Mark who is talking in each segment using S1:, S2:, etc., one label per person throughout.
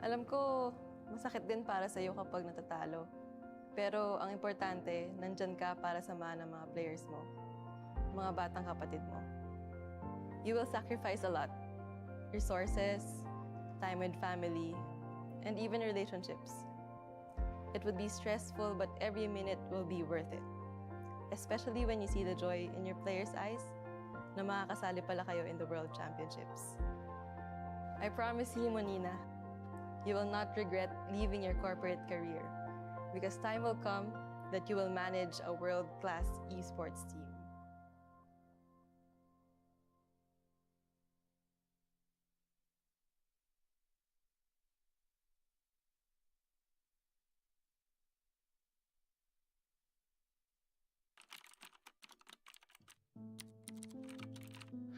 S1: Alam ko, masakit din para sa iyo kapag natatalo. Pero ang importante, nandyan ka para samahan ng mga players mo, mga batang kapatid mo. You will sacrifice a lot. Resources, time with family, and even relationships. It would be stressful, but every minute will be worth it. Especially when you see the joy in your players' eyes na makakasali pala kayo in the World Championships. I promise you, Monina, you will not regret leaving your corporate career because time will come that you will manage a world-class esports team.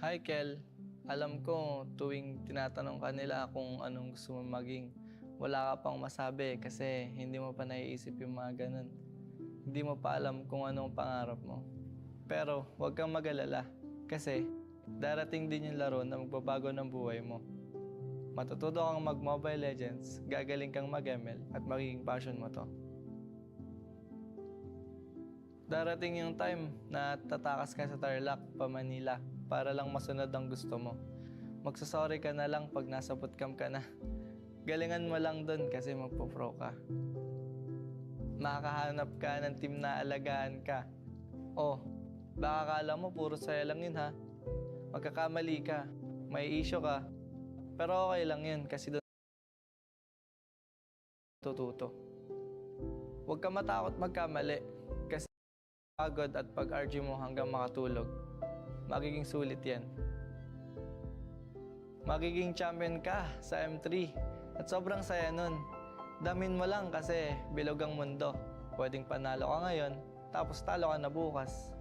S2: Hi Kel, alam ko tuwing tinatanong ka nila kung anong gusto mo maging, wala ka pang masabi kasi hindi mo pa naiisip yung mga ganun. Hindi mo pa alam kung anong pangarap mo. Pero huwag kang mag-alala kasi darating din yung laro na magbabago ng buhay mo. Matututo kang mag-Mobile Legends, gagaling kang mag-ML at magiging passion mo to. Darating yung time na tatakas ka sa Tarlac pa Manila para lang masunod ang gusto mo. Magsasorry ka na lang pag nasa bootcamp ka na. Galingan mo lang dun kasi magpo-pro ka. Makakahanap ka ng team na alagaan ka. Oh, baka akala mo puro saya lang yun ha. Magkakamali ka, may issue ka. Pero okay lang yun kasi doon tututo. Huwag ka matakot magkamali kasi pagod at pag-argue mo hanggang makatulog. Magiging sulit yan. Magiging champion ka sa M3 at sobrang saya nun. Damin mo lang kasi bilog ang mundo. Pwedeng panalo ka ngayon, tapos talo ka na bukas.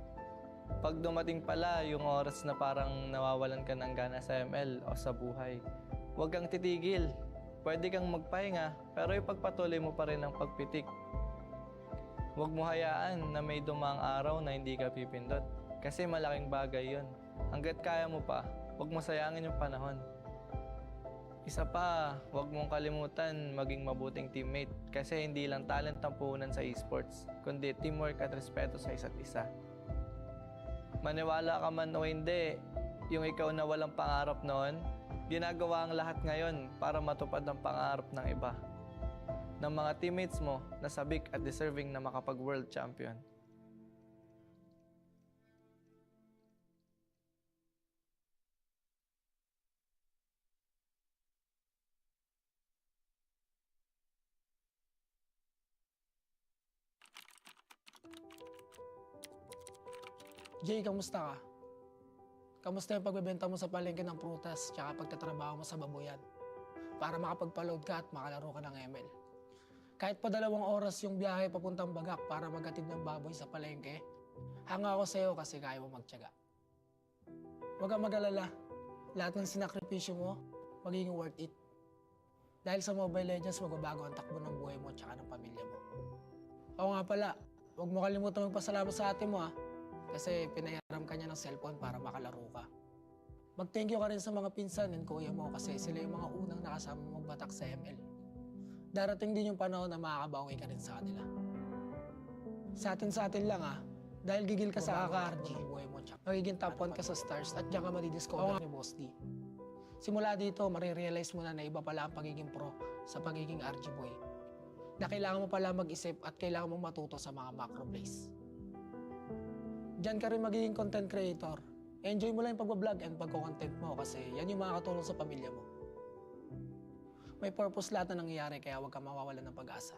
S2: Pag dumating pala yung oras na parang nawawalan ka ng gana sa ML o sa buhay, huwag kang titigil. Pwede kang magpahinga, pero ipagpatuloy mo pa rin ang pagpitik. Huwag mo hayaan na may dumang araw na hindi ka pipindot. Kasi malaking bagay yun. Hanggat kaya mo pa, huwag mo sayangin yung panahon. Isa pa, huwag mong kalimutan maging mabuting teammate. Kasi hindi lang talent ang puhunan sa esports, kundi teamwork at respeto sa isa't isa. Maniwala ka man o hindi, yung ikaw na walang pangarap noon, ginagawa ang lahat ngayon para matupad ang pangarap ng iba. Ng mga teammates mo na sabik at deserving na makapag-world champion.
S3: Jay, kamusta ka? Kamusta yung pagbebenta mo sa palengke ng prutas tsaka pagtatrabaho mo sa babuyan? Para makapagpa-load ka at makalaro ka ng ML. Kahit pa 2 oras yung biyahe papuntang Bagak para maghatid ng baboy sa palengke, hanga ako sa'yo kasi kaya mo magtiyaga. Huwag kang mag-alala. Lahat ng sinakripisyo mo, magiging worth it. Dahil sa Mobile Legends, magbabago ang takbo ng buhay mo tsaka ng pamilya mo. Oo nga pala, huwag mo kalimutan magpasalamat sa ate mo kasi pinayaram ka niya ng cellphone para makalaro ka. Mag-thank you ka rin sa mga pinsan and kuya mo kasi sila yung mga unang nakasama mong batak sa ML. Darating din yung panahon na makakabawi ka rin sa kanila. Sa atin lang dahil gigil ka sa kaka-RG, magiging top 1 ka sa stars at diyan ka madidiscover ni Boss D. Simula dito, marirealize mo na iba pala ang pagiging pro sa pagiging RG boy. Na kailangan mo pala mag-isip at kailangan mo matuto sa mga macro plays. Diyan ka rin magiging content creator. Enjoy mo lang yung pag-vlog and pagko-content mo kasi yan yung makakatulong sa pamilya mo. May purpose lahat na nangyayari kaya huwag kang mawawalan ng pag-asa.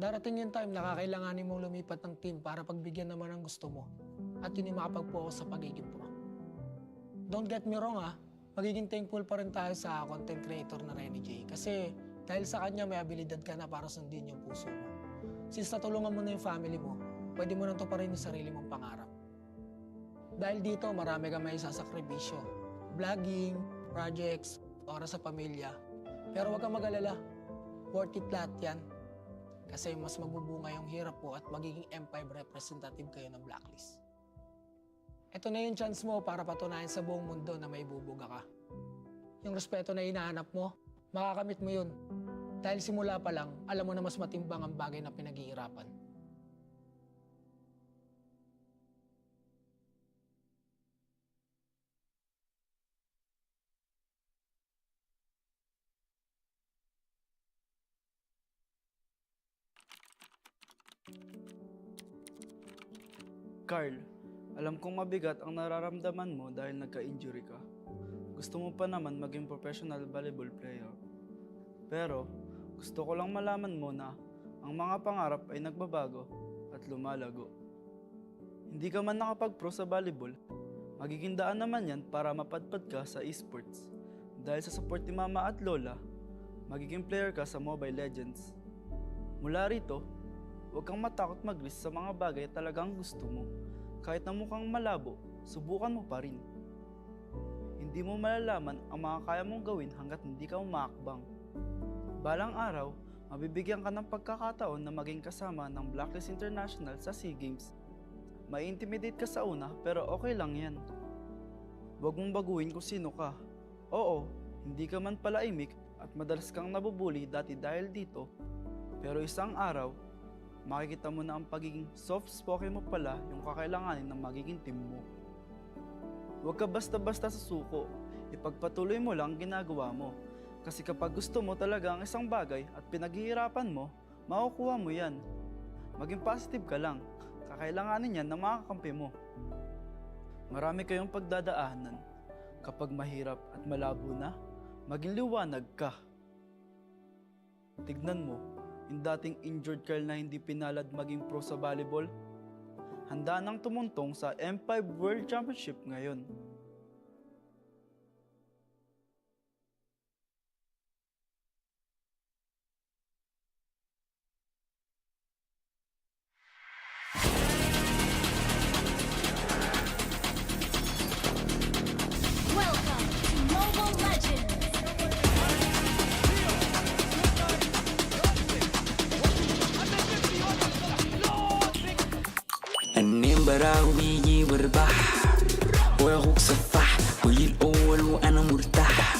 S3: Darating yung time na kakailanganin mong lumipat ng team para pagbigyan naman ang gusto mo at yun yung makapag-focus sa pagiging pro. Don't get me wrong magiging thankful pa rin tayo sa content creator na Renny J kasi dahil sa kanya may abilidad ka na para sundin yung puso mo. Since natulungan mo na yung family mo, pwede mo nang tuparin yung sarili mong pangarap. Dahil dito, marami kang may sasakripisyo. Vlogging, projects, oras sa pamilya. Pero huwag kang mag-alala. Worth it lahat yan. Kasi mas magbubunga yung hirap mo at magiging M5 representative kayo ng blacklist. Ito na yung chance mo para patunayan sa buong mundo na may bubuga ka. Yung respeto na hinahanap mo, Makakamit mo yun. Dahil simula pa lang, alam mo na mas matimbang ang bagay na pinag-iirapan.
S4: Carl, alam kong mabigat ang nararamdaman mo dahil nagka-injury ka. Gusto mo pa naman maging professional volleyball player. Pero, gusto ko lang malaman mo na ang mga pangarap ay nagbabago at lumalago. Hindi ka man nakapag-pro sa volleyball, magiging daan naman yan para mapadpad ka sa esports. Dahil sa support ni mama at lola, magiging player ka sa Mobile Legends. Mula rito, huwag kang matakot mag-risk sa mga bagay talagang gusto mo. Kahit na mukhang malabo, subukan mo pa rin. Hindi mo malalaman ang mga kaya mong gawin hanggat hindi ka umaakbang. Balang araw, mabibigyan ka ng pagkakataon na maging kasama ng Blacklist International sa SEA Games. Mai-intimidate ka sa una pero okay lang yan. Huwag mong baguhin kung sino ka. Oo, hindi ka man pala imik at madalas kang nabubuli dati dahil dito. Pero isang araw, makikita mo na ang pagiging soft-spoken mo pala yung kakailanganin ng magiging team mo. Huwag ka basta-basta sa suko, ipagpatuloy mo lang ang ginagawa mo. Kasi kapag gusto mo talaga ang isang bagay at pinaghihirapan mo, makukuha mo yan. Maging positive ka lang, kakailanganin yan ng mga kakampi mo. Marami kayong pagdadaanan. Kapag mahirap at malabo na, maging liwanag ka. Tignan mo, yung dating injured Carl na hindi pinalad maging pro sa volleyball, handa nang tumuntong sa M5 World Championship ngayon.
S5: Welcome to Mobile Legends!
S6: النيم براوي والبحر واخوك سفاح واللي الاول وانا مرتاح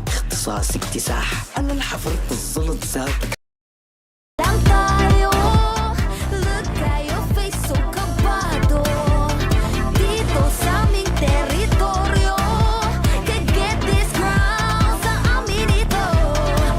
S6: اختصاص اكتساح انا الحفر الزلط زاد
S5: Lang tayo, look at your face so kabado. Dito sa aming teritoryo, can get this ground sa amin ito.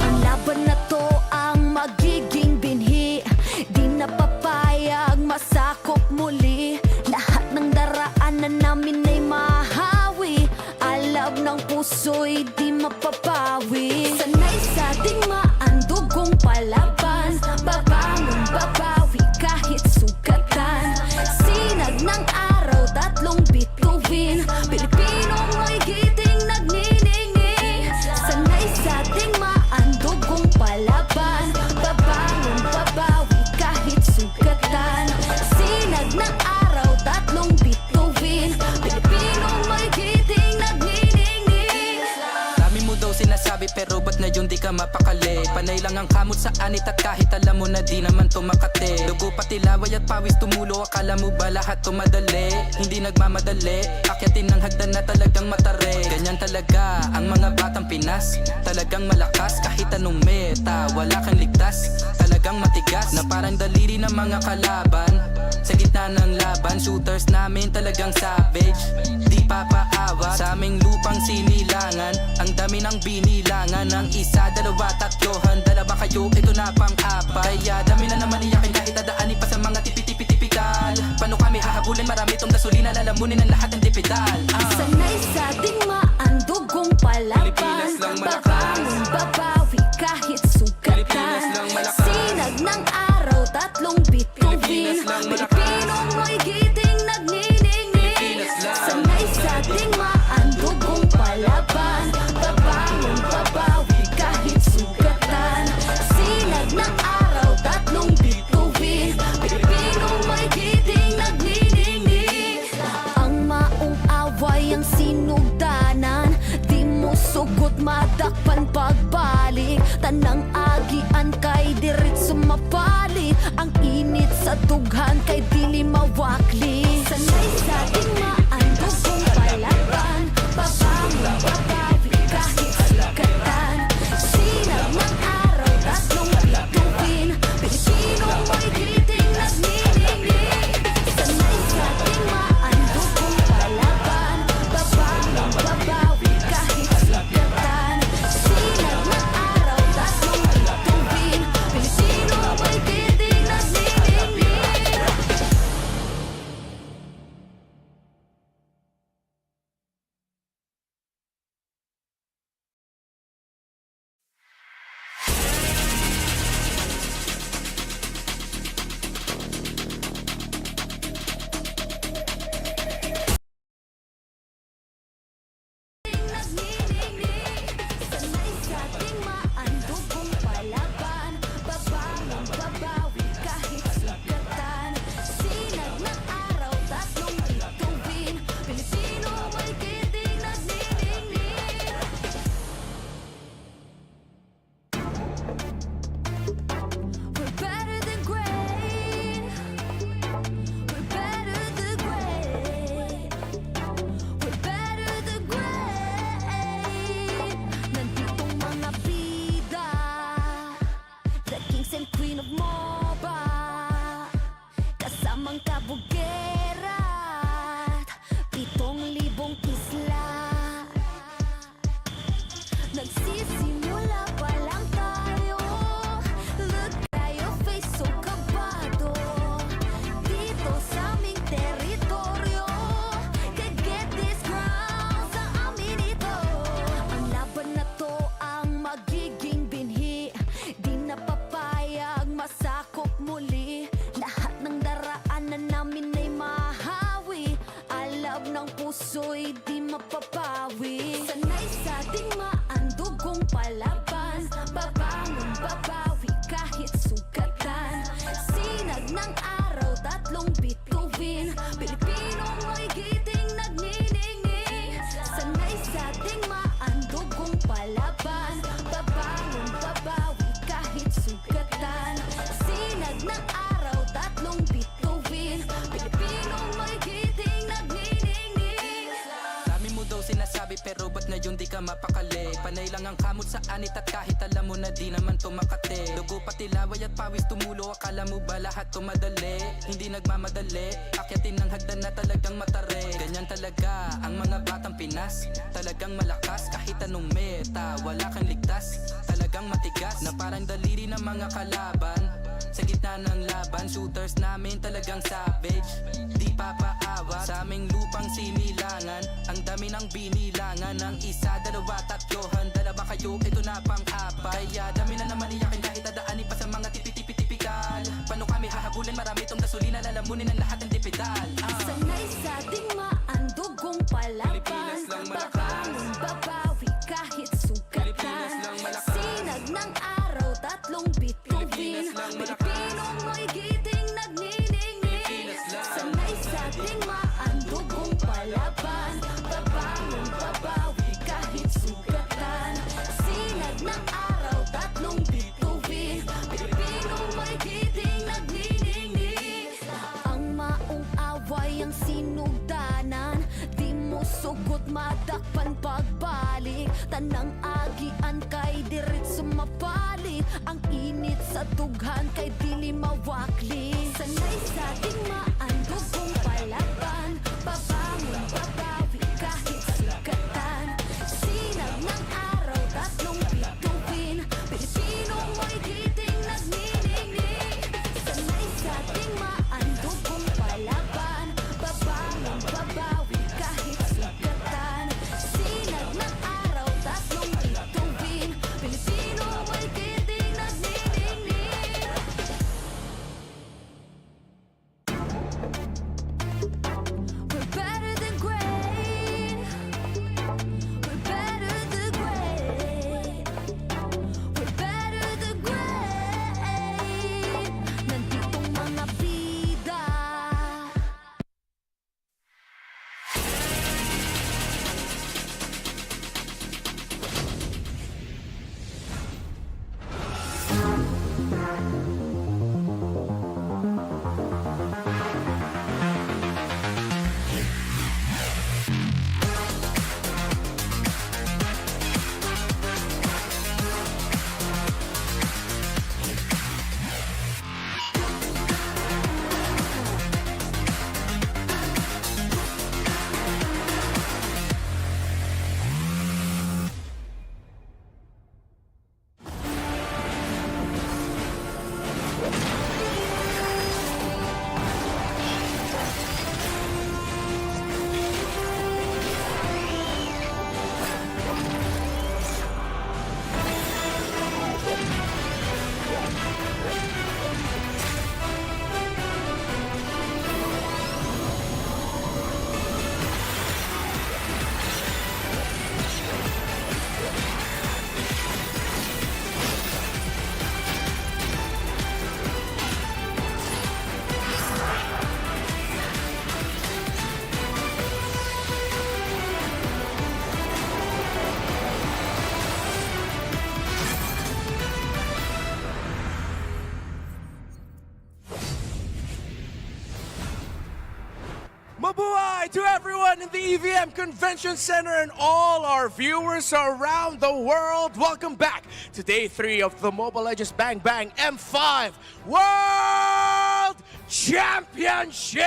S5: Ang laban na to ang magiging binhi, di na papayag masakop muli. Lahat ng daraanan namin ay mahawi, alab ng puso'y di mapapawi. Sanay sa digmaan, dugong palaban, babangon, babawi kahit sugatan. Sinag ng araw, tatlong bituin, Pilipinong may giting nagniningning. Sanay sa digmaan, dugong palaban, babangon, babawi kahit sugatan. Sinag ng araw, tatlong bituin, Pilipinong may giting nagniningning.
S7: Dami mo daw sinasabi pero ba't ngayon di ka mapakali? Panay lang ang kamot sa anit at kahit alam mo na di naman to makate. Dugo pati laway at pawis tumulo, akala mo ba lahat to madali? Hindi nagmamadali, akyatin ng hagdan na talagang matare. Ganyan talaga ang mga batang Pinas, talagang malakas kahit anong meta, wala kang ligtas. Talagang matigas na parang daliri ng mga kalaban. Sa gitna ng laban, shooters namin talagang savage, di papaawa sa aming lupang sinilangan. Ang dami ng binilangan, ng isa, dalawa, tatlo, handala ba kayo? Ito na pang-apat. Kaya dami na naman iyakin kahit dadaanin pa sa mga tipi-tipi-tipikal. Paano kami hahabulin? Marami tong dasulina, lalamunin ang lahat ng dipidal.
S5: Sanay sa digmaan, dugong palaban,
S7: Pilipinas lang malakas.
S5: babangon, babawi kahit sugatan.
S7: Pilipinas lang malakas.
S5: Sinag ng araw, tatlong bituin,
S7: Pilipinas lang malakas.
S5: Pilipinong may giting nagniningning.
S7: Pilipinas lang
S5: Sanay sa digmaan, dugong palaban, babangon, babawi kahit sugatan. Sinag ng araw, tatlong bituin, Pilipinong may giting nagniningning. Ang maong away ang sinugdanan, di mo sugot madakpan pagbalik. Tanang agian kay dirit sumapalik, ang init sa tughan kay dili mawakli. Sanay sa digmaan, dugong palaban, babangon, babawi kahit sugatan. babawi kahit sugatan. Sinag ng araw, tatlong bituin. Pilipinong may giting nagniningning. Sanay sa ating maandugong palaban. Babangon, babawi kahit sugatan. Sinag ng araw, tatlong bituin. Pilipinong may giting nagniningning.
S7: Dami mo daw sinasabi pero ba't ngayon di ka mapakali? Panay lang ang kamot sa anit at kahit alam mo na di naman to makate. Dugo pati laway at pawis tumulo, akala mo ba lahat to madali? Hindi nagmamadali, akyatin ng hagdan na talagang matare. Ganyan talaga ang mga batang Pinas, talagang malakas kahit anong meta. Wala kang ligtas, talagang matigas na parang daliri ng mga kalaban. Sa gitna ng laban, shooters namin talagang savage. Di papaawa sa aming lupang sinilangan. Ang dami ng binilangan ng isa, dalawa, tatlo. Handa na ba kayo? Ito na pang-apat. Kaya dami na naman iyakin kahit dadaanin pa sa mga tipi-tipi-tipikal. Paano kami hahabulin? Marami itong gasolina, lalamunin ang lahat ng dipedal.
S5: Sanay sa ating maandugong palaban. Babangon, babawi kahit sugatan. Sinag ng araw, tatlong bituin. Pilipinong may giting nagniningning. Sanay sa ating maandugong palaban. Babangon, babawi kahit sugatan. Sinag ng araw, tatlong bituin. Pilipinong may giting nagniningning. Ang maong away ang sinugdanan. Di mo sugot madakpan pagbalik. Tanang agian kay diretso mapalit. Ang init sa dughan kay dili mawakli. Sanay sa ating maandugong palaban. Babangon, babawi kahit sugatan. Sinag ng araw, tatlong bituin. Pilipinong may giting nagniningning. Sanay sa ating maandugong palaban. Babangon, babawi kahit sugatan. Sinag ng araw, tatlong bituin. Pilipinong may giting nagniningning. We're better than great. We're better than great. We're better than great. Nanditong mga bida.
S8: Mabuhay to everyone in the EVM Convention Center and all our viewers around the world. Welcome back to Day 3 of the Mobile Legends Bang Bang M5 World Championship!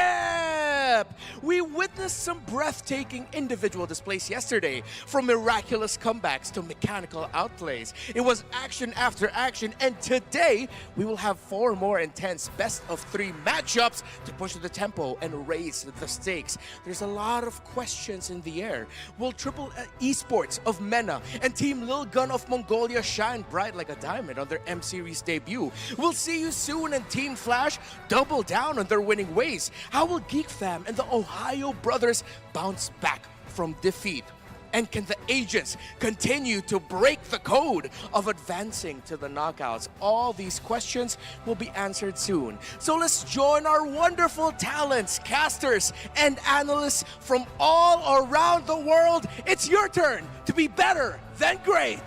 S8: We witnessed some breathtaking individual displays yesterday, from miraculous comebacks to mechanical outplays. It was action after action, and today we will have 4 more intense best-of-3 matchups to push the tempo and raise the stakes. There's a lot of questions in the air. Will Triple Esports of MENA and Team Lil Gun of Mongolia shine bright like a diamond on their M-Series debut? Will See You Soon and Team Flash double down on their winning ways? How will Geek Fam and the Ohio Brothers bounce back from defeat? And can the agents continue to break the code of advancing to the knockouts? All these questions will be answered soon. So let's join our wonderful talents, casters, and analysts from all around the world. It's your turn to be better than great.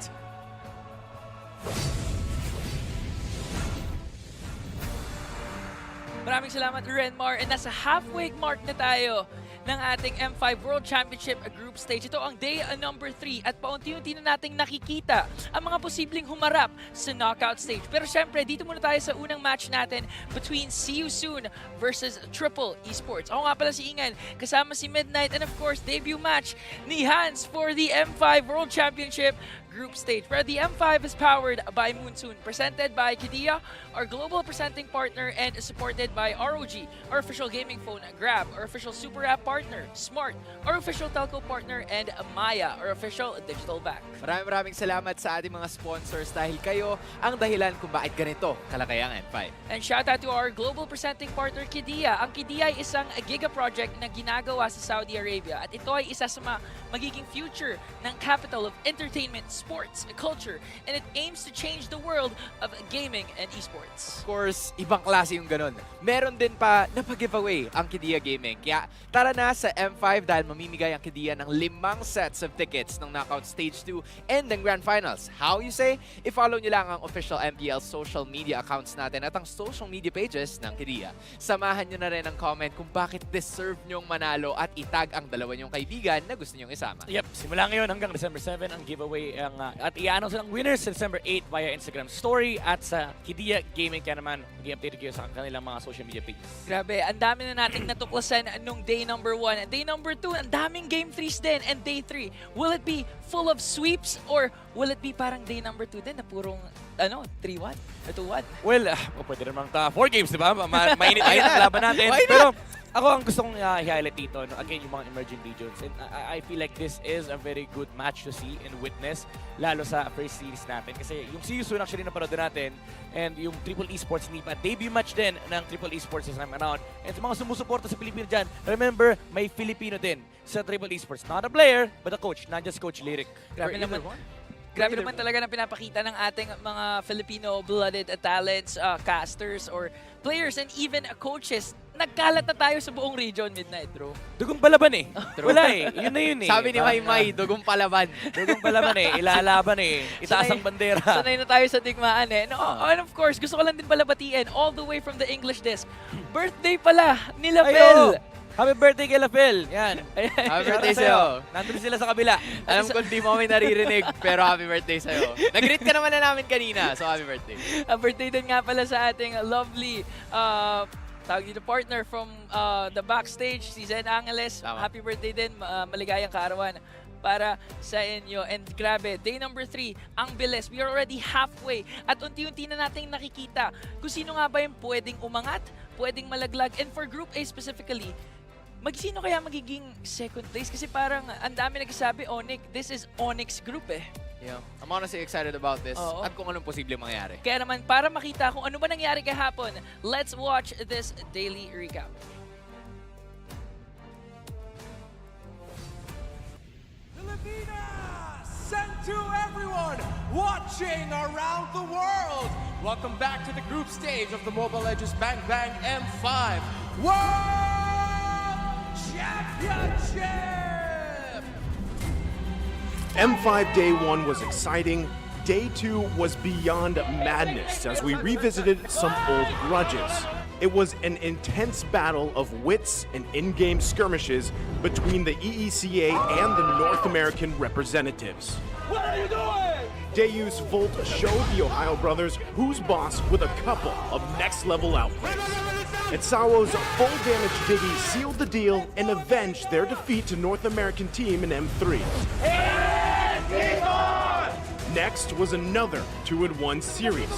S9: Maraming salamat, Renmar. And nasa halfway mark na tayo ng ating M5 World Championship Group Stage. Ito ang day number 3 at paunti-unti na nating nakikita ang mga posibleng humarap sa knockout stage. Pero syempre, dito muna tayo sa unang match natin between See You Soon versus Triple Esports. Ako nga pala si Ingan, kasama si Midnight, and of course, debut match ni Hans for the M5 World Championship Group Stage, where the M5 is powered by Moonsoon, presented by Kidia, our global presenting partner, and supported by ROG, our official gaming phone, Grab, our official super app partner, Smart, our official telco partner, and Maya, our official digital bank.
S10: Maraming salamat sa ating mga sponsors dahil kayo ang dahilan kung bakit ganito kalaki ang M5.
S9: And shout out to our global presenting partner, Kidia. Ang Kidia ay isang giga project na ginagawa sa Saudi Arabia at ito ay isa sa magiging future ng capital of entertainment, sports, culture, and it aims to change the world of gaming and esports.
S10: Of course, ibang klase yung ganun. Meron din pa na pag-giveaway ang Kidia Gaming. Kaya tara na sa M5 dahil mamimigay ang Kidia ng 5 sets of tickets ng Knockout Stage 2 and ng Grand Finals. How you say? I-follow nyo lang ang official MPL social media accounts natin at ang social media pages ng Kidia. Samahan nyo na rin ang comment kung bakit deserve nyong manalo at itag ang dalawa nyong kaibigan na gusto nyong isama.
S11: Yep, simula ngayon hanggang December 7 ang giveaway at i-announce ng winners sa December 8 via Instagram story at sa Kidia Gaming. Kaya naman, mag-i-update kayo sa kanilang mga social media pages.
S9: Grabe, ang dami na nating natuklasan nung day number 1. Day number 2, ang daming game 3s din. And day 3, will it be full of sweeps or will it be parang day number 2 din na purong 3-1 or 2-1?
S11: Well, pwede naman 4 games, di ba? Mainit-mainit ang laban natin. Pero ako ang gusto kong i-highlight dito, again, yung mga emerging regions. And I feel like this is a very good match to see and witness, lalo sa first series natin. Kasi yung See You Soon actually napanood natin, and yung Triple Esports, hindi pa debut match din ng Triple Esports this time around. And sa mga sumusuporta sa Pilipino dyan, remember, may Filipino din sa Triple Esports. Not a player, but a coach, not just Coach Lyric.
S9: Grabe naman. Grabe naman talaga na pinapakita ng ating mga Filipino-blooded talents, casters, or players, and even coaches. Nagkalat na tayo sa buong region, Midnight, bro.
S11: Dugong palaban eh. Wala eh. Yun na yun eh.
S10: Sabi ni Maymay, dugong palaban.
S11: Dugong palaban eh. Ilalaban eh. Itaas ang bandera.
S9: Sanay na tayo sa digmaan eh. No, and of course, gusto ko lang din pala batiin all the way from the English desk. Birthday pala ni Lapel.
S11: Happy birthday kay Lapel. Yan.
S10: Happy birthday sa'yo.
S11: Nandun sila sa kabila.
S10: Alam ko hindi mo kami naririnig, pero happy birthday sa'yo. Nag-greet ka naman na namin kanina, so happy birthday.
S9: Birthday din nga pala sa ating lovely tawag dito partner from the backstage, si Zen Angeles.
S10: Tama.
S9: Happy birthday din, maligayang kaarawan para sa inyo. And grabe, day number 3, ang bilis. We are already halfway at unti-unti na nating nakikita kung sino nga ba yung pwedeng umangat, pwedeng malaglag. And for Group A specifically, sino kaya magiging second place? Kasi parang ang dami nagsasabi, Onyx, this is Onyx Group eh.
S10: Yeah. I'm honestly excited about this
S9: Oo.
S10: at kung anong posible mangyari.
S9: Kaya naman, para makita kung ano ba nangyari kahapon, let's watch this daily recap.
S8: Filipinas! Sent to everyone watching around the world. Welcome back to the group stage of the Mobile Legends Bang Bang M5 World Championship!
S12: M5 Day 1 was exciting. Day 2 was beyond madness as we revisited some old grudges. It was an intense battle of wits and in-game skirmishes between the EECA and the North American representatives.
S8: What are you doing?
S12: Deus Volt showed the Ohio brothers who's boss with a couple of next-level outbreaks. And Sawo's full damage Diggy sealed the deal and avenged their defeat to North American team in M3. Next was another 2-in-1 series,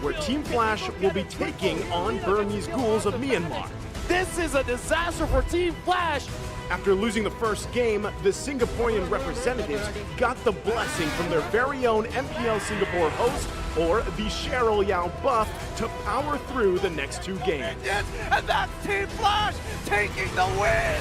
S12: where Team Flash will be taking on Burmese ghouls of Myanmar.
S8: This is a disaster for Team Flash!
S12: After losing the first game, the Singaporean representatives got the blessing from their very own MPL Singapore host, or the Cheryl Yao buff, to power through the next 2 games.
S8: And that's Team Flash taking the win!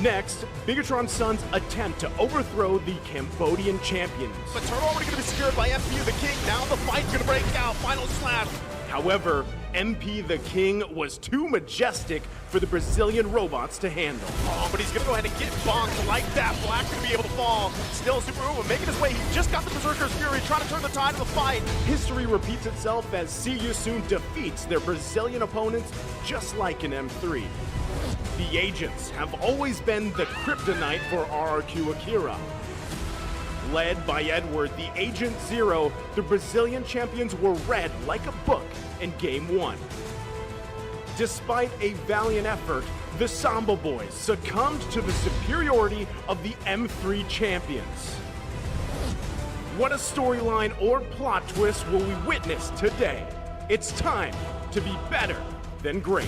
S12: Next, Bigatron's sons attempt to overthrow the Cambodian champions.
S13: But turn already going to be secured by MP the King. Now the fight's going to break out. Final slash.
S12: However, MP the King was too majestic for the Brazilian robots to handle.
S13: Oh, but he's going to go ahead and get bonked like that. Black going to be able to fall. Still Super Uber making his way. He just got the Berserker's Fury, trying to turn the tide of the fight.
S12: History repeats itself as See You Soon defeats their Brazilian opponents just like in M3. The Agents have always been the kryptonite for RRQ Akira. Led by Edward, the Agent Zero, the Brazilian champions were read like a book in Game 1. Despite a valiant effort, the Samba Boys succumbed to the superiority of the M3 champions. What a storyline or plot twist will we witness today? It's time to be better than great.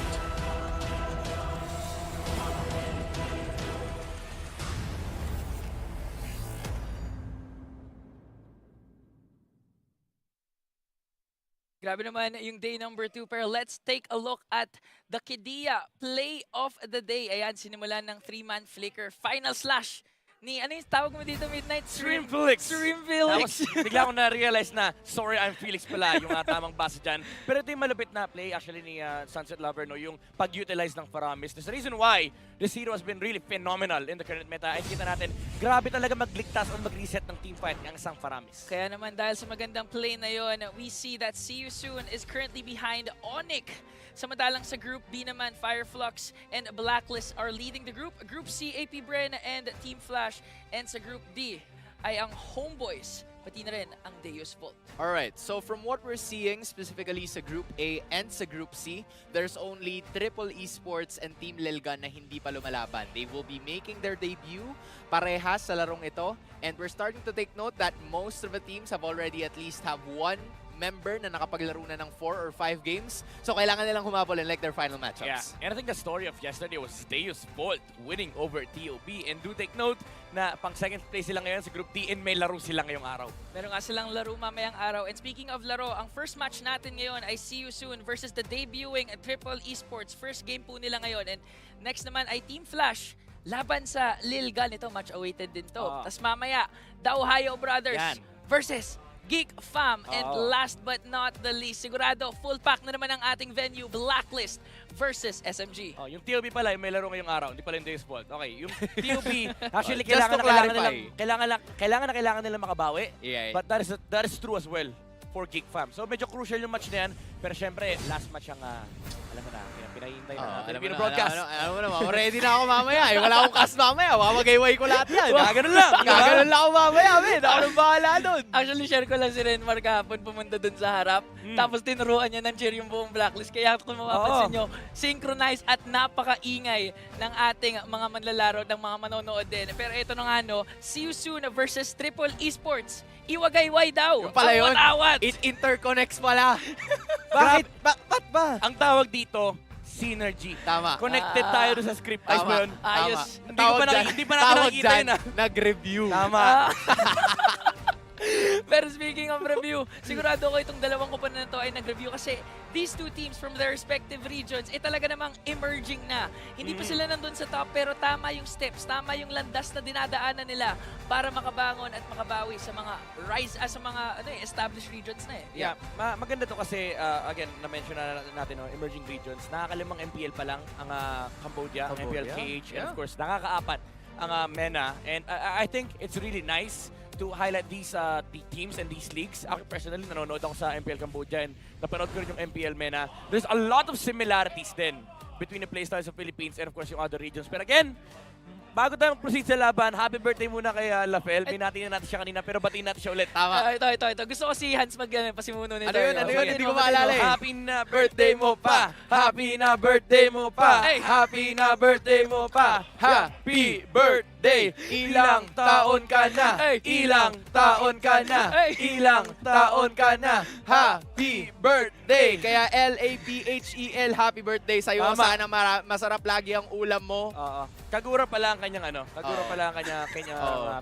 S9: Grabe naman yung day number 2, pero let's take a look at the Kidia play of the day. Ayan, sinimulan ng 3-man flicker. Final slash ni, ano yung tawag mo dito, Midnight?
S11: Stream Felix.
S9: Stream Felix.
S11: Tapos, bigla akong na-realize na, sorry, I'm Felix pala, yung tamang basa dyan. Pero ito yung malupit na play actually ni Sunset Lover, no, yung pag-utilize ng Faramis. There's a reason why this hero has been really phenomenal in the current meta. Ay kita natin, grabe talaga magligtas o mag-reset ng teamfight ng isang Faramis.
S9: Kaya naman dahil sa magandang play na yon, we see that See You Soon is currently behind Onyx. Samantalang sa Group B naman, Fireflux and Blacklist are leading the group. Group C, AP Bren and Team Flash. And sa Group D ay ang Homeboys, pati na rin ang Deus Volt.
S10: Alright, so from what we're seeing specifically sa Group A and sa Group C, there's only Triple Esports and Team Lilgan na hindi pa lumalaban. They will be making their debut parehas sa larong ito. And we're starting to take note that most of the teams have already at least have one member na nakapaglaro na ng 4 or 5 games. So kailangan nilang humabol in like their final matchups.
S11: Yeah, and I think the story of yesterday was Deus Volt winning over TOB. And do take note na pang second place sila ngayon sa Group D and may laro sila ngayong araw.
S9: Meron nga silang laro mamayang araw. And speaking of laro, ang first match natin ngayon ay See You Soon versus the debuting Triple Esports. First game po nila ngayon. And next naman ay Team Flash laban sa Lilgan. Ito, match awaited din to. Tapos mamaya, The Ohio Brothers versus Geek Fam. And last but not the least, sigurado full pack na naman ang ating venue, Blacklist versus SMG.
S11: Yung TOB pala, yung may laro ngayong araw, hindi pala yung Deus Volt. Okay, yung TOB, actually
S10: Just to
S11: kailangan nila makabawi.
S10: Yeah.
S11: But that is true as well for Geek Fam. So medyo crucial yung match na yan. Pero syempre, last match ang, alam mo na, pinahihintay na natin. Filipino broadcast.
S10: Alam mo naman, ready na ako mamaya. Wala akong cast mamaya. Mamagayway ko lahat yan.
S11: Gaganon lang.
S10: Gaganon lang ako mamaya, men. Ako nang bahala doon.
S9: Actually, share ko lang si Renmar kahapon pumunta dun sa harap. Tapos tinuruan niya ng cheer yung buong Blacklist. Kaya kung mapapansin nyo, synchronized at napakaingay ng ating mga manlalaro, ng mga manonood din. Pero ito na nga, no, See You Soon versus Triple Esports. Iwagayway daw.
S10: Yung pala yun.
S9: Awat-awat.
S10: It interconnects pala. Bakit? Ba't ba?
S11: Ang tawag dito, synergy.
S10: Tama.
S11: Connected tayo doon sa script. Ayos ba yun?
S9: Ayos.
S11: Hindi pa natin nakikita yun.
S10: Nag-review.
S11: Tama.
S9: Pero speaking of review, sigurado ko itong dalawang kupunan na to ay nag-review kasi these two teams from their respective regions, talaga namang emerging na. Hindi pa sila nandun sa top pero tama yung steps, tama yung landas na dinadaanan nila para makabangon at makabawi sa mga sa mga established regions na eh.
S11: Yeah, maganda to kasi again, na-mention na natin emerging regions. Nakakalimang MPL pa lang ang Cambodia, ang MPL KH, and of course, nakakaapat ang MENA. And I think it's really nice to highlight these teams and these leagues. Ako personally, nanonood ako sa MPL Cambodia and napanood ko rin yung MPL MENA. There's a lot of similarities then between the playstyles of Philippines and of course yung other regions. Pero again, bago tayo mag-proceed sa laban, happy birthday muna kay Lafel. Binati na natin siya kanina pero batiin natin siya ulit. Tama.
S9: Ito. Gusto ko si Hans pasimuno nito.
S10: Ano yun? Hindi ko maalala eh.
S11: Happy na birthday mo pa! Happy na birthday mo pa! Happy na birthday mo pa! Happy birthday! Ilang taon ka na! Ilang taon ka na! Ilang taon ka na! Happy birthday!
S10: Kaya LAPHEL, happy birthday sa'yo. Sana masarap lagi ang ulam mo.
S11: Kagura pala ang kanyang Kagura pala ang kanyang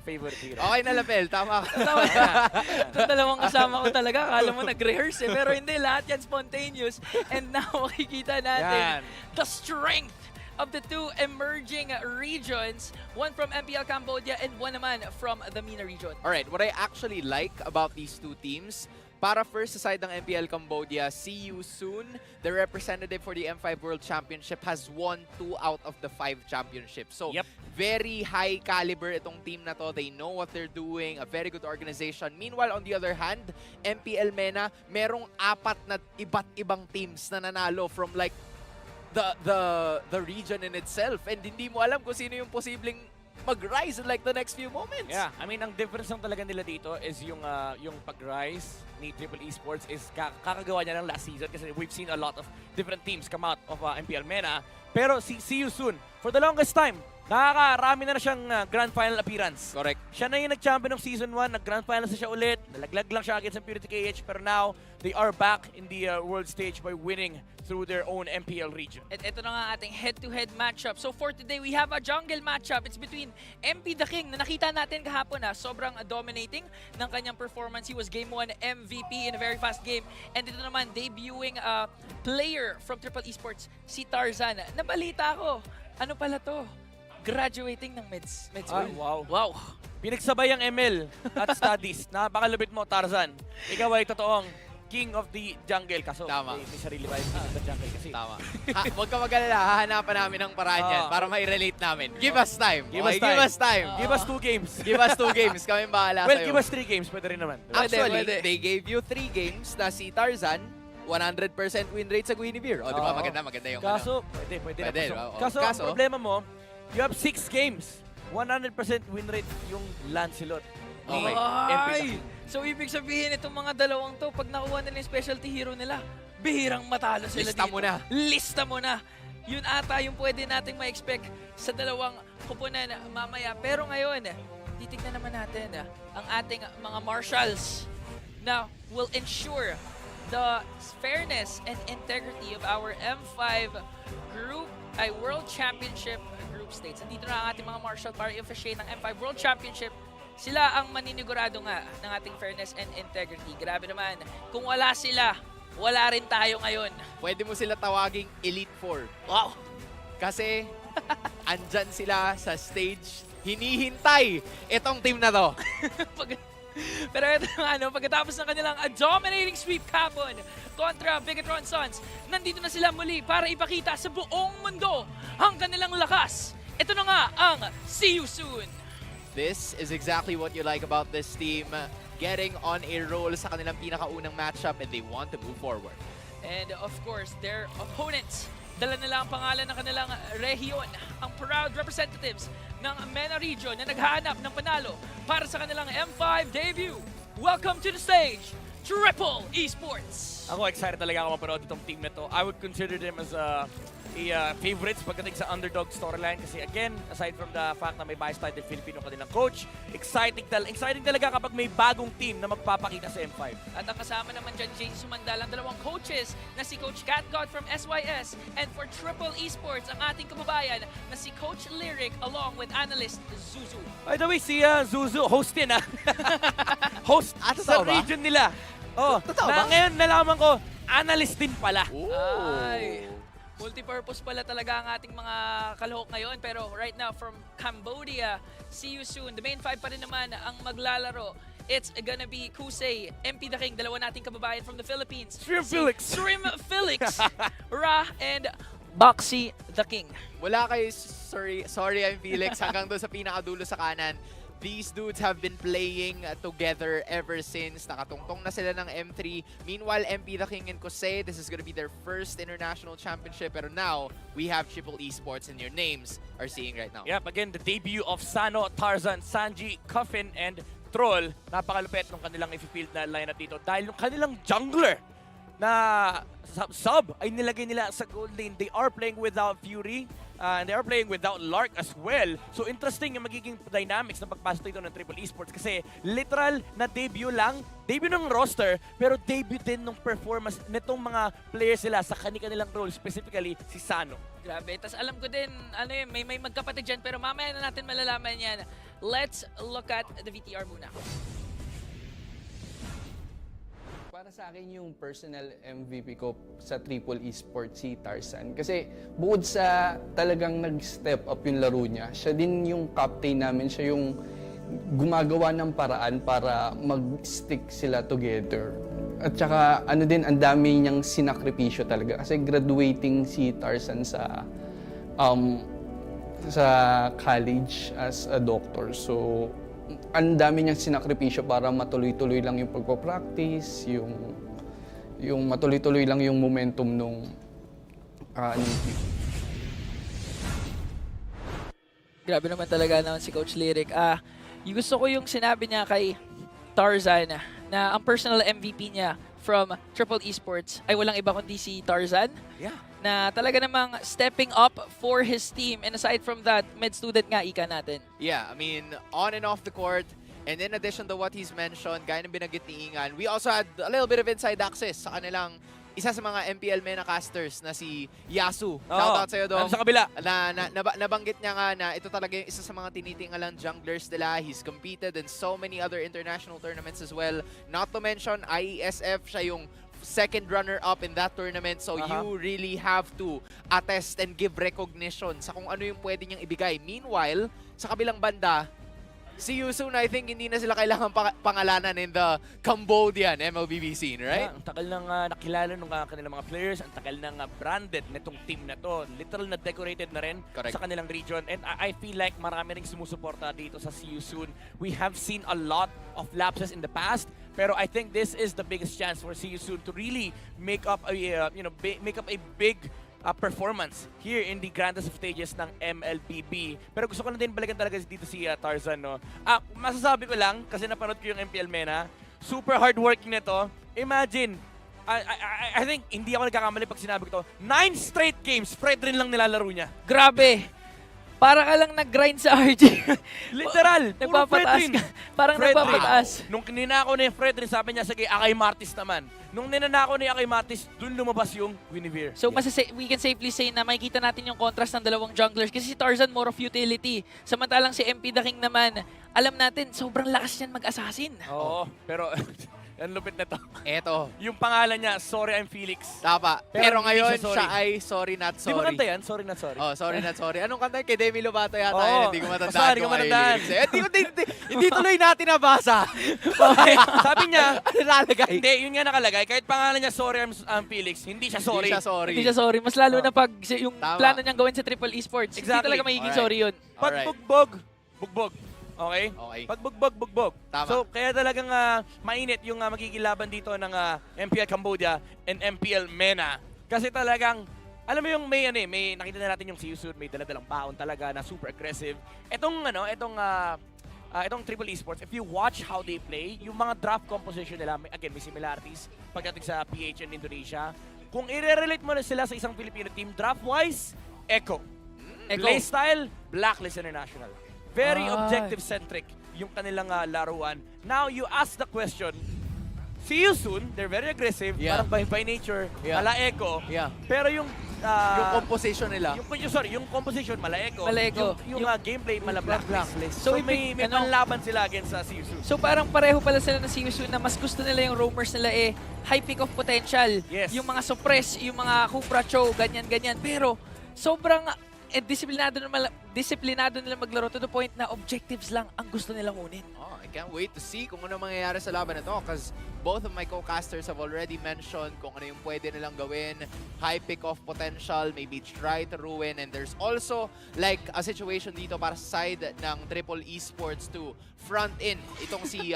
S11: favorite hero.
S10: Okay na, Lapel. Tama ka.
S9: Itong dalawang kasama ko talaga, akala mo nag-rehearse pero hindi, lahat yan spontaneous. And now makikita natin the strength of the two emerging regions. One from MPL Cambodia and one naman from the MENA region.
S10: Alright, what I actually like about these two teams, para first sa side ng MPL Cambodia, see you soon. The representative for the M5 World Championship has won 2 out of the 5 championships. So, very high caliber itong team na to. They know what they're doing, a very good organization. Meanwhile, on the other hand, MPL MENA, merong 4 na iba't ibang teams na nanalo from like the region in itself. And hindi mo alam kung sino yung posibleng mag-rise in like the next few moments.
S11: Yeah, I mean, ang difference lang talaga nila dito is yung pag-rise ni Triple Esports is kakagawa niya ng last season kasi we've seen a lot of different teams come out of MPL MENA. Pero see you soon. For the longest time, nakakarami na siyang Grand Final appearance.
S10: Correct.
S11: Siya na yung nag-champion ng Season 1, nag-Grand Finals na siya ulit, nalaglag lang siya against Purity KH, pero now, they are back in the world stage by winning through their own MPL region.
S9: At ito na nga ating head-to-head matchup. So for today, we have a jungle matchup. It's between MP the King na nakita natin kahapon sobrang dominating ng kanyang performance. He was Game 1 MVP in a very fast game. And dito naman, debuting player from Triple Esports, si Tarzan. Nabalita ko, ano pala to? Graduating ng meds.
S11: Wow.
S9: Wow.
S11: Pinagsabay ang ML at studies. Napakalupit mo, Tarzan. Ikaw ay totoong king of the jungle. Kaso,
S10: Tama.
S11: may sarili ba yung king of the jungle kasi.
S10: Tama. Huwag ka mag-alala, hahanapan namin ng paraan yan para mai-relate namin. Give us time.
S11: Give
S10: Okay,
S11: us time.
S10: Give us time.
S11: Give us 2 games.
S10: Give us 2 games. Kami bahala
S11: Well,
S10: sa'yo.
S11: give us 3 games. Pwede rin naman.
S10: Actually,
S9: Pwede.
S10: they gave you 3 games na si Tarzan, 100% win rate sa Guinevere. O, di ba?
S11: Oo.
S10: Maganda yung
S11: Kaso, pwede
S10: Pwede,
S11: na.
S10: oo.
S11: Kaso, ang
S10: Kaso,
S11: problema mo, you have 6 games. 100% win rate yung Lancelot.
S10: Okay.
S9: Ay! So ibig sabihin itong mga dalawang to, pag nakuha nila yung specialty hero nila, bihirang matalo sila
S10: Lista
S9: dito.
S10: mo na.
S9: Lista mo na. Yun ata yung pwede nating ma-expect sa dalawang kupunan mamaya. Pero ngayon, titignan naman natin ang ating mga marshals na will ensure the fairness and integrity of our M5 World Championship group states. Nandito na ang ating mga marshal para i-officiate ng M5 World Championship. Sila ang maninigurado nga ng ating fairness and integrity. Grabe naman. Kung wala sila, wala rin tayo ngayon.
S10: pwede mo sila tawaging Elite 4.
S9: Wow!
S10: Kasi, andyan sila sa stage, hinihintay itong team na to.
S9: Pero ito nga, pagkatapos ng kanilang dominating sweep kahapon kontra Bigatron Sons, nandito na sila muli para ipakita sa buong mundo ang kanilang lakas. Ito na nga ang See You Soon!
S10: This is exactly what you like about this team. Getting on a roll sa kanilang pinakaunang matchup and they want to move forward.
S9: And of course, their opponents, dala nila ang pangalan ng kanilang rehiyon, ang proud representatives ng MENA region na naghahanap ng panalo para sa kanilang M5 debut. Welcome to the stage, Triple Esports!
S11: Ako, excited talaga ako mapanood itong team na to. I would consider them as favorites pagdating sa underdog storyline kasi again, aside from the fact na may bias tayo ng Filipino kanilang coach, exciting talaga kapag may bagong team na magpapakita sa M5.
S9: At ang kasama naman dyan, Jay Sumandal, ang dalawang coaches na si Coach Catgod from SYS and for Triple Esports, ang ating kababayan na si Coach Lyric along with analyst Zuzu.
S11: By the way, si Zuzu, host din host sa
S10: totoo ba?
S11: region nila. Oh,
S10: Totoo
S11: na
S10: ba?
S11: ngayon nalaman ko, analyst din pala.
S9: Ay, multi-purpose pala talaga ang ating mga kalahok ngayon. Pero right now, from Cambodia, see you soon. The main 5 pa rin naman ang maglalaro. It's gonna be Kusei, MP the King, dalawa nating kababayan from the Philippines.
S11: Shrimp Felix.
S9: Shrimp Felix, Ra, and Boxy the King.
S10: Wala kayo, sorry I'm Felix, hanggang doon sa pinakadulo sa kanan. These dudes have been playing together ever since. Nakatungtong na sila ng M3. Meanwhile, MP the King and Kusei, this is gonna be their first international championship. Pero now, we have Triple Esports and your names are seeing right now.
S11: Yep, again, the debut of Sano, Tarzan, Sanji, Coffin, and Troll. Napakalupit ng kanilang ififield na lineup dito dahil yung kanilang jungler na sub ay nilagay nila sa gold lane. They are playing without Fury. And they are playing without Lark as well. So interesting yung magiging dynamics ng pagpasok dito ng Triple Esports kasi literal na debut ng roster, pero debut din ng performance nitong mga players sila sa kanilang role, specifically si Sano.
S9: Grabe. Tapos alam ko din, may magkapatid dyan, pero mamaya na natin malalaman yan. Let's look at the VTR muna.
S1: Para
S14: Para sa akin yung personal MVP ko sa Triple Esports si Tarzan. Kasi bukod sa talagang nag-step up yung laro niya, siya din yung captain namin, siya yung gumagawa ng paraan para mag-stick sila together. At saka ano din, ang dami niyang sinakripisyo talaga. Kasi graduating si Tarzan sa college as a doctor. So, ang dami niyang sinakripisyo para matuloy-tuloy lang yung pagpo-practice, yung matuloy-tuloy lang yung momentum nung
S9: Grabe naman talaga naman si Coach Lyric. Yung gusto ko yung sinabi niya kay Tarzan na ang personal MVP niya from Triple Esports ay walang iba kundi si Tarzan.
S10: Yeah.
S9: Na talaga namang stepping up for his team. And aside from that, med student nga ika natin.
S10: Yeah, I mean, on and off the court, and in addition to what he's mentioned, gaya ng binanggit ni Ingan, we also had a little bit of inside access sa kanilang isa sa mga MPL MENA casters na si Yasu. Shoutout sa'yo doon.
S11: Sa kabila.
S10: Nabanggit niya nga na ito talaga yung isa sa mga tinitingalang junglers nila. He's competed in so many other international tournaments as well. Not to mention, IESF, siya yung second runner-up in that tournament. So you really have to attest and give recognition sa kung ano yung pwede niyang ibigay. Meanwhile, sa kabilang banda, si Yusun, I think hindi na sila kailangan pangalanan in the Cambodian MLBB scene, right?
S11: Ang tagal nang nakilala ng kanilang mga players, ang tagal nang branded nitong team na to. Literal na decorated na rin sa kanilang region. And I feel like marami ring sumusuporta dito sa See You Soon. We have seen a lot of lapses in the past, pero I think this is the biggest chance for See You Soon to really make up a big performance here in the grandest of stages ng MLBB. Pero gusto ko na din balikan talaga dito si Tarzan, no? Masasabi ko lang, kasi napanood ko yung MPL MENA, super hardworking nito. Imagine, I think hindi ako nagkakamali pag sinabi ko to, 9 straight games, Fredrin lang nilalaro niya.
S9: Grabe! Para ka lang nag-grind sa RG.
S11: Literal!
S9: Nagpapataas ka. Parang nagpapataas.
S11: Nung ninako ni Fredrin, sabi niya, sige, Akay Martis naman. Nung ninanako ni Akay Martis, dun lumabas yung Guinevere.
S9: So we can safely say na makikita natin yung contrast ng dalawang junglers kasi si Tarzan more of utility. Samantalang si MP The King naman, alam natin, sobrang lakas niyan mag-assassin.
S11: Oo, pero ang lupit na to.
S10: Eto.
S11: Yung pangalan niya, Sorry I'm Felix.
S10: Tama. Pero ngayon, siya ay Sorry Not Sorry.
S11: Di ba kanta yan? Sorry Not Sorry.
S10: Oh, Sorry Not Sorry. Anong kanta? Kay Demi Lovato yata yun. Hindi ko matandaan.
S11: Hindi ko matandaan.
S10: Hindi tuloy natin nabasa.
S11: Sabi niya,
S10: nakalagay.
S11: Hindi, yun nga nakalagay. Kahit pangalan niya, Sorry I'm Felix, hindi siya sorry.
S9: Hindi siya sorry. Mas lalo na pag yung plano niyang gawin sa Triple Esports.
S11: Exactly.
S9: Hindi talaga magiging sorry yun.
S11: Pag bugbog. Okay? Pag bugbog.
S10: Tama.
S11: So, kaya talagang mainit yung magigilaban dito ng MPL Cambodia and MPL MENA. Kasi talagang, alam mo yung may nakita na natin yung See You Soon, may daladalang baon talaga na super aggressive. Itong Triple Esports, if you watch how they play, yung mga draft composition nila, again, may similarities pagdating sa PH and Indonesia. Kung i-relate mo na sila sa isang Filipino team, draft-wise, Echo. Playstyle, Blacklist International. Very objective-centric yung kanilang laruan. Now, you ask the question, See You Soon, they're very aggressive, parang by nature, mala Echo. Pero yung
S10: composition nila.
S11: Yung composition, mala Echo. Yung gameplay, mala Blacklist.
S9: So,
S11: may panlaban sila against See You Soon.
S9: So parang pareho pala sila ng See You Soon na mas gusto nila yung roamers nila high peak of potential.
S11: Yes.
S9: Yung mga suppress, yung mga Cupra Cho, ganyan-ganyan. Pero sobrang disiplinado nila maglaro to the point na objectives lang ang gusto nilang kunin.
S10: I can't wait to see kung ano mangyayari sa laban na to because both of my co-casters have already mentioned kung ano yung pwede nilang gawin. High pick-off potential, maybe try to ruin, and there's also like a situation dito para sa side ng Triple Esports to front in itong si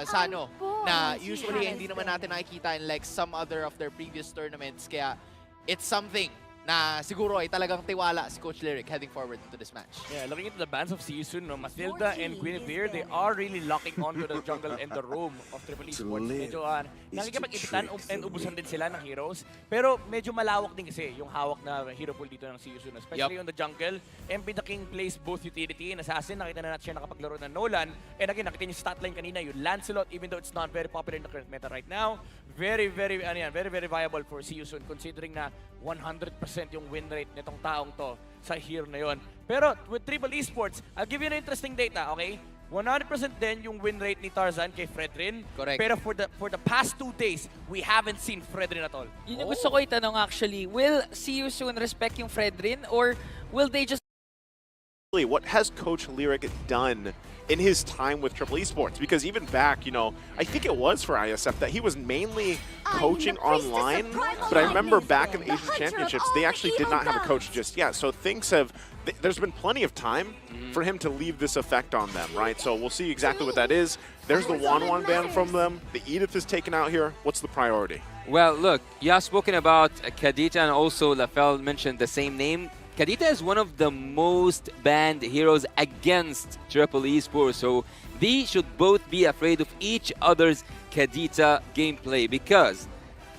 S10: Sano na usually hindi naman natin nakikita in like some other of their previous tournaments. Kaya it's something na siguro ay talagang tiwala si Coach Lyric heading forward into this match.
S11: Yeah, looking into the bands of See You Soon, no, Matilda and Guinevere, they are really locking onto the jungle and the roam of Triple Esports. Medyo nakikipag-ipitan and ubusan din sila ng heroes. Pero medyo malawak din kasi yung hawak na hero pool dito ng See You Soon. Especially on the jungle, MP The King plays both utility and assassin. Nakita na natin siya nakapaglaro ng Nolan. And again, nakita niyo yung statline kanina, yung Lancelot, even though it's not very popular in the current meta right now. Very viable for See You Soon considering na 100% yung win rate nitong taong to sa hero na yon. Pero with Triple Esports, I'll give you an interesting data, okay? 100% din yung win rate ni Tarzan kay Fredrin.
S10: Correct.
S11: Pero for the past 2 days, we haven't seen Fredrin at all.
S9: Yun yung gusto ko itanong actually. Will See You Soon respect yung Fredrin or will they just
S13: What has Coach Lyric done in his time with Triple Esports? Because even back, you know, I think it was for ISF that he was mainly coaching online, but I remember back in the Asian Championships, they actually did not have a coach just yet. So things have, there's been plenty of time for him to leave this effect on them, right? So we'll see exactly what that is. There's the Wanwan ban from them. The Edith is taken out here. What's the priority?
S15: Well, look, you have spoken about Kadita and also Lafel mentioned the same name. Kadita is one of the most banned heroes against Triple Esports, so they should both be afraid of each other's Kadita gameplay because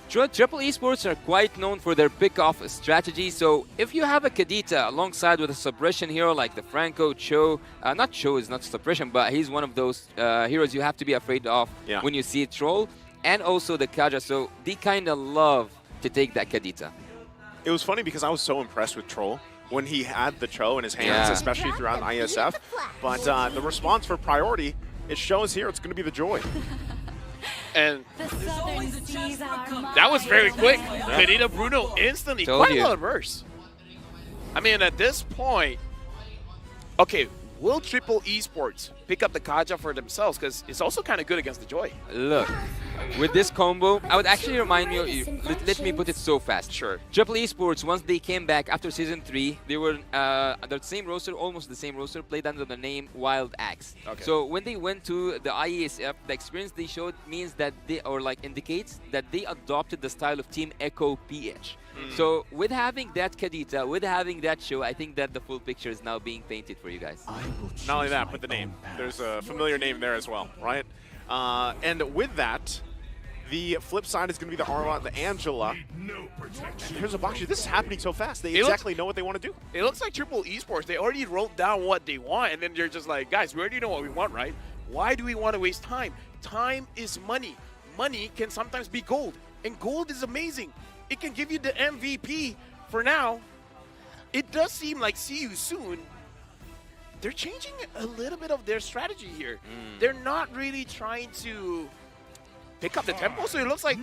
S15: Triple Esports are quite known for their pick-off strategy, so if you have a Kadita alongside with a suppression hero like the Franco, Cho, not Cho is not suppression, but he's one of those heroes you have to be afraid of when you see Troll, and also the Kaja, so they kind of love to take that Kadita.
S13: It was funny because I was so impressed with Troll when he had the Cho in his hands, especially throughout ISF. But the response for priority, it shows here it's going to be the Joy.
S16: And that was very quick. Kadita Bruno instantly, quite well reverse. I mean, at this point, okay, will Triple Esports pick up the Kaja for themselves? Because it's also kind of good against the Joy.
S15: Look, with this combo, I would actually remind you, let me put it so fast.
S16: Sure.
S15: Triple Esports, once they came back after Season 3, they were the same roster, almost the same roster, played under the name Wild Axe.
S16: Okay.
S15: So when they went to the IESF, the experience they showed means that they, or like indicates that they adopted the style of Team Echo PH. So with having that Kadita, with having that show, I think that the full picture is now being painted for you guys.
S13: Not only that, but the name. There's a familiar name there as well, right? And with that, the flip side is going to be the Arla, the Angela. Here's a box. This is happening so fast. They exactly know what they want to do.
S16: It looks like Triple Esports, they already wrote down what they want, and then they're just like, guys, we already know what we want, right? Why do we want to waste time? Time is money. Money can sometimes be gold, and gold is amazing. It can give you the MVP for now. It does seem like See You Soon, they're changing a little bit of their strategy here. They're not really trying to pick up the tempo, so it looks like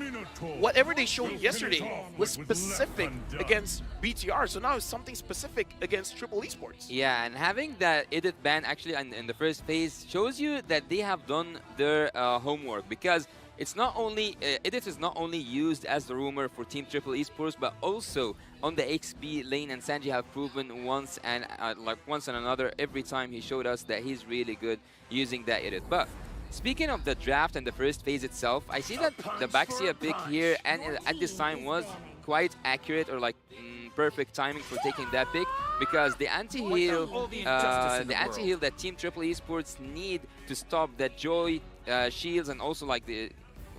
S16: whatever they showed yesterday was specific against BTR, so now it's something specific against Triple Esports.
S15: Yeah, and having that Edith ban actually in the first phase shows you that they have done their homework, because it's not only Edith is not only used as the rumor for Team Triple Esports, but also on the XP lane, and Sanji have proven once and another every time he showed us that he's really good using that Edith. But speaking of the draft and the first phase itself, I see that the Baxia pick here and at this time was quite accurate, or like perfect timing for taking that pick, because the anti-heal that Team Triple Esports need to stop that Joy shields, and also like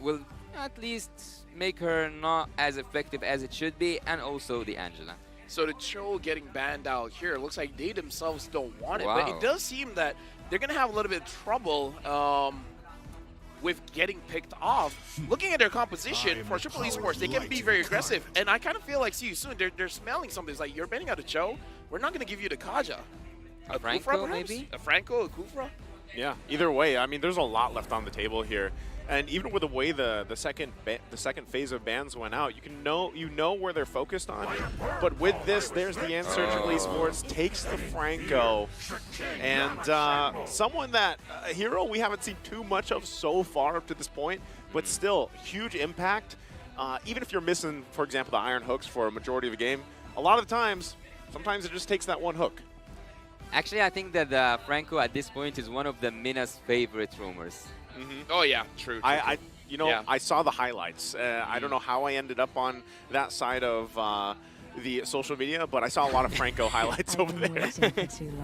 S15: will at least make her not as effective as it should be, and also the Angela.
S16: So the Cho getting banned out here, it looks like they themselves don't want it, but it does seem that they're going to have a little bit of trouble with getting picked off. Looking at their composition for Triple Esports, they can be very aggressive, and I kind of feel like See You Soon, they're smelling something. It's like, you're banning out a Cho, we're not going to give you the Kaja.
S15: A Franco, maybe?
S16: A Franco, a Kufra?
S13: Yeah, either way, I mean, there's a lot left on the table here. And even with the way the second phase of bans went out, you know where they're focused on. But with this, there's the answer. Triple Esports takes the Franco, and someone that a hero we haven't seen too much of so far up to this point, but still huge impact. Even if you're missing, for example, the iron hooks for a majority of the game, a lot of the times, sometimes it just takes that one hook.
S15: Actually, I think that Franco at this point is one of the Mina's favorite rumors.
S16: Oh yeah, true.
S13: I saw the highlights. I don't know how I ended up on that side of the social media, but I saw a lot of Franco highlights over there.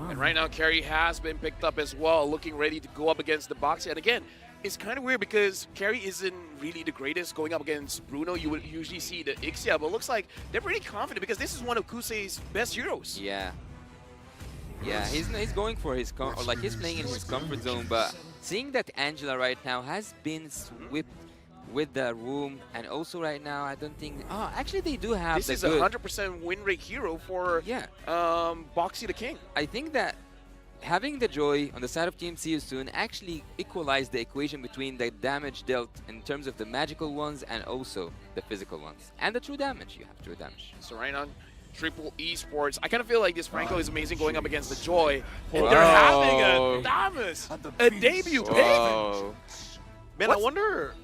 S16: And right now, Carrie has been picked up as well, looking ready to go up against the Boxy. And again, it's kind of weird because Carrie isn't really the greatest going up against Bruno. You would usually see the Ixia, but it looks like they're pretty confident because this is one of Kusei's best heroes.
S15: Yeah. Yeah, he's going for his he's playing in his comfort zone, but seeing that Angela right now has been swept with the room, and also right now I don't think actually they do have
S16: this is a 100% win rate hero for Boxy the King.
S15: I think that having the Joy on the side of Team CU soon actually equalized the equation between the damage dealt in terms of the magical ones and also the physical ones. And the true damage, you have true damage.
S16: So right now, Triple Esports, I kind of feel like this Franco is amazing going up against the Joy. And
S15: Whoa.
S16: they're having a Damas, a debut pick.
S13: Man, I wonder,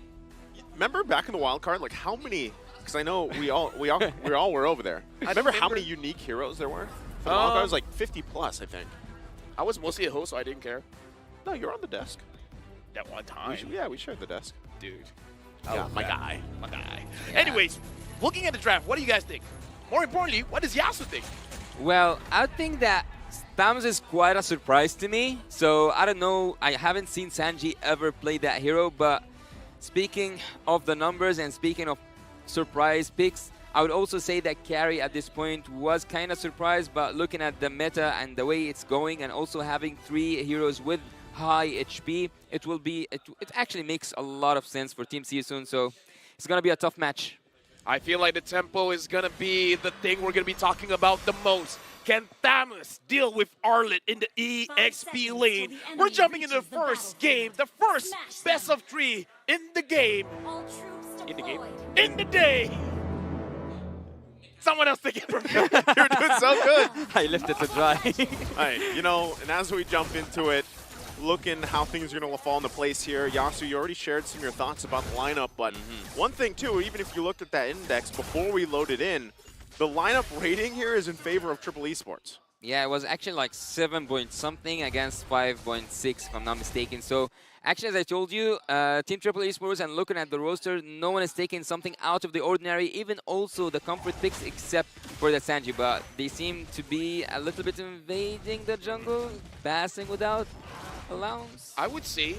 S13: remember back in the wild card, like how many, because I know we all were over there. I remember how many unique heroes there were? For the wild card, it was like 50 plus, I think.
S16: I was mostly a host, so I didn't care.
S13: No, you're on the desk.
S16: That one time.
S13: We shared the desk.
S16: Dude.
S13: Yeah, my guy.
S16: My guy. Anyways, looking at the draft, what do you guys think? More importantly, what does Yasu think?
S15: Well, I think that Stams is quite a surprise to me. So I don't know. I haven't seen Sanji ever play that hero. But speaking of the numbers and speaking of surprise picks, I would also say that Carry at this point was kind of surprised. But looking at the meta and the way it's going, and also having 3 heroes with high HP, it actually makes a lot of sense for Team CU soon. So it's gonna be a tough match.
S16: I feel like the tempo is going to be the thing we're going to be talking about the most. Can Thamus deal with Arlet in the EXP lane? We're jumping into the first game, the first best of 3 in the game. In the game? In the day! Someone else take it from me.
S13: You're doing so good.
S15: I lifted the dry.
S13: All right, you know, and as we jump into it, looking how things are going to fall into place here. Yasu, you already shared some of your thoughts about the lineup, but one thing too, even if you looked at that index before we loaded in, the lineup rating here is in favor of Triple Esports.
S15: Yeah, it was actually like 7 point something against 5.6 if I'm not mistaken. So actually, as I told you, Team Triple Esports, and looking at the roster, no one is taking something out of the ordinary, even also the comfort picks except for the Sanji. But they seem to be a little bit invading the jungle, passing without allowance.
S16: I would say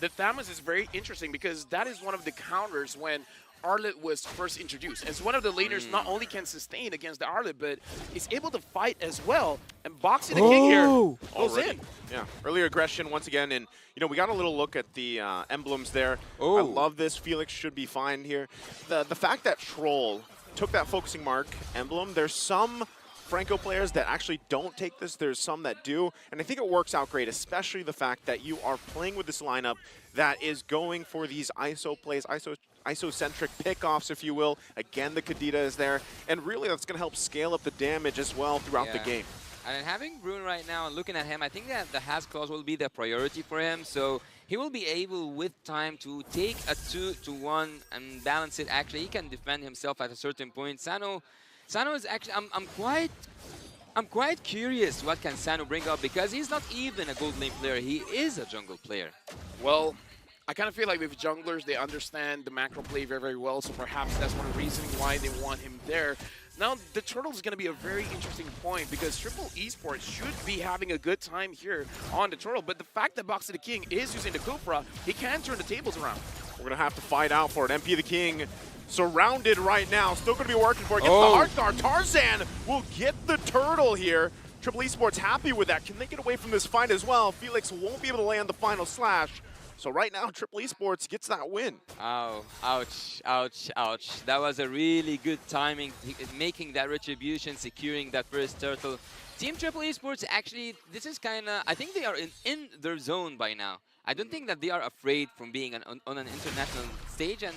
S16: that Thamus is very interesting because that is one of the counters when Arlet was first introduced. As one of the laners not only can sustain against the Arlet, but is able to fight as well. And Boxy the King here goes in.
S13: Yeah, earlier aggression once again, and you know we got a little look at the emblems there.
S15: Oh.
S13: I love this. Felix should be fine here. The fact that Troll took that focusing mark emblem, there's some Franco players that actually don't take this. There's some that do, and I think it works out great, especially the fact that you are playing with this lineup that is going for these ISO plays, ISO-centric pickoffs, if you will. Again, the Kadita is there, and really that's going to help scale up the damage as well throughout the game.
S15: And having Brune right now and looking at him, I think that the Has clause will be the priority for him. So he will be able, with time, to take a 2-to-1 and balance it. Actually, he can defend himself at a certain point. Sano is actually, I'm quite curious what can Sano bring up, because he's not even a gold lane player. He is a jungle player.
S16: Well, I kind of feel like with junglers, they understand the macro play very, very well, so perhaps that's one reason why they want him there. Now, the Turtle is going to be a very interesting point because Triple Esports should be having a good time here on the Turtle, but the fact that Boxy the King is using the Kupra, he can turn the tables around.
S13: We're going to have to fight out for it. MP the King surrounded right now, still going to be working for it. Gets the Heart Guard. Tarzan will get the Turtle here. Triple Esports happy with that. Can they get away from this fight as well? Felix won't be able to land the final slash. So right now, Triple Esports gets that win.
S15: Oh, ouch, ouch, ouch. That was a really good timing, making that retribution, securing that first turtle. Team Triple Esports, actually, this is kind of, I think they are in their zone by now. I don't think that they are afraid from being on an international stage, and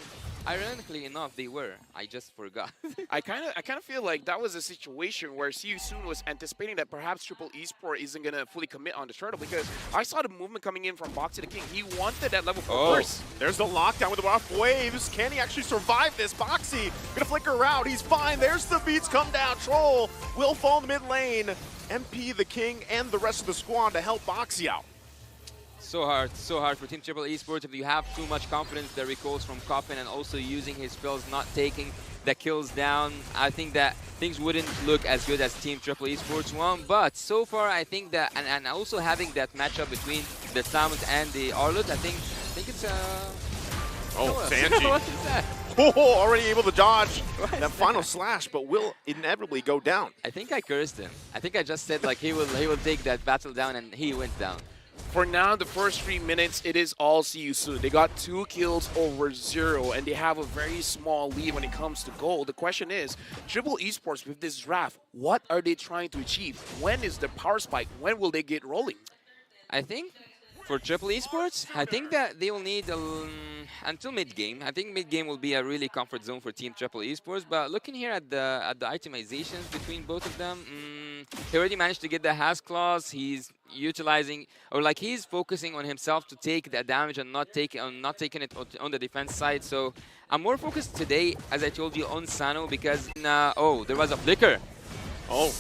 S15: ironically enough, they were. I just forgot.
S16: I kind of feel like that was a situation where CU Soon was anticipating that perhaps Triple Esports isn't going to fully commit on the turtle, because I saw the movement coming in from Boxy the King. He wanted that level 4 first.
S13: There's the lockdown with the rough waves. Can he actually survive this? Boxy gonna flicker out. He's fine. There's the beats come down. Troll will fall in the mid lane. MP the King and the rest of the squad to help Boxy out.
S15: So hard for Team Triple Esports. If you have too much confidence, the recalls from Coffin and also using his spells, not taking the kills down, I think that things wouldn't look as good as Team Triple Esports won. But so far, I think that, and also having that matchup between the Samus and the Arlut, I think it's
S13: Sanji.
S15: What is that?
S13: Already able to dodge that final slash, but will inevitably go down.
S15: I think I cursed him. I think I just said like he will take that battle down, and he went down.
S16: For now, the first 3 minutes, it is all see you soon. They got 2 kills over 0, and they have a very small lead when it comes to gold. The question is, Triple Esports with this draft, what are they trying to achieve? When is the power spike? When will they get rolling?
S15: I think for Triple Esports, I think that they will need until mid-game. I think mid-game will be a really comfort zone for Team Triple Esports. But looking here at the itemizations between both of them, he already managed to get the Has Claws. He's utilizing, or like he's focusing on himself to take the damage and not taking it on the defense side. So I'm more focused today, as I told you, on Sano because oh, there was a flicker.
S13: Oh.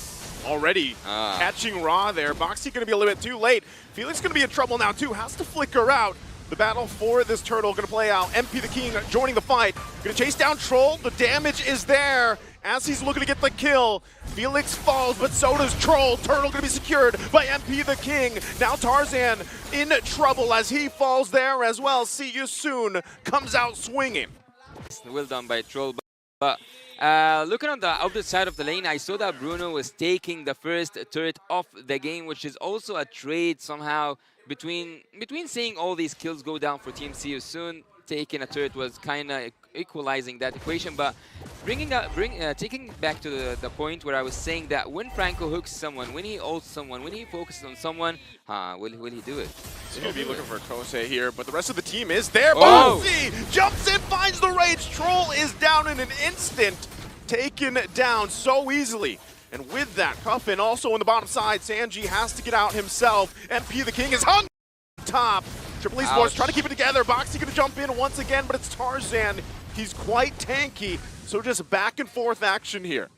S13: Already catching Raw there. Boxy going to be a little bit too late. Felix going to be in trouble now too. Has to flicker out. The battle for this turtle going to play out. MP the King joining the fight. Going to chase down Troll. The damage is there as he's looking to get the kill. Felix falls, but so does Troll. Turtle going to be secured by MP the King. Now Tarzan in trouble as he falls there as well. See you soon. Comes out swinging.
S15: Well done by Troll. But looking on the other side of the lane, I saw that Bruno was taking the first turret off the game, which is also a trade somehow between seeing all these kills go down for Team See You Soon. Taking a turret was kind of equalizing that equation, but taking back to the point where I was saying that when Franco hooks someone, when he ults someone, when he focuses on someone, will he do it?
S13: He's going to be looking for Kosei here, but the rest of the team is there.
S15: Oh!
S13: Boxy jumps in, finds the rage. Troll is down in an instant. Taken down so easily. And with that, Cuffin also on the bottom side. Sanji has to get out himself. MP the King is hung top. Triple Esports trying to keep it together. Boxy going to jump in once again, but it's Tarzan. He's quite tanky, so just back and forth action here.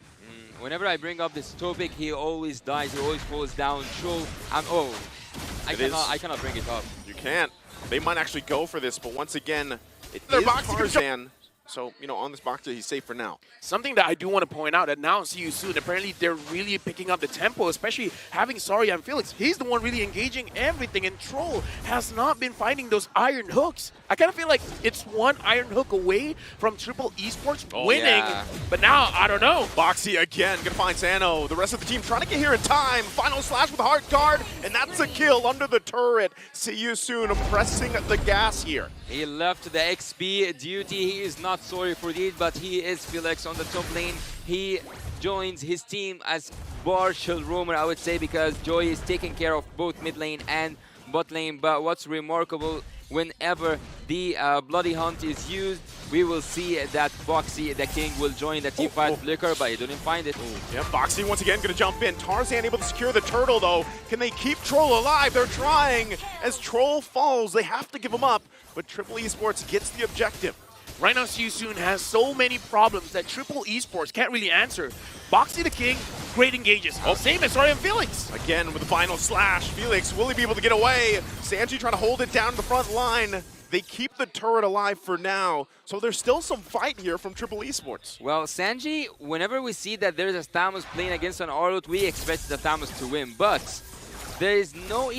S15: Whenever I bring up this topic, he always dies. He always falls down. Troll. I cannot bring it up.
S13: You can't. They might actually go for this, but once again, it is Tarzan. So, you know, on this Boxy, he's safe for now.
S16: Something that I do want to point out that now See You Soon, apparently they're really picking up the tempo, especially having Saria and Felix. He's the one really engaging everything, and Troll has not been finding those iron hooks. I kind of feel like it's one iron hook away from Triple Esports winning, but now, I don't know.
S13: Boxy again, gonna find Sano. The rest of the team trying to get here in time. Final slash with Heart Guard, and that's a kill under the turret. See You Soon pressing the gas here.
S15: He left the XP duty. He is not sorry for it, but he is Felix on the top lane. He joins his team as partial roamer, I would say, because Joy is taking care of both mid lane and bot lane. But what's remarkable, whenever the Bloody Hunt is used, we will see that Boxy, the King, will join the team fight flicker, but he didn't find it.
S13: Yeah, Boxy once again going to jump in. Tarzan able to secure the turtle, though. Can they keep Troll alive? They're trying. As Troll falls, they have to give him up, but Triple Esports gets the objective.
S16: Right now, See You Soon has so many problems that Triple Esports can't really answer. Boxy the King, great engages. Same as Saria and Felix.
S13: Again with the final slash. Felix, will he be able to get away? Sanji trying to hold it down to the front line. They keep the turret alive for now, so there's still some fight here from Triple Esports.
S15: Well, Sanji, whenever we see that there's a Thamus playing against an Arlot, we expect the Thamus to win, but there is no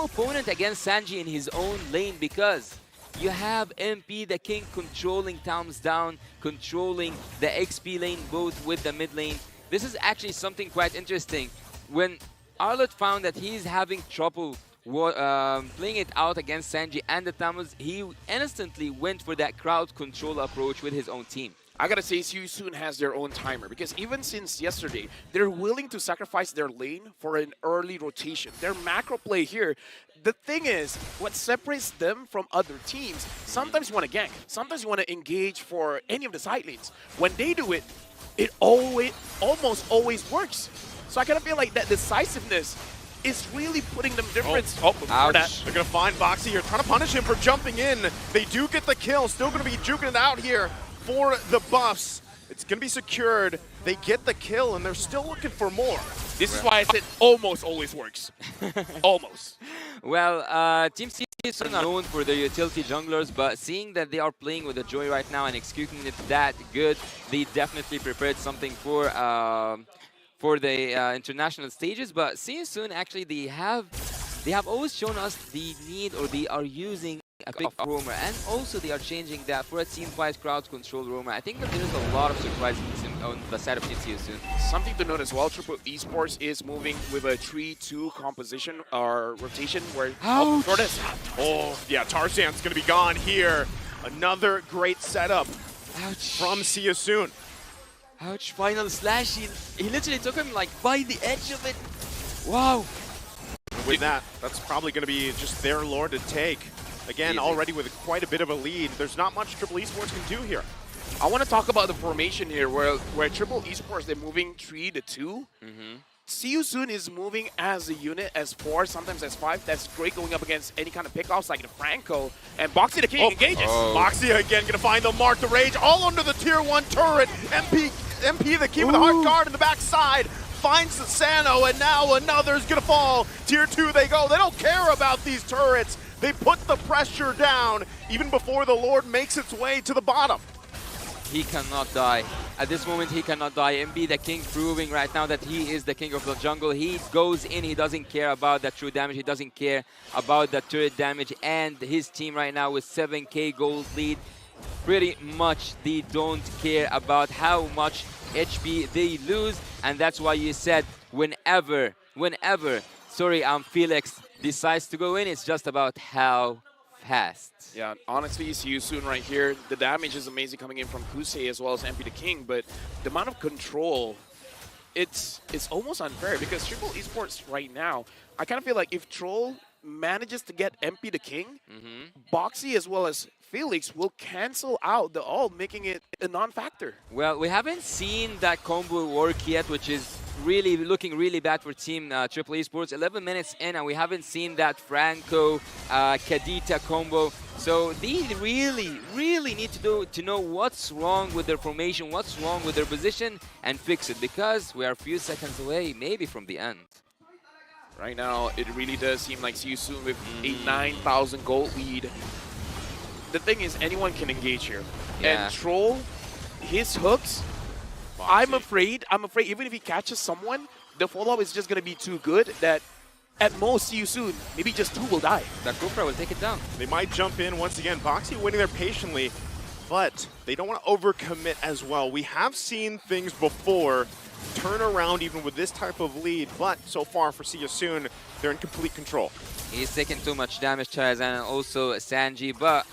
S15: opponent against Sanji in his own lane because you have MP the King controlling Thames down, controlling the XP lane both with the mid lane. This is actually something quite interesting. When Arlot found that he's having trouble playing it out against Sanji and the Thames, he instantly went for that crowd control approach with his own team.
S16: I gotta say, See You Soon has their own timer because even since yesterday, they're willing to sacrifice their lane for an early rotation. Their macro play here, the thing is, what separates them from other teams, sometimes you want to gank, sometimes you want to engage for any of the side lanes. When they do it, it almost always works. So I kind of feel like that decisiveness is really putting them difference.
S13: They're going to find Boxy here, trying to punish him for jumping in. They do get the kill, still going to be juking it out here for the buffs. It's going to be secured. They get the kill, and they're still looking for more.
S16: This is why I said almost always works. Almost.
S15: Well, Team C is known for their utility junglers, but seeing that they are playing with the Joy right now and executing it that good, they definitely prepared something for the international stages. But See You Soon, actually, they have always shown us the need, or they are using a pick of roamer, and also they are changing that for a team-wise crowd control roamer. I think that there's a lot of surprises on the side of Team soon.
S16: Something to note as well, Triple Esports is moving with a 3-2 composition or rotation where
S13: Ouch.
S16: Torres.
S13: Oh, yeah, Tarzan's going to be gone here. Another great setup from See You Soon.
S15: Ouch, final slash. He literally took him like by the edge of it. Wow.
S13: With that, that's probably going to be just their lord to take. Again, already with quite a bit of a lead. There's not much Triple Esports can do here.
S16: I want to talk about the formation here where Triple Esports, they're moving 3-2. See You Soon is moving as a unit, as 4, sometimes as 5. That's great going up against any kind of pickoffs like the Franco. And Boxy the King engages.
S13: Boxy again going to find the mark, the rage, all under the tier 1 turret. MP the King with a hard guard in the backside. Finds the Sano, and now another's going to fall. Tier 2 they go. They don't care about these turrets. They put the pressure down even before the Lord makes its way to the bottom.
S15: He cannot die. At this moment, he cannot die. MB, the king, proving right now that he is the king of the jungle. He goes in, he doesn't care about the true damage. He doesn't care about the turret damage. And his team right now with 7k gold lead. Pretty much they don't care about how much HP they lose. And that's why you said whenever Felix decides to go in, it's just about how fast.
S16: Yeah, honestly, See You Soon right here. The damage is amazing coming in from Kusei as well as MP the King, but the amount of control, it's almost unfair because Triple Esports right now, I kind of feel like if Troll manages to get MP the King, Boxy as well as Felix will cancel out the ult, making it a non-factor.
S15: Well, we haven't seen that combo work yet, which is really looking really bad for Team Triple Esports. 11 minutes in, and we haven't seen that Franco Kadita combo. So they really need to know what's wrong with their formation, what's wrong with their position, and fix it, because we are a few seconds away, maybe from the end.
S16: Right now, it really does seem like See You Soon with a 9,000 gold lead. The thing is, anyone can engage here.
S15: Yeah.
S16: And Troll, his hooks, I'm afraid even if he catches someone, the follow-up is just going to be too good that at most, See You Soon, maybe just 2 will die.
S15: That Kufra will take it down.
S13: They might jump in once again. Boxy waiting there patiently, but they don't want to overcommit as well. We have seen things before turn around even with this type of lead, but so far for See You Soon, they're in complete control.
S15: He's taking too much damage, Chaz, and also Sanji, but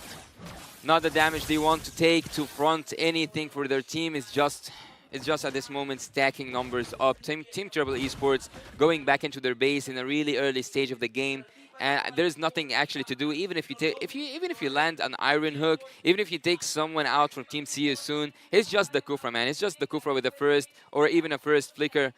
S15: not the damage they want to take to front anything for their team. It's just at this moment stacking numbers up. Team Triple Esports going back into their base in a really early stage of the game, and there's nothing actually to do. Even if you land an Iron Hook, even if you take someone out from Team See You Soon, it's just the Kufra, man. It's just the Kufra with the first or even a first flicker.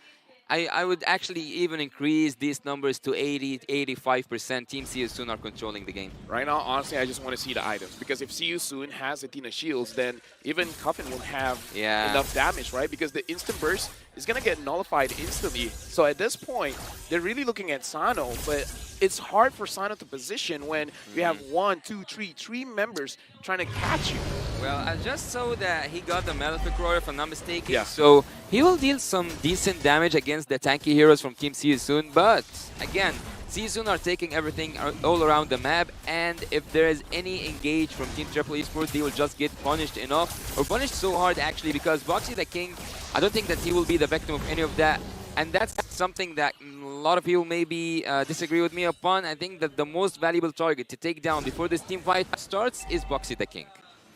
S15: I would actually even increase these numbers to 80-85%. Team See You Soon are controlling the game.
S16: Right now, honestly, I just want to see the items. Because if See You Soon has Athena shields, then even Coffin won't have enough damage, right? Because the instant burst is going to get nullified instantly. So at this point, they're really looking at Sano, but it's hard for Sano to position when you have 1, 2, 3, 3 members trying to catch you.
S15: Well, I just saw that he got the Malefic Roar, if I'm not mistaken.
S16: Yeah.
S15: So he will deal some decent damage against the tanky heroes from Team See You Soon. But again, See You Soon are taking everything all around the map. And if there is any engage from Team Triple Esports, they will just get punished enough. Or punished so hard, actually, because Boxy the King, I don't think that he will be the victim of any of that. And that's something that a lot of people maybe disagree with me upon. I think that the most valuable target to take down before this team fight starts is Boxy the King.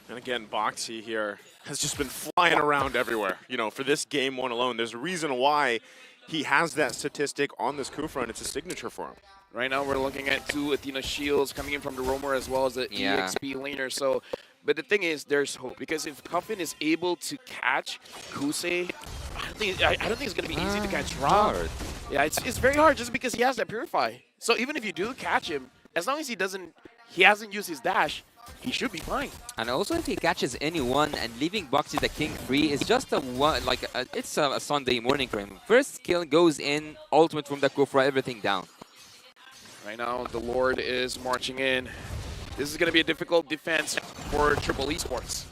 S13: And again, Boxy here has just been flying around everywhere. You know, for this game one alone, there's a reason why he has that statistic on this Kufra, and it's a signature for him.
S16: Right now, we're looking at 2 Athena shields coming in from the Roamer as well as the EXP laner. So, but the thing is, there's hope, because if Coffin is able to catch Kusei, I don't think it's going to be easy to catch Rob. Yeah, it's very hard just because he has that Purify. So even if you do catch him, as long as he hasn't used his dash, he should be fine.
S15: And also, if he catches anyone and leaving Boxy the King free, it's just it's a Sunday morning for him. First kill goes in, ultimate from the Kufra, everything down.
S16: Right now, the Lord is marching in. This is going to be a difficult defense for Triple Esports.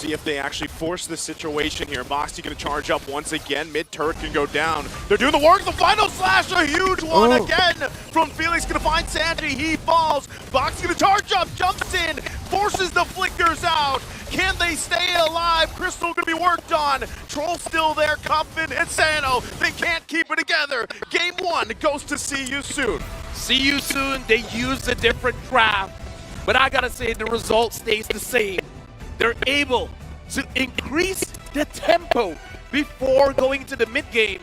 S13: See if they actually force the situation here. Boxy going to charge up once again. Mid turret can go down. They're doing the work. The final slash, a huge one again from Felix. Going to find Sanji. He falls. Boxy going to charge up, jumps in, forces the flickers out. Can they stay alive? Crystal going to be worked on. Troll still there. Confident and Sano. They can't keep it together. Game 1 goes to See You Soon.
S16: See You Soon. They used a different draft, but I gotta say the result stays the same. They're able to increase the tempo before going to the mid game,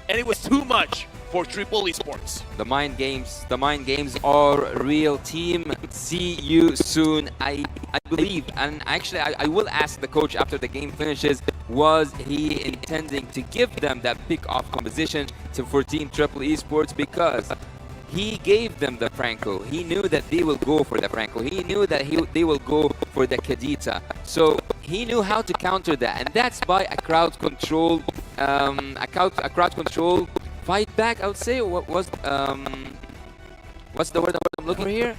S16: and it was too much for Triple Esports.
S15: The mind games are real, team. See you soon. I believe, and actually I will ask the coach after the game finishes, was he intending to give them that pick-off composition for Team Triple Esports, because he gave them the Franco. He knew that they will go for the Franco. He knew that they will go for the Kadita. So he knew how to counter that, and that's by a crowd control, fight back. I would say. What's the word I'm looking for here?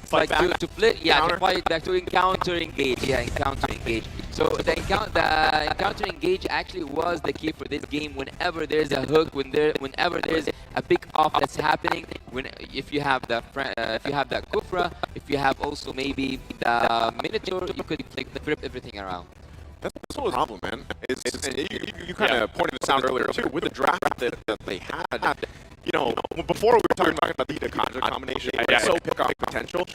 S13: Fight back.
S15: To play, yeah,
S13: Counter.
S15: to fight back, to encounter engage. Yeah, encounter engage. So the encounter engage actually was the key for this game. Whenever there's a hook, whenever there's a pick off that's happening, if you have the Kufra, if you have also maybe the Minotaur, you could flip everything around.
S13: That's what was the problem, man. You kind of pointed this out earlier too. With the draft that they had, you know, before we were talking about the combination, so pick-off potential.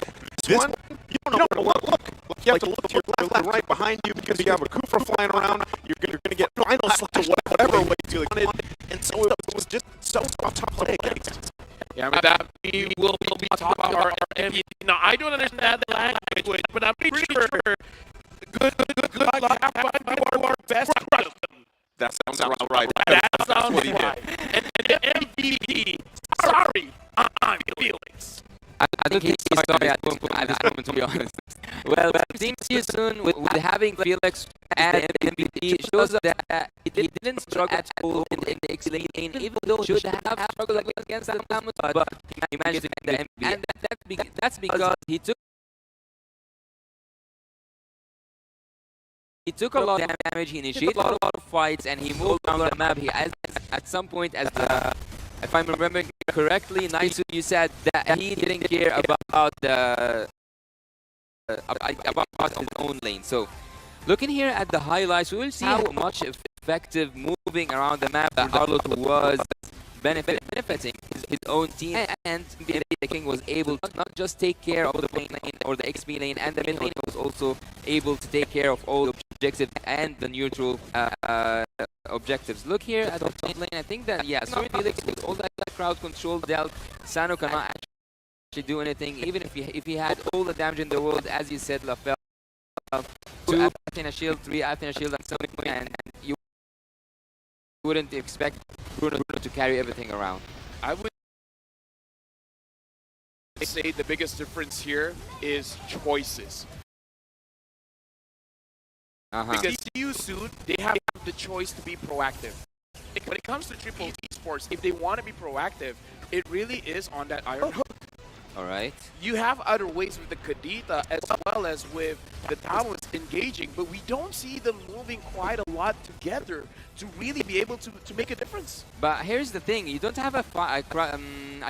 S13: This one, you don't know what look. You have to look to your left and right behind you because you have a Kufra flying around. You're going to get final slash whatever way you wanted, and so it was just so tough to play against.
S16: Yeah, but that we will be talking about our MVP. Now, I don't understand the language, but I'm pretty sure good luck. Have fun. Do our best. Crush them.
S13: That sounds right.
S16: That sounds right. And the MVP, sorry, I'm Felix.
S15: I think he's sorry at this moment, to be honest. Well, Team See You Soon, with having Felix and MVP, shows us that he didn't struggle at all in the X lane, even though he should have struggled against the Mammoth, but he managed to get the MVP. And that's because he took a lot of damage, he initiated a lot of fights, and he moved around the map. At some point, if I'm remembering correctly, Naisu, you said that he didn't care about his own lane. So, looking here at the highlights, we will see how much effective moving around the map that Harlot was benefiting his own team, and the King was able to not just take care of the lane or the XP lane, and the mid lane was also able to take care of all the objectives and the neutral objectives. Look here at the top lane. I think that, yeah, Sorin Felix with all that crowd control dealt, Sano cannot actually do anything, even if he had all the damage in the world, as you said, Lafel. 2 Athena Shield, 3 Athena Shield at some point, and you wouldn't expect Bruno to carry everything around.
S16: I would say the biggest difference here is choices. Because See You Soon, they have the choice to be proactive. When it comes to Triple Esports, if they want to be proactive, it really is on that iron hook.
S15: Alright.
S16: You have other ways with the Kadita as well as with the Taoists engaging, but we don't see them moving quite a lot together to really be able to make a difference.
S15: But here's the thing, you don't have a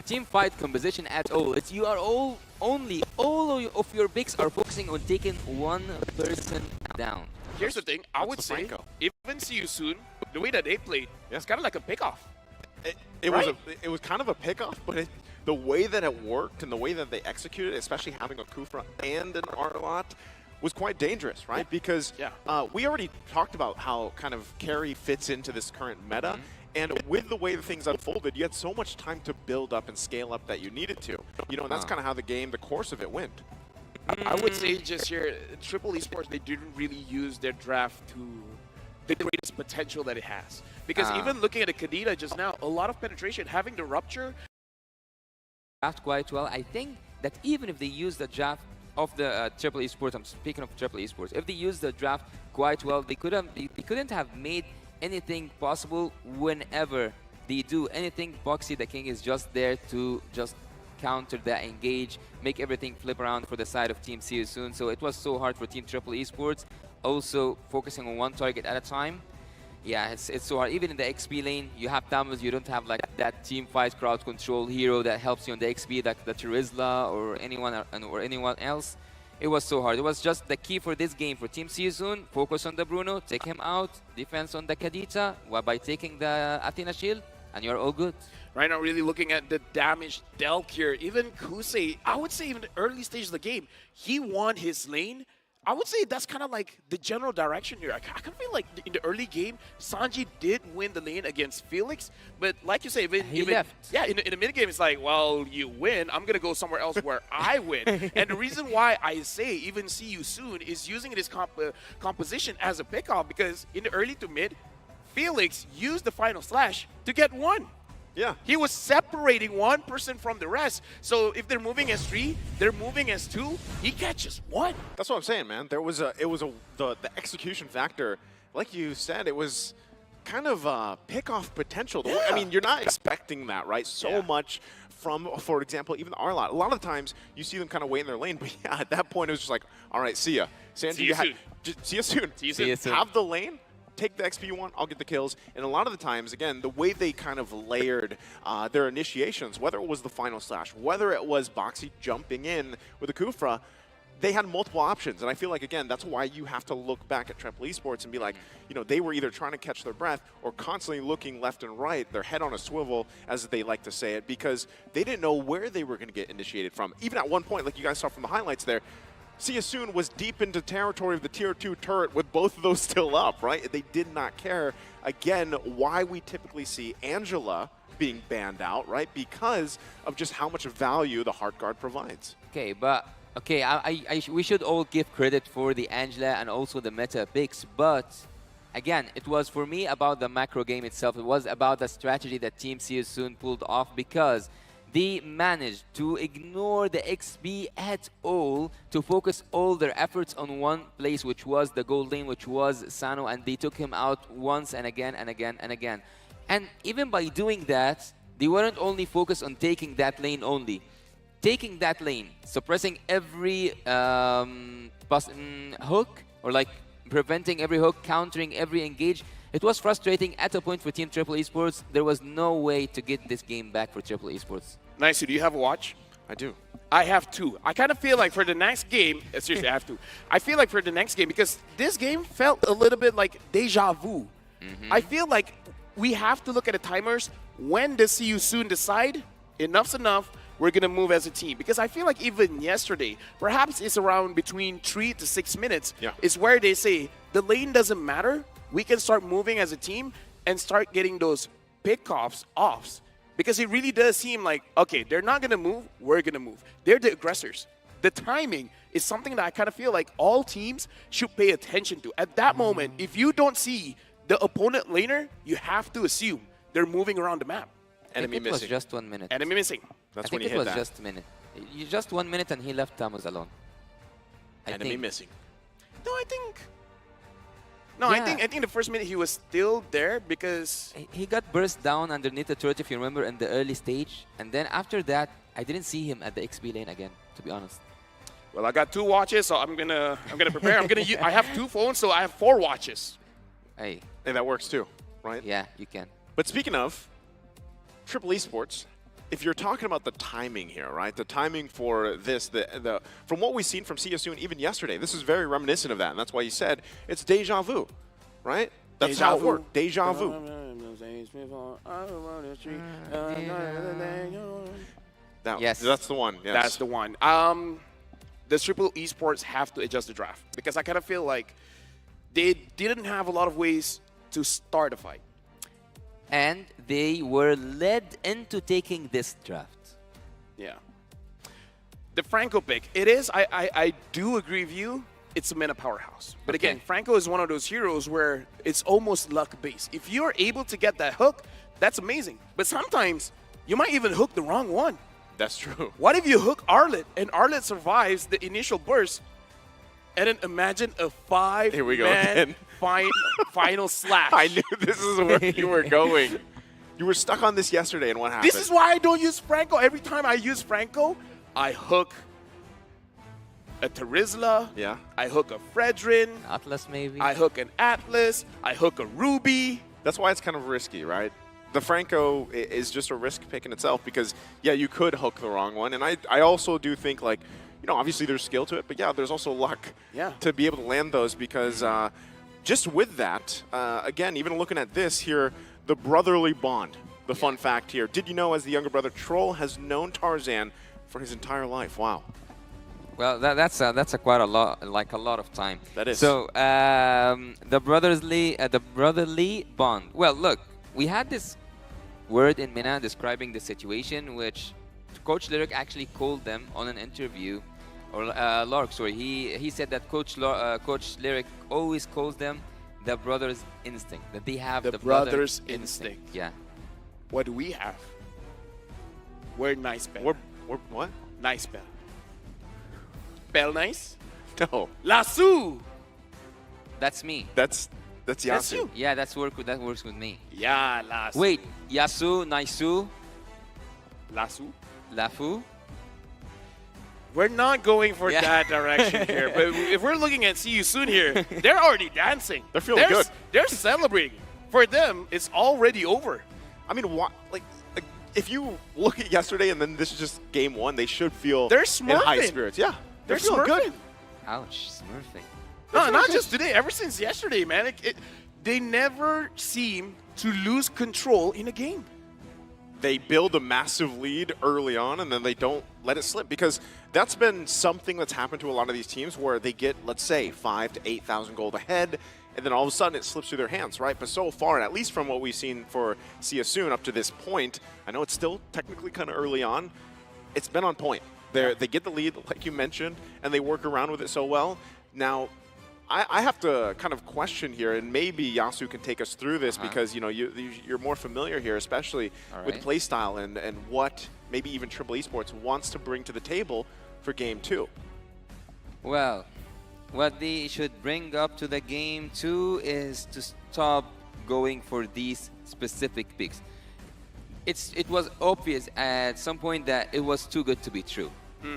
S15: team fight composition at all. You are all of your picks are focusing on taking one person down.
S16: Here's the thing, I would say, even See You Soon, the way that they played, it's kind of like a pickoff.
S13: It was kind of a pickoff, but the way that it worked and the way that they executed, especially having a Kufra and an Arlot, was quite dangerous, right? Because we already talked about how kind of carry fits into this current meta, and with the way the things unfolded, you had so much time to build up and scale up that you needed to. You know, and that's kind of how the course of it went.
S16: I would say just here, Triple Esports, they didn't really use their draft to the greatest potential that it has. Because even looking at a Kadita just now, a lot of penetration, having the Rupture.
S15: Draft quite well. I think that even if they use the draft of the Triple Esports, I'm speaking of Triple Esports, if they use the draft quite well, they couldn't have made anything possible whenever they do anything. Boxy the King is just there to just counter that engage, make everything flip around for the side of Team See You Soon. So it was so hard for Team Triple Esports. also focusing on one target at a time. Yeah, it's so hard. Even in the XP lane, you have Tamus, you don't have like that team fight crowd control hero that helps you on the XP, like the Terizla or anyone else. It was so hard. It was just the key for this game for Team CSUN. Focus on the Bruno, take him out, defense on the Kadita, by taking the Athena shield, and you're all good.
S16: Right now, really looking at the damage dealt here. Even Kusei, I would say even the early stage of the game, he won his lane. I would say that's kind of like the general direction here. I kind of feel like in the early game, Sanji did win the lane against Felix, but like you say,
S15: He left.
S16: Yeah, in the mid game, it's like, well, you win. I'm gonna go somewhere else where I win. And the reason why I say even see you soon is using this composition as a pickoff, because in the early to mid, Felix used the final slash to get one.
S13: Yeah.
S16: He was separating one person from the rest. So if they're moving as 3, they're moving as 2, he catches 1.
S13: That's what I'm saying, man. There was the execution factor, like you said, it was kind of pick-off potential.
S16: Yeah.
S13: I mean, you're not expecting that, right? So much from, for example, even the R-Lot. A lot of the times, you see them kind of wait in their lane, but yeah, at that point, it was just like, all right, see ya. Sanji,
S16: See you soon.
S13: See you soon.
S16: See you soon.
S13: Have the lane. Take the XP you want, I'll get the kills. And a lot of the times, again, the way they kind of layered their initiations, whether it was the final slash, whether it was Boxy jumping in with a Kufra, they had multiple options. And I feel like, again, that's why you have to look back at Triple Esports and be like, you know, they were either trying to catch their breath or constantly looking left and right, their head on a swivel, as they like to say it, because they didn't know where they were going to get initiated from. Even at one point, like you guys saw from the highlights there, CSUN was deep into territory of the tier 2 turret with both of those still up, right? They did not care. Again, why we typically see Angela being banned out, right? Because of just how much value the Heart Guard provides.
S15: Okay, but we should all give credit for the Angela and also the meta picks, but again, it was for me about the macro game itself. It was about the strategy that Team CSUN pulled off, because they managed to ignore the XP at all to focus all their efforts on one place, which was the gold lane, which was Sano, and they took him out once and again and again and again. And even by doing that, they weren't only focused on taking that lane only. Taking that lane, suppressing every hook, or like preventing every hook, countering every engage. It was frustrating at a point for Team Triple Esports. There was no way to get this game back for Triple Esports.
S16: Nice. Do you have a watch?
S13: I do.
S16: I have 2. I kind of feel like for the next game, seriously, I have 2. I feel like for the next game, because this game felt a little bit like deja vu. I feel like we have to look at the timers. When does See You Soon decide enough's enough, we're going to move as a team? Because I feel like even yesterday, perhaps it's around between 3 to 6 minutes, is where they say the lane doesn't matter. We can start moving as a team and start getting those pickoffs offs. Because it really does seem like, okay, they're not going to move, we're going to move. They're the aggressors. The timing is something that I kind of feel like all teams should pay attention to. At that moment, if you don't see the opponent laner, you have to assume they're moving around the map.
S13: Enemy
S15: it was
S13: missing.
S15: just 1 minute.
S16: Enemy missing.
S13: That's
S15: I
S13: when
S15: think
S13: you
S15: it
S13: hit
S15: was
S13: that.
S15: just a minute. Just 1 minute and he left Tamus alone.
S13: Enemy missing.
S16: No, I think... No, I think the first minute he was still there because...
S15: He got burst down underneath the turret, if you remember, in the early stage. And then after that, I didn't see him at the XP lane again, to be honest.
S16: Well, I got 2 watches, so I'm gonna prepare. I have 2 phones, so I have 4 watches.
S15: Hey.
S13: And that works too, right?
S15: Yeah, you can.
S13: But speaking of Triple Esports, if you're talking about the timing here, right? The timing for this, from what we've seen from CSU and even yesterday, this is very reminiscent of that. And that's why you said it's deja vu, right? That's how it worked. Deja vu. That's the one. Yes.
S16: That's the one. The Triple Esports have to adjust the draft because I kind of feel like they didn't have a lot of ways to start a fight.
S15: And they were led into taking this draft.
S16: Yeah. The Franco pick, it is, I do agree with you, it's a meta powerhouse. But again, Franco is one of those heroes where it's almost luck-based. If you're able to get that hook, that's amazing. But sometimes, you might even hook the wrong one.
S13: That's true.
S16: What if you hook Arlet, and Arlet survives the initial burst, and then imagine a 5-man final slash.
S13: I knew this is where you were going. You were stuck on this yesterday, and what happened?
S16: This is why I don't use Franco. Every time I use Franco, I hook a Terizla.
S13: Yeah.
S16: I hook a Fredrin.
S10: Atlas maybe.
S16: I hook an Atlas. I hook a Ruby.
S13: That's why it's kind of risky, right? The Franco is just a risk pick in itself because, yeah, you could hook the wrong one. And I also do think, like, you know, obviously there's skill to it, but yeah, there's also luck to be able to land those because just with that, again, even looking at this here, the brotherly bond, the fun fact here. Did you know as the younger brother, Troll has known Tarzan for his entire life? Wow.
S15: Well, that's a quite a lot, like a lot of time.
S13: That is.
S15: So the brotherly bond. Well, look, we had this word in Mina describing the situation, which Coach Lyric actually called them on an interview, or Lark, sorry. He said that Coach Lyric always calls them the brother's instinct, that they have the
S16: brother's instinct.
S15: Yeah.
S16: What do we have? We're nice bell.
S13: We're what?
S16: Nice bell. Bell nice?
S13: No.
S16: Lasso!
S15: That's me.
S13: That's Yasu.
S16: you.
S15: Yeah, that works with me.
S16: Yeah, Lasso.
S15: Wait, Yasu, Naisu,
S16: Lasso?
S15: Lafu?
S16: We're not going for
S15: Yeah.
S16: that direction here. But if we're looking at See You Soon here, they're already dancing.
S13: They're feeling good.
S16: They're celebrating. For them, it's already over.
S13: I mean, like if you look at yesterday and then this is just game one, they should feel
S16: They're
S13: in high
S16: smurfing.
S13: spirits. Yeah,
S16: They're
S13: feeling good.
S16: smurfing.
S15: Ouch, smurfing.
S16: No, not just today. Ever since yesterday, man. They never seem to lose control in a game.
S13: They build a massive lead early on and then they don't let it slip because that's been something that's happened to a lot of these teams where they get, let's say, 5,000 to 8,000 gold ahead and then all of a sudden it slips through their hands, right? But so far, and at least from what we've seen for See Us Soon up to this point, I know it's still technically kind of early on, it's been on point. They get the lead, like you mentioned, and they work around with it so well. Now, I have to kind of question here, and maybe Yasu can take us through this because you know you're more familiar here, especially with playstyle and what maybe even Triple Esports wants to bring to the table for Game 2.
S15: Well, what they should bring up to the Game 2 is to stop going for these specific picks. It was obvious at some point that it was too good to be true.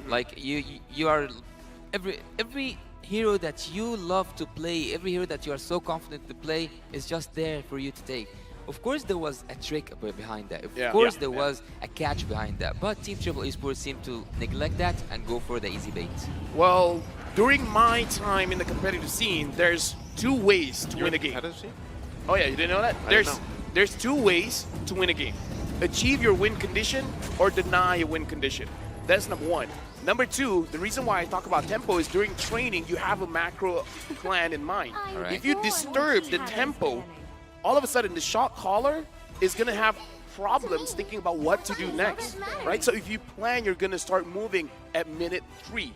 S15: Like you are every hero that you love to play, every hero that you are so confident to play is just there for you to take. Of course there was a trick behind that. Of course there was a catch behind that. But Team Triple Esports seemed to neglect that and go for the easy bait.
S16: Well, during my time in the competitive scene, there's two ways to win a game. Oh yeah, you didn't know that? There's two ways to win a game. Achieve your win condition or deny a win condition. That's number one. Number two, the reason why I talk about tempo is during training, you have a macro plan in mind. If you disturb the tempo, all of a sudden the shot caller is going to have problems thinking about what to do next, right? So if you plan, you're going to start moving at minute 3.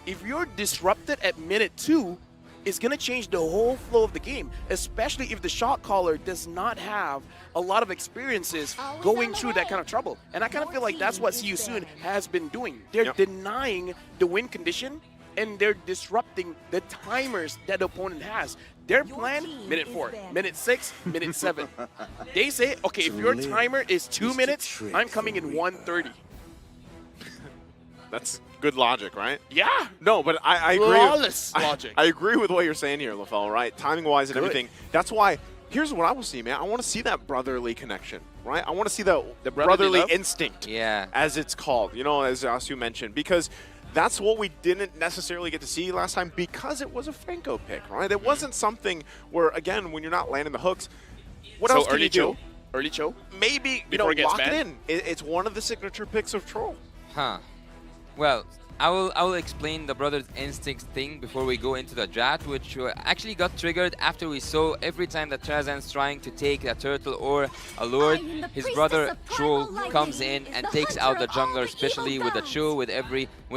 S16: If you're disrupted at minute 2, it's going to change the whole flow of the game, especially if the shot caller does not have a lot of experiences going through that kind of trouble. And I kind of feel like that's what See You Soon has been doing. They're denying the win condition and they're disrupting the timers that the opponent has. Their plan, minute 4, minute 6, minute 7. They say, okay, if your timer is 2 minutes, I'm coming in 1:30.
S13: That's good logic, right?
S16: Yeah.
S13: No, but I agree.
S16: Flawless logic.
S13: I agree with what you're saying here, LaFell, right? Timing-wise and everything. That's why, here's what I will see, man. I want to see that brotherly connection, right? I want to see the brotherly instinct, as it's called, you know, as Asu mentioned, because that's what we didn't necessarily get to see last time because it was a Franco pick, right? It wasn't something where, again, when you're not landing the hooks, what else can you do?
S16: Early Cho?
S13: Maybe, you know, lock it in. It's one of the signature picks of Troll.
S15: Huh. Well, I will explain the brother's instincts thing before we go into the draft, which actually got triggered after we saw every time that Tarzan's trying to take a turtle or a lord, his brother Troll comes in and takes out the jungler, especially with the Cho, with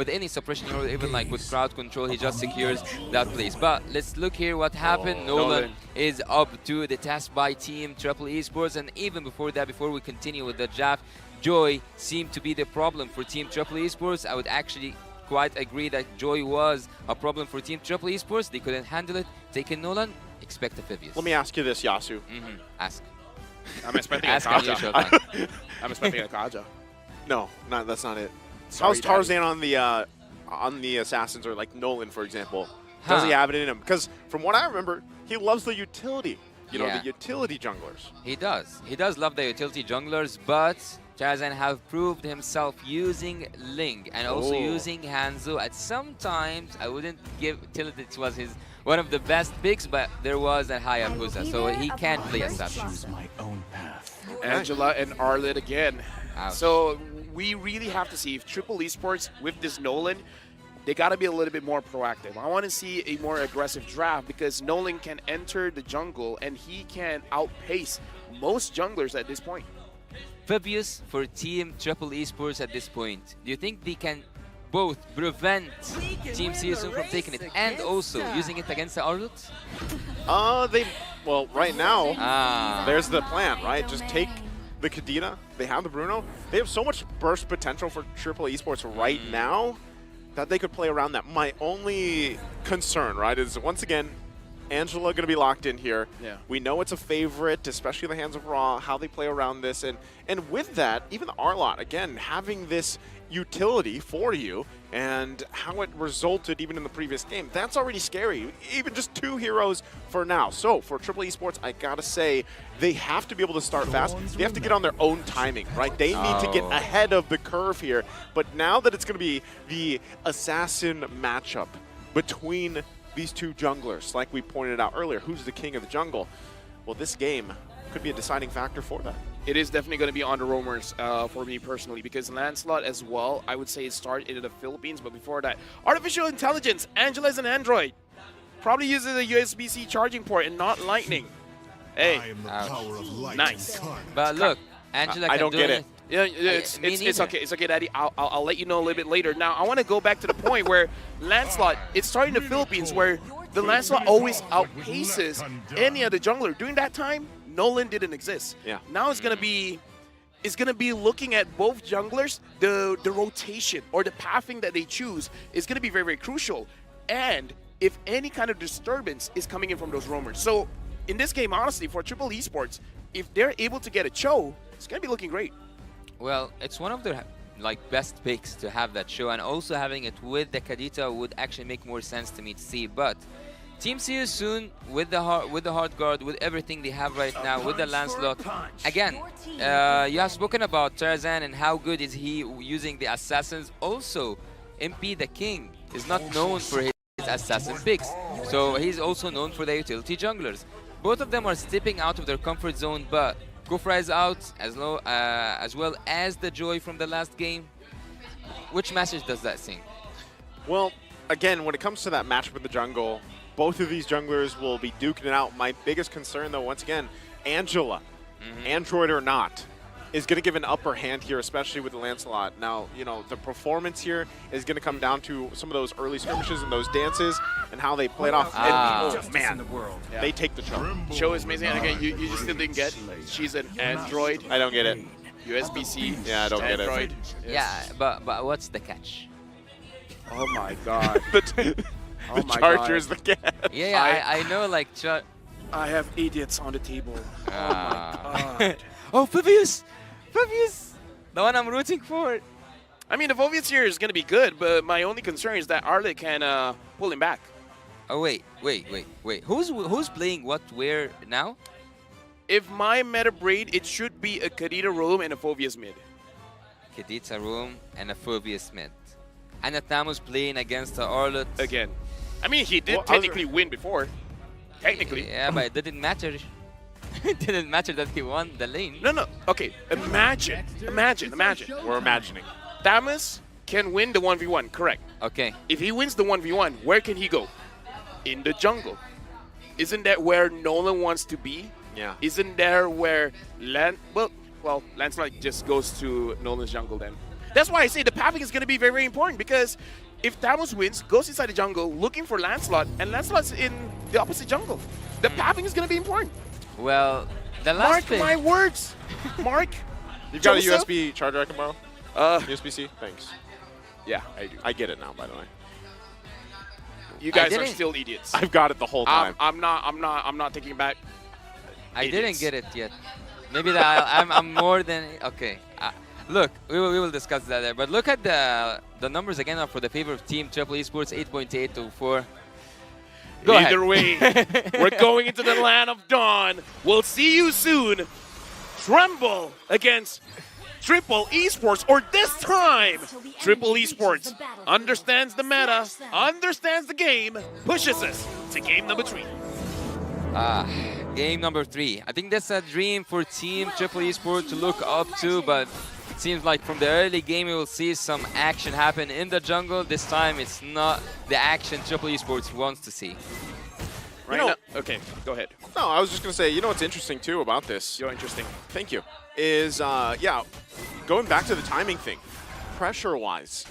S15: any suppression or even like with crowd control, he just secures that place. But let's look here what happened. Nolan is up to the task by Team Triple Esports, and even before that, before we continue with the draft, Joy seemed to be the problem for Team Triple Esports. I would actually quite agree that Joy was a problem for Team Triple Esports. They couldn't handle it. Taking Nolan, expect amphibious.
S13: Let me ask you this, Yasu.
S15: Ask.
S16: I'm expecting a
S15: Ask on you,
S16: Kaja.
S15: Shotan.
S16: I'm expecting a Kaja.
S13: No, that's not it.
S16: Sorry,
S13: How's Tarzan on the on the assassins, or like Nolan, for example? Does he have it in him? Because from what I remember, he loves the utility. You know, the utility junglers.
S15: He does. He does love the utility junglers, but ChezyGaming have proved himself using Ling and also using Hanzo. At some times, I wouldn't give till it was one of the best picks, but there was a Hayabusa, so he can play assassin.
S16: My own path. Angela and Arlit again.
S15: Ouch.
S16: So we really have to see if Triple Esports with this Nolan, they got to be a little bit more proactive. I want to see a more aggressive draft because Nolan can enter the jungle and he can outpace most junglers at this point.
S15: Phoebus for Team Triple Esports at this point. Do you think they can both prevent Team CSU from taking it and also using it against the Arlut?
S13: Well, right now, there's the plan, right? Just take the Kadena. They have the Bruno. They have so much burst potential for Triple Esports right now that they could play around that. My only concern, right, is once again, Angela going to be locked in here.
S16: Yeah.
S13: We know it's a favorite, especially in the hands of Raw, how they play around this. And with that, even the Arlot, again, having this utility for you and how it resulted even in the previous game, that's already scary. Even just 2 heroes for now. So for Triple Esports, I gotta say, they have to be able to start fast. They have to get on their own timing, right? They need to get ahead of the curve here. But now that it's gonna be the assassin matchup between these 2 junglers, like we pointed out earlier, who's the king of the jungle? Well, this game could be a deciding factor for that.
S16: It is definitely going to be on the roamers for me personally, because Lancelot as well, I would say it started in the Philippines, but before that, artificial intelligence, Angela is an android. Probably uses a USB-C charging port and not lightning. Hey, nice.
S15: But look, Angela
S13: I don't get it.
S16: Yeah, it's okay. It's okay, Daddy. I'll let you know a little bit later. Now, I want to go back to the point where Lancelot, it started in the Philippines, where the Lancelot always outpaces any other jungler. During that time, Nolan didn't exist.
S13: Yeah.
S16: Now it's gonna be looking at both junglers. The rotation or the pathing that they choose is gonna be very, very crucial. And if any kind of disturbance is coming in from those roamers. So in this game, honestly, for Triple Esports, if they're able to get a Cho, it's gonna be looking great.
S15: Well, it's one of their best picks to have that show, and also having it with the Kadita would actually make more sense to me to see. But Team CU soon with the hard guard, with everything they have right now, with the Lancelot. Again, you have spoken about Tarzan and how good is he using the assassins. Also, MP the King is not known for his assassin picks, so he's also known for the utility junglers. Both of them are stepping out of their comfort zone, but Kufra is out as well as the Joy from the last game. Which message does that sing?
S13: Well, again, when it comes to that matchup in the jungle, both of these junglers will be duking it out. My biggest concern, though, once again, Angela, Android or not, is going to give an upper hand here, especially with the Lancelot. Now, you know, the performance here is going to come down to some of those early skirmishes and those dances and how they played off. And, oh, man, they take the show.
S16: Show is amazing. And again, you just still didn't get. She's an Android.
S13: I don't get it.
S16: USB-C.
S13: Yeah, I don't get it.
S16: Android.
S15: Yeah, but what's the catch?
S16: Oh my God.
S13: The Charger's the cat.
S15: Yeah, I know, like...
S16: I have idiots on the table. Oh my God.
S15: Oh, Phoebus! Phoebus! The one I'm rooting for.
S16: I mean, the Vovius here is going to be good, but my only concern is that Arlit can pull him back.
S15: Oh, wait. Who's playing what where now?
S16: If my meta braid, it should be a Kadita room and a Phobius mid.
S15: Kadita room and a Phobius mid. And Atamu's playing against the Arlit.
S16: Again. I mean, he did technically win before. Technically.
S15: Yeah, but it didn't matter. It didn't matter that he won the lane.
S16: No. Okay, imagine.
S13: We're imagining.
S16: Thamus can win the 1v1, correct.
S15: Okay.
S16: If he wins the 1v1, where can he go? In the jungle. Isn't that where Nolan wants to be?
S13: Yeah.
S16: Isn't there where Lancelot just goes to Nolan's jungle then? That's why I say the pathing is going to be very, very important, because if Thamus wins, goes inside the jungle looking for Lancelot, and Lancelot's in the opposite jungle, the pathing is going to be important.
S15: Well, the last
S16: Mark my words. Mark.
S13: You've got a USB charger I can borrow? USB-C? Thanks.
S16: Yeah, I do.
S13: I get it now, by the way.
S16: You guys are still idiots.
S13: I've got it the whole time.
S16: I'm not taking it back.
S15: I didn't get it yet. Maybe I'm more than... Okay. Look, we will discuss that there. But look at the numbers again for the favor of Team Triple Esports, 8.8 to 4. Go
S16: Either
S15: ahead.
S16: way, we're going into the land of dawn. We'll see you soon. Tremble against Triple Esports, or this time, Triple Esports understands the meta, understands the game, pushes us to game number 3.
S15: Game number 3. I think that's a dream for Team Triple Esports to look up to, but it seems like from the early game we will see some action happen in the jungle. This time it's not the action Triple Esports wants to see.
S16: Right now, okay, go ahead.
S13: No, I was just going to say, you know what's interesting too about this?
S16: You're interesting.
S13: Thank you. Is, yeah, going back to the timing thing, pressure-wise,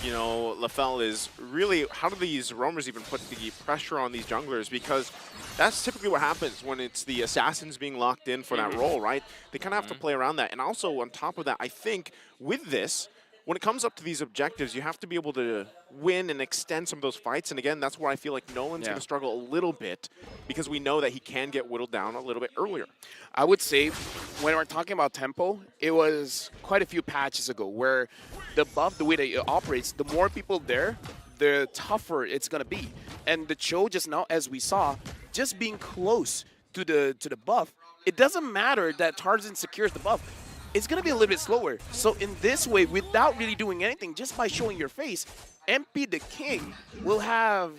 S13: you know, LaFell is really, how do these roamers even put the pressure on these junglers? Because that's typically what happens when it's the assassins being locked in for that role, right? They kind of have to play around that. And also, on top of that, I think with this, when it comes up to these objectives, you have to be able to win and extend some of those fights. And again, that's where I feel like Nolan's going to struggle a little bit, because we know that he can get whittled down a little bit earlier.
S16: I would say when we're talking about tempo, it was quite a few patches ago where the buff, the way that it operates, the more people there, the tougher it's going to be. And the Cho just now, as we saw, just being close to the buff, it doesn't matter that Tarzan secures the buff. It's going to be a little bit slower. So in this way, without really doing anything, just by showing your face, MP the King will have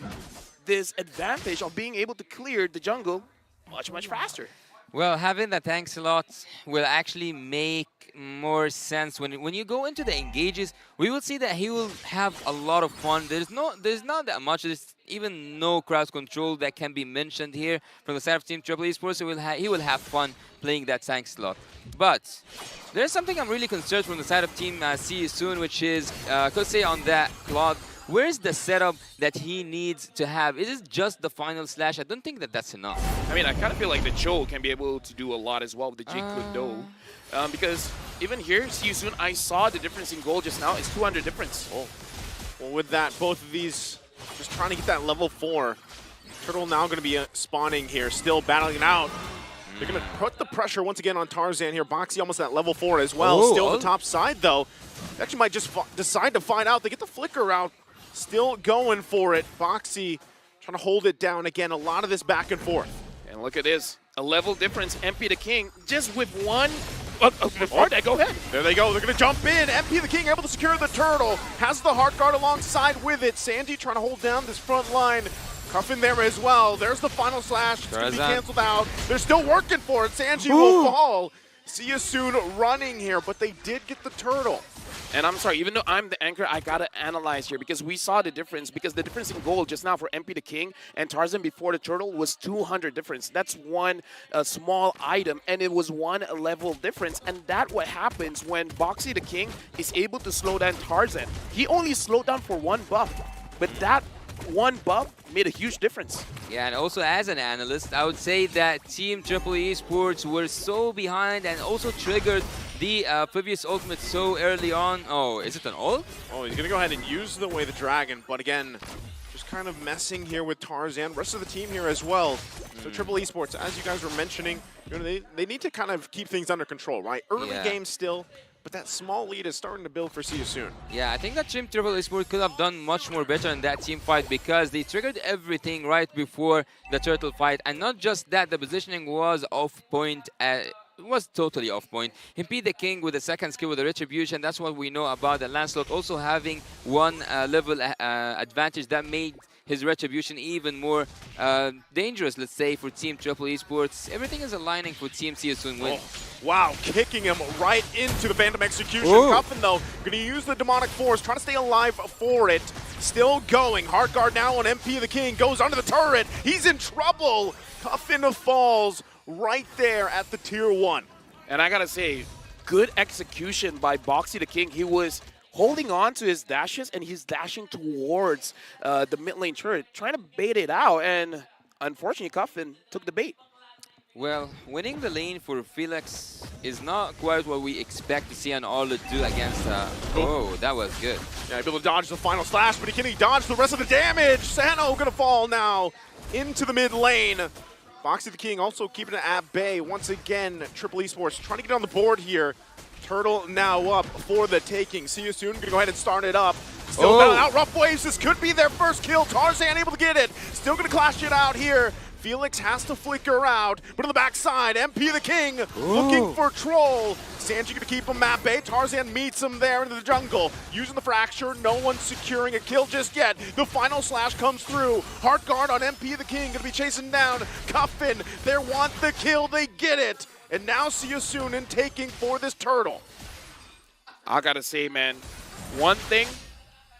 S16: this advantage of being able to clear the jungle much, much faster.
S15: Well, having the tank slot will actually make more sense when you go into the engages. We will see that he will have a lot of fun. There's not that much. There's even no crowd control that can be mentioned here from the side of Team Triple Esports. So he will have fun playing that tank slot. But there's something I'm really concerned from the side of Team See You Soon, which is Kosei on that Claude. Where's the setup that he needs to have? Is it just the final slash? I don't think that that's enough.
S16: I mean, I kind of feel like the Cho can be able to do a lot as well with the Jig Kudo. Because even here, See You Soon, I saw the difference in gold just now. It's 200 difference.
S13: Oh. Well, with that, both of these just trying to get that level 4. Turtle now going to be spawning here, still battling it out. They're going to put the pressure once again on Tarzan here. Boxy almost at level 4 as well. Still on the top side, though. They actually might just decide to find out. They get the flicker out. Still going for it. Boxy trying to hold it down again. A lot of this back and forth.
S16: And look at this. A level difference. MP the King just with one. Before that, go ahead.
S13: There they go. They're going to jump in. MP the King able to secure the turtle. Has the heart guard alongside with it. Sandy trying to hold down this front line. Cuffin there as well. There's the final slash. It's going to be canceled out. They're still working for it. Sanji will fall. See You Soon running here, but they did get the turtle.
S16: And I'm sorry, even though I'm the anchor, I gotta analyze here because we saw the difference. Because the difference in gold just now for MP the King and Tarzan before the turtle was 200 difference. That's one small item, and it was one level difference. And that's what happens when Boxy the King is able to slow down Tarzan. He only slowed down for one buff, but that one buff made a huge difference.
S15: Yeah, and also as an analyst, I would say that Team Triple Esports were so behind and also triggered the previous ultimate so early on. Oh, is it an ult?
S13: Oh, he's going to go ahead and use the Way the Dragon, but again, just kind of messing here with Tarzan. Rest of the team here as well. So Triple Esports, as you guys were mentioning, you know, they need to kind of keep things under control, right? Early game still, but that small lead is starting to build for See You Soon.
S15: Yeah, I think that Team Triple Esports could have done much more better in that team fight because they triggered everything right before the turtle fight. And not just that, the positioning was off point. It was totally off point. MP the King with the second skill with the Retribution, that's what we know about the Lancelot. Also having one level advantage that made his Retribution even more dangerous, let's say, for Team Triple Esports. Everything is aligning for Team See You Soon win.
S13: Wow, kicking him right into the Phantom Execution. Cuffin, though, going to use the Demonic Force, trying to stay alive for it. Still going. Heart Guard now on MP the King. Goes under the turret. He's in trouble. Cuffin falls right there at the tier 1.
S16: And I got to say, good execution by Boxy the King. He was holding on to his dashes, and he's dashing towards the mid lane turret, trying to bait it out. And unfortunately, Cuffin took the bait.
S15: Well, winning the lane for Felix is not quite what we expect to see an Arlo do against... oh, that was good.
S13: Yeah, able to dodge the final slash, but he dodge the rest of the damage. Sano gonna fall now into the mid lane. Boxy the King also keeping it at bay. Once again, Triple Esports trying to get on the board here. Turtle now up for the taking. See you soon. Gonna go ahead and start it up. Still down out. Rough Waves. This could be their first kill. Tarzan able to get it. Still gonna clash it out here. Felix has to flicker out, but on the backside, MP the King looking for Troll. Sanji gonna keep him at bay. Tarzan meets him there into the jungle. Using the fracture, no one's securing a kill just yet. The final slash comes through. Heart guard on MP the King, gonna be chasing down Cuffin. They want the kill, they get it. And now see you soon in taking for this Turtle.
S16: I gotta say, man, one thing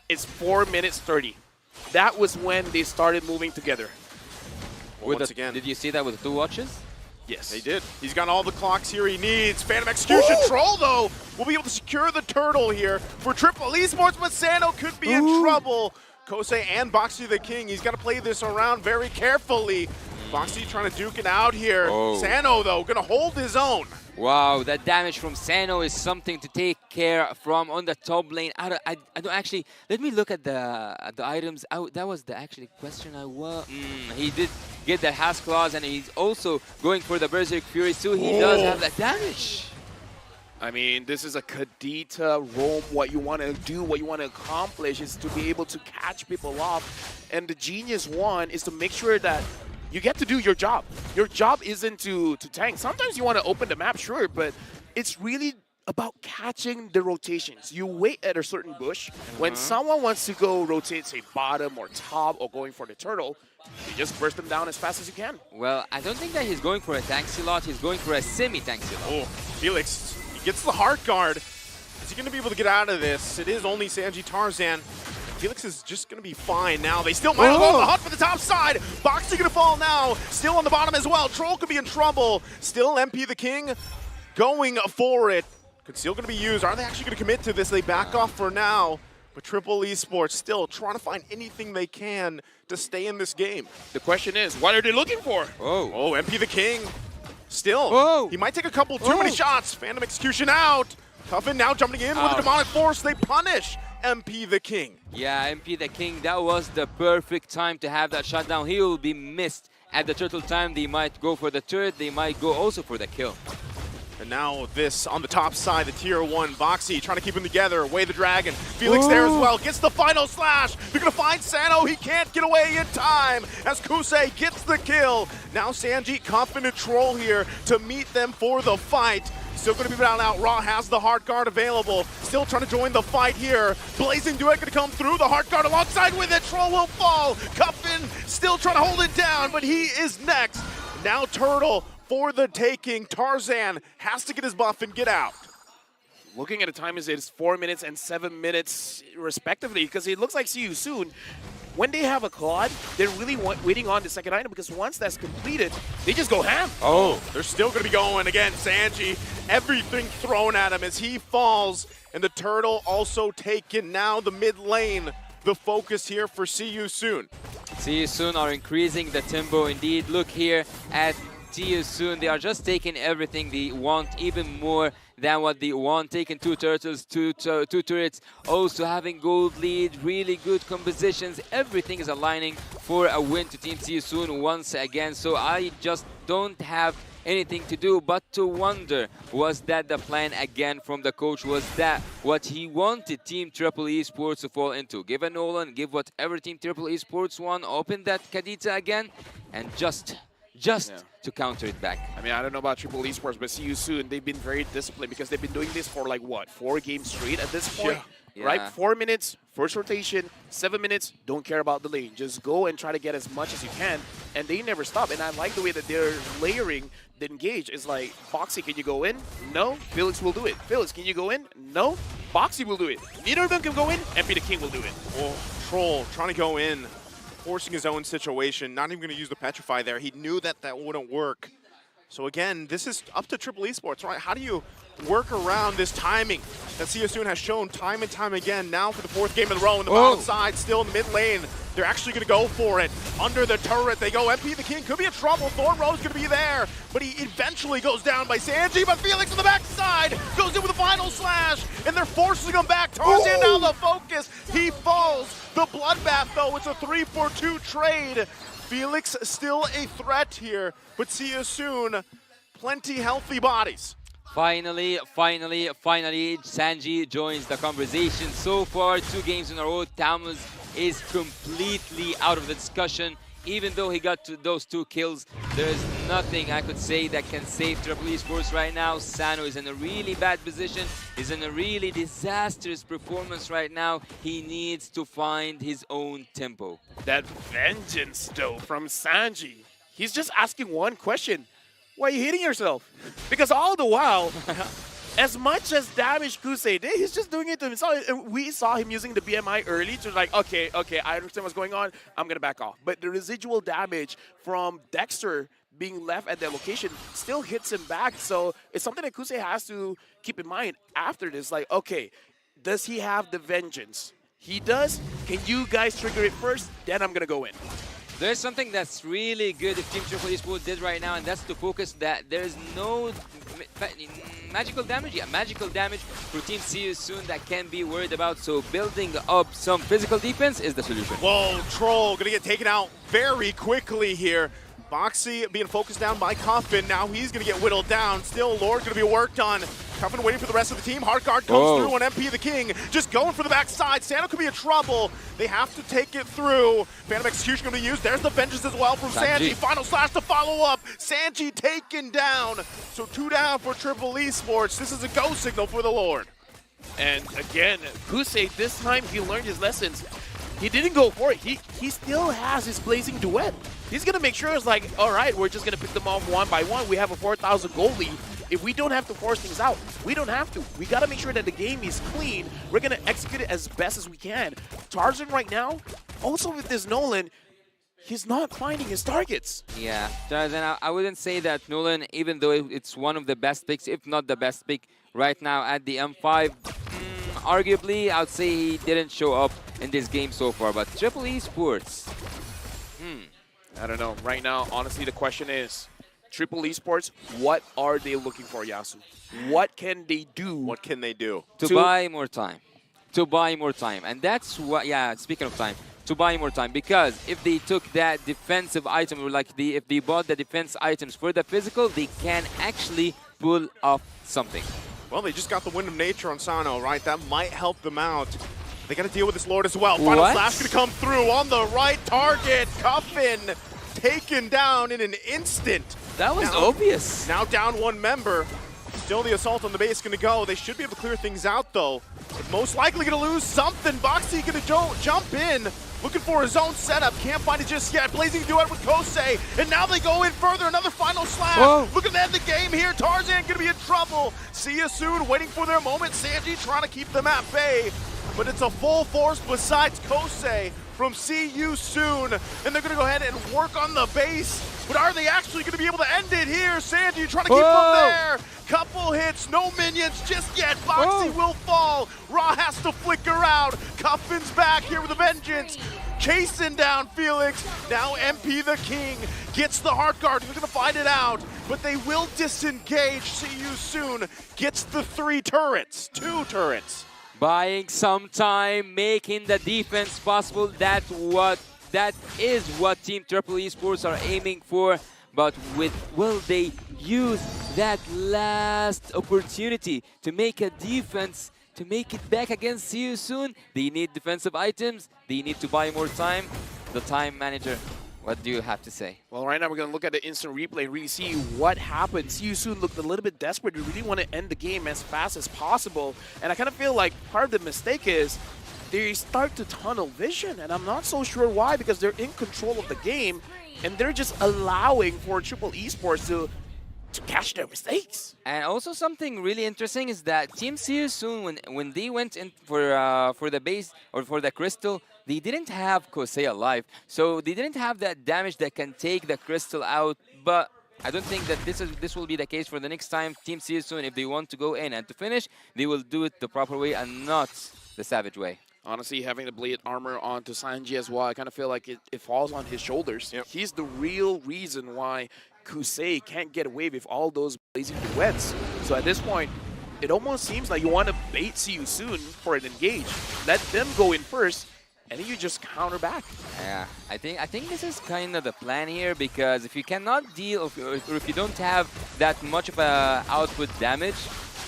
S16: is 4 minutes 30. That was when they started moving together.
S13: Once again.
S15: Did you see that with 2 watches?
S16: Yes.
S13: They did. He's got all the clocks here he needs. Phantom Execution. Troll, though, will be able to secure the Turtle here for Triple Esports, but Sano could be in trouble. Kosei and Boxy the King, he's got to play this around very carefully. Boxy trying to duke it out here. Sano, though, going to hold his own.
S15: Wow, that damage from Sano is something to take care from on the top lane. I don't actually. Let me look at the items. That was the actually question I was. He did get the Has Claws, and he's also going for the Berserk Fury, so he does have that damage.
S16: I mean, this is a Kadita roam. What you want to do, what you want to accomplish is to be able to catch people off. And the genius one is to make sure that you get to do your job. Your job isn't to tank. Sometimes you want to open the map, sure, but it's really about catching the rotations. You wait at a certain bush. When someone wants to go rotate, say, bottom or top or going for the turtle, you just burst them down as fast as you can.
S15: Well, I don't think that he's going for a tanky lot. He's going for a semi-tanky lot.
S13: Oh, Felix, he gets the heart guard. Is he going to be able to get out of this? It is only Sanji Tarzan. Felix is just going to be fine now. They still might go on the hunt for the top side. Boxy going to fall now. Still on the bottom as well. Troll could be in trouble. Still MP the King going for it. Conceal going to be used. Are they actually going to commit to this? They back off for now. But Triple Esports still trying to find anything they can to stay in this game.
S16: The question is, what are they looking for?
S13: Oh, MP the King. Still. He might take a couple too many shots. Phantom Execution out. Cuffin now jumping in with the Demonic Force. They punish MP the King.
S15: Yeah, MP the King, that was the perfect time to have that shutdown. He will be missed at the turtle time. They might go for the turret. They might go also for the kill.
S13: And now this on the top side, the tier 1. Boxy trying to keep them together. Away the dragon. Felix there as well. Gets the final slash. They're going to find Sano. He can't get away in time as Kusei gets the kill. Now Sanji confident Troll here to meet them for the fight. Still going to be down out. Raw has the heart guard available. Still trying to join the fight here. Blazing Duet going to come through. The heart guard alongside with it. Troll will fall. Cuffin still trying to hold it down, but he is next. Now Turtle for the taking. Tarzan has to get his buff and get out.
S16: Looking at the time, it's 4 minutes and 7 minutes respectively, because it looks like see you soon. When they have a Claude, they're really waiting on the second item, because once that's completed, they just go ham.
S13: They're still going to be going again. Sanji, everything thrown at him as he falls. And the Turtle also taken. Now the mid lane, the focus here for See You Soon.
S15: See You Soon are increasing the tempo indeed. Look here at See You Soon. They are just taking everything they want, even more than what they want. Taking 2 turtles, two turrets, also having gold lead, really good compositions. Everything is aligning for a win to Team See You Soon once again. So I just don't have anything to do but to wonder, was that the plan again from the coach? Was that what he wanted Team Triple Esports to fall into? Give a Nolan, give whatever Team Triple Esports won, open that Kadita again, and just to counter it back.
S16: I mean, I don't know about Triple Esports, but See You Soon, they've been very disciplined because they've been doing this for like, what, 4 games straight at this point?
S15: Yeah.
S16: Right? 4 minutes, first rotation, 7 minutes, don't care about the lane. Just go and try to get as much as you can, and they never stop. And I like the way that they're layering the engage. It's like, Boxy, can you go in? No. Felix will do it. Felix, can you go in? No. Boxy will do it. Neither of them can go in, MP the King will do it.
S13: Troll trying to go in, forcing his own situation, not even going to use the Petrify there. He knew that that wouldn't work. So again, this is up to Triple Esports, right? How do you work around this timing that See You Soon has shown time and time again? Now for the 4th game in a row in the bottom side, still in the mid lane. They're actually going to go for it. Under the turret they go. MP the King could be in trouble. Thorn Rose going to be there, but he eventually goes down by Sanji. But Felix on the backside goes in with a final slash, and they're forcing him back. Tarzan now the focus. He falls. The bloodbath, though, it's a 3-for-2 trade. Felix still a threat here, but see you soon. Plenty healthy bodies.
S15: Finally, Sanji joins the conversation. So far, 2 games in a row, Tamus is completely out of the discussion. Even though he got to those 2 kills, there's nothing I could say that can save Triple Esports right now. Sano is in a really bad position. He's in a really disastrous performance right now. He needs to find his own tempo.
S16: That vengeance, though, from Sanji. He's just asking one question. Why are you hitting yourself? Because all the while, as much as damage Kusei did, he's just doing it to himself. And we saw him using the BMI early to like, okay, I understand what's going on. I'm going to back off. But the residual damage from Dexter being left at that location still hits him back. So it's something that Kusei has to keep in mind after this. Like, okay, does he have the vengeance? He does. Can you guys trigger it first? Then I'm going to go in.
S15: There's something that's really good if Team Triple Esports did right now, and that's to focus that there's no magical damage. Yeah, magical damage for Team See You Soon that can be worried about. So building up some physical defense is the solution.
S13: Whoa, Troll gonna get taken out very quickly here. Boxy being focused down by Cuffin. Now he's gonna get whittled down. Still, Lord gonna be worked on. Cuffin waiting for the rest of the team. Heartguard comes through on MP the King. Just going for the backside. Sano could be in trouble. They have to take it through. Phantom Execution gonna be used. There's the vengeance as well from Sanji. Final slash to follow up. Sanji taken down. So 2 down for Triple Esports. This is a go signal for the Lord.
S16: And again, Kusei, this time he learned his lessons. He didn't go for it. He still has his Blazing Duet. He's going to make sure it's like, all right, we're just going to pick them off one by one. We have a 4,000 goal lead. If we don't have to force things out, we don't have to. We got to make sure that the game is clean. We're going to execute it as best as we can. Tarzan right now, also with this Nolan, he's not finding his targets.
S15: Yeah, Tarzan, I wouldn't say that Nolan, even though it's one of the best picks, if not the best pick right now at the M5, arguably, I would say he didn't show up in this game so far. But Triple Esports,
S16: I don't know. Right now, honestly, the question is, Triple Esports, what are they looking for, Yasu? What can they do?
S13: What can they do?
S15: To buy more time. To buy more time. And that's what, yeah, speaking of time, to buy more time. Because if they took that defensive item, or like if they bought the defense items for the physical, they can actually pull off something.
S13: Well, they just got the Wind of Nature on Sano, right? That might help them out. They got to deal with this Lord as well. Final slash going to come through on the right target. Cuffin taken down in an instant.
S15: That was obvious.
S13: Now down 1 member. Still the assault on the base going to go. They should be able to clear things out, though. But most likely going to lose something. Boxy going to jump in. Looking for his own setup. Can't find it just yet. Blazing Duet with Kosei. And now they go in further. Another final slash.
S15: Whoa.
S13: Looking to end the game here. Tarzan going to be in trouble. See you soon. Waiting for their moment. Sanji trying to keep them at bay. But it's a full force besides Kosei from See You Soon. And they're going to go ahead and work on the base. But are they actually going to be able to end it here? Sanji trying to keep them there. Couple hits, no minions just yet. Boxy will fall. Ra has to flicker out. Cuffin's back here with a vengeance. Chasing down Felix. Now MP the King gets the Heart Guard. They're going to find it out. But they will disengage. See You Soon gets the 3 turrets. 2 turrets.
S15: Buying some time, making the defense possible. That is what Team Triple Esports are aiming for. But will they use that last opportunity to make a defense, to make it back against See You Soon? They need defensive items. They need to buy more time. The time manager, what do you have to say?
S16: Well, right now we're going to look at the instant replay and really see what happened. See You Soon looked a little bit desperate. They really want to end the game as fast as possible. And I kind of feel like part of the mistake is they start to tunnel vision. And I'm not so sure why, because they're in control of the game. And they're just allowing for Triple Esports to catch their mistakes.
S15: And also something really interesting is that Team See You Soon, when they went in for the base or for the crystal, they didn't have Kosei alive. So they didn't have that damage that can take the crystal out. But I don't think that this will be the case for the next time. Team See You Soon, if they want to go in and to finish, they will do it the proper way and not the savage way.
S16: Honestly, having the blade armor onto Sanji as well, I kind of feel like it falls on his shoulders. Yep. He's the real reason why Kusei can't get away with all those blazing duets. So at this point, it almost seems like you want to bait See You Soon for an engage. Let them go in first, and then you just counter back.
S15: Yeah, I think this is kind of the plan here, because if you cannot deal, or if you don't have that much of a output damage,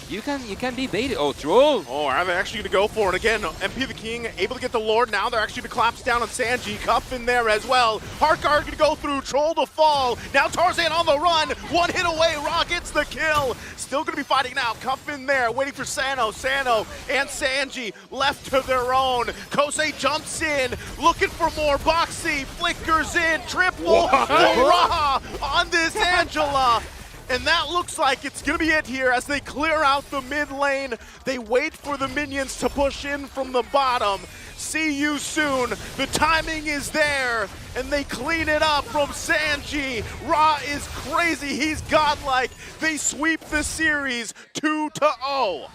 S15: you can be baited. Oh, troll!
S13: Oh, are they actually going to go for it again? MP the King able to get the Lord. Now they're actually going to collapse down on Sanji. Cuff in there as well. Heartguard going to go through. Troll to fall. Now Tarzan on the run. One hit away. Ra gets the kill. Still going to be fighting now. Cuff in there, waiting for Sano. Sano and Sanji left to their own. Kosei jumps in, looking for more. Boxy flickers in. Triple for Ra on this Angela. And that looks like it's going to be it here as they clear out the mid lane. They wait for the minions to push in from the bottom. See you soon. The timing is there, and they clean it up from Sanji. Ra is crazy. He's godlike. They sweep the series 2-0.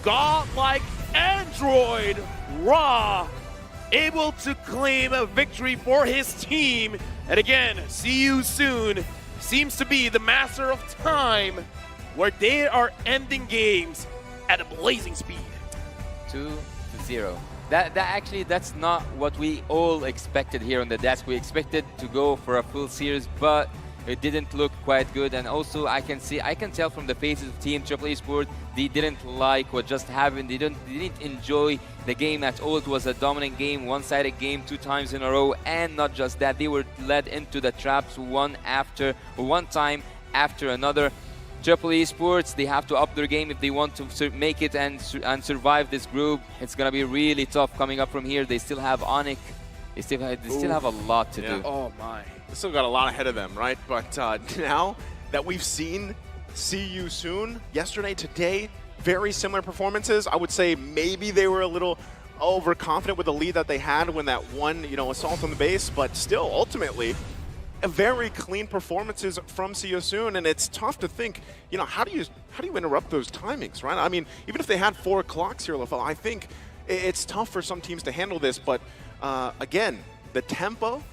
S16: Godlike Android Ra able to claim a victory for his team. And again, see you soon seems to be the master of time, where they are ending games at a blazing speed.
S15: 2-0. That's not what we all expected here on the desk. We expected to go for a full series, but it didn't look quite good. And also I can tell from the faces of Team Triple Esports, they didn't like what just happened. They didn't enjoy the game at all. It was a dominant game, one-sided game 2 times in a row, and not just that, they were led into the traps one time after another. Triple Esports, they have to up their game if they want to make it and survive this group. It's gonna be really tough coming up from here. They still have Onyx. They still have a lot to do.
S16: Oh my.
S13: They still got a lot ahead of them, right? But now that we've seen See You Soon, yesterday, today, very similar performances. I would say maybe they were a little overconfident with the lead that they had when that one, assault on the base, but still, ultimately, a very clean performances from See You Soon, and it's tough to think, how do you interrupt those timings, right? I mean, even if they had 4 clocks here, LaFell, I think it's tough for some teams to handle this, but again, the tempo,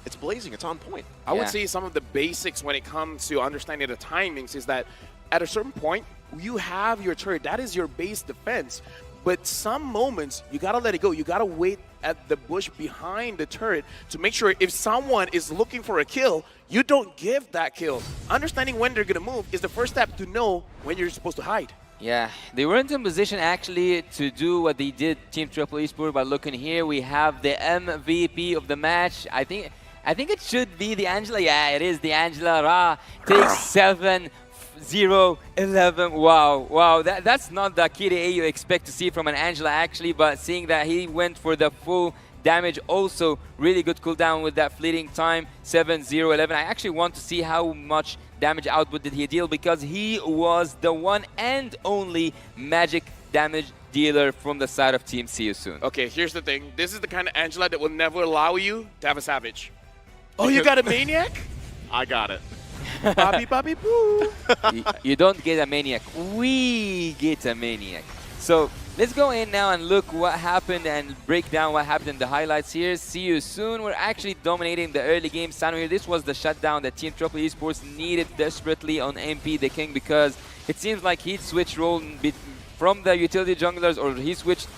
S13: it's blazing, it's on point.
S16: I would say some of the basics when it comes to understanding the timings is that at a certain point, you have your turret. That is your base defense. But some moments, you got to let it go. You got to wait at the bush behind the turret to make sure if someone is looking for a kill, you don't give that kill. Understanding when they're going to move is the first step to know when you're supposed to hide.
S15: Yeah, they weren't in position actually to do what they did, Team Triple Esports. But looking here, we have the MVP of the match. I think it should be the Angela. Yeah, it is the Angela. Ra takes 7-0-11. Wow. That's not the KDA you expect to see from an Angela actually, but seeing that he went for the full damage, also really good cooldown with that fleeting time, 7-0-11. I actually want to see how much damage output did he deal, because he was the one and only magic damage dealer from the side of Team See You Soon.
S16: Okay, here's the thing. This is the kind of Angela that will never allow you to have a Savage. Oh, you got a Maniac?
S13: I got it.
S16: Bobby boo.
S15: You don't get a Maniac. We get a Maniac. So let's go in now and look what happened and break down what happened in the highlights here. See You Soon. We're actually dominating the early game. Sano here. This was the shutdown that Team Triple Esports needed desperately on MP the King, because it seems like he switched role from the utility junglers, or he switched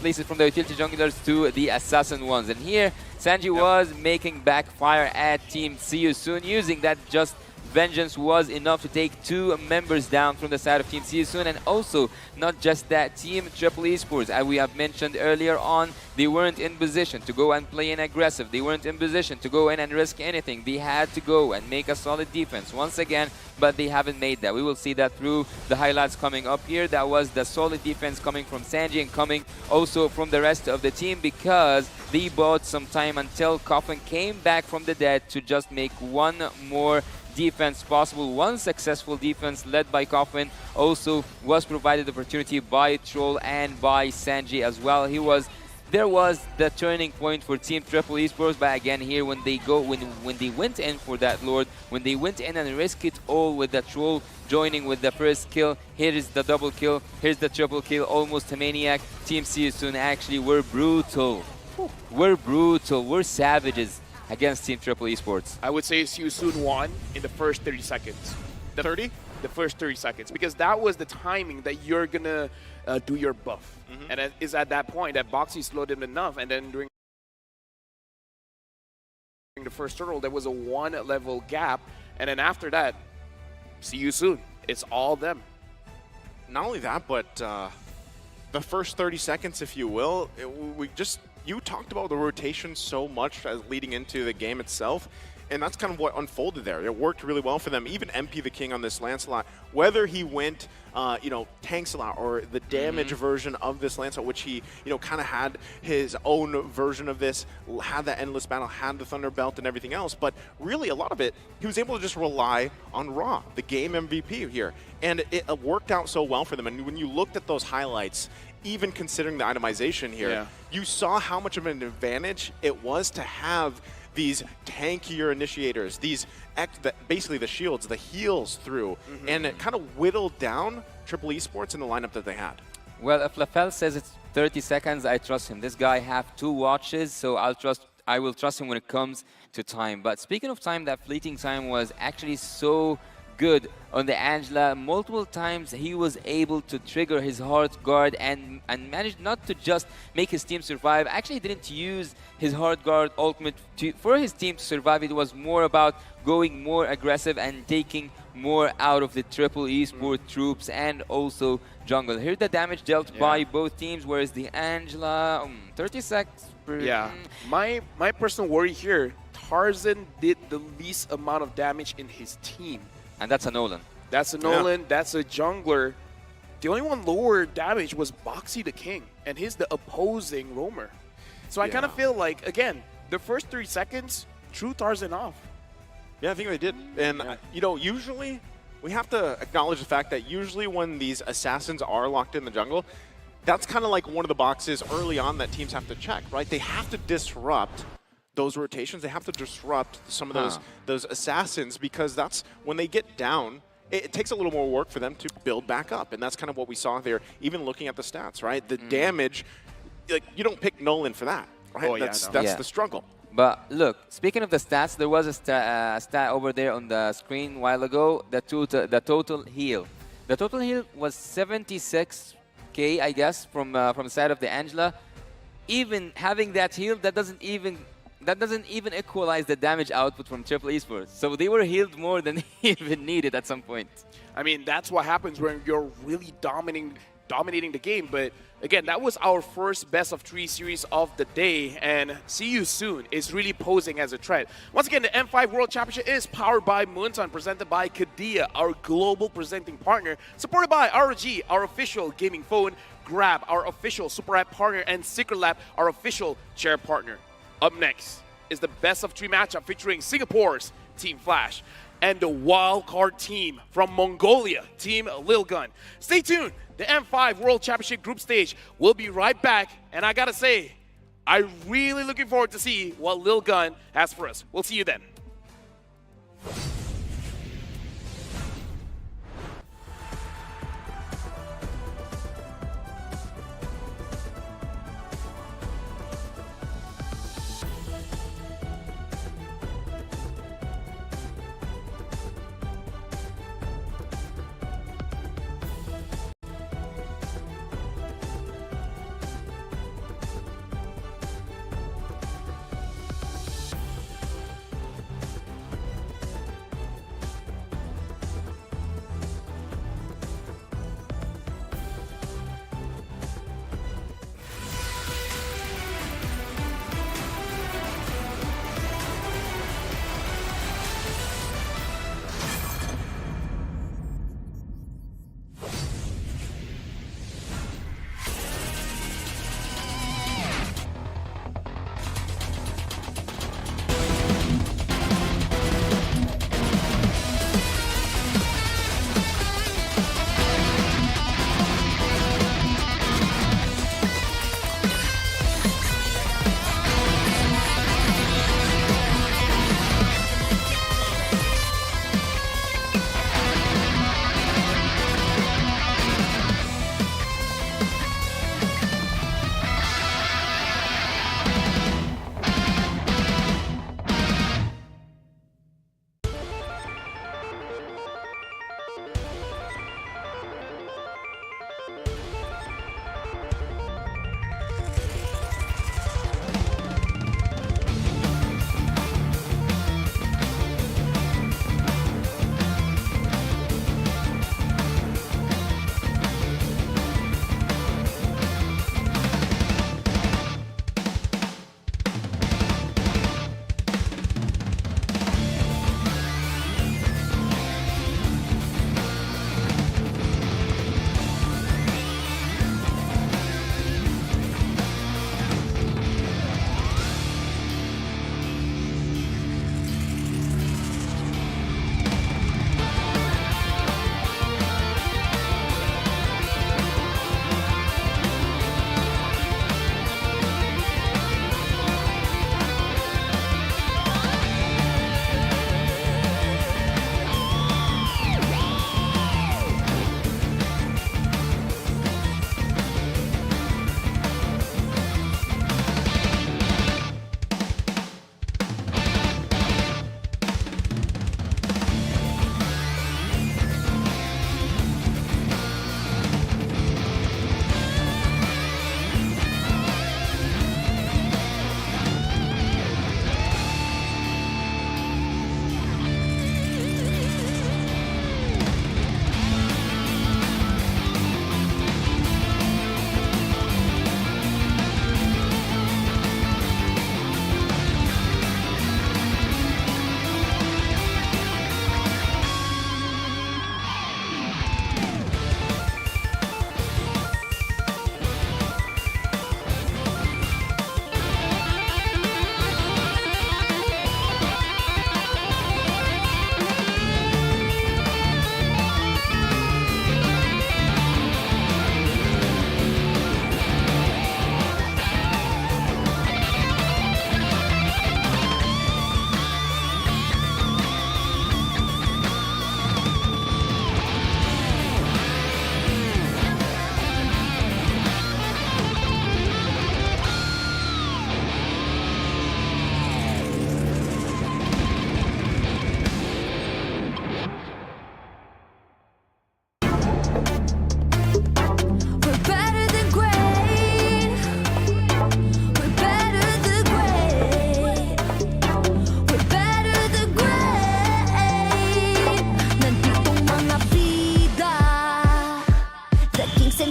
S15: places from the utility junglers to the assassin ones. And here, Sanji was making backfire at Team See You Soon, using that just vengeance was enough to take 2 members down from the side of Team See You Soon. And also, not just that, Team Triple Esports, as we have mentioned earlier on, they weren't in position to go and play in aggressive. They weren't in position to go in and risk anything. They had to go and make a solid defense once again, but they haven't made that. We will see that through the highlights coming up here. That was the solid defense coming from Sanji and coming also from the rest of the team, because they bought some time until Coffin came back from the dead to just make one more defense possible. One successful defense led by Coffin also was provided opportunity by Troll and by Sanji as well. There was the turning point for Team Triple Esports, but again here when they went in for that Lord, when they went in and risked it all with the Troll joining with the first kill, here is the double kill, here's the triple kill, almost a Maniac. Team See You Soon actually were brutal. We're savages against Team Triple Esports.
S16: I would say See You Soon won in the first 30 seconds.
S13: 30?
S16: the first 30 seconds, because that was the timing that you're gonna do your buff. And it is at that point that Boxy slowed him enough, and then during the first turtle, there was a 1 level gap, and then after that, see you soon. It's all them.
S13: Not only that, but the first 30 seconds, if you will, you talked about the rotation so much as leading into the game itself, and that's kind of what unfolded there. It worked really well for them. Even MP the King on this Lancelot, whether he went, tanks a lot or the damage version of this Lancelot, which he, kind of had his own version of this, had that endless battle, had the Thunder Belt and everything else, but really a lot of it, he was able to just rely on Raw, the game MVP here, and it worked out so well for them. And when you looked at those highlights, even considering the itemization here, you saw how much of an advantage it was to have these tankier initiators, these basically the shields, the heals through, and it kind of whittled down Triple Esports in the lineup that they had.
S15: Well, if Lafel says it's 30 seconds, I trust him. This guy have 2 watches, so I will trust him when it comes to time. But speaking of time, that fleeting time was actually so good on the Angela. Multiple times he was able to trigger his hard guard and managed not to just make his team survive. Actually, he didn't use his hard guard ultimate for his team to survive. It was more about going more aggressive and taking more out of the Triple Esport troops and also jungle. Here the damage dealt by both teams, whereas the Angela, 30 seconds.
S16: My personal worry here, Tarzan did the least amount of damage in his team.
S15: And that's a Nolan.
S16: That's a Nolan, that's a jungler. The only one lower damage was Boxy the King, and he's the opposing roamer. So I kind of feel like, again, the first 3 seconds threw Tarzan off.
S13: Yeah, I think they did. And, usually we have to acknowledge the fact that usually when these assassins are locked in the jungle, that's kind of like one of the boxes early on that teams have to check, right? They have to disrupt those rotations. They have to disrupt some of those assassins, because that's when they get down, it takes a little more work for them to build back up. And that's kind of what we saw there, even looking at the stats, right? The damage, like, you don't pick Nolan for that, right? That's the struggle.
S15: But look, speaking of the stats, there was a stat over there on the screen a while ago, the total heal. The total heal was 76k, I guess, from the side of the Angela. Even having that heal, that doesn't even equalize the damage output from Triple Esports. So they were healed more than even needed at some point.
S16: I mean, that's what happens when you're really dominating the game. But again, that was our first best of 3 series of the day, and See You Soon is really posing as a threat. Once again, the M5 World Championship is powered by Moonton, presented by Kadia, our global presenting partner, supported by ROG, our official gaming phone, Grab, our official Super App partner, and Secret Lab, our official chair partner. Up next is the best of 3 matchup featuring Singapore's Team Flash and the wildcard team from Mongolia, Team Lil Gun. Stay tuned. The M5 World Championship group stage will be right back. And I gotta say, I'm really looking forward to see what Lil Gun has for us. We'll see you then.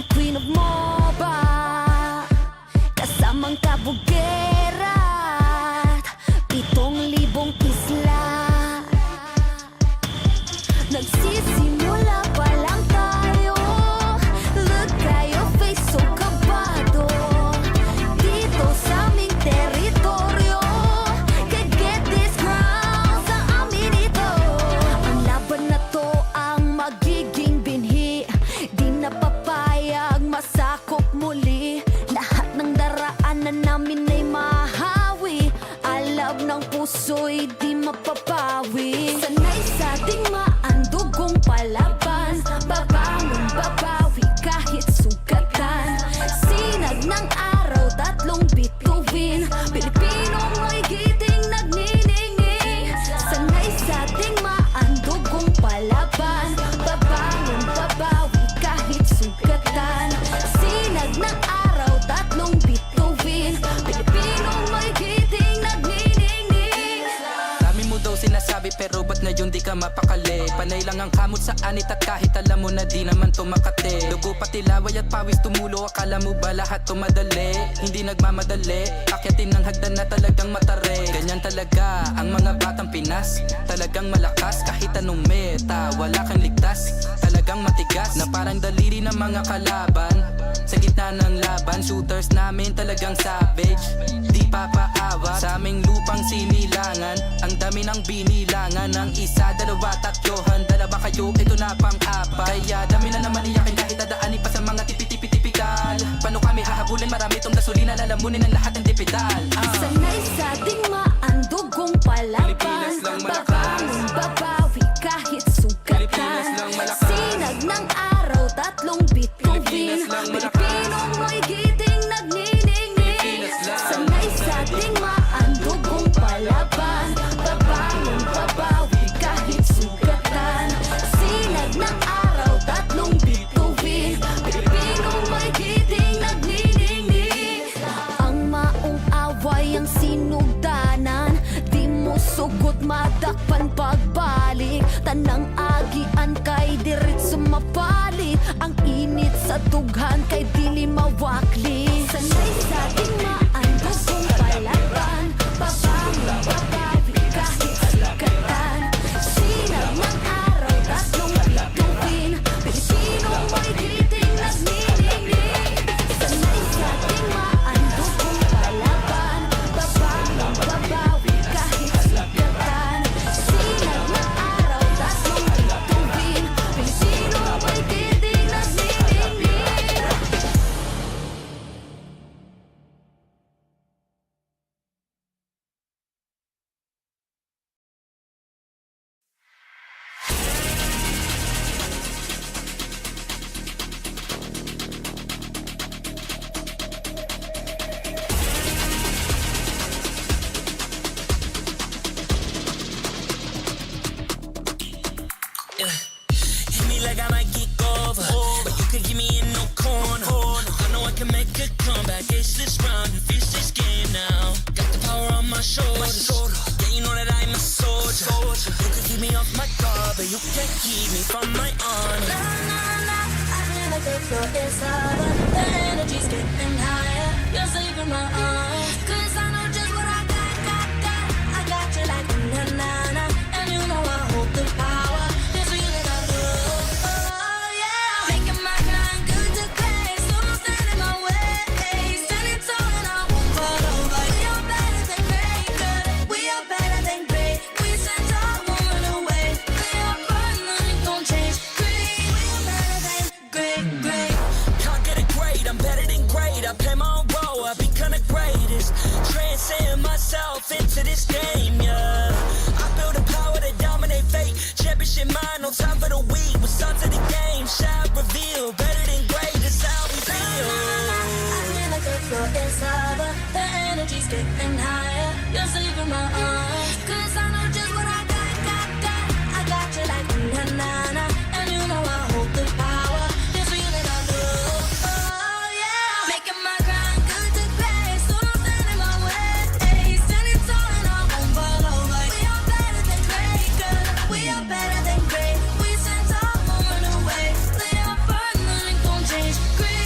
S5: ang queen of MOBA, kasamang kabugera at 7,000 isla. Nagsisimula pa lang tayo, look at your face, so kabado. Dito sa aming teritoryo, get this crown sa amin ito. Ang laban na to ang magiging binhi, di na papayag masakop muli. Lahat ng daraanan namin ay mahawi, alab ng puso'y di mapapawi. Sanay sa ating maandugong palaban, babangon babawi kahit sugatan. Sinag ng araw, 3 bituin, Pilipinong may giting nagniningning. Sanay sa ating maandugong palaban, babangon babawi kahit sugatan. Sinag ng araw, 3 bituin, Pilipinong may giting nagniningning.
S7: Dami mo daw sinasabi pero ba't ngayon di ka mapakali? Panay lang ang kamot sa anit at kahit alam mo na di naman to makate. Dugo pati laway at pawis tumulo, akala mo ba lahat to madali? Hindi nagmamadali, akyatin ng hagdan na talagang matare. Ganyan talaga ang mga batang Pinas, talagang malakas kahit anong meta, wala kang ligtas. Talagang matigas na parang daliri ng mga kalaban. Sa gitna ng laban, shooters namin talagang savage, di papaawa sa aming lupang sinilangan. Ang dami ng binilangan, ng 1, 2, 3, dalawa kayo, ito na pang-apat. Kaya dami na naman iyakin kahit dadaanin pa sa mga tipi-tipi-tipikal. Paano kami hahabulin, marami tong gasolina, lalamunin ang lahat ng dipidal.
S5: Sanay sa ating maandugong palaban, babangon babawi kahit sugatan. Sinag ng araw, 3 bituin, Pilipinong may giting nagniningning. Sanay sa ating maandugong palaban, babangon babawi kahit sugatan. Sinag ng araw, 3 bituin, Pilipinong may giting nagniningning. Ang maong away ang sinugdanan, di mo sugot madakpan pagbalik. Tanang agian kay diretso mapalit, ang init sa dughan kay dili mawakli. Sanay sa ating maandugong palaban, babangon babawi kahit sugatan. Sinag ng araw, 3 bituin, Pilipinong may giting nagniningning. Sanay sa ating maandugong palaban, babangon babawi kahit sugatan. Sinag ng araw, 3 bituin, Pilipinong may giting nagniningning.
S6: Hit me like I might kick over, but you can keep me in no corner. I know I can make a comeback. It's this round, it's this game now. Got the power on my shoulders. Yeah, you know that I'm a soldier. You can keep me off my guard, but you can't keep me from my honor.
S5: I feel like the floor is higher, the energy's getting higher. You're saving my arms, 'cause I know just what I got. I got you like na-na-na, and you know I hold the power. This feeling I love, oh yeah. Making my grind good to great, so don't stand in my way. Standing tall and I won't fall over. We are better than great, good. We are better than great. We stand tall, won't run away. We are fun, nothing gon' change. Great, we are better than great.
S6: Can't get it great, I'm better than great. I play my own role, I become the greatest. Transcend myself into this game, yeah. I build a power to dominate fate. Championship mind, no time for the weak. What's up to the game, shall reveal. Better than great, that's how we feel.
S5: I feel like the floor is higher, the energy's getting higher. You're saving my arms, 'cause I know just what I got. I got you like na-na-na, and you know I hold the power. This feeling I love, oh yeah. Making my grind good to great, so don't stand in my way. Standing tall and I won't fall over. We are better than great, good. We are better than great. We stand tall, won't run away. We are fun, nothing gon' change. Great.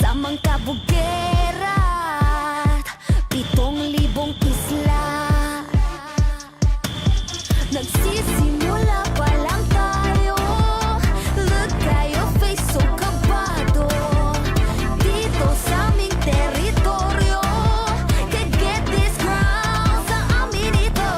S5: Lamang kabugera at 7,000 isla. Nagsisimula pa lang tayo. Look at your face, so kabado. Dito sa aming teritoryo, can get this ground sa amin ito.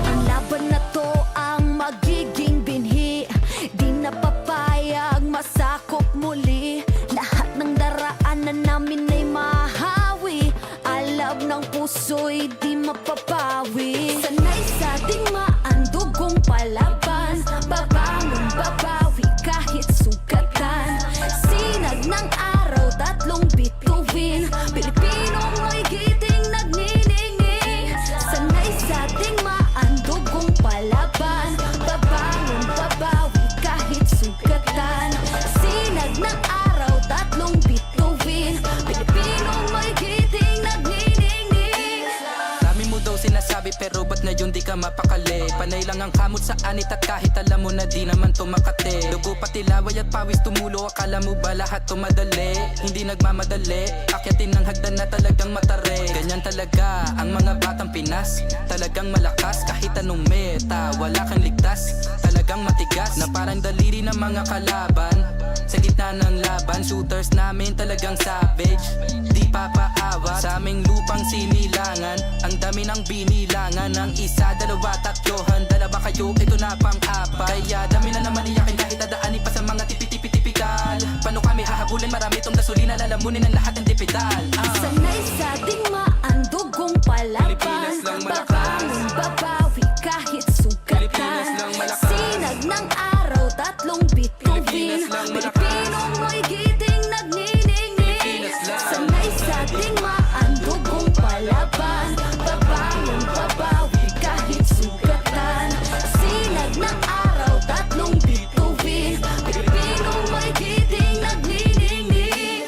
S5: Ang laban na to ang magiging binhi. Di na papayag masakop muli. Lahat ng daraanan namin ay mahawi. Alab ng puso'y di mapapawi. Sanay sa ating maandugong palaban. Babangon, babawi kahit sugatan. Sinag ng araw, 3 bituin. Pilipinong may giting nagniningning. Sanay sa ating maandugong palaban. Babangon, babawi kahit sugatan. Sinag ng araw, 3 bituin. Pilipinong may giting nagniningning.
S7: Dami mo daw sinasabi pero ba't ngayon di ka mapakali? Panay lang ang kamot sa anit at kahit alam mo na di naman to makate. Dugo pati laway at pawis tumulo, akala mo ba lahat to madali? Hindi nagmamadali, akyatin ng hagdan na talagang matare. Ganyan talaga ang mga batang Pinas, talagang malakas kahit anong meta. Wala kang ligtas, talagang matigas na parang daliri ng mga kalaban. Sa gitna ng laban, shooters namin talagang savage. Di papaawa sa aming lupang sinilangan. Ang dami ng binilangan ng 1, 2, 3, dalawa kayo, ito na pang-apat. Kaya dami na naman iyakin kahit dadaanin pa sa mga tipi-tipi-tipikal. Paano kami hahabulin? Marami tong gasolina, lalamunin ang lahat ng tipidal.
S5: Sanay sa ating maandugong palaban. Babangon, babawi kahit sugatan. Sinag ng araw, 3 bituin. Pilipinong may giting nagniningning. Sanay sa ating maandugong palaban. Babangon, babawi kahit sugatan. Sinag ng araw, 3 bituin. Pilipinong may giting nagniningning.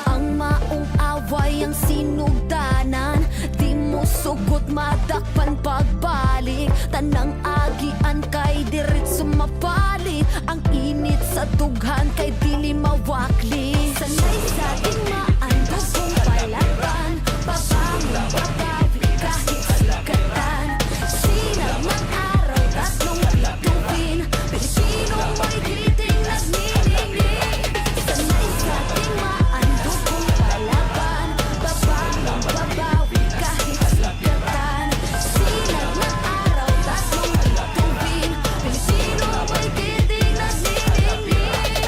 S5: Ang maong away ang sinugdanan. Di mo sugot madakpan pagbalik. Tanang agian kay diretso mapalit. Ang init sa dughan kay dili mawakli. Sanay sa ating maandugong palaban. Babangon, babawi kahit sugatan. Sinag ng araw, 3 bituin. Pilipinong may giting nagniningning. Sanay sa ating maandugong palaban. Babangon, babawi kahit sugatan. Sinag ng araw, 3 bituin. Pilipinong may giting nagniningning.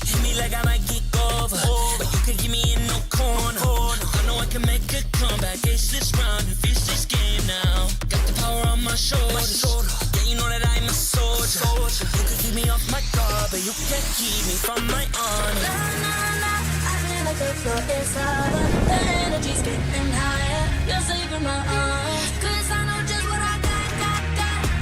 S6: Hit me like I might kick over, but you can give me in no corner. I know I can make a comeback. Ace this round and finish this game now. Got the power on my shoulders. Yeah, you know that I'm a soldier. You can keep me off my guard, but you can't keep me from my honor.
S5: I never take your inside. The energy's getting higher. You're saving my arms. 'Cause I know just what I got.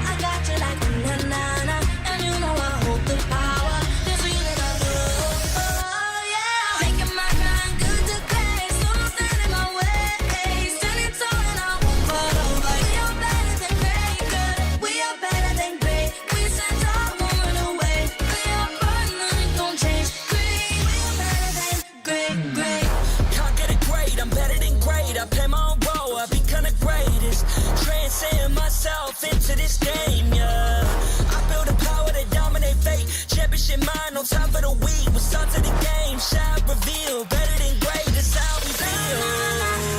S5: I got you like na-na-na. And you know I hold the power. This feeling I feel. Oh yeah. Making my grind good to grace. So don't stand in my way. Standing tall and I won't fall over. We are better than great, good. We are better than great. We stand tall, won't run away. We are burning, nothing gon' change. Great. We are better than great.
S6: Can't get it great, I'm better than great. I play my own role, I become the greatest. Transcend myself into this game, yeah. I build a power to dominate fate. Championship mind, no time for the weak. What's up to the game? Shot reveal, better than great, that's how we feel.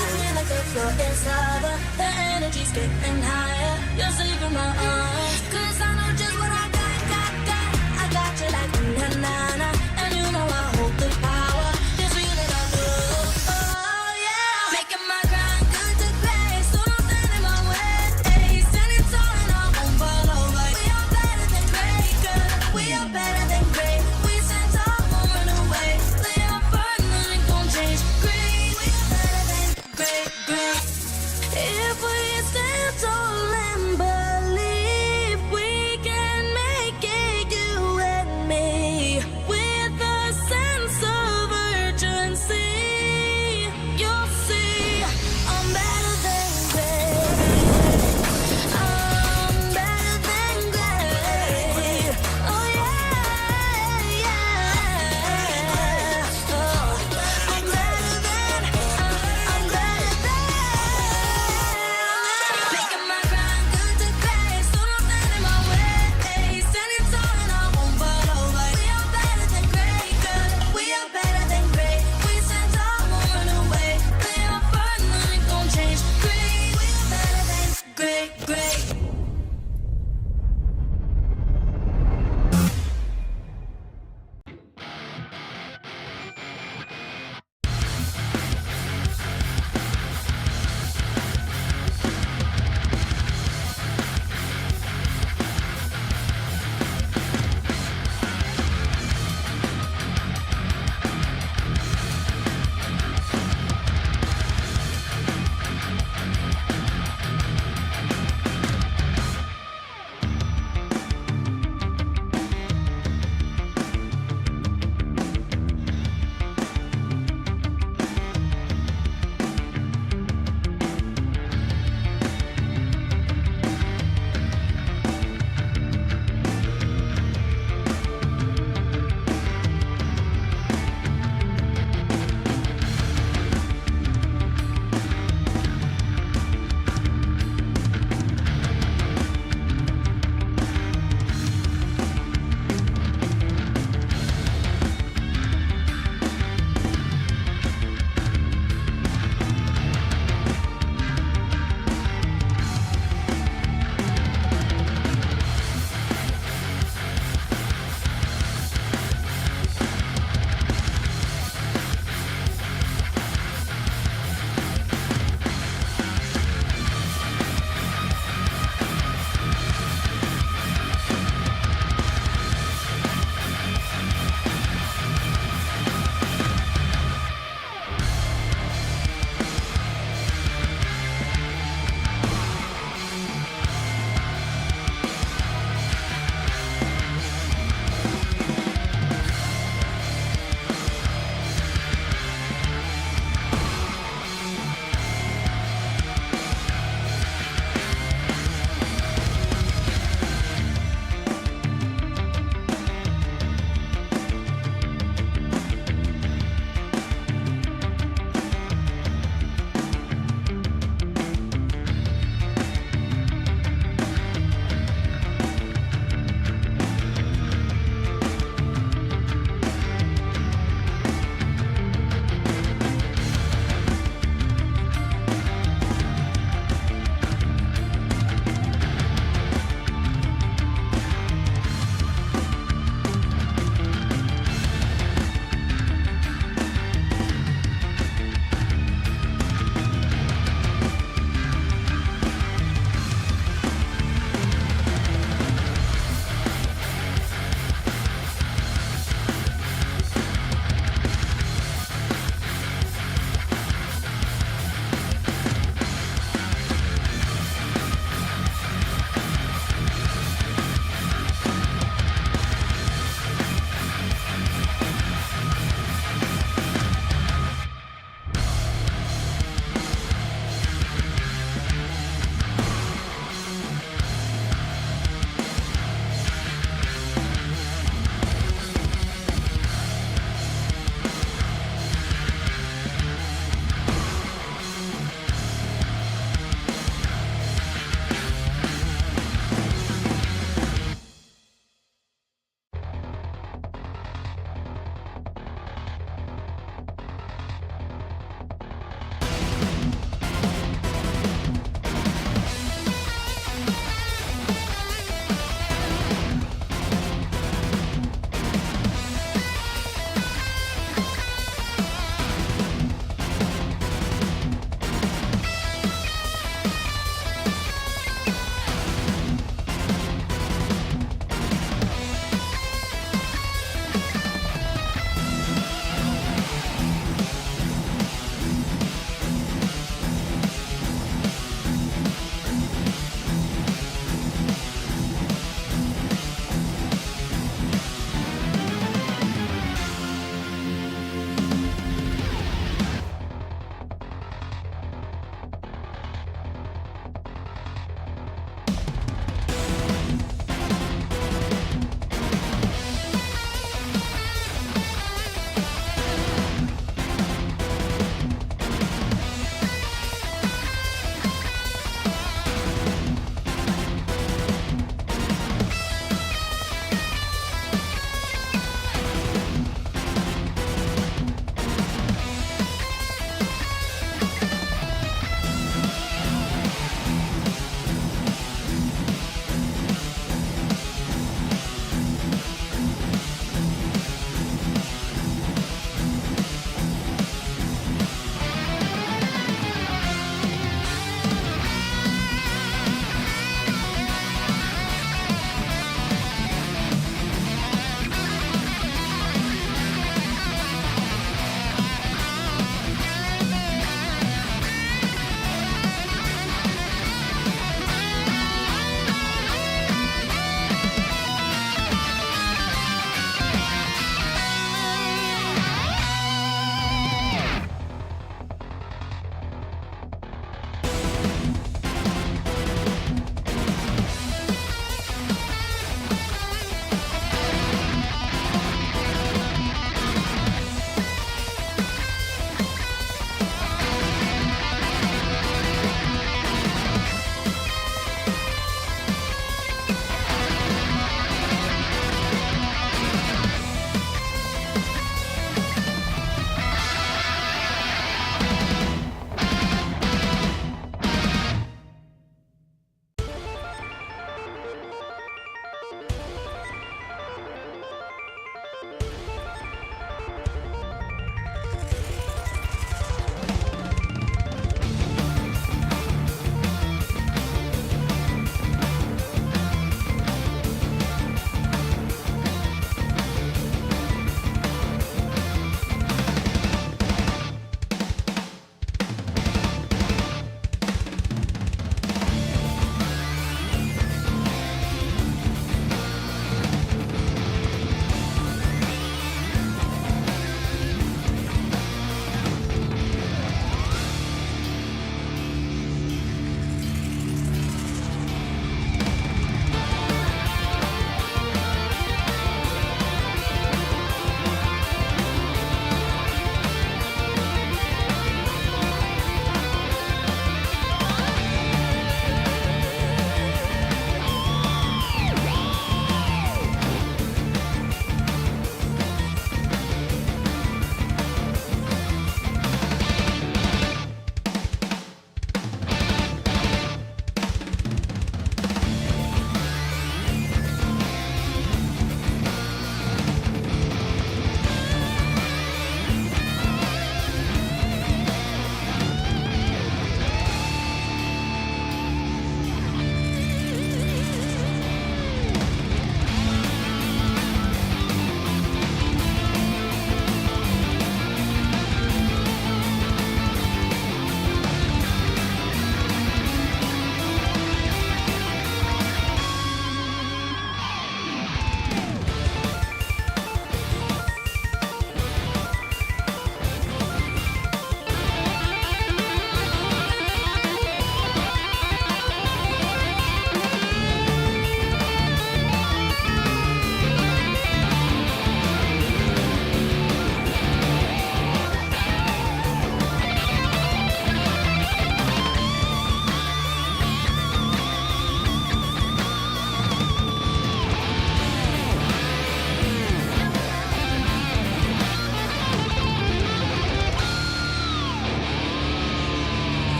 S5: I never take your inside. The energy's getting higher. You're saving my arms. 'Cause I know just what I got. I got you like na-na-na. And you know I hold the power. This feeling I feel. Oh yeah. Making my grind good to grace. So don't stand in my way. Standing tall and I won't fall over. We are better than great, good. We are better than great. We stand tall, won't run away. We are burning, nothing gon' change. Great. We are better than great. If we stand tall and believe we can make it, you and me, with a sense of urgency, you'll see I'm better than great. I'm better than great. Oh yeah, yeah. Oh, I'm better than.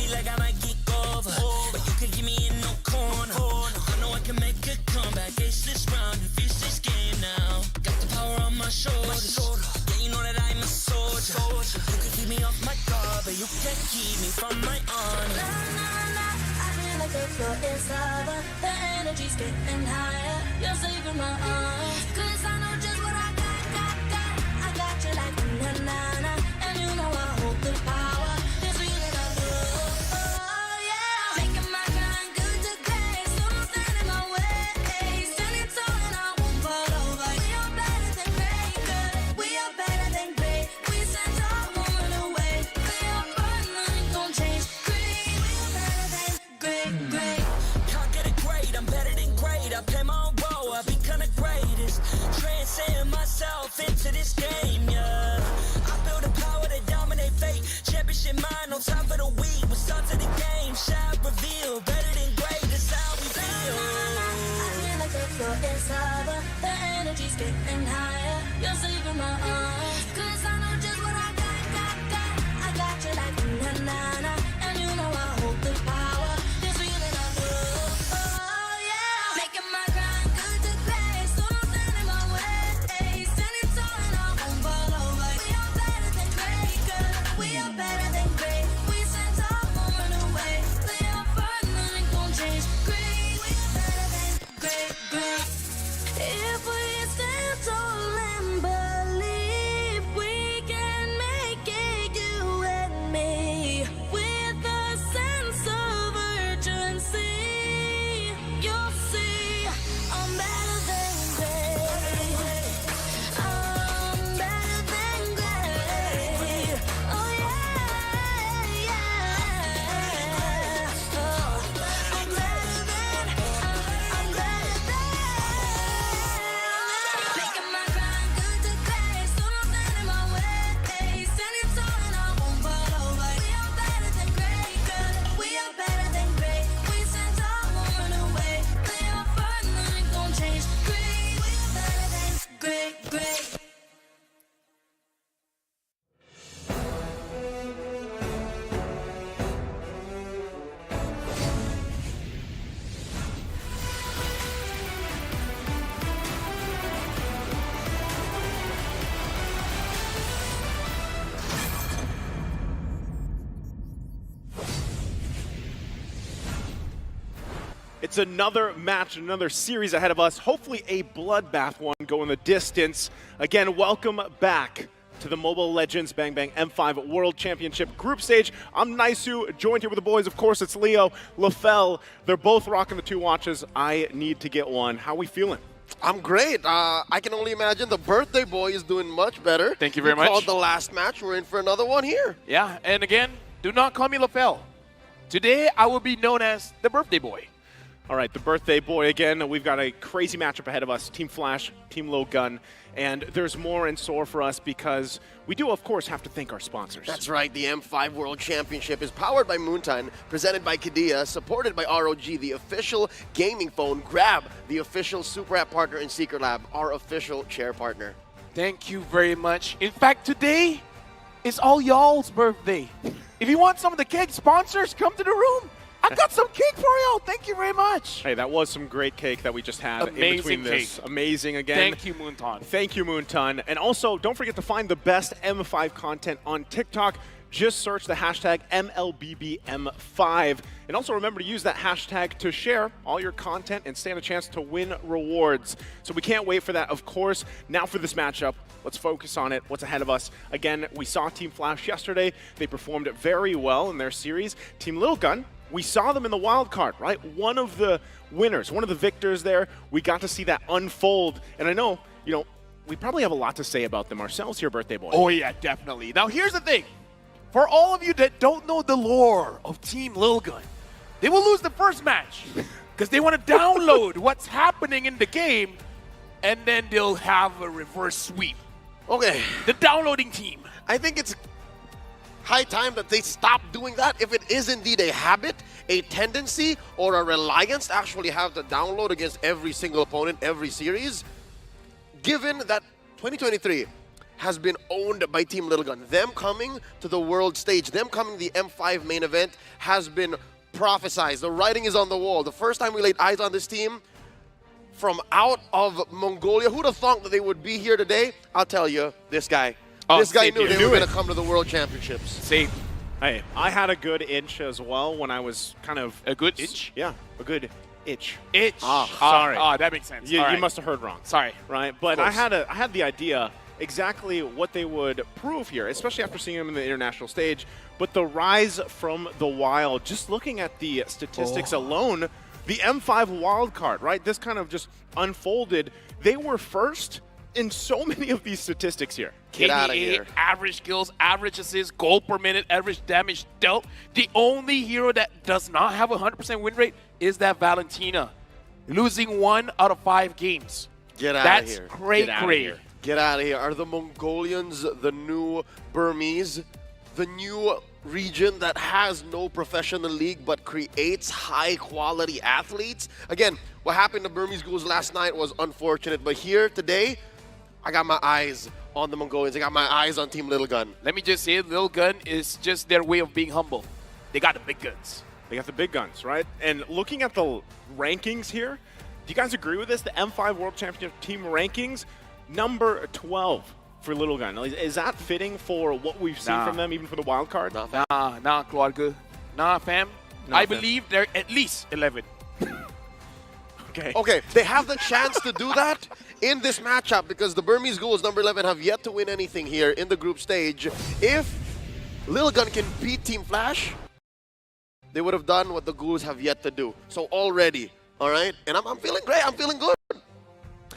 S6: me like I might kick over. But you can give me in no corner. I know I can make a comeback. Ace this round and finish this game now. Got the power on my shoulders. Yeah, you know that I'm a soldier. You can keep me off my guard, but you can't keep me from my honor.
S5: I feel like the floor is lava. The energy's getting higher. You're saving my arms. 'Cause I know just what I got. I got you like na-na-na. And you know I hold the power. It's real that I do. Oh yeah. Making my grind good to great. So don't stand in my way. Standing tall and I won't fall over. We are better than great, good. We are better than great. We stand tall, won't run away. We are fun, nothing gon' change. Great, we are better than great.
S6: Can't get it great, I'm better than great. I play my own role, I've become the greatest. Transcend myself into this game, yeah. I build a power to dominate fate. Championship mind, no time for the weak. We start to the game, shout, reveal. Better than great, that's how we feel.
S5: I feel like the floor is lava. The energy's getting higher. You're saving my arms. 'Cause I know just what I got. I got you like na-na-na. And you know I hold the power. It's real that I do. Oh yeah. Making my grind good to great. So don't stand in my way. Standing tall and I won't fall over. We are better than great, good. We are better than great. We stand tall, won't run away. We are fun, nothing gon' change. Great, we are better than great. If we stand tall and believe we can make it, you and me, with a sense of urgency, you'll see I'm better than great. I'm better than great. Oh yeah. Oh, I'm better than. Making my grind good to great. So don't stand in my way. Standing tall and I won't fall over. We are better than great, good. We are better than great. We stand tall, won't run away. We are fun, nothing gon' change. Great, we are better than great.
S13: It's another match, another series ahead of us. Hopefully a bloodbath one going the distance. Again, welcome back to the Mobile Legends Bang Bang M5 World Championship Group Stage. I'm Naisu, joined here with the boys. Of course, it's Leo, LaFell. They're both rocking the 2 watches. I need to get one. How are we feeling?
S17: I'm great. I can only imagine the birthday boy is doing much better.
S16: Thank you very much.
S17: Called the last match. We're in for another one here.
S16: Yeah, and again, do not call me LaFell. Today, I will be known as the birthday boy.
S13: All right, the birthday boy again. We've got a crazy matchup ahead of us. Team Flash, Team Low Gun. And there's more in store for us because we do, of course, have to thank our sponsors.
S17: That's right. The M5 World Championship is powered by Moontime, presented by Kadia, supported by ROG, the official gaming phone. Grab, the official Super App partner in Secret Lab, our official chair partner.
S16: Thank you very much. In fact, today is all y'all's birthday. If you want some of the cake sponsors, come to the room. I got some cake for y'all. Thank you very much.
S13: Hey, that was some great cake that we just had
S16: Amazing
S13: in between this.
S16: cake.
S13: Amazing again.
S16: Thank you, Moonton.
S13: Thank you, Moonton. And also, don't forget to find the best M5 content on TikTok. Just search the hashtag MLBBM5. And also remember to use that hashtag to share all your content and stand a chance to win rewards. So we can't wait for that, of course. Now for this matchup, let's focus on it. What's ahead of us? Again, we saw Team Flash yesterday. They performed very well in their series. Team Little Gun, we saw them in the wild card, right? One of the winners, one of the victors there. We got to see that unfold. And I know, we probably have a lot to say about them ourselves here, birthday boy.
S16: Oh, yeah, definitely. Now, here's the thing. For all of you that don't know the lore of Team Lil Gun, they will lose the first match because they want to download what's happening in the game, and then they'll have a reverse sweep.
S17: Okay.
S16: The downloading team.
S17: I think it's high time that they stop doing that. If it is indeed a habit, a tendency, or a reliance to actually have to download against every single opponent, every series, given that 2023 has been owned by Team Little Gun. Them coming to the world stage, them coming to the M5 main event has been prophesized. The writing is on the wall. The first time we laid eyes on this team from out of Mongolia, who'd have thought that they would be here today? I'll tell you, this guy. This guy knew they were going to come to the World Championships.
S16: See,
S13: Hey, I had a good inch as well when I was kind of...
S16: A good inch?
S13: Yeah, a good itch.
S16: Itch.
S13: Sorry.
S16: That makes sense.
S13: You,
S16: All right.
S13: you must have heard wrong.
S16: Sorry.
S13: Right, but I had the idea exactly what they would prove here, especially after seeing them in the international stage. But the rise from the wild, just looking at the statistics alone, the M5 wild card, right? This kind of just unfolded. They were first in so many of these statistics here.
S17: Get out of
S16: KDA,
S17: here.
S16: average kills, average assists, goal per minute, average damage dealt. The only hero that does not have a 100% win rate is that Valentina, losing 1 out of 5 games.
S17: Get out
S16: That's
S17: of here.
S16: cray-cray.
S17: Get out of here. Are the Mongolians the new Burmese? The new region that has no professional league but creates high-quality athletes? Again, what happened to Burmese Ghouls last night was unfortunate, but here today, I got my eyes on the Mongolians. I got my eyes on Team Little Gun.
S16: Let me just say, Little Gun is just their way of being humble. They got the big guns.
S13: They got the big guns, right? And looking at the rankings here, do you guys agree with this? The M5 World Championship team rankings, number 12 for Little Gun. Is that fitting for what we've seen from them, even for the wild card?
S16: Nah, Keluarga. Nah, fam. I believe they're at least 11.
S17: Okay, they have the chance to do that in this matchup because the Burmese Ghouls, number 11, have yet to win anything here in the group stage. If Little Gun can beat Team Flash, they would have done what the Ghouls have yet to do. So already, all right? And I'm feeling great. I'm feeling good.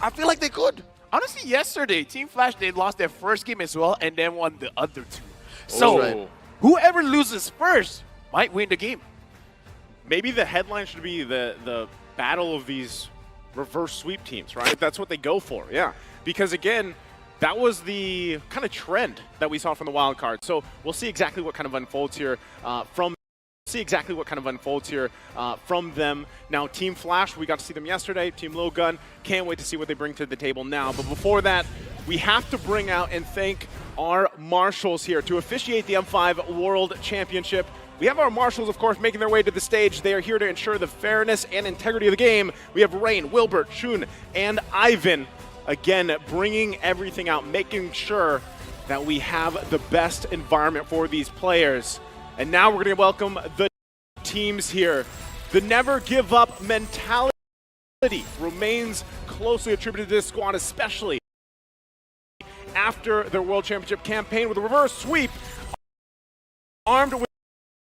S17: I feel like they could.
S16: Honestly, yesterday, Team Flash, they lost their first game as well and then won the other 2. So whoever loses first might win the game.
S13: Maybe the headline should be the battle of these reverse sweep teams, right? That's what they go for, yeah. Because again, that was the kind of trend that we saw from the wild card. So we'll see exactly what kind of unfolds here from them. Now, Team Flash, we got to see them yesterday. Team Little Gun, can't wait to see what they bring to the table now. But before that, we have to bring out and thank our marshals here to officiate the M5 World Championship. We have our marshals, of course, making their way to the stage. They are here to ensure the fairness and integrity of the game. We have Rain, Wilbert, Shun, and Ivan, again, bringing everything out, making sure that we have the best environment for these players. And now we're going to welcome the teams here. The never give up mentality remains closely attributed to this squad, especially after their World Championship campaign with a reverse sweep. Armed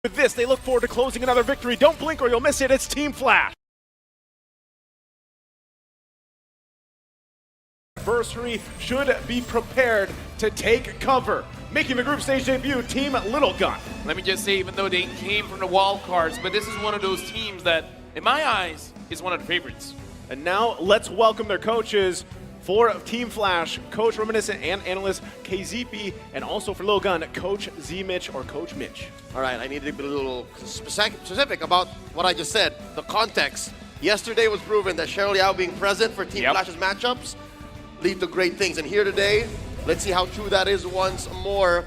S13: with this, they look forward to closing another victory. Don't blink or you'll miss it. It's Team Flash. Adversary should be prepared to take cover. Making the group stage debut, Team Little Gun.
S16: Let me just say, even though they came from the wild cards, but this is one of those teams that, in my eyes, is one of the favorites.
S13: And now let's welcome their coaches for Team Flash, Coach Reminiscent and Analyst KZP, and also for Little Gun, Coach Z Mitch or Coach Mitch.
S17: All right, I need to be a little specific about what I just said, the context. Yesterday was proven that Cheryl Yao being present for Team Flash's matchups lead to great things. And here today, let's see how true that is once more.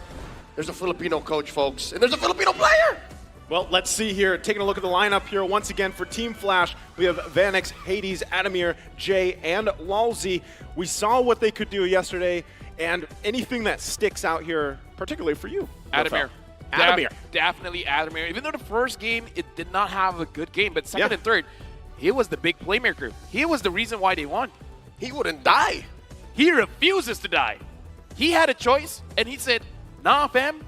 S17: There's a Filipino coach, folks, and there's a Filipino player.
S13: Well, let's see here. Taking a look at the lineup here once again for Team Flash, we have Vanix, Hades, Adamir, Jay, and Lalzi. We saw what they could do yesterday, and anything that sticks out here, particularly for you,
S16: Adamir.
S13: Adamir.
S16: Definitely Adamir. Even though the first game, it did not have a good game, but second and third, he was the big playmaker. He was the reason why they won.
S17: He wouldn't die.
S16: He refuses to die. He had a choice, and he said, nah, fam,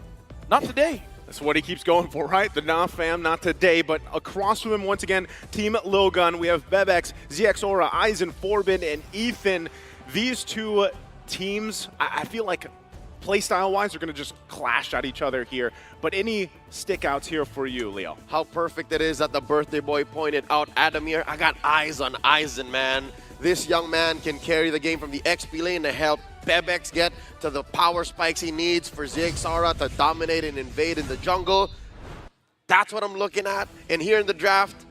S16: not today.
S13: That's what he keeps going for, right? The nah fam, not today. But across from him, once again, Team Lil Gun. We have Bebex, ZX Aura, Eisen, Forbin, and Ethan. These two teams, I feel like playstyle-wise, are going to just clash at each other here. But any stick-outs here for you, Leo?
S17: How perfect it is that the birthday boy pointed out Adamir. I got eyes on Eisen, man. This young man can carry the game from the XP lane to help Bebex get to the power spikes he needs for Zigzara to dominate and invade in the jungle. That's what I'm looking at. And here in the draft,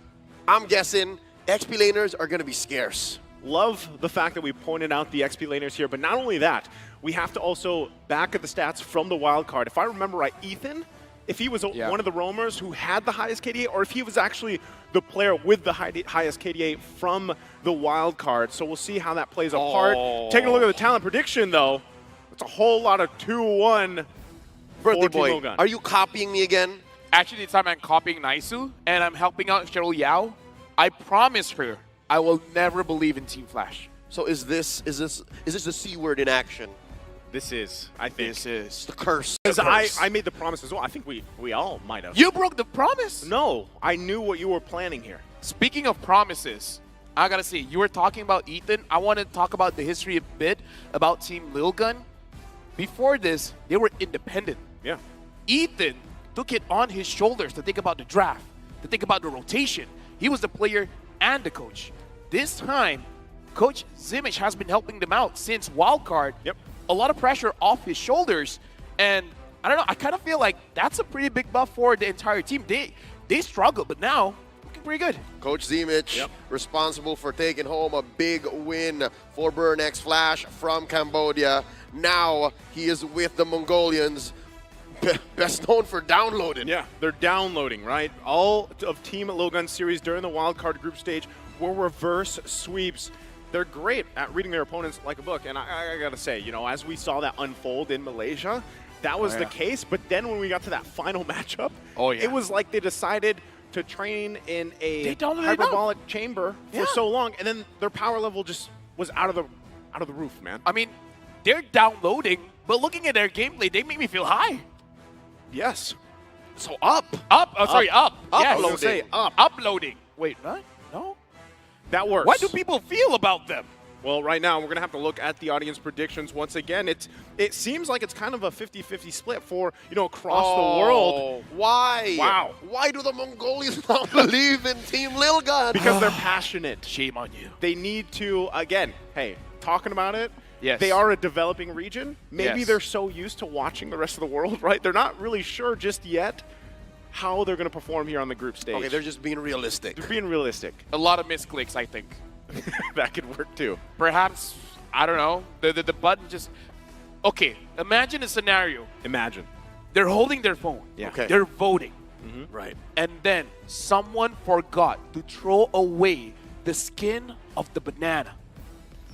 S17: I'm guessing XP laners are going to be scarce.
S13: love the fact that we pointed out the XP laners here, but not only that, we have to also back at the stats from the wild card. If I remember right, Ethan, if he was one of the roamers who had the highest KDA, or if he was actually the player with the highest KDA from the wild card. So we'll see how that plays a part. Taking a look at the talent prediction, though, it's a whole lot of 2-1
S17: Birthday
S13: for Team
S17: boy,
S13: Logan.
S17: are you copying me again?
S16: Actually, this time I'm copying Naisu, and I'm helping out Cheryl Yao. I promise her I will never believe in Team Flash.
S17: So is this the C word in action?
S13: This is, I think.
S16: This is
S17: the curse.
S13: Because I made the promise as well. I think we all might have.
S16: You broke the promise?
S13: No, I knew what you were planning here.
S16: Speaking of promises, I gotta say, you were talking about Ethan. I want to talk about the history a bit about Team Lil Gun. Before this, they were independent.
S13: Yeah.
S16: Ethan took it on his shoulders to think about the draft, to think about the rotation. He was the player and the coach. This time, Coach Zimich has been helping them out since wildcard.
S13: Yep.
S16: A lot of pressure off his shoulders, and I don't know, I kind of feel like that's a pretty big buff for the entire team. They struggled, but now looking pretty good.
S17: Coach Zimich, responsible for taking home a big win for Burnex Flash from Cambodia. Now he is with the Mongolians, best known for downloading.
S13: Yeah, they're downloading, right? All of Team Logan series during the wildcard group stage were reverse sweeps. They're great at reading their opponents like a book. And I got to say, you know, as we saw that unfold in Malaysia, that was the case. But then when we got to that final matchup, it was like they decided to train in a hyperbolic chamber for so long, and then their power level just was out of the roof, man.
S16: I mean, they're downloading, but looking at their gameplay, they make me feel high.
S13: Yes.
S17: So up.
S16: Sorry, up. Yes.
S13: I was gonna say up.
S16: Uploading. Wait, what? No?
S13: That works.
S16: What do people feel about them?
S13: Well, right now, we're going to have to look at the audience predictions once again. It seems like it's kind of a 50-50 split for, you know, across the world.
S17: Why?
S13: Wow.
S17: Why do the Mongolians not believe in Team Lil Gun?
S13: Because they're passionate.
S16: Shame on you.
S13: They need to, again, hey, talking about it,
S16: yes.
S13: They are a developing region. Maybe
S16: Yes.
S13: they're so used to watching the rest of the world, right? They're not really sure just yet how they're going to perform here on the group stage.
S17: Okay, they're just being realistic.
S13: They're being realistic.
S16: A lot of misclicks, I think.
S13: That could work too.
S16: Perhaps, I don't know, the button just... Okay, imagine a scenario.
S13: Imagine.
S16: They're holding their phone.
S13: Yeah.
S17: Okay.
S16: They're voting.
S17: Right.
S16: And then someone forgot to throw away the skin of the banana.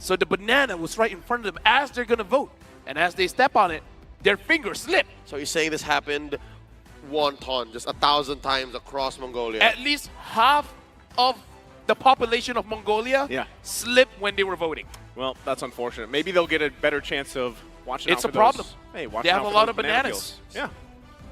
S16: So the banana was right in front of them as they're going to vote. And as they step on it, their fingers slip.
S17: So you're saying this happened 1 ton, just 1,000 times across Mongolia?
S16: At least half of the population of Mongolia slipped when they were voting.
S13: Well, that's unfortunate. Maybe they'll get a better chance of watching out
S16: It's
S13: for
S16: a problem.
S13: those. Hey, watch
S16: They
S13: out
S16: have a
S13: for
S16: lot
S13: those
S16: of
S13: banana
S16: bananas.
S13: kills. Yeah.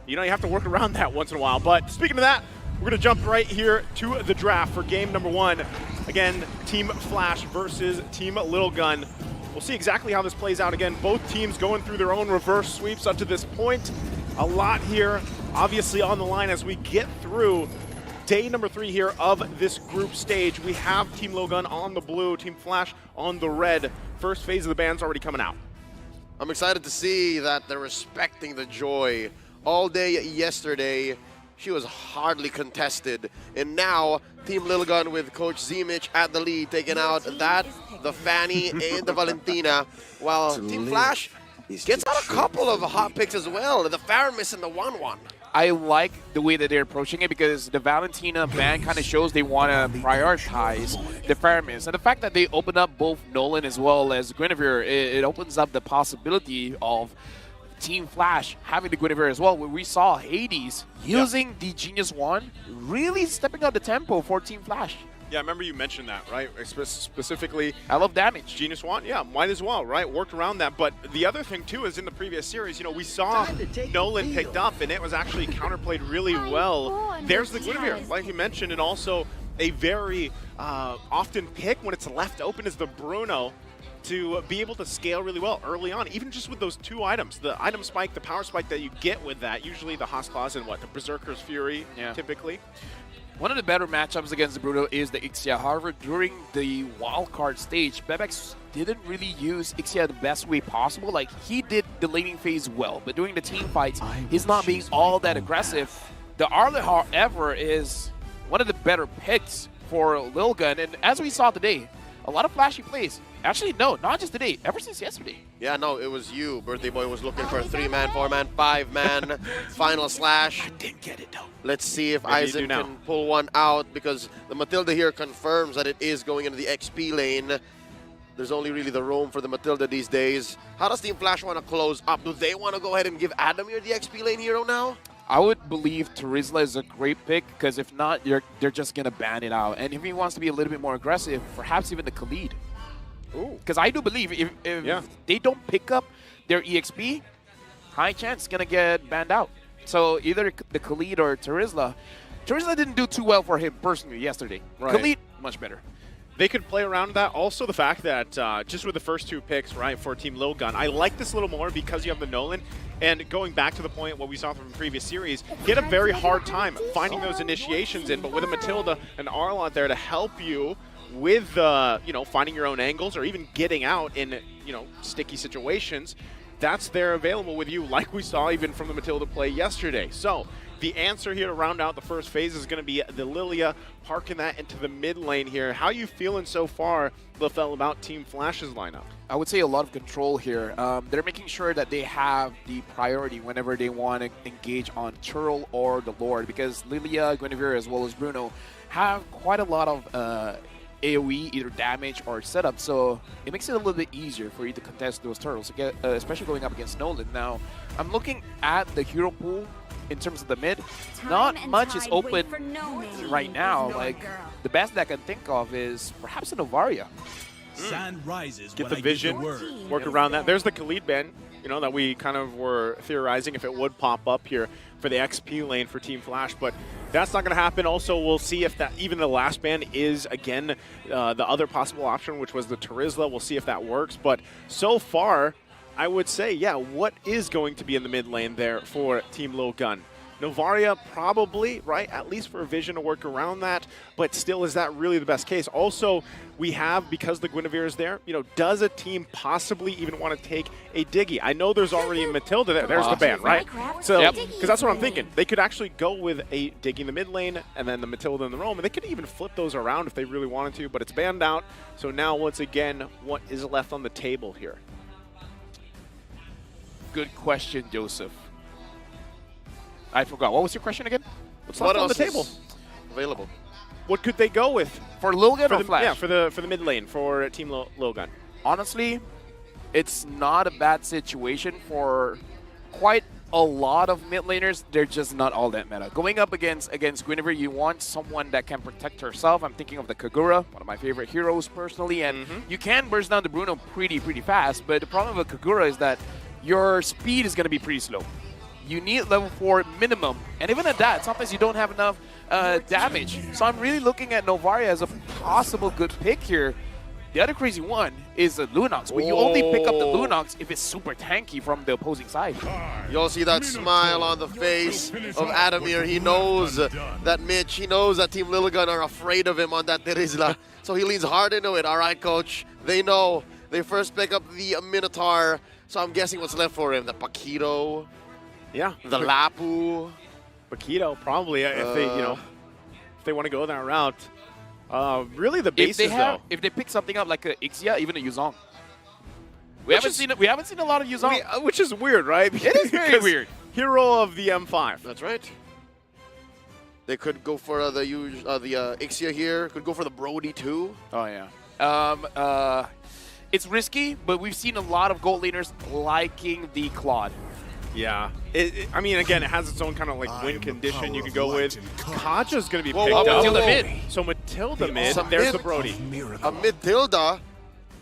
S13: You know, you have to work around that once in a while. But speaking of that, we're going to jump right here to the draft for game number 1. Again, Team Flash versus Team Little Gun. We'll see exactly how this plays out. Again, both teams going through their own reverse sweeps up to this point. A lot here, obviously, on the line as we get through day number 3 here of this group stage. We have Team Logan on the blue, Team Flash on the red. First phase of the band's already coming out.
S17: I'm excited to see that they're respecting the joy. All day yesterday, she was hardly contested. And now, Team Lil Gun with Coach Zimich at the lead, taking out that, the Fanny, and the Valentina, while Team Flash gets out a couple of hot picks as well, the Faramis and the 1-1.
S16: I like the way that they're approaching it because the Valentina ban kind of shows they want to prioritize the Faramis. And the fact that they open up both Nolan as well as Guinevere, it opens up the possibility of Team Flash having the Guinevere as well, where we saw Hades using the Genius Wand, really stepping up the tempo for Team Flash.
S13: Yeah, I remember you mentioned that, right? Specifically,
S16: I love damage.
S13: Genius Wand, yeah, might as well, right? Worked around that. But the other thing, too, is in the previous series, you know, we saw Nolan picked up, and it was actually counterplayed really well. There's the Guinevere, like you mentioned, and also a very often pick when it's left open is the Bruno to be able to scale really well early on, even just with those 2 items, the item spike, the power spike that you get with that, usually the Haas Claws and what, the Berserker's Fury, typically.
S16: One of the better matchups against Bruno is the Ixia. However, during the wildcard stage, Bebex didn't really use Ixia the best way possible. Like, he did the laning phase well, but during the team fights, he's not being all that aggressive. The Arlet, however, is one of the better picks for Lil Gun, and as we saw today, A lot of flashy plays. Actually, no, not just today. Ever since yesterday.
S17: Yeah, no, it was you. Birthday Boy was looking for a 3-man, 4-man, 5-man final slash.
S16: I didn't get it, though.
S17: Let's see if
S13: Maybe you do
S17: Isaac
S13: now.
S17: can pull one out, because the Matilda here confirms that it is going into the XP lane. There's only really the roam for the Matilda these days. How does Team Flash want to close up? Do they want to go ahead and give Adamir the XP lane hero now?
S16: I would believe Terizla is a great pick, because if not, they're just going to ban it out. And if he wants to be a little bit more aggressive, perhaps even the Khalid. Because I do believe if they don't pick up their EXP, high chance it's going to get banned out. So either the Khalid or Terizla. Terizla didn't do too well for him personally yesterday.
S13: Right.
S16: Khalid, much better.
S13: They could play around that. Also, the fact that just with the first 2 picks, right, for Team Lil Gun, I like this a little more because you have the Nolan. And going back to the point what we saw from the previous series, he had a very hard time finding those initiations in. But with a Matilda and Arlott there to help you with, finding your own angles or even getting out in, sticky situations, that's there available with you, like we saw even from the Matilda play yesterday. So the answer here to round out the first phase is going to be the Lilia parking that into the mid lane here. How you feeling so far, Lefel, about Team Flash's lineup?
S16: I would say a lot of control here. They're making sure that they have the priority whenever they want to engage on Churl or the Lord, because Lilia, Guinevere, as well as Bruno have quite a lot of AoE, either damage or setup, so it makes it a little bit easier for you to contest those turtles, especially going up against Nolan. Now, I'm looking at the hero pool in terms of the mid. Not much is open right now. Like, the best that I can think of is perhaps a Novaria.
S18: Sun rises
S13: Get
S18: when
S13: the
S18: I
S13: vision,
S18: give the word.
S13: work around that. There's the Khalid ban, that we kind of were theorizing if it would pop up here for the XP lane for Team Flash, but that's not going to happen. Also, we'll see if that even the last ban is, again, the other possible option, which was the Terizla. We'll see if that works, but so far, I would say, yeah, what is going to be in the mid lane there for Team Lil Gun? Novaria probably, right, at least for a vision to work around that, but still, is that really the best case? Also, we have, because the Guinevere is there, does a team possibly even want to take a Diggy? I know there's already a Matilda there. There's the ban, right? So, because that's what I'm thinking. They could actually go with a Diggy in the mid lane and then the Matilda in the roam, and they could even flip those around if they really wanted to, but it's banned out. So now, once again, what is left on the table here?
S16: Good question, Joseph. I forgot. What was your question again?
S13: What's left on the table?
S17: Available.
S13: What could they go with?
S16: For Lil Gun or Flash?
S13: Yeah, for the mid lane, for Team Lil Gun.
S16: Honestly, it's not a bad situation for quite a lot of mid laners. They're just not all that meta. Going up against Guinevere, you want someone that can protect herself. I'm thinking of the Kagura, one of my favorite heroes personally, and you can burst down the Bruno pretty fast, but the problem with Kagura is that your speed is going to be pretty slow. You need level 4 minimum, and even at that, sometimes you don't have enough damage. So I'm really looking at Novaria as a possible good pick here. The other crazy one is the Lunox, but you only pick up the Lunox if it's super tanky from the opposing side.
S17: You'll see that smile on the face of Adamir. He knows that Mitch, he knows that Team Liligan are afraid of him on that Terizla. So he leans hard into it. All right, coach. They know. They first pick up the Minotaur. So I'm guessing what's left for him. The Paquito.
S13: Yeah.
S17: The Lapu.
S13: Paquito, probably, if they, if they want to go that route. Really the basis, though.
S16: If they pick something up like a Ixia, even a Yuzong. We haven't seen a lot of Yuzong.
S13: Which is weird, right?
S16: It is very weird.
S13: Hero of the M5.
S17: That's right. They could go for the Ixia here. Could go for the Brody too.
S16: Oh yeah. It's risky, but we've seen a lot of gold laners liking the Claude.
S13: Yeah. I mean, again, it has its own kind of like win condition you can go with. Kaja's going to be picked
S17: whoa,
S13: up.
S16: Matilda mid.
S13: So Matilda mid. There's the Brody.
S17: A Matilda,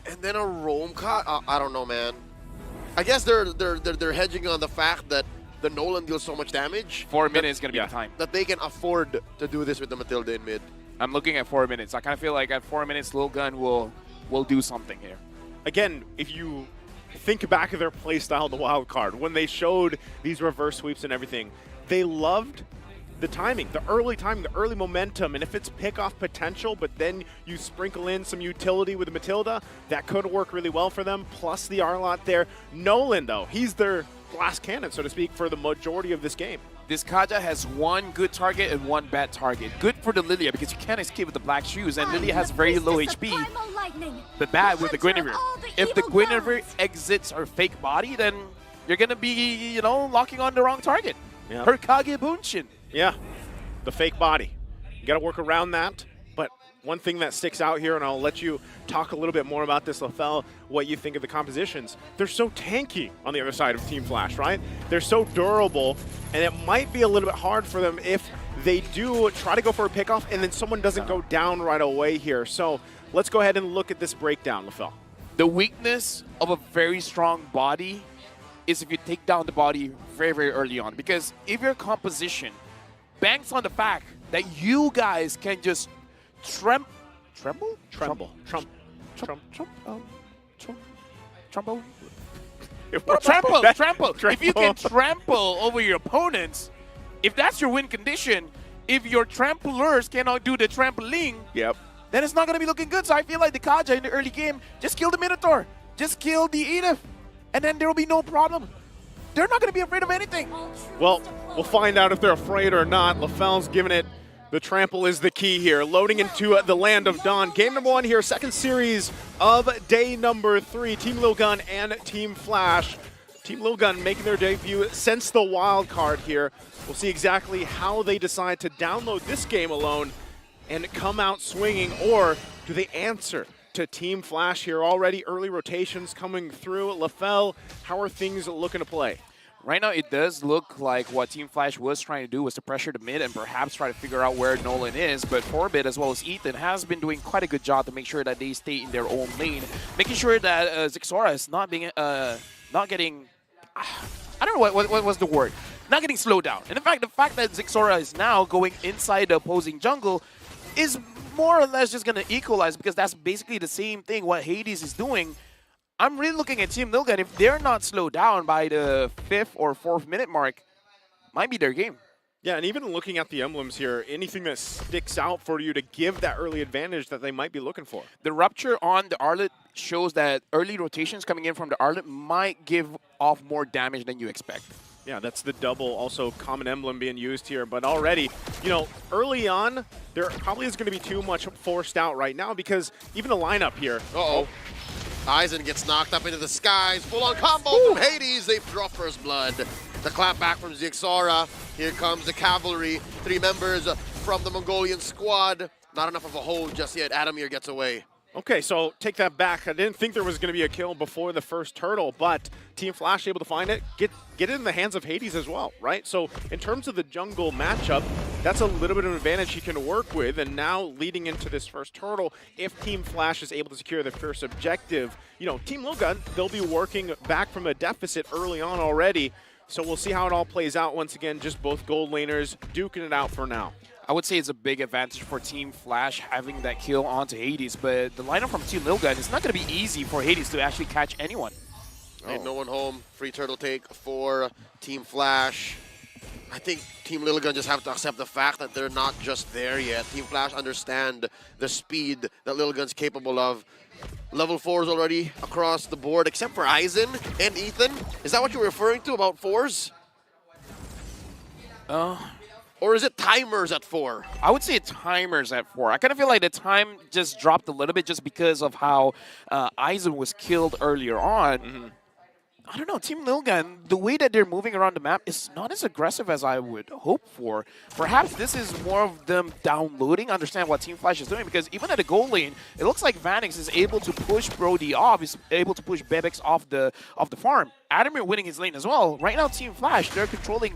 S17: and then a Rome Kaj. I don't know, man. I guess they're hedging on the fact that the Nolan deals so much damage.
S16: 4 minutes is going to be the time.
S17: That they can afford to do this with the Matilda in mid.
S16: I'm looking at 4 minutes. I kind of feel like at 4 minutes, Lil Gun will do something here.
S13: Again, if you think back of their playstyle, the wild card, when they showed these reverse sweeps and everything, they loved the timing, the early momentum, and if it's pick-off potential, but then you sprinkle in some utility with the Matilda, that could work really well for them, plus the Arlott there. Nolan, though, he's their glass cannon, so to speak, for the majority of this game.
S16: This Kaja has one good target and one bad target. Good for the Lilia because you can't escape with the black shoes, and Lilia has very low HP. But bad with the Guinevere. If the Guinevere exits her fake body, then you're gonna be, you know, locking on the wrong target.
S13: Yeah.
S16: Her Kage Bunshin.
S13: Yeah, the fake body. You got to work around that. But one thing that sticks out here, and I'll let you talk a little bit more about this, Lefel, what you think of the compositions. They're so tanky on the other side of Team Flash, right? They're so durable, and it might be a little bit hard for them if they do try to go for a pickoff and then someone doesn't go down right away here. So let's go ahead and look at this breakdown, Lefel.
S16: The weakness of a very strong body is if you take down the body very, very early on. Because if your composition banks on the fact that you guys can just trample. If you can trample over your opponents, if that's your win condition, if your tramplers cannot do the trampling, then it's not going to be looking good. So I feel like the Kaja in the early game, just kill the Minotaur, just kill the Edith, and then there will be no problem. They're not going to be afraid of anything.
S13: Well, we'll find out if they're afraid or not. Lefel's giving it. The trample is the key here. Loading into the Land of Dawn. Game number 1 here, second series of day number 3. Team Lilgun and Team Flash. Team Lilgun making their debut since the wild card here. We'll see exactly how they decide to download this game alone and come out swinging, or do they answer to Team Flash here? Already early rotations coming through. Lefel, how are things looking to play?
S16: Right now, it does look like what Team Flash was trying to do was to pressure the mid and perhaps try to figure out where Nolan is. But Forbid, as well as Ethan, has been doing quite a good job to make sure that they stay in their own lane, making sure that Zixora is not getting, I don't know what was the word, not getting slowed down. And in fact, the fact that Zixora is now going inside the opposing jungle is more or less just going to equalize, because that's basically the same thing what Hades is doing. I'm really looking at Team Lilgun. If they're not slowed down by the 5th or 4th minute mark, might be their game.
S13: Yeah, and even looking at the emblems here, anything that sticks out for you to give that early advantage that they might be looking for?
S16: The Rupture on the Arlet shows that early rotations coming in from the Arlet might give off more damage than you expect.
S13: Yeah, that's the double, also common emblem being used here. But already, you know, early on, there probably is going to be too much forced out right now, because even the lineup here.
S17: Uh-oh. Aizen gets knocked up into the skies. Full-on combo from Hades. They draw first blood. The clap back from Zixora. Here comes the cavalry. 3 members from the Mongolian squad. Not enough of a hold just yet. Adamir gets away.
S13: Okay, so take that back. I didn't think there was going to be a kill before the first turtle, but Team Flash able to find it, get it in the hands of Hades as well, right? So in terms of the jungle matchup, that's a little bit of an advantage he can work with. And now leading into this first turtle, if Team Flash is able to secure the first objective, you know, Team Lilgun, they'll be working back from a deficit early on already. So we'll see how it all plays out. Once again, just both gold laners duking it out for now.
S16: I would say it's a big advantage for Team Flash having that kill onto Hades, but the lineup from Team Lilgun, it's not going to be easy for Hades to actually catch anyone.
S17: Ain't no one home. Free turtle take for Team Flash. I think Team Lilgun just have to accept the fact that they're not just there yet. Team Flash understand the speed that Lilgun's capable of. Level 4s already across the board, except for Aizen and Ethan. Is that what you're referring to about 4s? Or is it timers at 4?
S16: I would say timers at 4. I kind of feel like the time just dropped a little bit just because of how Aizen was killed earlier on. I don't know, Team Lilgun, the way that they're moving around the map is not as aggressive as I would hope for. Perhaps this is more of them downloading, understand what Team Flash is doing, because even at the goal lane, it looks like Vanix is able to push Brody off, is able to push Bebex off the farm. Adamir winning his lane as well. Right now, Team Flash, they're controlling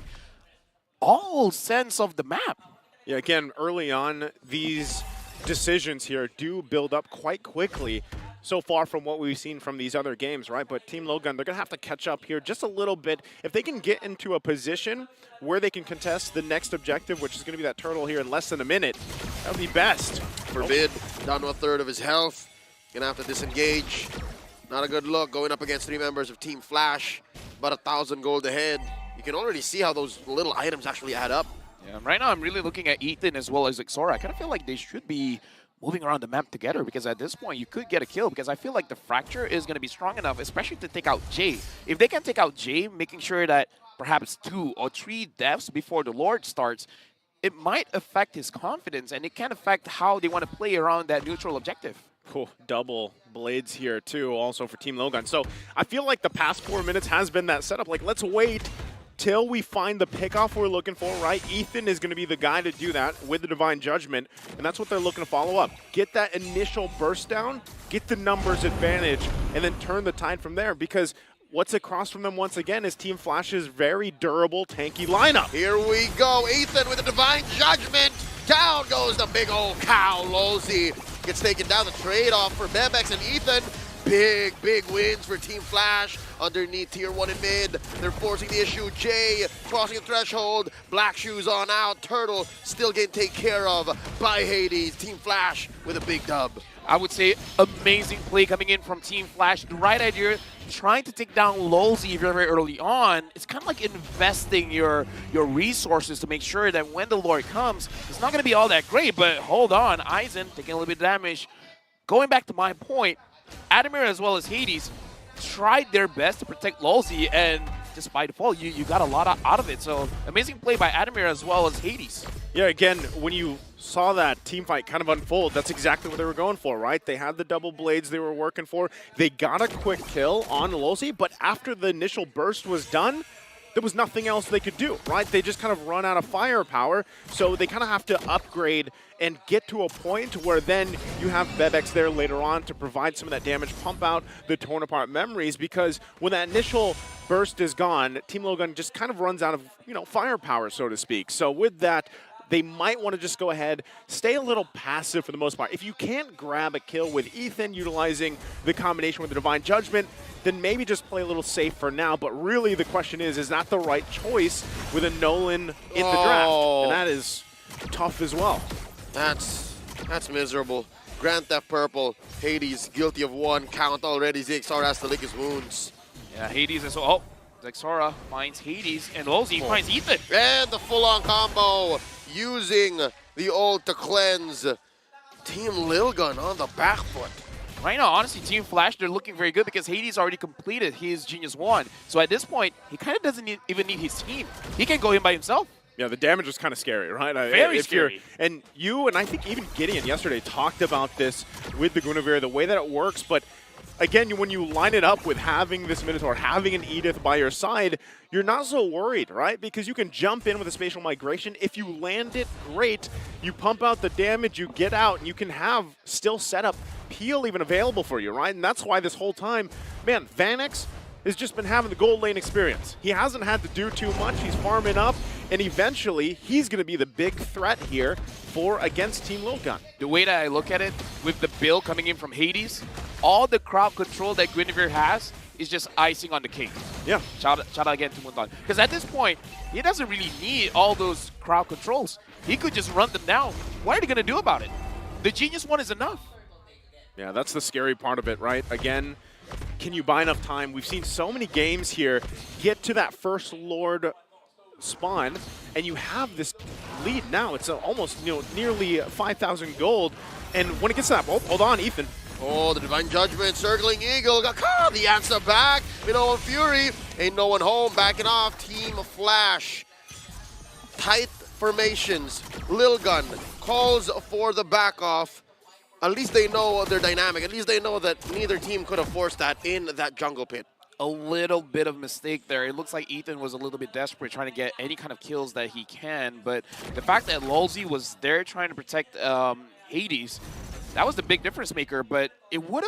S16: all sense of the map.
S13: Yeah, again, early on, these decisions here do build up quite quickly so far from what we've seen from these other games, right? But Team Lilgun, they're going to have to catch up here just a little bit. If they can get into a position where they can contest the next objective, which is going to be that turtle here in less than a minute, that would be best.
S17: Forbid, down to a third of his health. Going to have to disengage. Not a good look going up against 3 members of Team Flash. About 1,000 gold ahead. You can already see how those little items actually add up.
S16: Yeah, right now I'm really looking at Ethan as well as Xora. I kind of feel like they should be moving around the map together, because at this point you could get a kill, because I feel like the Fracture is going to be strong enough, especially to take out Jay. If they can take out Jay, making sure that perhaps 2 or 3 deaths before the Lord starts, it might affect his confidence, and it can affect how they want to play around that neutral objective.
S13: Cool. Double blades here too, also for Team Logan. So I feel like the past 4 minutes has been that setup. Like, let's wait till we find the pickoff we're looking for, right? Ethan is going to be the guy to do that with the Divine Judgment, and that's what they're looking to follow up. Get that initial burst down, get the numbers advantage, and then turn the tide from there, because what's across from them once again is Team Flash's very durable, tanky lineup.
S17: Here we go. Ethan with the Divine Judgment. Down goes the big old cow. Lozy gets taken down. The trade-off for Bebex and Ethan. Big wins for Team Flash underneath Tier 1 in mid. They're forcing the issue. Jay crossing the threshold. Black Shoes on out. Turtle still getting taken care of by Hades. Team Flash with a big dub.
S16: I would say amazing play coming in from Team Flash. The right idea, trying to take down Lolzy very early on. It's kind of like investing your resources to make sure that when the Lord comes, it's not going to be all that great. But hold on, Eisen taking a little bit of damage. Going back to my point, Adamir as well as Hades tried their best to protect Lolzy, and just by default, you got a lot out of it. So amazing play by Adamir as well as Hades.
S13: Yeah, again, when you saw that team fight kind of unfold, that's exactly what they were going for, right? They had the double blades they were working for. They got a quick kill on Lolzy, but after the initial burst was done, there was nothing else they could do, right? They just kind of run out of firepower, so they kind of have to upgrade and get to a point where then you have Bebex there later on to provide some of that damage, pump out the torn apart memories, because when that initial burst is gone, Team Logan just kind of runs out of, firepower, so to speak. So with that, they might want to just go ahead, stay a little passive for the most part. If you can't grab a kill with Ethan utilizing the combination with the Divine Judgment, then maybe just play a little safe for now. But really the question is that the right choice with a Nolan in the draft? And that is tough as well.
S17: That's miserable. Grand Theft Purple, Hades guilty of 1 count already. Zixar has to lick his wounds.
S16: Yeah, Hades is Zexora finds Hades, and Lolzy finds Ethan.
S17: And the full-on combo using the ult to cleanse. Team Lilgun on the back foot.
S16: Right now, honestly, Team Flash, they're looking very good because Hades already completed his Genius 1. So at this point, he kind of doesn't even need his team. He can go in by himself.
S13: Yeah, the damage was kind of scary, right?
S16: Very scary.
S13: And you, and I think even Gideon yesterday talked about this with the Guinevere, the way that it works, but again, when you line it up with having this Minotaur, having an Edith by your side, you're not so worried, right? Because you can jump in with a spatial migration. If you land it, great. You pump out the damage, you get out, and you can have still set up peel even available for you, right? And that's why this whole time, man, Vanex has just been having the gold lane experience. He hasn't had to do too much. He's farming up, and eventually he's going to be the big threat here against Team Lilgun.
S16: The way that I look at it, with the build coming in from Hades, all the crowd control that Guinevere has is just icing on the cake.
S13: Yeah.
S16: Shout out again to Mundan. Because at this point, he doesn't really need all those crowd controls. He could just run them down. What are they going to do about it? The Genius 1 is enough.
S13: Yeah, that's the scary part of it, right? Again, can you buy enough time? We've seen so many games here get to that first Lord spawn, and you have this lead now. It's almost nearly 5,000 gold, and when it gets to that, hold on, Ethan.
S17: Oh, the Divine Judgment, circling Eagle, got the answer back. Minnow and Fury, ain't no one home, backing off. Team Flash, tight formations. Lilgun calls for the back off. At least they know their dynamic. At least they know that neither team could have forced that in that jungle pit.
S16: A little bit of mistake there. It looks like Ethan was a little bit desperate trying to get any kind of kills that he can, but the fact that Lolzy was there trying to protect Hades, that was the big difference maker, but he could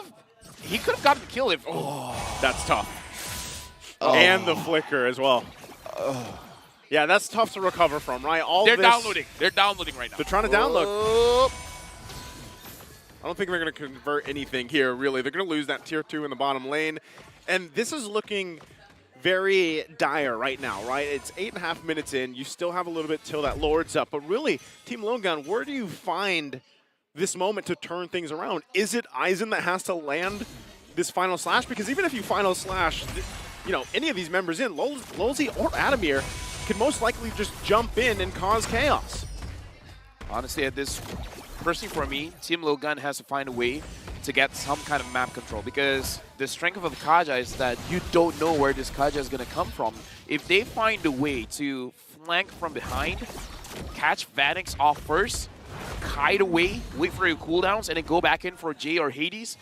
S16: have gotten the kill if...
S13: Oh, that's tough. Oh. And the flicker as well. Oh. Yeah, that's tough to recover from, right?
S16: They're downloading. They're downloading right now.
S13: They're trying to download. I don't think they're going to convert anything here, really. They're going to lose that tier 2 in the bottom lane. And this is looking very dire right now, right? It's 8.5 minutes in. You still have a little bit till that Lord's up. But really, Team Lilgun, where do you find this moment to turn things around? Is it Eisen that has to land this final slash? Because even if you final slash, any of these members in, Lolzy or Adamir could most likely just jump in and cause chaos.
S16: Honestly, at this personally for me, Team Logan has to find a way to get some kind of map control, because the strength of Kaja is that you don't know where this Kaja is going to come from. If they find a way to flank from behind, catch Vanix off first, kite away, wait for your cooldowns, and then go back in for Jay or Hades,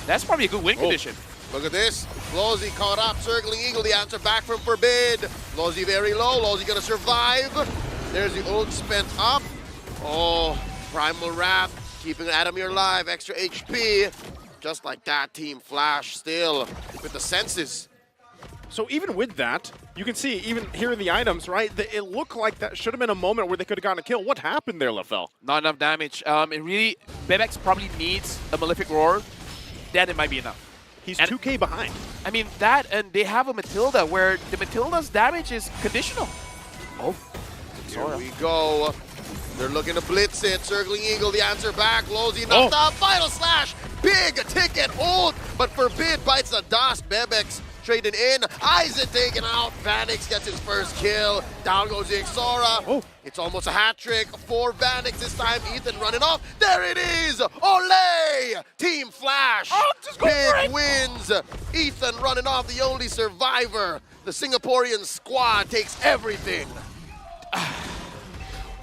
S16: that's probably a good win condition.
S17: Look at this. Lozy caught up, circling Eagle. The answer back from Forbid. Lozy very low. Lozy gonna survive. There's the ult spent up. Oh, Primal Wrath keeping Adamir alive. Extra HP. Just like that, Team Flash still with the senses.
S13: So even with that, you can see, even here in the items, right, it looked like that should have been a moment where they could have gotten a kill. What happened there, LaFell?
S16: Not enough damage. It really, Bebex probably needs a Malefic Roar. Then it might be enough.
S13: He's 2K behind.
S16: I mean, that, and they have a Matilda where the Matilda's damage is conditional. Oh,
S17: here we go. They're looking to blitz it. Circling Eagle, the answer back. Lozy knocked out. Final slash. Big ticket ult, but Forbid bites the dust. Bebex trading in. Aizen taken out. Vanix gets his first kill. Down goes the Ixora. It's almost a hat trick for Vanix this time. Ethan running off. There it is. Ole! Team Flash. Big wins. Ethan running off, the only survivor. The Singaporean squad takes everything.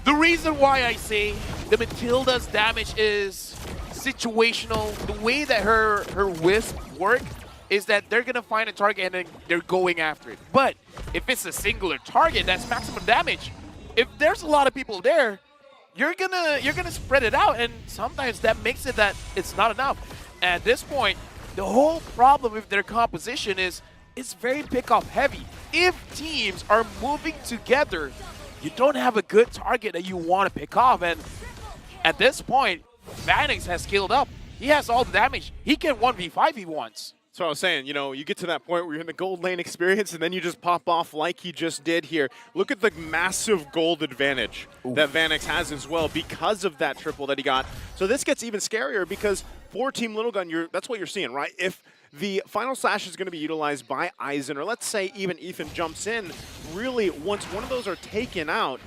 S16: The reason why I say the Matilda's damage is situational, the way that her wisp work is that they're gonna find a target and then they're going after it. But if it's a singular target, that's maximum damage. If there's a lot of people there, you're gonna spread it out, and sometimes that makes it that it's not enough. At this point, the whole problem with their composition is it's very pick-off heavy. If teams are moving together, you don't have a good target that you want to pick off, and at this point, Vanix has skilled up. He has all the damage. He can 1v5 if he wants.
S13: So I was saying, you know, you get to that point where you're in the gold lane experience and then you just pop off like he just did here. Look at the massive gold advantage that Vanix has as well because of that triple that he got. So this gets even scarier because for Team Little Gun, that's what you're seeing, right? If the final slash is going to be utilized by Aizen, or let's say even Ethan jumps in, really once one of those are taken out,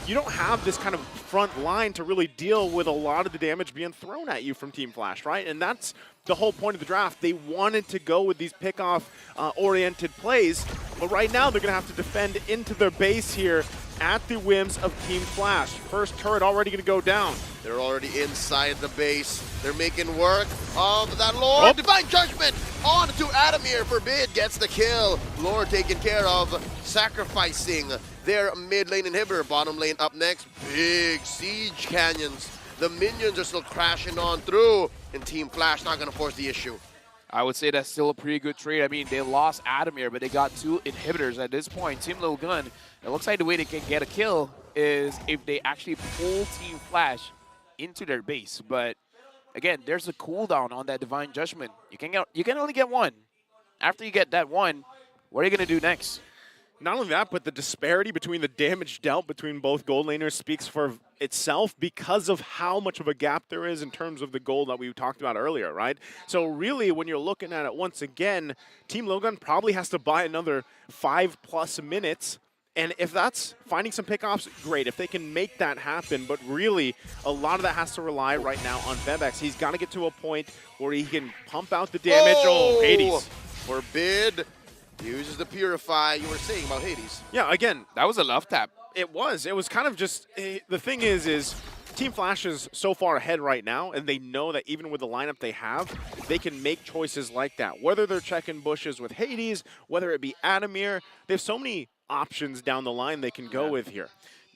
S13: you don't have this kind of front line to really deal with a lot of the damage being thrown at you from Team Flash, right? And that's the whole point of the draft. They wanted to go with these pick-off oriented plays, but right now they're going to have to defend into their base here at the whims of Team Flash. First turret already going to go down.
S17: They're already inside the base. They're making work of that Lord. Divine Judgment on to Adamir. Forbid gets the kill. Lord taken care of, sacrificing their mid lane inhibitor. Bottom lane up next. Big siege canyons. The minions are still crashing on through, and Team Flash not going to force the issue.
S16: I would say that's still a pretty good trade. I mean, they lost Adamir, but they got 2 inhibitors at this point. Team Little Gun, it looks like the way they can get a kill is if they actually pull Team Flash into their base. But again, there's a cooldown on that Divine Judgment. You can only get one. After you get that one, what are you going to do next?
S13: Not only that, but the disparity between the damage dealt between both gold laners speaks for itself because of how much of a gap there is in terms of the gold that we talked about earlier, right? So really, when you're looking at it once again, Team Logan probably has to buy another 5+ minutes. And if that's finding some pickoffs, great. If they can make that happen, but really, a lot of that has to rely right now on Bebex. He's got to get to a point where he can pump out the damage. Oh, Hades.
S17: Forbid uses the Purify. You were saying about Hades.
S13: Yeah, again.
S16: That was a love tap.
S13: It was. It was kind of just, the thing is Team Flash is so far ahead right now, and they know that even with the lineup they have, they can make choices like that. Whether they're checking bushes with Hades, whether it be Adamir, there's so many options down the line they can go with here.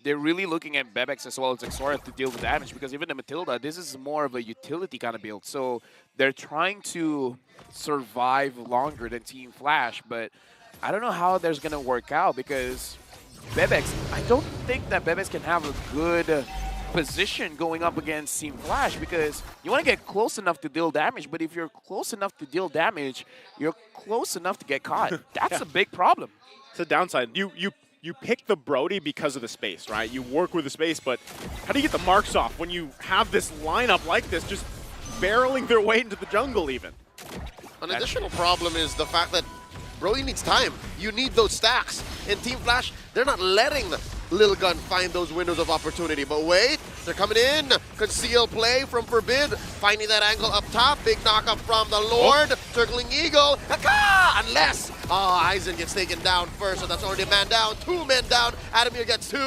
S16: They're really looking at Bebex as well as Ixora to deal with damage, because even the Matilda, this is more of a utility kind of build. So they're trying to survive longer than Team Flash, but I don't know how there's going to work out because Bebex, I don't think that Bebex can have a good position going up against Team Flash, because you want to get close enough to deal damage, but if you're close enough to deal damage, you're close enough to get caught. That's a big problem.
S13: It's a downside. You pick the Brody because of the space, right? You work with the space, but how do you get the marks off when you have this lineup like this just barreling their way into the jungle even?
S17: An additional problem is the fact that Brody needs time. You need those stacks. And Team Flash, they're not letting Lil Gun find those windows of opportunity. But wait, They're coming in. Conceal play from Forbid. Finding that angle up top. Big knockup from the Lord. Circling Eagle. Aka! Unless Aizen gets taken down first, so that's already a man down. 2 men down. Adamir gets 2.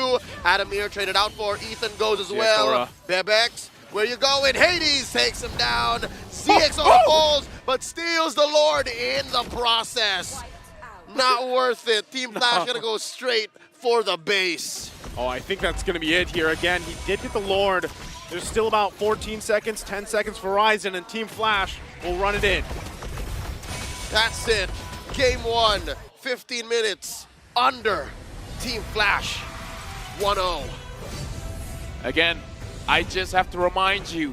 S17: Adamir traded out for. Ethan goes as well. Bebex, where you going? Hades takes him down. CXR falls, but steals the Lord in the process. Not worth it. Team Flash gonna go straight for the base.
S13: Oh, I think that's going to be it here. Again, he did get the Lord. There's still about 14 seconds, 10 seconds for Ryzen, and Team Flash will run it in.
S17: That's it. Game 1, 15 minutes under. Team Flash, 1-0.
S16: Again, I just have to remind you,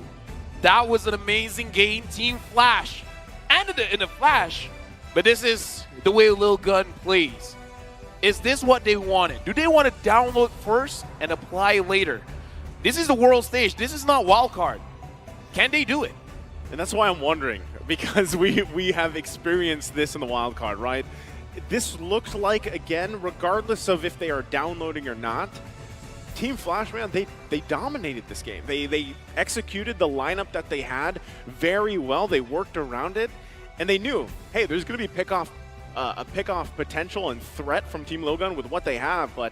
S16: that was an amazing game, Team Flash. And in the Flash, but this is the way Lil Gun plays. Is this what they wanted? Do they want to download first and apply later? This is the world stage. This is not wildcard. Can they do it?
S13: And that's why I'm wondering, because we have experienced this in the wild card, right? This looks like, again, regardless of if they are downloading or not, Team Flash, man, they dominated this game. They executed the lineup that they had very well. They worked around it, and they knew, hey, there's going to be a pick-off potential and threat from Team Logan with what they have, but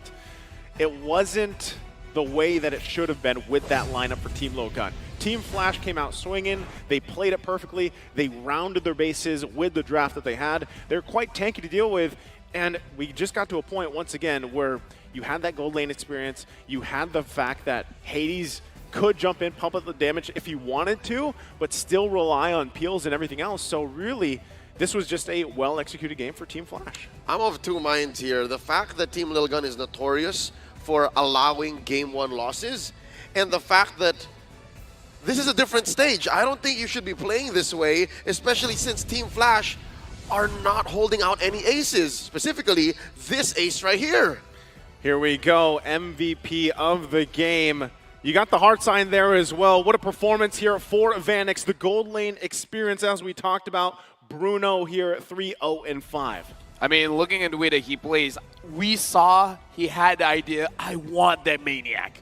S13: it wasn't the way that it should have been with that lineup for Team Logan. Team Flash came out swinging. They played it perfectly. They rounded their bases with the draft that they had. They're quite tanky to deal with, and we just got to a point once again where you had that gold lane experience. You had the fact that Hades could jump in, pump up the damage if he wanted to, but still rely on peels and everything else. So really, this was just a well-executed game for Team Flash.
S17: I'm of 2 minds here. The fact that Team Lil Gun is notorious for allowing Game 1 losses, and the fact that this is a different stage. I don't think you should be playing this way, especially since Team Flash are not holding out any aces, specifically this ace right here.
S13: Here we go, MVP of the game. You got the heart sign there as well. What a performance here for Vanix. The gold lane experience, as we talked about. Bruno here, 3-0-5.
S16: I mean, looking at the way that he plays, we saw he had the idea, I want that Maniac.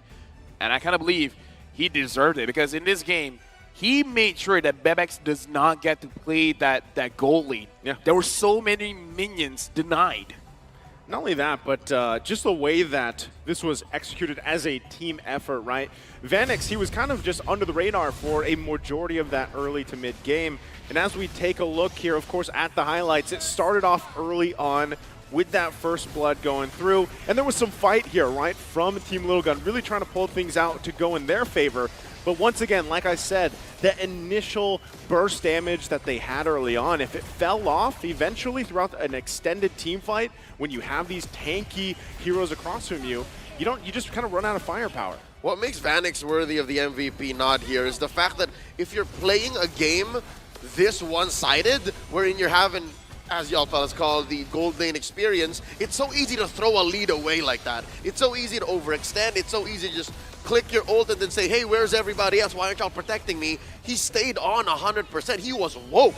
S16: And I kind of believe he deserved it, because in this game, he made sure that Bebex does not get to play that gold lane.
S13: Yeah.
S16: There were so many minions denied.
S13: Not only that, but just the way that this was executed as a team effort, right? Vanix, he was kind of just under the radar for a majority of that early to mid game. And as we take a look here, of course, at the highlights, it started off early on with that first blood going through. And there was some fight here, right, from Team Little Gun, really trying to pull things out to go in their favor. But once again, like I said, that initial burst damage that they had early on, if it fell off eventually throughout an extended team fight, when you have these tanky heroes across from you, you just kind of run out of firepower.
S17: What makes Vanix worthy of the MVP nod here is the fact that if you're playing a game this one-sided, wherein you're having, as y'all fellas call, the gold lane experience, it's so easy to throw a lead away like that. It's so easy to overextend. It's so easy to just click your ult and then say, hey, where's everybody else? Why aren't y'all protecting me? He stayed on 100%. He was woke.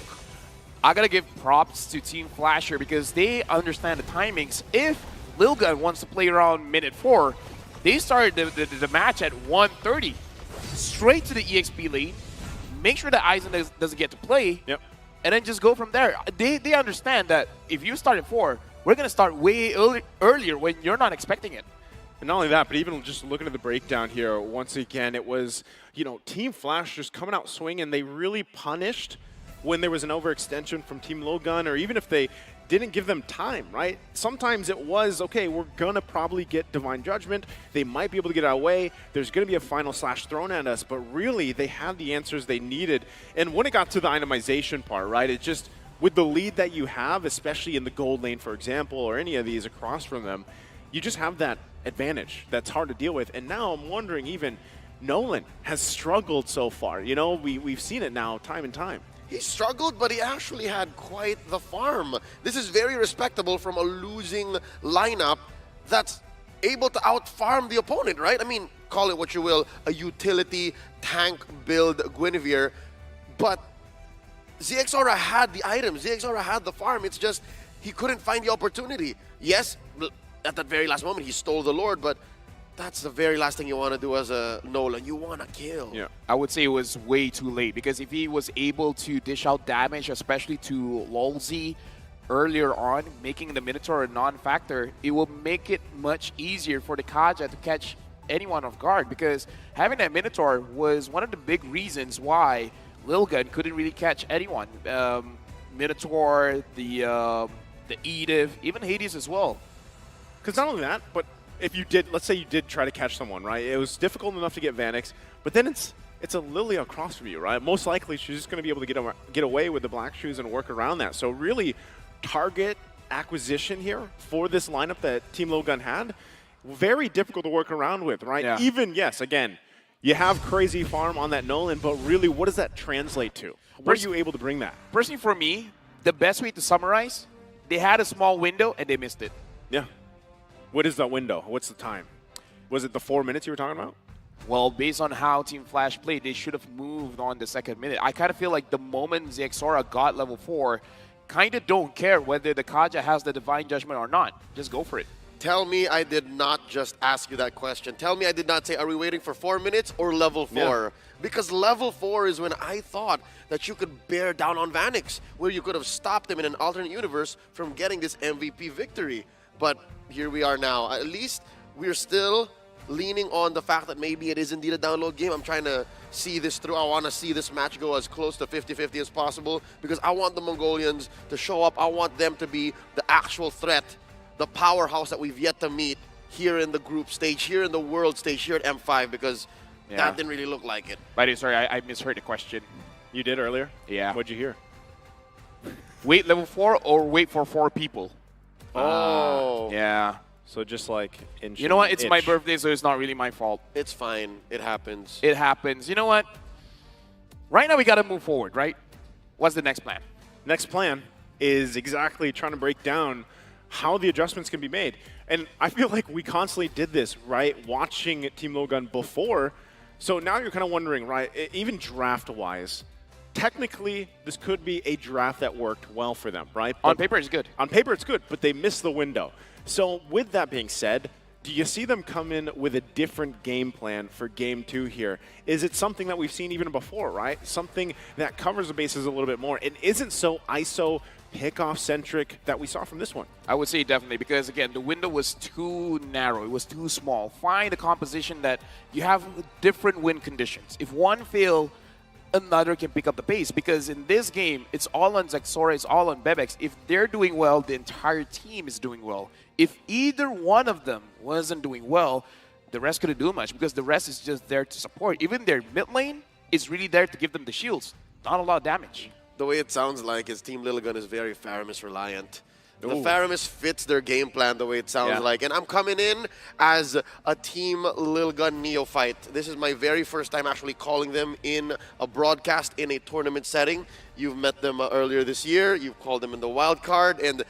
S16: I gotta give props to Team Flash here, because they understand the timings. If Lil Gun wants to play around minute 4, they started the match at 1:30. Straight to the EXP lane, make sure that Aizen doesn't get to play, and then just go from there. They understand that if you start at 4, we're gonna start way earlier when you're not expecting it.
S13: And not only that, but even just looking at the breakdown here, once again, it was, Team Flash just coming out swinging. They really punished when there was an overextension from Team Logan, or even if they didn't give them time, right? Sometimes it was, okay, we're going to probably get Divine Judgment. They might be able to get our way. There's going to be a final slash thrown at us, but really they had the answers they needed. And when it got to the itemization part, right, it just, with the lead that you have, especially in the gold lane, for example, or any of these across from them, you just have that advantage that's hard to deal with. And now I'm wondering, even Nolan has struggled so far. We've seen it now time and time.
S17: He struggled, but he actually had quite the farm. This is very respectable from a losing lineup that's able to out-farm the opponent, right? I mean, call it what you will, a utility tank build Guinevere, but ZXaura had the items, ZXaura had the farm, it's just he couldn't find the opportunity. Yes, at that very last moment he stole the Lord, but that's the very last thing you want to do as a Nolan. You want to kill.
S16: Yeah, I would say it was way too late because if he was able to dish out damage, especially to Lolzy earlier on, making the Minotaur a non-factor, it will make it much easier for the Kaja to catch anyone off guard because having that Minotaur was one of the big reasons why Lilgun couldn't really catch anyone. Minotaur, the Edith, even Hades as well.
S13: Because not only that, but if you did, let's say you did try to catch someone, right? It was difficult enough to get Vanix, but then it's a Lily across from you, right? Most likely she's just going to be able to get away with the Black Shoes and work around that. So really, target acquisition here for this lineup that Team Lilgun had, very difficult to work around with, right?
S16: Yeah.
S13: Even, yes, again, you have crazy farm on that Nolan, but really, what does that translate to? Where are you able to bring that?
S16: Personally, for me, the best way to summarize, they had a small window and they missed it.
S13: Yeah. What is that window? What's the time? Was it the 4 minutes you were talking about?
S16: Well, based on how Team Flash played, they should have moved on the second minute. I kind of feel like the moment Zexora got level 4, kind of don't care whether the Kaja has the Divine Judgment or not. Just go for it.
S17: Tell me I did not just ask you that question. Tell me I did not say, are we waiting for 4 minutes or level 4?
S13: Yeah.
S17: Because level 4 is when I thought that you could bear down on Vanix, where you could have stopped him in an alternate universe from getting this MVP victory. But here we are now. At least we're still leaning on the fact that maybe it is indeed a download game. I'm trying to see this through. I want to see this match go as close to 50-50 as possible because I want the Mongolians to show up. I want them to be the actual threat, the powerhouse that we've yet to meet here in the group stage, here in the world stage, here at M5 because that didn't really look like it.
S16: By the way, sorry, I misheard the question.
S13: You did earlier?
S16: Yeah.
S13: What'd you hear?
S16: Wait level 4 or wait for 4 people?
S17: Oh.
S16: Yeah.
S13: So just like inch.
S16: You know what? It's my birthday, so it's not really my fault.
S17: It's fine. It happens.
S16: It happens. You know what? Right now we got to move forward, right? What's the next plan?
S13: Next plan is exactly trying to break down how the adjustments can be made. And I feel like we constantly did this, right? Watching Team Lilgun before. So now you're kind of wondering, right? Even draft-wise, technically this could be a draft that worked well for them, right?
S16: On paper, it's good.
S13: On paper, it's good, but they missed the window. So with that being said, do you see them come in with a different game plan for Game 2 here? Is it something that we've seen even before, right? Something that covers the bases a little bit more and isn't so ISO pick-off-centric that we saw from this one?
S16: I would say definitely because, again, the window was too narrow. It was too small. Find a composition that you have different win conditions. If one fail, another can pick up the pace because in this game, it's all on Zexora, it's all on Bebex. If they're doing well, the entire team is doing well. If either one of them wasn't doing well, the rest couldn't do much because the rest is just there to support. Even their mid lane is really there to give them the shields. Not a lot of damage.
S17: The way it sounds like is Team Lilgun is very Faramis reliant. The
S16: Ooh.
S17: Faramis fits their game plan the way it sounds
S16: Yeah.
S17: like. And I'm coming in as a Team Lilgun neophyte. This is my very first time actually calling them in a broadcast in a tournament setting. You've met them earlier this year. You've called them in the wild card. And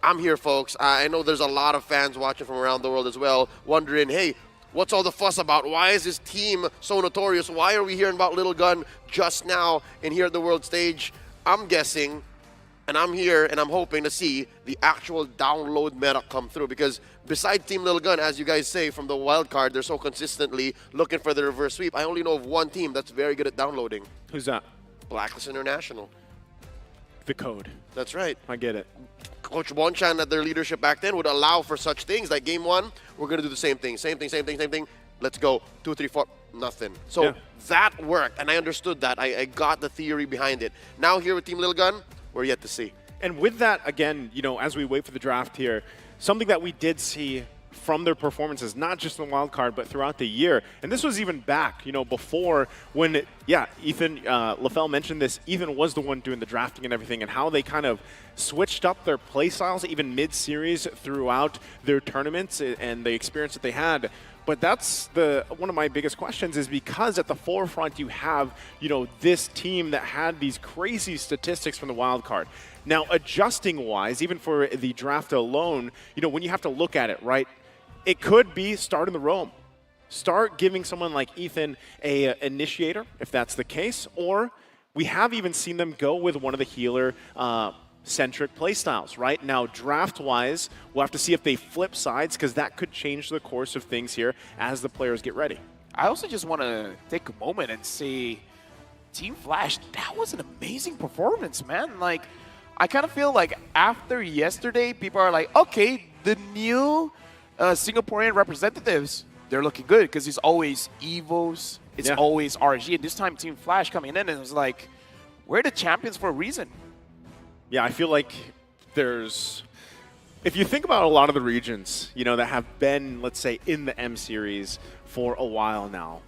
S17: I'm here, folks. I know there's a lot of fans watching from around the world as well, wondering, hey, what's all the fuss about? Why is this team so notorious? Why are we hearing about Lilgun just now and here at the world stage? I'm guessing, and I'm here, and I'm hoping to see the actual download meta come through because besides Team Lilgun, as you guys say, from the wild card, they're so consistently looking for the reverse sweep. I only know of one team that's very good at downloading.
S13: Who's that?
S17: Blacklist International.
S13: The code.
S17: That's right.
S13: I get it.
S17: Coach Bonchan at their leadership back then would allow for such things. Like game 1, we're going to do the same thing. Same thing. Let's go. 2, 3, 4, nothing. So that worked, and I understood that. I got the theory behind it. Now here with Team Lilgun, we're yet to see.
S13: And with that, again, you know, as we wait for the draft here, something that we did see from their performances, not just in the wild card, but throughout the year. And this was even back, you know, before when, Ethan, LaFell mentioned this, Ethan was the one doing the drafting and everything, and how they kind of switched up their play styles, even mid-series throughout their tournaments and the experience that they had. But that's one of my biggest questions is because at the forefront you have, you know, this team that had these crazy statistics from the wild card. Now, adjusting-wise, even for the draft alone, you know, when you have to look at it, right, it could be starting the roam. Start giving someone like Ethan a initiator, if that's the case, or we have even seen them go with one of the healer centric playstyles, right? Now, draft-wise, we'll have to see if they flip sides, because that could change the course of things here as the players get ready.
S16: I also just want to take a moment and say, Team Flash, that was an amazing performance, man. Like, I kind of feel like after yesterday, people are like, okay, the new Singaporean representatives, they're looking good, because it's always EVOs, it's always RG, and this time Team Flash coming in, and it was like, we're the champions for a reason.
S13: Yeah, I feel like there's, if you think about a lot of the regions, you know, that have been, let's say, in the M series for a while now,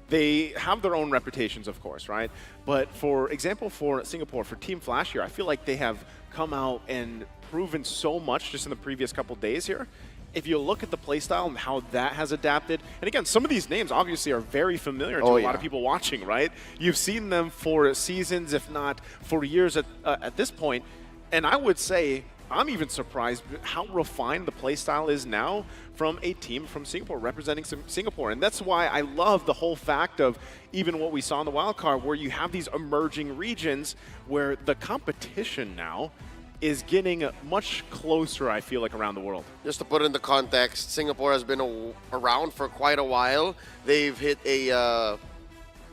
S13: they have their own reputations, of course, right? But for example, for Singapore, for Team Flash here, I feel like they have come out and proven so much just in the previous couple days here. If you look at the playstyle and how that has adapted, and again, some of these names obviously are very familiar to a lot of people watching, right? You've seen them for seasons, if not for years at this point. And I would say, I'm even surprised how refined the playstyle is now from a team from Singapore, representing Singapore. And that's why I love the whole fact of even what we saw in the wildcard, where you have these emerging regions where the competition now is getting much closer, I feel like, around the world.
S17: Just to put it into context, Singapore has been around for quite a while. They've hit a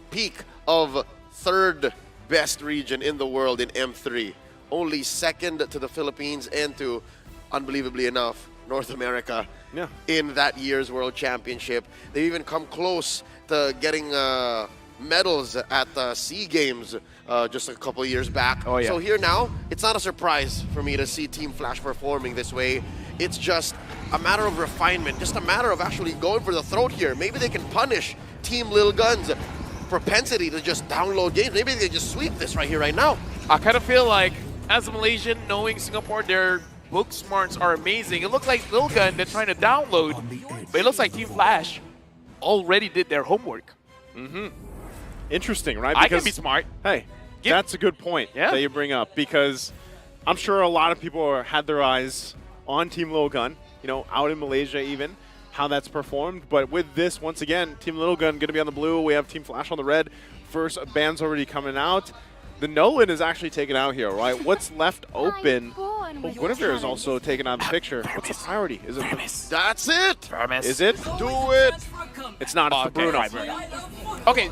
S17: peak of 3rd best region in the world in M3. Only 2nd to the Philippines and to, unbelievably enough, North America in that year's World Championship. They've even come close to getting medals at the SEA Games just a couple of years back. So here now, it's not a surprise for me to see Team Flash performing this way. It's just a matter of refinement, just a matter of actually going for the throat here. Maybe they can punish Team Lil Gun's propensity to just download games. Maybe they just sweep this right here, right now.
S16: I kind of feel like, as a Malaysian, knowing Singapore, their book smarts are amazing. It looks like Lil Gun, they're trying to download, but it looks like Team Flash already did their homework.
S13: Interesting, right?
S16: I can be smart.
S13: Hey, that's a good point that you bring up, because I'm sure a lot of people had their eyes on Team Lil Gun, you know, out in Malaysia even, how that's performed. But with this, once again, Team Lil Gun going to be on the blue. We have Team Flash on the red. First band's already coming out. The Nolan is actually taken out here, right? What's left open? Oh, Guinevere is also taken out of the picture. What's the priority? Is it
S17: That's it!
S13: Is it? Do it! It's not. It's the Bruno.
S16: Okay.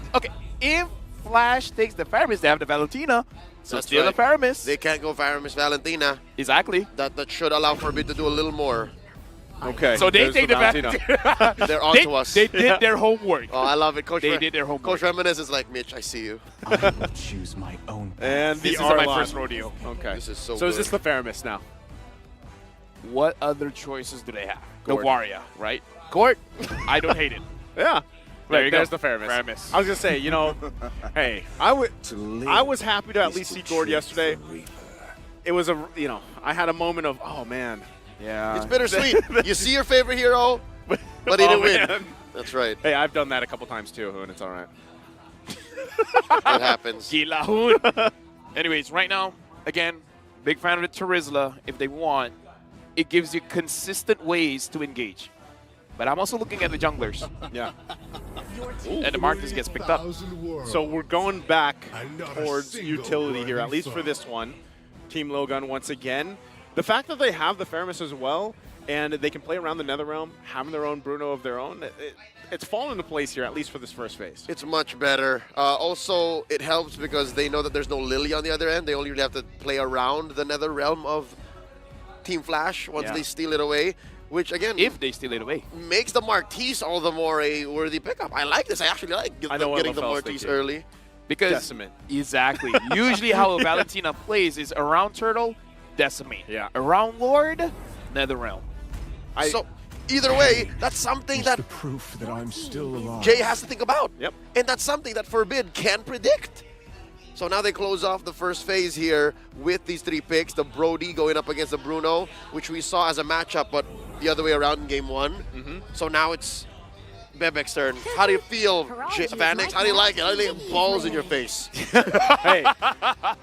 S16: If Flash takes the Faramis, they have the Valentina. So
S17: That's
S16: steal
S17: right.
S16: the Faramis.
S17: They can't go Faramis Valentina.
S16: Exactly.
S17: That should allow Forbid to do a little more.
S13: Okay.
S16: So they take the
S13: Valentina.
S17: They're on to us.
S16: They did their homework.
S17: Oh, I love it. Coach
S16: They did their homework.
S17: Coach Reminisce is like, Mitch, I see you.
S11: I will choose my own path.
S13: And
S16: This
S13: the
S16: isn't my
S13: Arlon.
S16: first rodeo.
S13: Okay.
S17: This is so
S13: is
S17: good.
S13: this the Faramis now?
S16: What other choices do they have?
S13: Gord.
S16: The Waria, right? Court. I don't hate it.
S13: Yeah.
S16: There you
S13: There's
S16: go.
S13: the Faramis.
S16: Faramis.
S13: I was going to say, you know, hey, I was happy to at least see Gord yesterday. It was you know, I had a moment of, oh, man. Yeah.
S17: It's bittersweet. You see your favorite hero, but he didn't win. That's right.
S13: Hey, I've done that a couple times too, and it's all right.
S17: It happens.
S16: Gilahun. Anyways, right now, again, big fan of the Terizla. If they want, it gives you consistent ways to engage. But I'm also looking at the junglers.
S13: Yeah.
S16: And the Marcus gets picked up.
S13: So we're going back towards utility here, at least for this one. Team Lil Gun once again. The fact that they have the Faramis as well, and they can play around the Netherrealm, having their own Bruno of their own, it's fallen into place here, at least for this first phase.
S17: It's much better. Also, it helps because they know that there's no Lily on the other end. They only really have to play around the Netherrealm of Team Flash once they steal it away. Which, again,
S16: if they steal it away,
S17: makes the Marquise all the more a worthy pickup. I like this. I actually like getting the Marquise early.
S16: Because
S13: Decimate.
S16: Exactly. Usually how Valentina plays is around Turtle, Decimate.
S13: Yeah.
S16: Around Lord, Netherrealm.
S17: So, either way, that's something that
S18: Proof that I'm still alive.
S17: Jay has to think about.
S13: Yep.
S17: And that's something that Forbid can predict. So now they close off the first phase here with these 3 picks. The Brody going up against the Bruno, which we saw as a matchup, but the other way around in game 1. So now it's Bebek's turn. How do you feel, Vanix? How do you like it? How do you like balls in your face?
S13: Hey,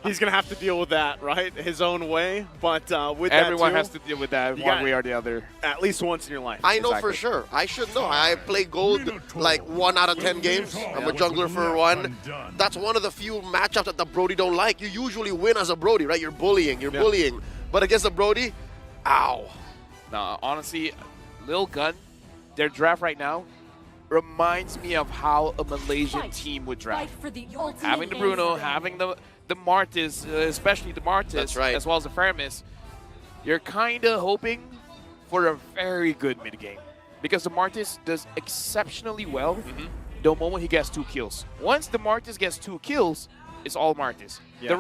S13: he's going to have to deal with that, right? His own way. But with
S16: everyone
S13: that,
S16: has to deal with that one way or the other.
S13: At least once in your life.
S17: I know for sure. I should know. I play gold like 1 out of 10 games. I'm a jungler for 1. That's one of the few matchups that the Brody don't like. You usually win as a Brody, right? You're bullying. You're bullying. But against the Brody, ow.
S16: No, honestly, Lil Gun, their draft right now reminds me of how a Malaysian team would draft. Having the Bruno, having the Martis, especially the Martis,
S17: That's right.
S16: as well as the Fermis, you're kind of hoping for a very good mid game. Because the Martis does exceptionally well the moment he gets 2 kills. Once the Martis gets 2 kills, it's all Martis.
S13: Yeah.
S16: The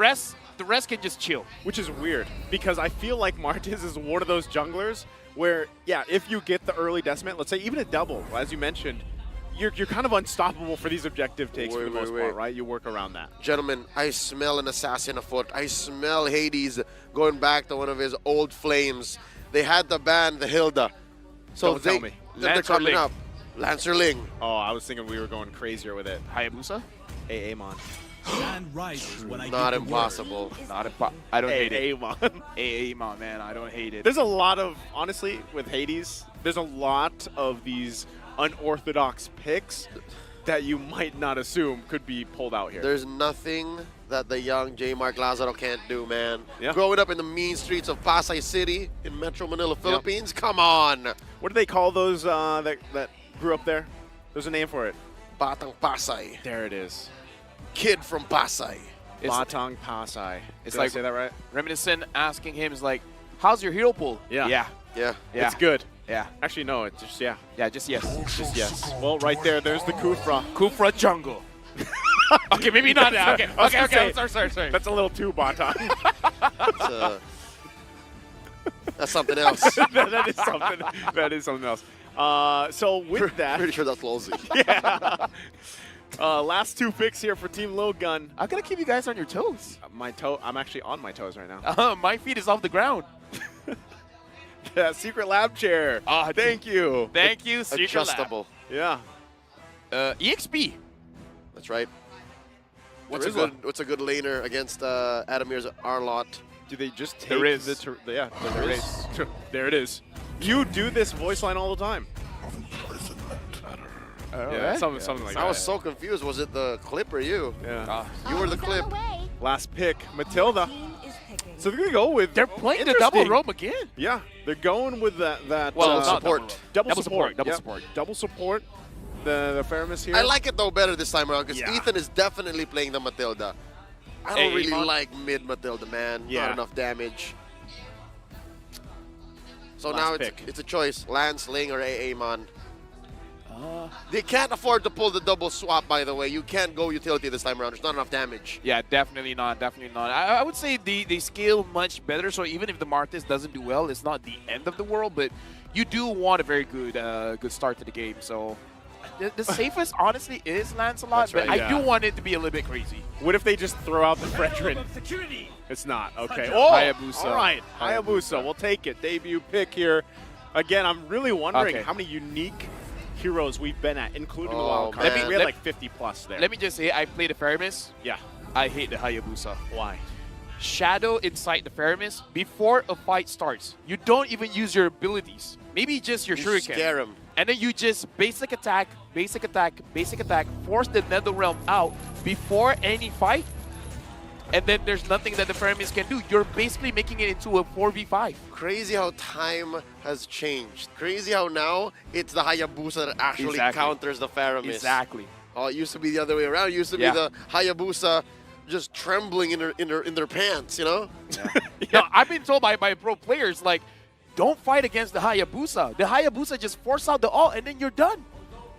S16: rest can just chill.
S13: Which is weird, because I feel like Martis is one of those junglers where, yeah, if you get the early decimate, let's say even a double, as you mentioned, you're kind of unstoppable for these objective takes for the most part, right? You work around that.
S17: Gentlemen, I smell an assassin afoot. I smell Hades going back to one of his old flames. They had the band, the Hilda. So
S13: Don't tell me.
S17: They're coming up. Lancer Ling.
S13: Oh, I was thinking we were going crazier with it.
S16: Hayabusa?
S13: Amon.
S17: Not impossible.
S16: Not impossible. I don't hate it.
S13: Amon.
S16: Amon, man, I don't hate it.
S13: There's a lot of, honestly, with Hades, there's a lot of these unorthodox picks that you might not assume could be pulled out here.
S17: There's nothing that the young J. Mark Lazaro can't do, man.
S13: Yeah.
S17: Growing up in the mean streets of Pasay City in Metro Manila, Philippines, come on.
S13: What do they call those that grew up there? There's a name for it.
S17: Batang Pasay.
S13: There it is.
S17: Kid from Pasay.
S13: Batang Pasay.
S16: It's
S13: Did
S16: like,
S13: I say that right?
S16: Reminiscent asking him is like, how's your hero pool?
S13: Yeah.
S17: Yeah.
S13: It's good.
S16: Yeah.
S13: Actually, no, it's just, yeah.
S16: Yeah, just yes.
S13: Just yes. Well, right there's the Kufra.
S16: Kufra jungle. Okay, maybe not now. Okay, okay. Sorry.
S13: That's a little too Batang.
S17: That's something else.
S13: that is something. That is something else. So with that,
S17: pretty sure that's Lolzy.
S13: Yeah. Last 2 picks here for Team Lil Gun.
S16: I'm gonna keep you guys on your toes.
S13: I'm actually on my toes right now.
S16: My feet is off the ground.
S13: Yeah, secret lab chair. Thank you.
S16: Thank you, secret
S17: Adjustable.
S13: Yeah.
S16: EXP.
S17: That's right. What's a good laner against Adamir's Arlot?
S13: Do they just take
S16: There is.
S13: there is. There it is. You do this voice line all the time. Yeah, something like that.
S17: I was so confused. Was it the clip or you?
S13: Yeah.
S17: You were the clip.
S13: Last pick, Matilda. So they're gonna go with.
S16: They're playing the double roam again.
S13: Yeah, they're going with that.
S16: Well,
S17: support.
S13: Double support.
S16: Double
S13: Yep.
S16: support.
S13: Double support. The Faramis here.
S17: I like it though better this time around because
S13: Yeah.
S17: Ethan is definitely playing the Matilda. I don't really
S16: Amon?
S17: like mid Matilda, man.
S13: Yeah.
S17: Not enough damage. So
S13: Last
S17: now
S13: pick.
S17: it's a choice: Lance, Ling, or Amon. They can't afford to pull the double swap, by the way. You can't go utility this time around. There's not enough damage.
S16: Yeah, definitely not. Definitely not. I would say they scale much better. So even if the Martis doesn't do well, it's not the end of the world. But you do want a very good good start to the game. So the safest, honestly, is Lancelot.
S17: That's right,
S16: but
S13: yeah.
S16: I do want it to be a little bit crazy.
S13: What if they just throw out the Fredrin? It's not. Okay.
S16: Oh,
S13: Hayabusa. All right. Hayabusa. We'll take it. Debut pick here. Again, I'm really wondering how many unique heroes we've been at, including the wild card.
S17: man.
S13: We had like 50 plus there.
S16: Let me just say, I played the Faramis.
S13: Yeah.
S16: I hate the Hayabusa.
S13: Why?
S16: Shadow inside the Faramis before a fight starts. You don't even use your abilities. Maybe just your
S17: You
S16: shuriken.
S17: scare him.
S16: And then you just basic attack, force the Netherrealm out before any fight. And then there's nothing that the Faramis can do. You're basically making it into a 4v5.
S17: Crazy how time has changed. Crazy how now it's the Hayabusa that actually counters the Faramis.
S16: Exactly.
S17: Oh, it used to be the other way around. It used to be the Hayabusa just trembling in their pants, you know?
S16: No, I've been told by pro players, like, don't fight against the Hayabusa. The Hayabusa just force out the ult and then you're done.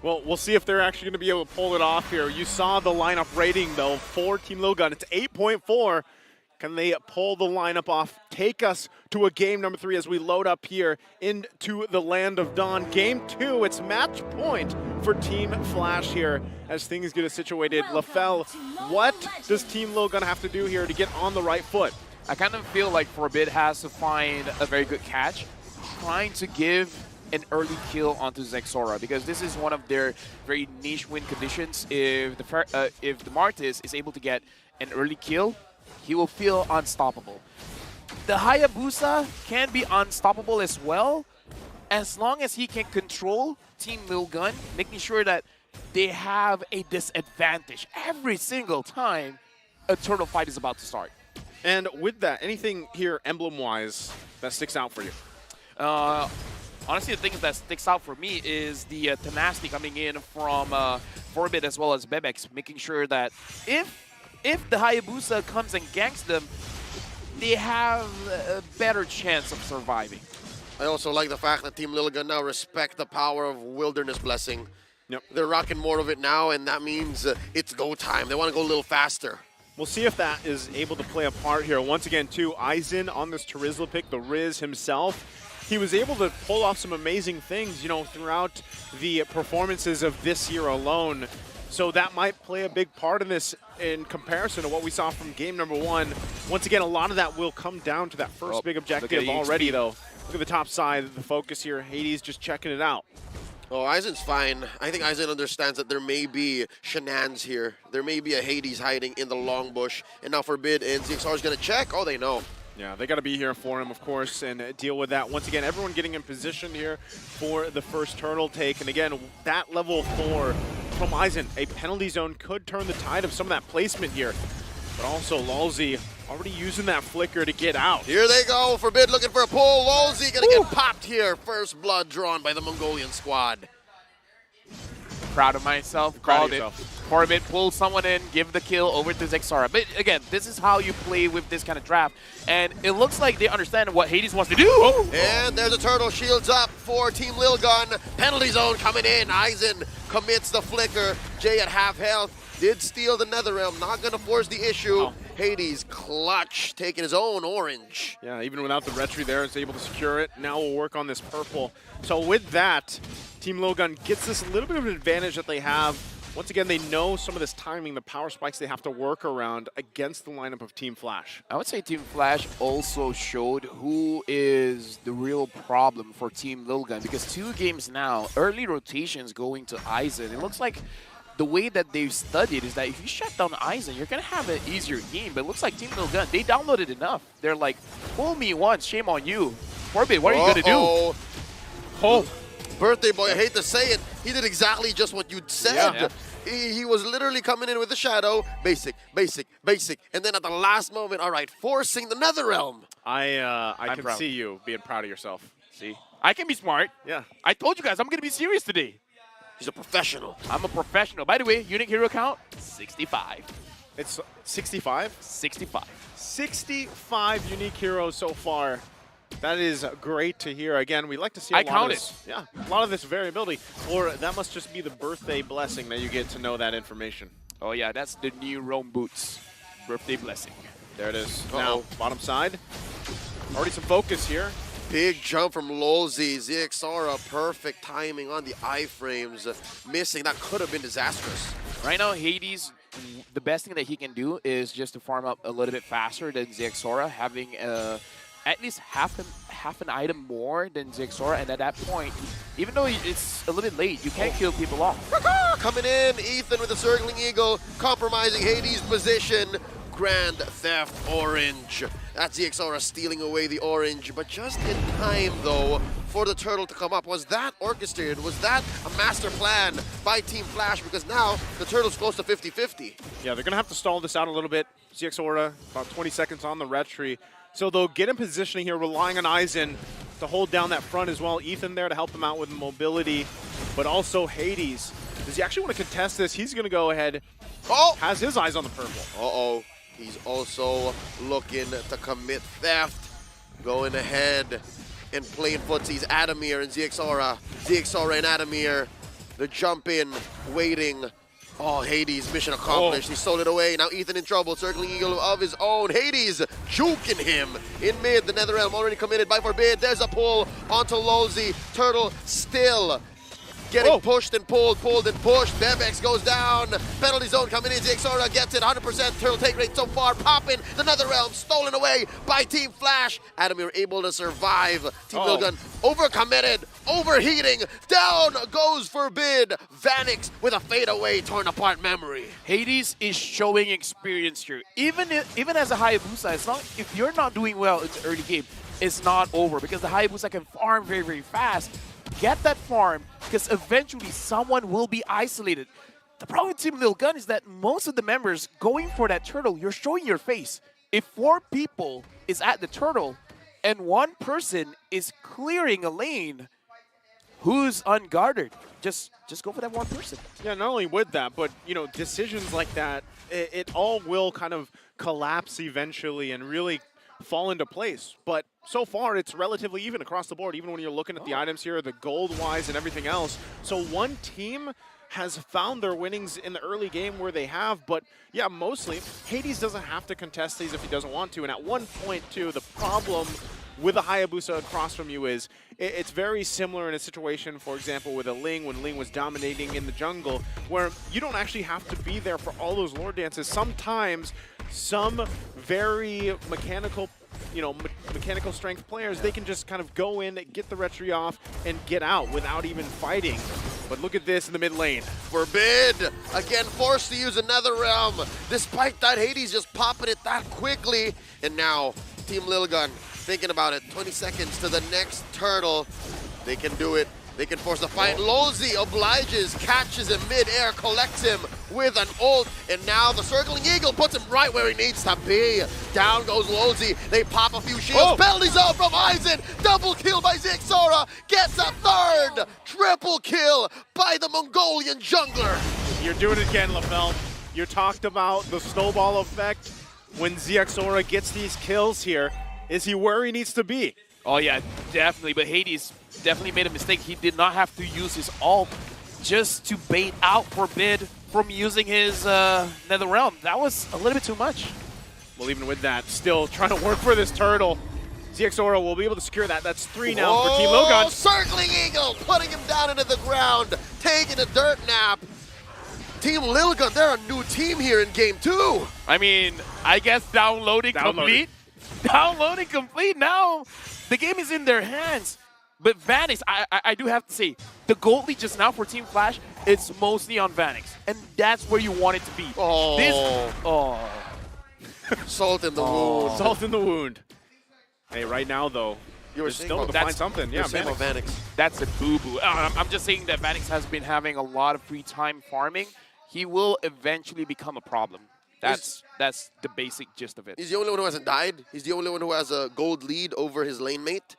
S13: Well, we'll see if they're actually going to be able to pull it off here. You saw the lineup rating, though, for Team Lil Gun. It's 8.4. Can they pull the lineup off? Take us to a game number 3 as we load up here into the Land of Dawn. Game 2, it's match point for Team Flash here as things get situated. LaFell, what does Team Lil Gun have to do here to get on the right foot?
S16: I kind of feel like Forbid has to find a very good catch, trying to give an early kill onto Zexora, because this is one of their very niche win conditions. If the Martis is able to get an early kill, he will feel unstoppable. The Hayabusa can be unstoppable as well, as long as he can control Team Lil Gun, making sure that they have a disadvantage every single time a turtle fight is about to start.
S13: And with that, anything here emblem-wise that sticks out for you?
S16: Honestly, the thing that sticks out for me is the tenacity coming in from Forbid as well as Bebex, making sure that if the Hayabusa comes and ganks them, they have a better chance of surviving.
S17: I also like the fact that Team Lilligan now respect the power of Wilderness Blessing.
S13: Yep.
S17: They're rocking more of it now, and that means it's go time. They want to go a little faster.
S13: We'll see if that is able to play a part here. Once again, too, Aizen on this Terizla pick, the Riz himself. He was able to pull off some amazing things, you know, throughout the performances of this year alone. So that might play a big part in this in comparison to what we saw from game number 1. Once again, a lot of that will come down to that first big objective already, though. Look at the top side, the focus here. Hades just checking it out.
S17: Oh, Aizen's fine. I think Aizen understands that there may be shenanigans here. There may be a Hades hiding in the long bush. And now Forbid and ZXR is going to check. Oh, they know.
S13: Yeah, they got to be here for him, of course, and deal with that. Once again, everyone getting in position here for the first turtle take. And again, that level 4 from Aizen, a penalty zone could turn the tide of some of that placement here. But also, Lulzy already using that flicker to get out.
S17: Here they go. Forbid looking for a pull. Lulzy going to get popped here. First blood drawn by the Mongolian squad.
S16: Proud of myself. Called it. Forbid pulls someone in, give the kill over to Zexara. But again, this is how you play with this kind of draft. And it looks like they understand what Hades wants to do.
S17: And there's a turtle. Shields up for Team Lil Gun. Penalty zone coming in. Aizen commits the flicker. Jay at half health. Did steal the Netherrealm. Not going to force the issue. Hades clutch, taking his own orange.
S13: Yeah, even without the retry there, is able to secure it. Now we'll work on this purple. So with that, Team Lil Gun gets this little bit of an advantage that they have. Once again, they know some of this timing, the power spikes they have to work around against the lineup of Team Flash.
S16: I would say Team Flash also showed who is the real problem for Team Lil Gun, because 2 games now, early rotations going to Aizen. It looks like the way that they've studied is that if you shut down Aizen, you're going to have an easier game. But it looks like Team Lil Gun, they downloaded enough. They're like, fool me once, shame on you. Forbid, what are you going to do?
S17: Oh, birthday boy, I hate to say it. He did exactly just what you said.
S16: Yeah.
S17: He was literally coming in with the shadow. Basic, basic, basic. And then at the last moment, all right, forcing the Netherrealm.
S13: I can
S16: proud.
S13: see you being proud of yourself.
S16: See? I can be smart.
S13: Yeah.
S16: I told you guys, I'm going to be serious today.
S17: He's a professional.
S16: I'm a professional. By the way, unique hero count, 65.
S13: It's 65?
S16: 65.
S13: 65 unique heroes so far. That is great to hear. Again, we like to see a lot of this variability. Or that must just be the birthday blessing that you get to know that information.
S16: Oh yeah, that's the new Rome Boots birthday blessing.
S13: There it is. Now, bottom side. Already some focus here.
S17: Big jump from Lulzy. ZXR, perfect timing on the iframes. Missing, that could have been disastrous.
S16: Right now, Hades, the best thing that he can do is just to farm up a little bit faster than Zexora, having at least half an item more than Zexora, and at that point, even though it's a little bit late, you can't kill people off.
S17: Coming in, Ethan with the circling eagle, compromising Hades' position. Grand Theft Orange. That's ZXR stealing away the orange, but just in time, though, for the turtle to come up. Was that orchestrated? Was that a master plan by Team Flash? Because now the turtle's close to 50-50.
S13: Yeah, they're going to have to stall this out a little bit. ZXR about 20 seconds on the retry. So they'll get in positioning here, relying on Aizen to hold down that front as well. Ethan there to help him out with mobility, but also Hades. Does he actually want to contest this? He's going to go ahead.
S17: Oh!
S13: Has his eyes on the purple.
S17: Uh-oh. He's also looking to commit theft. Going ahead and playing footsies. Adamir and ZXR. ZXR and Adamir. The jump in, waiting. Oh, Hades, mission accomplished. He stole it away. Now Ethan in trouble. Circling eagle of his own. Hades juking him in mid. The Netherrealm already committed by Forbid. There's a pull onto Lulzy. Turtle still getting pushed and pulled and pushed. Bebex goes down. Penalty zone coming in. ZXR gets it. 100% turtle take rate so far. Popping. The Netherrealm stolen away by Team Flash. Adamir able to survive. Team Lilgun overcommitted. overheating. Down goes Forbid. Vanix with a fadeaway, torn apart memory.
S16: Hades is showing experience here. Even as a Hayabusa, if you're not doing well in the early game, it's not over because the Hayabusa can farm very, very fast. Get that farm because eventually someone will be isolated. The problem with Team Lil Gun is that most of the members going for that turtle, you're showing your face. If 4 people is at the turtle and 1 person is clearing a lane, who's unguarded? Just go for that 1 person.
S13: Yeah, not only with that, but decisions like that, it all will kind of collapse eventually and really fall into place. But so far, it's relatively even across the board, even when you're looking at the items here, the gold-wise and everything else. So one team has found their winnings in the early game where they have, but yeah, mostly, Hades doesn't have to contest these if he doesn't want to. And at one point, too, the problem with a Hayabusa across from you is it's very similar in a situation, for example, with a Ling, when Ling was dominating in the jungle, where you don't actually have to be there for all those lore dances. Sometimes some very mechanical strength players, they can just kind of go in, get the retry off, and get out without even fighting. But look at this in the mid lane.
S17: Forbid, again forced to use another realm. Despite that, Hades just popping it that quickly. And now, Team Lil Gun thinking about it. 20 seconds to the next turtle. They can do it. They can force the fight. Lozi obliges, catches him mid-air, collects him with an ult, and now the circling eagle puts him right where he needs to be. Down goes Lozi. They pop a few shields. Penalty zone from Aizen. Double kill by Zixora. Gets a third. Triple kill by the Mongolian jungler.
S13: You're doing it again, LaFell. You talked about the snowball effect. When Zixora gets these kills here, is he where he needs to be?
S16: Oh yeah, definitely, but Hades definitely made a mistake. He did not have to use his ult just to bait out Forbid from using his Nether Realm. That was a little bit too much.
S13: Well, even with that, still trying to work for this turtle. Zixora will be able to secure that. That's 3 now for Team Lil Gun.
S17: Circling eagle, putting him down into the ground, taking a dirt nap. Team Lil Gun, they're a new team here in game 2.
S16: I mean, I guess downloading complete. Downloading complete now. The game is in their hands. But Vanix, I do have to say, the gold lead just now for Team Flash, it's mostly on Vanix. And that's where you want it to be.
S17: Salt in the wound.
S13: Salt in the wound. Hey, right now, though, you're still to find something. Yeah,
S17: Vanix.
S16: That's a boo-boo. I'm just saying that Vanix has been having a lot of free time farming. He will eventually become a problem. That's the basic gist of it.
S17: He's the only one who hasn't died. He's the only one who has a gold lead over his lane mate.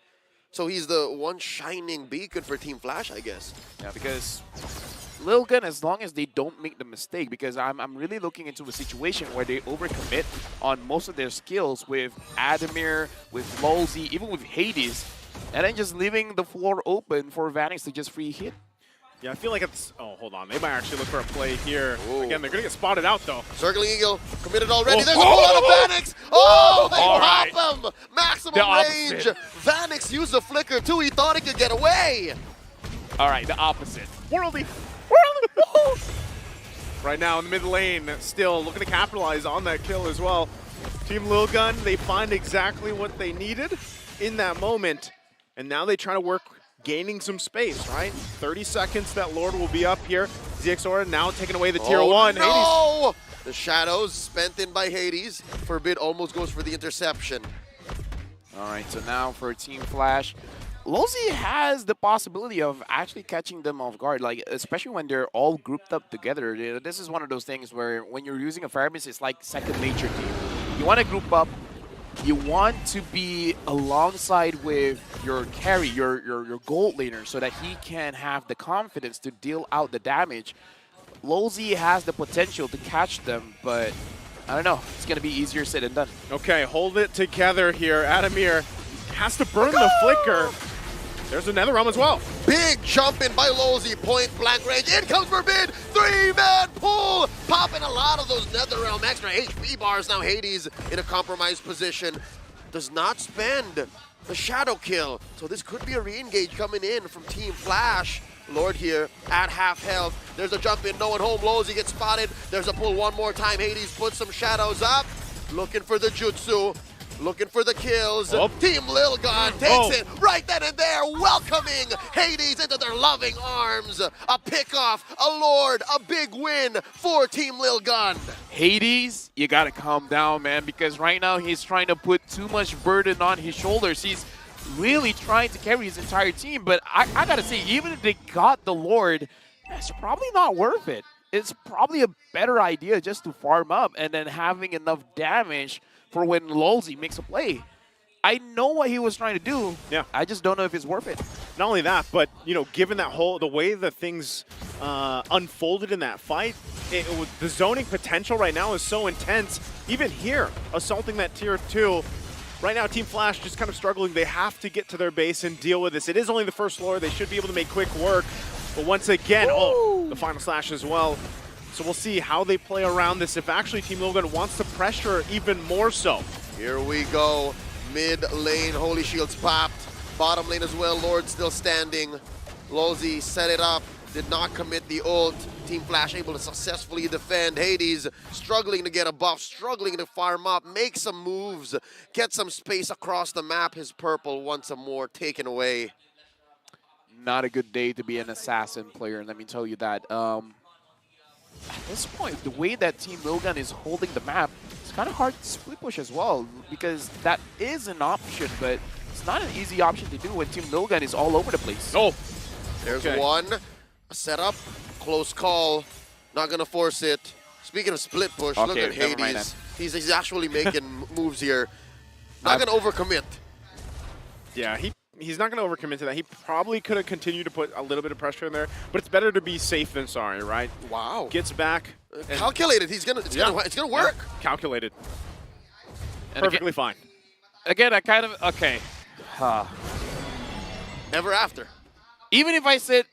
S17: So he's the one shining beacon for Team Flash, I guess.
S16: Yeah, because Lil Gun, as long as they don't make the mistake, because I'm really looking into a situation where they overcommit on most of their skills with Adamir, with Lozi, even with Hades, and then just leaving the floor open for Vanix to just free hit.
S13: Yeah, I feel like it's... Oh, hold on. They might actually look for a play here. Ooh. Again, they're going to get spotted out, though.
S17: Circling Eagle, committed already. There's a pull out of Vanix. Oh, they pop him. Maximum range. Vanix used the flicker, too. He thought he could get away.
S16: All right, the opposite.
S13: Worldy. Right now in the mid lane, still looking to capitalize on that kill as well. Team Lil Gun, they find exactly what they needed in that moment. And now they try to work gaining some space, right? 30 seconds, that Lord will be up here. Zixora now taking away the tier 1.
S17: No! Hades. The shadows spent in by Hades. Forbid almost goes for the interception.
S16: All right, so now for Team Flash, Lozi has the possibility of actually catching them off guard, like especially when they're all grouped up together. This is one of those things where when you're using a Firebeast, it's like second nature to you. You want to group up. You want to be alongside with your carry, your gold laner, so that he can have the confidence to deal out the damage. Lozi has the potential to catch them, but I don't know. It's going to be easier said than done.
S13: Okay, hold it together here. Adamir has to burn the flicker. There's another realm as well.
S17: Big jump in by Lozi, point blank range. In comes Forbid, 3-man pull. Popping a lot of those NetherRealm extra HP bars. Now Hades in a compromised position. Does not spend the shadow kill. So this could be a re-engage coming in from Team Flash. Lord here at half health. There's a jump in, no one home. Lozi gets spotted. There's a pull one more time. Hades puts some shadows up. Looking for the jutsu. looking for the kills.
S13: Oh.
S17: Team Lil Gun takes it right then and there, welcoming Hades into their loving arms. A pickoff, a lord, a big win for Team Lil Gun.
S16: Hades, you gotta calm down, man, because right now he's trying to put too much burden on his shoulders. He's really trying to carry his entire team, but I gotta say, even if they got the Lord, it's probably not worth it. It's probably a better idea just to farm up and then having enough damage for when Lolzy makes a play. I know what he was trying to do.
S13: Yeah.
S16: I just don't know if it's worth it.
S13: Not only that, but given that the way that things unfolded in that fight, the zoning potential right now is so intense. Even here, assaulting that tier 2. Right now, Team Flash just kind of struggling. They have to get to their base and deal with this. It is only the first lore. They should be able to make quick work. But once again, the final slash as well. So we'll see how they play around this. If actually Team Logan wants to pressure even more so.
S17: Here we go. Mid lane, Holy Shields popped. Bottom lane as well, Lord still standing. Lolzy set it up, did not commit the ult. Team Flash able to successfully defend. Hades struggling to get a buff, struggling to farm up, make some moves, get some space across the map. His purple once more taken away.
S16: Not a good day to be an assassin player, let me tell you that. At this point, the way that Team Logan is holding the map, it's kind of hard to split push as well, because that is an option, but it's not an easy option to do when Team Logan is all over the place.
S13: Oh,
S17: there's one. A setup, close call, not gonna force it. Speaking of split push, look at Hades. He's actually making moves here. Not gonna overcommit.
S13: Yeah, he's not going to overcommit to that. He probably could have continued to put a little bit of pressure in there, but it's better to be safe than sorry, right?
S17: Wow.
S13: Gets back.
S17: Calculated. It's gonna work.
S13: Yeah. Calculated.
S16: And
S13: Perfectly fine.
S16: Again, I kind of, okay.
S17: Ever after.
S16: Even if I said,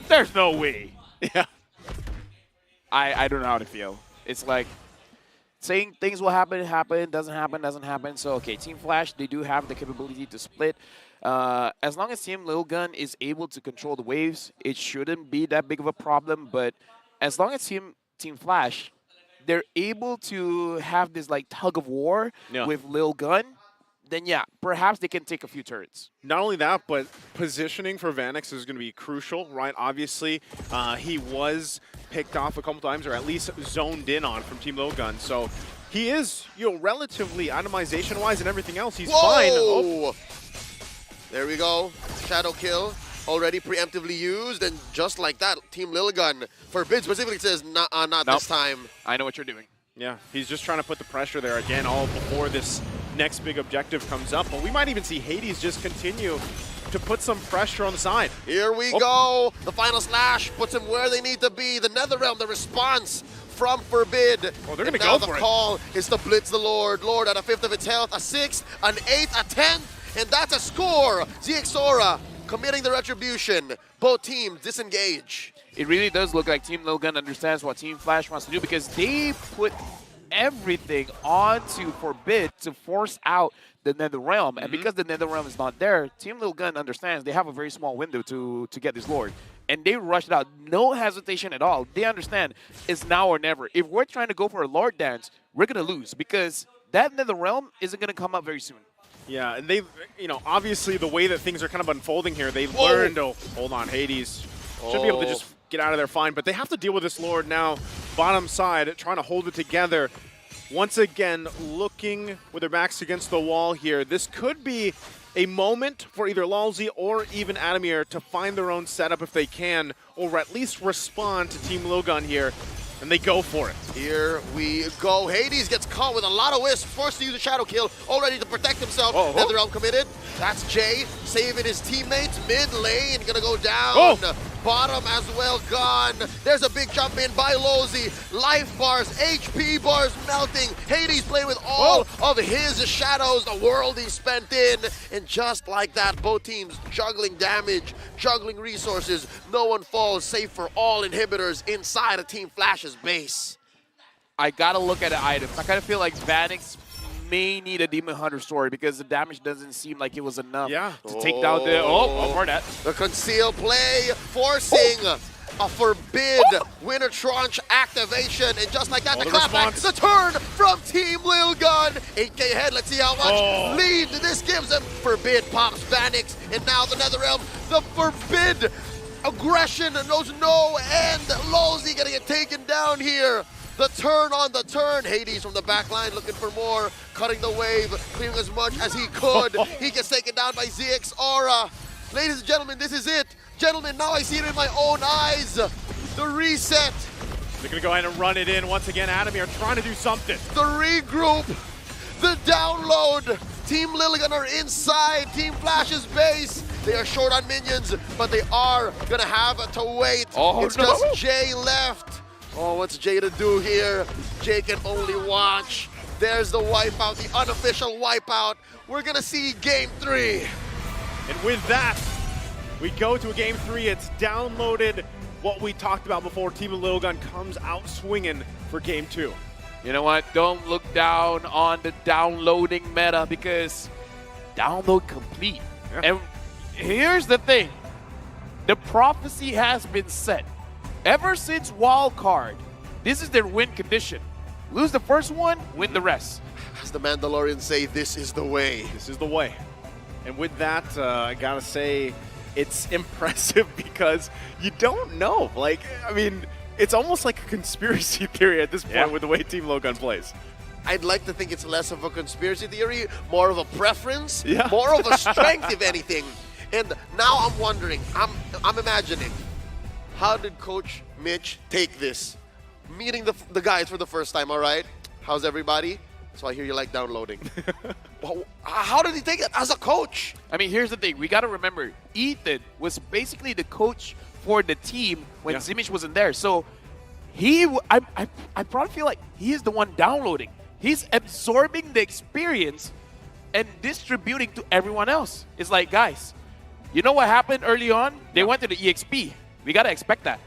S16: there's no way. Yeah. I don't know how to feel. It's like saying things will happen, doesn't happen. So, okay, Team Flash, they do have the capability to split. As long as Team Lil Gun is able to control the waves, it shouldn't be that big of a problem. But as long as Team Flash, they're able to have this like tug of war with Lil Gun, then yeah, perhaps they can take a few turrets.
S13: Not only that, but positioning for Vanix is going to be crucial, right? Obviously, he was picked off a couple times, or at least zoned in on from Team Logan. So he is, relatively itemization-wise and everything else, he's fine. Oh.
S17: There we go. Shadow kill already preemptively used, and just like that, Team Lilligan forbids, specifically says, not this time.
S16: I know what you're doing.
S13: Yeah, he's just trying to put the pressure there again, all before this next big objective comes up. But we might even see Hades just continue to put some pressure on the side.
S17: Here we go. The final slash puts them where they need to be. The Netherrealm, the response from Forbid.
S13: Oh, they're going to
S17: go
S13: for it.
S17: Now the call is to blitz the Lord. Lord at a 5th of its health, a 6th, an 8th, a 10th, and that's a score. ZXora committing the retribution. Both teams disengage.
S16: It really does look like Team Logan understands what Team Flash wants to do, because they put everything onto Forbid to force out the Netherrealm. And because the Netherrealm is not there, Team Logan understands they have a very small window to get this Lord. And they rushed it out. No hesitation at all. They understand it's now or never. If we're trying to go for a Lord dance, we're going to lose, because that Netherrealm isn't going to come up very soon.
S13: Yeah, and they, obviously the way that things are kind of unfolding here, they learned, hold on, Hades should be able to just get out of there fine, but they have to deal with this Lord now. Bottom side, trying to hold it together. Once again, looking with their backs against the wall here. This could be a moment for either Lalzi or even Adamir to find their own setup if they can, or at least respond to Team Logan here. And they go for it.
S17: Here we go. Hades gets caught with a lot of wisps, forced to use a shadow kill, all ready to protect himself. Netherrealm committed. That's Jay saving his teammates. Mid lane gonna go down. Bottom as well gone. There's a big jump in by Lozy. Life bars, HP bars melting. Hades playing with all of his shadows, the world he spent in. And just like that, both teams juggling damage, juggling resources. No one falls, save for all inhibitors inside of Team Flash's base.
S16: I gotta look at the items. I kind of feel like Vanix may need a Demon Hunter story, because the damage doesn't seem like it was enough to take down the... for that.
S17: The conceal play, forcing A forbid winner tranche activation, and just like that, the clapback,
S13: response.
S17: the turn from Team Lil Gun. 8K ahead, let's see how much lead this gives them. Forbid pops Vanix, and now the NetherRealm, the forbid aggression knows no end. Lolzy gonna get taken down here. The turn on the turn. Hades from the back line looking for more, cutting the wave, clearing as much as he could. He gets taken down by ZX Aura. Ladies and gentlemen, this is it. Gentlemen, now I see it in my own eyes. The reset.
S13: They're going to go ahead and run it in once again. Adamir trying to do something.
S17: The regroup. The download. Team Lilligan are inside Team Flash's base. They are short on minions, but they are going to have to wait. It's just Jay left. Oh, what's Jay to do here? Jay can only watch. There's the wipeout, the unofficial wipeout. We're going to see Game 3.
S13: And with that, we go to a Game 3. It's downloaded. What we talked about before, Team Little Gun comes out swinging for Game 2.
S16: You know what? Don't look down on the downloading meta because download complete. And here's the thing. The prophecy has been set. Ever since Wildcard, this is their win condition. Lose the first one, win the rest.
S17: As the Mandalorians say, this is the way.
S13: This is the way. And with that, I gotta say, it's impressive because you don't know. Like, I mean, it's almost like a conspiracy theory at this point with the way Team Logan plays.
S17: I'd like to think it's less of a conspiracy theory, more of a preference, more of a strength, if anything. And now I'm wondering, I'm imagining, how did Coach Mitch take this? Meeting the guys for the first time, all right? How's everybody? So I hear you like downloading. How did he take it as a coach?
S16: I mean, here's the thing. We got to remember, Ethan was basically the coach for the team when Zimich wasn't there. So I probably feel like he is the one downloading. He's absorbing the experience and distributing to everyone else. It's like, guys, you know what happened early on? They went to the EXP. We got to expect that.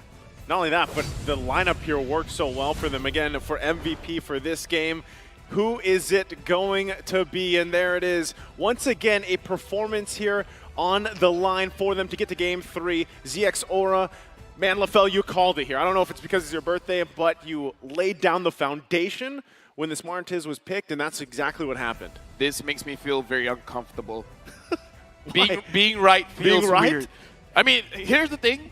S13: Not only that, but the lineup here worked so well for them. Again, for MVP for this game, who is it going to be? And there it is. Once again, a performance here on the line for them to get to Game 3. ZX Aura, man, LaFell, you called it here. I don't know if it's because it's your birthday, but you laid down the foundation when this Smartiz was picked, and that's exactly what happened.
S16: This makes me feel very uncomfortable. being right feels weird. I mean, here's the thing.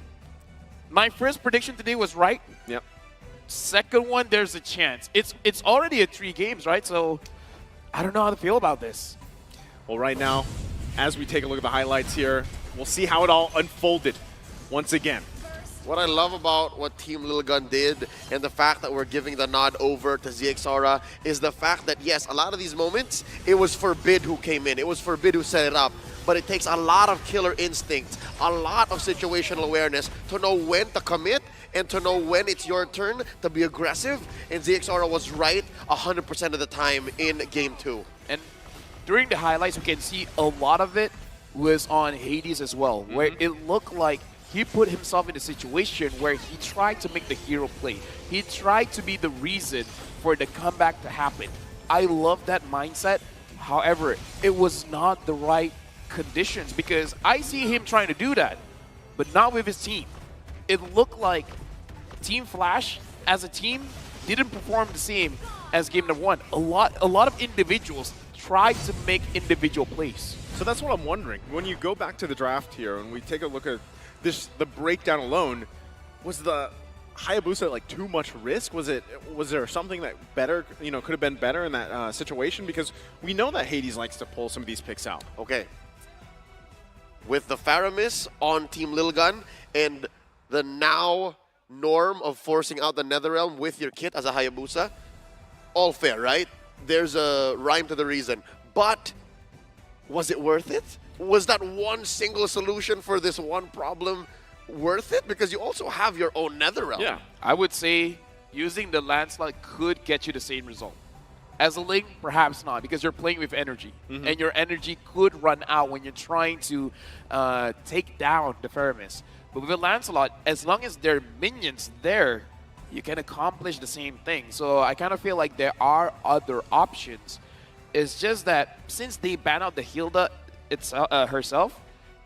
S16: My first prediction today was right.
S13: Yep.
S16: Second one, there's a chance. It's already at 3 games, right? So I don't know how to feel about this.
S13: Well, right now, as we take a look at the highlights here, we'll see how it all unfolded once again.
S17: What I love about what Team Lil Gun did and the fact that we're giving the nod over to ZX Aura is the fact that, yes, a lot of these moments, it was Forbid who came in. It was Forbid who set it up. But it takes a lot of killer instinct, a lot of situational awareness to know when to commit and to know when it's your turn to be aggressive. And ZX Aura was right 100% of the time in Game 2.
S16: And during the highlights, we can see a lot of it was on Hades as well, where it looked like he put himself in a situation where he tried to make the hero play. He tried to be the reason for the comeback to happen. I love that mindset. However, it was not the right conditions because I see him trying to do that, but not with his team. It looked like Team Flash as a team didn't perform the same as game number 1. A lot of individuals tried to make individual plays.
S13: So that's what I'm wondering. When you go back to the draft here and we take a look at this, the breakdown alone, was the Hayabusa like too much risk? Was there something that better, could have been better in that situation? Because we know that Hades likes to pull some of these picks out.
S17: Okay. With the Faramis on Team Lil Gun and the now norm of forcing out the NetherRealm with your kit as a Hayabusa, all fair, right? There's a rhyme to the reason. But was it worth it? Was that one single solution for this one problem worth it? Because you also have your own NetherRealm.
S16: Yeah, I would say using the landslide could get you the same result. As a Link, perhaps not, because you're playing with energy. And your energy could run out when you're trying to take down the Faramis. But with a Lancelot, as long as there are minions there, you can accomplish the same thing. So I kind of feel like there are other options. It's just that since they ban out the Hilda herself,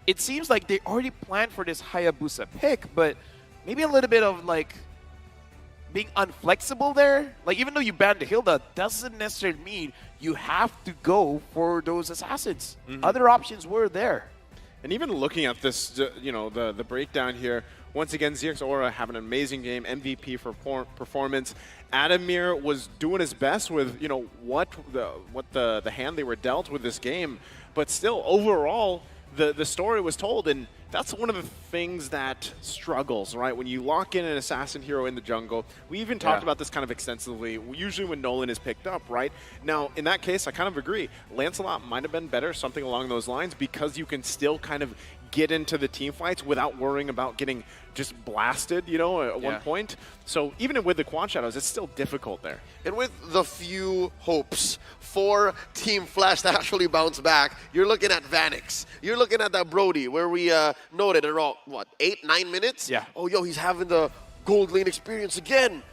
S16: it seems like they already planned for this Hayabusa pick, but maybe a little bit of like being unflexible there. Like even though you banned the Hilda, doesn't necessarily mean you have to go for those assassins. Other options were there.
S13: And even looking at this, the breakdown here, once again, ZX Aura having an amazing game, MVP for performance. Adamir was doing his best with, what the hand they were dealt with this game. But still, overall, the story was told, and that's one of the things that struggles, right? When you lock in an assassin hero in the jungle, we even talked about this kind of extensively, usually when Nolan is picked up, right? Now, in that case, I kind of agree. Lancelot might have been better, something along those lines, because you can still kind of get into the team fights without worrying about getting just blasted, at one point. So even with the Quad Shadows, it's still difficult there.
S17: And with the few hopes for Team Flash to actually bounce back, you're looking at Vanix. You're looking at that Brody, where we noted around, 8-9 minutes?
S16: Yeah.
S17: Oh, he's having the gold lane experience again.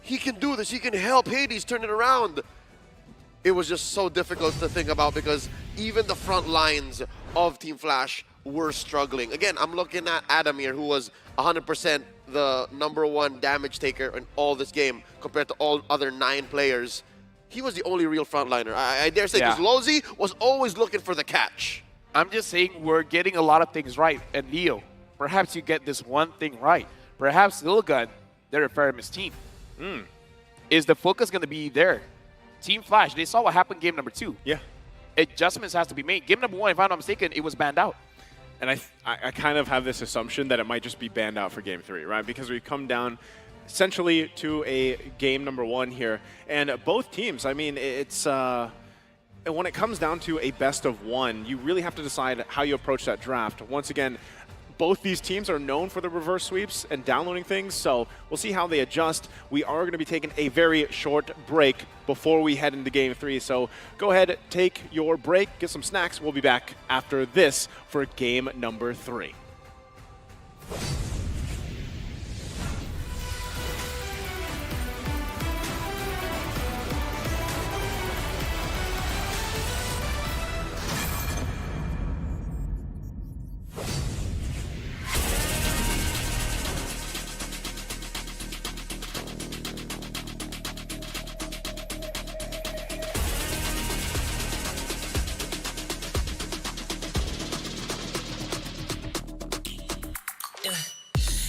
S17: He can do this. He can help Hades turn it around. It was just so difficult to think about because even the front lines of Team Flash were struggling. Again, I'm looking at Adamir, who was 100% the #1 damage taker in all this game compared to all other 9 players. He was the only real frontliner. I dare say, because Lozi was always looking for the catch.
S16: I'm just saying we're getting a lot of things right. And Leo, perhaps you get this one thing right. Perhaps Illigan, they're a Faramis team. Is the focus going to be there? Team Flash, they saw what happened game number 2.
S13: Yeah.
S16: Adjustments has to be made. Game number 1, if I'm not mistaken, it was banned out.
S13: And I kind of have this assumption that it might just be banned out for game 3, right? Because we come down essentially to a game number 1 here. And both teams, I mean, it's when it comes down to a best of 1, you really have to decide how you approach that draft. Once again, both these teams are known for the reverse sweeps and downloading things, so we'll see how they adjust. We are going to be taking a very short break before we head into Game 3, so go ahead, take your break, get some snacks. We'll be back after this for Game number 3.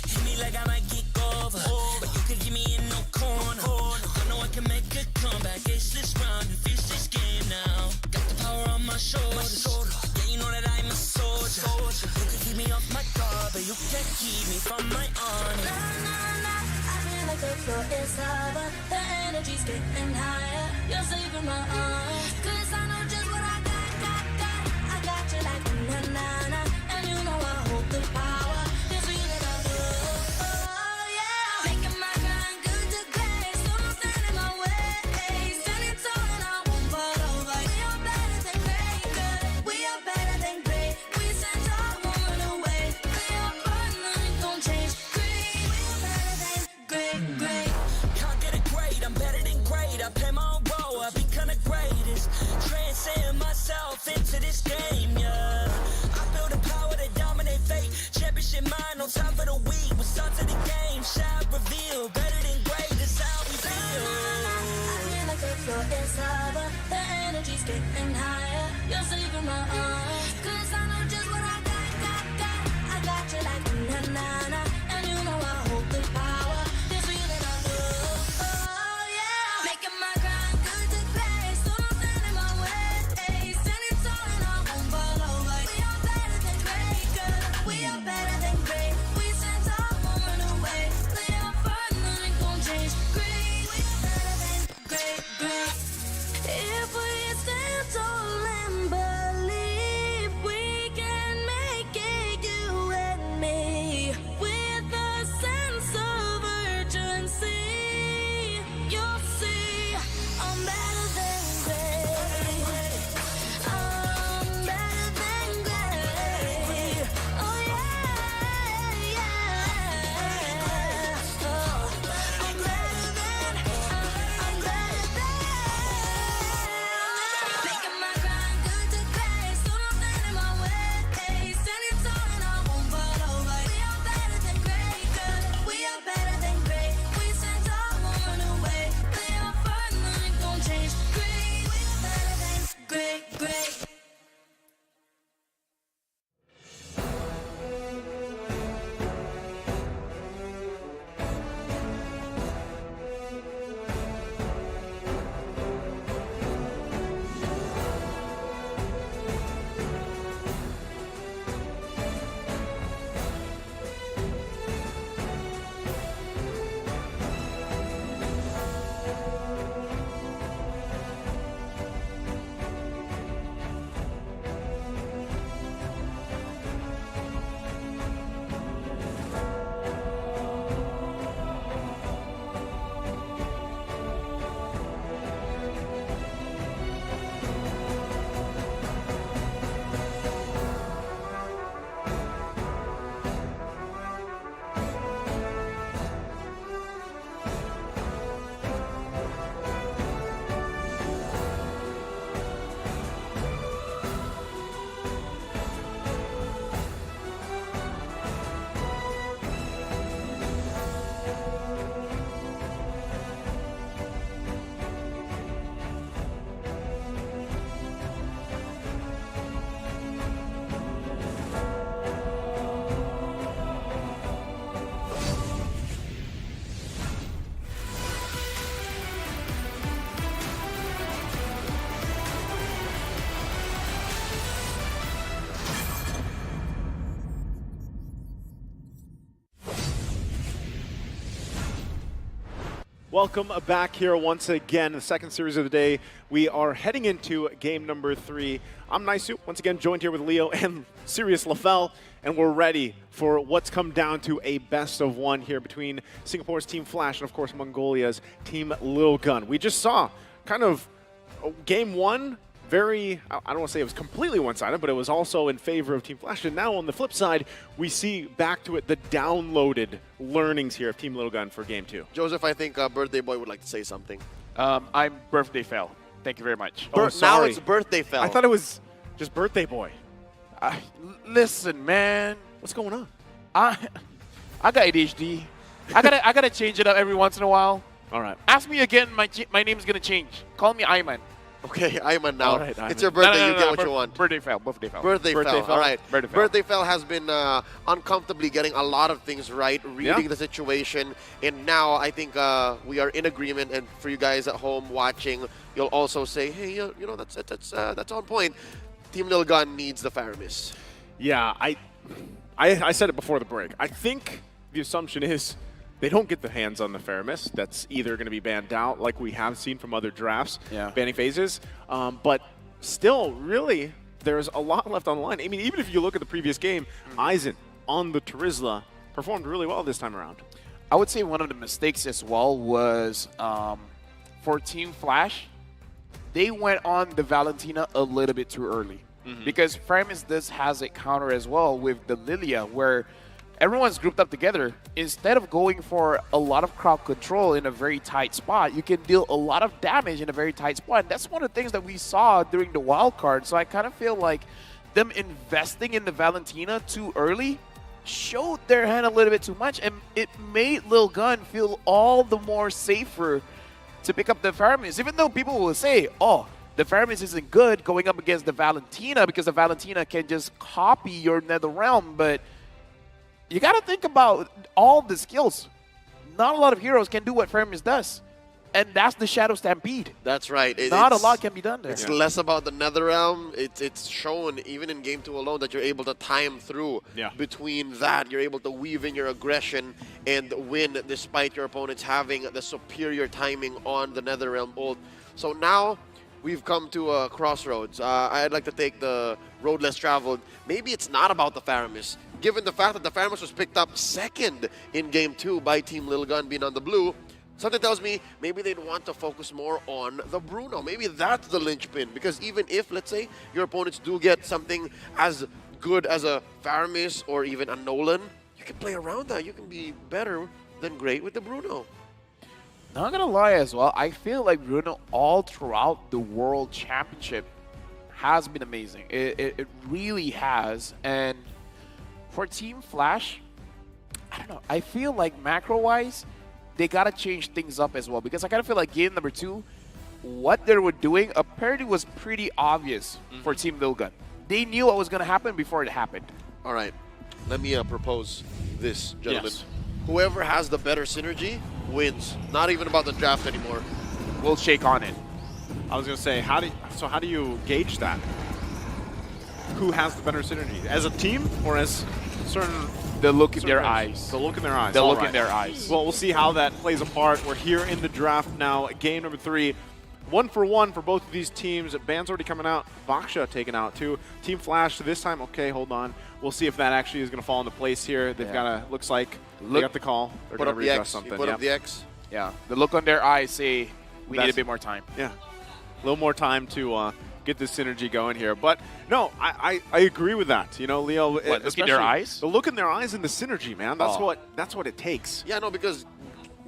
S6: Hit me like I might kick over, but you can give me in no corner. I know I can make a comeback. Ace this round and finish this game now. Got the power on my shoulders. Yeah, you know that I'm a soldier. You can keep me off my guard, but you can't keep me from my honor.
S5: I feel like the floor is higher, the energy's getting higher. You're saving my arms, 'cause I know just what I got. I got you like na-na-na, and you know I hold the power. This feeling I feel, oh yeah. Making my grind good to great, so don't stand in my way. Standing tall and I won't fall over. We are better than great, good. We are better than great. We stand tall, won't run away. We are fun, nothing gon' change. Great, we are better than great.
S6: Can't get it great, I'm better than great. I play my own role, I become the greatest. Transcend myself into this game, yeah. I build a power to dominate fate. Championship mind on top of the week. What's up to the game? Shall reveal. Better than great, that's how we feel.
S5: I feel like the floor is higher, the energy's getting higher. You're saving my arms, 'cause I know just what I got. I got you like na-na-na, and you know I hold the power. This feeling I feel, oh yeah. Making my grind good to great, so don't stand in my way. Standing tall and I won't fall over. We are better than great, good. We are better than great. We stand tall, won't run away. Lay up first, nothing gon' change. Great, we are better than great. If we stand tall and believe.
S13: Welcome back here once again, the second series of the day. We are heading into game number 3. I'm Naisu, once again joined here with Leo and Sirius LaFell, and we're ready for what's come down to a best of one here between Singapore's Team Flash and, of course, Mongolia's Team Lil Gun. We just saw kind of game 1, very, I don't want to say it was completely one-sided, but it was also in favor of Team Flash. And now on the flip side, we see back to it the downloaded learnings here of Team Little Gun for game 2.
S17: Joseph, I think Birthday Boy would like to say something.
S16: I'm Birthday Fell. Thank you very much.
S17: Now it's Birthday Fell.
S13: I thought it was just Birthday Boy.
S16: Listen, man.
S13: What's going on?
S16: I got ADHD. I gotta change it up every once in a while.
S13: All right.
S16: Ask me again. My name's gonna change. Call me Ayman.
S17: Okay, Ayman now.
S16: All right,
S17: it's your birthday.
S16: No,
S17: you get what you want.
S16: Birthday Fell. Birthday Fell.
S17: Birthday Fell. All right.
S16: Birthday Fell.
S17: Birthday Fell has been uncomfortably getting a lot of things right, reading the situation, and now I think we are in agreement. And for you guys at home watching, you'll also say, hey, you know, that's on point. Team Lil Gun needs the Faramis.
S13: Yeah, I said it before the break. I think the assumption is they don't get the hands on the Faramis. That's either going to be banned out, like we have seen from other drafts, banning phases. But still, really, there's a lot left on the line. I mean, even if you look at the previous game, Aizen on the Terizla performed really well this time around.
S16: I would say one of the mistakes as well was for Team Flash, they went on the Valentina a little bit too early. Because Faramis has a counter as well with the Lilia, where everyone's grouped up together. Instead of going for a lot of crowd control in a very tight spot, you can deal a lot of damage in a very tight spot. And that's one of the things that we saw during the wild card. So I kind of feel like them investing in the Valentina too early showed their hand a little bit too much, and it made Lil Gun feel all the more safer to pick up the Faramis. Even though people will say, oh, the Faramis isn't good going up against the Valentina because the Valentina can just copy your NetherRealm, but you got to think about all the skills. Not a lot of heroes can do what Faramis does, and that's the Shadow Stampede.
S17: That's right.
S16: Not a lot can be done there.
S17: It's less about the NetherRealm. It's shown, even in Game 2 alone, that you're able to time through between that. You're able to weave in your aggression and win despite your opponents having the superior timing on the NetherRealm ult. So now we've come to a crossroads. I'd like to take the road less traveled. Maybe it's not about the Faramis, given the fact that the Faramis was picked up second in Game 2 by Team Lil Gun being on the blue. Something tells me maybe they'd want to focus more on the Bruno. Maybe that's the linchpin, because even if, let's say, your opponents do get something as good as a Faramis or even a Nolan, you can play around that. You can be better than great with the Bruno.
S16: Not gonna lie as well, I feel like Bruno all throughout the World Championship has been amazing. It really has. And for Team Flash, I don't know, I feel like macro-wise, they gotta change things up as well, because I kind of feel like game number 2, what they were doing apparently was pretty obvious for Team Lil Gun. They knew what was gonna happen before it happened.
S17: All right, let me propose this, gentlemen.
S16: Yes.
S17: Whoever has the better synergy wins. Not even about the draft anymore.
S16: We'll shake on it.
S13: I was going to say, how do you gauge that? Who has the better synergy? As a team or as certain...
S16: The look in their eyes.
S13: The look in their eyes.
S16: The look in their eyes.
S13: Well, we'll see how that plays a part. We're here in the draft now. Game number 3. 1 for 1 for both of these teams. Ban's already coming out. Baksha taken out too. Team Flash this time. Okay, hold on. We'll see if that actually is going to fall into place here. They've got a, looks like they got the call. They're going to readjust something.
S17: Put up the X.
S16: Yeah, the look on their eyes say we need a bit more time.
S13: Yeah, a little more time to get this synergy going here. But no, I agree with that. You know, Leo.
S16: What, look in their eyes?
S13: The look in their eyes and the synergy, man. That's what it takes.
S17: Yeah, no, because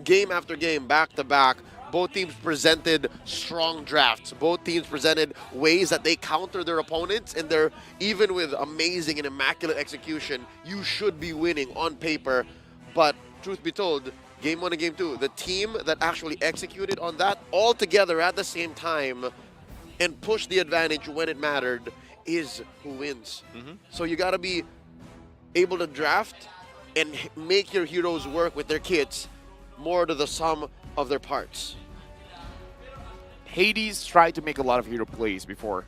S17: game after game, back to back, both teams presented strong drafts. Both teams presented ways that they counter their opponents, and they're, even with amazing and immaculate execution, you should be winning on paper. But truth be told, game 1 and game 2, the team that actually executed on that all together at the same time and pushed the advantage when it mattered is who wins. So you got to be able to draft and make your heroes work with their kits more to the sum of their parts.
S16: Hades tried to make a lot of hero plays before.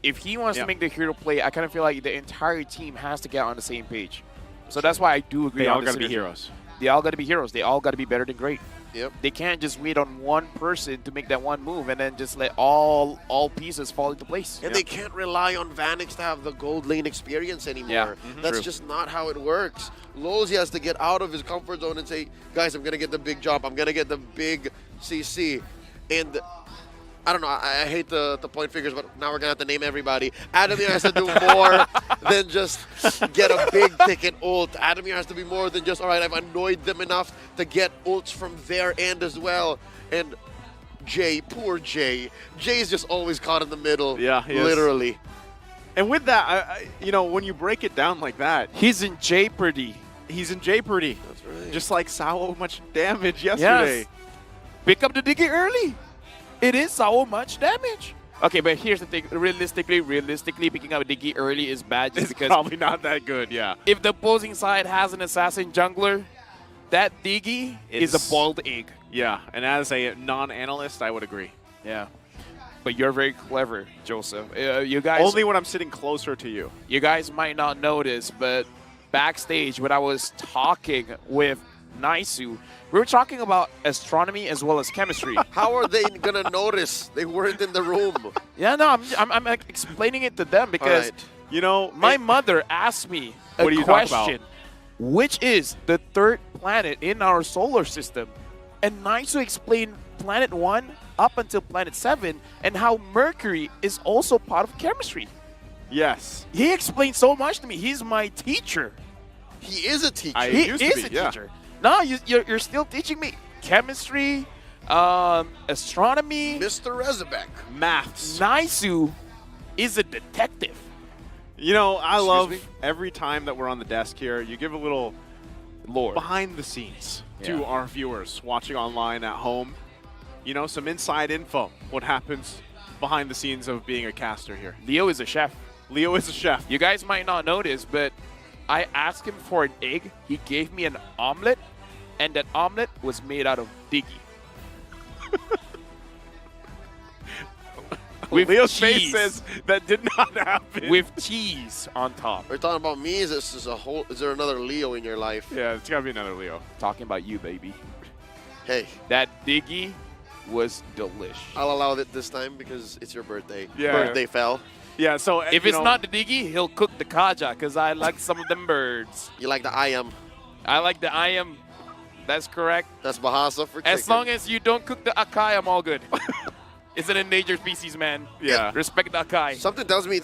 S16: If he wants to make the hero play, I kind of feel like the entire team has to get on the same page. So that's why I do agree.
S13: They all got to be heroes.
S16: They all got to be heroes. They all got to be better than great.
S17: Yep.
S16: They can't just wait on one person to make that one move and then just let all pieces fall into place.
S17: And they can't rely on Vanix to have the gold lane experience anymore.
S16: Yeah.
S17: That's
S16: True.
S17: just not how it works. Losey has to get out of his comfort zone and say, guys, I'm going to get the big jump. I'm going to get the big CC. And I don't know, I hate the point figures, but now we're going to have to name everybody. Adamir has to do more than just get a big ticket ult. Adamir has to be more than just, all right, I've annoyed them enough to get ults from their end as well. And Jay, poor Jay. Jay's just always caught in the middle.
S13: Yeah, he is.
S17: Literally.
S13: And with that, you know, when you break it down like that,
S16: he's in jeopardy.
S13: He's in jeopardy.
S17: That's right.
S13: Just like so much damage yesterday.
S16: Yes. Pick up the Diggy early. It is so much damage. Okay, but here's the thing. Realistically, picking up a Diggy early is bad just
S13: It's
S16: because
S13: probably not that good, yeah.
S16: if the opposing side has an assassin jungler, that Diggy is a boiled egg.
S13: Yeah, and as a non-analyst, I would agree.
S16: Yeah. But you're very clever, Joseph. You guys
S13: Only when I'm sitting closer to you.
S16: You guys might not notice, but backstage when I was talking with Naisu, we were talking about astronomy as well as chemistry.
S17: How are they going to notice? They weren't in the room.
S16: Yeah, no, I'm like, explaining it to them because,
S13: you know,
S16: my mother asked me a
S13: What are you talking
S16: question,
S13: about?
S16: which is the third planet in our solar system? And Naisu explained planet 1 up until planet 7 and how Mercury is also part of chemistry.
S13: Yes.
S16: He explained so much to me. He's my teacher.
S17: He is a teacher.
S16: He is a teacher. No, you're still teaching me chemistry, astronomy.
S17: Mr. Rezebek.
S13: Maths.
S16: Naisu is a detective.
S13: You know, I love every time that we're on the desk here, you give a little
S16: lore
S13: behind the scenes to
S16: Yeah.
S13: our viewers watching online at home. You know, some inside info. What happens behind the scenes of being a caster here.
S16: Leo is a chef.
S13: Leo is a chef.
S16: You guys might not notice, but I asked him for an egg. He gave me an omelet, and that omelet was made out of Diggy. With
S13: Leo's face
S16: cheese.
S13: says that did not happen.
S16: With cheese on top.
S17: Are you talking about me? Is there another Leo in your life?
S13: Yeah, it's got to be another Leo.
S16: Talking about you, baby.
S17: Hey.
S16: That Diggy was delish.
S17: I'll allow it this time because it's your birthday.
S13: Yeah.
S17: Birthday fell.
S13: Yeah, so
S16: If it's not the Diggy, he'll cook the Kaja because I like some of them birds.
S17: You like the I am.
S16: I like the I am. That's correct.
S17: That's Bahasa for chicken.
S16: As long as you don't cook the Akai, I'm all good. It's an endangered species, man.
S13: Yeah.
S16: Respect the Akai.
S17: Something tells me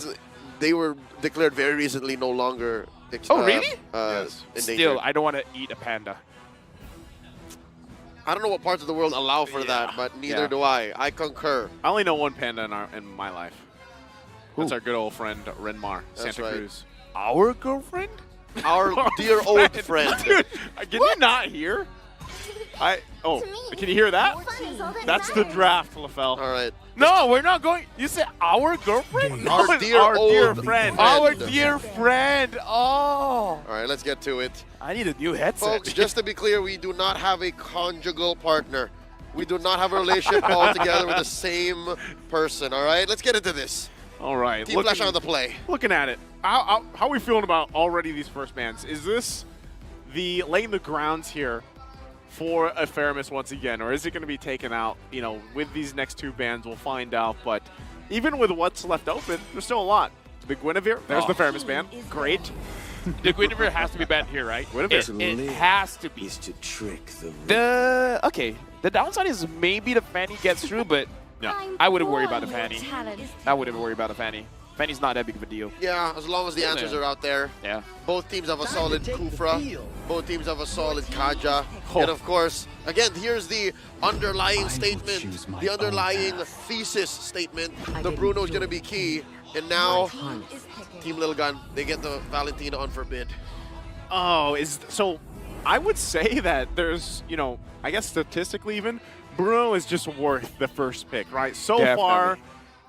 S17: they were declared very recently no longer
S16: Oh, really?
S17: endangered.
S16: Still, I don't want to eat a panda.
S17: I don't know what parts of the world allow for that, but neither do I. I concur.
S13: I only know one panda in my life. That's our good old friend, Renmar,
S17: That's
S13: Santa
S17: right.
S13: Cruz.
S16: Our girlfriend?
S17: Our dear old friend.
S13: Dude, can you not hear? Can you hear that? That's the draft, LaFell.
S17: All right.
S16: No, we're not going. You said our girlfriend?
S17: Our
S13: No,
S17: dear
S13: our dear
S17: old
S13: friend.
S16: Our dear friend. Oh.
S17: All right, let's get to it.
S16: I need a new headset.
S17: Folks, just to be clear, we do not have a conjugal partner. We do not have a relationship altogether with the same person, all right? Let's get into this.
S13: All right.
S17: Team Flash on the play.
S13: Looking at it, how are we feeling about already these first bans? Is this laying the grounds here for a Faramis once again, or is it going to be taken out? You know, with these next two bans, we'll find out. But even with what's left open, there's still a lot. The Guinevere, there's the Faramis ban. Great.
S16: The Guinevere has to be banned here, right?
S13: Guinevere.
S16: It has to be.
S18: To trick
S16: Okay. The downside is maybe the Fanny gets through, but no, I wouldn't worry about the Fanny. I wouldn't worry about the Fanny. Fanny's not that big of a deal.
S17: Yeah, as long as the answers are out there.
S16: Yeah.
S17: Both teams have a solid Kufra. Both teams have a solid Kaja.
S13: Oh.
S17: And of course, again, here's the underlying statement, the underlying thesis statement. The Bruno is going to be key. And now, Team Little Gun, they get the Valentina on Forbid.
S13: Oh, so I would say that there's, you know, I guess statistically even, Bruno is just worth the first pick, right? So
S16: Definitely.
S13: far,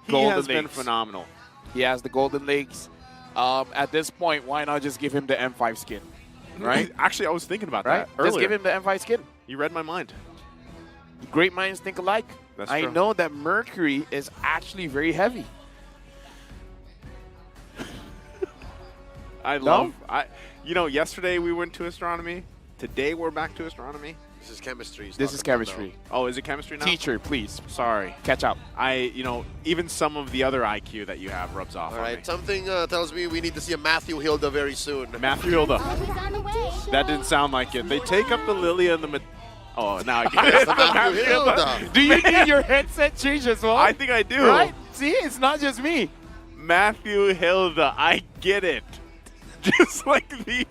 S13: he
S16: Golden
S13: has been
S16: legs.
S13: phenomenal.
S16: He has the golden legs. At this point, why not just give him the M5 skin? Right?
S13: Actually, I was thinking about
S16: Right?
S13: that earlier.
S16: Just give him the M5 skin.
S13: You read my mind.
S16: Great minds think alike.
S13: That's
S16: I
S13: true.
S16: know that Mercury is actually very heavy.
S13: You know, yesterday we went to astronomy. Today we're back to astronomy.
S17: This is chemistry.
S10: This is chemistry.
S13: Oh, is it chemistry now?
S10: Teacher, please.
S13: Sorry.
S10: Catch up.
S13: Even some of the other IQ that you have rubs off
S17: All
S13: on
S17: right,
S13: me.
S17: something tells me we need to see a Matthew Hilda very soon.
S13: Matthew Hilda. That didn't sound like it. They take up the Lilia and the... Oh, now I get it.
S17: That's the Matthew Hilda.
S10: Do you need your headset changed as well?
S13: I think I do.
S10: Right? See, it's not just me.
S13: Matthew Hilda. I get it. Just like the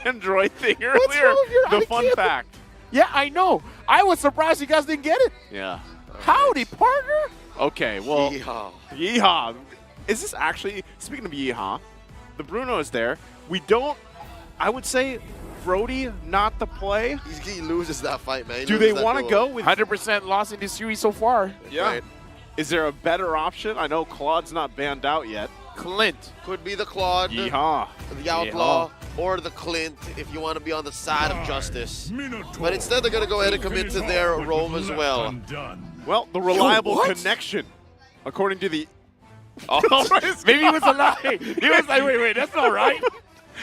S13: Android thing earlier.
S10: What's wrong with your
S13: the
S10: IQ?
S13: fun fact.
S10: Yeah, I know. I was surprised you guys didn't get it.
S13: Yeah.
S10: Howdy, partner.
S13: Okay, well...
S17: Yeehaw.
S13: Yeehaw. Is this actually... Speaking of yeehaw, the Bruno is there. We don't... I would say... Brody, not the play.
S17: He loses that fight, man.
S13: Do they want to go with
S10: 100% loss in this series so far?
S13: Yeah.
S17: Right.
S13: Is there a better option? I know Claude's not banned out yet.
S10: Clint.
S17: Could be the Claude,
S13: Yeehaw.
S17: the Outlaw, or the Clint if you want to be on the side of justice. But instead, they're going to go ahead and commit to their roam as well.
S13: Well, the reliable connection, according to the...
S10: Oh, maybe it was a lie. He was like, wait, that's not right.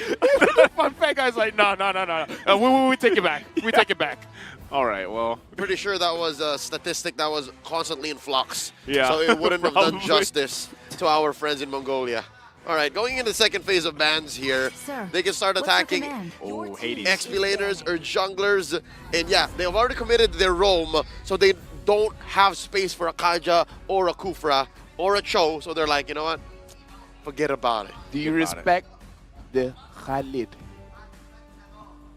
S10: The fun fact guy's like, no. We take it back. We take it back.
S13: All right, well...
S17: Pretty sure that was a statistic that was constantly in flux.
S13: Yeah,
S17: So it wouldn't have done
S13: probably.
S17: justice to our friends in Mongolia. All right, going into the second phase of bans here, they can start attacking
S13: Oh, Hades.
S17: XP laners or junglers. And yeah, they've already committed their roam, so they don't have space for a Kaja or a Kufra or a Cho. So they're like, you know what? Forget about it.
S10: Do you respect the Khalid?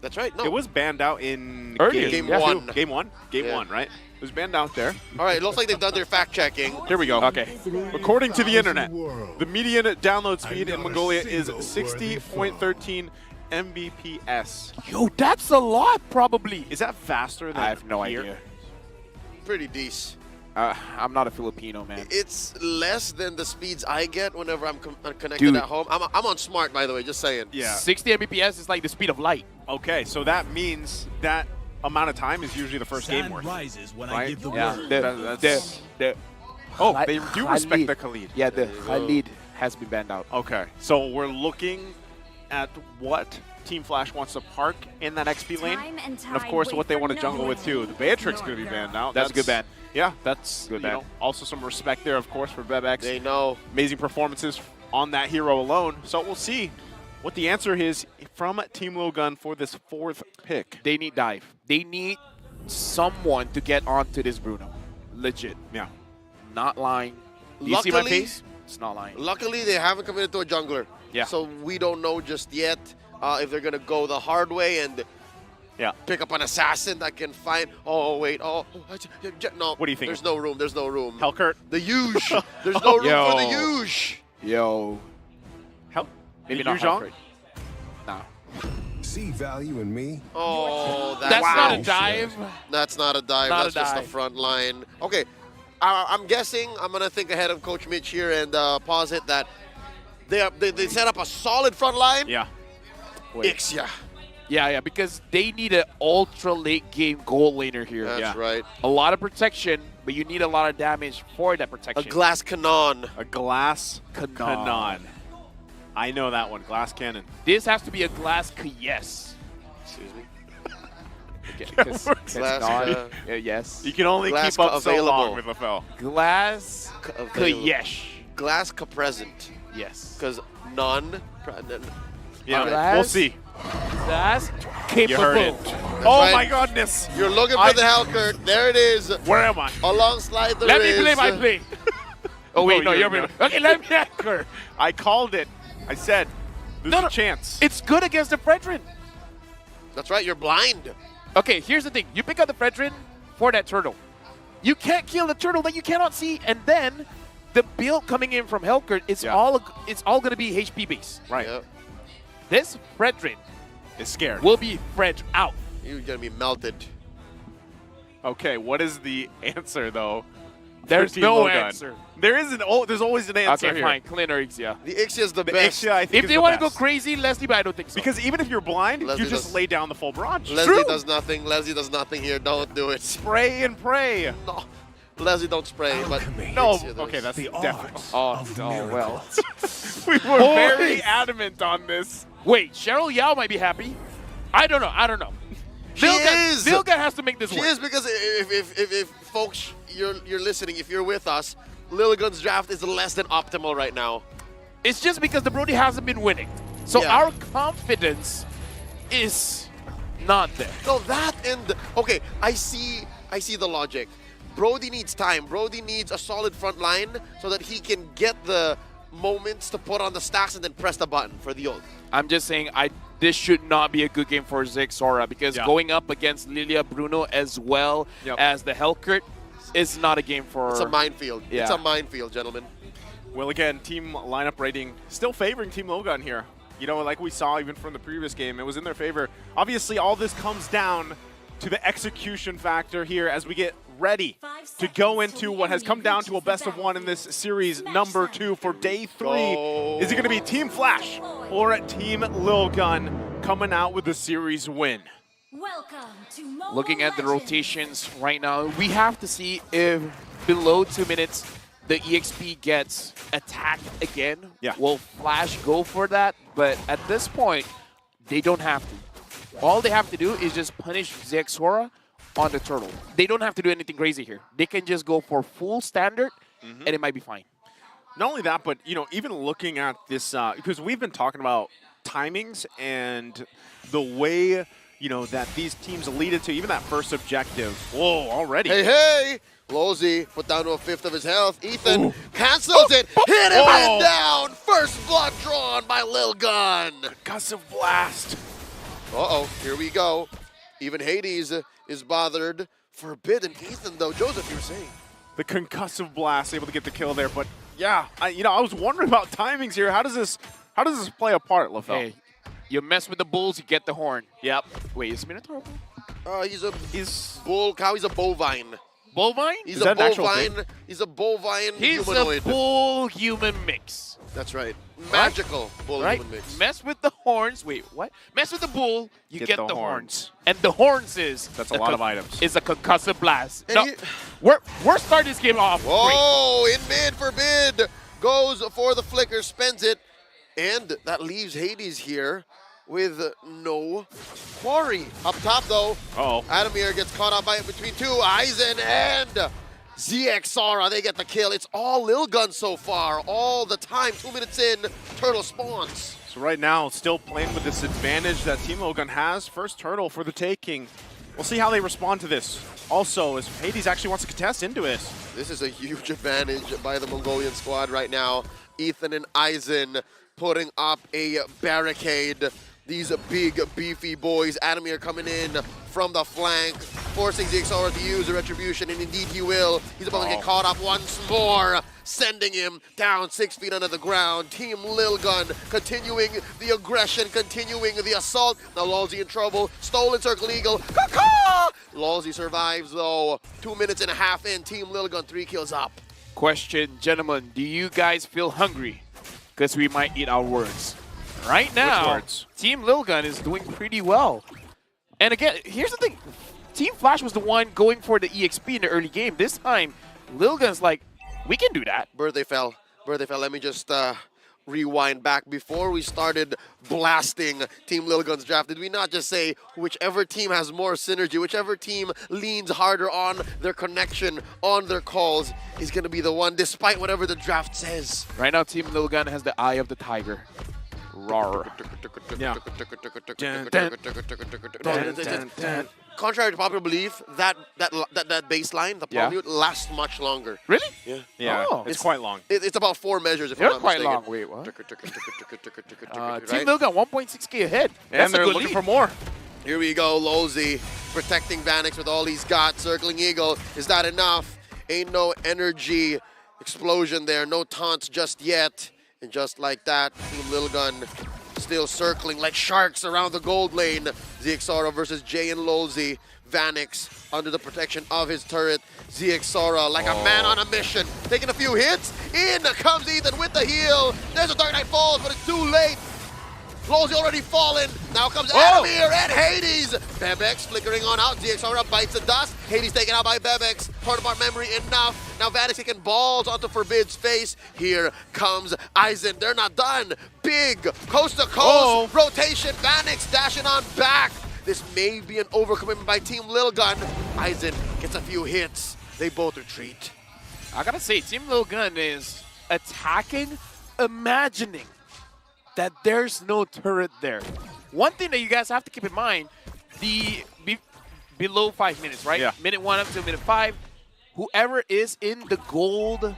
S17: That's right. No.
S13: It was banned out in
S10: Earlier,
S17: Game
S10: yeah.
S17: one.
S13: Game one? Game
S17: Yeah.
S13: one, right? It was banned out there.
S17: All right, it looks like they've done their fact checking.
S13: Here we go.
S10: Okay.
S13: According to the internet, the median download speed in Mongolia is 60.13 Mbps.
S10: Yo, that's a lot, probably.
S13: Is that faster than
S10: I have no
S13: here?
S10: idea.
S17: Pretty decent.
S10: I'm not a Filipino, man.
S17: It's less than the speeds I get whenever I'm connected
S10: Dude.
S17: at home. I'm on smart, by the way, just saying.
S13: Yeah.
S10: 60 Mbps is like the speed of light.
S13: Okay, so that means that amount of time is usually the first game worth.
S18: rises when
S13: Right?
S18: I give the
S10: Yeah.
S18: word.
S13: Oh,
S10: Khalid-
S13: they do respect the Khalid.
S10: Yeah, the
S17: There you go.
S10: Khalid has been banned out.
S13: Okay, so we're looking at what Team Flash wants to park in that XP lane, and of course what they want to jungle with too. The Beatrix going to be banned out.
S10: That's a good ban.
S13: Yeah, that's
S10: Good
S13: you
S10: ban.
S13: know, also some respect there, of course, for Bebex.
S17: They know.
S13: Amazing performances on that hero alone. So we'll see what the answer is from Team Logan for this fourth pick.
S10: They need dive. They need someone to get onto this Bruno. Legit.
S13: Yeah.
S10: Not lying. Do you see my
S17: Luckily-
S10: face? It's not lying.
S17: Luckily, they haven't committed to a jungler.
S10: Yeah.
S17: So we don't know just yet if they're going to go the hard way and pick up an assassin that can find... Oh, wait. No.
S13: What do you think?
S17: There's no room. There's no room.
S13: Hellkurt.
S17: The huge. There's no room for the
S10: Yo.
S17: huge.
S10: Yo. Maybe not
S13: Yuzhong?
S10: Hellkurt. Nah.
S18: See value in me?
S17: Oh,
S10: That's not a dive.
S17: That's not a dive.
S10: Not
S17: That's
S10: a
S17: just
S10: dive.
S17: the front line. Okay, I'm guessing I'm gonna think ahead of Coach Mitch here and posit that they set up a solid front line.
S13: Yeah.
S17: Ixia.
S10: Yeah, because they need an ultra late game goal laner here.
S17: That's right.
S10: A lot of protection, but you need a lot of damage for that
S17: A
S10: protection.
S17: glass cannon.
S13: A glass
S10: Cannon.
S13: cannon. I know that one. Glass cannon.
S10: This has to be a glass yes.
S17: Excuse me.
S10: Glass, yes.
S13: You can only
S17: Glass
S13: keep up so
S17: available.
S13: long with LaFell.
S10: Glass
S17: Available.
S10: yes.
S17: Glass present.
S10: Yes.
S17: Because none.
S13: Yeah,
S10: Glass-
S13: we'll see.
S10: Glass
S13: You
S10: capable.
S13: heard it. Oh
S17: right.
S13: my goodness.
S17: You're looking for the Hellkurt. There it is.
S13: Where am I?
S17: Alongside the
S10: Let me
S17: Riz.
S10: play my play. Oh wait, no,
S13: you're
S10: you're
S13: not.
S10: okay. Let me anchor.
S13: I called it. I said, there's
S10: No,
S13: a chance.
S10: It's good against the Fredrin.
S17: That's right. You're blind.
S10: Okay, here's the thing. You pick up the Fredrin for that turtle. You can't kill the turtle that you cannot see, and then the build coming in from Hellkurt, it's all going to be HP base.
S13: Right.
S17: Yep.
S10: This Fredrin
S13: Is scared.
S10: will be Fred out.
S17: You're gonna be melted.
S13: Okay, what is the answer though?
S10: There's
S13: for Team
S10: no
S13: Logan?
S10: answer.
S13: There isn't. Oh, there's always an answer
S10: Okay,
S13: here.
S10: fine. Clint or Ixia.
S17: The Ixia is the
S13: The
S17: best.
S13: Ixia, I think,
S10: If
S13: is
S10: they
S13: the
S10: want to go
S13: best.
S10: crazy, Leslie, but I don't think so.
S13: Because even if you're blind,
S17: Leslie
S13: you just
S17: does-
S13: lay down the full barrage.
S17: Leslie does nothing. Leslie does nothing here. Don't do it.
S13: Spray and pray.
S17: No. Leslie don't spray, but
S13: No,
S17: Ixia does.
S13: okay, that's
S18: The
S13: definitely.
S18: art
S10: oh well.
S13: We were
S10: Boys.
S13: very adamant on this.
S10: Wait, Cheryl Yao might be happy. I don't know.
S16: Vilga has to make this
S17: She
S16: work.
S17: is, because if folks, you're listening, if you're with us, Lil Gun's draft is less than optimal right now.
S16: It's just because the Brody hasn't been winning. So
S17: Yeah.
S16: our confidence is not there.
S17: No, that and okay, I see the logic. Brody needs time. Brody needs a solid front line so that he can get the moments to put on the stacks and then press the button for the ult.
S16: I'm just saying this should not be a good game for Zixora because going up against Lilia Bruno as well as the Hellcurt is not a game for...
S17: It's a minefield.
S16: Yeah.
S17: It's a minefield, gentlemen.
S13: Well, again, team lineup rating still favoring Team Logan here. You know, like we saw even from the previous game, it was in their favor. Obviously, all this comes down to the execution factor here as we get ready to go into what has come down to a best of one in this series number 2 for day 3. Is it going to be Team Flash or Team Lil Gun coming out with the series win?
S16: Looking at the rotations right now, we have to see if below 2 minutes the EXP gets attacked again. Will Flash go for that? But at this point, they don't have to. All they have to do is just punish Zixora on the turtle. They don't have to do anything crazy here. They can just go for full standard, and it might be fine.
S13: Not only that, but you know, even looking at this, because we've been talking about timings and the way, you know, that these teams lead into even that first objective. Whoa, already.
S17: Hey! Lozy put down to a fifth of his health. Ethan cancels it. Hit him and down. First blood drawn by Lil Gun.
S13: Concussive blast.
S17: Uh-oh, here we go. Even Hades is bothered. Forbidden Ethan, though. Joseph, you were saying.
S13: The concussive blast able to get the kill there, but yeah, I was wondering about timings here. How does this play a part, LaFell?
S16: Hey, you mess with the bulls, you get the horn.
S13: Yep.
S16: Wait, is Minotaur?
S17: He's bull cow. He's a bovine.
S16: Bovine?
S17: He's a bovine. He's a bovine humanoid.
S16: He's a bull human mix.
S17: That's right. Magical bull human mix.
S16: Mess with the horns. Wait, what? Mess with the bull, you get the horns. And the horns is...
S13: That's a lot of items.
S16: Is a concussive blast. No, we're starting this game off
S17: Whoa, in mid forbid. Goes for the flicker, spends it. And that leaves Hades here with no quarry. Up top, though, Adamir gets caught up by it between two. Aizen and ZXara, they get the kill. It's all Lil Gun so far, all the time. 2 minutes in, Turtle spawns.
S13: So right now, still playing with this advantage that Team Lil Gun has. First Turtle for the taking. We'll see how they respond to this. Also, as Hades actually wants to contest into it.
S17: This is a huge advantage by the Mongolian squad right now. Ethan and Aizen putting up a barricade. These big, beefy boys. Adamir coming in from the flank, forcing ZXR to use the retribution, and indeed he will. He's about to get caught up once more, sending him down 6 feet under the ground. Team Lil Gun continuing the aggression, continuing the assault. Now Lolzy in trouble. Stolen Circle Eagle. Caw-caw! Lolzy survives though. 2 minutes and a half in. Team Lil Gun 3 kills up.
S16: Question, gentlemen, do you guys feel hungry? Because we might eat our words. Right now, Team Lil Gun is doing pretty well. And again, here's the thing. Team Flash was the one going for the EXP in the early game. This time, Lil Gun's like, we can do that.
S17: Birthday fell. Let me just rewind back. Before we started blasting Team Lil Gun's draft, did we not just say whichever team has more synergy, whichever team leans harder on their connection, on their calls, is going to be the one, despite whatever the draft says?
S16: Right now, Team Lil Gun has the eye of the tiger. Roar.
S13: Yeah.
S17: Contrary to popular belief, that baseline, the polyut, lasts much longer.
S16: Really?
S17: Yeah.
S13: Yeah, it's quite long.
S17: It's about 4 measures, if
S16: They're
S17: I'm not
S16: quite
S17: mistaken.
S16: long. Wait, what?
S17: Right?
S16: Team Lil Gun 1.6k ahead.
S13: And they're looking for more.
S17: Here we go, Lozy protecting Vanix with all he's got. Circling Eagle, is that enough? Ain't no energy explosion there, no taunts just yet. And just like that, Team Lil Gun still circling like sharks around the gold lane. ZXara versus Jay and Lozy. Vanix under the protection of his turret. ZXara like a man on a mission, taking a few hits. In comes Ethan with the heal. There's a Dark Knight Falls, but it's too late. Lozy already fallen. Now comes Adamir and Hades. Bebex flickering on out. ZXR bites the dust. Hades taken out by Bebex. Part of our memory enough. Now Vanix taking balls onto Forbid's face. Here comes Aizen. They're not done. Big coast to coast rotation. Vanix dashing on back. This may be an overcommitment by Team Lil Gun. Aizen gets a few hits. They both retreat.
S16: I gotta say, Team Lil Gun is attacking, imagining that there's no turret there. One thing that you guys have to keep in mind, below 5 minutes, right?
S13: Yeah.
S16: Minute 1 up to minute 5, whoever is in the gold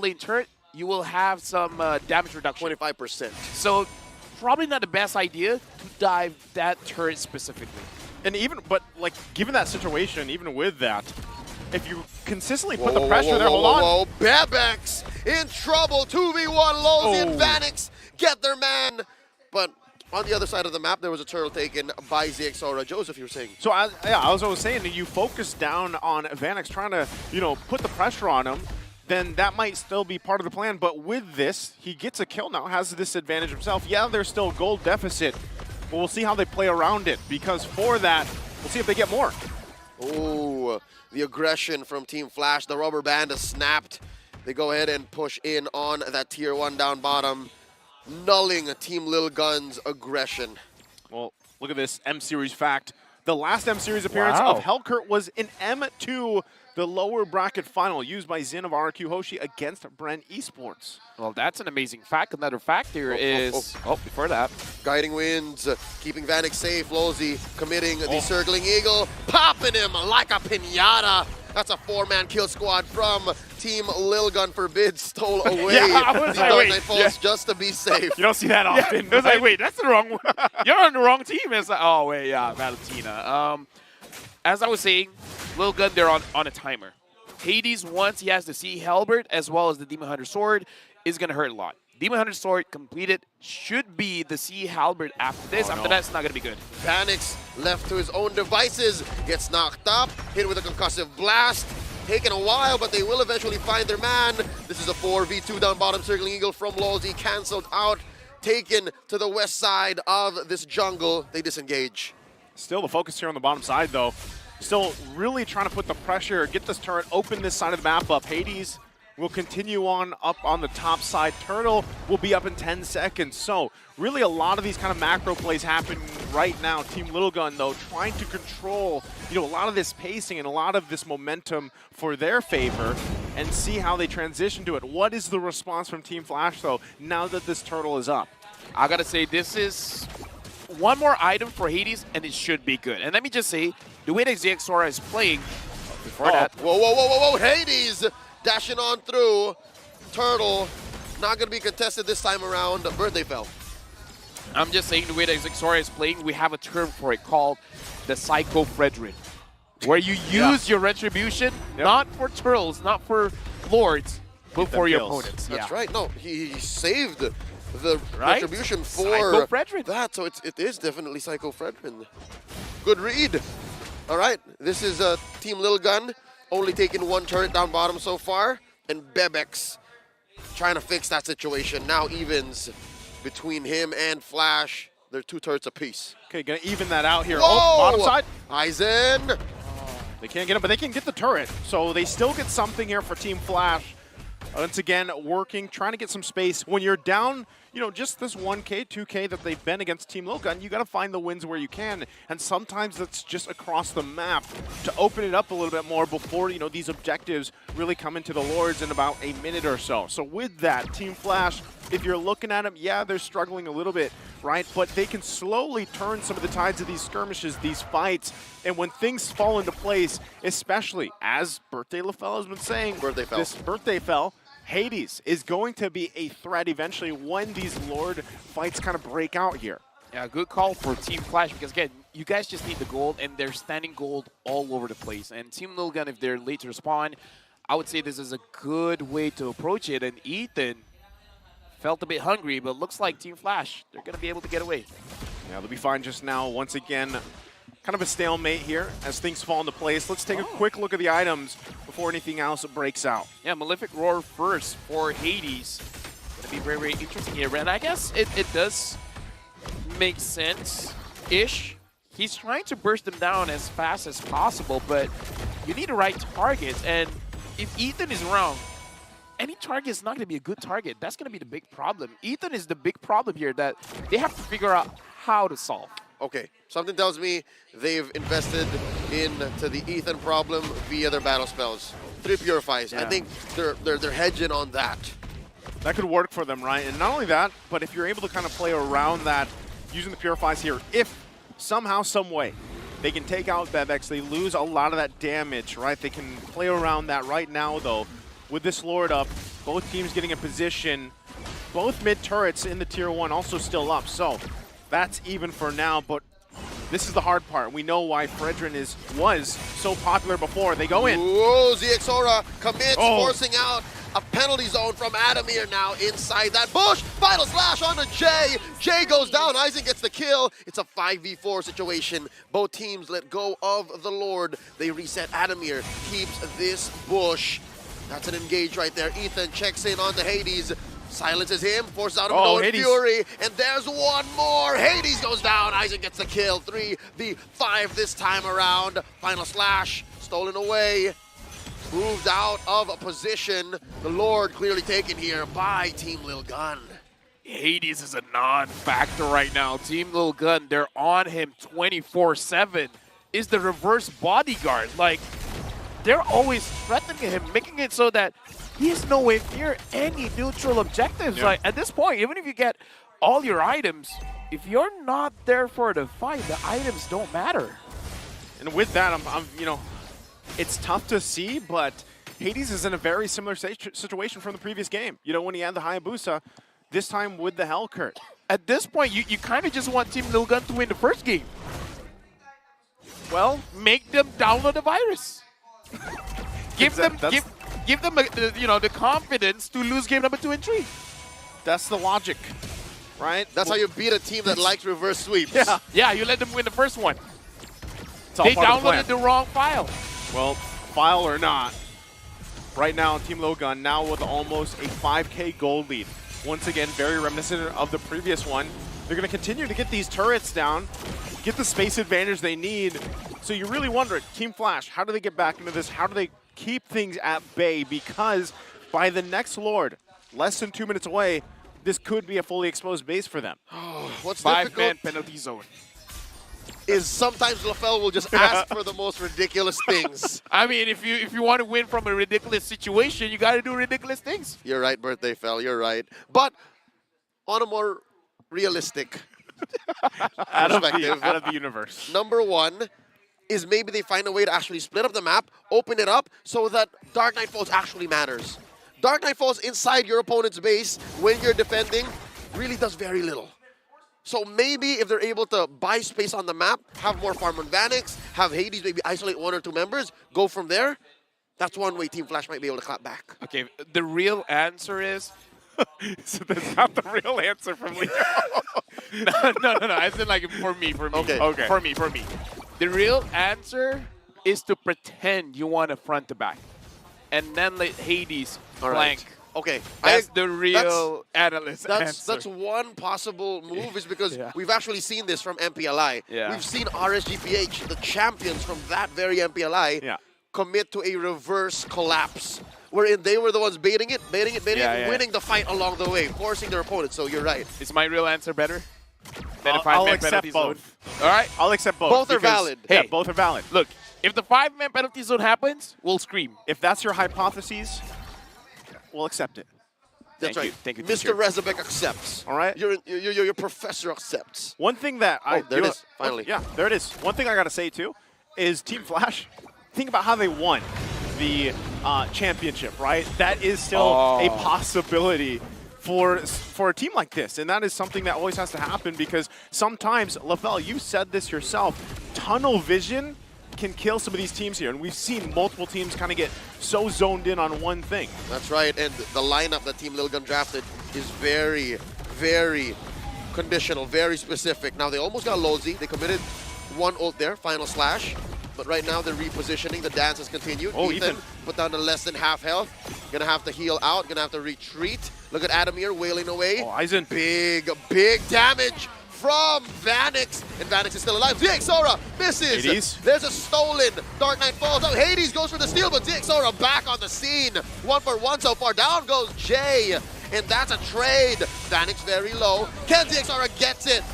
S16: lane turret, you will have some damage reduction.
S17: 25%.
S16: So probably not the best idea to dive that turret specifically.
S13: And but like, given that situation, even with that, if you consistently put the pressure there, hold on.
S17: Whoa, Bebex in trouble. 2v1, Lozy and Vanix get their man. But on the other side of the map, there was a turtle taken by ZXora. Joseph, you were saying.
S13: So, as I was saying, you focus down on Vanix trying to, put the pressure on him, then that might still be part of the plan. But with this, he gets a kill now, has this advantage himself. Yeah, there's still a gold deficit, but we'll see how they play around it, because for that, we'll see if they get more.
S17: Oh, the aggression from Team Flash. The rubber band has snapped. They go ahead and push in on that tier 1 down bottom, nulling Team Lil Gun's aggression.
S13: Well, look at this M-Series fact. The last M-Series appearance of Hellkurt was in M2, the lower bracket final, used by Zin of RQ Hoshi against Brent Esports.
S16: Well, that's an amazing fact. Another fact here is... before that.
S17: Guiding Winds, keeping Vanix safe. Lozy committing the Circling Eagle, popping him like a pinata. That's a 4-man kill squad from Team Lil Gun. Forbid stole away the Dark Knight Falls just to be safe.
S16: You don't see that often. It was like, wait, that's the wrong one. You're on the wrong team. It's like, oh, wait, yeah, Valentina. As I was saying, Lil Gun, they're on a timer. Hades, once he has the Sea Halberd as well as the Demon Hunter Sword, is going to hurt a lot. Demon Hunter Sword completed, should be the Sea Halberd after this. After that, it's not going to be good.
S17: Vanix, left to his own devices, gets knocked up, hit with a concussive blast. Taking a while, but they will eventually find their man. This is a 4v2 down bottom. Circling Eagle from Lozy, cancelled out, taken to the west side of this jungle. They disengage.
S13: Still the focus here on the bottom side, though. Still really trying to put the pressure, get this turret, open this side of the map up. Hades will continue on up on the top side. Turtle will be up in 10 seconds. So really a lot of these kind of macro plays happen right now. Team Lil Gun, though, trying to control, a lot of this pacing and a lot of this momentum for their favor and see how they transition to it. What is the response from Team Flash, though, now that this turtle is up?
S16: I got to say, this is one more item for Hades, and it should be good. And let me just say, the way that ZXora is playing, before that...
S17: Whoa, Hades dashing on through. Turtle, not going to be contested this time around. Birthday fell.
S16: I'm just saying, the way that ZXora is playing, we have a term for it called the Psycho Fredrin, where you use your Retribution, not for turtles, not for lords, but for your opponents.
S17: That's right. No, he saved the Retribution for that, so it is definitely Psycho Fredrin. Good read. All right, this is Team Lil Gun, only taking 1 turret down bottom so far, and Bebex trying to fix that situation. Now evens between him and Flash. They're 2 turrets apiece.
S13: Okay, gonna even that out here.
S17: Whoa!
S13: Oh, bottom side.
S17: Aizen.
S13: They can't get him, but they can get the turret. So they still get something here for Team Flash. Once again, working, trying to get some space. When you're down, just this 1K, 2K that they've been against Team Lil Gun, you got to find the wins where you can. And sometimes that's just across the map to open it up a little bit more before, these objectives really come into the Lords in about a minute or so. So with that, Team Flash, if you're looking at them, yeah, they're struggling a little bit, right? But they can slowly turn some of the tides of these skirmishes, these fights. And when things fall into place, especially as Birthday LaFell has been saying, this Birthday Fell, Hades is going to be a threat eventually when these Lord fights kind of break out here.
S16: Yeah, good call for Team Flash because, again, you guys just need the gold, and they're standing gold all over the place. And Team Lil Gun, if they're late to respond, I would say this is a good way to approach it. And Ethan felt a bit hungry, but looks like Team Flash, they're going to be able to get away.
S13: Yeah, they'll be fine just now. Once again, kind of a stalemate here as things fall into place. Let's take a quick look at the items before anything else breaks out.
S16: Yeah, Malefic Roar first for Hades. Going to be very, very interesting here. And I guess it does make sense-ish. He's trying to burst them down as fast as possible, but you need the right targets. And if Ethan is wrong, any target is not going to be a good target. That's going to be the big problem. Ethan is the big problem here that they have to figure out how to solve.
S17: Okay, something tells me they've invested into the Ethan problem via their battle spells. 3 purifies. I think they're hedging on that.
S13: That could work for them, right? And not only that, but if you're able to kind of play around that using the purifies here, if somehow, some way, they can take out Bebex, they lose a lot of that damage, right? They can play around that right now, though. With this Lord up, both teams getting a position, both mid turrets in the tier 1 also still up. So that's even for now, but this is the hard part. We know why Fredrin was so popular before. They go in.
S17: Whoa, ZXora commits, forcing out a penalty zone from Adamir now inside that bush. Final slash onto Jay. Jay goes down. Aizen gets the kill. It's a 5v4 situation. Both teams let go of the Lord. They reset. Adamir keeps this bush. That's an engage right there. Ethan checks in on the Hades. Silences him, forces out a Fury, and there's one more. Hades goes down. Aizen gets the kill. 3v5 this time around. Final slash, stolen away. Moved out of a position. The Lord clearly taken here by Team Lil Gun.
S16: Hades is a non-factor right now. Team Lil Gun, they're on him 24/7. Is the reverse bodyguard. Like, they're always threatening him, making it so that he is nowhere near any neutral objectives. Like, at this point, even if you get all your items, if you're not there for the fight, the items don't matter.
S13: And with that, I'm you know, it's tough to see, but Hades is in a very similar situation from the previous game. You know, when he had the Hayabusa, this time with the Hellcurt.
S16: At this point, you kind of just want Team Lil Gun to win the first game. Well, make them download the virus. Give them the confidence to lose game number 2 and 3.
S13: That's the logic, right?
S17: That's how you beat a team that likes reverse sweeps.
S16: Yeah, you let them win the first one.
S13: It's all
S16: they
S13: part of the
S16: downloaded the wrong file.
S13: Well, file or not, right now Team Lil Gun now with almost a 5K gold lead. Once again, very reminiscent of the previous one. They're going to continue to get these turrets down, get the space advantage they need. So you really wonder, Team Flash, how do they get back into this? How do they keep things at bay? Because by the next Lord, less than 2 minutes away, this could be a fully exposed base for them.
S17: What's
S16: 5-man penalty zone.
S17: Is sometimes LaFell will just ask for the most ridiculous things.
S16: I mean, if you want to win from a ridiculous situation, you got to do ridiculous things.
S17: You're right, Birthday Fell. You're right. But on a more realistic perspective,
S13: out of the universe.
S17: Number 1 is maybe they find a way to actually split up the map, open it up, so that Dark Knight Falls actually matters. Dark Knight Falls inside your opponent's base when you're defending really does very little. So maybe if they're able to buy space on the map, have more farm on Vanix, have Hades maybe isolate 1 or 2 members, go from there, that's one way Team Flash might be able to clap back.
S16: Okay, the real answer is...
S13: So that's not the real answer from Leo.
S16: No. I said like for me.
S17: Okay.
S16: For me. The real answer is to pretend you want a front to back. And then let Hades flank.
S17: Okay.
S16: That's the real analyst answer.
S17: That's one possible move is because we've actually seen this from MPLI. We've seen RSGPH, the champions from that very MPLI, commit to a reverse collapse. Wherein they were the ones baiting it, winning the fight along the way, forcing their opponent. So you're right.
S16: Is my real answer better?
S13: I'll accept both.
S16: All right?
S13: I'll accept both.
S17: Both are valid.
S13: Yeah, both are valid.
S16: Look, if the 5-man penalty zone happens, we'll scream.
S13: If that's your hypotheses, we'll accept it.
S17: That's right.
S13: Thank you,
S17: Mr. Rezabek accepts.
S13: All right?
S17: Your professor accepts.
S13: One thing that
S17: there it is, finally.
S13: Yeah, there it is. One thing I got to say, too, is Team Flash, think about how they won the championship, right? That is still a possibility for a team like this, and that is something that always has to happen because sometimes, LaFell, you said this yourself, tunnel vision can kill some of these teams here, and we've seen multiple teams kind of get so zoned in on one thing.
S17: That's right, and the lineup that Team Lil Gun drafted is very, very conditional, very specific. Now, they almost got Lozy. They committed 1 ult there, final slash. But right now they're repositioning. The dance has continued. Ethan put down to less than half health. Gonna have to heal out. Gonna have to retreat. Look at Adamir wailing away.
S13: Aizen.
S17: Big damage from Vanix. And Vanix is still alive. ZXora misses.
S13: Hades.
S17: There's a stolen. Dark Knight falls out. Hades goes for the steal, but ZXora back on the scene. 1 for 1 so far. Down goes Jay. And that's a trade. Vanix very low. Can ZXora gets it?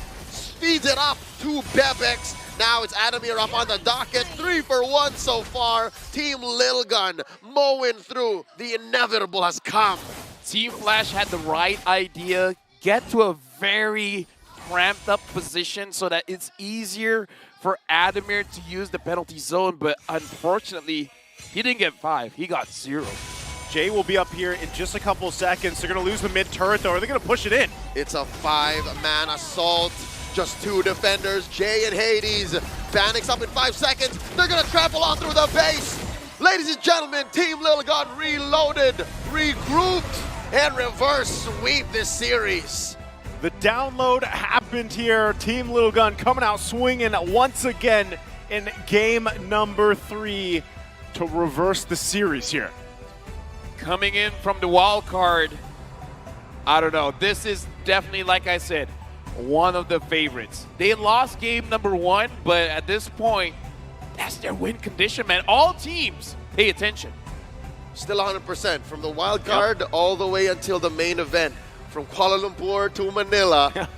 S17: feeds it up to Bebex. Now it's Adamir up on the docket. 3 for 1 so far. Team Lil Gun mowing through. The inevitable has come.
S16: Team Flash had the right idea. Get to a very cramped up position so that it's easier for Adamir to use the penalty zone, but unfortunately, he didn't get 5. He got 0.
S13: Jay will be up here in just a couple of seconds. They're going to lose the mid turret, though. Or are they going to push it in?
S17: It's a 5-man assault. Just 2 defenders, Jay and Hades. Panics up in 5 seconds. They're going to trample on through the base. Ladies and gentlemen, Team Lil Gun reloaded, regrouped, and reverse sweep this series.
S13: The download happened here. Team Lil Gun coming out swinging once again in game number 3 to reverse the series here.
S16: Coming in from the wild card, I don't know. This is definitely, like I said, one of the favorites. They lost game number 1, but at this point, that's their win condition, man. All teams, pay attention.
S17: Still 100% from the wild card all the way until the main event. From Kuala Lumpur to Manila,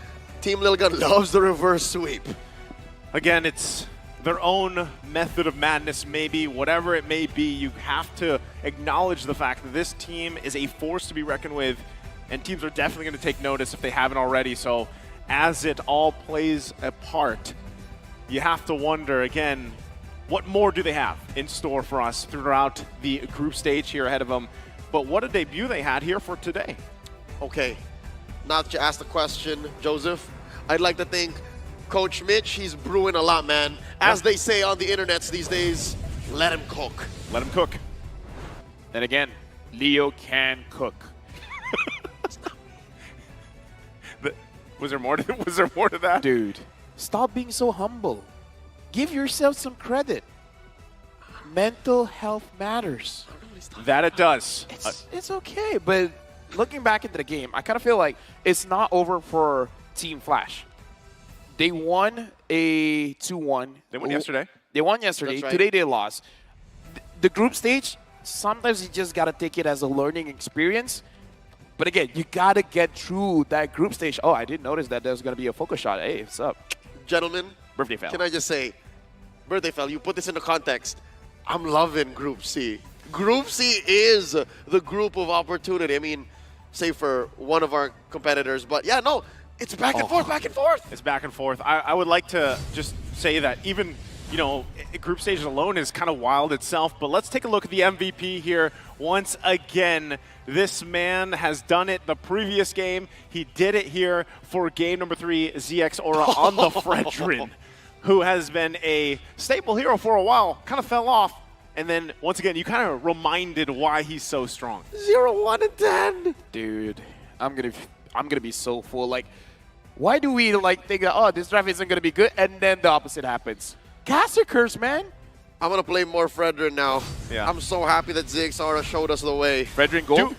S17: Team Lil Gun loves the reverse sweep.
S13: Again, it's their own method of madness, maybe. Whatever it may be, you have to acknowledge the fact that this team is a force to be reckoned with, and teams are definitely going to take notice if they haven't already. So as it all plays a part, you have to wonder, again, what more do they have in store for us throughout the group stage here ahead of them? But what a debut they had here for today.
S17: Okay, now that you asked the question, Joseph, I'd like to think Coach Mitch, he's brewing a lot, man. As they say on the internets these days, let him cook.
S13: Let him cook.
S16: And again, Leo can cook.
S13: Was there more to that?
S16: Dude, stop being so humble. Give yourself some credit. Mental health matters.
S13: That it does.
S16: It's okay, but looking back into the game, I kind of feel like it's not over for Team Flash. They won a 2-1.
S13: They won yesterday.
S16: They won yesterday.
S17: That's right.
S16: Today they lost. The group stage, sometimes you just got to take it as a learning experience. But again, you got to get through that group stage. Oh, I didn't notice that there was going to be a focus shot. Hey, what's up?
S17: Gentlemen,
S16: Birthday fell.
S17: can I just say, Birthday Fell, you put this into context. I'm loving Group C. Group C is the group of opportunity. I mean, say for one of our competitors. But yeah, no, it's back and forth, back and forth.
S13: It's back and forth. I would like to just say that even, you know, group stage alone is kind of wild itself, but let's take a look at the MVP here. Once again, this man has done it the previous game. He did it here for game number 3, ZX Aura on the Fredrin, who has been a staple hero for a while, kind of fell off. And then, once again, you kind of reminded why he's so strong.
S17: 0, 1, and 10.
S16: Dude, I'm gonna be so full. Like, why do we like think that, oh, this draft isn't gonna be good, and then the opposite happens? Caster curse, man.
S17: I'm going to play more Fredrin now.
S13: Yeah.
S17: I'm so happy that ZXR showed us the way.
S16: Fredrin gold?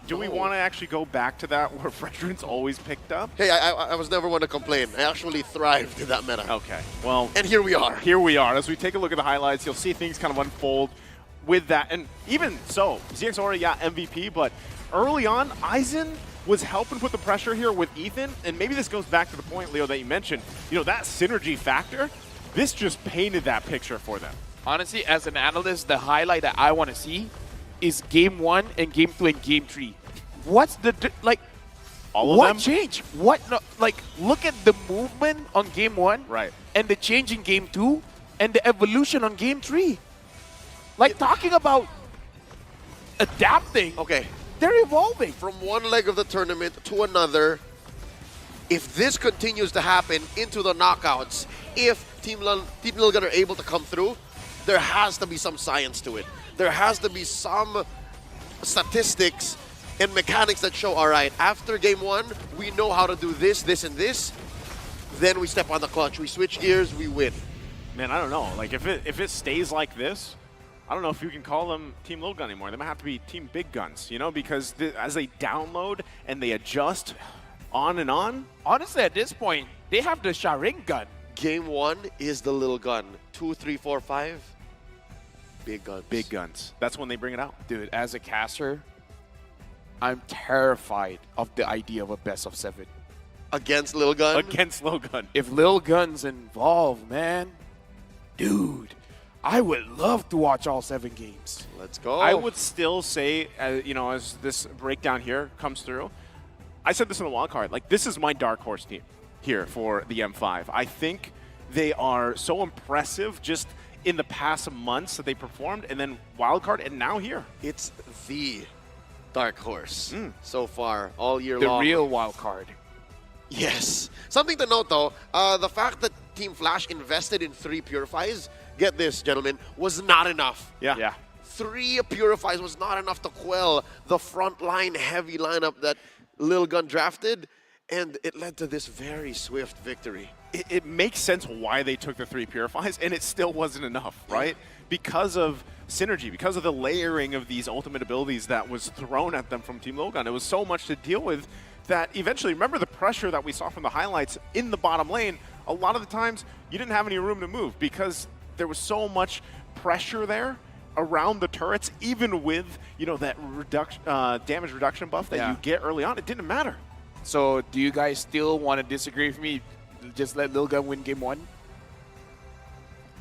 S13: Do we want to actually go back to that where Fredrin's always picked up?
S17: Hey, I was never one to complain. I actually thrived in that meta.
S13: Okay, well.
S17: And here we are.
S13: Here we are. As we take a look at the highlights, you'll see things kind of unfold with that. And even so, ZX Aura, yeah, MVP, but early on, Aizen was helping put the pressure here with Ethan. And maybe this goes back to the point, Leo, that you mentioned. You know, that synergy factor, this just painted that picture for them.
S16: Honestly, as an analyst, the highlight that I want to see is game 1 and game 2 and game 3. What's the like?
S13: All of
S16: what
S13: them?
S16: changed? What no, like? Look at the movement on game 1,
S13: right?
S16: And the change in game 2, and the evolution on game 3. Like talking about adapting.
S17: Okay,
S16: they're evolving
S17: from one leg of the tournament to another. If this continues to happen into the knockouts, if Team Lil Gun are able to come through, there has to be some science to it. There has to be some statistics and mechanics that show, all right, after game 1, we know how to do this, this, and this. Then we step on the clutch. We switch gears, we win.
S13: Man, I don't know. Like, if it stays like this, I don't know if you can call them Team Lil Gun anymore. They might have to be Team Big Guns, you know, because as they download and they adjust on and on.
S16: Honestly, at this point, they have the Sharingan.
S17: Game 1 is the Lil Gun. 2, 3, 4, 5. Big guns.
S13: Big guns. That's when they bring it out.
S16: Dude, as a caster, I'm terrified of the idea of a best of 7.
S17: Against Lil Gun?
S13: Against Lil Gun.
S16: If Lil Gun's involved, man, dude, I would love to watch all 7 games.
S17: Let's go.
S13: I would still say, you know, as this breakdown here comes through, I said this in the wild card, like, this is my dark horse team here for the M5. I think they are so impressive just in the past months that they performed, and then wild card, and now here.
S17: It's the dark horse so far, all year
S16: The
S17: long.
S16: real wild card.
S17: Yes. Something to note, though, the fact that Team Flash invested in 3 Purifies, get this, gentlemen, was not enough.
S13: Yeah.
S17: 3 Purifies was not enough to quell the frontline heavy lineup that Lil Gun drafted, and it led to this very swift victory.
S13: It makes sense why they took the 3 Purifies, and it still wasn't enough, right? Because of synergy, because of the layering of these ultimate abilities that was thrown at them from Team Lil Gun. It was so much to deal with that eventually, remember the pressure that we saw from the highlights in the bottom lane, a lot of the times you didn't have any room to move because there was so much pressure there around the turrets, even with, you know, that damage reduction buff that you get early on. It didn't matter.
S16: So do you guys still want to disagree with me? Just let Lil Gun win game 1?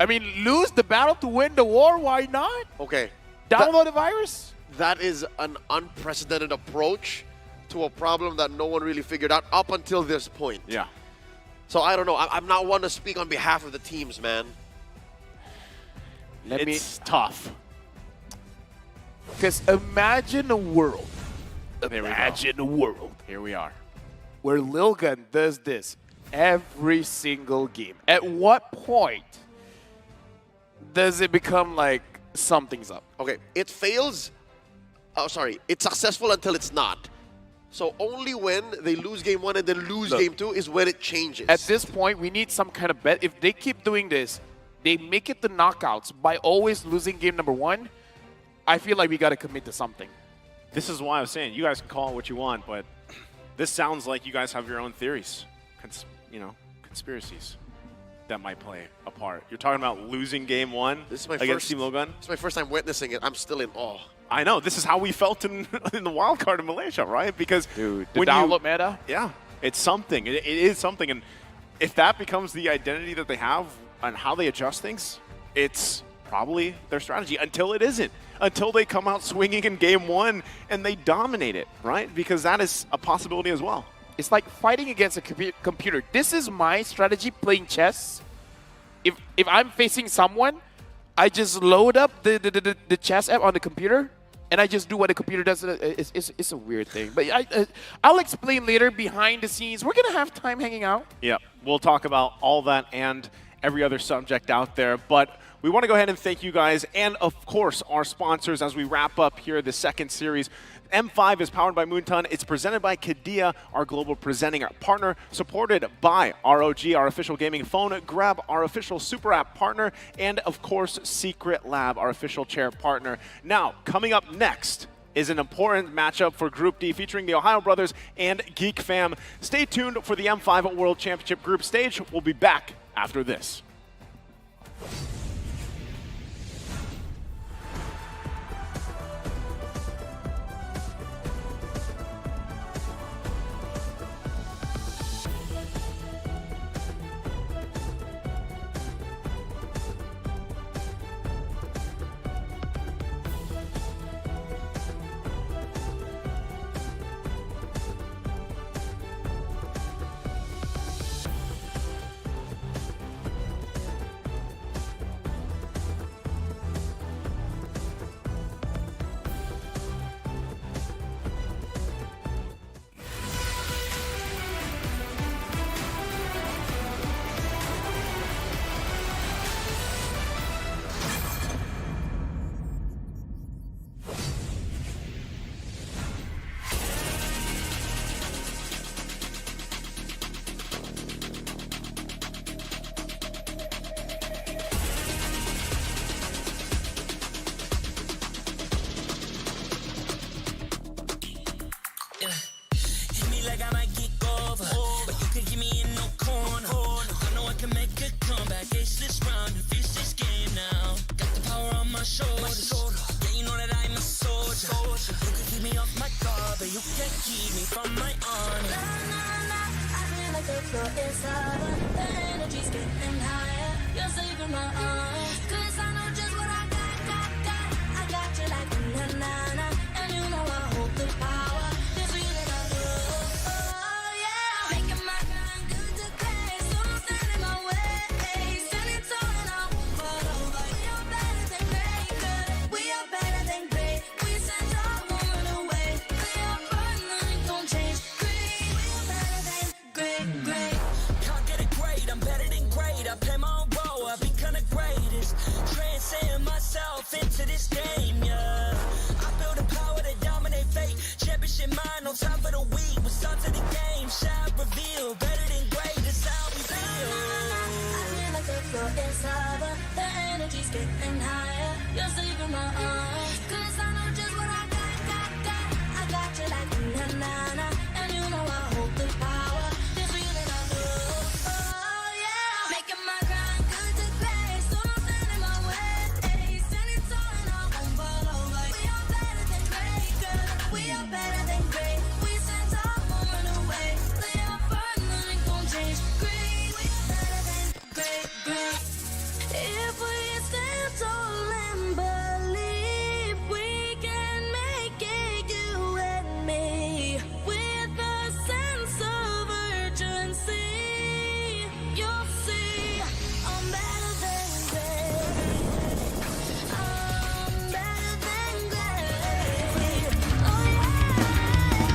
S16: I mean, lose the battle to win the war, why not?
S17: Okay.
S16: Download the virus?
S17: That is an unprecedented approach to a problem that no one really figured out up until this point.
S13: Yeah.
S17: So I don't know. I'm not one to speak on behalf of the teams, man.
S13: It's tough.
S16: Because imagine a world.
S13: Imagine
S16: a world.
S13: Here we are.
S16: Where Lil Gun does this every single game. At what point does it become like something's up?
S17: Okay, it fails. Oh, sorry. It's successful until it's not. So only when they lose game 1 and then lose game 2 is when it changes.
S16: At this point, we need some kind of bet. If they keep doing this, they make it the knockouts by always losing game number 1, I feel like we got to commit to something.
S13: This is why I was saying, you guys can call it what you want, but this sounds like you guys have your own theories, conspiracies that might play a part. You're talking about losing game 1 against Team Lil Gun?
S17: This is my first time witnessing it. I'm still in awe.
S13: I know. This is how we felt in the wild card in Malaysia, right? Because
S16: the download meta?
S13: Yeah, it's something. It is something. And if that becomes the identity that they have and how they adjust things, it's probably their strategy until it isn't. Until they come out swinging in game 1 and they dominate it, right? Because that is a possibility as well.
S16: It's like fighting against a computer. This is my strategy playing chess. If I'm facing someone, I just load up the chess app on the computer, and I just do what the computer does. It's a weird thing. But I'll explain later behind the scenes. We're going to have time hanging out.
S13: Yeah, we'll talk about all that and every other subject out there. But we want to go ahead and thank you guys and, of course, our sponsors as we wrap up here the second series. M5 is powered by Moonton. It's presented by Kadia, our global presenting partner, supported by ROG, our official gaming phone, Grab, our official super app partner, and, of course, Secret Lab, our official chair partner. Now, coming up next is an important matchup for Group D featuring the Ohio Brothers and Geek Fam. Stay tuned for the M5 World Championship group stage. We'll be back after this.
S5: You can't keep me from my army. I like the floor is lava. The energy's getting higher. You're saving my eyes. 'Cause I know just what I got. I got you like na-na-na. And you know I hold the power. This feeling I feel. Oh yeah. Making my grind good to great. So don't stand in my way. Standing tall and I won't fall over. We are better than great, good. We are better than great. We stand tall, won't run away. We are fun, nothing gon' change. Great, we are better than great.
S6: Can't get it great, I'm better than great. I play my own role, I become the greatest. Transcend myself into this game, yeah. I build a power to dominate fate. Championship mind, no time for the weak. What's up to the game, shall reveal. Better than great, that's how we feel.
S5: I feel like the floor is lava. The energy's getting higher. You're saving my eyes. 'Cause I know just what I got. I got you like na-na-na. And you know I hold the power. This feeling I feel. Oh yeah. Making my grind good to great. So don't stand in my way. Standing tall and I won't fall over. We are better than great, good. We are better than great. We stand tall, won't run away. We are fun, nothing gon' change. Great, we are better than great. If we stand tall and believe we can make it, you and me, with a sense of urgency, you'll see I'm better than great. I'm better than great. Oh yeah.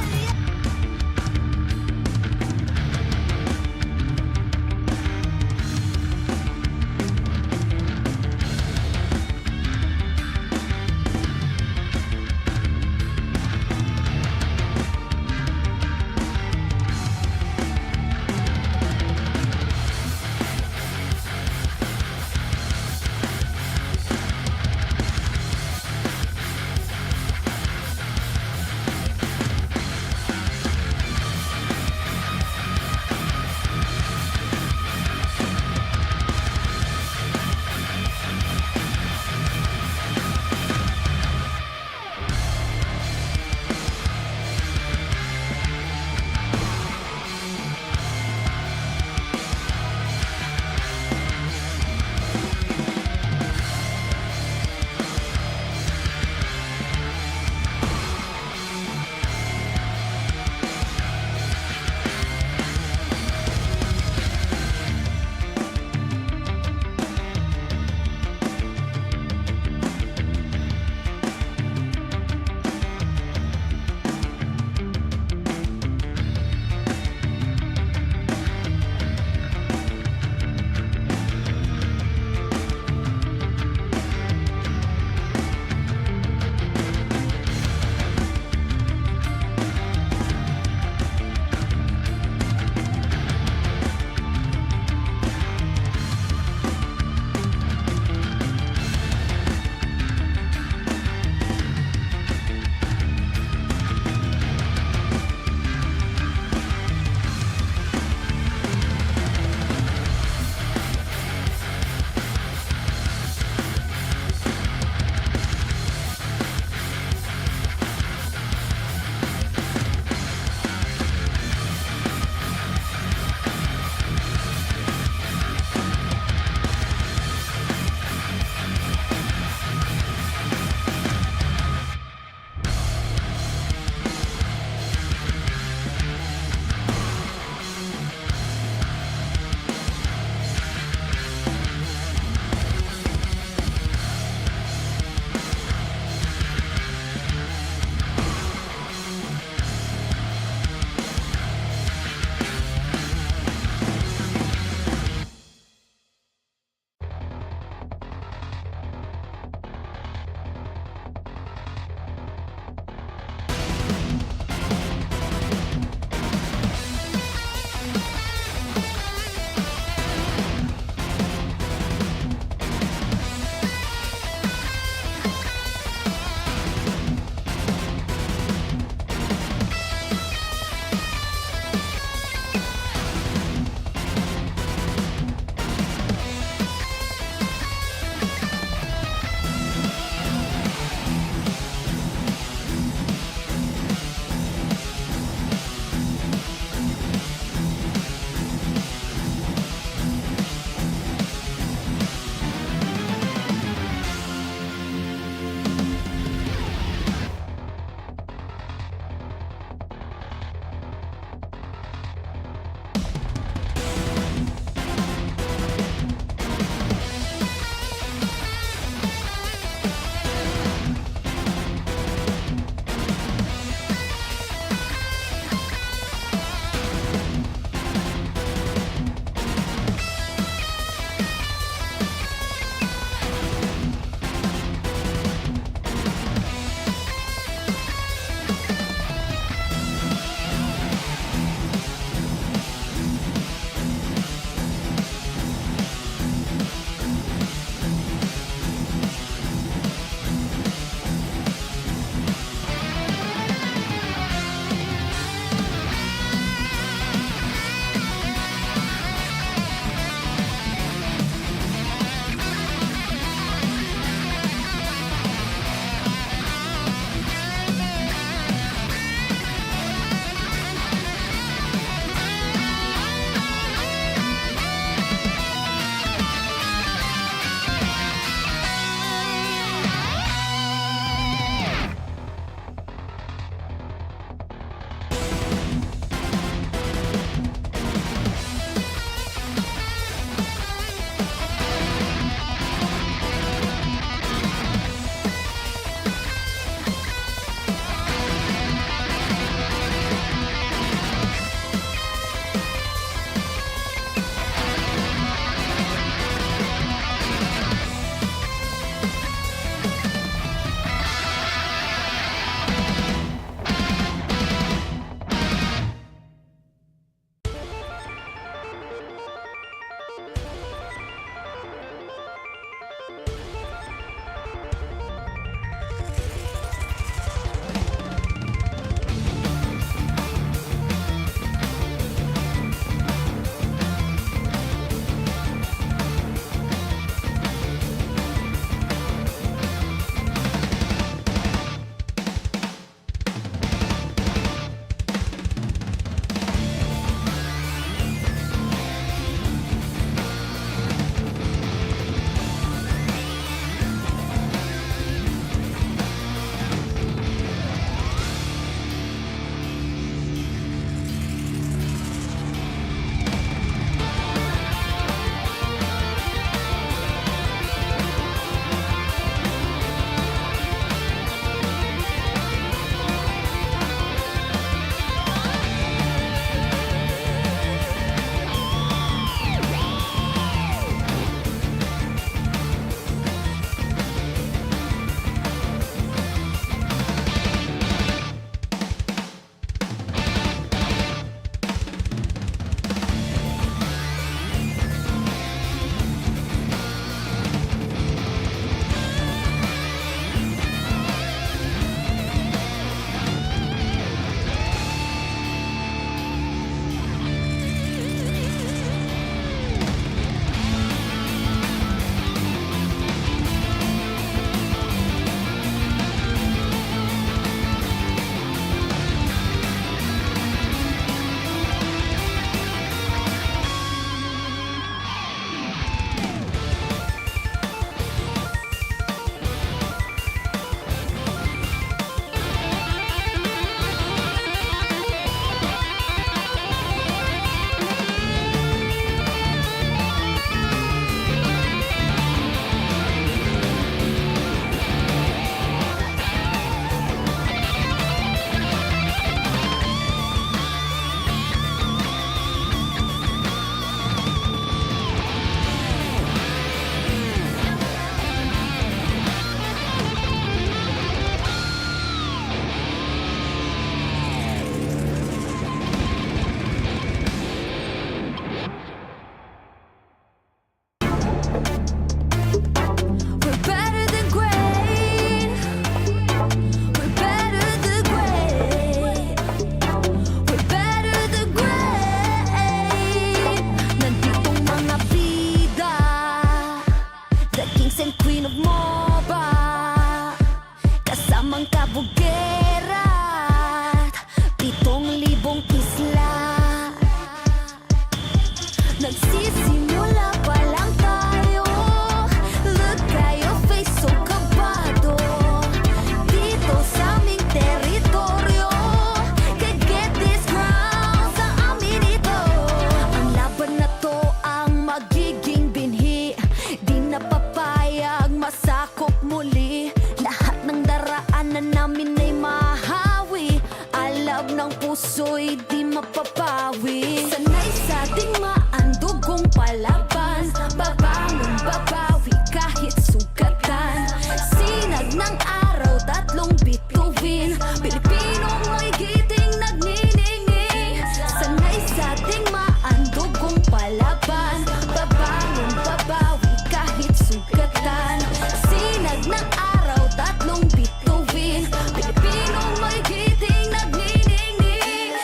S5: mapapawi. Sanay sa ating maandugong palaban, babangon babawi kahit sugatan. Sinag ng araw, tatlong bituin, Pilipinong may giting nagniningning. Sanay sa ating maandugong palaban, babangon babawi kahit sugatan. Sinag ng araw, tatlong bituin, Pilipinong may giting nagniningning.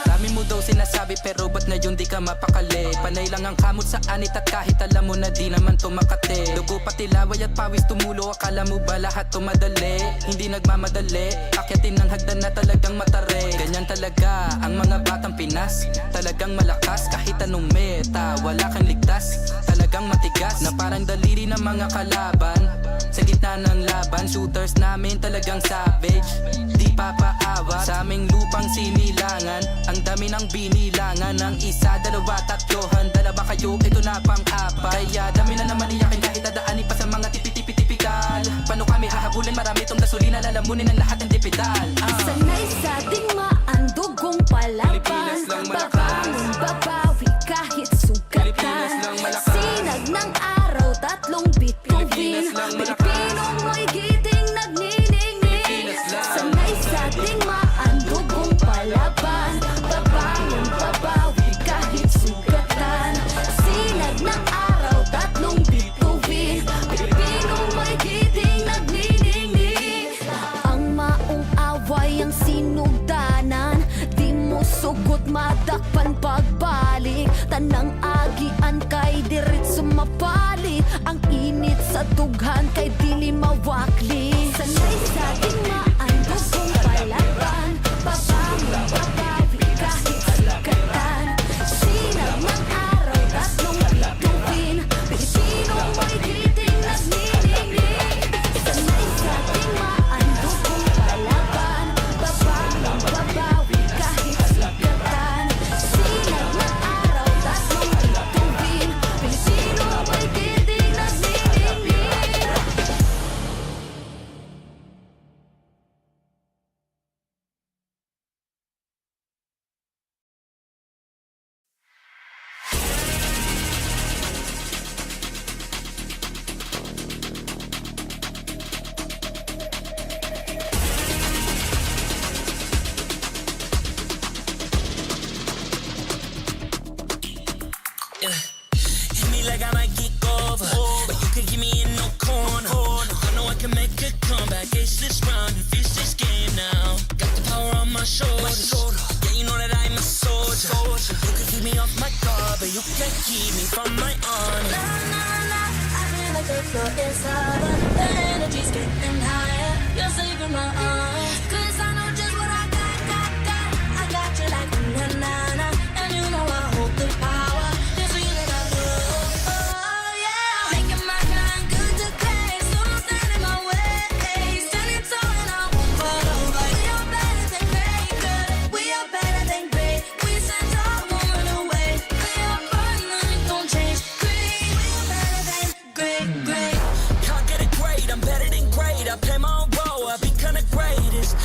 S7: Dami mo daw sinasabi pero ba't ngayon di ka mapakali? Panay lang ang kamot sa anit at kahit alam mo na di naman to makate. Dugo pati laway at pawis tumulo, akala mo ba lahat to madali? Hindi nagmamadali, akyatin ng hagdan na talagang matare. Ganyan talaga ang mga batang Pinas, talagang malakas kahit anong meta. Wala kang ligtas, talagang matigas na parang daliri ng mga kalaban. Sa gitna ng laban, shooters namin talagang savage. Di papaawa sa aming lupang sinilangan. Ang dami ng binilangan ng isa, dalawa, tatlo. Handa na ba kayo? Ito na pang-apat. Kaya dami na naman iyakin kahit dadaanin pa sa mga tipi-tipi-tipikal. Paano kami hahabulin? Marami itong gasolina, lalamunin ang lahat ng tipidal.
S5: Sanay sa ating maandugong palaban, babangon babawi kahit sugatan. Sinag ng araw, tatlong bituin, Pilipinong may giting nagniningning. Sanay sa ating maandugong palaban, babangon babawi kahit sugatan. Sinag ng araw, tatlong bituin, Pilipinong may giting nagniningning. Ang maong away ang sinugdanan, di mo sugot madakpan pagbalik. Tanang agian kay diretso mapalit, ang init sa dughan kay dili mawakli. Sanay sa ating maandugong palaban, babangon babawi kahit sugatan. Sinag ng araw, tatlong bituin, Pilipinong may giting nagniningning. Sanay sa ating maandugong palaban, babangon babawi kahit sugatan. Sinag ng araw, tatlong bituin, Pilipinong may giting nagniningning.
S6: Hit me like I might kick over, but you can give me in no corner. I know I can make a comeback, ace this round and finish this game now. Got the power on my shoulders, yeah, you know that I'm a soldier. You can keep me off my guard, but you can't keep me from my honor.
S5: I feel like they flow inside, but the energy's getting higher. You're saving my arms, 'cause I know just what I got. I got you like na-na-na, and you know I hold the power. This feeling I love, oh yeah. Making my kind good to taste, so don't stand in my way. Standing tall and I won't fall over. We are better than great, good. We are better than great. We stand tall, won't run away. We are fun, nothing gon' change. Great, we are better than great.
S6: Can't get it great, I'm better than great. I play my own role, I be kinda greatest.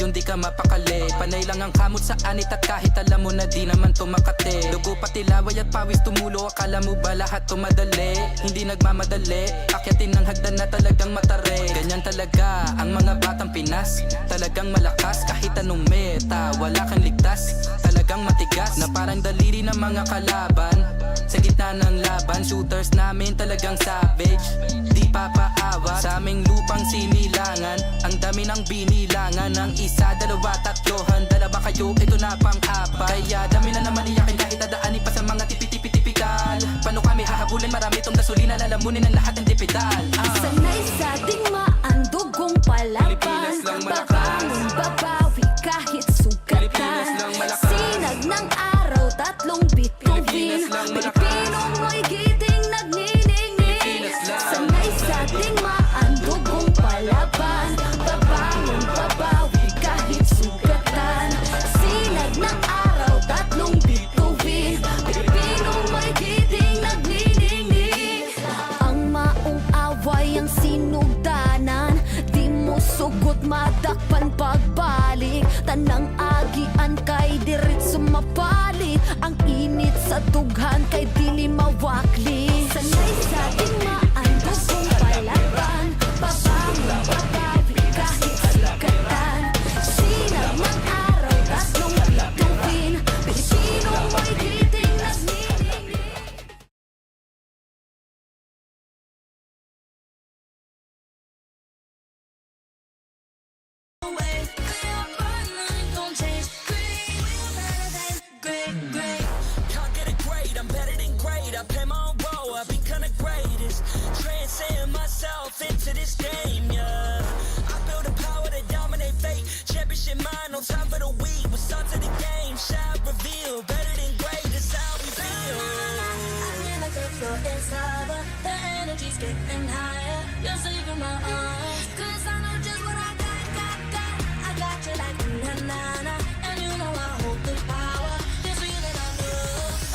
S7: ngayon di ka mapakali. Panay lang ang kamot sa anit at kahit alam mo na di naman to makate. Dugo pati laway at pawis tumulo, akala mo ba lahat to madali? Hindi nagmamadali, akyatin ng hagdan na talagang matare. Ganyan talaga ang mga batang Pinas, talagang malakas kahit anong meta, wala kang ligtas. Talagang matigas na parang daliri ng mga kalaban. Sa gitna ng laban, shooters namin talagang savage. Di papaawa sa aming lupang sinilangan. Ang dami ng binilangan, ng isa, dalawa, tatlohan. Dalawa kayo, ito na pang-apat. Kaya dami na naman iyakin kahit dadaanin pa sa mga tipi-tipi-tipikal. Paano kami hahabulin, marami itong gasolina, lalamunin ang lahat ng dipidal.
S5: Sanay sa dugong palaban, babangon, babawi kahit sugatan. Sinag ng araw, tatlong bituin, Pilipinong may giting nagniningning. Sanay sa dugong palaban, babangon, babawi kahit sugatan. Sinag ng araw, tatlong bituin, Pilipinong may giting nagniningning. Ang maong away ang sinugdanan, di mo sugot madakpan pagbalik. Tanang agian kay dirit sumapalik, ang init sa dughan kay dili mawakli. Sanay sa tingmaan, dugong palaban, babangon, babawi kahit sugatan. Sinag ng araw, tatlong bituin, Pilipino may giting nagniningning.
S6: Can't get it great, I'm better than great. I play my own role, I've been kinda greatest. Transcend myself into this game, yeah. I build a power to dominate fate. Championship mind, no time for the weak. What's up to the game? Shall reveal, better than great, that's how we feel.
S5: The energy's getting higher. You're saving my arms. 'Cause I know just what I got. I got you like na-na-na. And you know I hold the power. This feeling I know.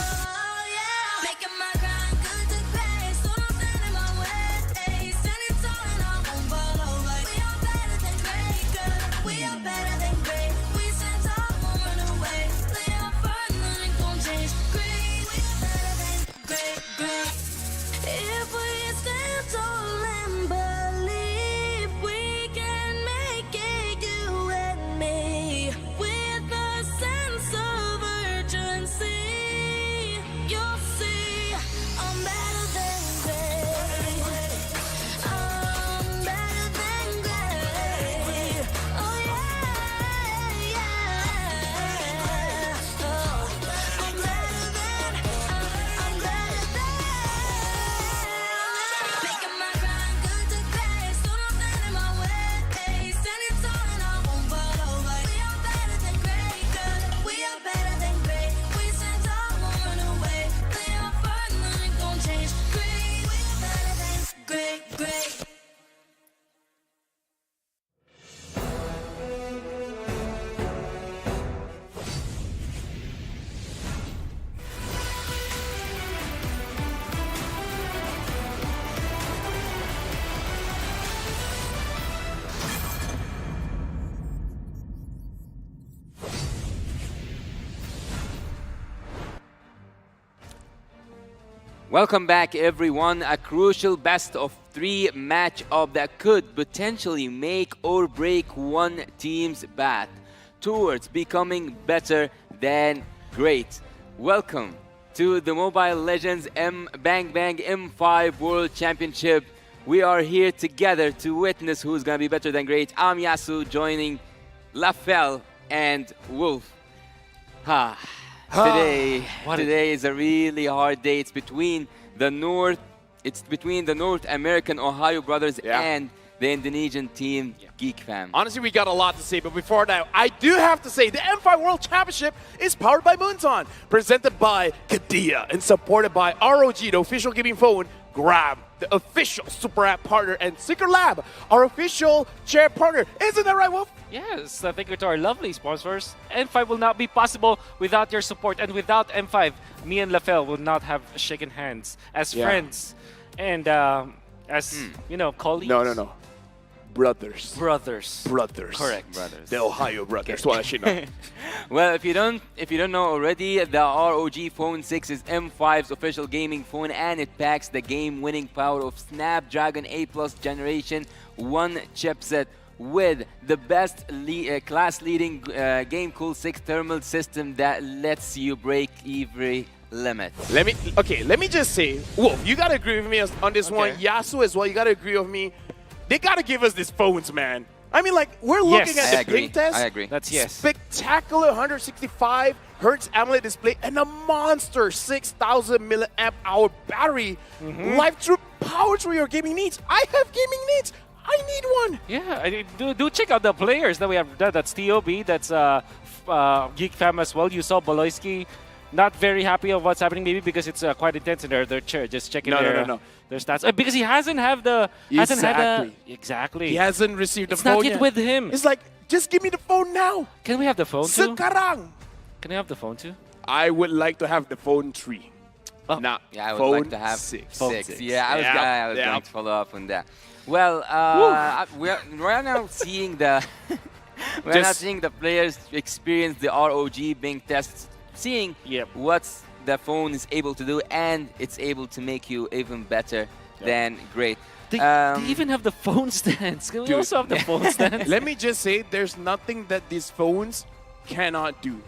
S5: Oh yeah. Making my grind good to great. So don't stand in my way. Stand it tall and I won't fall over. We are better than great, girl. We are better than great. We stand tall, won't run away. Play our part, nothing gon' change. Great. We are better than great. If we stand tall and believe we can make it, you and me, with a sense of urgency, you'll see I'm better than great. I'm better than great. Oh yeah, yeah. Oh, I'm better than. Making my grind good to great, so don't stand in my way. Stand it tall and I won't fall over. We are better than great, girl. We are better than great. We stand tall, won't run away. Play our part, nothing gon' change. Great, we are better than great.
S15: Welcome back, everyone. A crucial best of 3 matchup that could potentially make or break one team's path towards becoming better than great. Welcome to the Mobile Legends Bang Bang M5 World Championship. We are here together to witness who's gonna be better than great. I'm Yasu, joining Lafel and Wolf. Today is a really hard day. It's between the North American Ohio brothers and the Indonesian team Geek Fam.
S16: Honestly, we got a lot to say, but before that, I do have to say the M5 World Championship is powered by Moonton, presented by Kadia, and supported by ROG, the official gaming phone, Grab, the official Super App partner, and Secret Lab, our official chair partner. Isn't that right, Wolf?
S19: Yes, thank you to our lovely sponsors. M5 will not be possible without your support, and without M5, me and Lafel will not have shaken hands as friends and as, colleagues.
S16: No. brothers.
S9: Brothers.
S16: Brothers.
S9: Correct.
S15: Brothers.
S16: The Ohio brothers. Well, actually, no.
S15: Well, if you don't know already, the ROG Phone 6 is M5's official gaming phone, and it packs the game-winning power of Snapdragon 8 Plus Generation 1 chipset with the best class-leading Game Cool 6 thermal system that lets you break every limit.
S16: Let me just say, Wolf, you gotta agree with me on this one. Yasu as well, you gotta agree with me. They gotta give us these phones, man. I mean, like, we're looking at the ping test.
S15: I agree.
S9: That's yes.
S16: Spectacular 165 Hertz AMOLED display and a monster 6,000 milliamp hour battery. Live through power through your gaming needs. I have gaming needs. I need one.
S19: Yeah, do check out the players that we have. That's TOB, that's Geek Fam as well. You saw Baloyski. Not very happy of what's happening, maybe because it's quite intense in their chair. Just checking their stats. Because he hasn't had exactly.
S16: He hasn't received the
S19: it's
S16: phone
S19: not yet with him.
S16: It's like, just give me the phone now.
S19: Can we have the phone too?
S16: Sekarang.
S19: Can we have the phone too?
S16: I would like to have the phone 3.
S19: Oh.
S16: Nah,
S15: yeah, I would
S16: phone
S15: like to have
S16: 6.
S15: Phone 6. Yeah, I was going to follow up on that. Well, we're now seeing the players experience the ROG Bing tests, seeing what's the phone is able to do, and it's able to make you even better than great.
S19: They even have the phone stands. Can we also have the phone stands?
S16: Let me just say, there's nothing that these phones cannot do.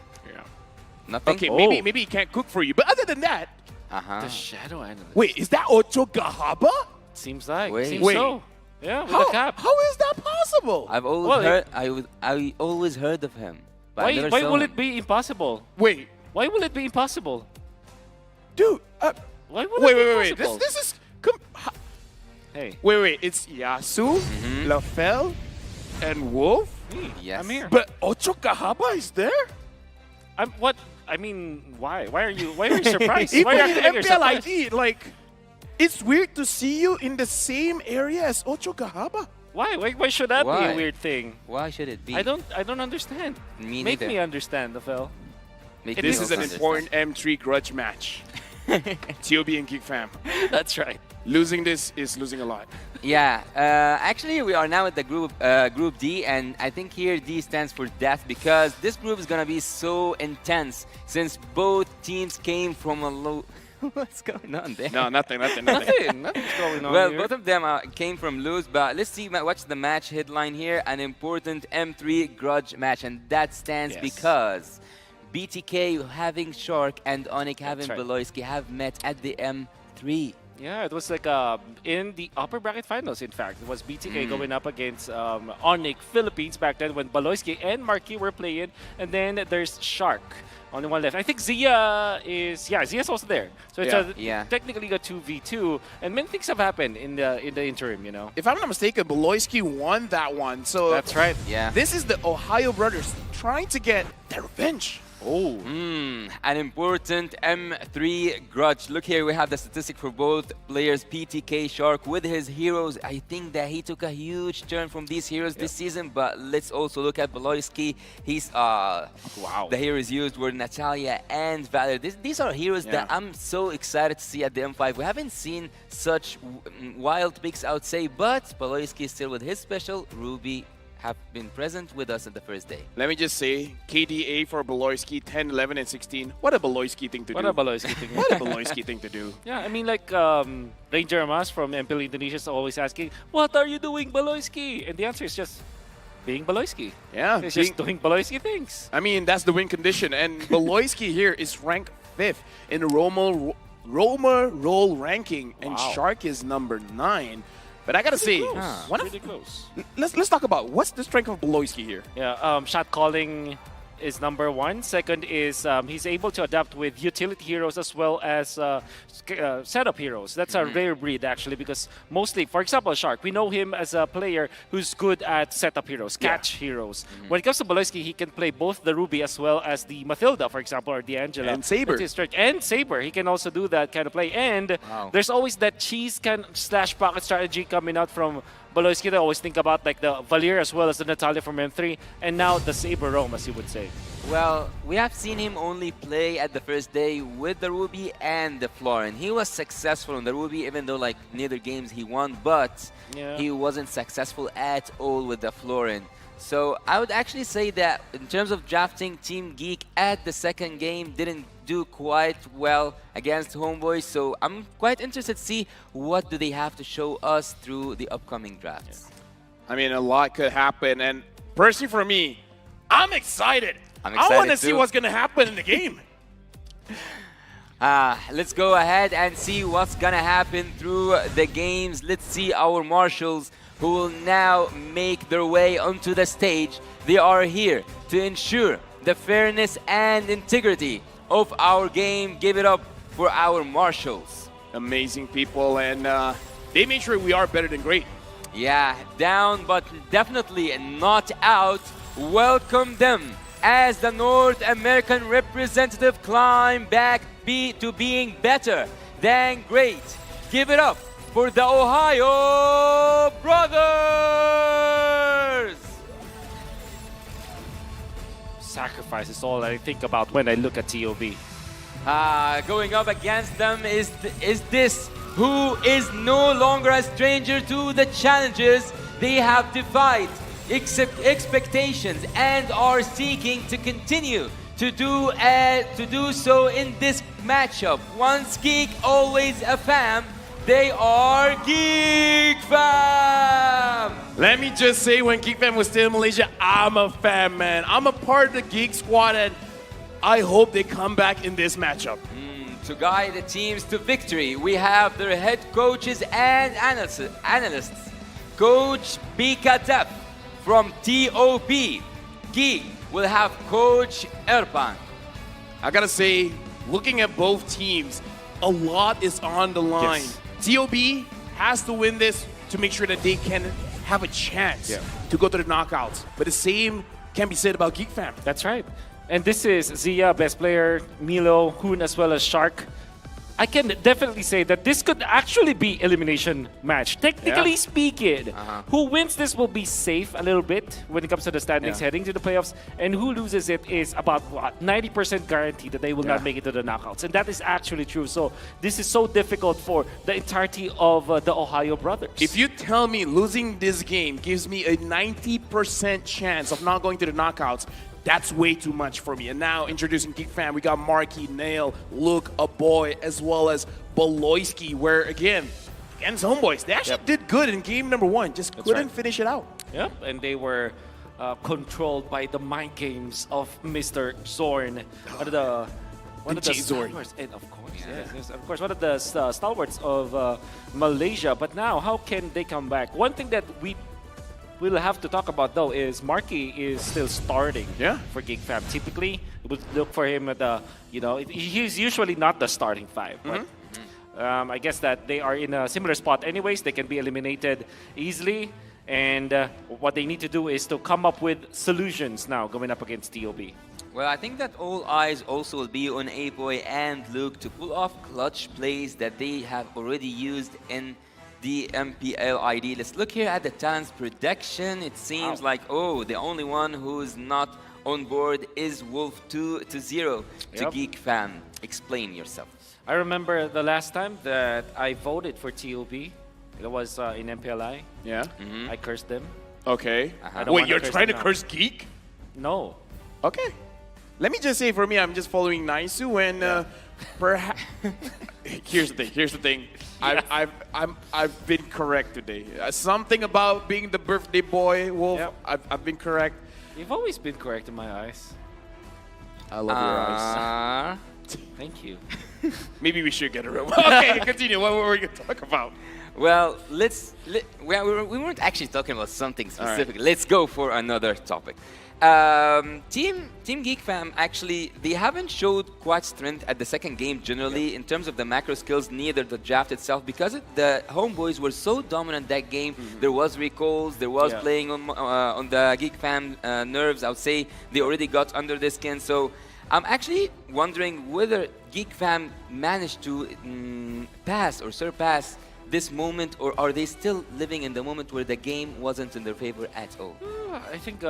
S15: Nothing?
S16: Okay, maybe it can't cook for you, but other than that...
S19: The Shadow Analyst.
S16: Wait, is that Ocho Gahaba?
S19: Seems like.
S15: Wait.
S19: Seems so. Yeah, with a cap.
S16: How is that possible?
S15: I've always heard. I always heard of him. But
S19: Why will it be impossible?
S16: Wait.
S19: Why will it be impossible?
S16: Dude.
S19: Why will it be
S16: wait.
S19: impossible?
S16: This is...
S19: Hey.
S16: Wait. It's Yasu, Lafel, and Wolf?
S15: Yes.
S19: I'm here.
S16: But Ocho Gahaba is there?
S19: I mean, why? Why are you surprised?
S16: Even
S19: Why are
S16: in
S19: you
S16: MPL
S19: surprised?
S16: ID, like, it's weird to see you in the same area as Ocho Gahaba.
S19: Why? Why should that be
S15: Why?
S19: a weird thing?
S15: Why should it be?
S19: I don't understand.
S15: Me
S19: Make
S15: neither.
S19: me understand, Lafel.
S16: This is an important M3 grudge match. TOB and Geek Fam.
S19: That's right.
S16: Losing this is losing a lot.
S15: Yeah, actually we are now at the group D, and I think here D stands for death, because this group is gonna be so intense since both teams came from a low... What's going on there?
S16: No, nothing.
S19: Nothing's going on
S15: Well,
S19: here.
S15: both of them came from lose, but let's see what's the match headline here. An important M3 grudge match, and that stands because BTK having Shark and Onyx having Beloyski have met at the M3.
S19: Yeah, it was like in the upper bracket finals, in fact. It was BTK going up against Onyx Philippines back then when Baloyski and Marquis were playing. And then there's Shark on the one left. I think Zia is... Yeah, Zia's also there. So it's technically a 2v2. And many things have happened in the interim, you know.
S16: If I'm not mistaken, Beloyski won that one. So
S19: that's right.
S15: Yeah.
S16: This is the Ohio brothers trying to get their revenge.
S19: Oh.
S15: An important M3 grudge. Look here, we have the statistic for both players. PTK Shark with his heroes. I think that he took a huge turn from these heroes this season, but let's also look at Beloyski. He's the heroes used were Natalia and Valor. These are heroes that I'm so excited to see at the M5. We haven't seen such wild picks, I would say, but Beloyski is still with his special. Ruby have been present with us on the first day.
S16: Let me just say, KDA for Beloyski, 10, 11, and 16. What a Beloyski thing to do.
S19: What a Beloyski thing.
S16: What a Beloyski thing to do.
S19: Yeah, I mean, like, Ranger Mas from MPL Indonesia is always asking, what are you doing, Beloyski? And the answer is just being Beloyski.
S16: Yeah.
S19: It's just doing Beloyski things.
S16: I mean, that's the win condition. And Beloyski here is ranked 5th in the Roma role ranking. And Shark is number 9. But I gotta say,
S19: pretty close.
S16: Let's talk about what's the strength of Beloyski here.
S19: Yeah, shot calling is number 1. Second is he's able to adapt with utility heroes as well as setup heroes. That's a rare breed actually, because mostly, for example, Shark, we know him as a player who's good at setup heroes, catch heroes. When it comes to Beloyski, he can play both the Ruby as well as the Mathilda, for example, or the Angela.
S16: And Saber.
S19: That's his strength. And Saber, he can also do that kind of play. And there's always that cheese /pocket strategy coming out from Baloyski, I always think about like the Valier as well as the Natalia from M3, and now the Saber Rome, as you would say.
S15: Well, we have seen him only play at the first day with the Ruby and the Florin. He was successful on the Ruby, even though like neither games he won, but he wasn't successful at all with the Florin. So I would actually say that in terms of drafting, Team Geek at the second game didn't do quite well against Homeboys. So I'm quite interested to see what do they have to show us through the upcoming drafts.
S16: I mean, a lot could happen. And personally for me, I'm excited.
S15: I'm
S16: I want to
S15: excited
S16: see
S15: too.
S16: what's going to happen in the game.
S15: Let's go ahead and see what's gonna happen through the games. Let's see our marshals who will now make their way onto the stage. They are here to ensure the fairness and integrity of our game. Give it up for our marshals.
S16: Amazing people, and they made sure we are better than great.
S15: Yeah, down but definitely not out. Welcome them as the North American representative climb back to being better than great. Give it up for the Ohio Brothers!
S19: Sacrifice is all I think about when I look at TOB.
S15: Going up against them is this, who is no longer a stranger to the challenges they have defied expectations and are seeking to continue to do so in this matchup. Once Geek, always a fam. They are Geek Fam!
S16: Let me just say, when Geek Fam was still in Malaysia, I'm a fan, man. I'm a part of the Geek squad, and I hope they come back in this matchup.
S15: To guide the teams to victory, we have their head coaches and analysts. Coach Bikatep from TOP. Geek will have Coach Erpan.
S16: I gotta say, looking at both teams, a lot is on the line. TOB has to win this to make sure that they can have a chance to go to the knockouts. But the same can be said about Geek Fam.
S19: That's right. And this is Zia, best player, Milo, Hoon, as well as Shark. I can definitely say that this could actually be elimination match. Technically speaking, who wins this will be safe a little bit when it comes to the standings heading to the playoffs, and who loses it is about what 90% guarantee that they will not make it to the knockouts, and that is actually true. So this is so difficult for the entirety of the Ohio Brothers.
S16: If you tell me losing this game gives me a 90% chance of not going to the knockouts, that's way too much for me. And now introducing Geek Fam, we got Marky, Nail, Luke, A Boy, as well as Baloyski, where again, against Homeboys, they actually did good in game number 1, just couldn't finish it out.
S19: Yep, and they were controlled by the mind games of Mr. Zorn. One of the stalwarts, and of course, yes, of course, one of the stalwarts of Malaysia. But now, how can they come back? One thing that we'll have to talk about though is Marky is still starting for Geek Fam. Typically, we would look for him at the, he's usually not the starting 5, but I guess that they are in a similar spot anyways. They can be eliminated easily, and what they need to do is to come up with solutions now going up against TOB.
S15: Well, I think that all eyes also will be on A-Boy and Luke to pull off clutch plays that they have already used in the MPL ID. Let's look here at the talents prediction. It seems like, the only one who's not on board is Wolf 2-0 to Geek Fam. Explain yourself.
S19: I remember the last time that I voted for TOB. It was in MPLI.
S16: Yeah.
S19: I cursed them.
S16: Okay. Wait, you're trying to curse Geek?
S19: No.
S16: Okay. Let me just say, for me, I'm just following Naisu, and perhaps here's the thing. I've been correct today. Something about being the birthday boy, Wolf. I've been correct.
S19: You've always been correct in my eyes.
S16: I love your eyes.
S19: Thank you.
S16: Maybe we should get a room. Okay, continue. What were we going to talk about?
S15: Well, we weren't actually talking about something specific. Let's go for another topic. Team Geek Fam, actually, they haven't showed quite strength at the second game generally in terms of the macro skills, neither the draft itself, because the Homeboys were so dominant that game. There was recalls, there was playing on the Geek Fam nerves. I would say they already got under the skin. So I'm actually wondering whether Geek Fam managed to pass or surpass this moment, or are they still living in the moment where the game wasn't in their favor at all?
S19: I think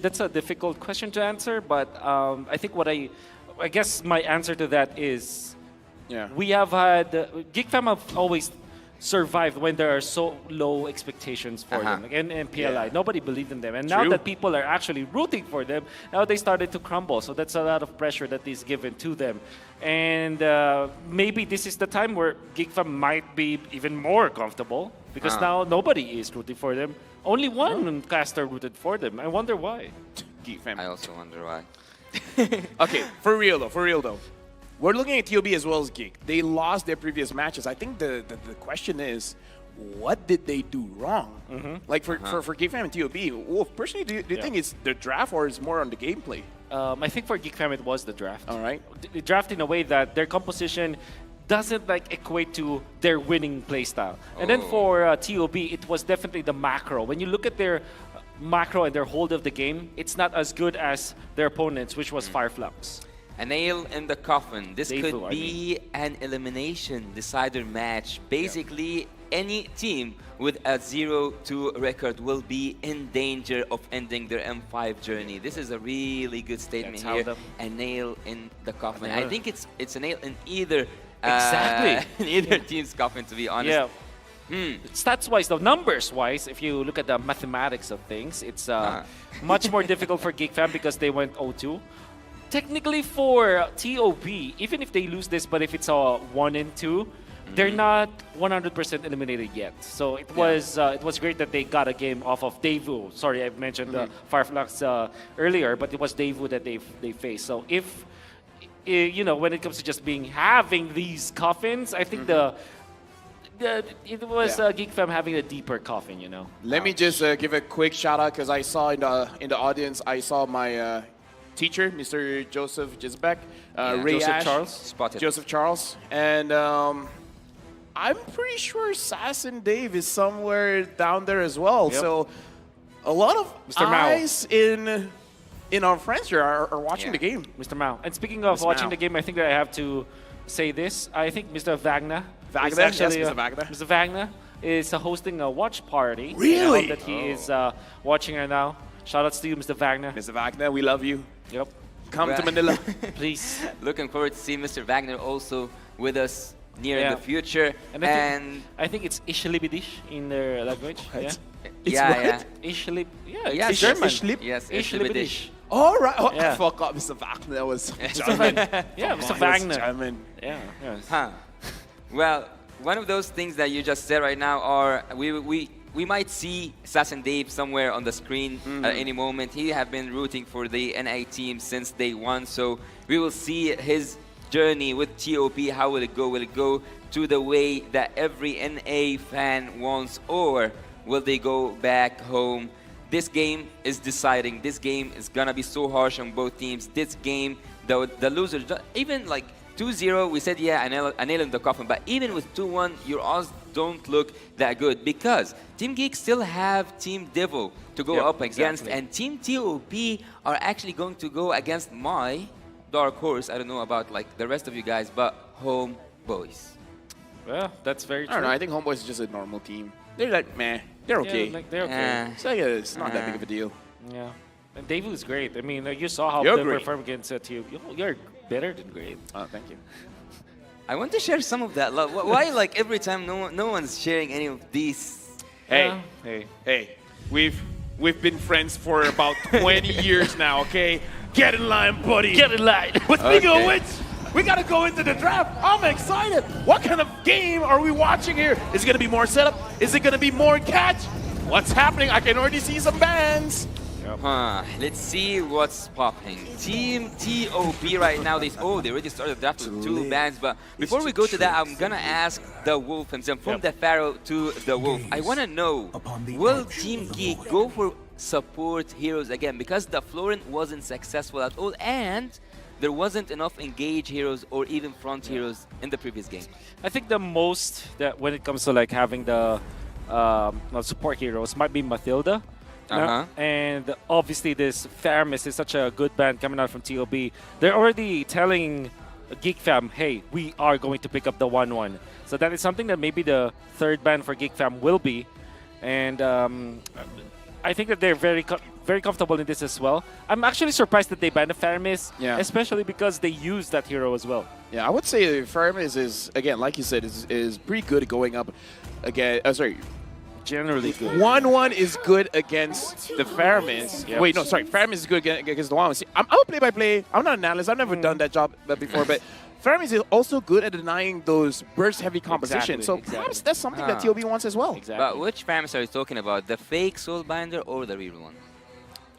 S19: that's a difficult question to answer, but I think I guess my answer to that is, we have had GeekFam have always survived when there are so low expectations for them. Like in PLI, nobody believed in them, and now that people are actually rooting for them, now they started to crumble. So that's a lot of pressure that is given to them, and maybe this is the time where GeekFam might be even more comfortable because now nobody is rooting for them. Only one caster rooted for them. I wonder why.
S16: GeekFam.
S15: I also wonder why.
S16: Okay, for real though. We're looking at TOB as well as Geek. They lost their previous matches. I think the question is, what did they do wrong? Like for GeekFam and TOB, Wolf, personally, do you think it's the draft or is more on the gameplay?
S19: I think for GeekFam it was the draft.
S16: All right.
S19: The draft in a way that their composition doesn't like equate to their winning playstyle. And then for TOB, it was definitely the macro. When you look at their macro and their hold of the game, it's not as good as their opponents, which was Fireflux.
S15: A nail in the coffin. This could be an elimination decider match. Basically, any team with a 0-2 record will be in danger of ending their M5 journey. This is a really good statement here. A nail in the coffin. I think it's a nail in either in either team's coffin, to be honest.
S19: Stats-wise, though, numbers-wise, if you look at the mathematics of things, it's much more difficult for GeekFam because they went 0-2. Technically for TOB, even if they lose this, but if it's a 1-2, they're not 100% eliminated yet. So it was great that they got a game off of Daewoo. Sorry, I mentioned Fireflux earlier, but it was Daewoo that they faced. So if when it comes to just having these coffins, I think it was GeekFam having a deeper coffin.
S16: Let me just give a quick shout out because I saw in the audience, I saw my teacher, Mr. Joseph Gisbeck, Joseph Charles, and I'm pretty sure Sass and Dave is somewhere down there as well. So a lot of
S19: Mr.
S16: eyes in our friends here are watching the game.
S19: Mr. Mao. And speaking of watching the game, I think that I have to say this. I think Mr. Wagner. Mr. Wagner is hosting a watch party.
S16: Really?
S19: That he is watching right now. Shoutouts to you, Mr. Wagner.
S16: Mr. Wagner, we love you.
S19: Yep.
S16: Come to Manila.
S19: Please.
S15: Looking forward to seeing Mr. Wagner also with us near in the future.
S19: And I think it's Ishlibidish in their language.
S15: What?
S19: Ishlib.
S15: It's
S19: German.
S15: Yes, Ishlibidish.
S16: All right. Oh, I forgot Mr. Wagner. That was German.
S19: Mr. Wagner.
S16: German.
S15: Well, one of those things that you just said right now are we might see Sass and Dave somewhere on the screen at any moment. He have been rooting for the NA team since day one, so we will see his journey with TOP. How will it go? Will it go to the way that every NA fan wants, or will they go back home? This game is deciding. This game is gonna be so harsh on both teams. This game, the losers, even like 2-0, we said, a nail in the coffin. But even with 2-1, your odds don't look that good because Team Geek still have Team Devil to go up against, and Team TOP are actually going to go against my dark horse. I don't know about like the rest of you guys, but Homeboys.
S19: Well, that's very true.
S16: I don't know. I think Homeboys is just a normal team. They're like, meh. They're okay.
S19: They're okay.
S16: So it's not that big of a deal.
S19: Yeah. And David is great. I mean, you saw how they perform against TOP. You're better than great.
S16: Oh, thank you.
S15: I want to share some of that love. Why, like, every time no one's sharing any of these?
S16: Hey, we've been friends for about 20 years now, okay? Get in line, buddy.
S19: Get in line.
S16: But speaking of which, we got to go into the draft. I'm excited. What kind of game are we watching here? Is it going to be more setup? Is it going to be more catch? What's happening? I can already see some bans.
S15: Let's see what's popping. Team TOP right now, they already started the draft with 2 bans, but before we go to that, I'm gonna ask the Wolf himself, from the Pharaoh to the Wolf. I wanna know, will Team Geek go for support heroes again? Because the Florent wasn't successful at all, and there wasn't enough engage heroes or even front heroes in the previous game.
S19: I think the most that when it comes to like having the support heroes might be Mathilda. And obviously this Faramis is such a good band coming out from TOB. They're already telling Geek Fam, hey, we are going to pick up the 1-1. So that is something that maybe the third ban for Geek Fam will be. And I think that they're very comfortable in this as well. I'm actually surprised that they banned the Faramis, especially because they use that hero as well.
S16: Yeah, I would say Faramis is, again, like you said, is pretty good at going up again.
S19: Generally good.
S16: 1-1 is good against the Faramis.
S19: Yep.
S16: Wait, no, sorry. Faramis is good against the 1-1. See, I'm a play-by-play. I'm not an analyst. I've never done that job before, but Faramis is also good at denying those burst-heavy compositions. So perhaps that's something that TOB wants as well.
S15: But which Faramis are you talking about? The fake Soulbinder or the real one?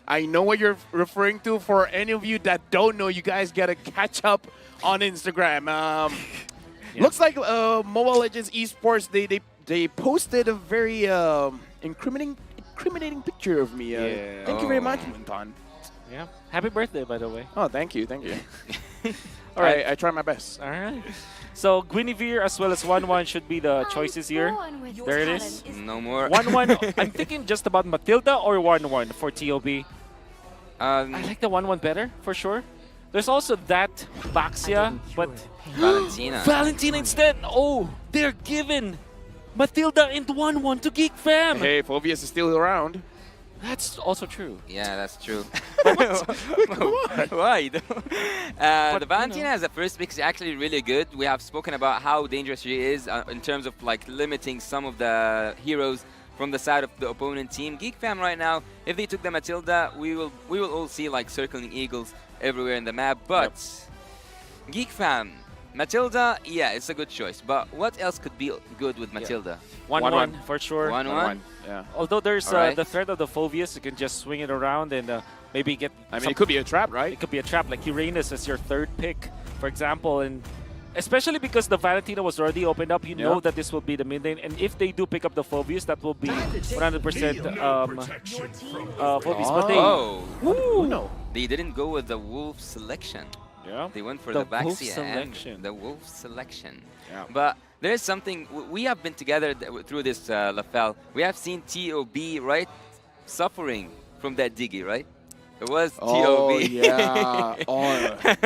S16: I know what you're referring to. For any of you that don't know, you guys gotta catch up on Instagram. Looks like Mobile Legends Esports, they posted a very incriminating picture of me. Thank you very much, Muntan.
S19: Yeah. Happy birthday, by the way.
S16: Oh, thank you.
S19: All right.
S16: I try my best.
S19: All right. So Guinevere as well as 1-1 should be the choices here. There it is.
S15: No more.
S19: 1-1. I'm thinking just about Matilda or 1-1 for TOB. I like the 1-1 better, for sure. There's also that Baxia, but Valentina instead. Oh, they're given Matilda and 1-1 to Geek Fam.
S16: Hey, Phobius is still around.
S19: That's also true.
S15: Yeah, that's true.
S16: Come on.
S15: Why? The Valentina as a first pick is actually really good. We have spoken about how dangerous she is in terms of like limiting some of the heroes from the side of the opponent team. Geek Fam right now, if they took the Matilda, we will all see like circling eagles everywhere in the map. But Geek Fam, Matilda, yeah, it's a good choice. But what else could be good with Matilda?
S19: 1-1 for sure.
S15: 1-1.
S19: Yeah. Although there's the threat of the Phobius, you can just swing it around and maybe get.
S16: I mean, it could be a trap, right?
S19: It could be a trap, like Uranus as your third pick, for example, and especially because the Valentina was already opened up, you know that this will be the mid lane, and if they do pick up the Phobius, that will be 100% Phobius. But they,
S15: they didn't go with the Wolf selection.
S19: Yeah,
S15: they went for
S19: the
S15: the Baxia
S19: Wolf selection.
S15: and the Wolf selection. Yeah. But there's something, we have been together through this, Lafel. We have seen TOB, right, suffering from that Diggy, right? It was TOB.
S16: Yeah.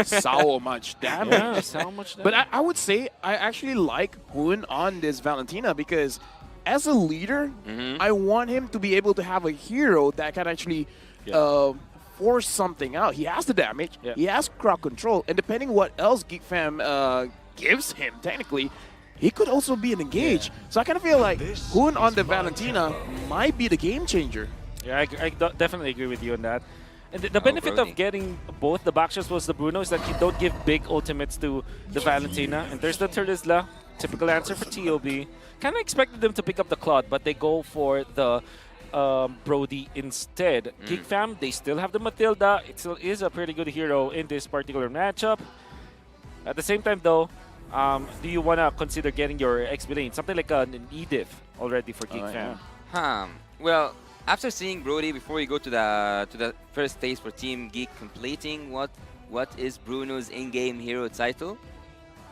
S16: So much damage.
S19: Yeah, so much damage.
S16: But I would say I actually like Hoon on this Valentina because as a leader, I want him to be able to have a hero that can actually force something out. He has the damage, he has crowd control, and depending what else Geek Fam gives him, technically, he could also be an engage. So I kind of feel like Hoon on the Valentina might be the game changer.
S19: Yeah, I definitely agree with you on that. And the benefit of getting both the Baxters was the Bruno is that you don't give big ultimates to the Valentina. And there's the Turlisla, typical answer for TOB. Kind of expected them to pick up the Claude, but they go for the Brody instead. Geek Fam, they still have the Matilda. It still is a pretty good hero in this particular matchup. At the same time, though, do you want to consider getting your XP lane? Something like an Edith already for Geek Fam.
S15: Well, after seeing Brody, before we go to the first phase for Team Geek completing, what is Bruno's in-game hero title?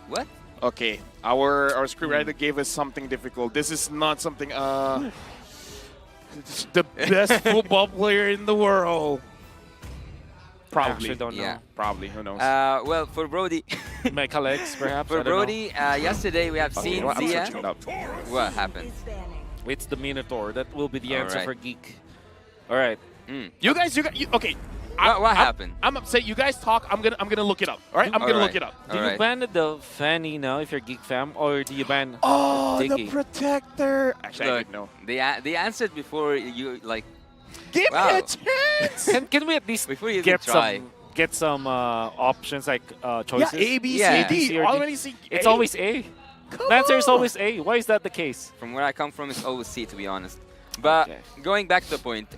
S15: What?
S16: Okay, our scriptwriter gave us something difficult. This is not something. The best football player in the world. Probably.
S19: I don't know.
S15: Yeah.
S16: Probably. Who knows?
S15: Well, for Brody,
S19: Michael X, perhaps.
S15: For Brody, yesterday we have seen Zia. What happened?
S19: It's the Minotaur. That will be the answer for Geek. All right.
S16: You guys, okay.
S15: What happened?
S16: I'm upset. You guys talk. I'm gonna look it up. All right. I'm gonna look it up.
S19: Do you ban the Fanny now if you're Geek Fam, or do you ban
S16: the
S19: Diggy?
S16: Protector? Actually, I
S15: Look,
S16: didn't know.
S15: They answered before you like.
S16: Give me a chance.
S19: Can we at least
S15: before you
S19: get some options like choices?
S16: Yeah, A, B, C, D. Already see.
S19: It's always A. The answer is always A. Why is that the case?
S15: From where I come from, it's always C, to be honest. But going back to the point,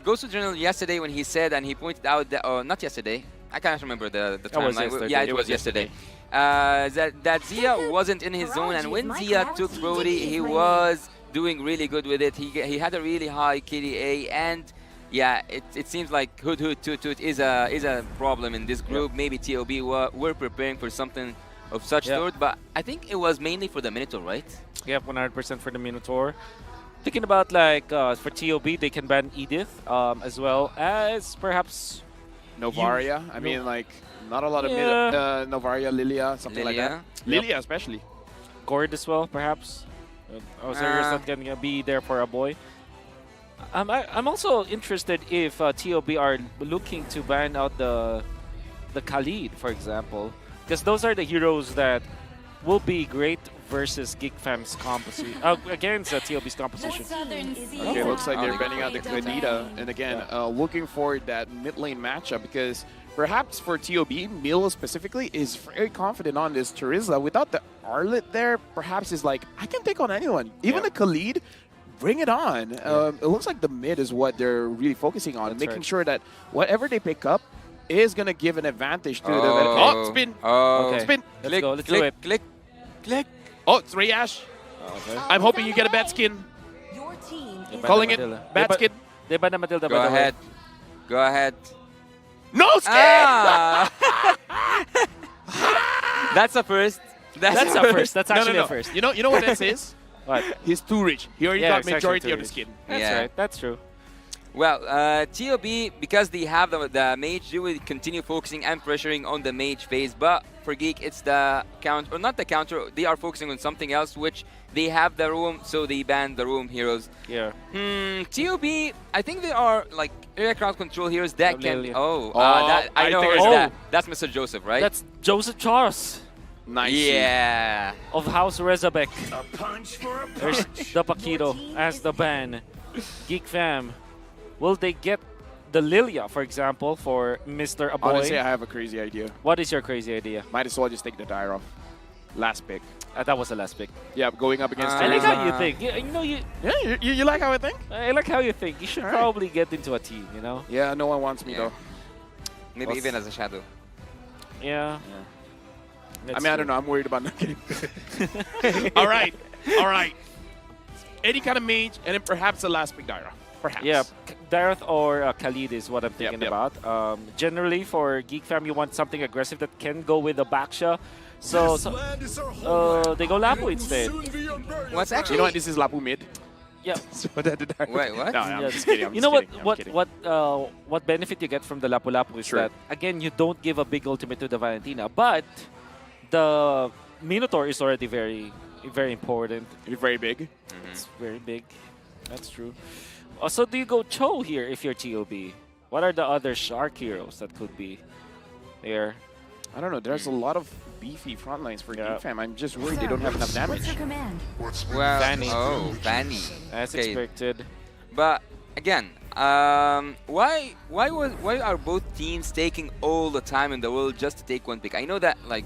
S15: Ghost to Journal yesterday when he said, and he pointed out that, not yesterday, I can't remember the timeline. Yeah, it was yesterday. That Zia wasn't in his zone, and when Zia took Brody, he was doing really good with it. He had a really high KDA, and yeah, it seems like Hood Toot Toot is a problem in this group. Maybe TOB were preparing for something of such sort, but I think it was mainly for the Minotaur, right?
S19: Yeah, 100% for the Minotaur. Thinking about like for TOB, they can ban Edith as well as perhaps
S16: Novaria. I mean, like, not a lot of Novaria, Lilia, something like that. Lilia, especially.
S19: Gord as well, perhaps. Osirio's not gonna be there for a boy. I'm also interested if TOB are looking to ban out the Khalid, for example, because those are the heroes that will be great versus Geek Fam's composition against TOB's composition.
S16: Okay, looks like they're banning out the Grenada, and again, looking for that mid lane matchup because perhaps for TOB, Mil specifically is very confident on this Charizla. Without the Arlet there, perhaps is like, I can take on anyone, even the Khalid. Bring it on. It looks like the mid is what they're really focusing on, making sure that whatever they pick up is going to give an advantage to the developer. Oh, spin!
S19: Okay.
S16: Spin!
S19: Let's go. Let's do it.
S15: Click.
S16: Oh, it's Rayash.
S19: Okay.
S16: I'm hoping you get a bad skin.
S5: Your team is
S16: Calling it bad skin.
S19: They ban the Matilda.
S15: Go ahead. Go ahead.
S16: No skin!
S15: That's a first.
S19: That's a first. That's actually a first.
S16: You know what this is?
S19: What?
S16: He's too rich. He already got majority of the
S19: rich.
S16: skin.
S19: That's right. That's true.
S15: Well, TOB, because they have the mage, they will continue focusing and pressuring on the mage phase. But for Geek, it's the counter, or not the counter, they are focusing on something else, which they have the room, so they ban the room heroes.
S19: Yeah.
S15: TOB, I think they are like area crowd control heroes that can...
S19: Lily.
S15: I know who's that. That's Mr. Joseph, right?
S19: That's Joseph Charles.
S16: Nice.
S15: Yeah.
S19: Of House Rezabek.
S6: A punch for a
S19: There's
S6: punch.
S19: the Paquito as the ban. Geek Fam. Will they get the Lilia, for example, for Mr. Aboy?
S16: Honestly, I have a crazy idea.
S19: What is your crazy idea?
S16: Might as well just take the Dyro. Last pick.
S19: That was the last pick.
S16: Yeah, going up against
S19: I like
S16: Charizla.
S19: how you think.
S16: You like how I think?
S19: I like how you think. You should probably get into a team, you know?
S16: Yeah, no one wants me though.
S15: Maybe even as a shadow.
S19: Yeah.
S16: I mean, I don't know. I'm worried about not getting. All right. Any kind of mage, and then perhaps the last pick Dyra. Perhaps.
S19: Yeah, Dareth or Khalid is what I'm thinking about. Generally, for Geek Fam, you want something aggressive that can go with the Baksha. So they go Lapu instead.
S15: What's actually...
S16: You know what? This is Lapu mid.
S19: Yeah.
S16: So that the Dyra.
S15: Wait, what?
S16: No, I'm just kidding.
S19: You know what benefit you get from the Lapu Lapu is that, again, you don't give a big ultimate to the Valentina, but the Minotaur is already very, very important.
S16: It's very big.
S19: It's very big. That's true. So do you go Cho here if you're TOB? What are the other Shark heroes that could be there?
S16: I don't know. There's a lot of beefy front lines for Geek Fam. I'm just worried they don't have enough damage.
S5: What's your command?
S15: Well,
S19: Fanny.
S15: Fanny.
S19: As expected.
S15: But again, why are both teams taking all the time in the world just to take one pick? I know that like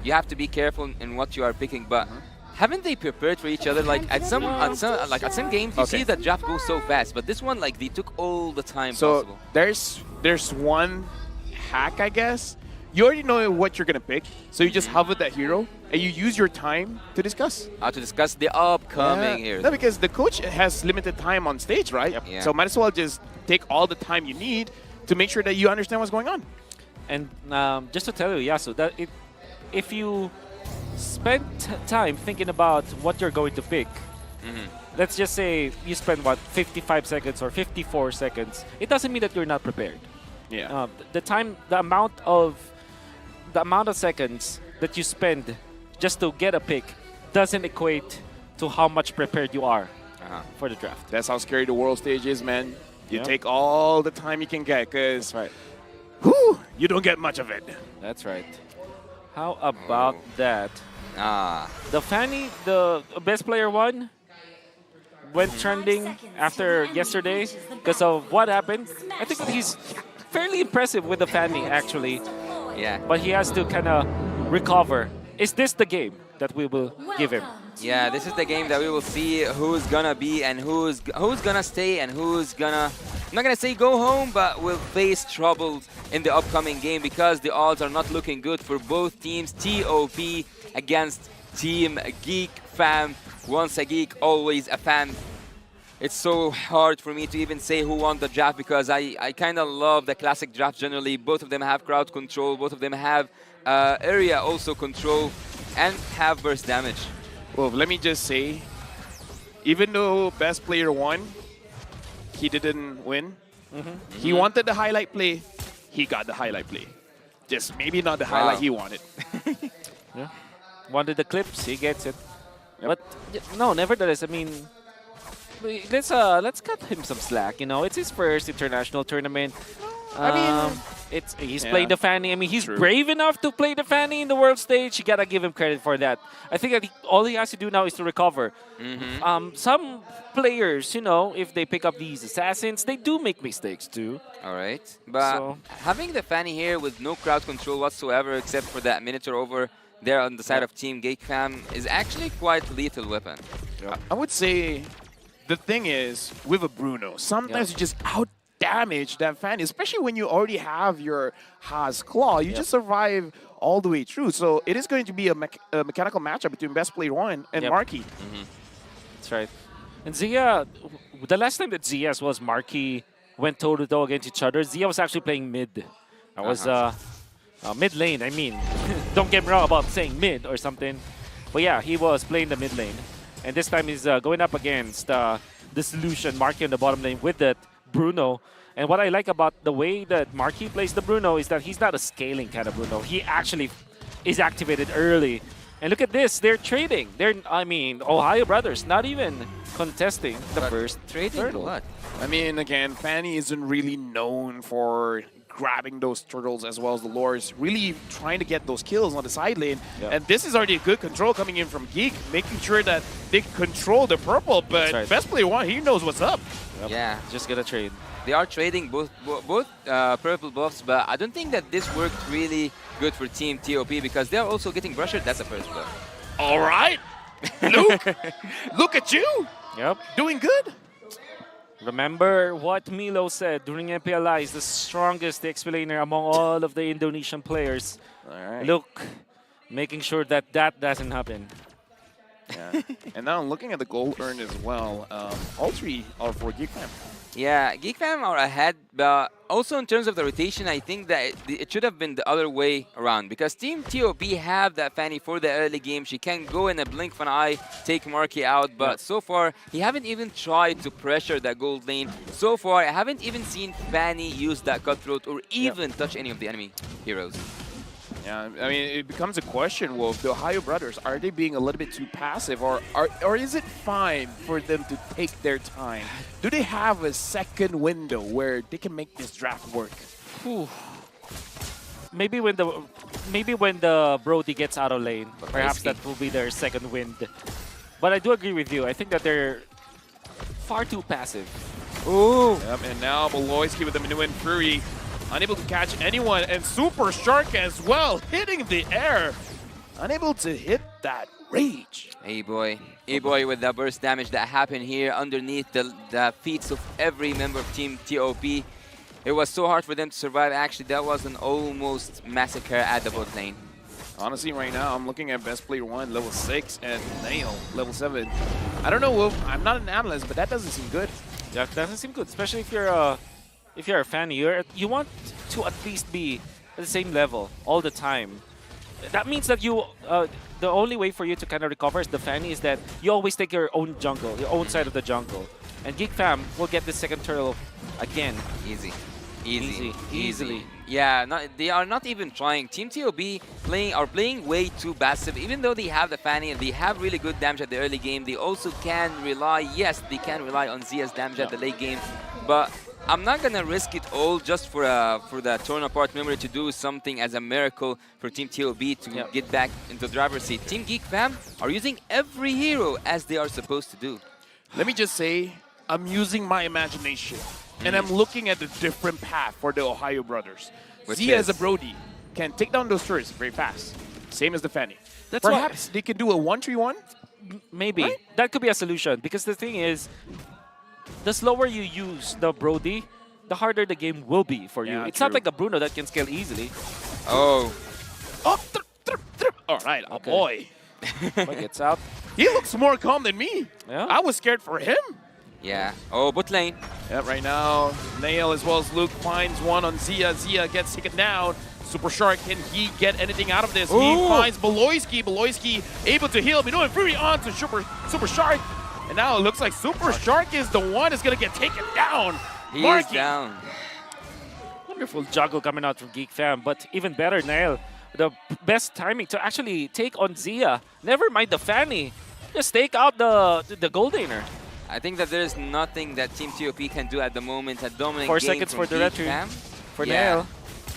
S15: you have to be careful in what you are picking, but haven't they prepared for each other? Like at some games, you see that draft goes so fast, but this one, like they took all the time possible.
S16: There's one hack, I guess. You already know what you're gonna pick, so you just hover that hero and you use your time to discuss.
S15: To discuss the upcoming heroes.
S16: No, because the coach has limited time on stage, right?
S15: Yeah.
S16: So might as well just take all the time you need to make sure that you understand what's going on.
S19: And just to tell you, Yasu, that if you spend time thinking about what you're going to pick, let's just say you spend, 55 seconds or 54 seconds, it doesn't mean that you're not prepared.
S16: Yeah.
S19: The amount of seconds that you spend just to get a pick doesn't equate to how much prepared you are for the draft.
S16: That's how scary the world stage is, man. You take all the time you can get, because you don't get much of it.
S19: That's right. How about that? The Fanny, the best player one, went trending after yesterday because of what happened. I think that he's fairly impressive with the Fanny, actually.
S15: Yeah.
S19: But he has to kind of recover. Is this the game that we will give him?
S15: Yeah, this is the game that we will see who's gonna be and who's gonna stay and who's gonna, I'm not gonna say go home, but will face trouble in the upcoming game because the odds are not looking good for both teams. TOP against Team Geek Fam. Once a geek, always a fan. It's so hard for me to even say who won the draft because I kind of love the classic draft generally. Both of them have crowd control, both of them have area also control, and have burst damage.
S16: Well, let me just say, even though best player won, he didn't win. He wanted the highlight play, he got the highlight play. Just maybe not the highlight he wanted.
S19: Yeah. Wanted the clips, he gets it. But no, nevertheless, I mean, let's cut him some slack. You know, it's his first international tournament.
S16: I mean,
S19: he's playing the Fanny. I mean, he's brave enough to play the Fanny in the world stage. You gotta give him credit for that. I think that all he has to do now is to recover. Some players, you know, if they pick up these assassins, they do make mistakes too.
S15: All right, but having the Fanny here with no crowd control whatsoever, except for that Minotaur over there on the side of Team Geekfam, is actually quite a lethal weapon.
S16: I would say the thing is, with a Bruno, sometimes you just out-damage that Fanny, especially when you already have your Haas Claw. You just survive all the way through. So it is going to be a mechanical matchup between Best Player 1 and Marky.
S19: That's right. And Zia, the last time that Zia as well as Marky went toe-to-toe against each other, Zia was actually playing mid. I was mid lane, I mean. Don't get me wrong about saying mid or something. But yeah, he was playing the mid lane. And this time he's going up against the Solution, Marky on the bottom lane with that Bruno. And what I like about the way that Marky plays the Bruno is that he's not a scaling kind of Bruno. He actually is activated early. And look at this, they're trading. I mean, Ohio Brothers, not even contesting the first turtle.
S15: What?
S16: I mean, again, Fanny isn't really known for grabbing those turtles as well as the lures, really trying to get those kills on the side lane. And this is already a good control coming in from Geek, making sure that they control the purple, but Best Player 1, he knows what's up.
S15: Yeah.
S19: Just gonna trade.
S15: They are trading both purple buffs, but I don't think that this worked really good for Team TOP because they are also getting brushed. That's the first buff.
S16: All right, Luke, look at you.
S19: Yep.
S16: Doing good.
S19: Remember what Milo said during MPLI is the strongest explainer among all of the Indonesian players.
S16: All right.
S19: Look, making sure that that doesn't happen.
S16: Yeah. And now I'm looking at the gold earned as well. All three are for Geekfam.
S15: Yeah, Geekfam are ahead, but also in terms of the rotation, I think that it should have been the other way around because Team TOP have that Fanny for the early game. She can go in a blink of an eye, take Marky out, but so far, he haven't even tried to pressure that gold lane. So far, I haven't even seen Fanny use that cutthroat or even touch any of the enemy heroes.
S16: Yeah, I mean, it becomes a question, Wolf. The Ohio Brothers, are they being a little bit too passive, or is it fine for them to take their time? Do they have a second window where they can make this draft work?
S19: Maybe when the Brody gets out of lane, perhaps that will be their second wind. But I do agree with you. I think that they're far too passive.
S16: Ooh. Yep, and now Beloyski with the Minuan Fury. Unable to catch anyone, and Super Shark as well, hitting the air. Unable to hit that rage.
S15: A-Boy with the burst damage that happened here underneath the feet of every member of Team TOP. It was so hard for them to survive. Actually, that was an almost massacre at the bot lane.
S16: Honestly, right now, I'm looking at Best Player 1, level 6, and Nail, level 7. I don't know, Wolf. I'm not an analyst, but that doesn't seem good.
S19: Yeah, that doesn't seem good, especially if you're a fan. You want to at least be at the same level all the time. That means that the only way for you to kind of recover as the Fanny is that you always take your own jungle, your own side of the jungle. And Geek Fam will get the second turtle again.
S15: Easily. Yeah, they are not even trying. Team TOP are playing way too passive. Even though they have the Fanny and they have really good damage at the early game, they also can rely, they can rely on Zia's damage at the late game. But I'm not gonna risk it all just for the torn apart memory to do something as a miracle for Team TOP to get back into the driver's seat. Team Geek Fam are using every hero as they are supposed to do.
S16: Let me just say, I'm using my imagination, and I'm looking at the different path for the Ohio Brothers. Zia as a Brody can take down those turrets very fast, same as the Fanny. Perhaps they can do a 1-3-1?
S19: Maybe. Right? That could be a solution, because the thing is, the slower you use the Brody, the harder the game will be for you. It's not like a Bruno that can scale easily.
S16: Oh, all right, boy.
S19: Gets out.
S16: He looks more calm than me.
S19: Yeah.
S16: I was scared for him.
S15: Yeah. Oh, bot lane.
S16: Yeah, right now, Nail as well as Luke finds one on Zia. Zia gets taken down. Super Shark, can he get anything out of this? He finds Beloyski. Beloyski able to heal. Minuan Fury on to Super Shark. And now it looks like Super Shark is the one that's going to get taken down.
S15: He is down.
S19: wonderful juggle coming out from Geek Fam, but even better, Nail. The best timing to actually take on Zia. Never mind the Fanny. Just take out the Goldaner.
S15: I think that there's nothing that Team TOP can do at the moment. A dominant
S19: 4
S15: game
S19: seconds
S15: from
S19: for the
S15: Geek
S19: retry
S15: Fam.
S19: for
S15: Yeah.
S19: Nail.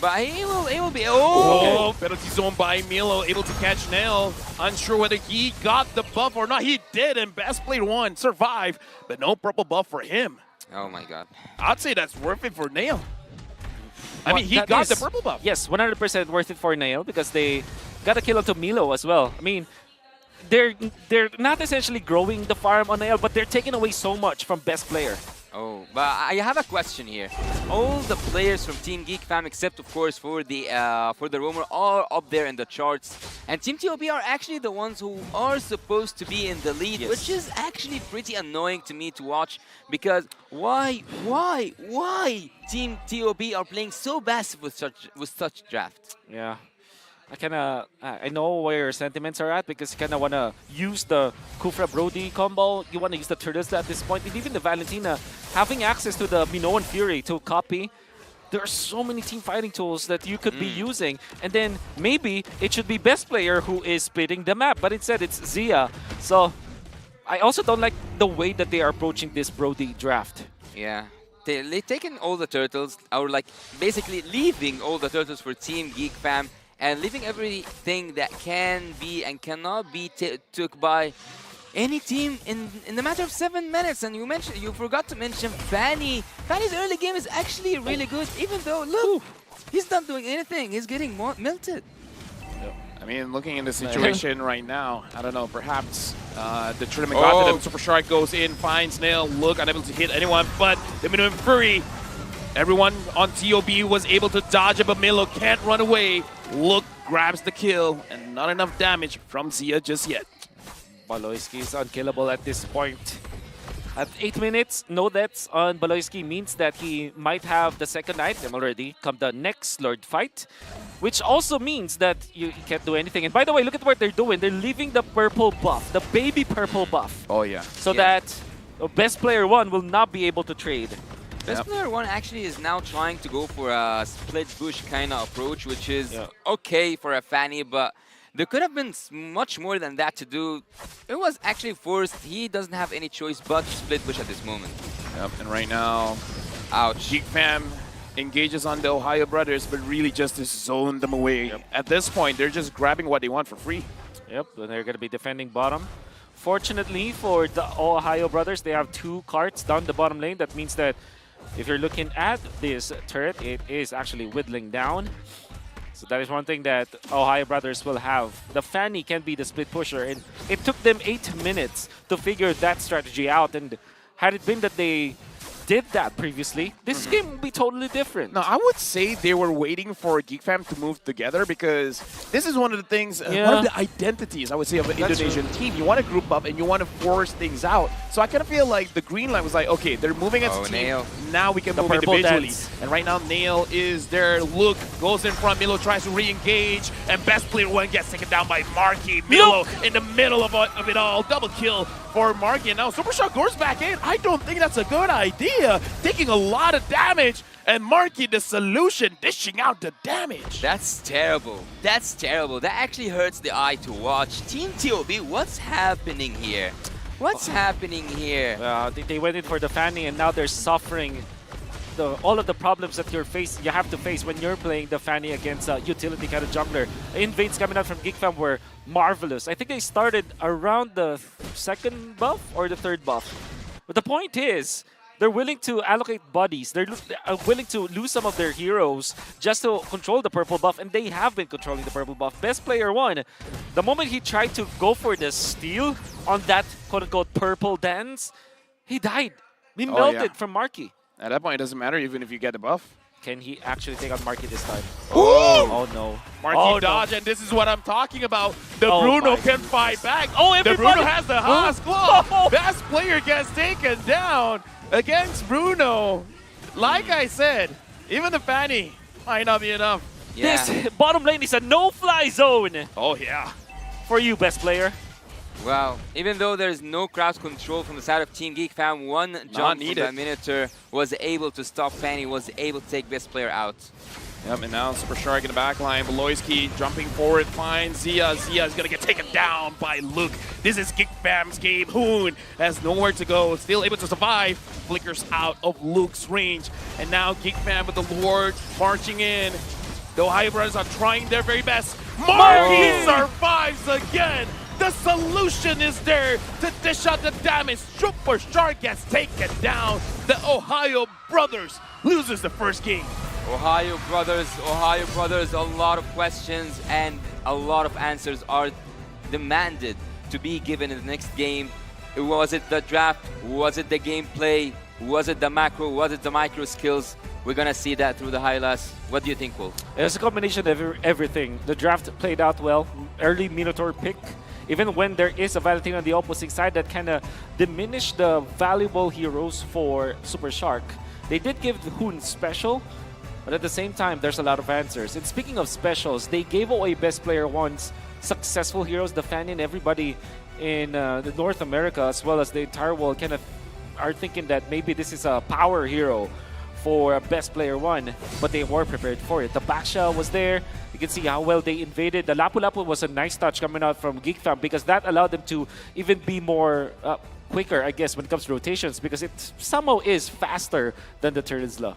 S15: But he will be.
S16: Oh, penalty zone by Milo, able to catch Nail. Unsure whether he got the buff or not. He did, and best player one survived, but no purple buff for him.
S15: Oh my god.
S16: I'd say that's worth it for Nail. I mean, he
S19: That
S16: got
S19: is-
S16: the purple buff.
S19: Yes, 100% worth it for Nail because they got a kill onto Milo as well. I mean, they're not essentially growing the farm on Nail, but they're taking away so much from best player.
S15: Oh, but I have a question here. All the players from Team Geek Fam, except of course for the Roamer, are up there in the charts, and Team TOP are actually the ones who are supposed to be in the lead,
S19: Yes.
S15: which is actually pretty annoying to me to watch. Because why Team TOP are playing so passive with such draft?
S19: Yeah. I know where your sentiments are at because you kind of want to use the Kufra Brody combo. You want to use the Turtles at this point. And even the Valentina having access to the Minoan Fury to copy. There are so many team fighting tools that you could be using. And then maybe it should be best player who is splitting the map. But instead it's Zia. So I also don't like the way that they are approaching this Brody draft.
S15: Yeah. They're taking all the turtles, or like basically leaving all the turtles for Team Geek Fam, and leaving everything that can be and cannot be took by any team in the matter of 7 minutes. And you forgot to mention Fanny. Fanny's early game is actually really good, even though, look, he's not doing anything. He's getting melted.
S16: I mean, looking in the situation right now, I don't know, perhaps the tournament got to them. Super Shark goes in, finds Nail, look, unable to hit anyone, but the Minoan Fury, everyone on TOB was able to dodge it, but Milo can't run away. Look, grabs the kill, and not enough damage from Zia just yet.
S19: Baloyski is unkillable at this point. At 8 minutes, no deaths on Baloyski means that he might have the second item already come the next Lord fight, which also means that you can't do anything. And by the way, look at what they're doing. They're leaving the purple buff, the baby purple buff.
S16: Oh, yeah.
S19: So that best player one will not be able to trade.
S15: Best player one actually is now trying to go for a split bush kind of approach, which is okay for a Fanny, but there could have been much more than that to do. It was actually forced. He doesn't have any choice but to split push at this moment.
S16: Yep, and right now,
S15: ouch.
S16: Geek Fam engages on the Ohio brothers, but really just to zone them away. At this point, they're just grabbing what they want for free.
S19: Yep, and they're going to be defending bottom. Fortunately for the Ohio brothers, they have 2 carts down the bottom lane. That means that if you're looking at this turret, it is actually whittling down. So that is one thing that Ohio brothers will have. The Fanny can be the split pusher, and it took them 8 minutes to figure that strategy out. And had it been that they did that previously, this game would be totally different.
S16: No, I would say they were waiting for Geek Fam to move together, because this is one of the things, one of the identities, I would say, of an Indonesian team. You want to group up and you want to force things out. So I kind of feel like the green line was like, okay, they're moving as a team.
S15: Nail.
S16: Now we can move
S19: purple
S16: individually.
S19: dance.
S16: And right now, Nail is there. Look, goes in front. Milo tries to re-engage, and best player one gets taken down by Marky. Milo in the middle of it all. Double kill for Marky. And now Super Shock goes back in. I don't think that's a good idea. Taking a lot of damage, and Marky, the solution, dishing out the damage.
S15: That's terrible. That's terrible. That actually hurts the eye to watch. Team TOB, what's happening here? What's happening here?
S19: They went in for the Fanny, and now they're suffering all of the problems that you have to face when you're playing the Fanny against a utility kind of jungler. Invades coming out from Geek Fam were marvelous. I think they started around the 2nd buff or the 3rd buff. But the point is, they're willing to allocate bodies. They're willing to lose some of their heroes just to control the purple buff, and they have been controlling the purple buff. Best player one, the moment he tried to go for the steal on that quote-unquote purple dance, he died. He melted from Marky.
S16: At that point, it doesn't matter even if you get the buff.
S19: Can he actually take out Marky this time?
S16: Oh
S19: no.
S16: Marky dodge, and this is what I'm talking about. The Bruno can fight back.
S19: Everybody.
S16: The Bruno has the Haas Claw. Best player gets taken down against Bruno. Like I said, even the Fanny might not be enough.
S19: This bottom lane is a no-fly zone.
S16: Oh, yeah.
S19: For you, best player.
S15: Wow. Even though there's no crowd control from the side of Team Geek Fam, one jump from the Minotaur was able to stop Fanny, was able to take best player out.
S16: Yep, and now Super Shark in the back line. Beloyski jumping forward, finds Zia. Zia is going to get taken down by Luke. This is Geek Fam's game. Hoon has nowhere to go, still able to survive. Flickers out of Luke's range. And now Geek Fam with the Lord marching in. The Ohio Brothers are trying their very best. Marky survives again. The solution is there to dish out the damage. Super Shark gets taken down. The Ohio Brothers loses the first game.
S15: Ohio Brothers, a lot of questions and a lot of answers are demanded to be given in the next game. Was it the draft? Was it the gameplay? Was it the macro? Was it the micro skills? We're gonna see that through the highlights. What do you think, Wolf?
S19: It's a combination of everything. The draft played out well. Early Minotaur pick. Even when there is a Valentine on the opposite side that kind of diminished the valuable heroes for Super Shark. They did give Hoon special, but at the same time, there's a lot of answers. And speaking of specials, they gave away Best Player 1's successful heroes. The fan and everybody in the North America, as well as the entire world, kind of are thinking that maybe this is a power hero for Best Player 1, but they were prepared for it. The Baksha was there. You can see how well they invaded. The Lapu Lapu was a nice touch coming out from Geek Fam because that allowed them to even be more quicker, I guess, when it comes to rotations because it somehow is faster than the Turtles-la.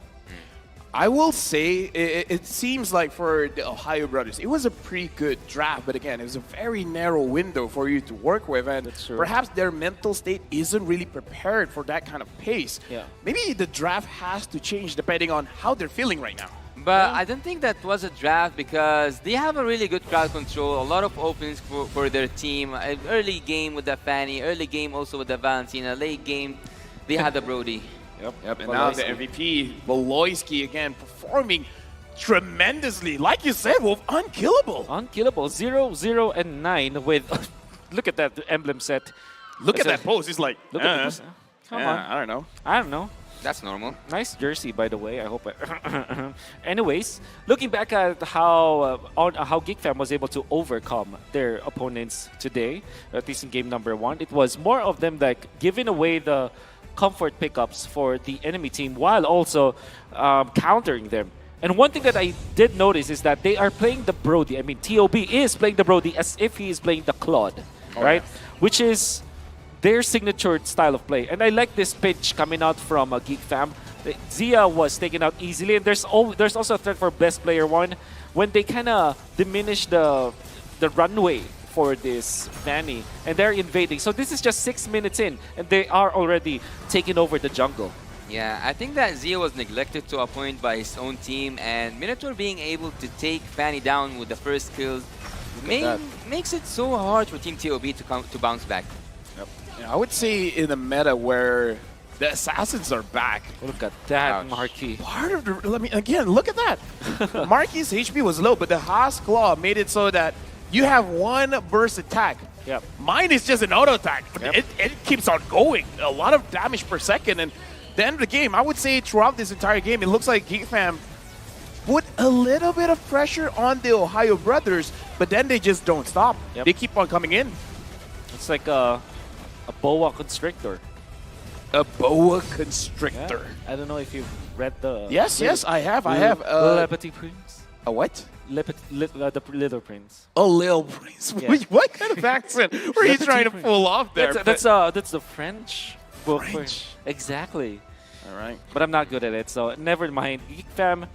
S16: I will say, it seems like for the Ohio Brothers, it was a pretty good draft, but again, it was a very narrow window for you to work with, and perhaps their mental state isn't really prepared for that kind of pace.
S19: Yeah.
S16: Maybe the draft has to change depending on how they're feeling right now.
S15: But I don't think that was a draft because they have a really good crowd control, a lot of openings for their team. Early game with the Fanny, early game also with the Valentina, late game, they had the Brody.
S16: Yep. And now the MVP, Beloyski, again, performing tremendously. Like you said, Wolf, unkillable.
S19: Unkillable. 0, 0, and 9 with... look at that emblem set.
S16: Look at that pose. He's like,
S19: look at this. Come on. I don't know.
S15: That's normal.
S19: Nice jersey, by the way. I hope. Anyways, looking back at how Geek Fam was able to overcome their opponents today, at least in game number 1, it was more of them like giving away the comfort pickups for the enemy team while also countering them. And one thing that I did notice is that they are playing the Brody. I mean, TOB is playing the Brody as if he is playing the Claude, right? Yeah. Which is their signature style of play. And I like this pitch coming out from Geek Fam. Zia was taken out easily, and there's also a threat for Best Player 1 when they kind of diminish the runway for this Fanny, and they're invading. So this is just 6 minutes in, and they are already taking over the jungle.
S15: Yeah, I think that Zia was neglected to a point by his own team, and Minotaur being able to take Fanny down with the first kills makes it so hard for Team TOB to bounce back.
S16: Yep. Yeah, I would say in the meta where the assassins are back.
S19: Look at that, Marky.
S16: Part of the, again, look at that. Marky's HP was low, but the Haas Claw made it so that you have one burst attack.
S19: Yep.
S16: Mine is just an auto attack. Yep. It keeps on going. A lot of damage per second. And the end of the game, I would say throughout this entire game, it looks like Geek Fam put a little bit of pressure on the Ohio Brothers, but then they just don't stop.
S19: Yep.
S16: They keep on coming in.
S19: It's like a boa constrictor.
S16: A boa constrictor.
S19: Yeah. I don't know if you've read the...
S16: Yes, I have. I have.
S19: Petit Prince.
S16: A what?
S19: The Little Prince.
S16: Oh, Little Prince. Yeah. What kind of accent were you trying to pull off there?
S19: That's the French book.
S16: French.
S19: Exactly.
S16: All right.
S19: But I'm not good at it, so never mind. Geek Fam,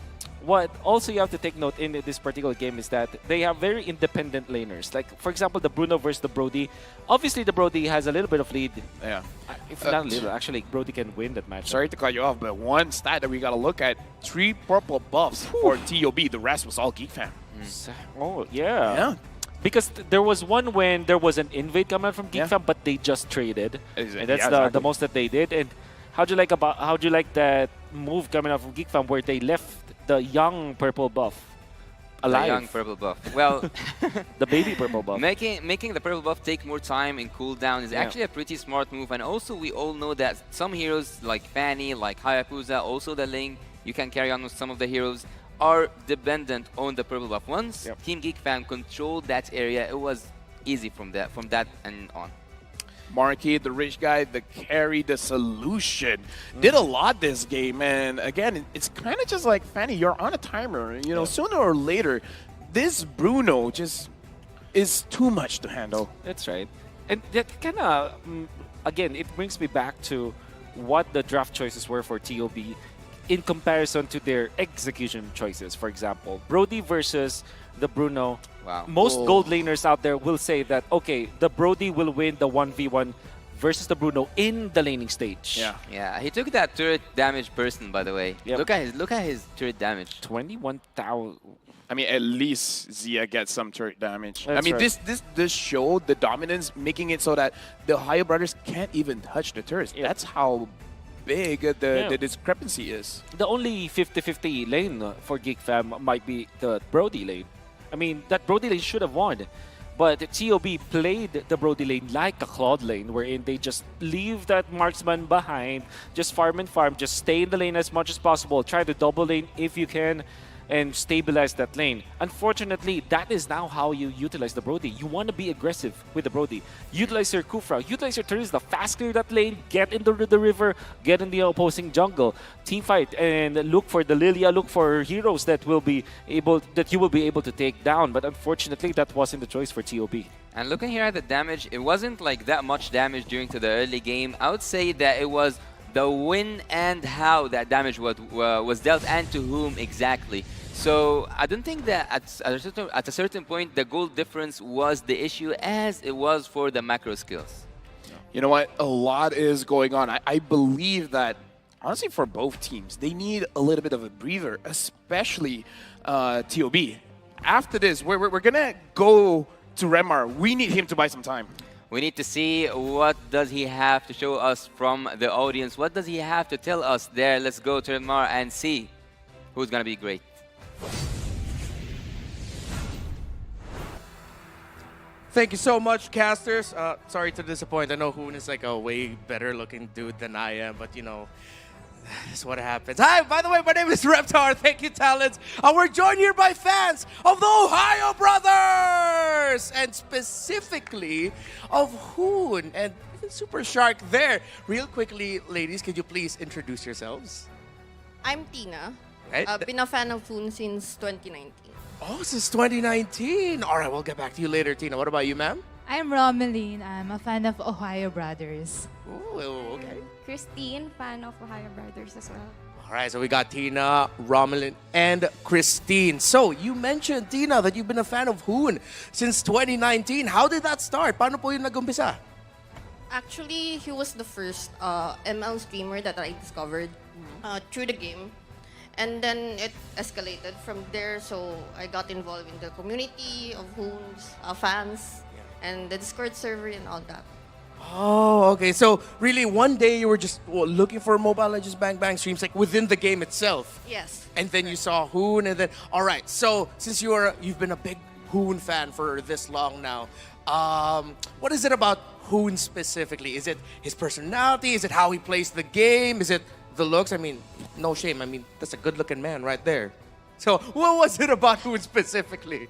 S19: what also you have to take note in this particular game is that they have very independent laners. Like, for example, the Bruno versus the Brody. Obviously, the Brody has a little bit of lead.
S16: Yeah.
S19: If not a little, actually, Brody can win that match.
S16: Sorry to cut you off, but one stat that we got to look at, 3 purple buffs for TOB. The rest was all Geek Fam.
S19: Oh, yeah.
S16: Yeah.
S19: Because there was one when there was an invade coming out from Geek Fam, but they just traded.
S16: Exactly.
S19: And that's the most that they did. And how'd you like that move coming out from Geek Fam where they left the young purple buff alive?
S15: The young purple buff. Well,
S19: the baby purple buff.
S15: Making the purple buff take more time and cooldown is actually a pretty smart move. And also, we all know that some heroes like Fanny, like Hayabusa, also the Ling, you can carry on with some of the heroes, are dependent on the purple buff. Once Team Geek Fam controlled that area, it was easy from that and on.
S16: Marky, the rich guy, the carry, the solution, did a lot this game. And again, it's kind of just like, Fanny, you're on a timer. You know, sooner or later, this Bruno just is too much to handle.
S19: That's right. And that kind of, again, it brings me back to what the draft choices were for TOB in comparison to their execution choices. For example, Brody versus the Bruno.
S15: Wow.
S19: Most gold laners out there will say that, okay, the Brody will win the 1v1 versus the Bruno in the laning stage.
S15: Yeah, he took that turret damage person, by the way.
S19: Yep.
S15: Look at his turret damage.
S19: 21,000.
S16: I mean, at least Zia gets some turret damage.
S19: That's
S16: I mean,
S19: right.
S16: this showed the dominance, making it so that the Ohio brothers can't even touch the turrets. That's how big the discrepancy is.
S19: The only 50-50 lane for Geek Fam might be the Brody lane. I mean, that Brody lane should have won. But TOB played the Brody lane like a Claude lane, wherein they just leave that marksman behind, just farm and farm, just stay in the lane as much as possible, try to double lane if you can, and stabilize that lane. Unfortunately, that is now how you utilize the Brody. You want to be aggressive with the Brody. Utilize your Kufra, utilize your turrets, the faster that lane, get into the river, get in the opposing jungle, team fight, and look for the Lilia, look for heroes that you will be able to take down. But unfortunately, that wasn't the choice for TOB.
S15: And looking here at the damage, it wasn't like that much damage during to the early game. I would say that it was the when and how that damage was dealt and to whom exactly. So I don't think that at a certain point the gold difference was the issue as it was for the macro skills.
S16: You know what? A lot is going on. I believe that, honestly, for both teams, they need a little bit of a breather, especially TOB. After this, we're going to go to Remar. We need him to buy some time.
S15: We need to see what does he have to show us from the audience. What does he have to tell us there? Let's go to Remar and see who's going to be great.
S8: Thank you so much, casters. Sorry to disappoint. I know Hoon is like a way better looking dude than I am, but you know, that's what happens. Hi, by the way, my name is Reptar. Thank you, talents. We're joined here by fans of the Ohio Brothers, and specifically of Hoon and even Super Shark there. Real quickly, ladies, could you please introduce yourselves?
S20: I'm Tina.
S8: Right.
S20: I've been a fan of Foon since 2019.
S8: Oh, since 2019. All right, we'll get back to you later, Tina. What about you, ma'am?
S21: I'm Romeline. I'm a fan of Ohio Brothers.
S8: Oh, okay.
S22: Christine, fan of Ohio Brothers as well.
S8: All right, so we got Tina, Romelin, and Christine. So, you mentioned, Tina, that you've been a fan of Hoon since 2019. How did that start? Paano po yung nag-umpisa?
S20: Actually, he was the first ML streamer that I discovered through the game. And then it escalated from there, so I got involved in the community of Hoon's fans and the Discord server and all that.
S8: Oh, okay. So, really, one day you were just looking for Mobile Legends Bang Bang streams, like within the game itself.
S20: Yes.
S8: And then you saw Hoon, and then, all right. So, since you've been a big Hoon fan for this long now, what is it about Hoon specifically? Is it his personality? Is it how he plays the game? Is it the looks? I mean, no shame. I mean, that's a good-looking man right there. So, what was it about Hoon specifically?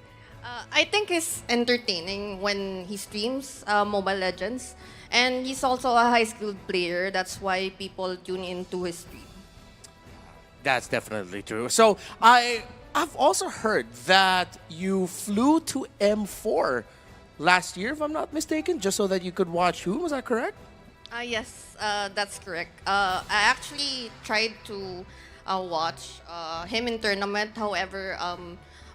S20: I think he's entertaining when he streams Mobile Legends. And he's also a high-skilled player. That's why people tune into his stream.
S8: That's definitely true. So, I've also heard that you flew to M4 last year, if I'm not mistaken, just so that you could watch Hoon. Was that correct?
S20: Yes, that's correct. I actually tried to watch him in tournament. However,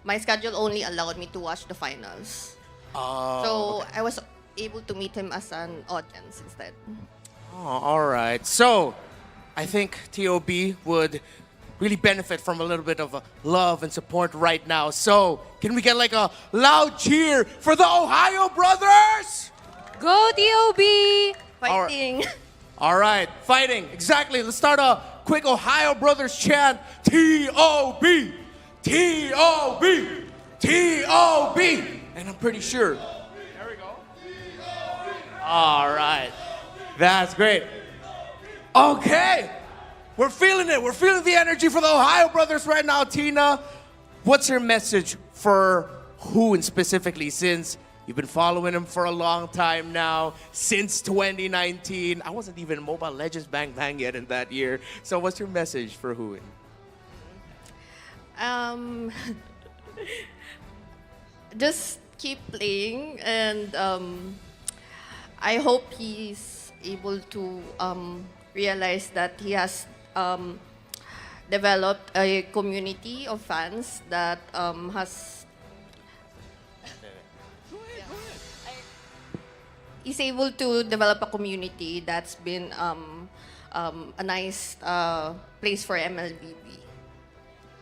S20: my schedule only allowed me to watch the finals. So
S8: okay.
S20: I was able to meet him as an audience instead.
S8: Oh, all right. So, I think TOB would really benefit from a little bit of love and support right now. So, can we get like a loud cheer for the Ohio Brothers?
S21: Go TOB!
S20: Fighting.
S8: All right, fighting. Exactly. Let's start a quick Ohio Brothers chant. T-O-B! T-O-B! T-O-B! And I'm pretty sure. There we go. All right. That's great. Okay. We're feeling it. We're feeling the energy for the Ohio Brothers right now. Tina, what's your message for Hoon specifically, since You've been following him for a long time now, since 2019. I wasn't even Mobile Legends Bang Bang yet in that year. So what's your message for Hoon?
S20: Just keep playing, and I hope he's able to realize that he has developed a community of fans that has he's able to develop a community that's been a nice place for MLBB.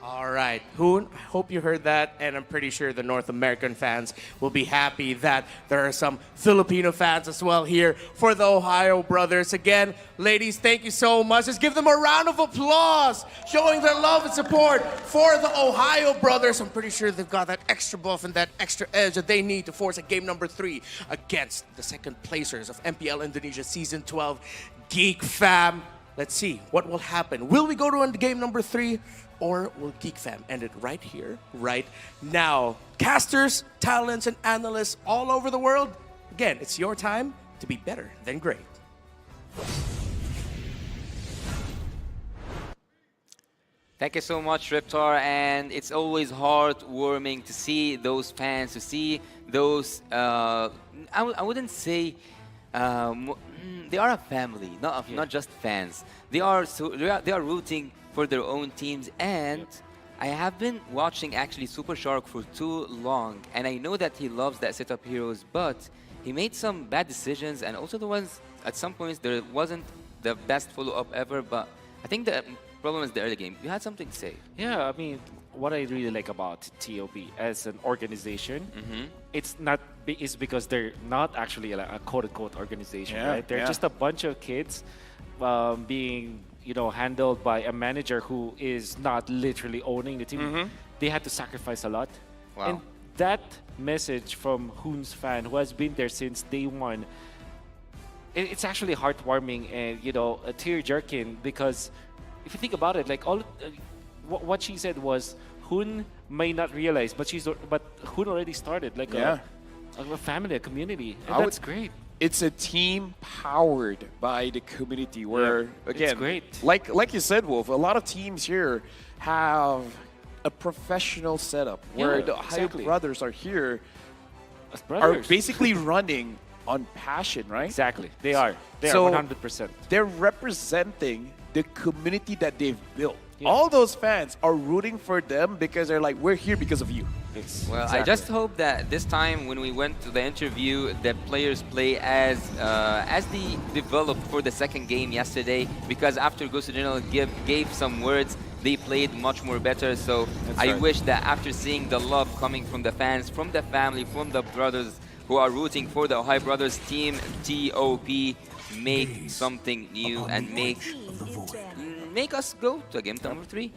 S8: All right, Hoon, I hope you heard that, and I'm pretty sure the North American fans will be happy that there are some Filipino fans as well here for the Ohio brothers. Again, ladies, thank you so much. Let's give them a round of applause, showing their love and support for the Ohio brothers. I'm pretty sure they've got that extra buff and that extra edge that they need to force a game number 3 against the second placers of MPL Indonesia Season 12, Geek Fam. Let's see what will happen. Will we go to game number 3? Or will Geek Fam end it right here, right now? Casters, talents, and analysts all over the world, again, it's your time to be better than great.
S15: Thank you so much, Reptar, and it's always heartwarming to see those fans, to see those, I wouldn't say, they are a family, not just fans. They are rooting for their own teams, and I have been watching actually Super Shark for too long, and I know that he loves that setup heroes, but he made some bad decisions, and also the ones at some points there wasn't the best follow-up ever, but I think the problem is the early game. You had something to say.
S19: Yeah, I mean, what I really like about TOB as an organization, it's because they're not actually a quote-unquote organization, right? They're just a bunch of kids being handled by a manager who is not literally owning the team. They had to sacrifice a lot.
S15: Wow.
S19: And that message from Hoon's fan, who has been there since day one, it's actually heartwarming and, a tear-jerking, because if you think about it, like what she said was, Hoon may not realize, but Hoon already started like a family, a community, and that's great.
S16: It's a team powered by the community where, again,
S19: it's great.
S16: Like you said, Wolf, a lot of teams here have a professional setup where the Ohio brothers are here, are basically running on passion, right?
S19: Exactly. They are 100%.
S16: They're representing the community that they've built. All those fans are rooting for them because they're like, we're here because of you.
S15: Well, I just hope that this time when we went to the interview, the players play as they developed for the second game yesterday, because after Ghost General gave some words, they played much more better. So I wish that after seeing the love coming from the fans, from the family, from the brothers who are rooting for the Ohio Brothers team, TOP, make something new and make us go to game number 3.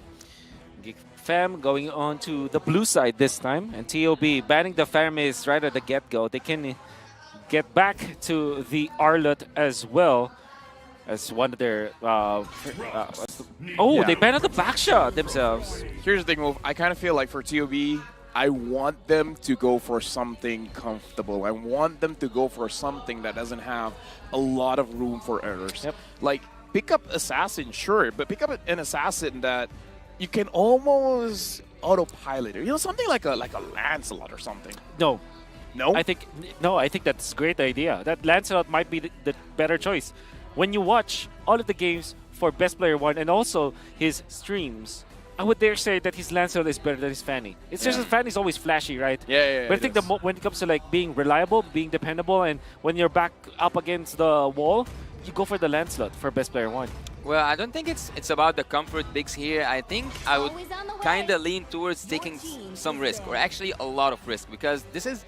S19: Geek Fam going on to the blue side this time, and TOB banning the Faramis right at the get-go. They can get back to the Arlot as well as one of their... they banned the back shot themselves.
S16: Here's the thing, Wolf. I kind of feel like for TOB, I want them to go for something comfortable. I want them to go for something that doesn't have a lot of room for errors. Like, pick up Assassin, sure, but pick up an Assassin that you can almost autopilot it. Something like a Lancelot or something.
S19: No.
S16: No?
S19: I think that's a great idea. That Lancelot might be the better choice. When you watch all of the games for Best Player 1 and also his streams, I would dare say that his Lancelot is better than his Fanny. It's just that Fanny's always flashy, right?
S16: Yeah.
S19: But I think when it comes to like being reliable, being dependable, and when you're back up against the wall, you go for the Lancelot for Best Player 1.
S15: Well, I don't think it's about the comfort picks here. I think I would kind of lean towards taking some risk, or actually a lot of risk, because this is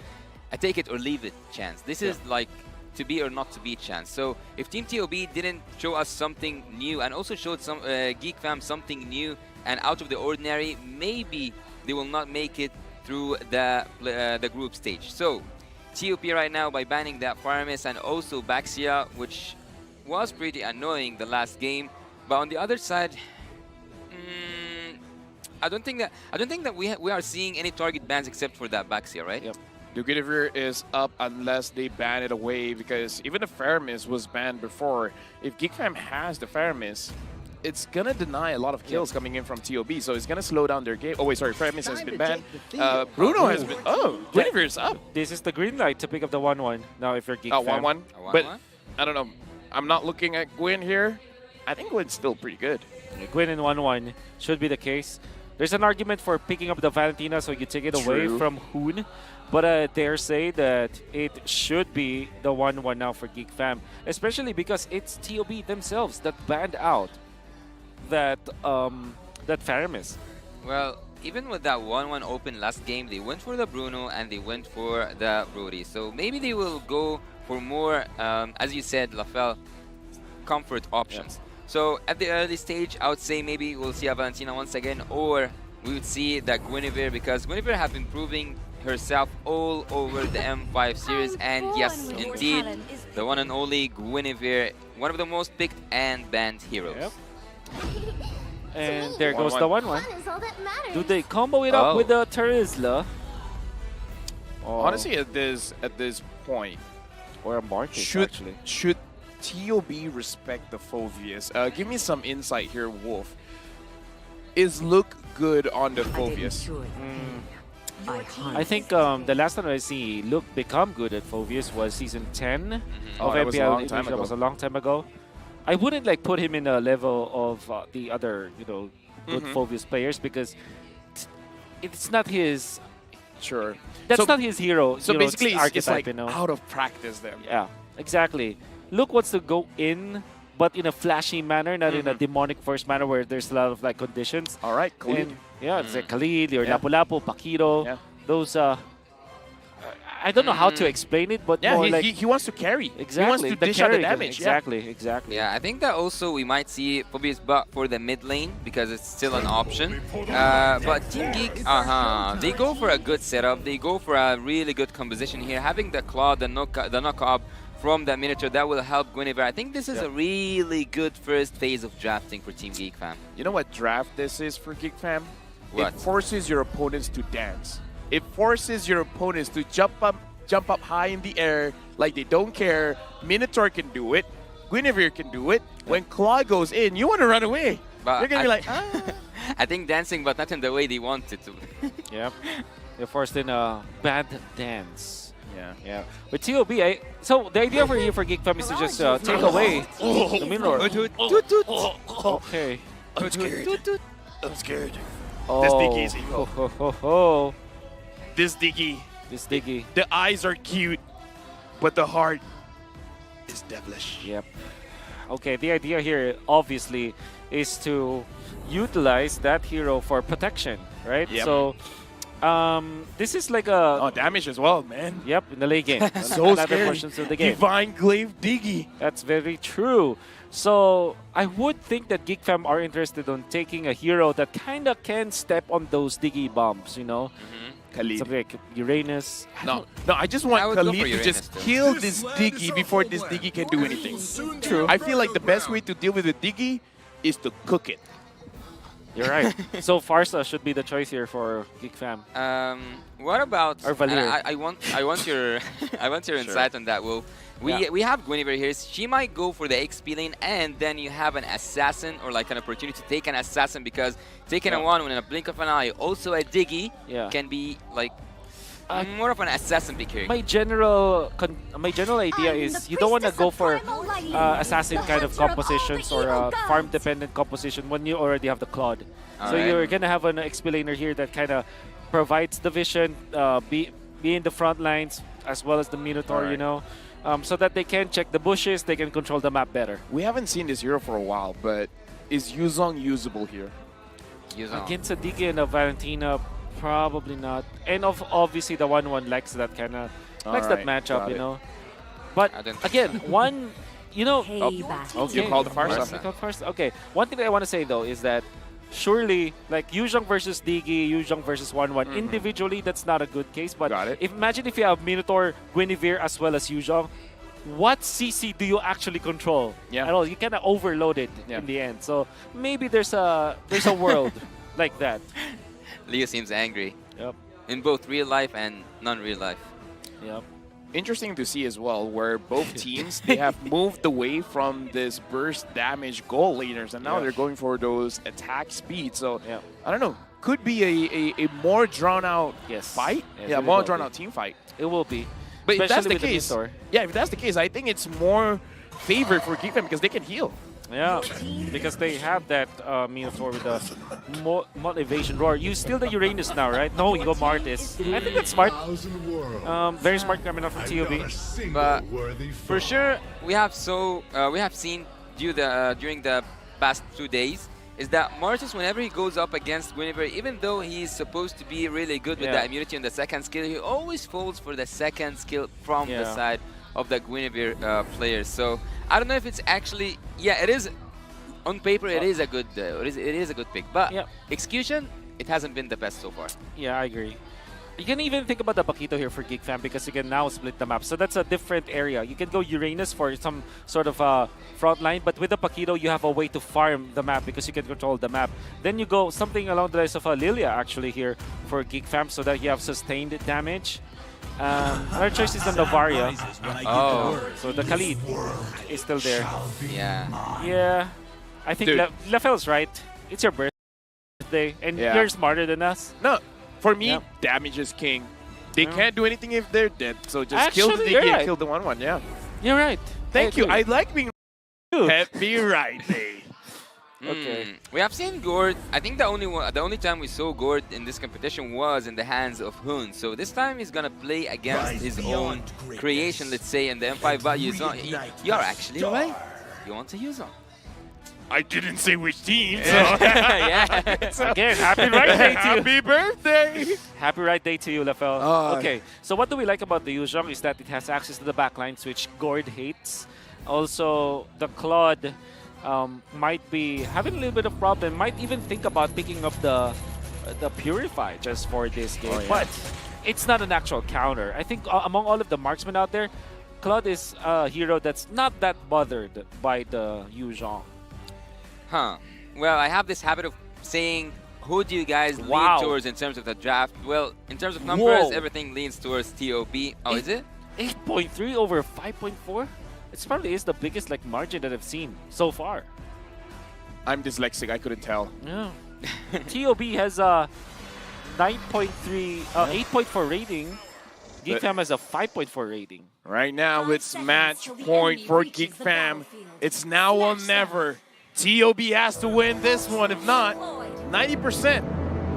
S15: a take it or leave it chance. This is like to be or not to be chance. So if Team TOB didn't show us something new and also showed some Geek Fam something new and out of the ordinary, maybe they will not make it through the group stage. So TOP right now, by banning that Faramis and also Baxia, which was pretty annoying the last game, but on the other side, I don't think that we are seeing any target bans except for that Baxia, right?
S19: Yep.
S16: The Guinevere is up unless they ban it away, because even the Faramis was banned before. If GeekFam has the Faramis, it's gonna deny a lot of kills coming in from TOB, so it's gonna slow down their game. Oh wait, sorry, Faramis has been banned. Bruno has been. Oh, Guinevere's up.
S19: This is the green light to pick up the 1-1. Now, if you're GeekFam.
S16: 1-1. But I don't know. I'm not looking at Gwyn here. I think Gwyn's still pretty good.
S19: Gwyn in 1-1 should be the case. There's an argument for picking up the Valentina so you take it away from Hoon. But I dare say that it should be the 1-1 now for GeekFam. Especially because it's TOB themselves that banned out that Faramis.
S15: Well, even with that 1-1 open last game, they went for the Bruno and they went for the Brody. So maybe they will go for more, as you said, Lafel, comfort options. So at the early stage, I would say maybe we'll see a Valentina once again, or we would see that Guinevere, because Guinevere have been proving herself all over the M5 series, and yes, indeed, the one and only Guinevere, one of the most picked and banned heroes.
S19: And there goes the 1-1. Do they combo it up with the Terizla?
S16: Honestly, at this point,
S19: or a market
S16: should TOB respect the Phoveus? Give me some insight here, Wolf. Is look good on the Phoveus?
S19: I think the last time I see Luke become good at Phoveus was season 10 of MPL. That was a long time ago. I wouldn't like put him in a level of the other, good Phoveus players, because it's not his.
S16: Sure.
S19: That's not his hero.
S16: So basically, it's like
S19: you know?
S16: out of practice then.
S19: Yeah, exactly. Luke wants to go in, but in a flashy manner, not in a demonic first manner where there's a lot of like conditions.
S16: All right, Khalid.
S19: Yeah, it's like Khalid or Lapu-Lapu, Paquito. Those, I don't know how to explain it, but more like...
S16: he wants to carry.
S19: Exactly.
S16: He wants to dish out the damage.
S19: Exactly.
S15: Yeah, I think that also we might see Phoveus buff for the mid lane, because it's still an option. But Team Geek, they go for a good setup. They go for a really good composition here. Having the Claw, the knock-up from the Minotaur, that will help Guinevere. I think this is a really good first phase of drafting for Team Geek Fam.
S16: You know what draft this is for Geek Fam?
S15: What?
S16: It forces your opponents to dance. It forces your opponents to jump up high in the air like they don't care. Minotaur can do it. Guinevere can do it. When Claw goes in, you want to run away.
S15: But
S16: you're going to be like,
S15: I think dancing, but not in the way they want it to.
S19: Yep. They're forced in a bad dance.
S16: Yeah.
S19: With TOB, so the idea for you for Geek Fam is to just take away the Minotaur. Okay.
S16: I'm scared. I'm scared.
S19: This
S16: Diggy is evil. This Diggy. The eyes are cute, but the heart is devilish.
S19: Yep. Okay, the idea here obviously is to utilize that hero for protection, right?
S16: Yep.
S19: So this is like a
S16: damage as well, man.
S19: Yep, in the late game.
S16: So
S19: Other
S16: scary.
S19: portions of the game.
S16: Divine Glaive Diggy.
S19: That's very true. So I would think that Geek Fam are interested on taking a hero that kind of can step on those Diggy bombs, you know?
S16: Khalid.
S19: Something like Uranus.
S16: No, I just want
S15: would go
S16: Khalid
S15: for
S16: to just
S15: Uranus,
S16: kill this Diggy before this Diggy can do anything.
S19: True.
S16: I feel like the best way to deal with the Diggy is to cook it.
S19: You're right. So Farsa should be the choice here for Geek Fam.
S15: What about?
S19: Or Valir.
S15: I want your insight on that, Wolf. We have Guinevere here. She might go for the XP lane, and then you have an assassin or like an opportunity to take an assassin, because taking a one in a blink of an eye, also a Diggy can be like more of an assassin pick here.
S19: My general idea is you don't want to go for assassin kind of compositions or farm dependent composition when you already have the Claude. So you're gonna have an XP laner here that kind of provides the vision, be in the front lines as well as the Minotaur, you know. So that they can check the bushes, they can control the map better.
S16: We haven't seen this hero for a while, but is Yuzong usable here?
S19: Against a Diggy and a Valentina, probably not. And obviously the 1-1 likes that kind of that matchup, you know. But again, one, you know.
S16: You called the Farsa.
S19: Okay. One thing that I want to say though is that surely, like Yuzhong versus Diggy, Yuzhong versus 1-1, individually, that's not a good case. But imagine if you have Minotaur, Guinevere, as well as Yuzhong, what CC do you actually control?
S16: Yeah.
S19: At all? You kind of overload it in the end. So maybe there's a world like that.
S15: Leo seems angry.
S19: Yep.
S15: In both real life and non-real life.
S19: Yep.
S16: Interesting to see as well, where both teams, they have moved away from this burst damage goal laners, and now
S19: Yeah.
S16: they're going for those attack speed. So, I don't know, could be a more drawn-out fight.
S19: Yes,
S16: Yeah,
S19: it
S16: more
S19: will
S16: drawn-out
S19: be.
S16: team fight.
S19: It will be.
S16: But if that's
S19: Especially
S16: the
S19: with
S16: case,
S19: Minotaur.
S16: yeah, if that's the case, I think it's more favored for Geekfam because they can heal.
S19: Yeah, because they have that Minotaur with the motivation roar. You steal the Uranus now, right? No, you go Martis. I think it's smart. Very smart coming out from TOB.
S15: But for sure, we have seen during the past 2 days is that Martis, whenever he goes up against Guinevere, even though he's supposed to be really good with the immunity on the second skill, he always falls for the second skill from the side of the Guinevere players. So I don't know if it's actually, it is on paper it is a good it is a good pick, but execution it hasn't been the best so far.
S19: Yeah, I agree. You can even think about the Paquito here for Geek Fam because you can now split the map. So that's a different area. You can go Uranus for some sort of front line, but with the Paquito, you have a way to farm the map because you can control the map. Then you go something along the lines of Lilia actually here for Geek Fam so that you have sustained damage. Our choice is the Novaria.
S15: Oh.
S19: So the Khalid is still there.
S15: Yeah.
S19: Yeah. I think Lafel's right. It's your birthday, and you're smarter than us.
S16: No, for me, damage is king. They can't do anything if they're dead, so just kill the Diggy and kill the 1/1,
S19: You're right.
S16: Thank you. I like being happy right day.
S19: Okay.
S15: We have seen Gord. I think the only time we saw Gord in this competition was in the hands of Hoon. So this time he's gonna play against his own creation, let's say, in the M5. But you're actually right. You want to use on.
S16: I didn't say which team. So.
S19: Again, happy right day to you.
S16: Happy birthday.
S19: Happy right day to you, Lafel. Okay, so what do we like about the Yuzhong is that it has access to the backlines, which Gord hates. Also, the Claude might be having a little bit of problem. Might even think about picking up the Purify just for this game. But it's not an actual counter. I think among all of the marksmen out there, Claude is a hero that's not that bothered by the Yuzhong.
S15: Huh. Well, I have this habit of saying, who do you guys lean towards in terms of the draft? Well, in terms of numbers, everything leans towards TOB. Oh, is it?
S19: 8.3 over 5.4? It probably is the biggest margin that I've seen so far.
S16: I'm dyslexic. I couldn't tell.
S19: Yeah. TOB has a 8.4 rating. Geek Fam has a 5.4 rating.
S16: Right now, it's match point for Geek Fam. It's now or never. TOB has to win this one. If not, 90%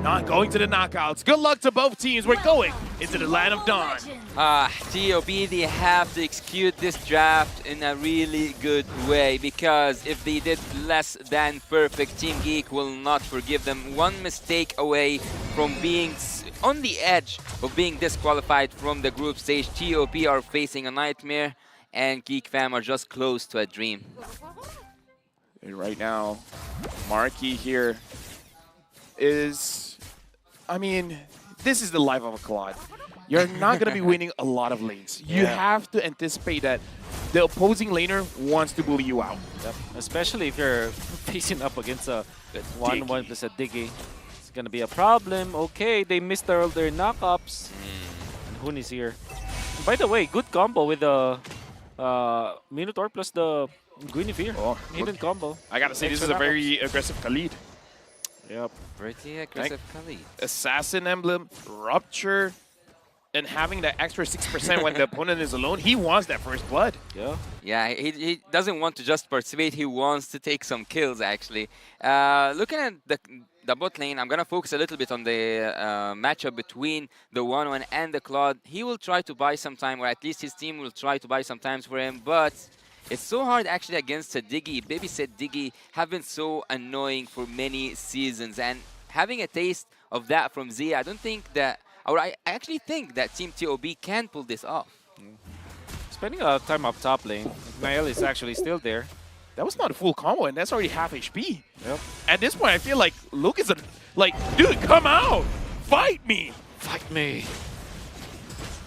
S16: not going to the knockouts. Good luck to both teams. We're going into the land of dawn.
S15: TOB, they have to execute this draft in a really good way, because if they did less than perfect, Team Geek will not forgive them. One mistake away from being on the edge of being disqualified from the group stage. TOB are facing a nightmare, and Geek Fam are just close to a dream.
S16: And right now, Marky here is, I mean, this is the life of a Claude. You're not going to be winning a lot of lanes. You have to anticipate that the opposing laner wants to bully you out.
S19: Yep. Especially if you're facing up against a 1-1 plus a Diggy. It's going to be a problem. Okay, they missed their knockups. And Hoon is here. And by the way, good combo with the Minotaur plus the Guinevere. Hidden combo.
S16: I gotta say, this is a very aggressive Khalid.
S19: Yep.
S15: Pretty aggressive Khalid.
S16: Assassin Emblem, Rupture, and having that extra 6% when the opponent is alone. He wants that first blood.
S15: Yeah, he doesn't want to just participate. He wants to take some kills, actually. Looking at the bot lane, I'm going to focus a little bit on the matchup between the 1-1 and the Claude. He will try to buy some time, or at least his team will try to buy some times for him, but it's so hard actually against a Diggy. Babysit Diggy have been so annoying for many seasons, and having a taste of that from Zia, I don't think that, or I actually think that Team TOB can pull this off.
S19: Spending a lot of time up top lane. Nael is actually still there.
S16: That was not a full combo, and that's already half HP.
S19: Yep.
S16: At this point, I feel like Luke is dude, come out! Fight me!
S19: Fight me!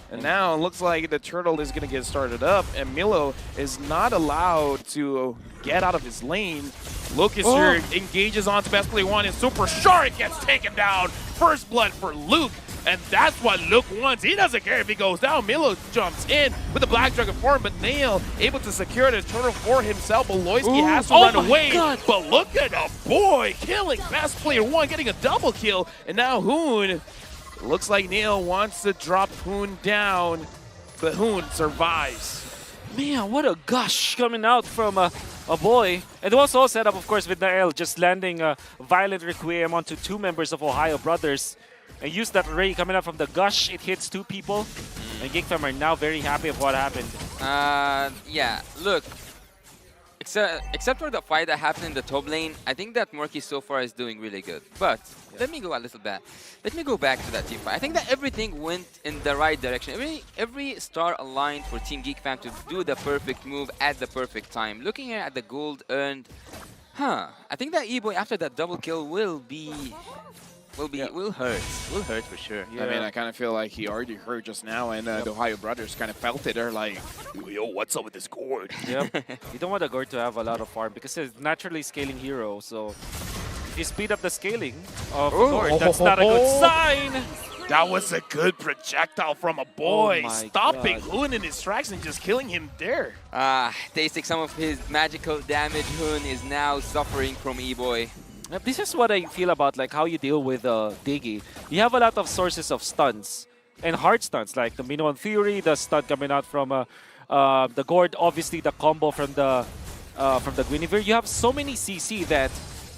S16: And now it looks like the turtle is going to get started up, and Milo is not allowed to get out of his lane. Lucas here engages onto best play one, and Super Shark gets taken down. First blood for Luke. And that's what Luke wants. He doesn't care if he goes down. Milo jumps in with the Black Dragon form, but Nail able to secure the turtle for himself. Beloyski has to run away.
S9: God.
S16: But look at the boy killing best player one, getting a double kill. And now Hoon, looks like Nail wants to drop Hoon down, but Hoon survives.
S19: Man, what a gush coming out from a boy. And it was all set up, of course, with Nael just landing a Violent Requiem onto 2 members of Ohio Brothers. And use that ray coming out from the gush. It hits 2 people. And GeekFam are now very happy of what happened.
S15: Yeah, look. Except for the fight that happened in the top lane, I think that Morky so far is doing really good. But let me go a little back. Let me go back to that team fight. I think that everything went in the right direction. Every star aligned for Team GeekFam to do the perfect move at the perfect time. Looking at the gold earned, I think that E-Boy after that double kill will hurt. Will hurt for sure.
S16: Yeah. I mean, I kind of feel like he already hurt just now, and the Ohio Brothers kind of felt it. They're like, yo, what's up with this gourd?
S19: Yep. You don't want the gourd to have a lot of farm because it's naturally scaling hero. So if you speed up the scaling of the gourd, that's not a good sign.
S16: That was a good projectile from a boy, stopping
S19: God.
S16: Hoon in his tracks and just killing him there.
S15: Tasting some of his magical damage, Hoon is now suffering from E-Boy.
S19: This is what I feel about like how you deal with Diggy. You have a lot of sources of stuns and hard stuns like the Minoan Theory, the stun coming out from the Gourd, obviously the combo from the Guinevere. You have so many CC that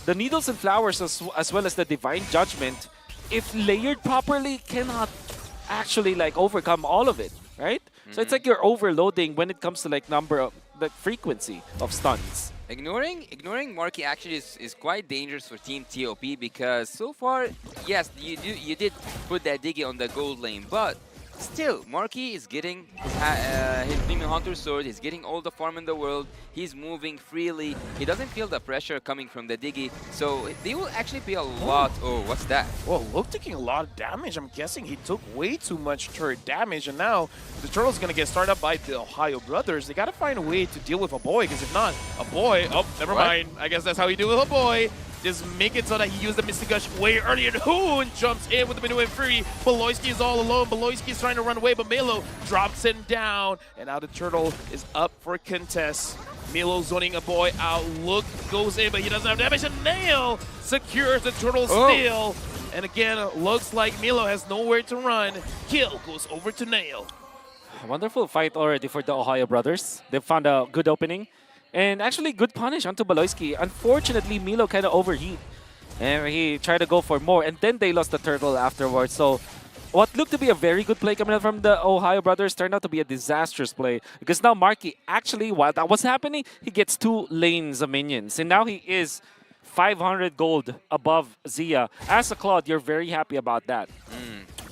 S19: the Needles and Flowers as well as the Divine Judgment, if layered properly, cannot actually like overcome all of it, right? So it's like you're overloading when it comes to like number of the frequency of stuns.
S15: Ignoring Marky actually is quite dangerous for Team TOP because so far, yes, you did put that Diggy on the gold lane, but still, Marky is getting his Premium Hunter Sword, he's getting all the farm in the world, he's moving freely, he doesn't feel the pressure coming from the Diggy, so they will actually be a lot... Oh, what's that?
S16: Well, Luke taking a lot of damage. I'm guessing he took way too much turret damage, and now the turtle's gonna get started up by the Ohio Brothers. They gotta find a way to deal with a boy, because if not, a boy... Oh, never mind. I guess that's how you deal with a boy. Just make it so that he used the Mystic Gush way earlier. Hoon jumps in with the Minuet Free. Beloyski is all alone. Beloyski is trying to run away, but Milo drops him down. And now the turtle is up for contest. Milo zoning a boy out. Look goes in, but he doesn't have damage. And Nail secures the turtle steal. And again, looks like Milo has nowhere to run. Kill goes over to Nail.
S19: Wonderful fight already for the Ohio Brothers. They found a good opening. And actually, good punish onto Beloyski. Unfortunately, Milo kind of overheat. And he tried to go for more. And then they lost the turtle afterwards. So what looked to be a very good play coming out from the Ohio Brothers turned out to be a disastrous play. Because now Marky, actually, while that was happening, he gets 2 lanes of minions. And now he is 500 gold above Zia. As a Claude, you're very happy about that.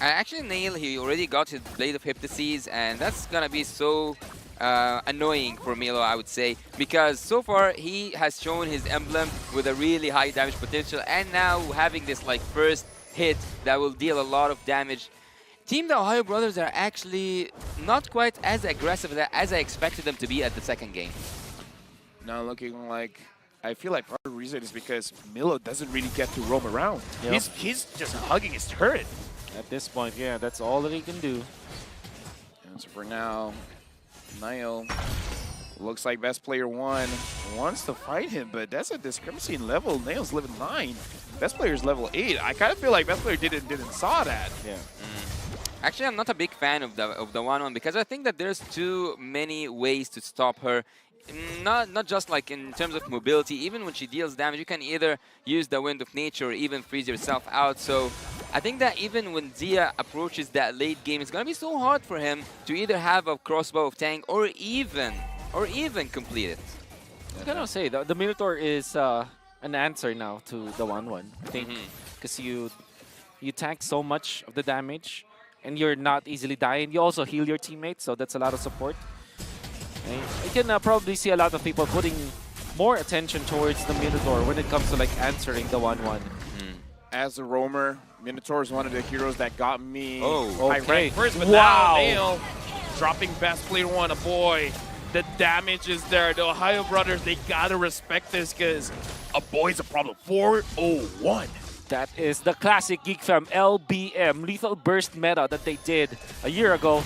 S15: Actually, Nail, he already got his Blade of Hypnosis, and that's gonna be so... annoying for Milo, I would say, because so far he has shown his emblem with a really high damage potential, and now having this like first hit that will deal a lot of damage. Team the Ohio Brothers are actually not quite as aggressive as I expected them to be at the second game.
S16: Now looking like, I feel like part of the reason is because Milo doesn't really get to roam around.
S19: Yep.
S16: He's just hugging his turret.
S19: At this point, yeah, that's all that he can do.
S16: And so for now, Niall looks like best player 1 wants to fight him, but that's a discrepancy in level. Nail's level 9. Best player's level 8. I kind of feel like best player didn't saw that.
S19: Yeah.
S15: Actually, I'm not a big fan of the 1-1 because I think that there's too many ways to stop her. Not just like in terms of mobility, even when she deals damage, you can either use the Wind of Nature or even freeze yourself out. So I think that even when Zia approaches that late game, it's gonna be so hard for him to either have a crossbow of tank or even complete it.
S19: I gotta say, the Minotaur is an answer now to the 1-1, I think, because you tank so much of the damage and you're not easily dying. You also heal your teammates, so that's a lot of support. You can probably see a lot of people putting more attention towards the Minotaur when it comes to like answering the 1-1.
S16: As a roamer, Minotaur is one of the heroes that got me
S19: okay.
S16: rank first, but
S19: Wow.
S16: now Nail dropping best player 1, a boy. The damage is there. The Ohio Brothers, they gotta respect this because a boy's a problem. 401.
S19: That is the classic Geek Fam LBM, Lethal Burst meta that they did a year ago.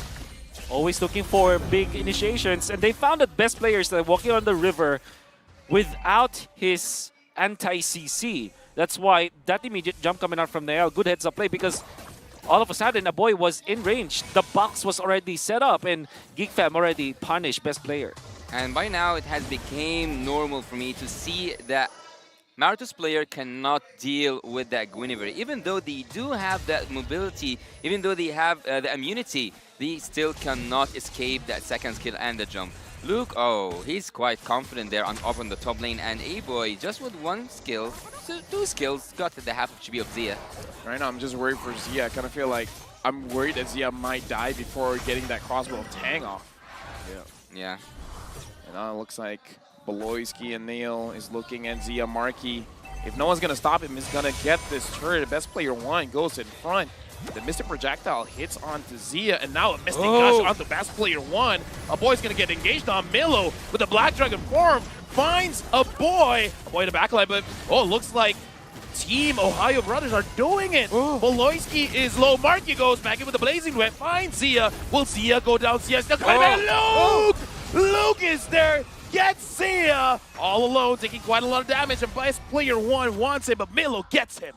S19: Always looking for big initiations, and they found that best players that walking on the river without his anti-CC. That's why that immediate jump coming out from Nael, good heads up play, because all of a sudden a boy was in range. The box was already set up, and Geek Fam already punished best player.
S15: And by now, it has become normal for me to see that Marathos player cannot deal with that Guinevere. Even though they do have that mobility, even though they have the immunity, they still cannot escape that second skill and the jump. Luke, oh, he's quite confident there up on the top lane, and A-Boy, just with one skill, so 2 skills, got to the half of HP of Zia.
S16: Right now, I'm just worried for Zia. I kind of feel like I'm worried that Zia might die before getting that crossbow tang off.
S15: Yeah.
S16: And now it looks like Beloyski and Nail is looking at Zia Markey. If no one's going to stop him, he's going to get this turret. Best player 1 goes in front. The Mystic Projectile hits onto Zia, and now a Mystic Gush onto best player 1. A boy's going to get engaged on Milo with the Black Dragon form. Finds a boy in the backline, but looks like Team Ohio Brothers are doing it. Beloyski is low. Markey goes back in with the Blazing Web. Finds Zia. Will Zia go down? Zia still coming back. Luke! Luke is there. Gets Zia all alone, taking quite a lot of damage, and best player 1 wants him, but Milo gets him.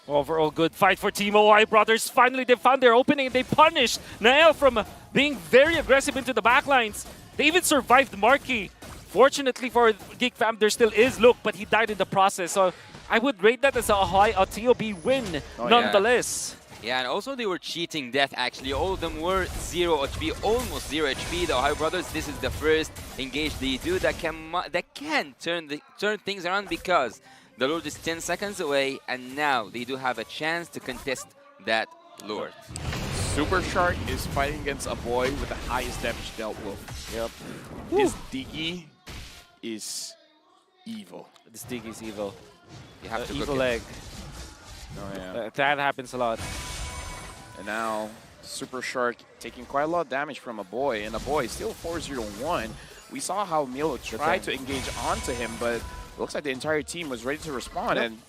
S19: Overall good fight for Team OI Brothers. Finally, they found their opening, and they punished Nael from being very aggressive into the backlines. They even survived Markey. Fortunately for Geek Fam, there still is Luke, but he died in the process. So I would rate that as a TOB win, nonetheless.
S15: Yeah, and also they were cheating death, actually. All of them were 0 HP, almost 0 HP. The Ohio Brothers, this is the first engage they do that can turn things around, because the Lord is 10 seconds away, and now they do have a chance to contest that Lord.
S16: Super Shark is fighting against a boy with the highest damage dealt with.
S19: Yep.
S16: This Diggy is evil.
S19: This Diggy is evil.
S15: You have to
S19: evil egg.
S16: Oh, yeah.
S19: That happens a lot.
S16: And now Super Shark taking quite a lot of damage from a boy, and a boy is still 4-0-1. We saw how Milo tried to engage onto him, but it looks like the entire team was ready to respond. And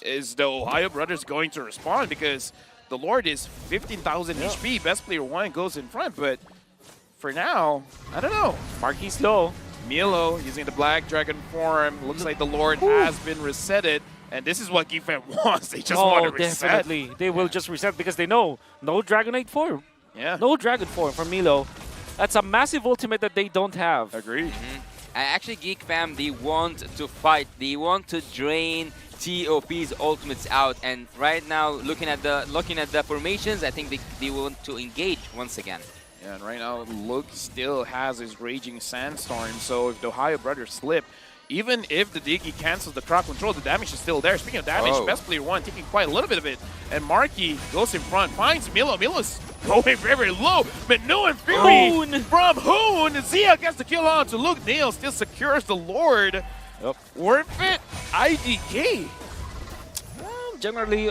S16: is the Ohio Brothers going to respond? Because the Lord is 15,000 HP. Best player 1 goes in front, but for now, I don't know.
S19: Markey's low.
S16: Milo using the Black Dragon form. Looks like the Lord has been resetted. And this is what Geek Fam wants. They just want to reset.
S19: Definitely. They will just reset because they know no Dragonite form.
S16: Yeah.
S19: No Dragon form from Milo. That's a massive ultimate that they don't have.
S16: Agreed.
S15: Actually, Geek Fam, they want to fight. They want to drain TOP's ultimates out. And right now, looking at the formations, I think they want to engage once again.
S16: Yeah, and right now, Luke still has his Raging Sandstorm. So if the Ohio Brothers slip, even if the Diggy cancels the crowd control, the damage is still there. Speaking of damage, best player 1 taking quite a little bit of it. And Markey goes in front, finds Milo. Milo's going very, very low. Manu and Fury from Hoon. Zia gets the kill on to Luke. Nail still secures the Lord. Worth it? IDK.
S19: Generally,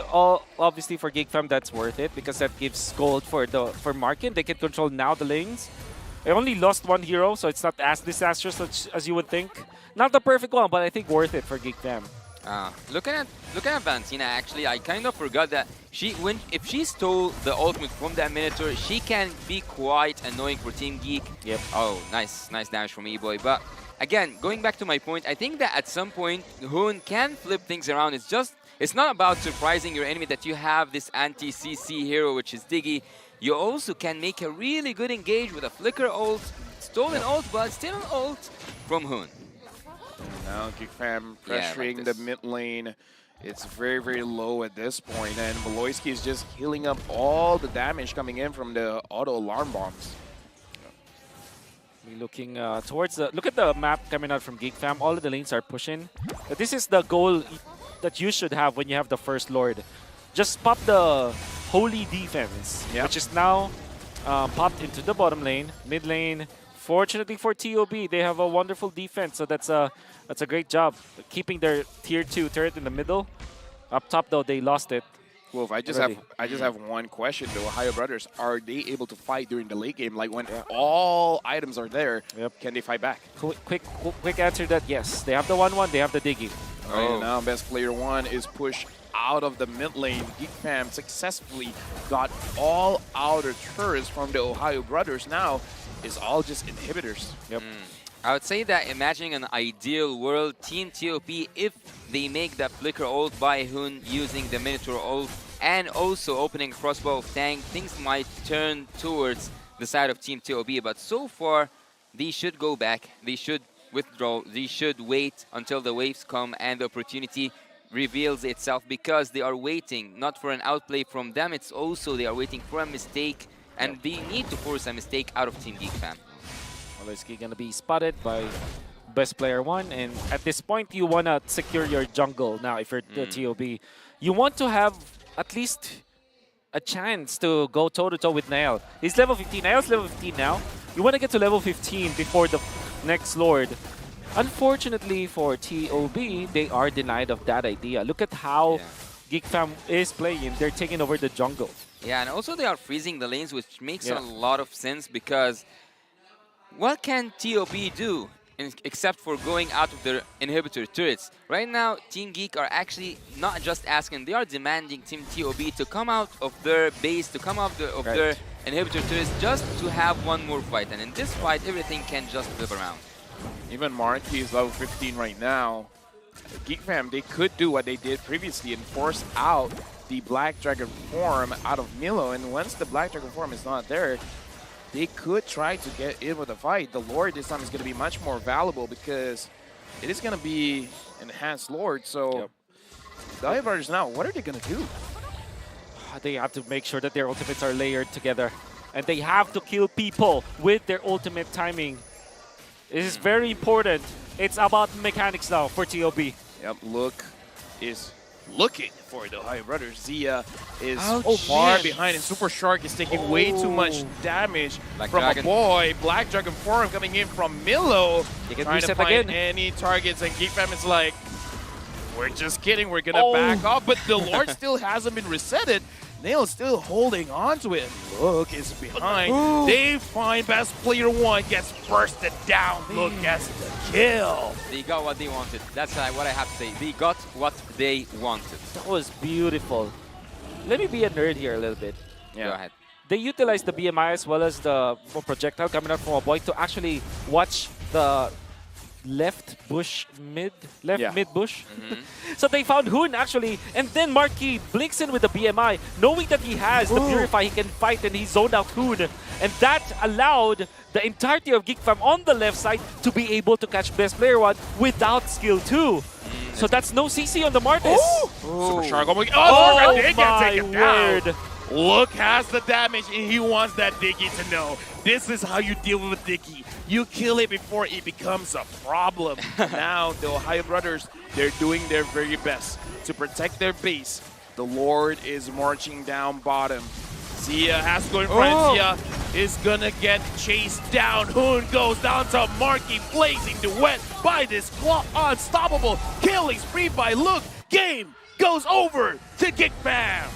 S19: obviously for Geek Fam, that's worth it because that gives gold for Markin. They can control now the lanes. I only lost 1 hero, so it's not as disastrous as you would think. Not the perfect one, but I think worth it for Geek Fam.
S15: Looking at Valentina, actually, I kind of forgot that if she stole the ultimate from that Minotaur, she can be quite annoying for Team Geek.
S19: Yep.
S15: Oh, nice damage from E-Boy. But again, going back to my point, I think that at some point, Hoon can flip things around. It's not about surprising your enemy that you have this anti-CC hero, which is Diggy. You also can make a really good engage with a Flicker ult, stolen ult, but still an ult from Hoon.
S16: Now Geek Fam pressuring the mid lane. It's very, very low at this point, and Beloyski is just healing up all the damage coming in from the auto alarm bombs.
S19: We're looking towards look at the map coming out from Geek Fam. All of the lanes are pushing. But this is the goal that you should have when you have the first Lord. Just pop the Holy Defense, which is now popped into the bottom lane, mid lane. Fortunately for TOB, they have a wonderful defense, so that's a great job keeping their tier 2 turret in the middle. Up top though, they lost it.
S16: Wolf, I just have one question though. Ohio Brothers, are they able to fight during the late game? Like when all items are there, can they fight back?
S19: Quick answer that yes. They have the 1-1, they have the Diggy.
S16: Right now, best player 1 is pushed out of the mid lane. Geek Fam successfully got all outer turrets from the Ohio brothers. Now it's all just inhibitors.
S15: Yep. I would say that imagining an ideal world, Team TOP, if they make that flicker ult by Hun using the Minotaur ult and also opening a crossbow of Tang, things might turn towards the side of Team TOP. But so far, they should go back, they should withdraw, they should wait until the waves come and the opportunity reveals itself, because they are waiting not for an outplay from them, it's also they are waiting for a mistake, and they need to force a mistake out of Team Geek Fam.
S19: Obviously going to be spotted by best player 1, and at this point you want to secure your jungle now if you're the TOB. You want to have at least a chance to go toe-to-toe with Nail. He's level 15, Nail's level 15 now. You want to get to level 15 before the next Lord. Unfortunately for TOB, they are denied of that idea. Look at how Geek Fam is playing. They're taking over the jungle.
S15: Yeah, and also they are freezing the lanes, which makes a lot of sense, because what can TOP do except for going out of their inhibitor turrets? Right now, Team Geek are actually not just asking, they are demanding Team TOP to come out of their base, to come out of their inhibitor turrets, just to have one more fight. And in this fight, everything can just flip around.
S16: Even Marky is level 15 right now. Geek Fam, they could do what they did previously and force out the Black Dragon form out of Milo. And once the Black Dragon form is not there, they could try to get in with the fight. The Lord this time is going to be much more valuable because it is going to be enhanced Lord. So the Ohio brothers now, what are they going to do?
S19: They have to make sure that their ultimates are layered together. And they have to kill people with their ultimate timing. This is very important. It's about mechanics now for TOB.
S16: Yep, Look is looking for the Ohio brothers. Zia is
S19: Ouch,
S16: far
S19: man.
S16: behind, and Super Shark is taking way too much damage
S15: Black
S16: from
S15: Dragon.
S16: a boy. Black Dragon form coming in from Milo.
S19: You can
S16: trying to
S19: reset
S16: find
S19: again.
S16: any targets, and Geek Fam is like, we're just kidding, we're gonna back off, but the Lord still hasn't been resetted. Nail is still holding on to it. Look is behind. They find best player 1, gets bursted down. Look gets the kill.
S15: They got what they wanted. That's what I have to say. They got what they wanted.
S19: That was beautiful. Let me be a nerd here a little bit.
S15: Go ahead.
S19: They utilized the BMI as well as the projectile coming out from a boy to actually watch the left mid bush. So they found Hun actually, and then Marquis blinks in with the BMI, knowing that he has the Purify, he can fight, and he zoned out Hun. And that allowed the entirety of Geek Fam on the left side to be able to catch best player 1 without skill 2. So that's no CC on the Martis.
S16: Super Shark. Oh, they can take him down.
S19: word.
S16: Look has the damage, and he wants that Diggy to know. This is how you deal with Diggy. You kill it before it becomes a problem. Now, the Ohio brothers, they're doing their very best to protect their base. The Lord is marching down bottom. Zia has to go in front. Zia is gonna get chased down. Hun goes down to Marky, blazing the wet by this claw. Unstoppable killing spree by Look. Game goes over to Geek Fam.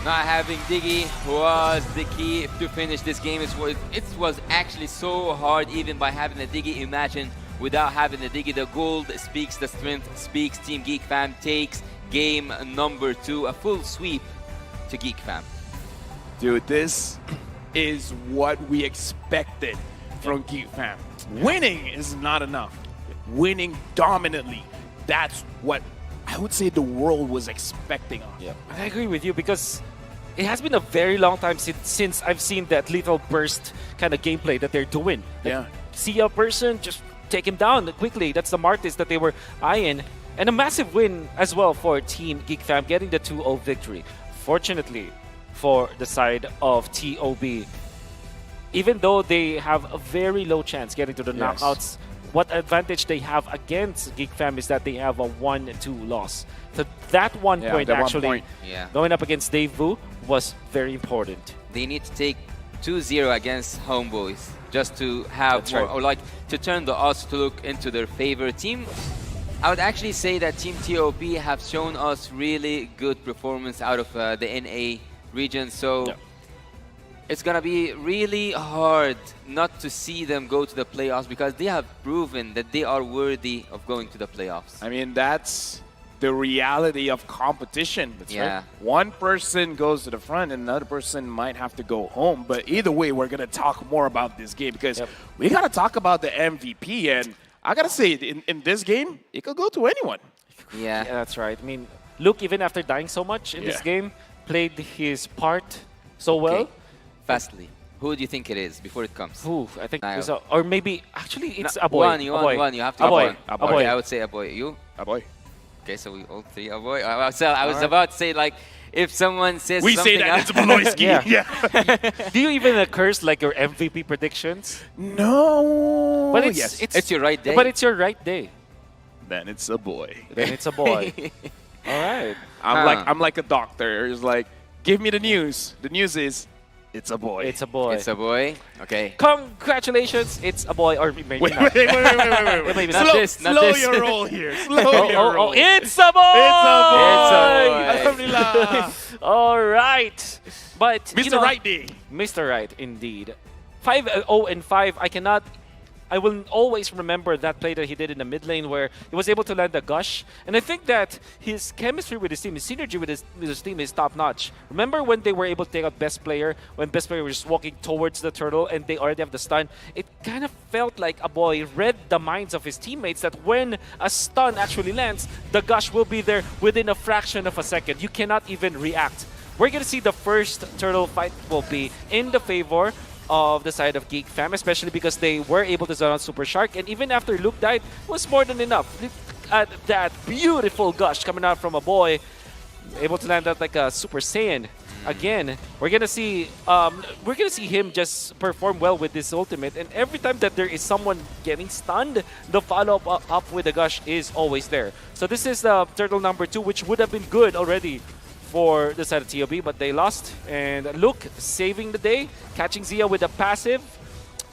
S15: Not having Diggy was the key to finish this game. It was actually so hard even by having the Diggy. Imagine without having the Diggy. The gold speaks, the strength speaks. Team Geek Fam takes game number 2. A full sweep to Geek Fam.
S16: Dude, this is what we expected from Geek Fam. Winning is not enough. Winning dominantly, that's what I would say the world was expecting of.
S19: I agree with you because it has been a very long time since I've seen that lethal burst kind of gameplay that they're doing. Like, see a person, just take him down quickly. That's the Martis that they were eyeing. And a massive win as well for Team Geek Fam, getting the 2-0 victory. Fortunately for the side of TOB, even though they have a very low chance getting to the knockouts, what advantage they have against Geek Fam is that they have a 1-2 loss. So that one point actually going up against Dave Vu was very important.
S15: They need to take 2-0 against Homeboys just to have more, or like to turn the odds to look into their favor. Team, I would actually say that Team TOP have shown us really good performance out of the NA region. So it's gonna be really hard not to see them go to the playoffs because they have proven that they are worthy of going to the playoffs.
S16: I mean, that's the reality of competition. That's
S15: Yeah.
S16: right. One person goes to the front and another person might have to go home. But either way, we're going to talk more about this game because we got to talk about the MVP. And I got to say, in this game, it could go to anyone.
S15: Yeah.
S19: That's right. I mean, Luke, even after dying so much in this game, played his part so well.
S15: Okay. Fastly. Who do you think it is before it comes?
S19: Ooh, I think
S15: Niall.
S19: there's a, or maybe actually it's a boy.
S15: One. You have to
S19: a
S15: go
S19: boy.
S15: one.
S19: A boy.
S15: Okay, I would say a boy. You?
S16: A boy.
S15: Okay, so we all three a boy. I was about to say, like, if someone says
S16: We
S15: something
S16: say that
S15: else-
S16: it's Baloyski.
S19: Yeah. Do you even curse like your MVP predictions?
S16: No.
S19: But it's
S16: yes.
S15: It's your right day.
S19: But it's your right day.
S16: Then it's a boy.
S19: Then it's a boy. All right.
S16: I'm like a doctor. It's like, give me the news. The news is, it's a boy.
S19: It's a boy.
S15: It's a boy. Okay.
S19: Congratulations, it's a boy, or maybe
S16: Wait,
S19: not.
S16: wait, wait, wait, wait, wait, wait.
S19: Maybe
S16: Slow,
S19: not.
S16: slow your roll here. Slow your roll.
S19: It's a boy!
S16: It's a boy.
S19: Alhamdulillah. All right. But,
S16: Mr. Right Day.
S19: Mr. Right, indeed. 5-0-5, I will always remember that play that he did in the mid lane where he was able to land a gush. And I think that his chemistry with his team, his synergy with his team is top-notch. Remember when they were able to take out Best Player, when Best Player was just walking towards the turtle and they already have the stun? It kind of felt like a boy read the minds of his teammates that when a stun actually lands, the gush will be there within a fraction of a second. You cannot even react. We're going to see the first turtle fight will be in the favor of the side of Geek Fam, especially because they were able to zone out Super Shark, and even after Luke died, it was more than enough. At that beautiful gush coming out from a boy, able to land out like a Super Saiyan. Again, we're gonna see him just perform well with this ultimate, and every time that there is someone getting stunned, the follow-up up with the gush is always there. So this is turtle number 2, which would have been good already for the side of TOB, but they lost. And Luke saving the day, catching Zia with a passive,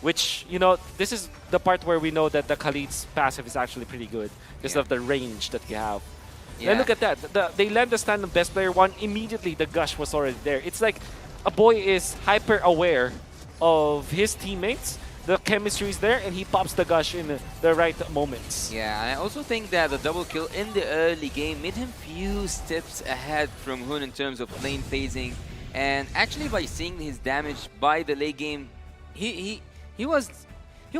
S19: which, you know, this is the part where we know that the Khalid's passive is actually pretty good because of the range that you have. And look at that. They land the stand on Best Player 1, immediately the gush was already there. It's like a boy is hyper aware of his teammates. The chemistry is there, and he pops the gush in the right moments.
S15: Yeah, and I also think that the double kill in the early game made him few steps ahead from Hun in terms of lane phasing. And actually, by seeing his damage by the late game, he was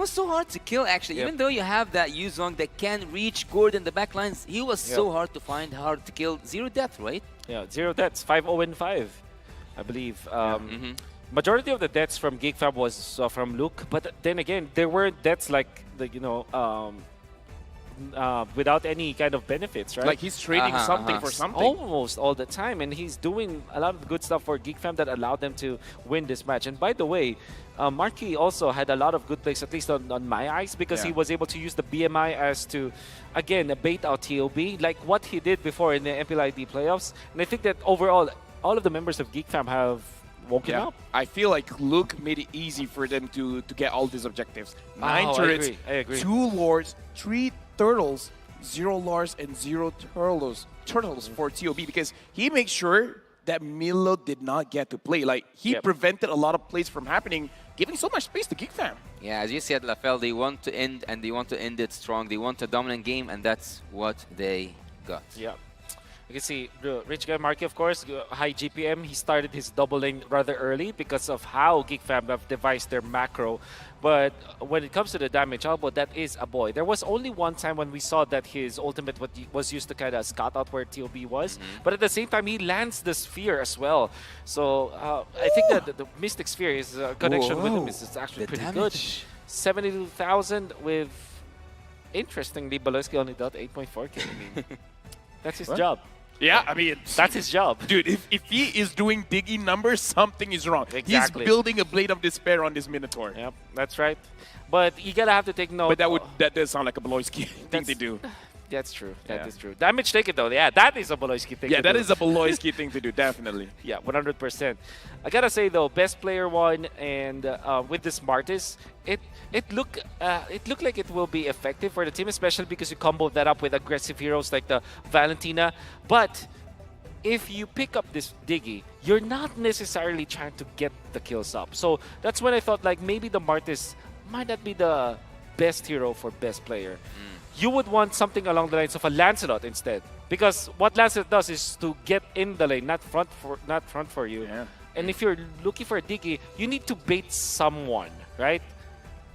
S15: so hard to kill. Actually, even though you have that Yuzong that can reach Gord in the backlines, he was so hard to find, hard to kill. 0 death, right?
S19: Yeah, 0 deaths. 5-0-5, I believe. Majority of the deaths from Geek Fam was from Luke, but then again, there were deaths like the without any kind of benefits, right?
S16: Like he's trading something for something.
S19: Almost all the time, and he's doing a lot of good stuff for Geek Fam that allowed them to win this match. And by the way, Marky also had a lot of good plays, at least on my eyes, because he was able to use the BMI as to, again, bait out TOB, like what he did before in the MPLID playoffs. And I think that overall, all of the members of Geek Fam have woken up.
S16: I feel like Luke made it easy for them to get all these objectives. 9 turrets,
S19: I agree.
S16: 2 lords, 3 turtles, 0 lords, and 0 turtles for TOB, because he makes sure that Milo did not get to play. Like, he prevented a lot of plays from happening, giving so much space to Geek Fam.
S15: Yeah, as you said, Lafel, they want to end, and they want to end it strong. They want a dominant game, and that's what they got.
S19: Yeah. You can see the rich guy Marky, of course, high GPM. He started his double lane rather early because of how Geek Fam have devised their macro. But when it comes to the damage elbow, that is a boy. There was only one time when we saw that his ultimate was used to kind of scout out where TOB was. But at the same time, he lands the sphere as well. So I think that the Mystic Sphere, his connection with him is actually pretty good. 72,000 with, interestingly, Baloyski only got 8.4k. I mean, that's his job.
S16: Yeah, I mean,
S19: that's his job.
S16: Dude, if he is doing digging numbers, something is wrong.
S19: Exactly.
S16: He's building a Blade of Despair on this Minotaur.
S19: Yep, that's right. But you gotta have to take note.
S16: But that does sound like a Baloyski thing to do.
S19: That's true. That is true. Damage taken though. Yeah, that is a Baloyski thing.
S16: Yeah,
S19: to
S16: that
S19: do.
S16: is a Baloyski thing to do, definitely.
S19: Yeah, 100%. I gotta say though, Best Player 1 and with this Martis, it looked like it will be effective for the team, especially because you combo that up with aggressive heroes like the Valentina. But if you pick up this Diggy, you're not necessarily trying to get the kills up. So that's when I thought like maybe the Martis might not be the best hero for Best Player. you would want something along the lines of a Lancelot instead. Because what Lancelot does is to get in the lane, not front for you.
S16: Yeah.
S19: And if you're looking for a Diggy, you need to bait someone, right?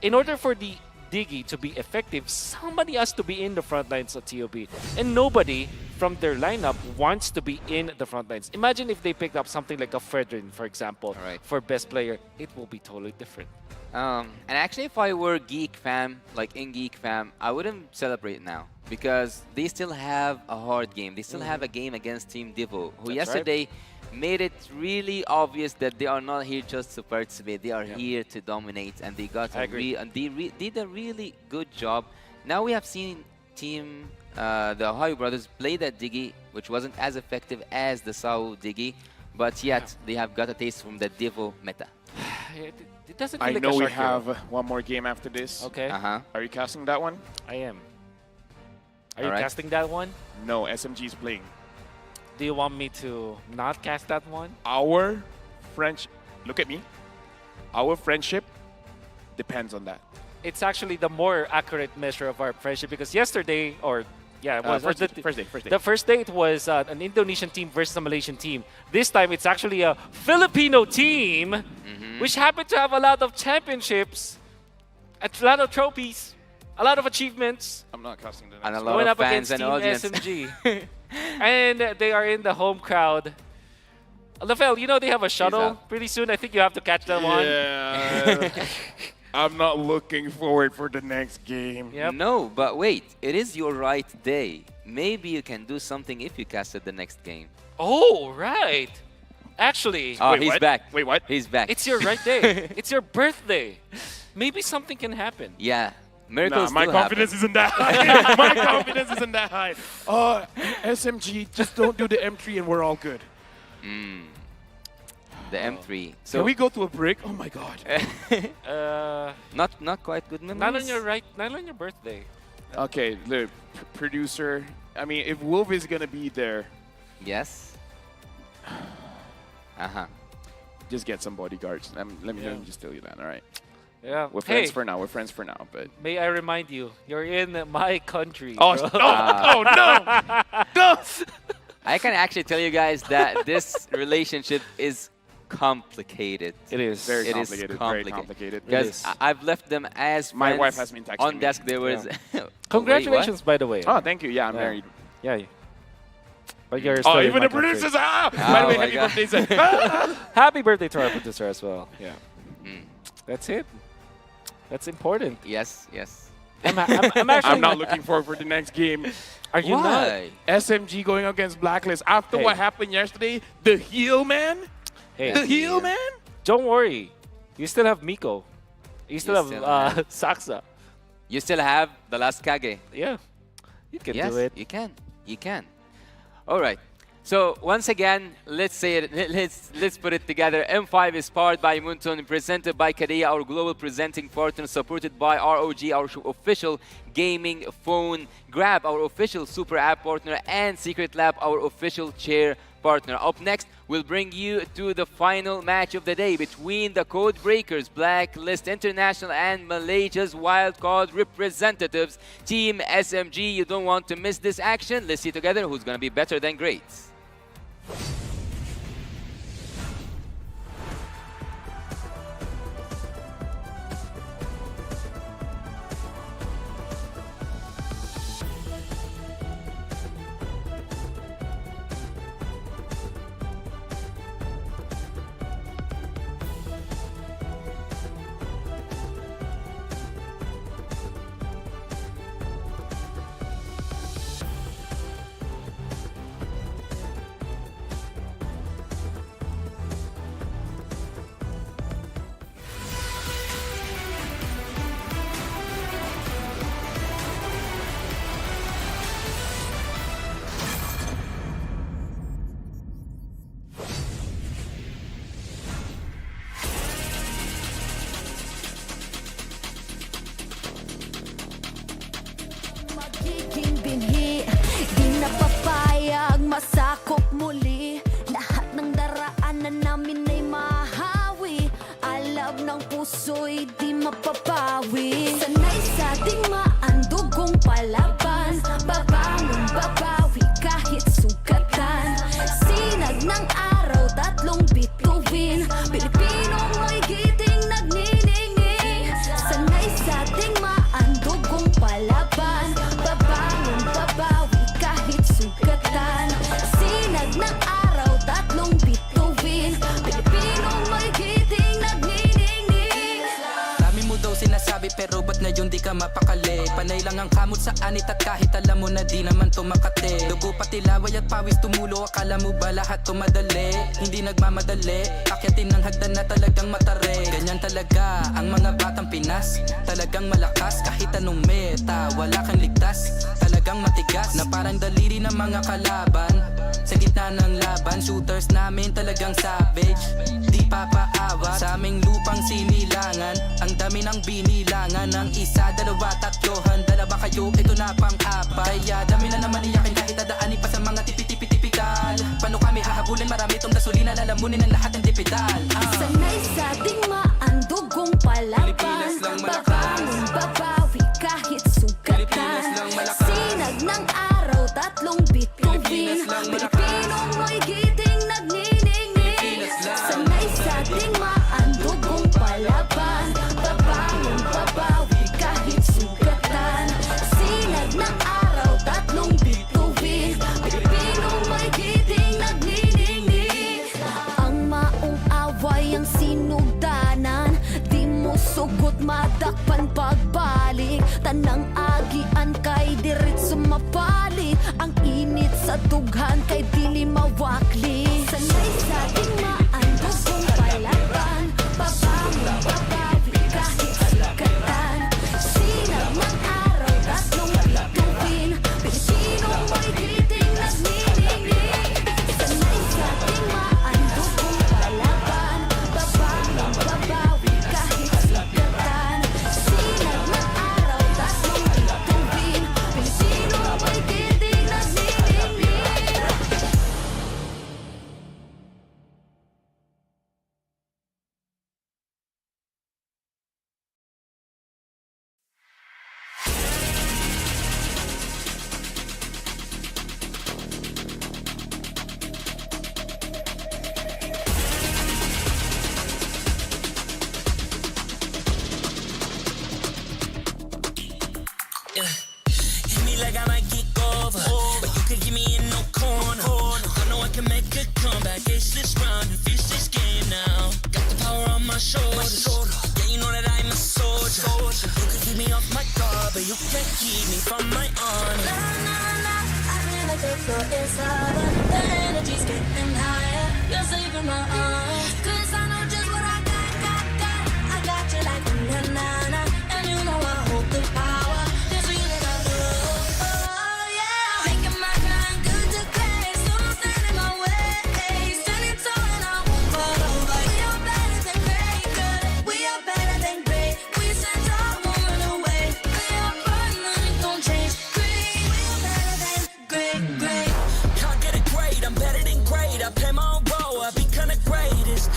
S19: In order for the Diggy to be effective, somebody has to be in the front lines of TOB. And nobody from their lineup wants to be in the front lines. Imagine if they picked up something like a Fredrin, for example, for best player. It will be totally different.
S2: And actually, if I were Geek Fam, like in Geek Fam, I wouldn't celebrate now because they still have a hard game. They still have a game against Team Divo, who yesterday made it really obvious that they are not here just to participate. They are here to dominate, and they got did a really good job. Now we have seen Team the Ohio Brothers play that Diggy, which wasn't as effective as the Sao Diggy, but yet they have got a taste from the Divo meta.
S19: It doesn't
S16: I
S19: feel like
S16: know
S19: a
S16: we
S19: shark hero.
S16: have one more game after this.
S19: Okay.
S16: Are you casting that one?
S19: I am. Are you casting that one?
S16: No, SMG is playing.
S19: Do you want me to not cast that one?
S16: Our French, look at me. Our friendship depends on that.
S19: It's actually the more accurate measure of our friendship because yesterday, or yeah, it was
S16: first day.
S19: The first day it was an Indonesian team versus a Malaysian team. This time it's actually a Filipino team, which happened to have a lot of championships, a lot of trophies, a lot of achievements.
S16: I'm not casting the next
S2: And a
S16: one.
S2: lot
S19: Going
S2: of
S19: up
S2: fans
S19: against
S2: and
S19: Team
S2: audience.
S19: SMG. And they are in the home crowd. Lafel, you know they have a shuttle pretty soon. I think you have to catch that one.
S16: Yeah. I'm not looking forward for the next game.
S2: No, but wait. It is your right day. Maybe you can do something if you casted the next game.
S19: Oh, right. Actually.
S2: Oh, he's back.
S16: Wait, what?
S2: He's back.
S19: It's your right day. It's your birthday. Maybe something can happen.
S2: Yeah. Miracles
S16: my
S2: do
S16: confidence
S2: happen.
S16: isn't that high. My confidence isn't that high. SMG, just don't do the M3 and we're all good.
S2: The M3. So
S16: Can we go to a break? Oh my god.
S2: not quite good memories.
S19: Not on your birthday.
S16: Okay, the producer. I mean, if Wolf is gonna be there,
S2: yes.
S16: just get some bodyguards. Let me just tell you that. All right.
S19: Yeah.
S16: We're friends for now. We're friends for now. But
S19: may I remind you, you're in my country.
S16: Oh
S19: bro.
S16: no!
S2: I can actually tell you guys that this relationship is complicated.
S19: It is.
S16: Very
S2: It
S16: complicated.
S2: is
S16: Very complicated.
S2: Because I've left them as
S16: My
S2: friends.
S16: wife has been texting
S2: on
S16: me.
S2: desk. There was.
S19: Congratulations, by the way.
S16: Oh, thank you. Yeah, I'm married.
S19: Yeah. But you're still in
S16: even
S19: my
S16: the
S19: country.
S16: producers. By the way, happy birthday, sir.
S19: Happy birthday to our producer as well. Yeah. That's it. That's important.
S2: Yes.
S19: I'm actually
S16: I'm not looking forward for the next game.
S19: Are you not?
S16: SMG going against Blacklist after what happened yesterday. The heel man.
S19: Hey.
S16: The heel man.
S19: Don't worry. You still have Miko. You still have Saksa.
S2: You still have the last Kage.
S19: Yeah. You can
S2: yes,
S19: do it.
S2: You can. All right. So once again, let's put it together. M5 is powered by Moonton, presented by Kadea, our global presenting partner, supported by ROG, our official gaming phone, Grab, our official super app partner, and Secret Lab, our official chair partner. Up next, we'll bring you to the final match of the day between the Code Breakers, Blacklist International, and Malaysia's wildcard representatives, Team SMG. You don't want to miss this action. Let's see together who's going to be better than great.
S5: Magiging binhi, di na papayag masakop muli. Lahat ng daraanan namin ay mahawi. Alab ng puso'y di mapapawi. Sanay sa digmaan, dugong palab
S7: sinasabi pero ba't ngayon di ka mapakali? Panay lang ang kamot sa anit at kahit alam mo na di naman to makate. Dugo pati laway at pawis tumulo, akala mo ba lahat to madali? Hindi nagmamadali, akyatin ng hagdan na talagang matare. Ganyan talaga ang mga batang Pinas, talagang malakas kahit anong meta, wala kang ligtas. Talagang matigas na parang daliri ng mga kalaban. Sa gitna ng laban, shooters namin talagang savage. Di papaawa sa aming lupang sinilangan. Ang dami ng binilangan ng isa, dalawa, tatlohan. Dalawa kayo, ito na pang-apat. Kaya dami na naman iyakin kahit dadaanin pa sa mga tipi-tipi-tipikal. Paano kami hahabulin? Marami itong gasolina, lalamunin ang lahat ng tipidal.
S5: Sanay sa ating maandugong palaban. Babangon, babawi kahit sugatan. Sinag ng araw, tatlong bituin. Pilipinong mo'y giting nagniningning. Sanay sa ating maandugong palaban. Babangon, babawi kahit sugatan. Sinag ng araw, tatlong bituin. Pilipinong mo'y giting nagniningning. Ang maong away ang sinugdanan. Di mo sugot madakpan pagbalik. Tanang agian kay dirit sumapalit. Ang init sa dughan kay dili mawakli. Sanay sa ating maandugong palaban. Babangon, babawi kahit sugatan. Sinag ng araw, tatlong bituin. Pilipino mo'y giting nagniningning. Sanay sa ating maandugong palaban. Babangon, babawi kahit sugatan. Sinag ng araw, tatlong bituin. Pilipino mo'y giting nagniningning.
S6: Hit me like I might kick over, but you can give me in no corner. I know I can make a comeback. Ace this round and finish this game now. Got the power on my shoulders. Yeah, you know that I'm a soldier. You can keep me off my guard, but you can't keep me from my honor.
S5: I never take your inside, but the energy's getting higher. You're saving my arms, 'cause I know just what I got. I got you like na-na-na, and you know I hold the power. This feeling I love, oh yeah. Making my grind good to great, so don't stand in my way. Standing tall and I won't fall over. We are better than great, good. We are better than great. We stand tall, won't run away. We are fun, nothing gon' change. Great, we are better than great.
S6: Can't get it great, I'm better than great. I play my own role, I be kinda greatest.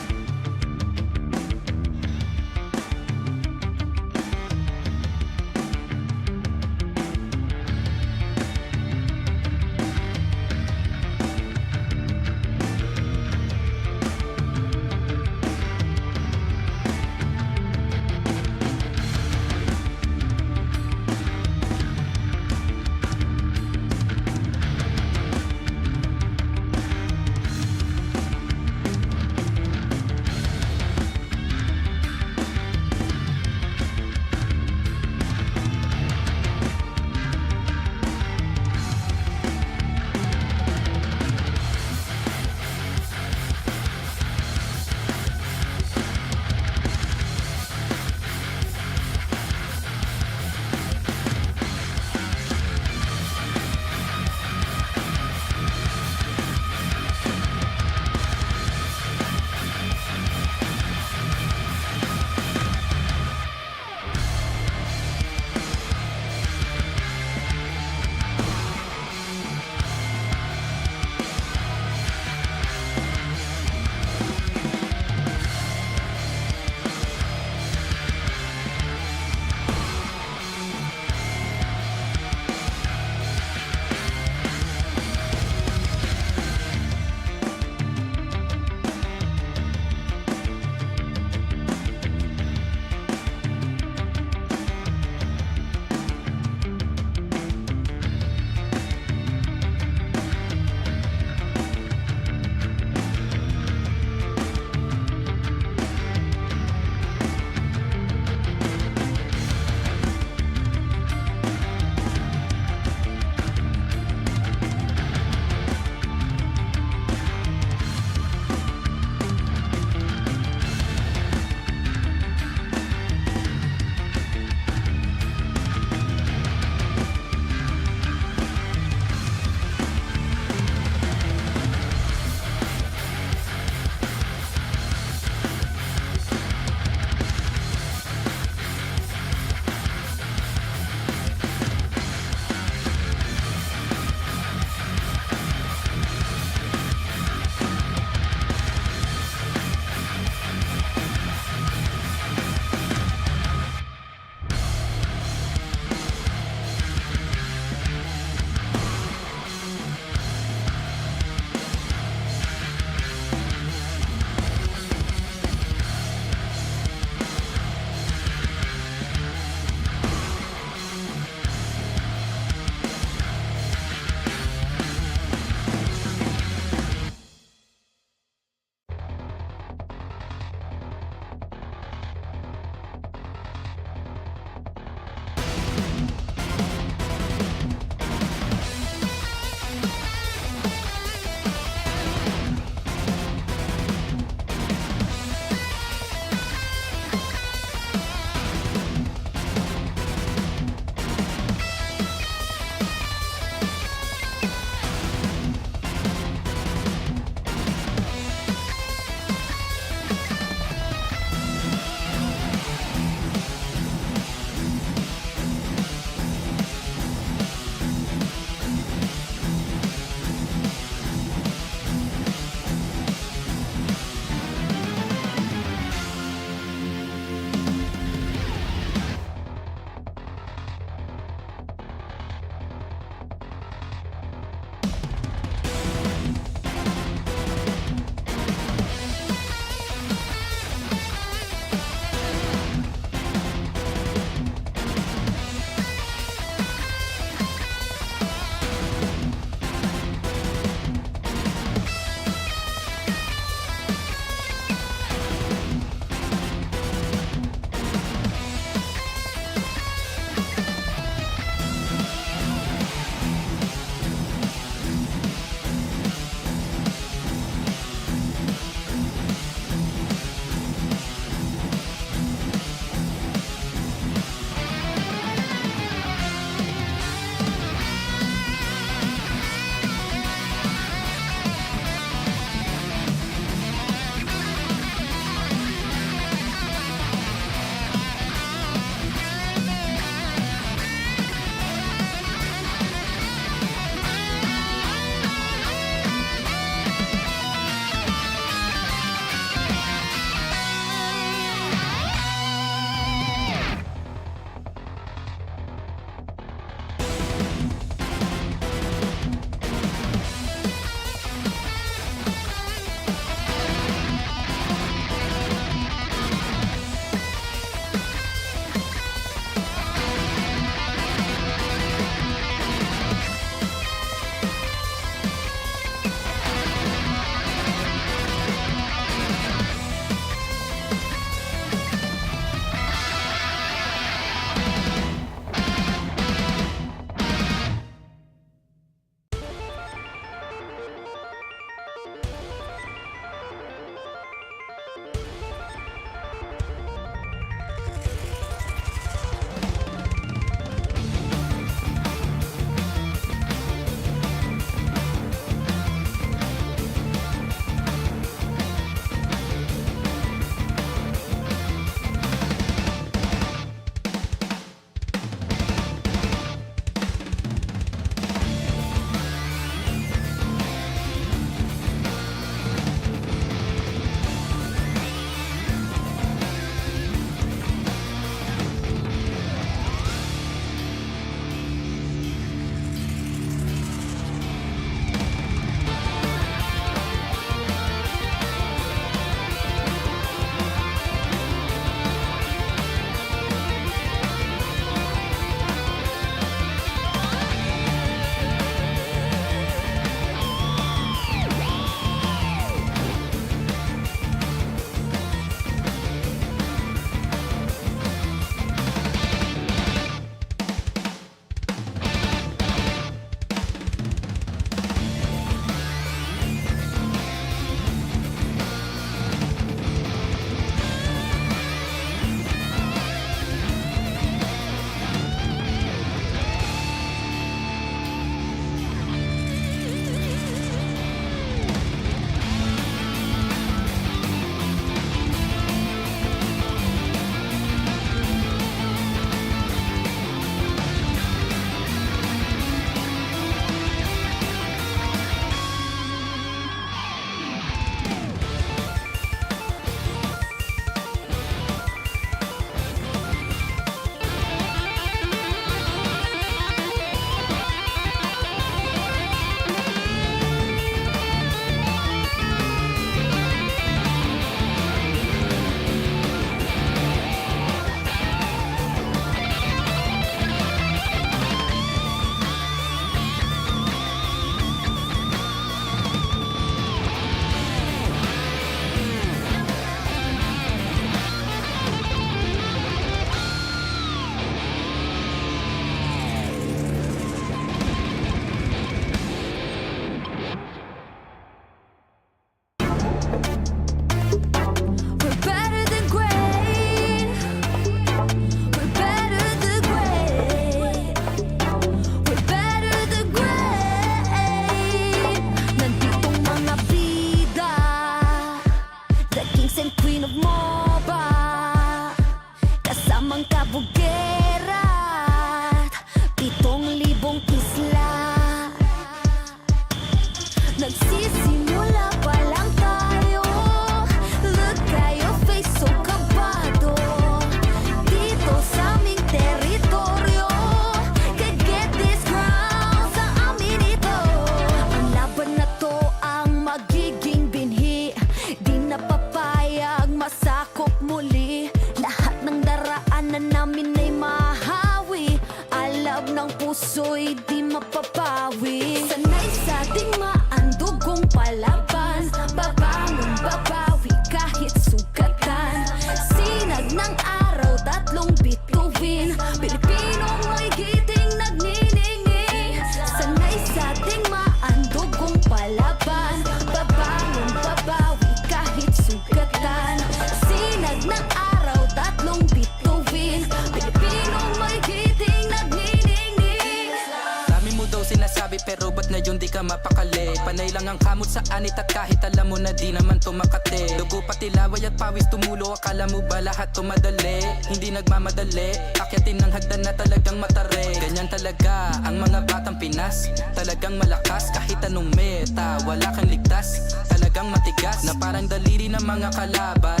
S7: ka mapakali. Panay lang ang kamot sa anit at kahit alam mo na di naman to makate. Dugo pati laway at pawis tumulo, akala mo ba lahat to madali? Hindi nagmamadali, akyatin ng hagdan na talagang matare. Ganyan talaga ang mga batang Pinas, talagang malakas kahit anong meta. Wala kang ligtas, talagang matigas na parang daliri ng mga kalaban.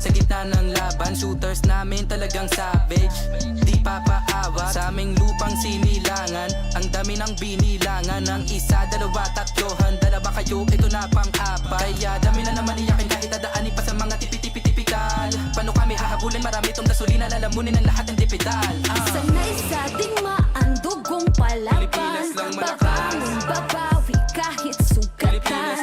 S7: Sa gitna ng laban, shooters namin talagang savage. Di papaawat sa aming lupang sinilangan. Ang dami ng binilangan, ng isa, dalawa, tatlo, handa na ba kayo? Ito na pang-apat. Kaya dami na naman iyakin kahit dadaanin pa sa mga tipi-tipi-tipikal. Paano kami hahabulin? Marami itong gasolina, lalamunin ang lahat ng dipidal.
S5: Sanay sa ating maandugong palaban, babangon, babawi kahit sugatan.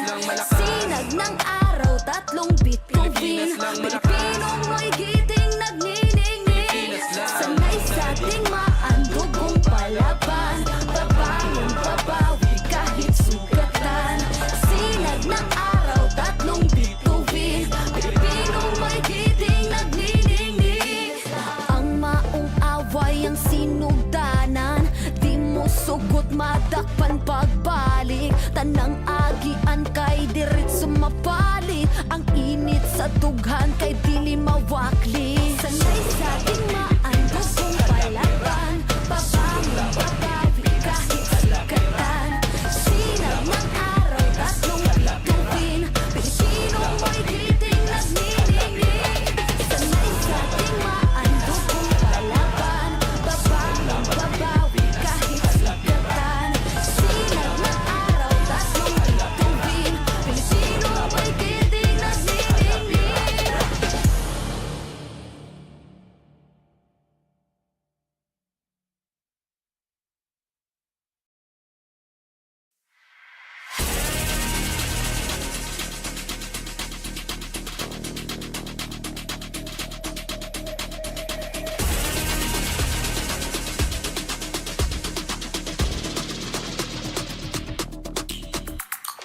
S5: Sinag ng araw, tatlong bituin, Pilipinong may giting nagniningning. Sanay sa ating maandugong palaban, babangon, babawi kahit sugatan. Sinag ng araw, tatlong bituin, Pilipinong may giting nagniningning. Ang maong away ang sinugdanan, di mo sugot madakpan pagbalik. Tanang agian kay diretso mapalit, ang init sa dughan kay dili mawakli. Sanay sa ating maandugong palaban, babangon, babawi kahit sugatan. Sinag ng araw, tatlong bituin, Pilipinong may giting nagniningning. Sanay sa ating maandugong palaban, babangon, babawi kahit sugatan. Sinag ng araw, tatlong bituin, Pilipinong may giting nagniningning.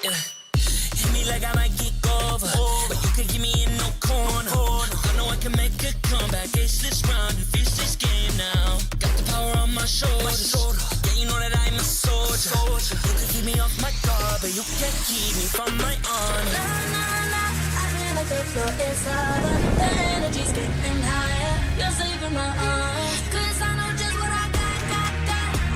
S6: Yeah. Hit me like I might get over, but you could give me in no corner. I know I can make a comeback, ace this round and finish this game now. Got the power on my shoulders, yeah, you know that I'm a soldier. You could keep me off my guard, but you can't keep me from my honor.
S5: Nah, nah, nah, I feel like the floor is over, the energy's getting higher. You're saving my arms, 'cause I know just what I got.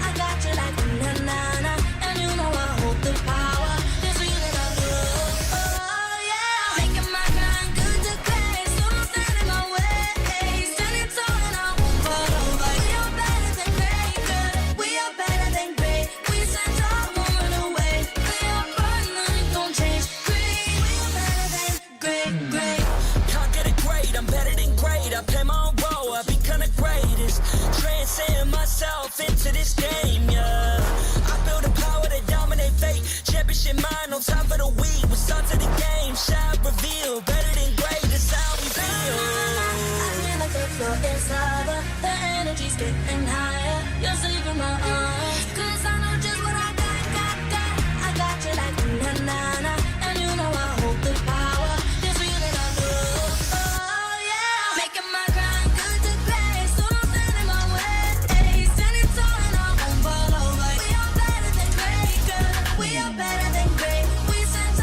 S5: I got you like na na na, and you know I hold the power. This feeling I feel, oh yeah. Making my grind good to great, so don't stand in my way. Standing tall and I won't fall over. We are better than great, good. We are better than great. We stand tall, won't run away. We are partners, don't change. Great, we are better than great, great.
S6: Can't get it great, I'm better than great. I play my own role, I become the greatest. Transcend myself into this game, yeah. I build a power to dominate fate. Championship mind, no time for the weak. We start to the game, shine, reveal. Better than great, that's how we feel.
S5: I feel like the floor is over, the energy's getting higher. You're saving my arms, 'cause I know just what I got. I got you like na na na, and you know I hold the power. This feeling I feel, oh yeah. Making my grind good to great, so don't stand in my way. Standing tall and I won't fall over. We are better than great, good. We are better than great. We stand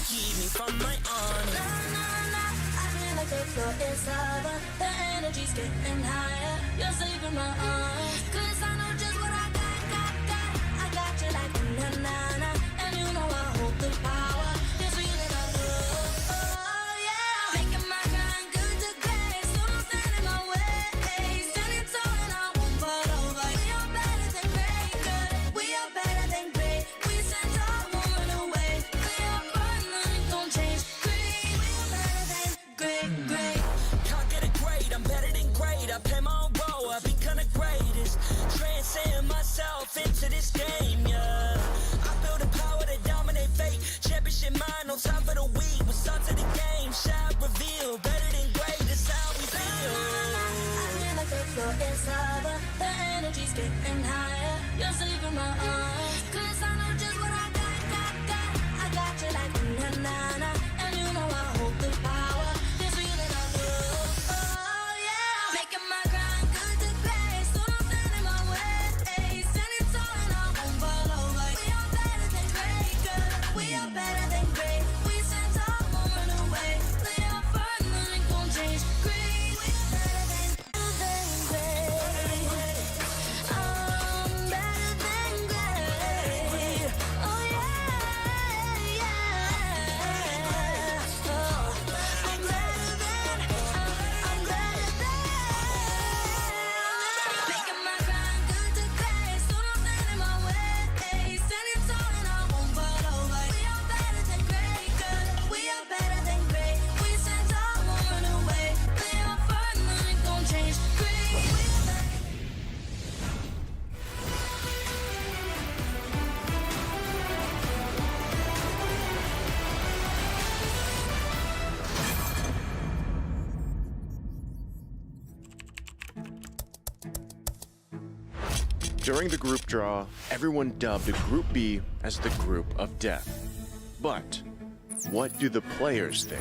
S6: keep me from my honor.
S5: I feel like the floor is lava. The energy's getting higher. You're saving my arms. 'Cause I know just what I got. I got you like na-na-na. And you know I hold the power. This feeling I love. Oh yeah. Making my grind good to great. So don't stand in my way. Standing tall and I won't fall over. We are better than great, good. We are better than great. We send our woman away. We are fun, nothing gon' change. Great. We are better than great.
S6: Can't get it great, I'm better than great. I play my own role, I become the greatest. Transcend myself into this game, yeah. I feel the power to dominate fate. Championship mind, no time for the weak. What's up to the game? Shot reveal, better than great, that's how we feel.
S5: I feel like the floor is lava. The energy's getting higher. You're saving my arms. 'Cause I know just what I got. I got you like na-na-na. And you know I hold the power. This feeling I love. Oh yeah. Making my grind good to great. So don't stand in my way. Standing tall and I won't fall over. We are better than great, good. We are better than great. We send our woman away. Play our fun, nothing gon' change. Great. We are better than great. I'm better than great. Oh yeah, yeah. Oh, I'm better than. Making my grind good to great. So don't stand in my way. Standing tall and I won't fall over. We are better than great, good. We are better than great. We send our woman away. Play our fun, nothing gon' change. Great. We are better.
S12: During the group draw, everyone dubbed Group B as the group of death. But what do the players think?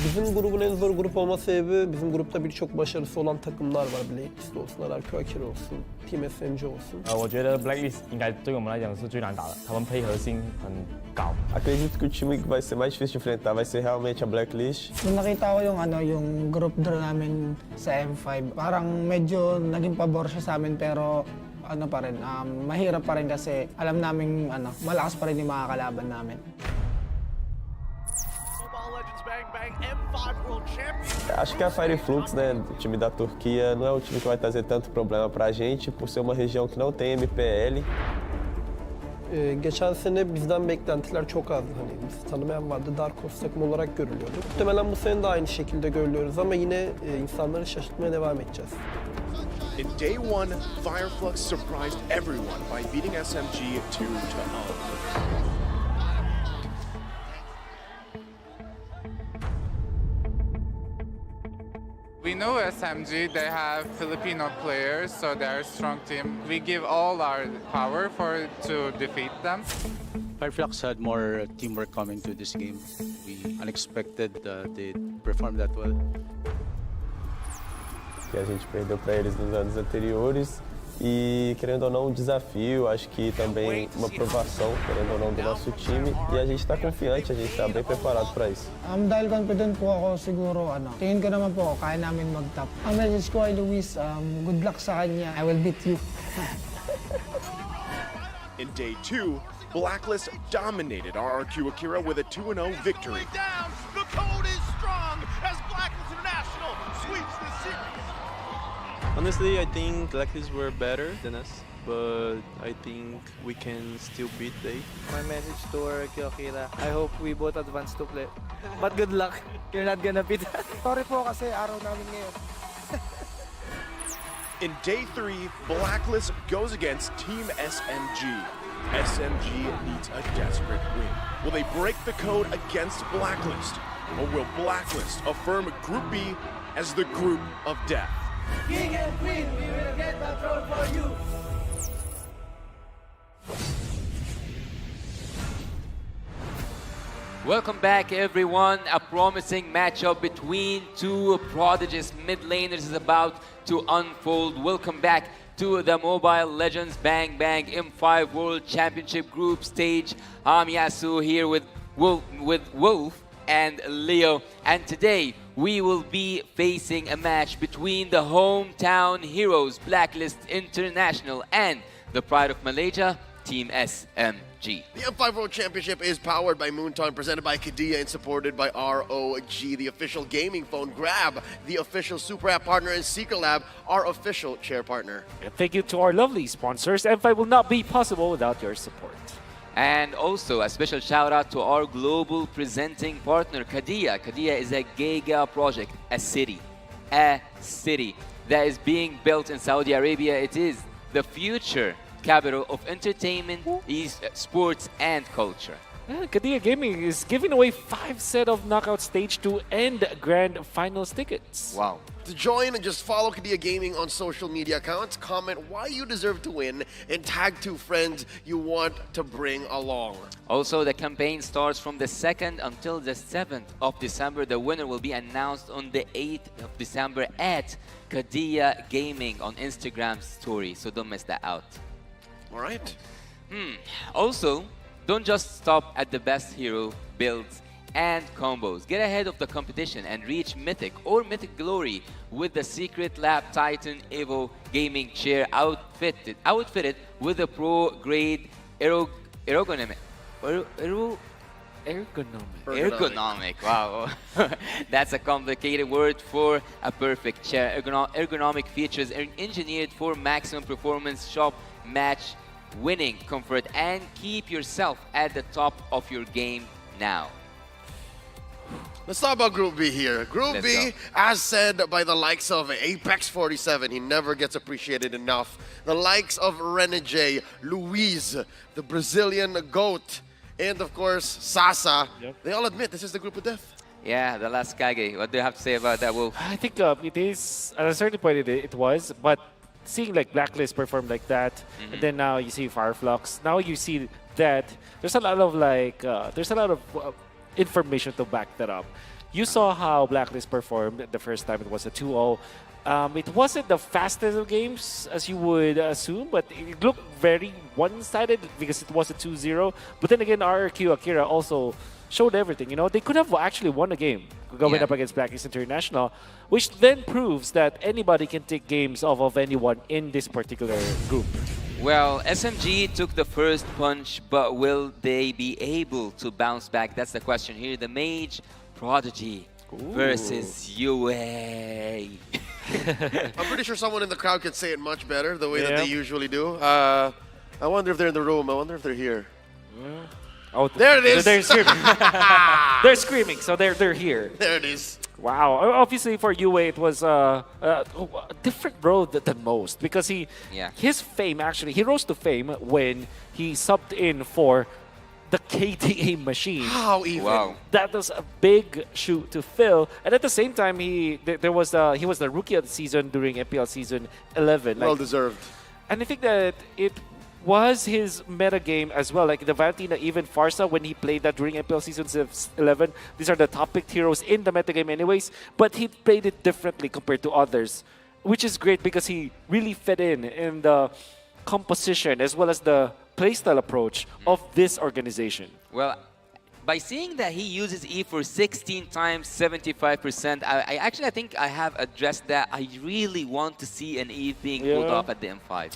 S3: Bizim grubun en zor grup olma sebebi bizim grupta birçok başarısı olan takımlar var. Blacklist olsun, Arquaker olsun, Team SMG olsun.
S4: 我觉得 Blacklist 应该对我们来讲是最难打的，他们配合性很高。
S3: Acredito que o time que vai ser mais difícil de enfrentar vai ser realmente a Blacklist.
S23: Nung nakita ko yung group draw namin sa M5, parang medyo naging pabor siya sa amin pero pa rin, mahirap pa rin kasi alam namin malakas pa rin yung mga kalaban namin.
S3: Acho que a Fire Flux, né, o time da Turquia, não é o time que vai trazer tanto problema pra gente, por ser uma região que não tem MPL. Geçen sene bizden beklentiler çok azdı. Hani biz tanımayan vardı, Dark Horse takım olarak görülüyordu. Muhtemelen bu sene de aynı şekilde görülüyoruz ama yine insanları şaşırtmaya devam edeceğiz.
S12: In day one, Fireflux surprised everyone by beating SMG 2-0.
S24: We know SMG, they have Filipino players, so they're a strong team. We give all our power to defeat them.
S25: Fireflux had more teamwork coming to this game. We unexpected they performed that well.
S3: Que a gente perdeu para eles nos anos anteriores e, querendo ou não, um desafio, acho que também uma provação, querendo ou não, do nosso time, e a gente está confiante, a gente está bem preparado para isso.
S23: Dahil confident po ako siguro, tingin ko naman po, kaya namin mag-top. Ang message ko kay Luis, good luck sa kanya, I will beat you.
S12: In day two, Blacklist dominated RRQ Akira with a 2-0 victory.
S26: The code is strong as Blacklist International sweeps the series.
S27: Honestly, I think Blacklist were better than us, but I think we can still beat they.
S28: My message to RRQ Akira, I hope we both advance to play. But good luck, you're not gonna beat us.
S23: Sorry po kasi araw namin ngayon.
S12: In day three, Blacklist goes against Team SMG. SMG needs a desperate win. Will they break the code against Blacklist? Or will Blacklist affirm Group B as the group of death?
S26: King and Queen, we will get the throne for you.
S2: Welcome back, everyone. A promising matchup between two prodigious mid laners is about to unfold. Welcome back to the Mobile Legends Bang Bang M5 World Championship Group Stage. I'm Yasu here with Wolf and Leo, and today we will be facing a match between the hometown heroes Blacklist International and the Pride of Malaysia, Team SMG.
S1: The M5 World Championship is powered by Moonton, presented by Kadia, and supported by ROG, the official gaming phone, Grab, the official Super App partner, and Secret Lab, our official chair partner.
S19: And thank you to our lovely sponsors. M5 will not be possible without your support.
S2: And also a special shout out to our global presenting partner, Kadia. Kadia is a Giga project, a city that is being built in Saudi Arabia. It is the future capital of entertainment, sports, and culture.
S19: Kadia Gaming is giving away 5 set of knockout stage 2 and grand finals tickets.
S2: Wow.
S1: To join, just follow Kadia Gaming on social media accounts, comment why you deserve to win, and tag 2 friends you want to bring along.
S2: Also, the campaign starts from the 2nd until the 7th of December. The winner will be announced on the 8th of December at Kadia Gaming on Instagram story, so don't miss that out.
S1: All right.
S2: Also, don't just stop at the best hero builds and combos. Get ahead of the competition and reach Mythic or Mythic Glory with the Secret Lab Titan Evo gaming chair outfitted with a pro-grade ergonomic. Wow. That's a complicated word for a perfect chair. Ergonomic features are engineered for maximum performance, shop, match, winning comfort, and keep yourself at the top of your game now.
S1: Let's talk about Group B here. Group B, as said by the likes of Apex 47, he never gets appreciated enough. The likes of Renegade, Luis, the Brazilian GOAT, and of course, Sasa. They all admit this is the group of death.
S2: Yeah, the last Kage. What do you have to say about that, Wolf?
S19: I think it is, at a certain point it was, but seeing like Blacklist perform like that, and then now you see Fireflux, now you see that there's a lot of information to back that up. You saw how Blacklist performed the first time. It was a 2-0. It wasn't the fastest of games as you would assume, but it looked very one-sided because it was a 2-0. But then again, RRQ Akira also showed everything. You know, they could have actually won a game going up against Blacklist International, which then proves that anybody can take games off of anyone in this particular group.
S2: Well, SMG took the first punch, but will they be able to bounce back? That's the question here. The Mage Prodigy versus UA.
S1: I'm pretty sure someone in the crowd could say it much better, the way that they usually do. I wonder if they're in the room. I wonder if they're here.
S19: Oh,
S1: there it is.
S19: They're screaming. They're screaming, so they're here.
S1: There it is.
S19: Wow. Obviously, for UA, it was a different road than most because his fame, actually, he rose to fame when he subbed in for the KTA machine.
S1: How even?
S2: Wow.
S19: That was a big shoe to fill. And at the same time, he was the rookie of the season during MPL season 11.
S1: Well deserved.
S19: And I think that it was his meta game as well. Like the Valentina, even Farsa, when he played that during MPL season 11, these are the top picked heroes in the meta game anyways. But he played it differently compared to others, which is great because he really fit in the composition as well as the playstyle approach of this organization.
S2: Well, by seeing that he uses E for 16 times 75%, I think I have addressed that. I really want to see an Eve being pulled off at the M5.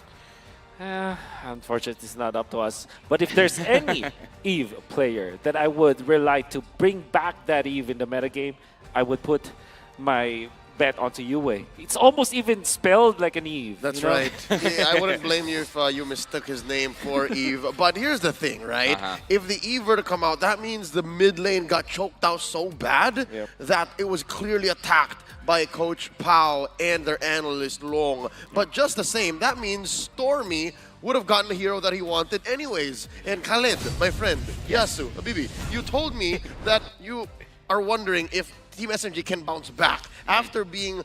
S19: Unfortunately, it's not up to us. But if there's any Eve player that I would rely to bring back that Eve in the metagame, I would put my bet onto UA. It's almost even spelled like an Eve.
S1: That's right. Yeah, I wouldn't blame you if you mistook his name for Eve. But here's the thing, right? If the Eve were to come out, that means the mid lane got choked out so bad that it was clearly attacked by Coach Pao and their analyst Long. But just the same, that means Stormy would have gotten the hero that he wanted anyways. And Khaled, my friend, Yasu, Habibi, you told me that you are wondering if Team SMG can bounce back after being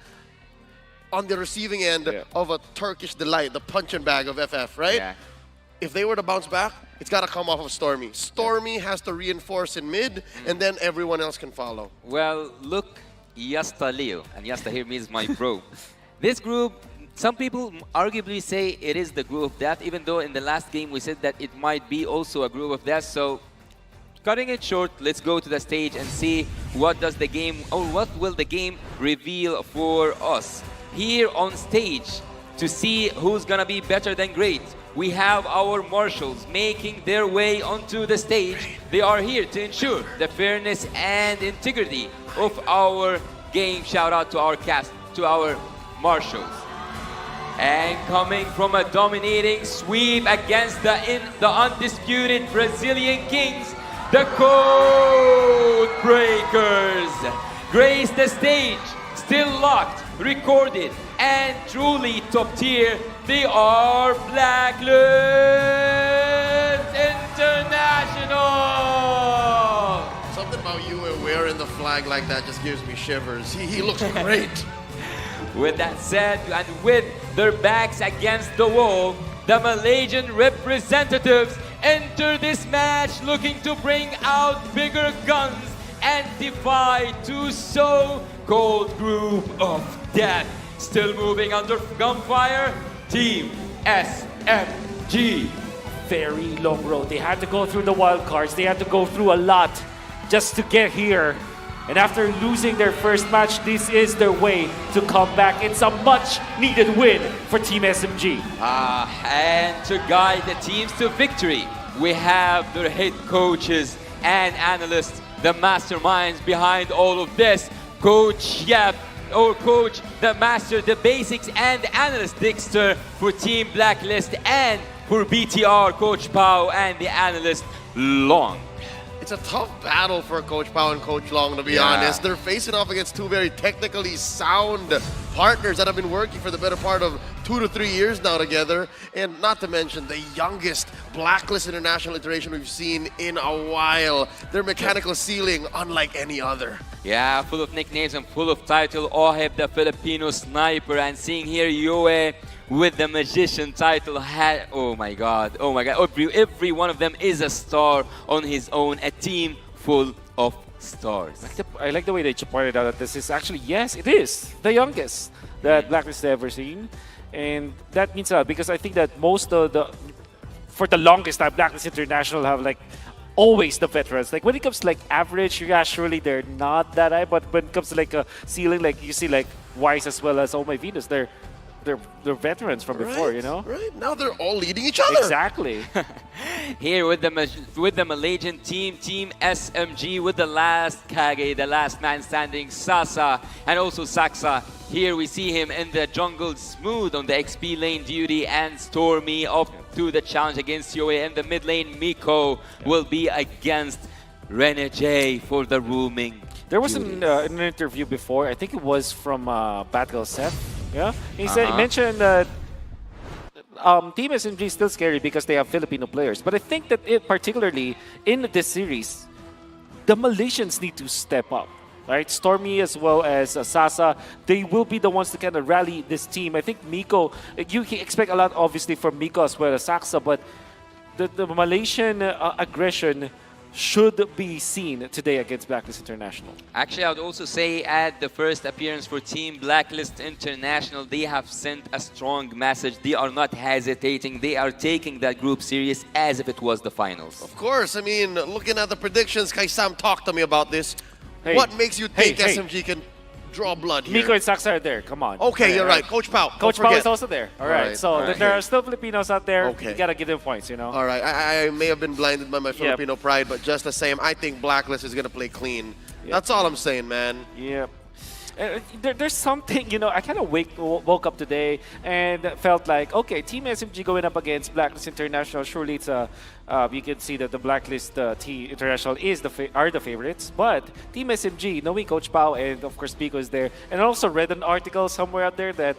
S1: on the receiving end of a Turkish delight, the punch-and bag of FF, right?
S2: Yeah.
S1: If they were to bounce back, it's got to come off of Stormy. Stormy has to reinforce in mid, and then everyone else can follow.
S2: Well, look, Yasta Leo, and Yasta here means my bro. This group some people arguably say it is the group of death, even though in the last game we said that it might be also a group of death. So cutting it short, let's go to the stage and see what does the game, or what will the game reveal for us. Here on stage, to see who's gonna be better than great, we have our marshals making their way onto the stage. They are here to ensure the fairness and integrity of our game. Shout out to our cast, to our marshals. And coming from a dominating sweep against the undisputed Brazilian Kings, the Code Breakers grace the stage, still locked, recorded, and truly top tier. They are Blacklist International!
S1: Something about you wearing the flag like that just gives me shivers. He looks great.
S2: With that said, and with their backs against the wall, the Malaysian representatives enter this match looking to bring out bigger guns and defy to so-called group of death. Still moving under gunfire, Team SMG.
S19: Very long road. They had to go through the wild cards. They had to go through a lot just to get here. And after losing their first match, this is their way to come back. It's a much-needed win for Team SMG.
S2: And to guide the teams to victory, we have their head coaches and analysts, the masterminds behind all of this. Coach Yep, or Coach the Master, the Basics, and the Analyst Dexter for Team Blacklist, and for BTR, Coach Pao and the Analyst Long.
S1: It's a tough battle for Coach Pao and Coach Long, to be honest. They're facing off against two very technically sound partners that have been working for the better part of 2 to 3 years now together. And not to mention the youngest Blacklist International iteration we've seen in a while. Their mechanical ceiling unlike any other.
S2: Yeah, full of nicknames and full of title. Oheb, the Filipino sniper, and seeing here Yoe with the magician title. Oh my god, oh my god. Every one of them is a star on his own, a team full of stars.
S19: I like the way that you pointed out that this is actually, yes, it is the youngest that Blacklist has ever seen. And that means a lot because I think that most of for the longest time, Blacklist International have like always the veterans. Like when it comes to like average, yeah, surely they're not that high, but when it comes to like a ceiling, like you see like Wise as well as Oh My Venus, they're veterans from before, you know?
S1: Right, now they're all leading each other.
S19: Exactly.
S2: Here with the Malaysian team, Team SMG, with the last Kage, the last man standing, Sasa, and also Saksa. Here we see him in the jungle, smooth on the XP lane duty, and Stormy up to the challenge against Yoe. In the mid lane, Miko will be against Rene J for the rooming.
S19: There was an interview before, I think it was from Batgirl Seth. Yeah, he mentioned that Team SMG is still scary because they have Filipino players. But I think that particularly in this series, the Malaysians need to step up. Right, Stormy as well as Sasa, they will be the ones to kind of rally this team. I think Miko, you can expect a lot obviously from Miko as well as Saksa, but the Malaysian aggression should be seen today against Blacklist International.
S2: Actually, I would also say at the first appearance for Team Blacklist International, they have sent a strong message. They are not hesitating. They are taking that group serious as if it was the finals.
S1: Of course, I mean, looking at the predictions, Kai Sam talked to me about this. Hey, what makes you think SMG can draw blood here?
S19: Miko and Saksa are there. Come on.
S1: Okay, you're right. Coach Pao.
S19: Coach Pao is also there. All right. So there are still Filipinos out there.
S1: Okay.
S19: You gotta give them points, you know.
S1: All right. I may have been blinded by my Filipino pride, but just the same, I think Blacklist is gonna play clean. That's all I'm saying, man.
S19: Yep. There's something, you know, I kind of woke up today and felt like, okay, Team SMG going up against Blacklist International, surely it's a, you can see that the Blacklist Team International are the favorites, but Team SMG, knowing Coach Pao and of course Pico is there, and I also read an article somewhere out there that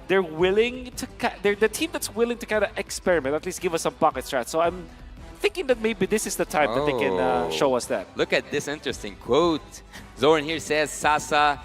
S19: they're willing to, they're the team that's willing to kind of experiment, at least give us some pocket strats. So I'm thinking that maybe this is the time that they can show us that.
S2: Look at this interesting quote. Zoran here says, Sasa,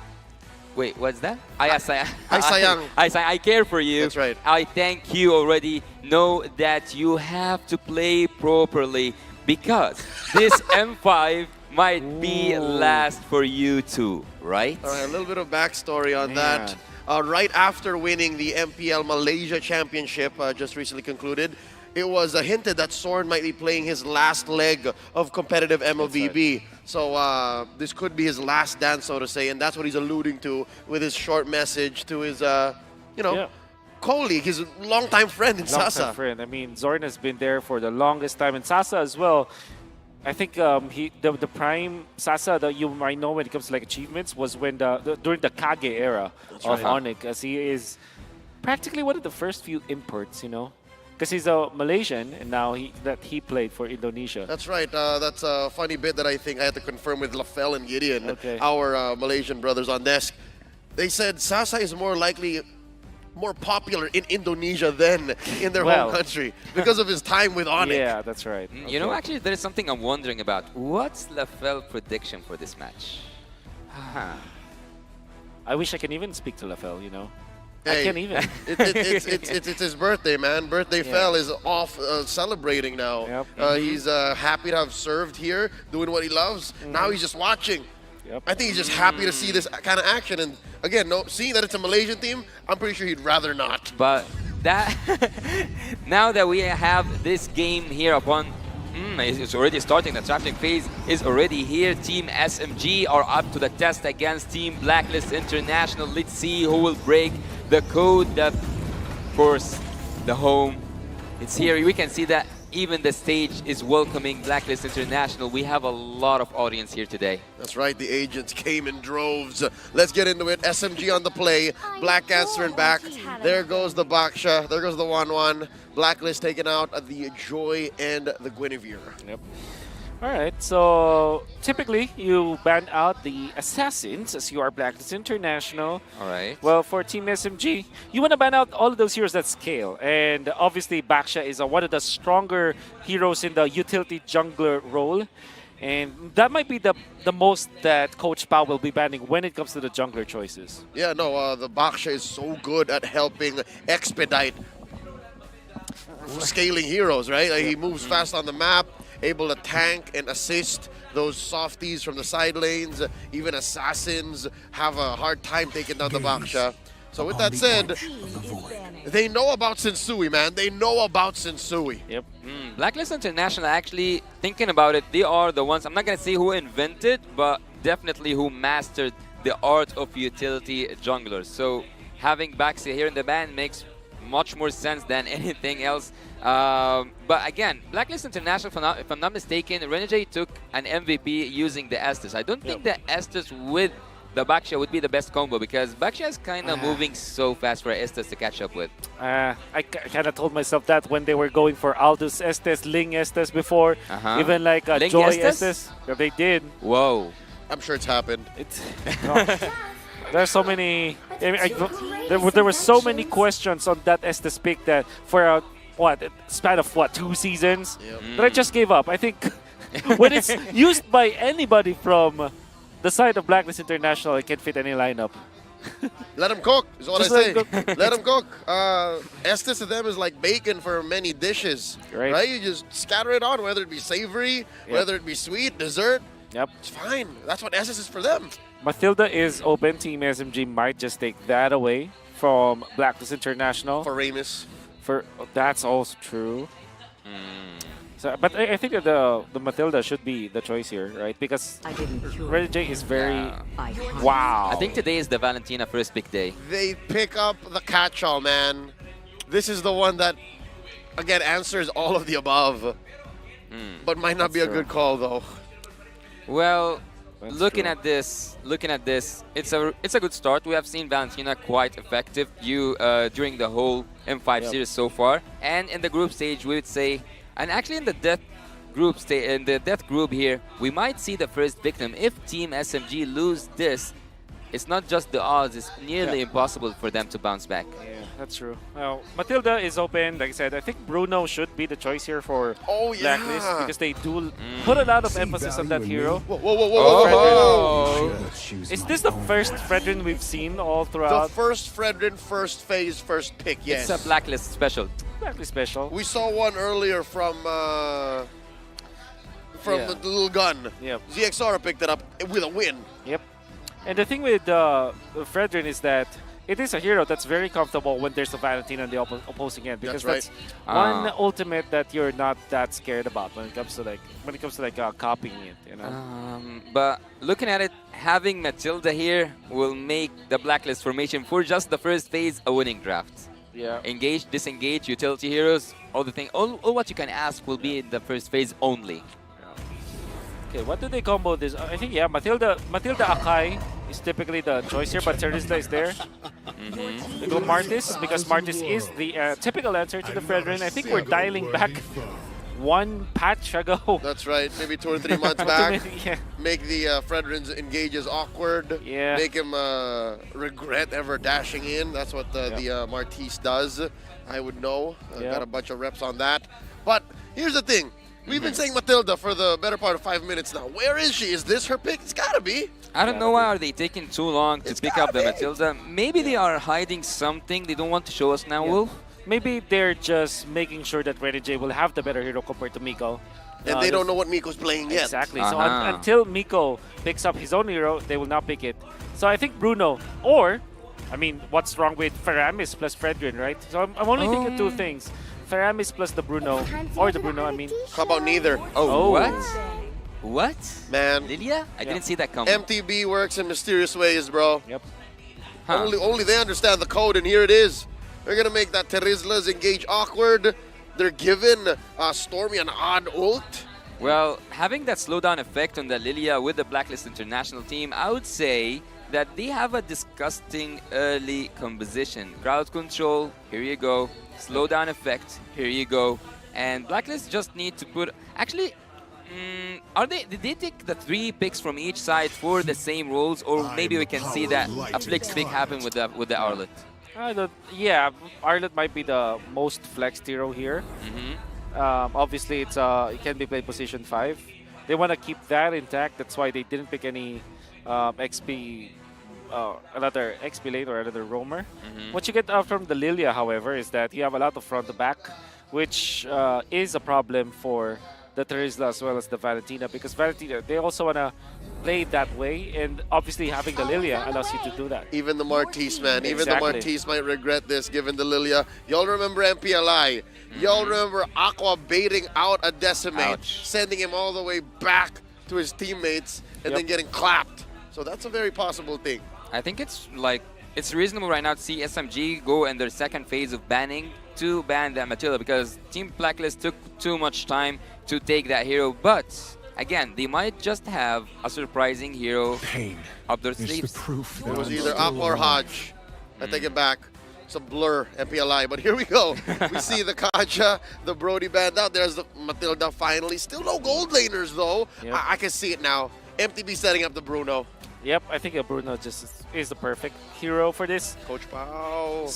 S2: wait, what's that?
S1: Ay sayang.
S2: I care for you.
S1: That's right.
S2: I thank you already. Know that you have to play properly because this M5 might be last for you too, right?
S1: All right, a little bit of backstory on that. right after winning the MPL Malaysia Championship just recently concluded, it was hinted that Soren might be playing his last leg of competitive MLBB. So this could be his last dance, so to say, and that's what he's alluding to with his short message to his, colleague, his longtime friend in Sasa.
S19: Longtime friend. I mean, Zoran has been there for the longest time, and Sasa as well. I think the prime Sasa that you might know when it comes to like achievements was when during the Kage era of Onyx, as he is practically one of the first few imports, because he's a Malaysian and now he played for Indonesia.
S1: That's right. That's a funny bit that I think I had to confirm with Lafel and Gideon, our Malaysian brothers on desk. They said Sasa is more popular in Indonesia than in their home country because of his time with Onyx.
S19: Yeah, that's right.
S15: You know, actually, there is something I'm wondering about. What's Lafel's prediction for this match?
S19: I wish I can even speak to Lafel,
S1: Hey,
S19: I can't even.
S1: It's his birthday, man. Birthday Fel is off celebrating now. He's happy to have served here, doing what he loves. Now he's just watching. I think he's just happy to see this kind of action. And again, seeing that it's a Malaysian team, I'm pretty sure he'd rather not.
S15: But that now that we have this game here upon, it's already starting. The drafting phase is already here. Team SMG are up to the test against Team Blacklist International. Let's see who will break the code. That, of course, the home. It's here. We can see that even the stage is welcoming Blacklist International. We have a lot of audience here today.
S1: That's right, the agents came in droves. Let's get into it. SMG on the play. Black Answer back. There goes the Baksha. There goes the 1-1. Blacklist taking out the Joy and the Guinevere.
S19: Yep. All right, so typically you ban out the Assassins as you are Blacklist International.
S15: All right.
S19: Well, for Team SMG, you want to ban out all of those heroes that scale. And obviously, Baksha is one of the stronger heroes in the utility jungler role. And that might be the most that Coach Pao will be banning when it comes to the jungler choices.
S1: Yeah, no, the Baksha is so good at helping expedite scaling heroes, right? Like, he moves fast on the map, able to tank and assist those softies from the side lanes. Even Assassins have a hard time taking down the Baksha. So with that said, they know about Sensui, man. They know about Sensui.
S19: Yep.
S15: Blacklist International, actually, thinking about it, they are the ones, I'm not going to say who invented, but definitely who mastered the art of utility junglers. So having Baxi here in the band makes much more sense than anything else. But again, Blacklist International, if I'm not mistaken, Renegade took an MVP using the Estes. I don't think the Estes with the Baksha would be the best combo because Baksha is kind of moving so fast for Estes to catch up with.
S19: I kind of told myself that when they were going for Aldous Estes, Ling Estes before, even like Joy Estes, that they did.
S15: Whoa.
S1: I'm sure it's happened.
S19: There's so many. There were so many questions on that Estes pick that for a span of 2 seasons that I just gave up. I think when it's used by anybody from the side of Blacklist International, it can fit any lineup.
S1: Let him cook, is what I say. Let him cook. Estes to them is like bacon for many dishes, right? You just scatter it on, whether it be savory, whether it be sweet, dessert.
S19: Yep.
S1: It's fine. That's what Estes is for them.
S19: Matilda is open. Team SMG might just take that away from Blacklist International.
S1: For Ramus.
S19: That's also true. So, but I think that the Matilda should be the choice here, right? Because Renegade is very... Wow.
S15: I think today is the Valentina first big day.
S1: They pick up the catch-all, man. This is the one that, again, answers all of the above. But might not be a good call, though.
S15: Well, looking at this, it's a good start. We have seen Valentina quite effective during the whole M5 series so far, and in the group stage, we would say, and actually in the death group here, we might see the first victim if Team SMG lose this. It's not just the odds; it's nearly impossible for them to bounce back.
S19: Yeah, that's true. Well, Matilda is open. Like I said, I think Bruno should be the choice here for Blacklist because they do put a lot of emphasis on that hero.
S1: Whoa.
S19: Is this the first Fredrin we've seen all throughout?
S1: The first Fredrin, first phase, first pick, yes.
S15: It's a Blacklist special.
S19: Blacklist special.
S1: We saw one earlier from the little gun.
S19: Yep.
S1: ZXR picked it up with a win.
S19: Yep. And the thing with Fredrin is that it is a hero that's very comfortable when there's a Valentine on the opposing end, because
S1: That's
S19: that's one ultimate that you're not that scared about when it comes to copying it, you know.
S15: But looking at it, having Matilda here will make the Blacklist formation for just the first phase a winning draft.
S19: Yeah.
S15: Engage, disengage, utility heroes, all the thing. All what you can ask will be in the first phase only.
S19: Okay, what do they combo this? I think, yeah, Matilda Akai is typically the choice here, but Terizla is there. They go Martis, because Martis is the typical answer to the Fredrin. I think we're dialing back one patch ago.
S1: That's right, maybe 2 or 3 months back. Make the Fredrin's engages awkward.
S19: Yeah.
S1: Make him regret ever dashing in. That's what the Martis does. I would know. Got a bunch of reps on that. But here's the thing. We've been saying Matilda for the better part of 5 minutes now. Where is she? Is this her pick? It's gotta be.
S15: I don't know why are they taking too long to pick up the Matilda. Maybe they are hiding something they don't want to show us now, Wolf.
S19: Maybe they're just making sure that Renegade will have the better hero compared to Miko.
S1: And they don't know what Miko's playing yet.
S19: Exactly. So until Miko picks up his own hero, they will not pick it. So I think Bruno, or, I mean, what's wrong with Feramis plus Fredrin, right? So I'm only thinking 2 things. Feramis plus the Bruno, or the Bruno, I mean.
S1: How about neither?
S15: Oh, what? What?
S1: Man.
S15: Lilia? I didn't see that coming.
S1: MTB works in mysterious ways, bro.
S19: Yep.
S1: Only they understand the code, and here it is. They're going to make that Terizla's engage awkward. They're giving Stormy an odd ult.
S15: Well, having that slowdown effect on the Lilia with the Blacklist International team, I would say that they have a disgusting early composition. Crowd control, here you go. Slowdown effect, here you go. And Blacklist just need to put... Actually, did they take the 3 picks from each side for the same roles? Or maybe we can see that a flex pick happen with the Arlet?
S19: Yeah, Arlet might be the most flexed hero here. Obviously, it can be played position 5. They want to keep that intact. That's why they didn't pick any XP, another XP lane or another roamer. What you get from the Lilia, however, is that you have a lot of front to back, which is a problem for the Terizla as well as the Valentina, because Valentina, they also want to play that way, and obviously having the Lilia allows you to do that.
S1: Even the Martis, man. Even
S19: Exactly.
S1: the Martis might regret this, given the Lilia. Y'all remember MPLI. Y'all remember Aqua baiting out a Decimate, sending him all the way back to his teammates, and then getting clapped. So that's a very possible thing.
S15: I think it's reasonable right now to see SMG go in their second phase of banning to ban that Matilda, because Team Blacklist took too much time to take that hero. But again, they might just have a surprising hero up their sleeves.
S1: It was either Aqua or Hodge. I take it back. Some blur, MPLI. But here we go. We see the Kaja, the Brody band out. There's the Matilda finally. Still no gold laners, though. I can see it now. MTB setting up the Bruno.
S19: Yep, I think Bruno just is the perfect hero for this.
S1: Coach Pao.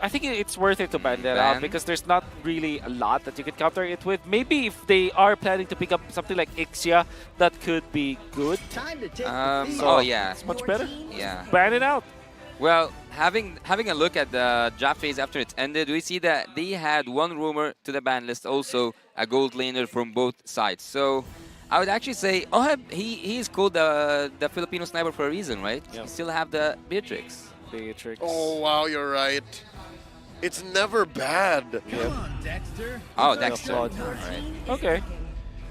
S19: I think it's worth it to ban that out, because there's not really a lot that you could counter it with. Maybe if they are planning to pick up something like Ixia, that could be good.
S15: Oh yeah,
S19: it's much better.
S15: Yeah,
S19: ban it out.
S15: Well, having a look at the draft phase after it's ended, we see that they had 1 rumor to the ban list, also a gold laner from both sides. So I would actually say, he is called the Filipino sniper for a reason, right? You still have the Beatrix.
S1: Oh wow, you're right. It's never bad.
S16: Dexter.
S15: Oh, Dexter.
S19: Right. Okay.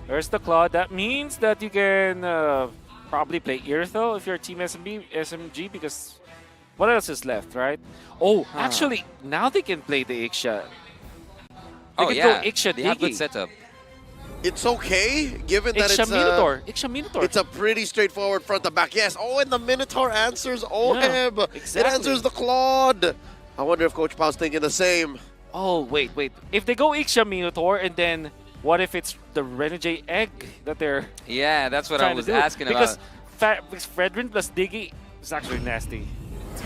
S19: There's the Claw. That means that you can probably play Irthel if you're Team SMG, because what else is left, right? Oh, actually, now they can play the Ixia. They can go Ixia
S15: they have good
S19: Diggy.
S15: setup.
S1: It's okay, given that
S19: Ixia Minotaur.
S1: It's a pretty straightforward front to back. Yes. Oh, and the Minotaur answers Oheb.
S19: Exactly.
S1: It answers the Claude. I wonder if Coach Pao's thinking the same.
S19: Oh, wait. If they go Ixia Minotaur, and then what if it's the Renegade Egg that they're
S15: that's what I was asking
S19: because
S15: about.
S19: Because Fredrin plus Diggy is actually nasty.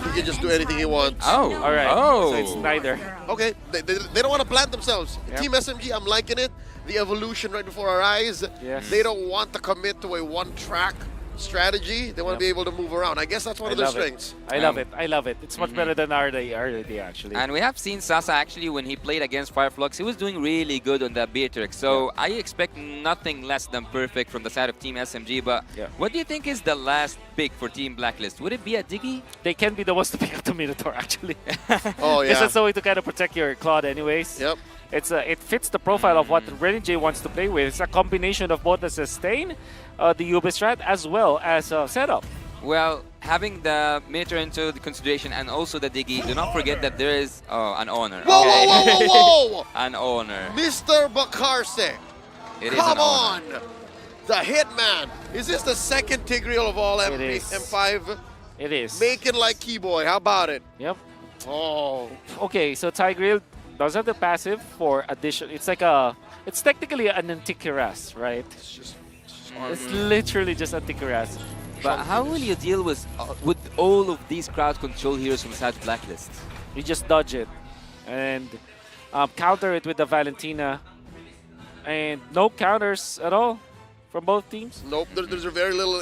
S1: He can just do anything he wants.
S19: Oh, all right.
S15: Oh.
S19: So it's neither.
S1: Okay, they don't want to plant themselves.
S19: Yep.
S1: Team SMG, I'm liking it. The evolution right before our eyes.
S19: Yes.
S1: They don't want to commit to a one-track strategy. They want to be able to move around. I guess that's one of their strengths.
S19: I love it. I love it. It's much better than RD actually.
S15: And we have seen Sasa actually when he played against Fireflux, he was doing really good on that Beatrix. So I expect nothing less than perfect from the side of Team SMG. But what do you think is the last pick for Team Blacklist? Would it be a Diggy?
S19: They can be the ones to pick up the Minotaur actually.
S1: Oh yeah.
S19: Because that's the way to kind of protect your Claude anyways.
S1: Yep.
S19: It fits the profile of what Renegade wants to play with. It's a combination of both the sustain, the Yuba strat, as well as setup.
S15: Well, having the Minotaur into the consideration and also the Diggy, do not forget that there is an honor.
S1: Whoa, whoa, whoa, whoa, whoa!
S15: An honor.
S1: Mr. Bakarse.
S15: It is
S1: Come
S15: an
S1: on!
S15: honor.
S1: The Hitman. Is this the second Tigreal of all M5?
S19: It is.
S1: Make it like Keyboy. How about it?
S19: Yep.
S1: Oh.
S19: Okay, so Tigreal does have the passive for addition. It's like it's technically an Antikyras, right? It's literally just Antikyras.
S15: But how will you deal with all of these crowd control heroes from the side of Blacklist?
S19: You just dodge it and counter it with the Valentina. And no counters at all from both teams?
S1: Nope, there's a very little,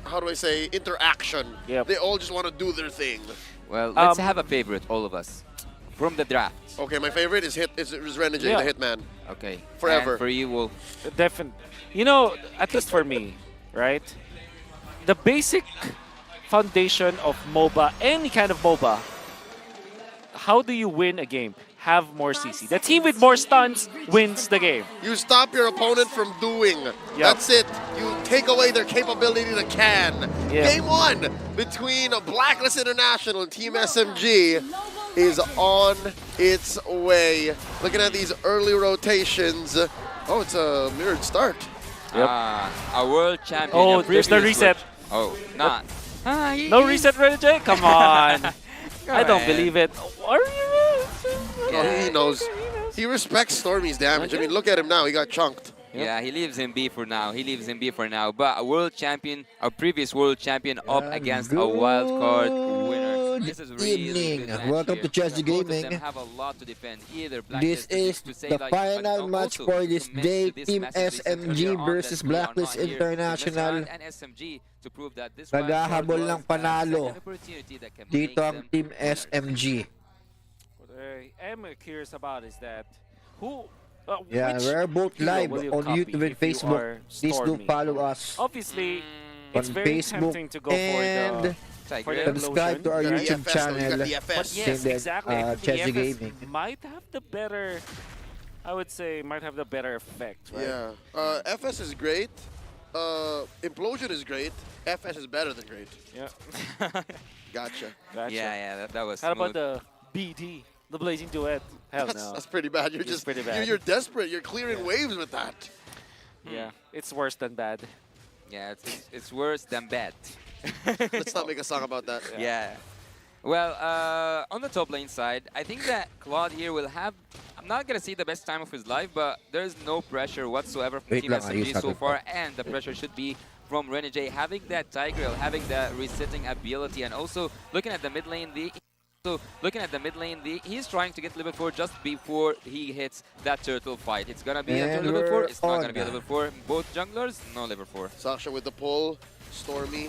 S1: how do I say, interaction.
S19: Yep.
S1: They all just want to do their thing.
S15: Well, let's have a favorite, all of us, from the draft.
S1: Okay, my favorite is Renegade, the Hitman.
S15: Okay.
S1: Forever.
S15: And for you, Wolf?
S19: Definitely. You know, at least for me, right? The basic foundation of MOBA, any kind of MOBA, how do you win a game? Have more CC. The team with more stuns wins the game.
S1: You stop your opponent from doing. That's it. You take away their capability to can. Game one between Blacklist International and Team SMG is on its way. Looking at these early rotations. Oh, it's a mirrored start.
S15: A world champion.
S19: Oh, there's the reset.
S15: Oh, not.
S19: No reset, Renegade? Come on. I don't believe it. Are you?
S1: He knows. He respects Stormy's damage. I mean, look at him now. He got chunked.
S15: Yeah, he lives in B for now. He lives in B for now. But a world champion, a previous world champion up against a wild card winner. This is really good.
S10: Welcome to ChezyGaming.
S15: Have a lot to defend. Either
S10: this is the final match for this day. Team SMG versus Blacklist International. Naghahabol ng panalo. Dito ang Team SMG.
S19: What I am curious about is that
S10: we're both live on YouTube and Facebook. Please do follow us.
S19: Obviously,
S10: on
S19: it's very
S10: Facebook
S19: tempting to go
S10: and
S19: for the
S10: subscribe to our YouTube channel.
S19: But yes, exactly.
S10: ChezyGaming
S19: might have the better, I would say, might have the better effect, right?
S1: Yeah. FS is great. Implosion is great. FS is better than great.
S19: Yeah.
S1: Gotcha.
S15: Yeah, that was
S19: How
S15: smooth.
S19: about the BD? The Blazing Duet. Hell no.
S1: That's pretty bad. You're just pretty bad. You're desperate. You're clearing waves with that.
S19: Yeah, it's worse than bad.
S15: Yeah, it's worse than bad.
S1: Let's not make a song about that.
S15: Yeah. Well, on the top lane side, I think that Claude here will have, I'm not going to say the best time of his life, but there's no pressure whatsoever from Team SMG so far, and the pressure should be from Renegade, having that Tigreal, having that resetting ability, and also looking at the mid lane, he's trying to get level 4 just before he hits that turtle fight. It's gonna be a level 4, it's not gonna be a level 4. Both junglers, no level 4.
S1: Sasha with the pull, Stormy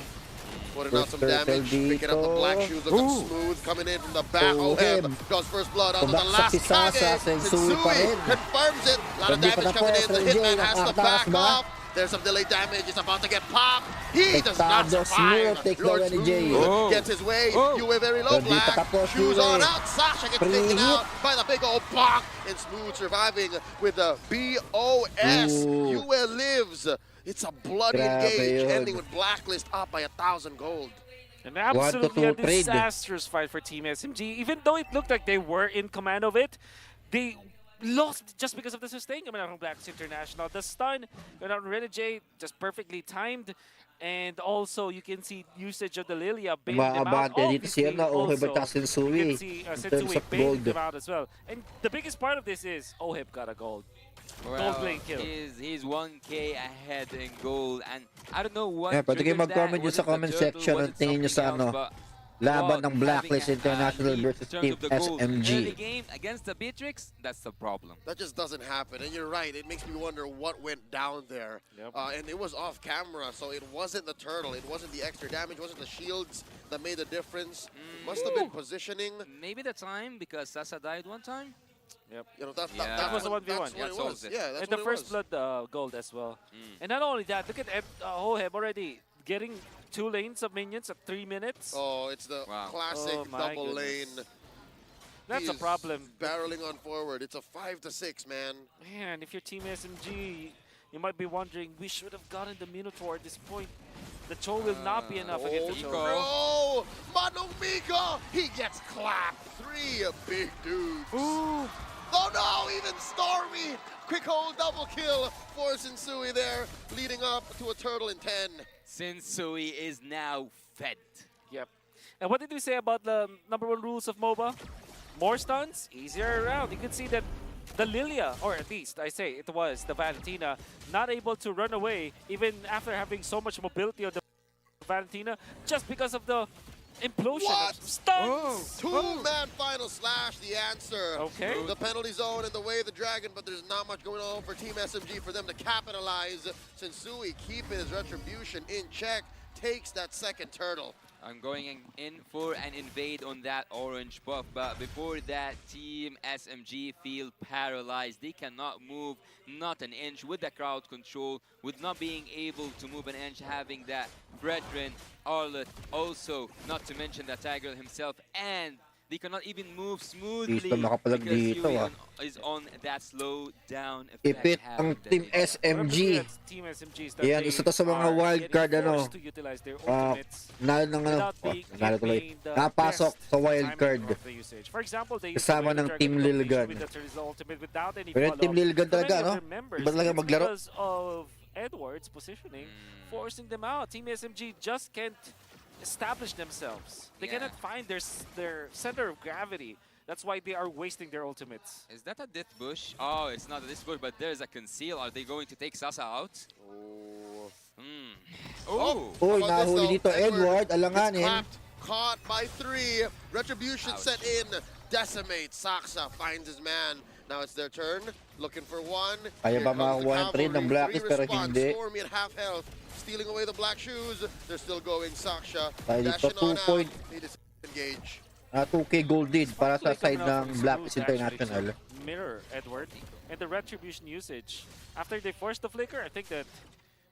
S1: putting out some damage, picking up the black shoes, looking smooth, coming in from the back. Oheb goes first blood onto the last target. Sensui confirms it. A lot of damage coming in. The Hitman has to back off. There's some delayed damage. It's about to get popped. He does not survive. Lord Smooth gets his way. You were very low, Black. Shoes on out. Sasha gets taken out by the big old bonk. And Smooth surviving with the BOS. Yue lives. It's a bloody engage, ending with Blacklist up by 1,000 gold.
S19: An absolutely disastrous fight for Team SMG. Even though it looked like they were in command of it, they lost just because of the sustain coming out from Blacklist International. The stun coming out from Renegade, just perfectly timed. And also, you can see usage of the Lilia baited them out. Obviously, also, you can see Sensui baited them out as well. And the biggest part of this is Oheb got a gold. Gold lane kill.
S15: He's 1K ahead in gold, and I don't know what.
S10: Pwede kayo mag-comment nyo sa comment section ang tingin nyo sa laban ng Blacklist
S15: having
S10: International
S15: lead
S10: versus
S15: in terms
S10: Team
S15: of the gold. Early
S10: SMG.
S15: game against the Beatrix, that's the problem.
S1: That just doesn't happen, and you're right. It makes me wonder what went down there. And it was off camera, so it wasn't the turtle, it wasn't the extra damage, it wasn't the shields that made the difference. Must have been positioning.
S15: Maybe the time, because Sasa died one time.
S19: Yep.
S1: You know,
S19: that was a 1v1.
S1: That's what it was. Yeah, that's
S19: and
S1: what
S19: the
S1: it
S19: first
S1: was.
S19: blood gold as well. And not only that, look at Hohem already getting 2 lanes of minions at 3 minutes.
S1: Oh, it's the classic double lane.
S19: That's a problem.
S1: Barreling on forward. It's a 5-6, man.
S19: Man, if you're Team SMG, you might be wondering, we should have gotten the Minotaur at this point. The Cho will not be enough against the Cho.
S1: No! Manong Miko! He gets clapped. 3 big dudes.
S19: Ooh!
S1: Oh no! Even Stormy! Quick hold double kill for Sensui there, leading up to a turtle in 10.
S15: Sensui is now fed.
S19: Yep. And what did we say about the #1 rules of MOBA? More stuns, easier around. You can see that the Lilia, or at least I say it was the Valentina, not able to run away even after having so much mobility on the Valentina just because of the implosion of stuns.
S1: Two-man final slash, the answer.
S19: Okay.
S1: The penalty zone and the way of the dragon, but there's not much going on for Team SMG for them to capitalize. Sensui keeping his retribution in check, takes that second turtle.
S15: I'm going in for an invade on that orange buff, but before that, Team SMG feel paralyzed. They cannot move not an inch with the crowd control, with not being able to move an inch, having that Brethren, Arlet, also, not to mention the Tiger himself, and they cannot even move smoothly because Yui is on that slow down effect.
S10: Ipit ang Team SMG. Yan, isa to sa mga wildcard napasok sa wildcard. Kasama ng Team Lilgan. Pero Team Lilgan talaga, iba talaga maglaro.
S19: Because of Edward's positioning, forcing them out. Team SMG just can't establish themselves. They cannot find their center of gravity. That's why they are wasting their ultimates.
S15: Is that a death bush? Oh, it's not a death bush, but there's a conceal. Are they going to take Sasa out?
S10: Uy, nahuli dito Edward, alanganin.
S1: Caught by 3. Retribution set in. Decimate. Saksa finds his man. Now it's their turn. Looking for 1.
S10: Kaya ba makakuha ng trade ng Blacklist pero hindi?
S1: Stormy at half health. Stealing away the black shoes. They're still going. Saksha
S10: dito,
S1: dashing on
S10: 2
S1: out.
S10: point.
S1: Need to engage.
S10: 2K gold lead para sa side ng Blacklist International.
S19: Mirror Edward and the retribution usage. After they forced the flicker, I think that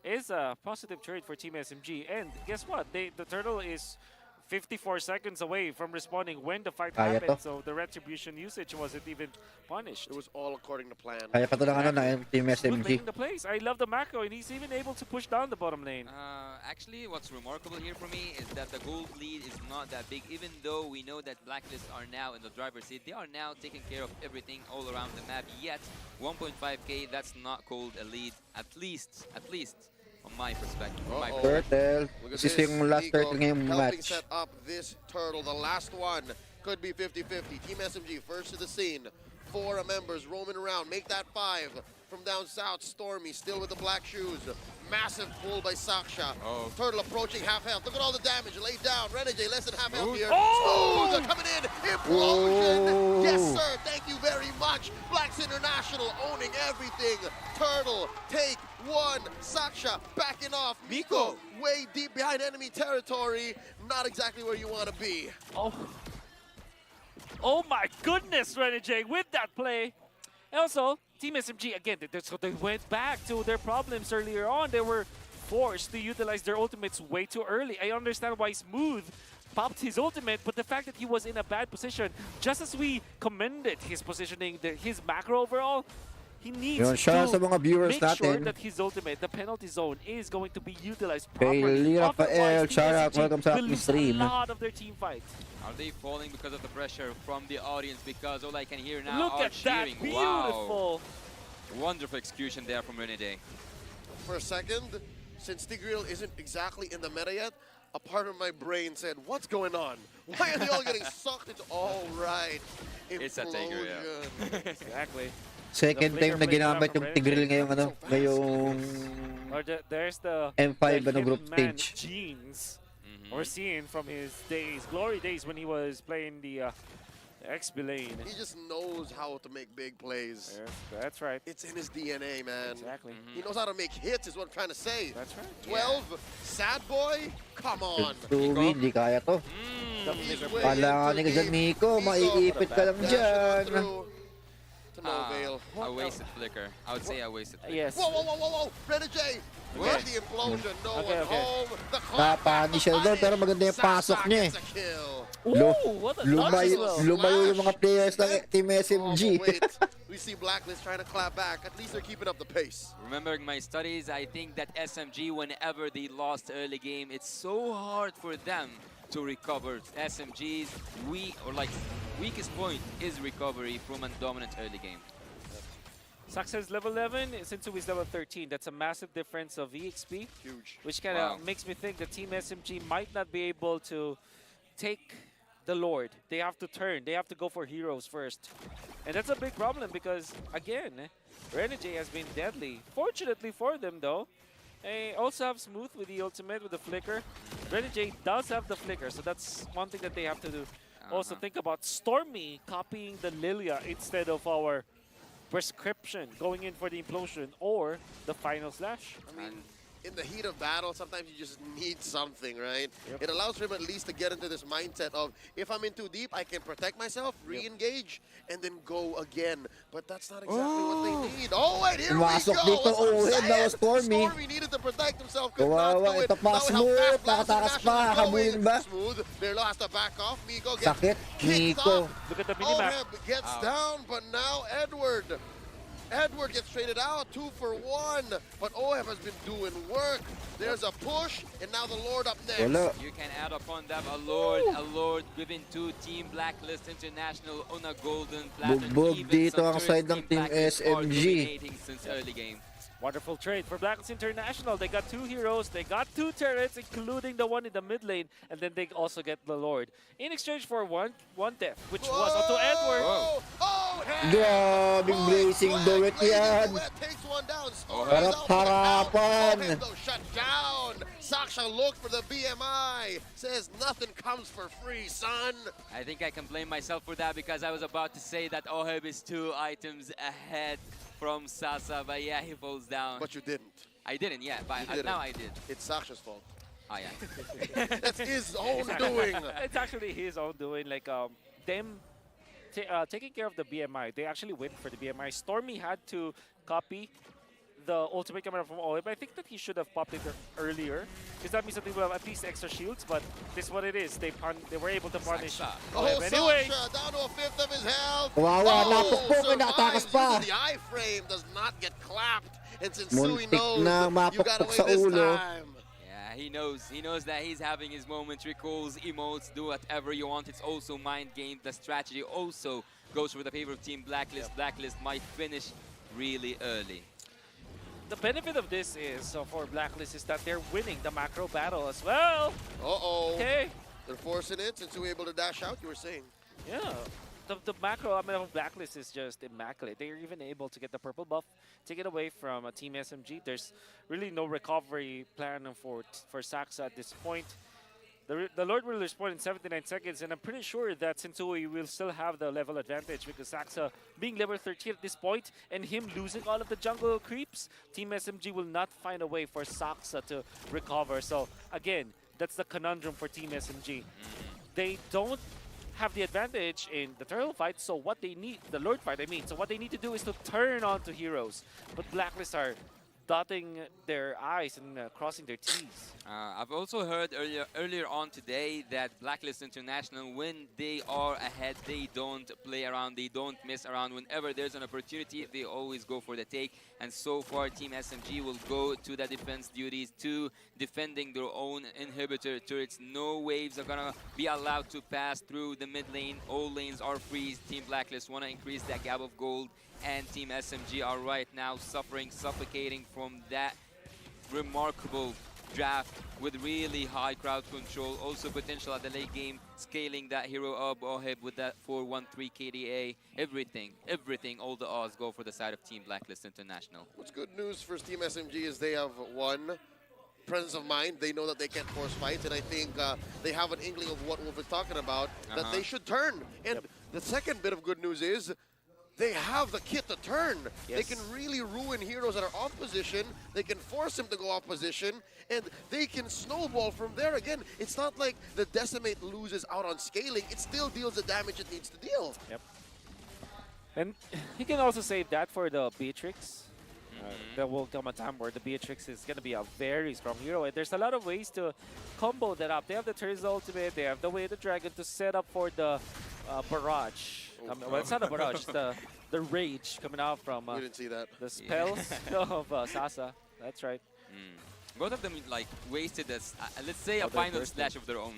S19: is a positive trade for Team SMG. And guess what? The turtle is 54 seconds away from responding when the fight happened, so the retribution usage wasn't even punished.
S1: It was all according to plan.
S10: Kaya pa ito ng Team SMG.
S19: The place. I love the macro, and he's even able to push down the bottom lane.
S15: Actually, what's remarkable here for me is that the gold lead is not that big, even though we know that Blacklist are now in the driver's seat. They are now taking care of everything all around the map, yet 1.5k, that's not called a lead, at least. On my perspective.
S10: Turtle. This is yung last turtle ngayong
S1: helping
S10: match.
S1: set up this turtle. The last one could be 50-50. Team SMG first to the scene. 4 members roaming around. Make that 5. From down south, Stormy still with the black shoes. Massive pull by Saksha. Turtle approaching half health. Look at all the damage laid down. Renegade less than half health here. Smooth coming in. Implosion. Yes, sir. Thank you very much. Blacks International owning everything. Turtle take 1. Saksha backing off. Miko way deep behind enemy territory. Not exactly where you want to be.
S19: Oh my goodness, Renegade with that play. And also, Team SMG, again, they went back to their problems earlier on. They were forced to utilize their ultimates way too early. I understand why Smooth popped his ultimate, but the fact that he was in a bad position, just as we commended his positioning, his macro overall, he needs to
S10: sa mga viewers
S19: make sure
S10: natin.
S19: that his ultimate, the penalty zone, is going to be utilized
S10: Kay
S19: properly.
S10: Rafael, shout out, welcome sa
S19: will lose
S10: Restream.
S19: a lot of their team fights.
S15: Are they falling because of the pressure from the audience? Because all I can hear now
S19: Look
S15: are
S19: at that,
S15: cheering.
S19: beautiful.
S15: Wow. Wonderful execution there from Renegade.
S1: For a second, since Tigreal isn't exactly in the meta yet, a part of my brain said, what's going on? Why are they all getting sucked into all right?
S15: It's a Tigreal, yeah.
S19: Exactly.
S10: Second time na ginamit yung Tigreal ngayong
S19: There's the
S10: M5
S19: the
S10: group
S19: Hitman
S10: stage.
S19: Jeans We're seeing from his glory days when he was playing the XB lane.
S1: He just knows how to make big plays.
S19: Yes, that's right.
S1: It's in his DNA, man.
S19: Exactly.
S1: He knows how to make hits is what I'm trying to say.
S19: That's right.
S1: 12, sad boy, come on.
S10: Suwi, hindi kaya to. Kailangan ka dyan, Miko. Maiipit ka lang dyan.
S15: A wasted flicker. I would say a wasted flicker.
S19: Yes.
S1: Whoa, whoa, whoa, whoa, whoa! Renegade! With the implosion, no one home. The
S10: Napani siya doon, pero maganda yung pasok niya eh. Lumayo yung mga players ng Team SMG.
S1: We see Blacklist trying to clap back. At least they're keeping up the pace.
S15: Remembering my studies, I think that SMG, whenever they lost early game, it's so hard for them to recover. SMG's weakest point is recovery from a dominant early game.
S19: Saxa's level 11, Sensui is level 13. That's a massive difference of EXP.
S1: Huge.
S19: Which kind of makes me think that Team SMG might not be able to take the Lord. They have to turn. They have to go for heroes first. And that's a big problem because, again, Renegade has been deadly. Fortunately for them, though, they also have Smooth with the ultimate, with the flicker. Renegade does have the flicker, so that's one thing that they have to do. Also think about Stormy copying the Lilia instead of our prescription, going in for the implosion or the final slash.
S1: I mean, in the heat of battle, sometimes you just need something, right? It allows him at least to get into this mindset of, if I'm in too deep, I can protect myself, re-engage, and then go again. But that's not exactly what they need. Oh, wait, here we
S10: Pumasok
S1: go!
S10: dito, that was Stormy.
S1: Stormy needed to protect himself, could not
S10: Kawawa,
S1: do it.
S10: ito pa, Smooth, nakatakas pa, habulin ba?
S1: Smooth, Berlo has to back off. Miko gets
S10: Sakit, Miko.
S19: Look at the minimap.
S1: Oheb gets down, but now Edward gets traded out, 2 for 1, but Oheb has been doing work. There's a push, and now the Lord up next.
S15: You can add upon that a Lord given to Team Blacklist International on a golden platter.
S10: Bugbog dito ang side ng Team SMG.
S15: Since early game.
S19: Wonderful trade for Blacklist International. They got 2 heroes, they got 2 turrets, including the one in the mid lane, and then they also get the Lord. In exchange for one death, which was onto Edward.
S10: Grabing blazing duet yan.
S1: Takes one down.
S10: Harap-harapan.
S1: Shut down. Saksha looked for the BMI. Says nothing comes for free, son.
S15: I think I can blame myself for that because I was about to say that Oheb is 2 items ahead from Sasa, but yeah, he falls down.
S1: But you didn't.
S15: I didn't, yeah, but now I did.
S1: It's Saksha's fault.
S15: Oh, yeah.
S1: That's his own doing.
S19: It's actually his own doing. Like, them taking care of the BMI, they actually went for the BMI. Stormy had to copy the ultimate camera from Oheb. I think that he should have popped it earlier, because that means that they will have at least extra shields, but this is what it is. They were able to punish Oheb. Anyway,
S1: Saksha down to a fifth of his health.
S10: Kawawa, napukpok, natakas pa.
S1: The iframe does not get clapped, and since
S10: Muntik
S1: Sui knows
S10: na
S1: you got
S10: mapukpok
S1: away
S10: sa
S1: this
S10: ulo.
S1: time.
S15: Yeah, he knows that he's having his moments, recalls, emotes, do whatever you want. It's also mind game. The strategy also goes for the favor of Team Blacklist. Blacklist might finish really early.
S19: the benefit of this is, for Blacklist, is that they're winning the macro battle as well.
S1: Uh-oh.
S19: Okay.
S1: They're forcing it since we were able to dash out, you were saying.
S19: Yeah. The macro, I mean, Blacklist is just immaculate. They're even able to get the purple buff, take it away from Team SMG. There's really no recovery plan for Saxa at this point. The Lord will respond in 79 seconds, and I'm pretty sure that Sensui will still have the level advantage because Saxa being level 13 at this point and him losing all of the jungle creeps, Team SMG will not find a way for Saxa to recover. So again, that's the conundrum for Team SMG. They don't have the advantage in the turtle fight, so what they need, the Lord fight I mean, so what they need to do is to turn on to heroes. But Blacklist are dotting their I's and crossing their T's.
S15: I've also heard earlier on today that Blacklist International, when they are ahead, they don't play around, they don't mess around. Whenever there's an opportunity, they always go for the take. And so far, Team SMG will go to the defense duties, to defending their own inhibitor turrets. No waves are gonna be allowed to pass through the mid lane. All lanes are freeze. Team Blacklist wanna increase that gap of gold, and Team SMG are right now suffering, suffocating from that remarkable draft with really high crowd control. Also potential at the late game, scaling that hero up, Oheb with that 4-1-3 KDA. Everything, all the odds go for the side of Team Blacklist International.
S1: What's good news for Team SMG is they have won presence of mind. They know that they can't force fights, and I think they have an inkling of what Wolf is talking about, that they should turn. And the second bit of good news is they have the kit to turn. They can really ruin heroes that are off position. They can force them to go off position, and they can snowball from there. Again, it's not like the Decimate loses out on scaling. It still deals the damage it needs to deal.
S19: Yep. And you can also save that for the Beatrix. There will come a time where the Beatrix is going to be a very strong hero. And there's a lot of ways to combo that up. They have the Tears ultimate. They have the Way of the Dragon to set up for the barrage. Well, it's not a barrage. It's the rage coming out from
S1: we didn't see that.
S19: The spells of Sasa. That's right.
S15: Both of them like wasted this, let's say a final slash of their own.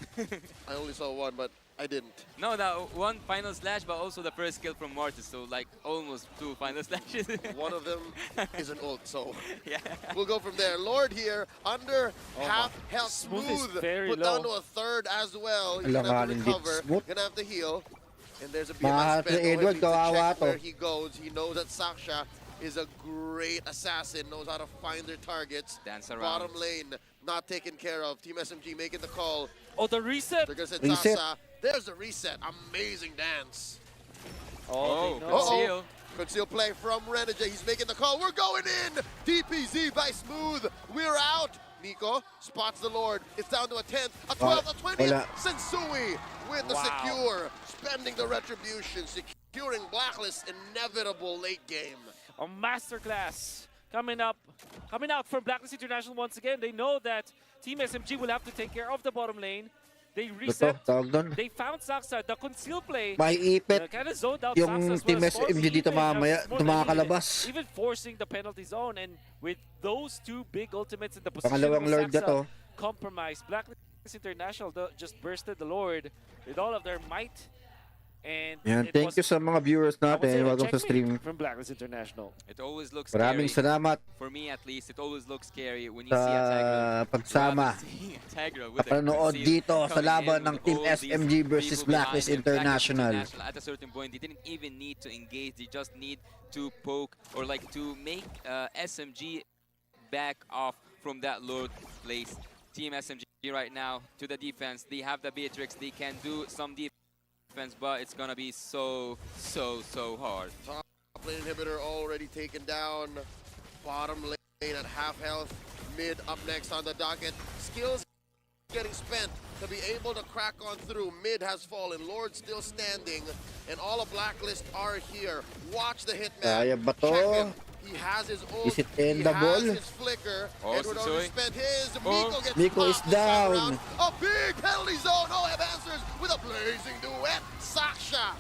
S1: I only saw one, but I didn't.
S15: No, one final slash, but also the first kill from Mortis, so like almost 2 final slashes.
S1: One of them is an ult, so we'll go from there. Lord here, under half health, Smooth put down to a third as well. He's gonna have to recover, gonna have to heal. And there's a BMS spend. Edward, check where he goes. He knows that Saksha is a great assassin, knows how to find their targets.
S15: Dance around.
S1: Bottom lane, not taken care of. Team SMG making the call.
S19: Oh, the reset!
S1: They're gonna send Sasa. There's the reset. Amazing dance.
S15: Conceal.
S1: Conceal play from Renegade. He's making the call. We're going in. DPZ by Smooth. We're out. Nico spots the Lord. It's down to a 10th, a 12th, a 20th. Sensui with the secure. Spending the retribution. Securing Blacklist. Inevitable late game.
S19: A masterclass coming out from Blacklist International once again. They know that Team SMG will have to take care of the bottom lane. They reset. They found Saksa. The conceal play.
S10: Maiipit
S19: Kind of zoned out
S10: yung Team SMG dito mamaya, tumakalabas.
S19: Even forcing the penalty zone, and with those 2 big ultimates in the position
S10: Pangalawang Lord na to.
S19: Compromised. Blacklist International just bursted the Lord with all of their might. And
S10: thank you sa mga viewers natin. Welcome sa stream.
S19: From Blacklist International.
S15: It always looks
S10: Maraming
S15: scary.
S10: salamat.
S15: For me at least, it always looks scary when you see a
S10: pagsama. Panood dito sa laban ng Team SMG versus Blacklist International.
S15: At a certain point, they didn't even need to engage. They just need to poke or like to make SMG back off from that low place. Team SMG right now to the defense. They have the Beatrix. They can do some defense, but it's gonna be so hard.
S1: Top lane inhibitor already taken down. Bottom lane at half health. Mid up next on the docket. Skills getting spent to be able to crack on through. Mid has fallen. Lord still standing. And all of Blacklist are here. Watch the hitman.
S10: Kaya ba to?
S1: Check him. He has his ult.
S10: Is it
S1: He
S10: endable?
S1: has his flicker. Edward already spent his. Miko gets
S10: Miko is
S1: popped this time
S10: down.
S1: around. A big penalty zone. Oh, have answers with a blazing duet. Saksha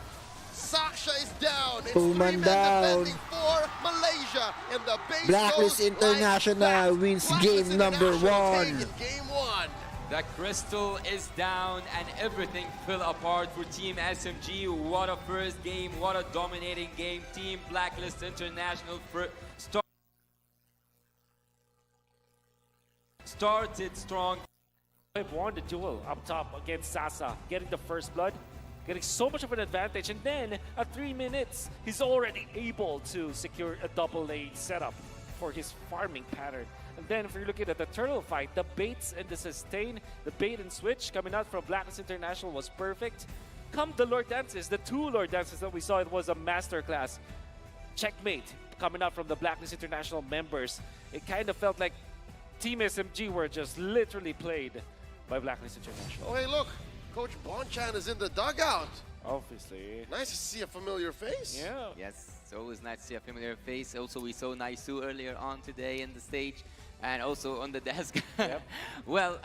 S1: is down. It's
S10: 2 man
S1: 3 men
S10: down.
S1: defending for Malaysia. And the base
S10: Blacklist
S1: goes
S10: International wins game number 1.
S1: Game 1.
S15: The crystal is down and everything fell apart for Team SMG. What a first game, what a dominating game. Team Blacklist International started strong.
S19: They've won the duel up top against Sasa, getting the first blood, getting so much of an advantage, and then at 3 minutes, he's already able to secure a double lane setup for his farming pattern. And then if you're looking at the turtle fight, the baits and the sustain, the bait and switch coming out from Blacklist International was perfect. Come the Lord Dances, the 2 Lord Dances that we saw, it was a masterclass. Checkmate coming out from the Blacklist International members. It kind of felt like Team SMG were just literally played by Blacklist International.
S1: Oh, hey, look. Coach Bonchan is in the dugout.
S19: Obviously.
S1: Nice to see a familiar face.
S19: Yeah.
S15: Yes, it's always nice to see a familiar face. Also, we saw Naisu earlier on today in the stage and also on the desk.
S19: Yep.
S15: Well,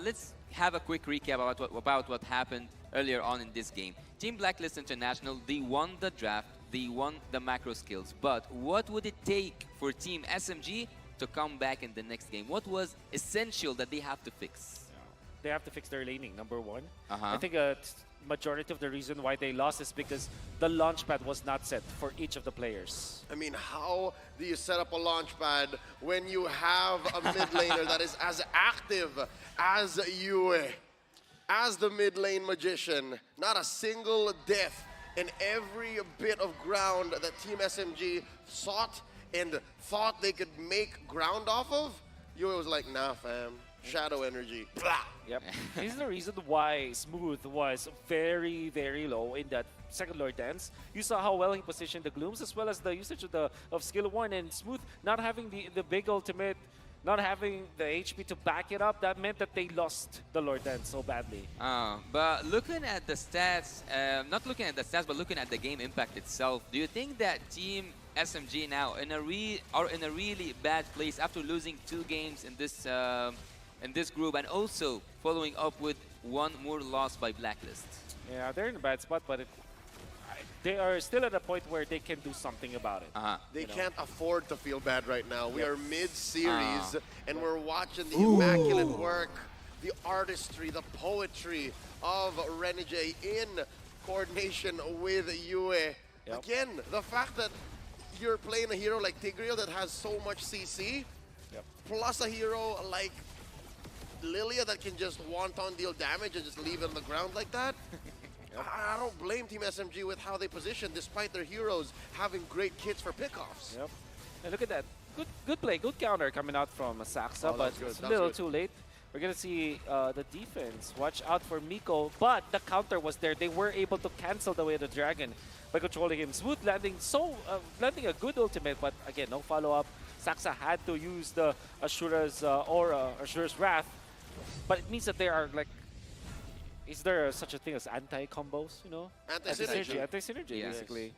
S15: let's have a quick recap about what happened earlier on in this game. Team Blacklist International, they won the draft, they won the macro skills, but what would it take for Team SMG to come back in the next game? What was essential that they have to fix?
S19: They have to fix their laning, number 1. I think majority of the reason why they lost is because the launch pad was not set for each of the players.
S1: I mean, how do you set up a launch pad when you have a mid laner that is as active as Yue, as the mid lane magician? Not a single death in every bit of ground that Team SMG sought and thought they could make ground off of. Yue was like, nah, fam. Shadow energy. Blah.
S19: Yep. This is the reason why Smooth was very, very low in that second Lord Dance. You saw how well he positioned the Glooms as well as the usage of skill 1, and Smooth not having the big ultimate, not having the HP to back it up, that meant that they lost the Lord Dance so badly.
S15: But looking at the stats, not looking at the stats, but looking at the game impact itself, do you think that Team SMG now are in a really bad place after losing 2 games in this group, and also following up with 1 more loss by Blacklist?
S19: Yeah, they're in a bad spot, but they are still at a point where they can do something about it.
S1: They can't afford to feel bad right now. We are mid-series, and we're watching the immaculate work, the artistry, the poetry of Renegade in coordination with Yue. Again, the fact that you're playing a hero like Tigreal that has so much CC, plus a hero like Lilia that can just wanton deal damage and just leave it on the ground like that. I don't blame Team SMG with how they position, despite their heroes having great kits for pickoffs.
S19: Yep. And look at that. Good play, good counter coming out from Saxa,
S1: Oh,
S19: but it's a little too late. We're going to see the defense. Watch out for Miko, but the counter was there. They were able to cancel the way of the Dragon by controlling him. Smooth landing a good ultimate, but again, no follow-up. Saxa had to use the Ashura's aura, Ashura's Wrath, but it means that they are like, is there such a thing as anti-combos, you know?
S1: Anti-synergy.
S19: Anti-synergy, basically.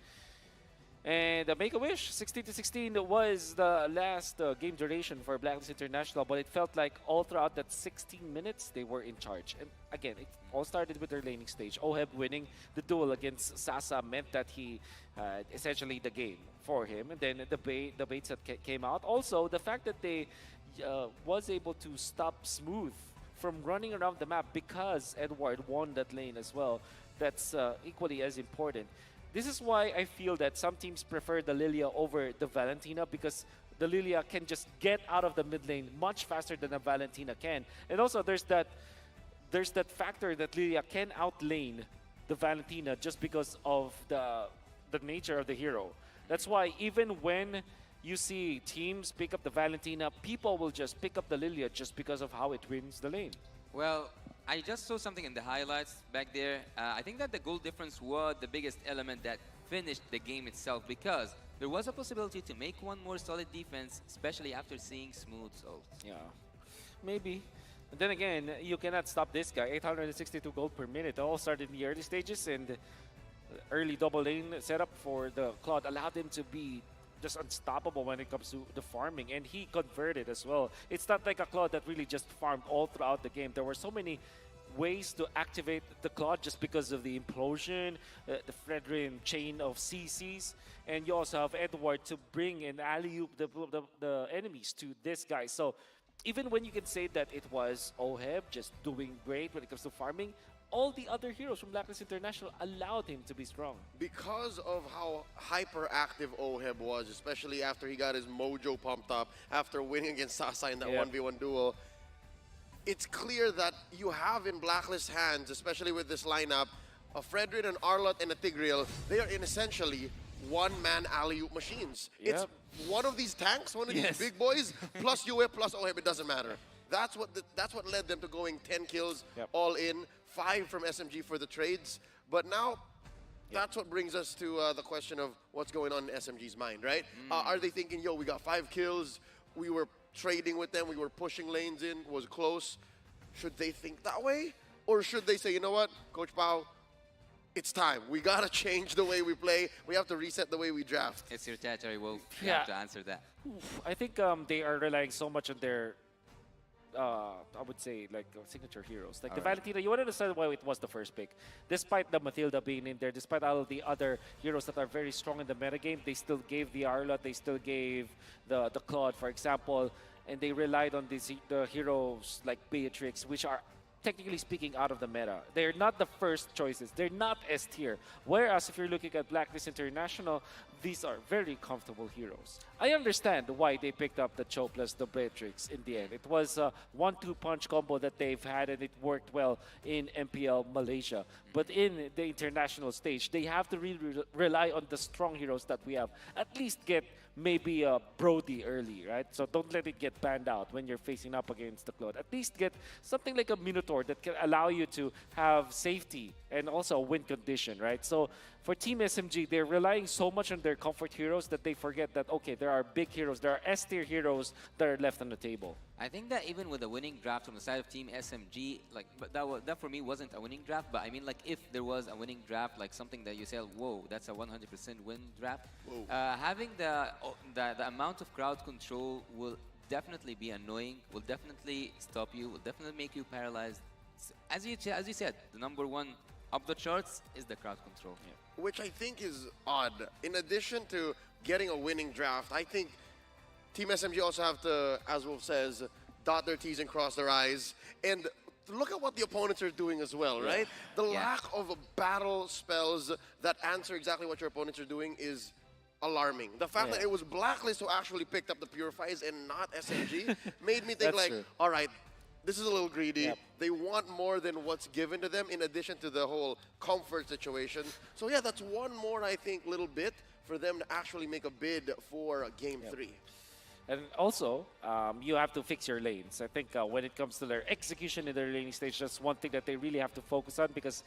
S19: And the Make-A-Wish, 16-16 was the last game duration for Blacklist International, but it felt like all throughout that 16 minutes, they were in charge. And again, it all started with their laning stage. Oheb winning the duel against Sasa meant that he had essentially the game for him. And then the baits that came out. Also, the fact that they was able to stop Smooth from running around the map because Edward won that lane as well. That's equally as important. This is why I feel that some teams prefer the Lilia over the Valentina, because the Lilia can just get out of the mid lane much faster than a Valentina can. And also there's that factor that Lilia can outlane the Valentina just because of the nature of the hero. That's why even when you see teams pick up the Valentina, people will just pick up the Lilia just because of how it wins the lane.
S15: Well, I just saw something in the highlights back there. I think that the goal difference was the biggest element that finished the game itself, because there was a possibility to make 1 more solid defense, especially after seeing Smooth's ult.
S19: Yeah, maybe. But then again, you cannot stop this guy. 862 gold per minute. It all started in the early stages, and early double lane setup for the Claude allowed him to be just unstoppable when it comes to the farming, and he converted as well. It's not like a Claude that really just farmed all throughout the game. There were so many ways to activate the Claude just because of the implosion, the Fredrin chain of CCs, and you also have Edward to bring and alley-oop the enemies to this guy. So even when you can say that it was Oheb just doing great when it comes to farming, all the other heroes from Blacklist International allowed him to be strong.
S1: Because of how hyperactive Oheb was, especially after he got his mojo pumped up after winning against Sasa in that 1v1 duel, it's clear that you have in Blacklist hands, especially with this lineup, a Fredrin, an Arlott, and a Tigreal. They are in essentially one-man alley-oop machines. It's one of these tanks, one of these big boys, plus Yue, plus Oheb, it doesn't matter. That's what led them to going 10 kills all in, 5 from SMG for the trades. But now, that's what brings us to the question of what's going on in SMG's mind, right? Are they thinking, yo, we got 5 kills, we were trading with them, we were pushing lanes in, was close. Should they think that way? Or should they say, you know what, Coach Pao, it's time. We gotta change the way we play. We have to reset the way we draft.
S15: It's your territory, Wolf. You have to answer that.
S19: I think they are relying so much on their I would say like signature heroes. Like the Valentina, you want to understand why it was the first pick. Despite the Matilda being in there, despite all of the other heroes that are very strong in the metagame, they still gave the Arlott, they still gave the Claude, for example, and they relied on the heroes like Beatrix, which are technically speaking out of the meta. They're not the first choices. They're not S tier. Whereas if you're looking at Blacklist International, these are very comfortable heroes. I understand why they picked up the Cho plus the Beatrix in the end. It was a 1-2 punch combo that they've had, and it worked well in MPL Malaysia. But in the international stage, they have to really rely on the strong heroes that we have. At least get maybe Brody early, right? So don't let it get banned out when you're facing up against the Claude. At least get something like a Minotaur that can allow you to have safety and also a win condition, right? So for Team SMG, they're relying so much on their comfort heroes that they forget that, okay, there are big heroes, there are S-tier heroes that are left on the table.
S2: I think that even with a winning draft from the side of Team SMG, like, but that for me wasn't a winning draft, but I mean, like, if there was a winning draft, like something that you say, whoa, that's a 100% win draft, having the amount of crowd control will definitely be annoying, will definitely stop you, will definitely make you paralyzed. As you said, the number one up the charts is the crowd control. Yeah.
S1: Which I think is odd. In addition to getting a winning draft, I think Team SMG also have to, as Wolf says, dot their T's and cross their I's. And look at what the opponents are doing as well, right? The lack of battle spells that answer exactly what your opponents are doing is alarming. The fact that it was Blacklist who actually picked up the Purifies and not SMG made me think like, all right, this is a little greedy. They want more than what's given to them in addition to the whole comfort situation. So yeah, that's one more, I think, little bit for them to actually make a bid for Game 3.
S19: And also, you have to fix your lanes. I think when it comes to their execution in their laning stage, that's one thing that they really have to focus on because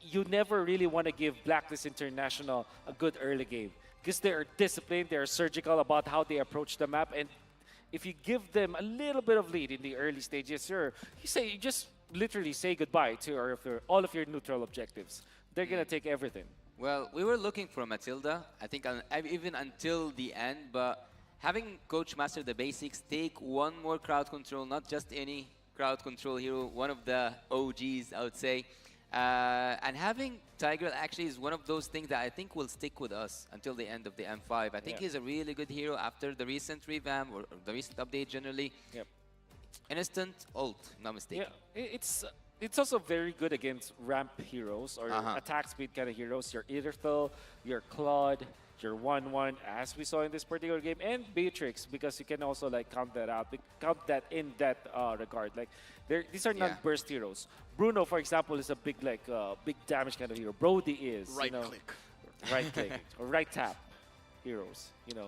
S19: you never really want to give Blacklist International a good early game because they are disciplined, they are surgical about how they approach the map, and if you give them a little bit of lead in the early stages, you just literally say goodbye to all of your neutral objectives. They're going to take everything.
S2: Well, we were looking for Matilda, I think even until the end, but having Coach master the basics, take one more crowd control, not just any crowd control hero, one of the OGs, I would say. And having Tiger actually is one of those things that I think will stick with us until the end of the M5. I think he's a really good hero after the recent revamp or the recent update generally. Instant ult, not mistaken.
S19: Yeah, it's also very good against ramp heroes or attack speed kind of heroes. Your Aetherfell, your Claude, your 1-1, as we saw in this particular game, and Beatrix, because you can also like count that in that regard. Like these are not burst heroes. Bruno, for example, is a big big damage kind of hero. Brody is right click or right tap heroes. Right.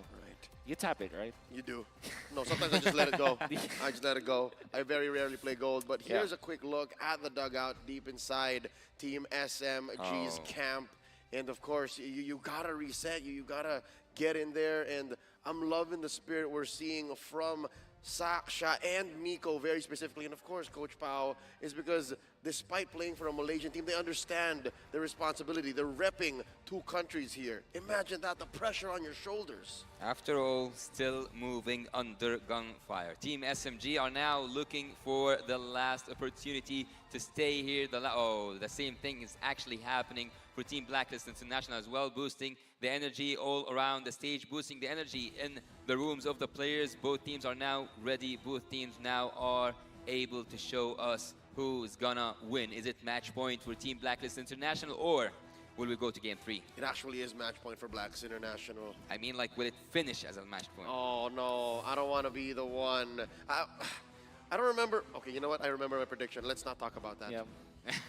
S19: You tap it, right?
S1: You do. No, sometimes I just let it go. I just let it go. I very rarely play gold, but here's a quick look at the dugout deep inside Team SMG's camp. And of course, you gotta reset, you gotta get in there, and I'm loving the spirit we're seeing from Saksha and Miko very specifically, and of course Coach Pao, is because despite playing for a Malaysian team, they understand the responsibility. They're repping two countries here. Imagine that, the pressure on your shoulders.
S2: After all, still moving under gunfire. Team SMG are now looking for the last opportunity to stay here. The same thing is actually happening for Team Blacklist International as well, boosting the energy all around the stage, boosting the energy in the rooms of the players. Both teams are now ready. Both teams now are able to show us who's gonna win. Is it match point for Team Blacklist International, or will we go to Game 3?
S1: It actually is match point for Blacklist International.
S2: I mean, like, will it finish as a match point?
S1: Oh, no. I don't want to be the one. I don't remember. Okay, you know what? I remember my prediction. Let's not talk about that.
S19: Yeah.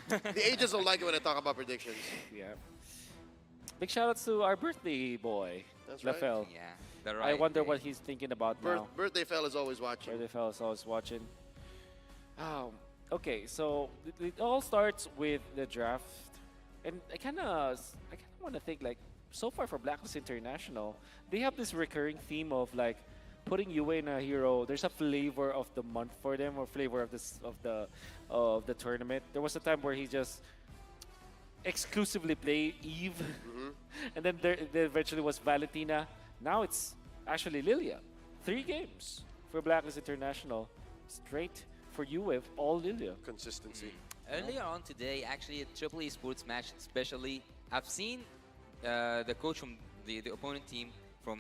S1: The ages don't like it when I talk about predictions.
S19: Yeah. Big shout-outs to our birthday boy,
S1: That's right.
S19: Lafel.
S2: Yeah.
S19: I wonder what he's thinking about now.
S1: Birthday Fell is always watching.
S19: Birthday Fell is always watching. Okay, so it all starts with the draft. And I kind of want to think, like, so far for Blacklist International, they have this recurring theme of, like, putting Yue in a hero. There's a flavor of the month for them, or flavor of the tournament. There was a time where he just exclusively played Eve, and then there eventually was Valentina. Now it's actually Lilia. 3 games for Blacklist International, straight for Yue, all Lilia.
S1: Consistency.
S2: Earlier on today, actually, a Triple Esports match especially, I've seen the coach from the opponent team from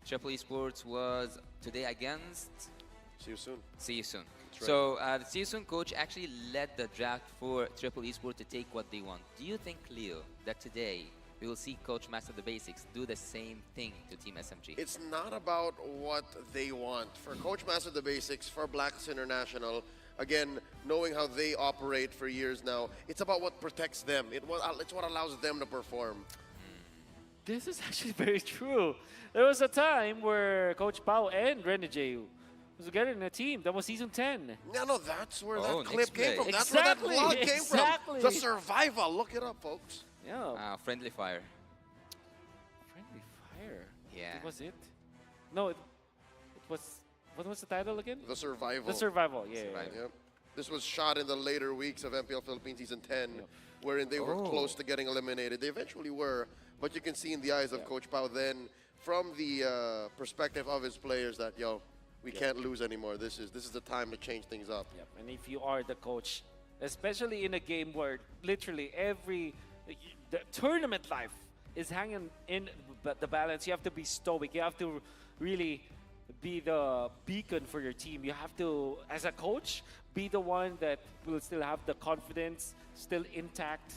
S2: Triple Esports was today against...
S1: See you soon.
S2: See you soon.
S1: Right.
S2: So the See you soon coach actually led the draft for Triple Esports to take what they want. Do you think, Leo, that today we will see Coach Master the Basics do the same thing to Team SMG?
S1: It's not about what they want. For Coach Master the Basics, for Blacklist International, again, knowing how they operate for years now, it's about what protects them. It's what allows them to perform.
S19: This is actually very true. There was a time where Coach Pao and Renegade was together in a team. That was season 10.
S1: No, that's where
S15: Oh,
S1: that clip came from. That's
S19: Exactly,
S1: where that vlog came
S19: exactly.
S1: from. The survival. Look it up, folks.
S19: Yeah.
S15: Friendly fire.
S19: Friendly Fire.
S15: Yeah.
S19: Was it? No, it was. What was the title again?
S1: The Survival.
S19: The Survival. Yeah.
S1: Yep. This was shot in the later weeks of MPL Philippines Season 10, wherein they were close to getting eliminated. They eventually were, but you can see in the eyes of Coach Pao then, from the perspective of his players, that, we can't lose anymore. This is the time to change things up.
S19: Yep. And if you are the coach, especially in a game where literally the tournament life is hanging in the balance, you have to be stoic. You have to really be the beacon for your team. You have to, as a coach, be the one that will still have the confidence, still intact,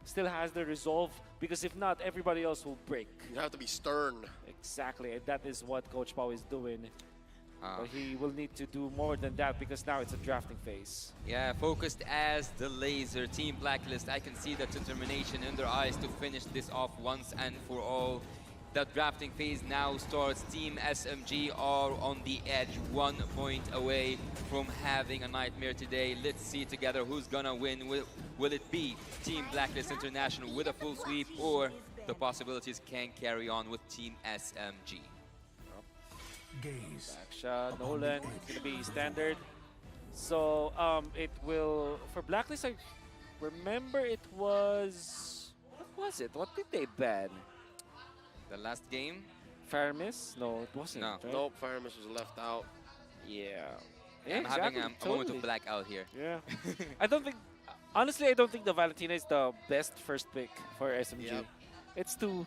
S19: still has the resolve, because if not, everybody else will break.
S1: You have to be stern.
S19: Exactly, and that is what Coach Pao is doing. But he will need to do more than that, because now it's a drafting phase.
S15: Yeah, focused as the laser. Team Blacklist, I can see the determination in their eyes to finish this off once and for all. The drafting phase now starts. Team SMG are on the edge, 1 point away from having a nightmare today. Let's see together who's gonna win. Will it be Team Blacklist International with a full sweep, or the possibilities can carry on with Team SMG?
S19: Gaze. Backshot, Nolan, it's gonna be standard. So it will, for Blacklist, I remember it was, what was it? What did they ban?
S15: The last game?
S19: Faramis? No, it wasn't.
S15: No.
S19: Right?
S1: Nope, Faramis was left out.
S19: Yeah.
S15: I'm having a moment of blackout here.
S19: Yeah. I don't think, honestly, I don't think the Valentina is the best first pick for SMG.
S1: Yep.
S19: It's too,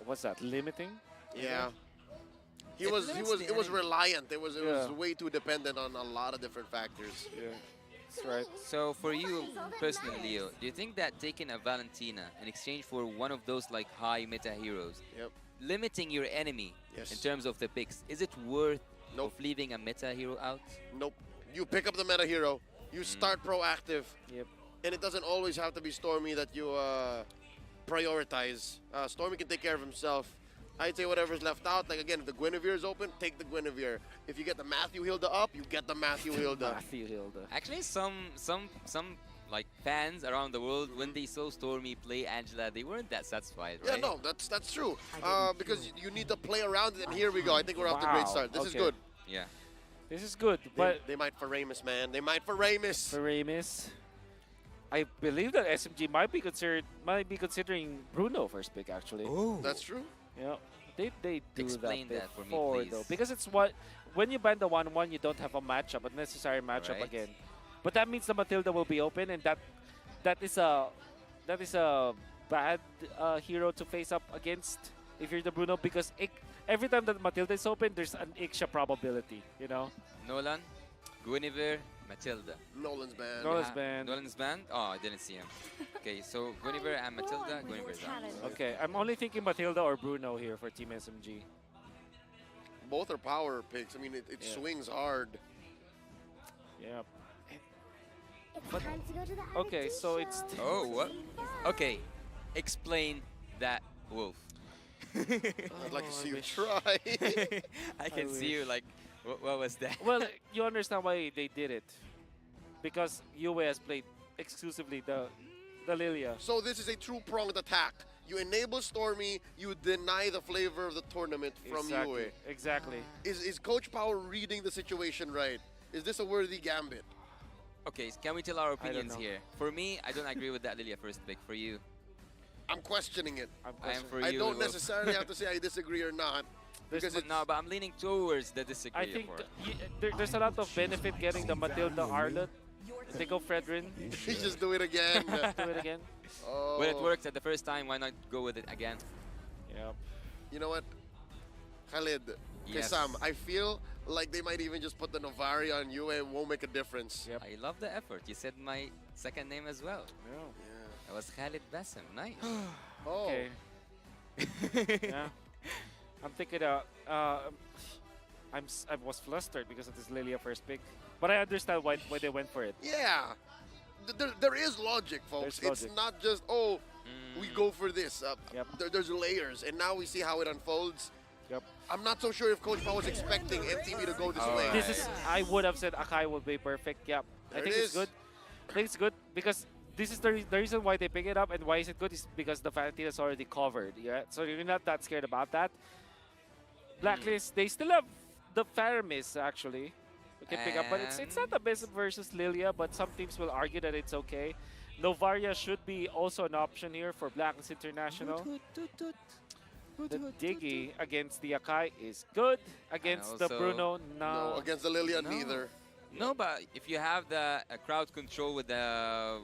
S19: what's that, limiting?
S1: Yeah. It was reliant. It was way too dependent on a lot of different factors.
S19: Yeah. That's right.
S15: So for you personally, Leo, do you think that taking a Valentina in exchange for one of those like high meta heroes, limiting your enemy in terms of the picks, is it worth of leaving a meta hero out?
S1: Nope. You pick up the meta hero, you start proactive, and it doesn't always have to be Stormy that you prioritize. Stormy can take care of himself. I'd say whatever's left out, like again, if the Guinevere is open, take the Guinevere. If you get the Matthew Hilda up, you get the Matthew Hilda.
S19: Matthew Hilda.
S15: Actually, some like fans around the world, when they saw Stormy play Angela, they weren't that satisfied, right?
S1: Yeah, no, that's true. Because you need to play around it, and here we go. I think we're off to a great start. This is good.
S15: Yeah.
S19: This is good, but
S1: they might for Ramus, man. They might for Ramus.
S19: For Ramus. I believe that SMG might be considering Bruno first pick, actually.
S1: Oh, that's true.
S19: Yeah, they do
S15: Explain
S19: that
S15: that for me,
S19: before,
S15: please.
S19: though, because it's when you ban the 1-1, you don't have a matchup, a necessary matchup
S15: Right.
S19: again. But that means the Matilda will be open, and that is a bad hero to face up against if you're the Bruno, because every time that Matilda is open, there's an Iksha probability, you know.
S15: Nolan, Guinevere, Matilda.
S1: Nolan's banned.
S19: Nolan's banned.
S15: Nolan's banned? Oh, I didn't see him. Okay, so Guinevere and Matilda. Guinevere's out.
S19: Okay, I'm only thinking Matilda or Bruno here for Team SMG.
S1: Both are power picks. I mean, it swings hard.
S19: Yeah.
S5: But,
S19: okay, so it's...
S15: Oh, what? Okay, explain that wolf.
S1: I'd like to see you try.
S15: I can see you like, what was that?
S19: Well, you understand why they did it. Because Yue has played exclusively the Lilia.
S1: So this is a true pronged attack. You enable Stormy, you deny the flavor of the tournament from Yue.
S19: Exactly.
S1: Is Coach Power reading the situation right? Is this a worthy gambit?
S15: Okay, can we tell our opinions here? For me, I don't agree with that Lilia first pick. For you?
S1: I'm questioning it.
S15: I
S1: don't necessarily have to say I disagree or not. Because
S15: no, but I'm leaning towards the disagree.
S19: I think there's a lot of benefit getting the Matilda Arlet. They go Fredrin.
S1: Just do it again.
S19: Do it again.
S1: Oh.
S15: When it worked at the first time, why not go with it again?
S19: Yep.
S1: You know what? Khalid,
S15: Yes.
S1: Sam, I feel like they might even just put the Novari on you and it won't make a difference.
S19: Yep.
S15: I love the effort. You said my second name as well.
S19: Yeah.
S15: That was Khalid Bassem. Nice.
S1: Oh.
S19: Okay. Yeah. I'm thinking I was flustered because of this Lilia first pick. But I understand why they went for it.
S1: Yeah. There is logic, folks.
S19: There's logic.
S1: It's not just, oh, we go for this. There's layers, and now we see how it unfolds. I'm not so sure if Coach Pao was expecting MTB to go this way.
S19: This is, I would have said Akai would be perfect. Yep. I think it's good. I think it's good because this is the reason why they pick it up, and why is it good is because the Fanatine is already covered. Yeah, so you're not that scared about that. Blacklist, they still have the Faramis actually. You can pick up, but it's not the best versus Lilia, but some teams will argue that it's okay. Novaria should be also an option here for Blacklist International. The Diggy against the Akai is good. Against the Bruno, no.
S1: Against the Lilia, neither.
S15: No, but if you have the crowd control with the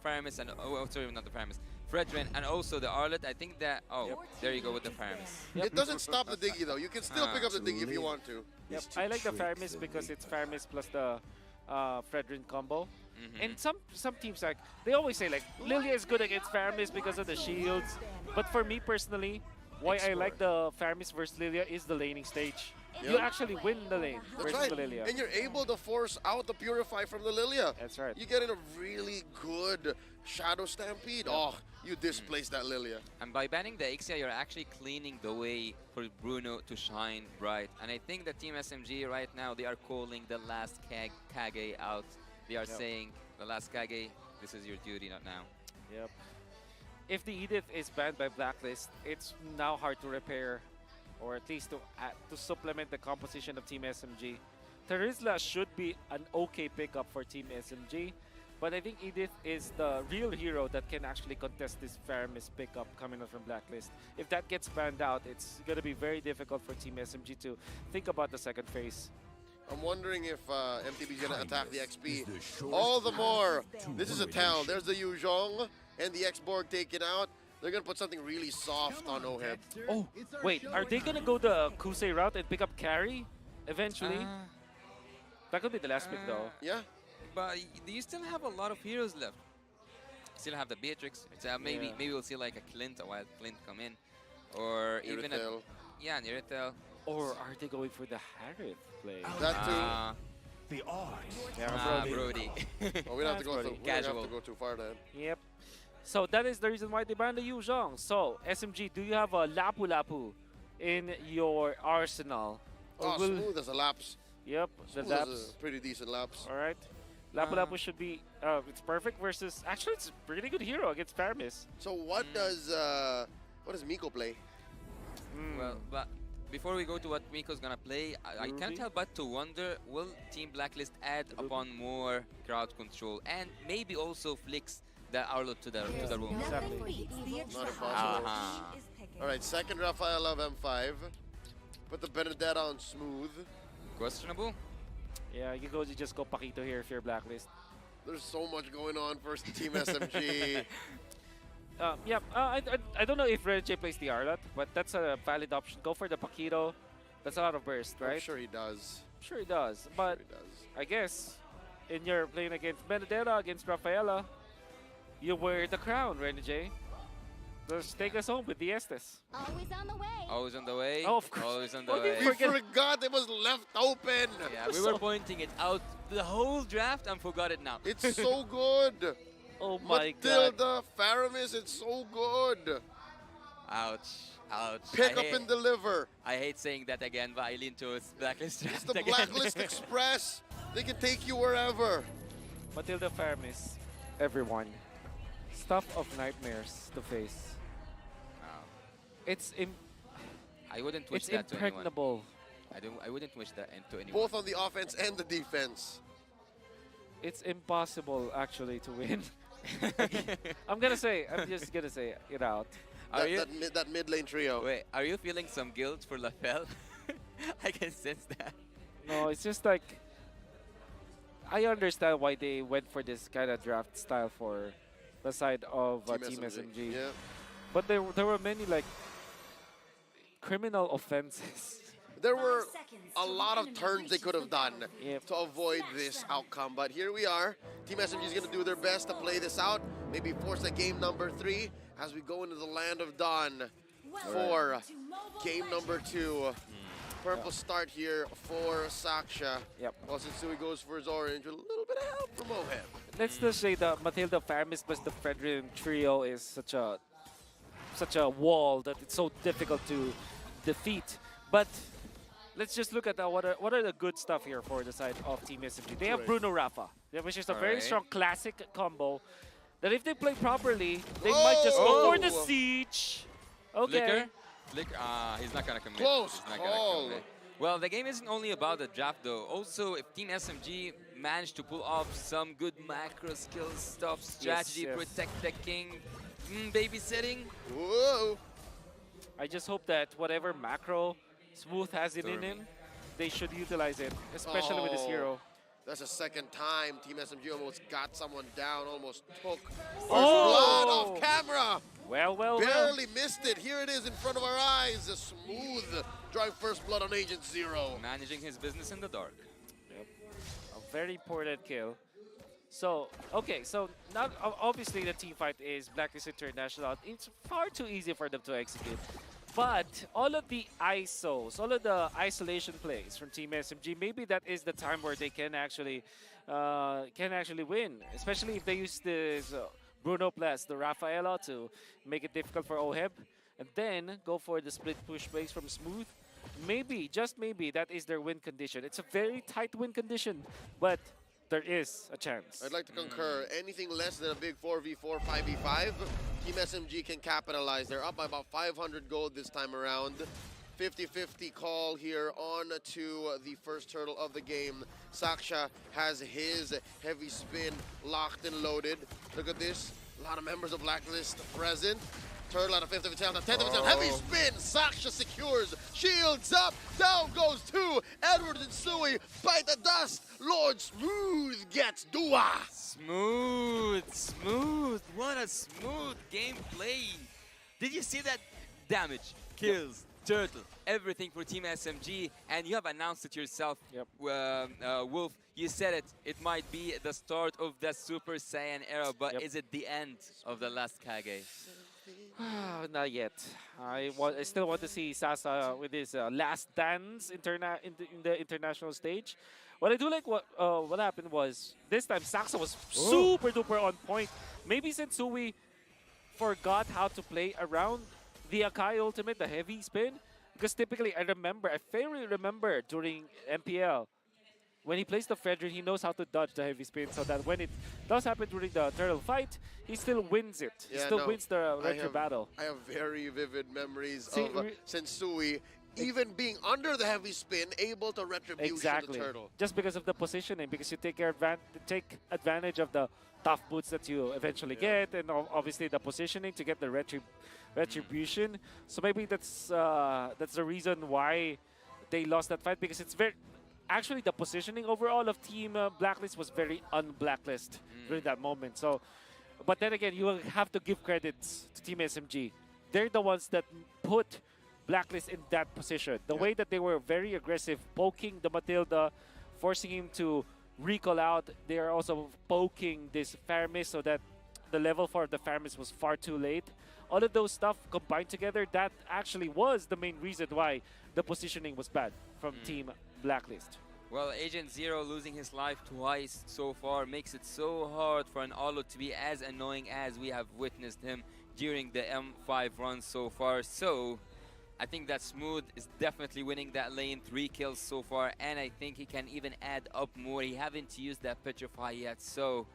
S15: Faramis and sorry, not the Faramis, Fredrin and also the Arlet, I think that there you go with the Faramis.
S1: It doesn't stop the Diggy though. You can still pick up the Diggy if you want to.
S19: I like the Faramis because it's Faramis plus the Fredrin combo. And some teams they always say Lilia is good against Faramis because of the shields. But for me personally, why I like the Faramis versus Lilia is the laning stage. You actually win the lane versus the Lilia.
S1: And you're able to force out the Purify from the Lilia.
S19: That's right.
S1: You get in a really good Shadow Stampede. Oh, you displace that Lilia.
S15: And by banning the Ixia, you're actually cleaning the way for Bruno to shine bright. And I think that Team SMG right now, they are calling the last Kage out. They are saying, the last Kage, this is your duty, not now.
S19: Yep. If the Edith is banned by Blacklist, it's now hard to repair, or at least to supplement the composition of Team SMG. Terizla should be an okay pickup for Team SMG, but I think Edith is the real hero that can actually contest this Faramis pickup coming up from Blacklist. If that gets banned out, it's going to be very difficult for Team SMG to think about the second phase.
S1: I'm wondering if MTB is going to attack the XP. All the more. This is a tell. There's the Yuzhong and the X-Borg taken out. They're going to put something really soft on Oheb.
S19: Oh, wait. Are they going to go the Kusei route and pick up carry eventually? That could be the last pick, though.
S1: Yeah.
S15: But you still have a lot of heroes left. Still have the Beatrix. Maybe we'll see like a Clint, a wild Clint come in. Or even a... Yeah, Niritel.
S19: Or are they going for the Harith play?
S1: That too.
S26: The odds.
S19: Yeah,
S15: Brody.
S1: Well, we don't have to go we don't have to go too far then.
S19: Yep. So that is the reason why they banned the Yuzhong. So, SMG, do you have a Lapu Lapu in your arsenal?
S1: Oh, Smooth as a Laps.
S19: Yep,
S1: Smooth
S19: the Laps.
S1: is a pretty decent Laps.
S19: All right. Lapu Lapu should be, it's perfect versus, actually it's a pretty good hero against Faramis.
S1: So what does Miko play?
S15: Well, but before we go to what Miko's gonna play, I can't help but to wonder, will Team Blacklist add upon more crowd control and maybe also flicks the Arlo to the room?
S1: Exactly. Not impossible. Alright, second Rafael of M5. Put the Benedetta on Smooth.
S15: Questionable?
S19: Yeah, you just go Paquito here if you're Blacklist.
S1: There's so much going on for Team SMG.
S19: I don't know if Renche plays the Arlot, but that's a valid option. Go for the Paquito. That's a lot of burst, right?
S1: I'm sure he does.
S19: Sure he does. But I guess in your playing against Benedetta, against Rafaela, you wear the crown, Renche. Just take us home with the Estes.
S5: Always on the way.
S15: Always on the way.
S19: Oh, of course.
S15: Always on the way.
S1: We forgot it was left open.
S15: Yeah, we were pointing it out the whole draft and forgot it now.
S1: It's so good.
S19: Oh my
S1: Matilda, Faramis, it's so good.
S15: Ouch. Ouch.
S1: Pick up and deliver.
S15: I hate saying that again, but I lean towards Blacklist.
S1: It's the Blacklist Express. They can take you wherever.
S19: Matilda, Faramis, everyone. Stuff of nightmares to face.
S15: I wouldn't wish that to anyone.
S19: Impregnable.
S15: I wouldn't wish that to anyone.
S1: Both on the offense and the defense.
S19: It's impossible actually to win. I'm just gonna say it out.
S1: That mid lane trio.
S15: Wait, are you feeling some guilt for LaFell? I can sense that.
S19: No, it's just like I understand why they went for this kind of draft style for the side of Team SMG.
S1: Yeah.
S19: But there were many like criminal offenses.
S1: There were a lot of turns they could have done to avoid this outcome, but here we are. Team SMG is going to do their best to play this out, maybe force a game number 3 as we go into the land of Dawn for game number 2. Purple start here for Saksha.
S19: Yep.
S1: While Sensui goes for his orange with a little bit of help from Oheb.
S19: let's just say the Matilda Faramis plus the Fredrin trio is such a wall that it's so difficult to defeat. But let's just look at what are the good stuff here for the side of Team SMG. They have Bruno Rafa, which is a very strong classic combo. That if they play properly, they might just go for the siege. Okay.
S15: Flicker. He's not gonna commit.
S1: Close
S15: He's not
S1: call.
S15: gonna commit. Well, the game isn't only about the draft though. Also, if Team SMG managed to pull off some good macro skill stuff, strategy, protect the king, babysitting.
S1: Whoa!
S19: I just hope that whatever macro Smooth has it in him, they should utilize it, especially with this hero.
S1: That's the second time Team SMG almost got someone down, almost took first blood off camera.
S19: Well.
S1: Barely missed it. Here it is in front of our eyes. A Smooth drawing first blood on Agent Zero.
S15: Managing his business in the dark.
S19: Yep. A very important kill. So, okay, so not obviously the team fight is Blacklist International. It's far too easy for them to execute. But all of the ISOs, all of the isolation plays from Team SMG, maybe that is the time where they can actually win. Especially if they use this Bruno plus the Rafaela to make it difficult for Oheb, and then go for the split push plays from Smooth. Maybe, just maybe, that is their win condition. It's a very tight win condition, but there is a chance.
S1: I'd like to concur. Anything less than a big 4v4, 5v5, Team SMG can capitalize. They're up by about 500 gold this time around. 50-50 call here on to the first turtle of the game. Saksha has his heavy spin locked and loaded. Look at this. A lot of members of Blacklist present. Turtle at a 50%, 10%, heavy spin. Saksha secures, shields up, down goes two. Edward and Sui bite the dust. Lord Smooth gets Dua.
S15: Smooth. What a smooth gameplay. Did you see that damage, kills, turtle, everything for Team SMG? And you have announced it yourself, Wolf. You said it. It might be the start of the Super Saiyan era, but is it the end of the last Kage?
S19: Not yet. I still want to see Sasa with his last dance in the international stage. What I do like what happened was this time Saxa was super duper on point. Maybe Sensui forgot how to play around the Akai ultimate, the heavy spin, because typically I fairly remember during MPL. When he plays the Fredrin, he knows how to dodge the heavy spin, so that when it does happen during the turtle fight, he still wins it. He still wins the retro battle.
S1: I have very vivid memories of Sensui even being under the heavy spin, able to retribution the turtle.
S19: Just because of the positioning, because you take advantage of the tough boots that you eventually get, and obviously the positioning to get the retribution. So maybe that's the reason why they lost that fight, because it's very... Actually, the positioning overall of Team Blacklist was very un-Blacklist during that moment. So, but then again, you will have to give credits to Team SMG. They're the ones that put Blacklist in that position. The way that they were very aggressive, poking the Matilda, forcing him to recall out. They are also poking this Faramis so that the level for the Faramis was far too late. All of those stuff combined together, that actually was the main reason why the positioning was bad from Team Blacklist.
S15: Well, Agent Zero losing his life twice so far makes it so hard for an Olo to be as annoying as we have witnessed him during the M5 run so far. So I think that Smooth is definitely winning that lane, 3 kills so far, and I think he can even add up more. He haven't used that Petrify yet, so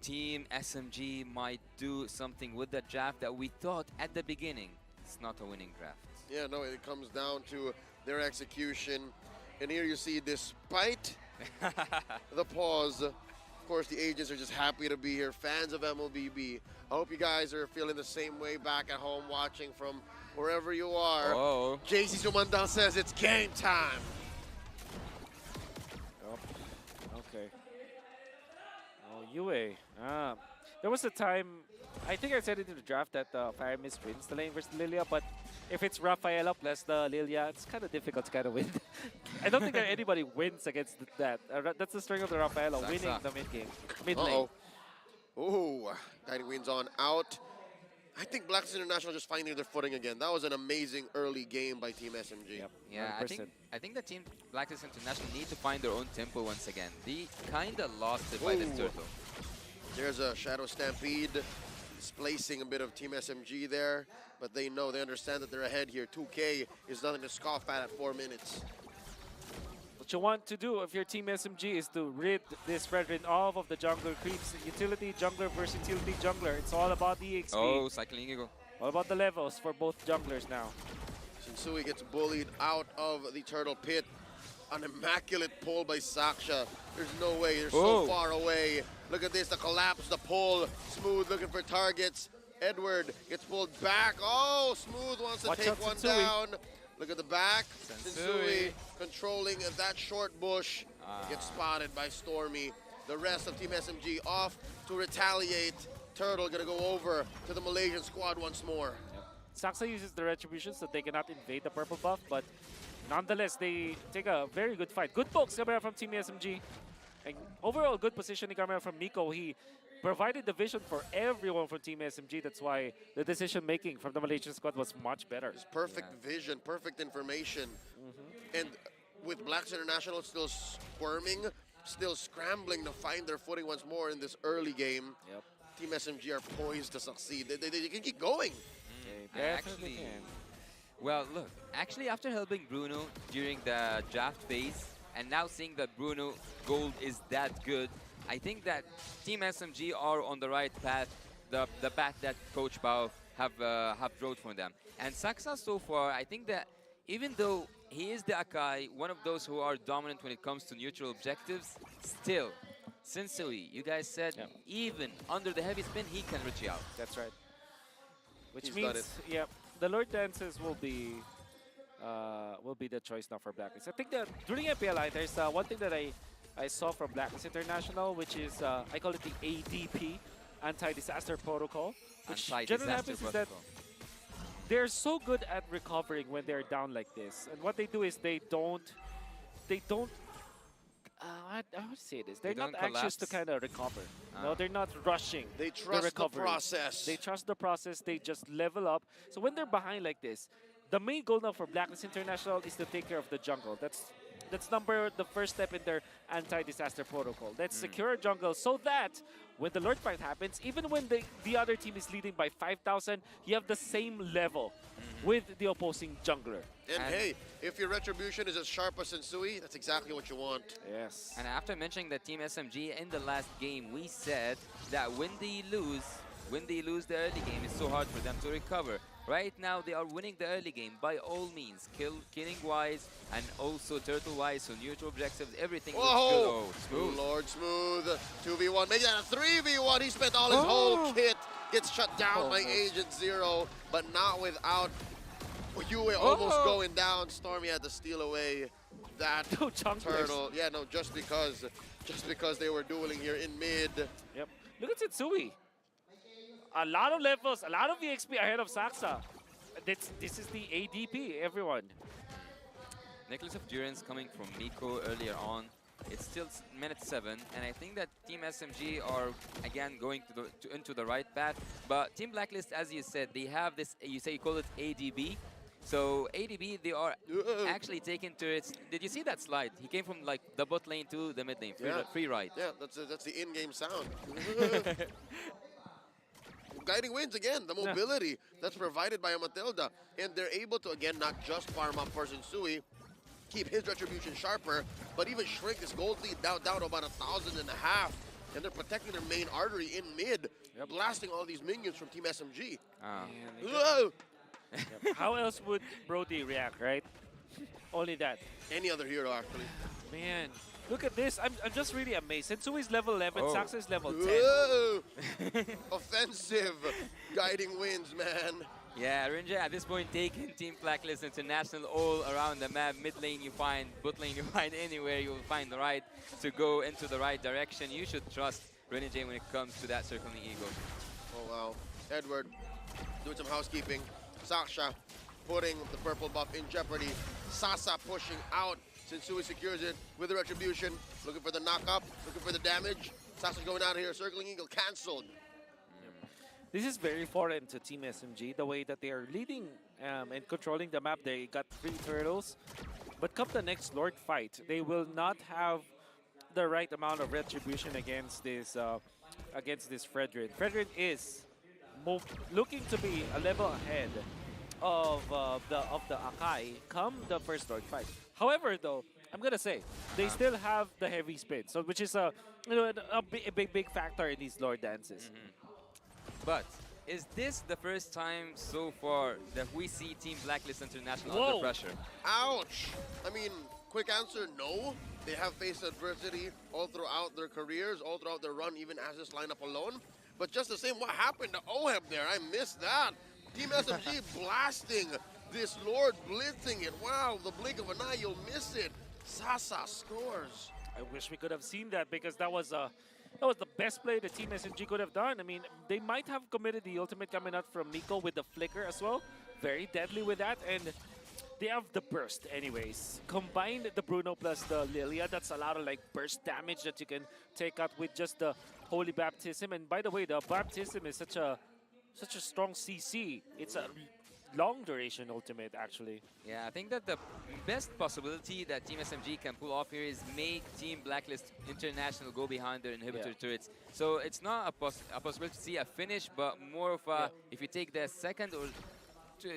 S15: Team SMG might do something with the draft that we thought at the beginning. It's not a winning draft.
S1: Yeah, no, it comes down to their execution. And here you see, despite the pause, of course, the agents are just happy to be here, fans of MLBB. I hope you guys are feeling the same way back at home watching from wherever you are. JC Sumandang says it's game time.
S19: Okay. Oh, UA. There was a time, I think I said it in the draft, that Faramis wins the lane versus Lilia, but if it's Rafaela plus the Lilia, it's kind of difficult to kind of win. I don't think that anybody wins against that. That's the strength of the Rafaela, winning the mid lane.
S1: Ooh, Guiding Queen's on out. I think Blacklist International just finding their footing again. That was an amazing early game by Team SMG.
S19: Yep.
S15: Yeah, I think the Team Blacklist International need to find their own tempo once again. They kind of lost it by this turtle.
S1: There's a Shadow Stampede displacing a bit of Team SMG there, but they understand that they're ahead here. 2K is nothing to scoff at 4 minutes.
S19: What you want to do if your Team SMG is to rid this Red Ring off of the jungler creeps. Utility jungler versus utility jungler. It's all about the XP.
S15: Oh, cycling eagle.
S19: All about the levels for both junglers now.
S1: Sensui gets bullied out of the turtle pit. An immaculate pull by Saksha. There's no way, they're so far away. Look at this, the collapse, the pull. Smooth looking for targets. Edward gets pulled back. Oh, Smooth wants to take one down. Look at the back. Sensui controlling that short bush. Gets spotted by Stormy. The rest of Team SMG off to retaliate. Turtle gonna go over to the Malaysian squad once more.
S19: Saksa uses the retribution so they cannot invade the purple buff, but nonetheless, they take a very good fight. Good pokes coming out from Team SMG. And overall, good positioning coming out from Miko. He provided the vision for everyone from Team SMG. That's why the decision-making from the Malaysian squad was much better.
S1: It's perfect vision, perfect information. And with Blacks International still squirming, still scrambling to find their footing once more in this early game, Team SMG are poised to succeed. They can keep going.
S15: Well, look, actually after helping Bruno during the draft phase, and now seeing that Bruno gold is that good, I think that Team SMG are on the right path, the path that Coach Bao have drawn for them. And Saksa so far, I think that even though he is the Akai, one of those who are dominant when it comes to neutral objectives, still, Sensui, you guys said even under the heavy spin, he can reach out.
S19: That's right. Which means, the Lord Dances will be the choice now for Blacklist. I think that during MPLI, there's one thing that I saw from Blacklist International, which is, I call it the ADP, Anti-Disaster Protocol. Which generally happens is that they're so good at recovering when they're down like this. And what they do is they don't how to say this? They're not anxious to kind of recover. No, they're not rushing.
S1: They trust the process.
S19: They trust the process. They just level up. So when they're behind like this, the main goal now for Blacklist International is to take care of the jungle. That's the first step in their anti-disaster protocol. Let's secure a jungle so that when the Lord fight happens, even when the other team is leading by 5,000, you have the same level with the opposing jungler.
S1: And hey, if your retribution is as sharp as Sensui, that's exactly what you want.
S19: Yes.
S15: And after mentioning that Team SMG in the last game, we said that when they lose the early game, it's so hard for them to recover. Right now, they are winning the early game by all means, killing-wise and also turtle-wise, so neutral objectives, everything looks good. Oh, Smooth.
S1: Lord Smooth, 2v1, maybe not a 3v1. He spent all his whole kit, gets shut down by Agent Zero, but not without Yue almost going down. Stormy had to steal away that turtle. Yeah, no, just because they were dueling here in mid.
S19: Yep. Look at Sensui. A lot of levels, a lot of EXP ahead of Saksa. This is the ADP, everyone.
S15: Necklace of Durance coming from Miko earlier on. It's still minute 7, and I think that Team SMG are again going into the right path. But Team Blacklist, as you said, they have this. You call it ADB. So ADB, they are actually taking turrets. Did you see that slide? He came from like the bot lane to the mid lane, free ride.
S1: Yeah, that's the in-game sound. Guiding wins again, the mobility that's provided by a Matilda. And they're able to, again, not just farm up for Sensui, keep his retribution sharper, but even shrink this gold lead down to about 1,500. And they're protecting their main artery in mid, blasting all these minions from Team SMG.
S19: How else would Brody react, right? Only that.
S1: Any other hero, actually.
S19: Man, look at this. I'm just really amazed. Sensui's level 11, Saksa is level 10.
S1: Whoa. Offensive. Guiding wins, man.
S15: Yeah, Rinja at this point taking Team Blacklist International all around the map. Mid lane you find, bot lane you find, anywhere you will find the right to go into the right direction. You should trust Renegade when it comes to that circling eagle.
S1: Oh, wow. Edward doing some housekeeping. Saksha putting the purple buff in jeopardy. Sasa pushing out. Sensui secures it with the retribution. Looking for the knock-up, looking for the damage. Sasa's going out of here. Circling eagle cancelled.
S19: This is very foreign to Team SMG, the way that they are leading and controlling the map. They got 3 turtles. But come the next Lord fight, they will not have the right amount of retribution against this against this Fredrin. Fredrin is looking to be a level ahead of the Akai come the first Lord fight. However, though, I'm gonna say they still have the heavy spin, so which is a big factor in these Lord dances.
S15: But is this the first time so far that we see Team Blacklist International
S1: Whoa.
S15: under pressure?
S1: Ouch! I mean, quick answer, no. They have faced adversity all throughout their careers, all throughout their run, even as this lineup alone. But just the same, what happened to OHEB there? I missed that. Team SMG blasting this Lord, blitzing it. Wow, the blink of an eye, you'll miss it. Sasa scores.
S19: I wish we could have seen that, because that was the best play the Team SMG could have done. I mean, they might have committed the ultimate coming out from Nico with the flicker as well. Very deadly with that, and they have the burst anyways. Combine the Bruno plus the Lilia, that's a lot of like burst damage that you can take out with just the Holy Baptism. And by the way, the Baptism is such a strong CC. It's a long duration ultimate, actually.
S15: Yeah, I think that the best possibility that Team SMG can pull off here is make Team Blacklist International go behind their inhibitor turrets. So it's not a possibility to see a finish, but more of a, if you take the second or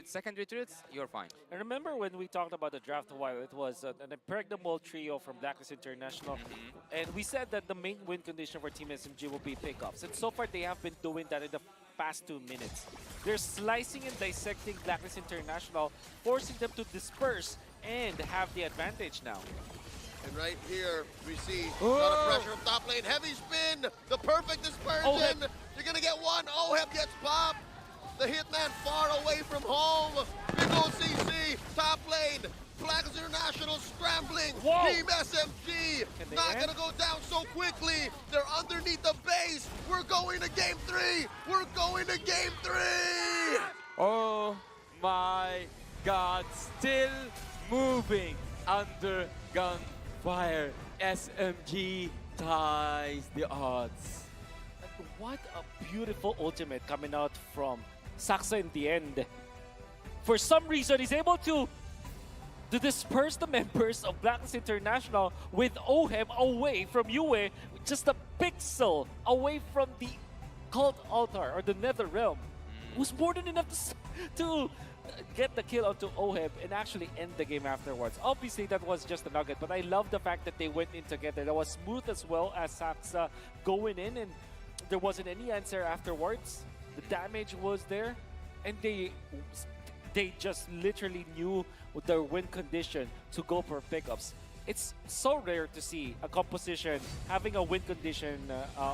S15: secondary turrets, you're fine.
S19: And remember when we talked about the draft a while, it was an impregnable trio from Blacklist International. And we said that the main win condition for Team SMG will be pickups. And so far, they have been doing that in the past 2 minutes. They're slicing and dissecting Blacklist International, forcing them to disperse and have the advantage now.
S1: And right here, we see a lot of pressure from top lane. Heavy spin, the perfect dispersion. You're going to get one. OHEB gets popped. The Hitman far away from home. Big ol' CC, top lane. Blacklist International scrambling.
S19: Whoa.
S1: Team SMG not going to go down so quickly. They're underneath the base. We're going to game 3. We're going to game 3.
S2: Oh my God, still moving under gunfire. SMG ties the odds.
S19: And what a beautiful ultimate coming out from Saksa in the end. For some reason, he's able to disperse the members of Blacklist International with OHEB away from Yue, just a pixel away from the cult altar or the nether realm. It was more than enough to get the kill onto OHEB and actually end the game afterwards. Obviously, that was just a nugget, but I love the fact that they went in together. That was smooth as well as Saksa going in, and there wasn't any answer afterwards. The damage was there, and they just literally knew their win condition to go for pickups. It's so rare to see a composition having a win condition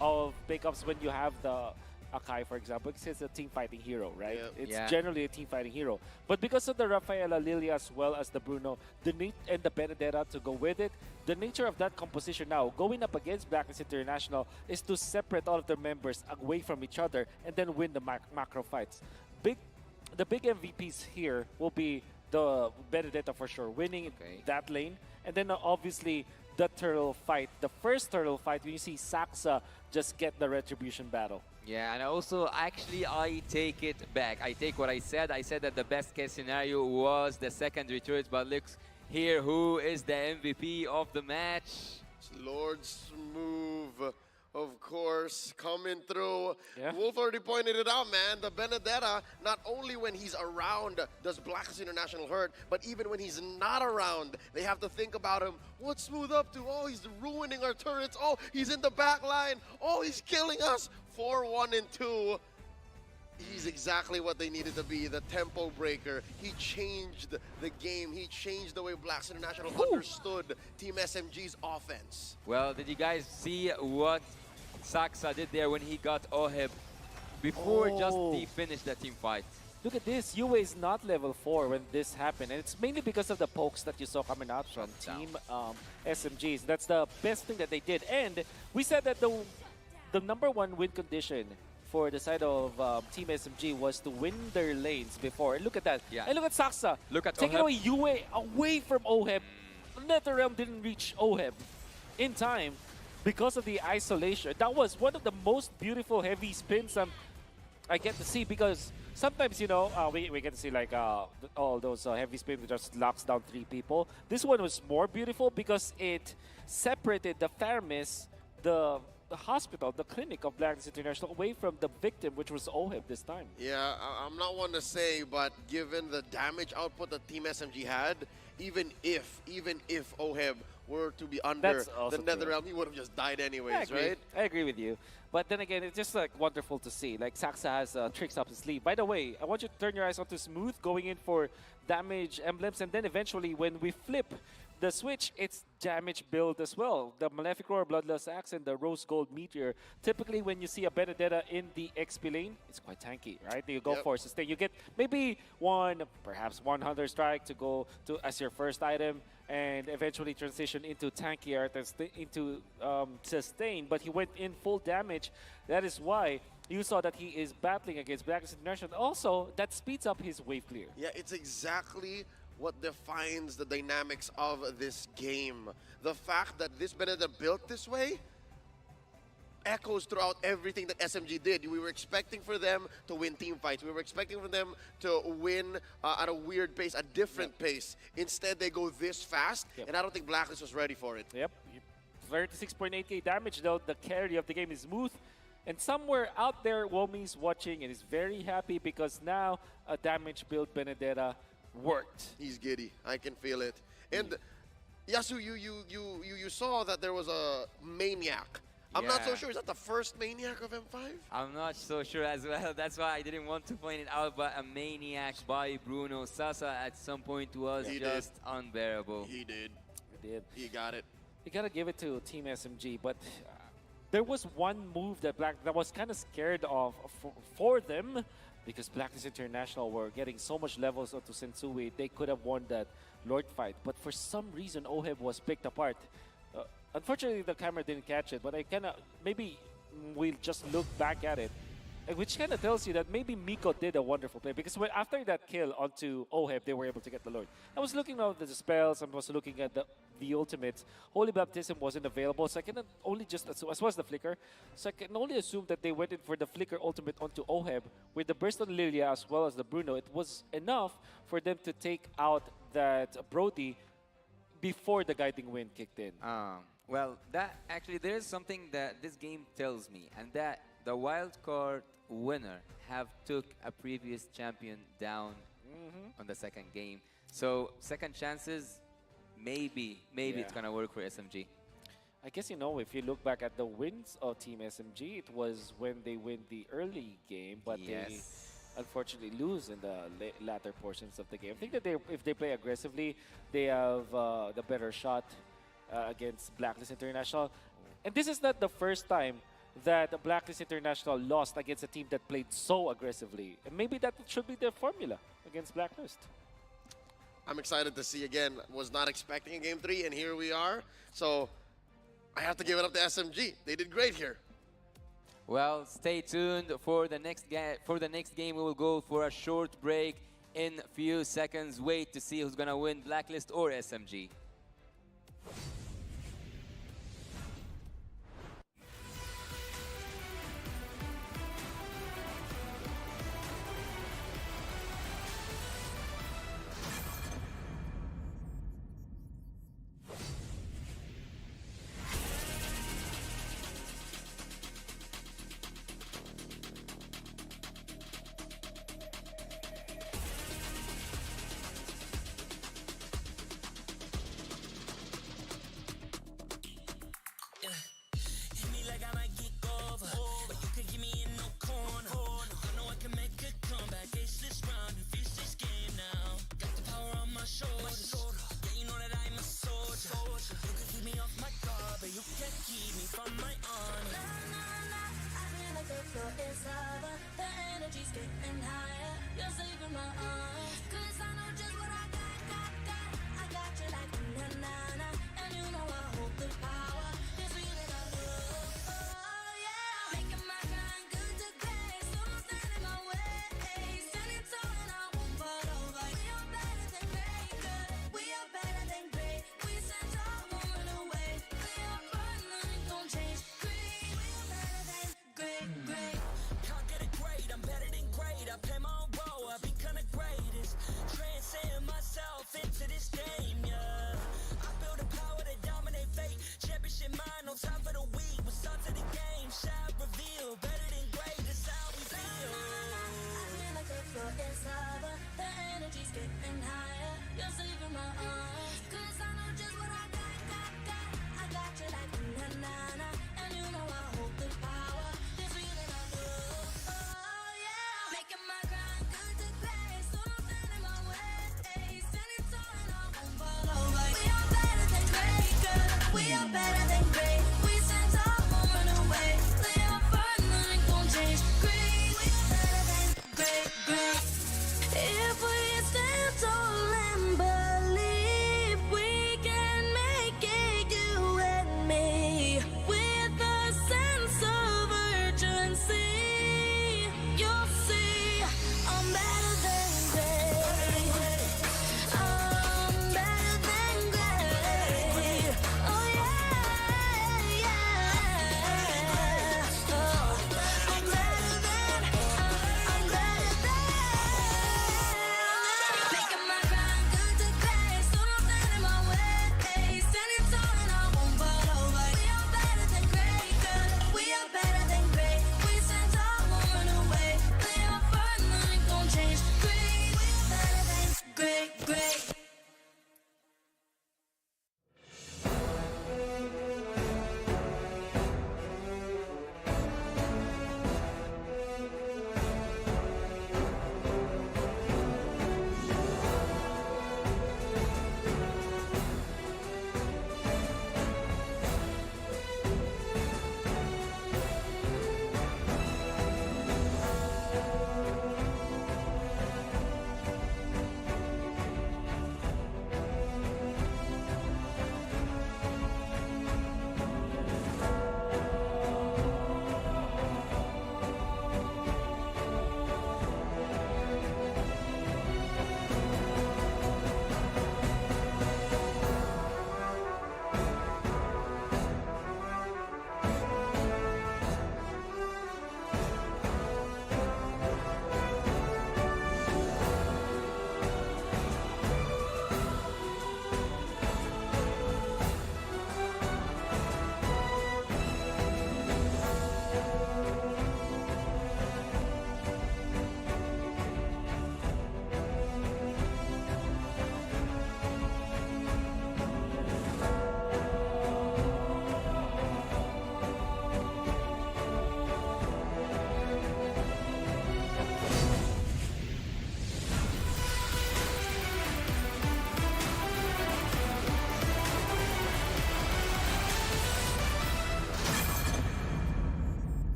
S19: of pickups when you have the Akai, for example, because it's a team fighting hero, right? It's generally a team fighting hero. But because of the Rafaela, Lilia, as well as the Bruno, and the Benedetta to go with it, the nature of that composition now, going up against Blacklist International, is to separate all of their members away from each other and then win the macro fights. The big MVPs here will be the Benedetta for sure, winning that lane. And then obviously the turtle fight, the first turtle fight, when you see Saksa just get the retribution battle.
S2: Yeah, and also, actually, I take it back. I take what I said. I said that the best case scenario was the secondary turret, but look here, who is the MVP of the match?
S1: It's Lord Smooth, of course, coming through. Wolf already pointed it out, man. The Benedetta, not only when he's around does Blacklist International hurt, but even when he's not around, they have to think about him. What's Smooth up to? Oh, he's ruining our turrets. Oh, he's in the back line. Oh, he's killing us. 4-1 and 2. He's exactly what they needed to be, the tempo breaker. He changed the game. He changed the way Blacklist International understood Team SMG's offense.
S2: Well, did you guys see what Saksa did there when he got OHEB before just he finished that team fight?
S19: Look at this. Yue is not level 4 when this happened. And it's mainly because of the pokes that you saw coming out from Team SMGs. That's the best thing that they did. And we said that the #1 win condition for the side of Team SMG was to win their lanes before. And look at that. And look at Saksa.
S2: Look at
S19: taking
S2: OHEB.
S19: away Yue away from OHEB. NetherRealm didn't reach OHEB in time because of the isolation. That was one of the most beautiful heavy spins I get to see, because sometimes, you know, we get to see like all those heavy spins that just locks down 3 people. This one was more beautiful because it separated the Theramis, the the hospital, the clinic of Blacklist International, away from the victim, which was OHIP this time.
S1: Yeah, I'm not one to say, but given the damage output that Team SMG had, even if OHIP were to be under the NetherRealm, he would have just died anyways, right?
S19: I agree with you. But then again, it's just like wonderful to see. Like Saxa has tricks up his sleeve. By the way, I want you to turn your eyes onto Smooth going in for damage emblems, and then eventually when we flip the switch, it's damage build as well. The Malefic Roar, Bloodlust Axe, and the Rose Gold Meteor. Typically, when you see a Benedetta in the XP lane, it's quite tanky, right? You go for sustain. You get maybe perhaps one Hunter Strike to go to as your first item, and eventually transition into tankier, into sustain. But he went in full damage. That is why you saw that he is battling against Blacklist International. Also, that speeds up his wave clear.
S1: Yeah, it's exactly what defines the dynamics of this game. The fact that this Benedetta built this way echoes throughout everything that SMG did. We were expecting for them to win team fights. We were expecting for them to win at a weird pace, a different pace. Instead, they go this fast, and I don't think Blacklist was ready for it.
S19: Yep. 36.8k damage, though. The carry of the game is Smooth. And somewhere out there, Womi's watching and is very happy because now a damage build Benedetta worked.
S1: He's giddy. I can feel it. And Yasu, you saw that there was a Maniac. I'm not so sure. Is that the first Maniac of M5?
S15: I'm not so sure as well. That's why I didn't want to point it out, but a Maniac by Bruno Sasa at some point was just unbearable.
S1: He did.
S19: He did.
S1: He got it.
S19: You gotta give it to Team SMG, but there was one move that was kind of scared of for them, because Blacklist International were getting so much levels onto Sensui, they could have won that Lord fight. But for some reason, OHIP was picked apart. Unfortunately, the camera didn't catch it, but maybe we'll just look back at it, which kind of tells you that maybe Miko did a wonderful play, because after that kill onto OHIP, they were able to get the Lord. I was looking at the spells, I was looking at the ultimates. Holy Baptism wasn't available, so I can only just assume, as well as the Flicker, so I can only assume that they went in for the Flicker ultimate onto OHIP. With the Burst on Lilia as well as the Bruno, it was enough for them to take out that Brody before the Guiding Wind kicked in.
S15: Well, there's something that this game tells me, and that the wildcard winner have took a previous champion down on the second game. So second chances, maybe it's gonna work for SMG.
S19: I guess, if you look back at the wins of Team SMG, it was when they win the early game, but they unfortunately lose in the latter portions of the game. I think that if they play aggressively, they have the better shot against Blacklist International. And this is not the first time that Blacklist International lost against a team that played so aggressively. And maybe that should be their formula against Blacklist.
S1: I'm excited to see again. Was not expecting a Game 3, and here we are. So I have to give it up to SMG. They did great here.
S15: Well, stay tuned for the next game. For the next game, we will go for a short break in a few seconds. Wait to see who's gonna win, Blacklist or SMG.
S6: Can't get it great, I'm better than great. I play my role, I've been kinda great.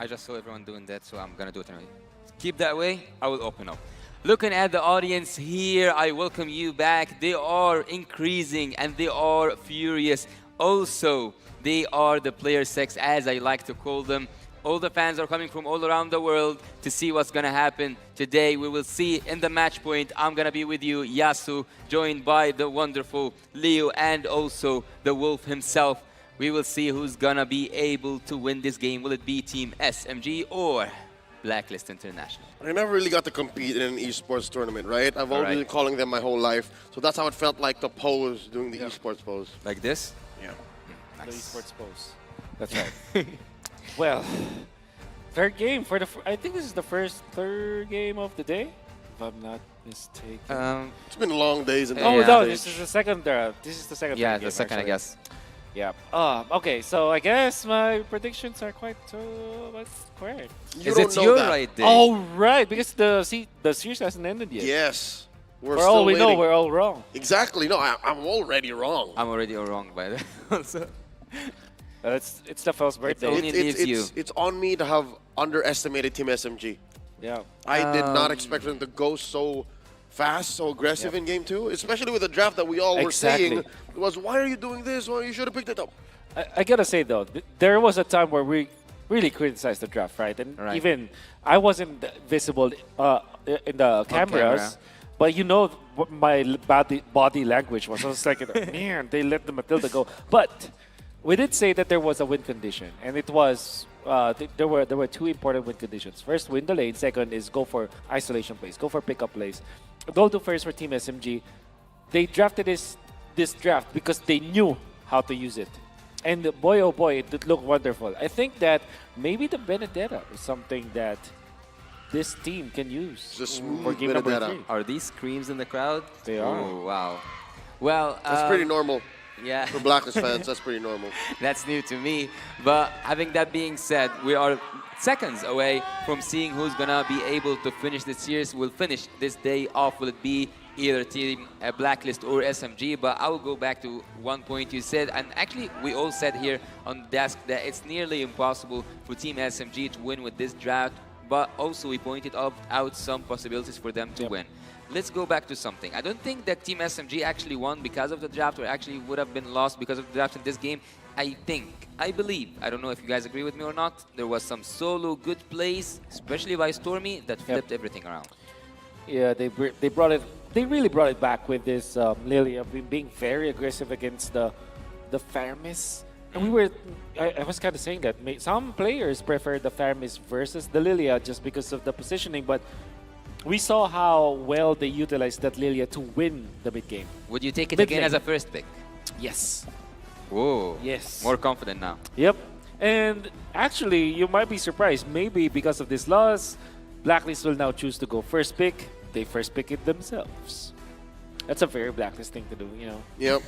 S15: I just saw everyone doing that, so I'm gonna do it anyway. Keep that way, I will open up. Looking at the audience here, I welcome you back. They are increasing and they are furious. Also, they are the player sex, as I like to call them. All the fans are coming from all around the world to see what's gonna happen. Today, we will see in the match point, I'm gonna be with you, Yasu, joined by the wonderful Leo and also the Wolf himself. We will see who's gonna be able to win this game. Will it be Team SMG or Blacklist International?
S1: I never really got to compete in an esports tournament, right? I've always been calling them my whole life. So that's how it felt like to pose, doing the esports pose.
S15: Like this?
S1: Yeah.
S19: The esports pose. That's right. Well, third game for the. I think this is the third game of the day, if I'm not mistaken.
S1: It's been long days. And
S19: no, this is the second. This is the second.
S15: Yeah,
S19: game,
S15: the second,
S19: actually.
S15: I guess.
S19: Yeah. Okay, so I guess my predictions are quite correct.
S1: You don't know that.
S15: right day?
S19: Oh, right, because the series hasn't ended yet.
S1: Yes.
S19: For all we know, we're all wrong.
S1: Exactly. No, I'm already wrong.
S15: I'm already wrong by that. Also.
S19: It's the first birthday.
S1: It's on me to have underestimated Team SMG.
S19: Yeah.
S1: I did not expect them to go so fast, so aggressive in game 2, especially with the draft that we all were saying was, why are you doing this? Well, you should have picked it up.
S19: I gotta say though, there was a time where we really criticized the draft, right? And even I wasn't visible in the cameras, but you know my body language was. I was like, man, they let the Matilda go. But we did say that there was a win condition, and it was there were two important win conditions. First, win the lane. Second is go for isolation plays, go for pickup plays. Go to first for Team SMG. They drafted this draft because they knew how to use it, and boy oh boy, it looked wonderful. I think that maybe the Benedetta is something that this team can use for game number 3.
S15: Are these screams in the crowd?
S19: They are.
S15: Oh, wow. Well,
S1: that's pretty normal.
S15: Yeah.
S1: For Blacklist fans, that's pretty normal.
S15: That's new to me. But having that being said, we are seconds away from seeing who's gonna be able to finish this series. We'll finish this day off. Will it be either Team Blacklist or SMG? But I will go back to one point you said, and actually we all said here on the desk that it's nearly impossible for Team SMG to win with this draft. But also we pointed out some possibilities for them to win. Let's go back to something. I don't think that Team SMG actually won because of the draft, or actually would have been lost because of the draft in this game. I believe, I don't know if you guys agree with me or not, there was some solo good plays, especially by Stormy, that flipped everything around.
S19: Yeah, they brought it. They really brought it back with this Lilia being very aggressive against the Faramis. And I was kind of saying that some players prefer the Faramis versus the Lilia just because of the positioning, but we saw how well they utilized that Lilia to win the mid game.
S15: Would you take it again as a first pick?
S19: Yes.
S15: Whoa.
S19: Yes.
S15: More confident now.
S19: Yep. And actually, you might be surprised. Maybe because of this loss, Blacklist will now choose to go first pick. They first pick it themselves. That's a very Blacklist thing to do, you know.
S1: Yep.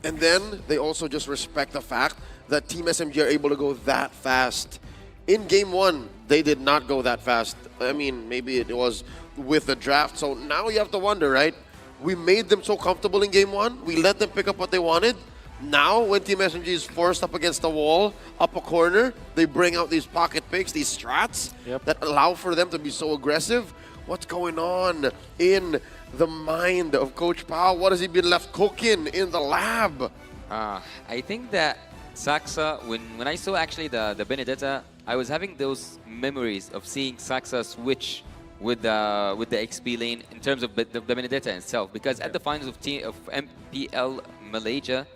S1: And then they also just respect the fact that Team SMG are able to go that fast. In game 1, they did not go that fast. I mean, maybe it was with the draft. So now you have to wonder, right? We made them so comfortable in game 1. We let them pick up what they wanted. Now, when Team SMG is forced up against the wall, up a corner, they bring out these pocket picks, these strats that allow for them to be so aggressive. What's going on in the mind of Coach Pao? What has he been left cooking in the lab?
S15: I think that Saxa, when I saw actually the Benedetta, I was having those memories of seeing Saxa switch with the XP lane in terms of the Benedetta itself. Because at the finals of MPL Malaysia,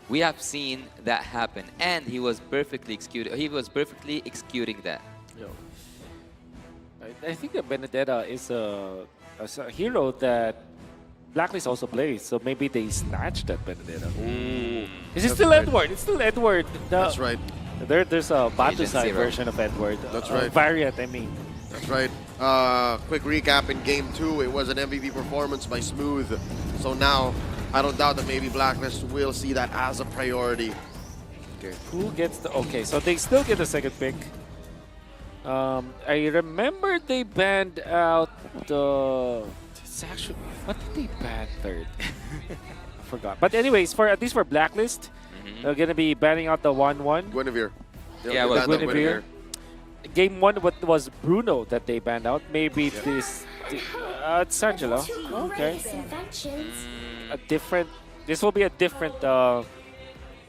S15: we have seen that happen, and he was perfectly executing that.
S19: I think that Benedetta is a hero that Blacklist also plays, so maybe they snatched that Benedetta. Is it still Edward? It's still Edward.
S1: That's right.
S19: There's a Batusai version of Edward.
S1: That's right.
S19: Variant, I mean.
S1: That's right. Quick recap in game 2, it was an MVP performance by Smooth. So now, I don't doubt that maybe Blacklist will see that as a priority.
S19: Okay. Who gets the... Okay, so they still get the second pick. I remember they banned out the... It's actually... What did they ban third? I forgot. But anyways, at least for Blacklist, they're going to be banning out the 1-1.
S1: Guinevere.
S15: Yeah, well,
S19: Guinevere. Game 1 was Bruno that they banned out. Maybe this it's Angelo. Okay. A different. This will be a different.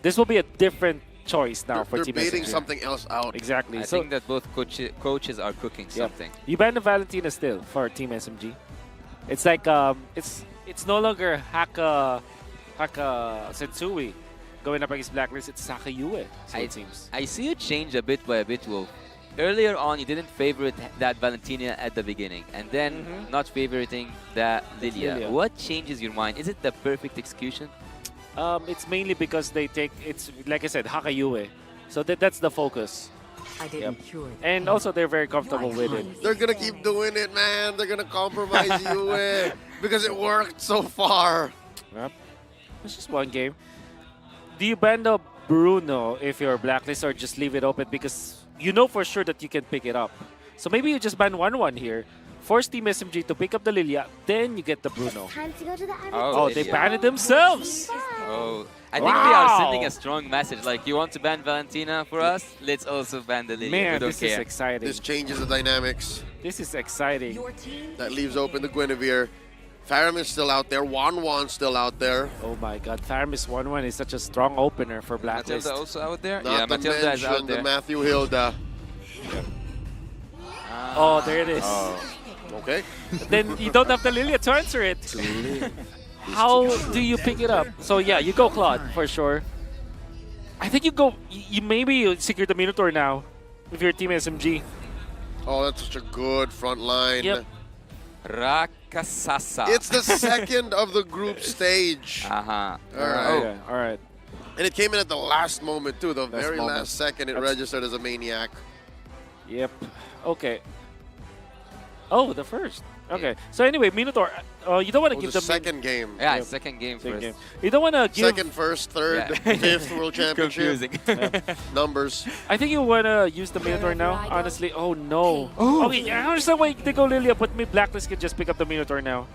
S19: This will be a different choice now for Team SMG.
S1: They're baiting something else out.
S19: Exactly.
S15: I think that both coaches are cooking something.
S19: You banned the Valentina still for Team SMG. It's like it's no longer Haka Sensui going up against Blacklist. It's Sakayue. So it seems.
S15: I see you change a bit by a bit, Wolf. Earlier on, you didn't favorite that Valentina at the beginning, and then not favoriting that Lilia. What changes your mind? Is it the perfect execution?
S19: It's mainly because they take, it's like I said, Hakayue. So that's the focus. And also they're very comfortable with it.
S1: They're going to keep doing it, man. They're going to compromise Yue because it worked so far.
S19: Yep. It's just one game. Do you ban the Bruno if you're Blacklist or just leave it open because you know for sure that you can pick it up? So maybe you just ban 1-1 here. Force Team SMG to pick up the Lilia, then you get the Bruno.
S5: Time to go to the
S19: Oh, they banned it themselves.
S15: Oh, I think they are sending a strong message. Like, you want to ban Valentina for us? Let's also ban the Lilia.
S19: Man,
S15: we don't
S19: this
S15: care.
S19: is exciting.
S1: This changes the dynamics.
S19: This is exciting.
S1: That leaves open the Guinevere. Farum is still out there. Wanwan's still out there.
S19: Oh my god, Faramis 1-1 is such a strong opener for Blacklist.
S15: Matilda also out there?
S1: Not
S15: yeah,
S1: to
S15: Matilda is out
S1: mention
S15: there.
S1: the Matthew Hilda.
S19: Oh, there it is.
S1: Okay.
S19: Then you don't have the Lilia to answer it. How do you pick it up? So yeah, you go Claude for sure. I think you go. You maybe secure the Minotaur now with your Team SMG.
S1: Oh, that's such a good front line.
S19: Yep.
S15: Rakasasa.
S1: It's the second of the group stage.
S15: All
S1: right.
S19: Okay, all right.
S1: And it came in at the last moment too. The very
S19: moment.
S1: last second, it registered as a maniac.
S19: Yep. Okay. Oh, the first. Okay. So anyway, Minotaur, you don't want to give
S1: the
S19: them
S1: second game.
S15: Yeah,
S19: Yep.
S15: second game
S19: Second
S15: first.
S19: game. You don't want to give
S1: Second, first, third, fifth World Championship.
S15: Confusing.
S1: Numbers.
S19: I think you want to use the Minotaur now, honestly. Oh, no. Okay, I understand why they go Lilia, but me Blacklist can just pick up the Minotaur now.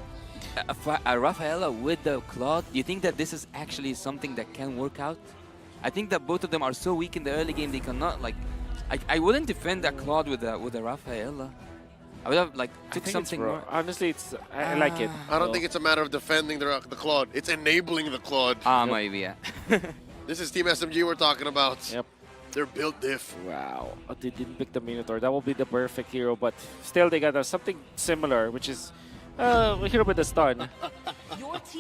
S15: Rafaela with the Claude, do you think that this is actually something that can work out? I think that both of them are so weak in the early game, they cannot, like... I wouldn't defend that Claude with a Rafaela. I would have, like, took something more.
S19: Honestly, it's I like it.
S1: I don't think it's a matter of defending the Claude. It's enabling the Claude.
S15: Maybe, yeah.
S1: This is Team SMG we're talking about.
S19: Yep.
S1: They're built diff.
S19: Wow. They didn't pick the Minotaur. That will be the perfect hero, but still they got something similar, which is a hero with a stun.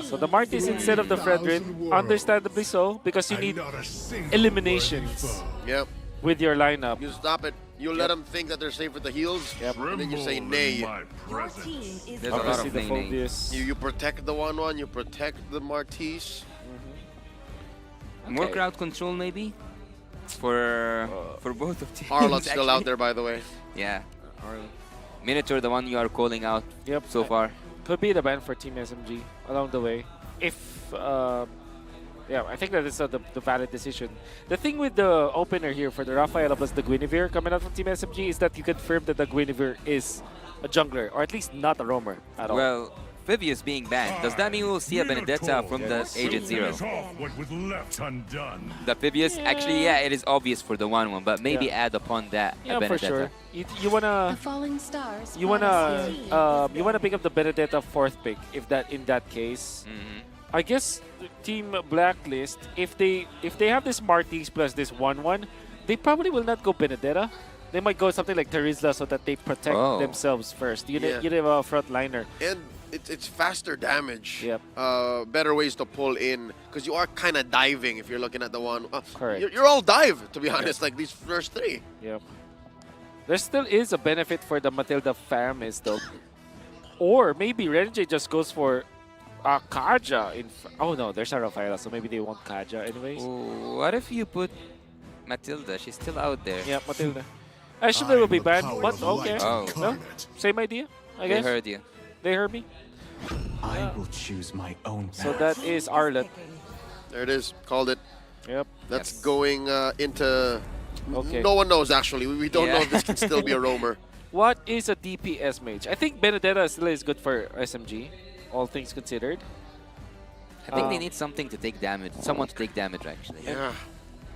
S19: So the Martis instead of the Fredrin, understandably so, because you need eliminations
S1: Yep.
S19: with your lineup.
S1: You stop it. You let them think that they're safe with the heals, and then you say nay.
S15: There's a lot of
S19: the
S15: nay.
S19: Phobius.
S1: You protect the 1-1, you protect the Martis.
S15: More crowd control, maybe? For both of teams.
S1: Harlot's still out
S15: actually.
S1: there, by the way.
S15: Yeah. Minotaur, the one you are calling out so far.
S19: Could be the ban for Team SMG along the way. If, yeah, I think that is the valid decision. The thing with the opener here for the Rafaela plus the Guinevere coming out from Team SMG is that you confirm that the Guinevere is a jungler, or at least not a roamer at all.
S15: Well, Phoebus being banned, does that mean we'll see a Benedetta from the Agent Zero? The Phoebus, actually, yeah, it is obvious for the 1-1, but maybe add upon that a
S19: Yeah, for
S15: Benedetta.
S19: sure. You wanna you wanna pick up the Benedetta 4th pick if that in that case. I guess Team Blacklist, if they have this Martis plus this 1-1, they probably will not go Benedetta. They might go something like Terizla so that they protect themselves first. You need a front liner.
S1: And it's faster damage.
S19: Yep.
S1: Better ways to pull in, because you are kind of diving if you're looking at the one.
S19: Correct.
S1: You're all dive, to be honest, like these first 3.
S19: Yep. There still is a benefit for the Matilda Faramis though. Or maybe Renjay just goes for Kaja. Oh no, there's a Rafaela, so maybe they want Kaja anyways.
S15: Ooh, what if you put Matilda? She's still out there.
S19: Yeah, Matilda. Actually, they will be banned, but okay. No? Same idea, I guess.
S15: They heard you.
S19: They heard me.
S11: I will choose my own path.
S19: So that is Arlet.
S1: There it is. Called it.
S19: Yep.
S1: That's going into...
S19: Okay.
S1: No one knows, actually. We don't know if this can still be a roamer.
S19: What is a DPS mage? I think Benedetta still is good for SMG, all things considered.
S15: I think they need something to take damage. Someone to take damage, actually.
S1: Yeah.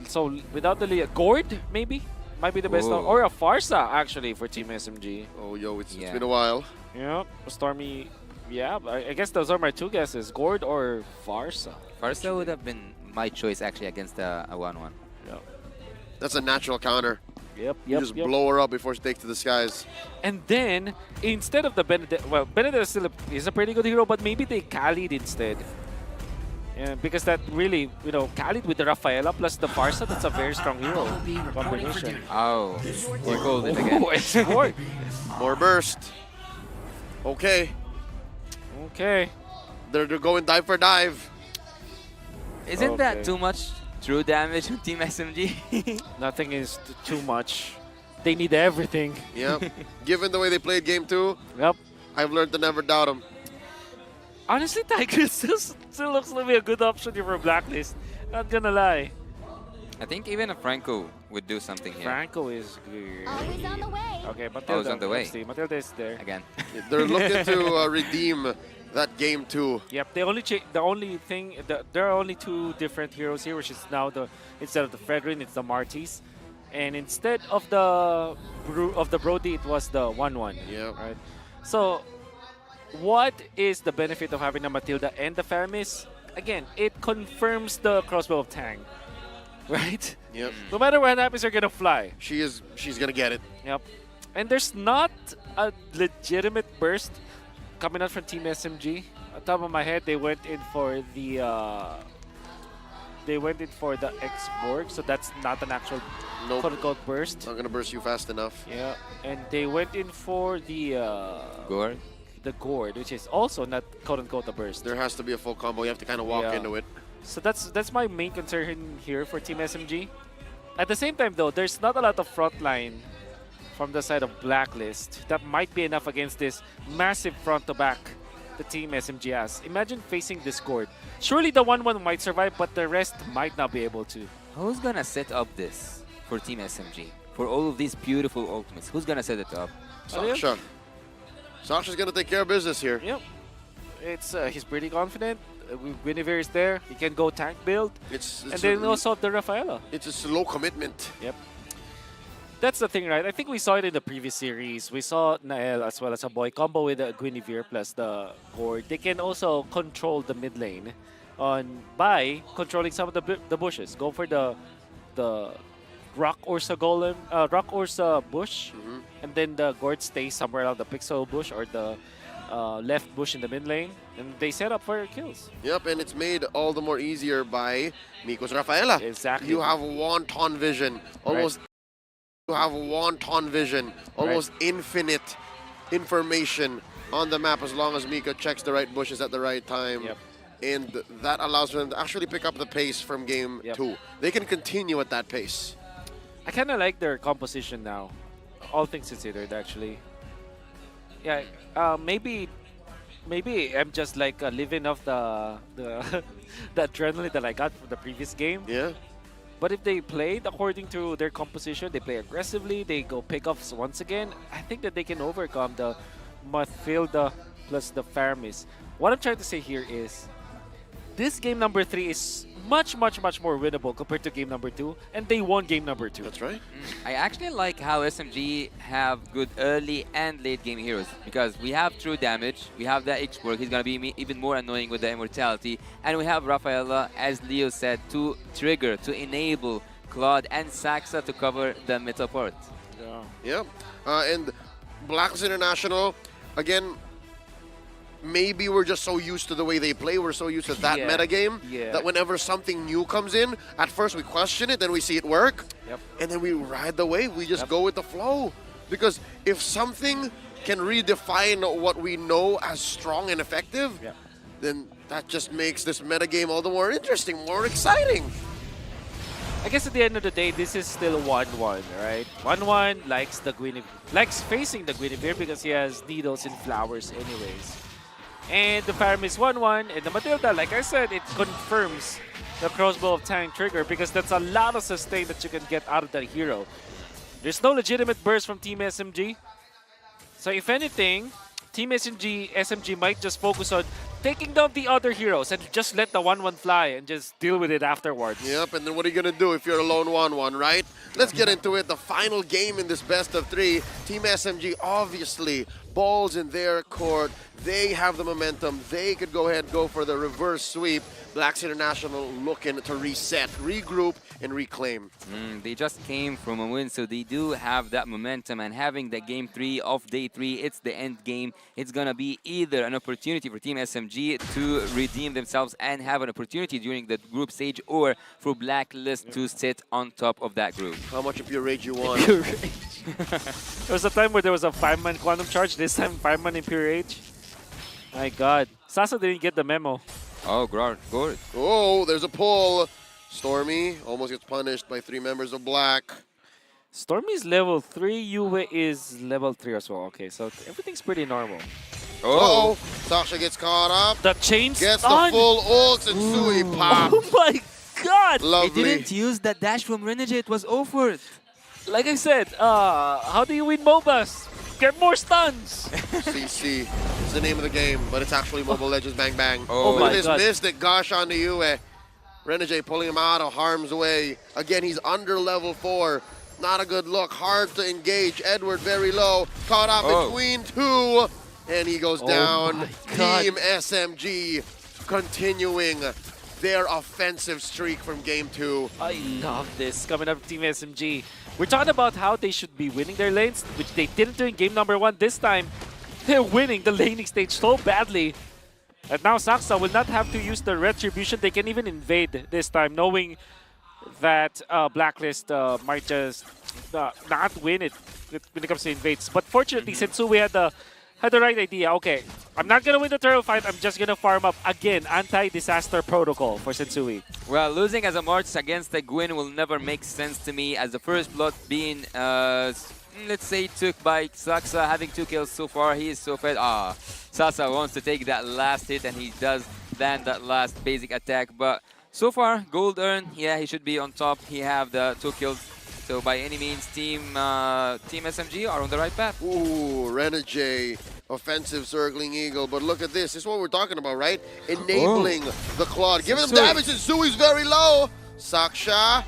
S19: So without the Leah, Gord maybe? might be the best. Or a Farsa, actually, for Team SMG.
S1: Oh, yo, it's been a while.
S19: Yeah, Stormy. Yeah, I guess those are my two guesses. Gord or Farsa.
S2: Farsa would have been my choice, actually, against a 1-1.
S19: Yeah.
S1: That's a natural counter.
S19: Yep,
S1: You just blow her up before she takes to the skies.
S19: And then, instead of the Benedict, well, Benedict is a pretty good hero, but maybe they Khalid instead. Yeah, because that really, Khalid with the Rafaela plus the Farsa, that's a very strong hero combination.
S2: Oh, we're golden again.
S19: It's more.
S1: More burst. Okay.
S19: Okay.
S1: They're going dive for dive.
S2: Isn't that too much true damage on Team SMG?
S19: Nothing is too much. They need everything.
S1: Yep. Given the way they played game 2, I've learned to never doubt them.
S19: Honestly, Tiger still looks like a good option here for Blacklist. Not gonna lie.
S2: I think even a Franco would do something here.
S19: Franco is good.
S5: Always on the way.
S19: Okay, Matilda.
S2: Always on the way.
S19: Let's see. Matilda is there.
S2: Again.
S1: They're looking to redeem that game 2.
S19: Yep. There are only two different heroes here, which is now instead of the Fredrin, it's the Martis, and instead of the Brody, it was the 1-1.
S1: Yeah.
S19: Right. So, what is the benefit of having a Matilda and the Faramis? Again, it confirms the crossbow of Tang. Right?
S1: Yep.
S19: No matter what happens, you're gonna fly.
S1: She's gonna get it.
S19: Yep. And there's not a legitimate burst coming out from Team SMG. On top of my head, they went in for the X-Borg, so that's not an actual quote-unquote burst.
S1: Not gonna burst you fast enough.
S19: Yeah. And they went in for the
S2: Gord.
S19: The Gord, which is also not quote-unquote a burst.
S1: There has to be a full combo. You have to kind of walk into it.
S19: So that's my main concern here for Team SMG. At the same time, though, there's not a lot of front line from the side of Blacklist that might be enough against this massive front-to-back the Team SMG has. Imagine facing this Gord. Surely the 1-1 might survive, but the rest might not be able to.
S2: Who's gonna set up this for Team SMG? For all of these beautiful ultimates, who's gonna set it up?
S1: Sasha. Sasha's gonna take care of business here.
S19: Yep. He's pretty confident. Guinevere is there. He can go tank build. And then also the Rafaela.
S1: It's a slow commitment.
S19: Yep. That's the thing, right? I think we saw it in the previous series. We saw Nael as well as a boy combo with the Guinevere plus the Gord. They can also control the mid lane by controlling some of the bushes. Go for the Rock Ursa Golem, Rock Ursa bush, and then the Gord stays somewhere around the Pixel bush or the left bush in the mid lane, and they set up for kills.
S1: Yep, and it's made all the more easier by Miko's Rafaela.
S19: Exactly.
S1: You have wanton vision, almost. You have wanton vision, almost infinite information on the map as long as Miko checks the right bushes at the right time.
S19: Yep.
S1: And that allows them to actually pick up the pace from game 2. They can continue at that pace.
S19: I kind of like their composition now, all things considered, actually. Yeah, maybe I'm just like living off the the adrenaline that I got from the previous game.
S1: Yeah.
S19: But if they played according to their composition, they play aggressively, they go pickoffs once again, I think that they can overcome the Matilda plus the Faramis. What I'm trying to say here is, this game number 3 is much more winnable compared to game number 2, and they won game number 2.
S1: That's right.
S2: I actually like how SMG have good early and late game heroes, because we have true damage, we have that X-Borg, he's going to be even more annoying with the immortality, and we have Rafaela, as Leo said, to trigger, to enable Claude and Saxa to cover the middle port.
S1: Yeah. And Blacklist International, again, maybe we're just so used to the way they play, we're so used to that metagame, that whenever something new comes in, at first we question it, then we see it work, and then we ride the wave, we just go with the flow. Because if something can redefine what we know as strong and effective, then that just makes this metagame all the more interesting, more exciting.
S19: I guess at the end of the day, this is still 1-1, right? 1-1 likes facing the Guinevere because he has needles and flowers anyways. And the Faramis 1-1, and the Matilda, like I said, it confirms the crossbow of Tang trigger because that's a lot of sustain that you can get out of that hero. There's no legitimate burst from Team SMG. So if anything, Team SMG might just focus on taking down the other heroes and just let the 1-1 fly and just deal with it afterwards.
S1: Yep, and then what are you going to do if you're a lone 1-1, right? Let's get into it. The final game in this best of 3. Team SMG, obviously, balls in their court. They have the momentum. They could go ahead and go for the reverse sweep. Blacks International looking to reset, regroup, and reclaim.
S2: They just came from a win, so they do have that momentum. And having the game 3 of day 3, it's the end game. It's going to be either an opportunity for Team SMG to redeem themselves and have an opportunity during the group stage, or for Blacklist to sit on top of that group.
S1: How much of pure rage you want?
S19: Pure Rage. There was a time where there was a 5-man Quantum Charge, this time 5-man in Pure Rage. My god. Sasa didn't get the memo.
S2: Oh, good.
S1: Oh, there's a pull. Stormy almost gets punished by 3 members of Black.
S19: Stormy's level 3, Yue is level 3 as well. Okay, so everything's pretty normal.
S1: Oh, Sasha gets caught up.
S19: The chain
S1: gets
S19: stun.
S1: the full ult, and Sui pop.
S19: Oh my god!
S1: Lovely.
S2: They didn't use that dash from Renegade. It was over.
S19: Like I said, how do you win MOBAs? Get more stuns!
S1: CC is the name of the game, but it's actually Mobile Legends Bang Bang.
S19: Oh
S1: Look
S19: my
S1: at this
S19: god.
S1: Mystic gosh on the Yue. Renegade pulling him out of harm's way. Again, he's under level 4. Not a good look. Hard to engage. Edward very low. Caught up between 2. And he goes down. Team SMG continuing their offensive streak from game 2.
S19: I love this coming up from Team SMG. We're talking about how they should be winning their lanes, which they didn't do in game number 1. This time, they're winning the laning stage so badly. And now Saksa will not have to use the Retribution. They can even invade this time, knowing that Blacklist might just not win it when it comes to invades. But fortunately, Sensui had the right idea. Okay, I'm not going to win the turtle fight. I'm just going to farm up. Again, anti-disaster protocol for Sensui.
S2: Well, losing as a March against a Gwyn will never make sense to me, as the first blood being, let's say, took by Saksa, having 2 kills so far. He is so fed. Sasa wants to take that last hit, and he does land that last basic attack. But so far, gold earned. Yeah, he should be on top. He have the 2 kills. So by any means, Team SMG are on the right path.
S1: Ooh, Renegade, offensive circling eagle. But look at this. This is what we're talking about, right? Enabling the Claude. Giving them damage, and Sui's very low. Saksha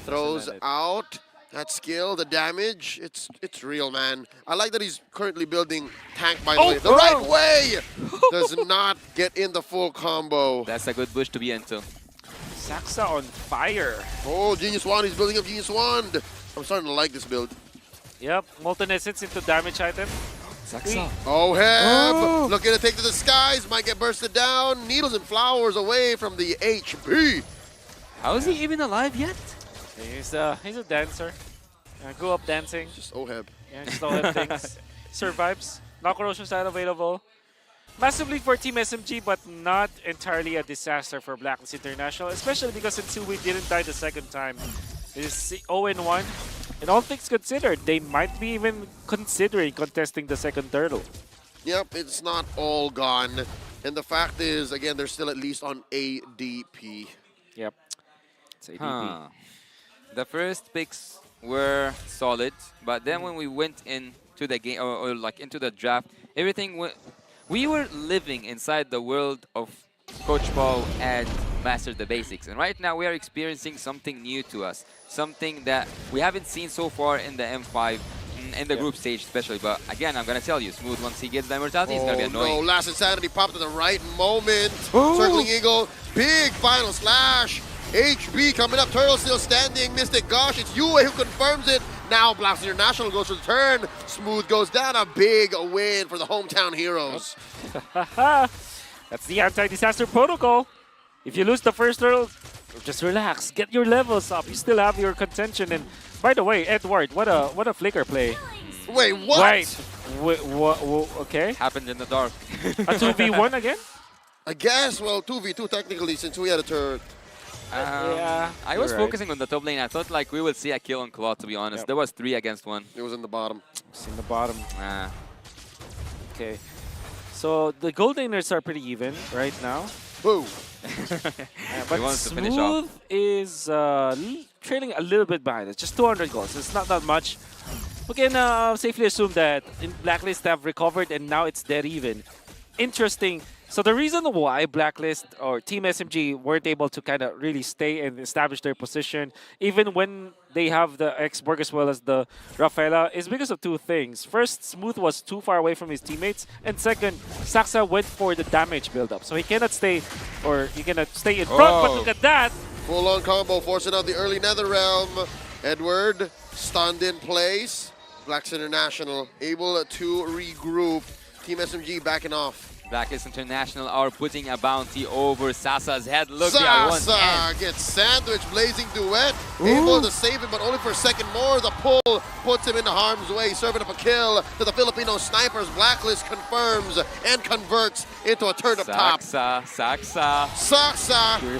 S1: throws out that skill, the damage. It's real, man. I like that he's currently building tank, by the way. The right way! Does not get in the full combo.
S2: That's a good bush to be into.
S19: Saksa on fire.
S1: Oh, Genius Wand. He's building up Genius Wand. I'm starting to like this build.
S19: Yep, Molten Essence into damage item.
S2: Saksa.
S1: Oh, Heb! Looking to take to the skies. Might get bursted down. Needles and flowers away from the HB.
S2: How is he even alive yet?
S19: He's a dancer. Grew up dancing.
S1: Just Oheb.
S19: Yeah, just Oheb things. Survives. No corrosion side available. Massively for Team SMG, but not entirely a disaster for Blacklist International, especially because Sensui didn't die the second time. It is 0-1. And all things considered, they might be even considering contesting the second turtle.
S1: Yep, it's not all gone. And the fact is, again, they're still at least on ADP.
S19: Yep. It's ADP.
S2: The first picks were solid, but then when we went into the game, or like into the draft, everything went... We were living inside the world of Coach Paul and Master the Basics. And right now we are experiencing something new to us. Something that we haven't seen so far in the M5, in the group stage especially. But again, I'm going to tell you, Smooth, once he gets the immortality, he's going to be annoying.
S1: No, last Insanity popped at the right moment. Circling Eagle, big final slash. HB coming up, Turtle still standing. Mystic, gosh, it's Yue who confirms it. Now Blast International goes for the turn. Smooth goes down, a big win for the hometown heroes.
S19: That's the anti-disaster protocol. If you lose the first turtle, just relax, get your levels up. You still have your contention. And by the way, Edward, what a flicker play.
S1: Wait, what?
S19: Okay.
S2: Happened in the dark.
S19: A 2v1 again?
S1: I guess, well, 2v2 technically, since we had a turret.
S2: Yeah, I was focusing on the top lane. I thought like we would see a kill on Claw, to be honest.
S19: Yep.
S2: There was 3 against 1.
S1: It was in the bottom.
S19: It's in the bottom. Okay. So the gold laners are pretty even right now.
S1: Boo!
S19: But Smooth is trailing a little bit behind. It's just 200 goals. It's not that much. We can safely assume that in Blacklist have recovered and now it's dead even. Interesting. So the reason why Blacklist or Team SMG weren't able to kind of really stay and establish their position, even when they have the X-Borg as well as the Rafaela, is because of two things. First, Smooth was too far away from his teammates, and second, Saxa went for the damage build-up. So he cannot stay in front, but look at that!
S1: Full-on combo, forcing out the early Netherrealm. Edward stunned in place. Blacks International able to regroup. Team SMG backing off.
S2: Blacklist International are putting a bounty over Sasa's head. Look, they are one
S1: Sasa gets sandwiched, blazing duet. Able to save him, but only for a second more. The pull puts him into harm's way, serving up a kill to the Filipino snipers. Blacklist confirms and converts into a turn up top.
S2: Saxa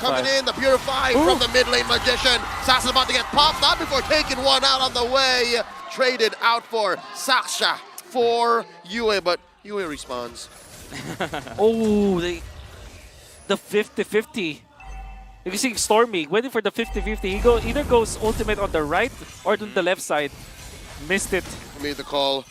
S1: coming in, the Purify from the mid lane Magician. Sasa's about to get popped up before taking one out on the way. Traded out for Saxa for UA, but UA responds.
S19: The 50-50. You can see Stormy waiting for the 50-50. He either goes ultimate on the right or on the left side. Missed it.
S1: Made the call.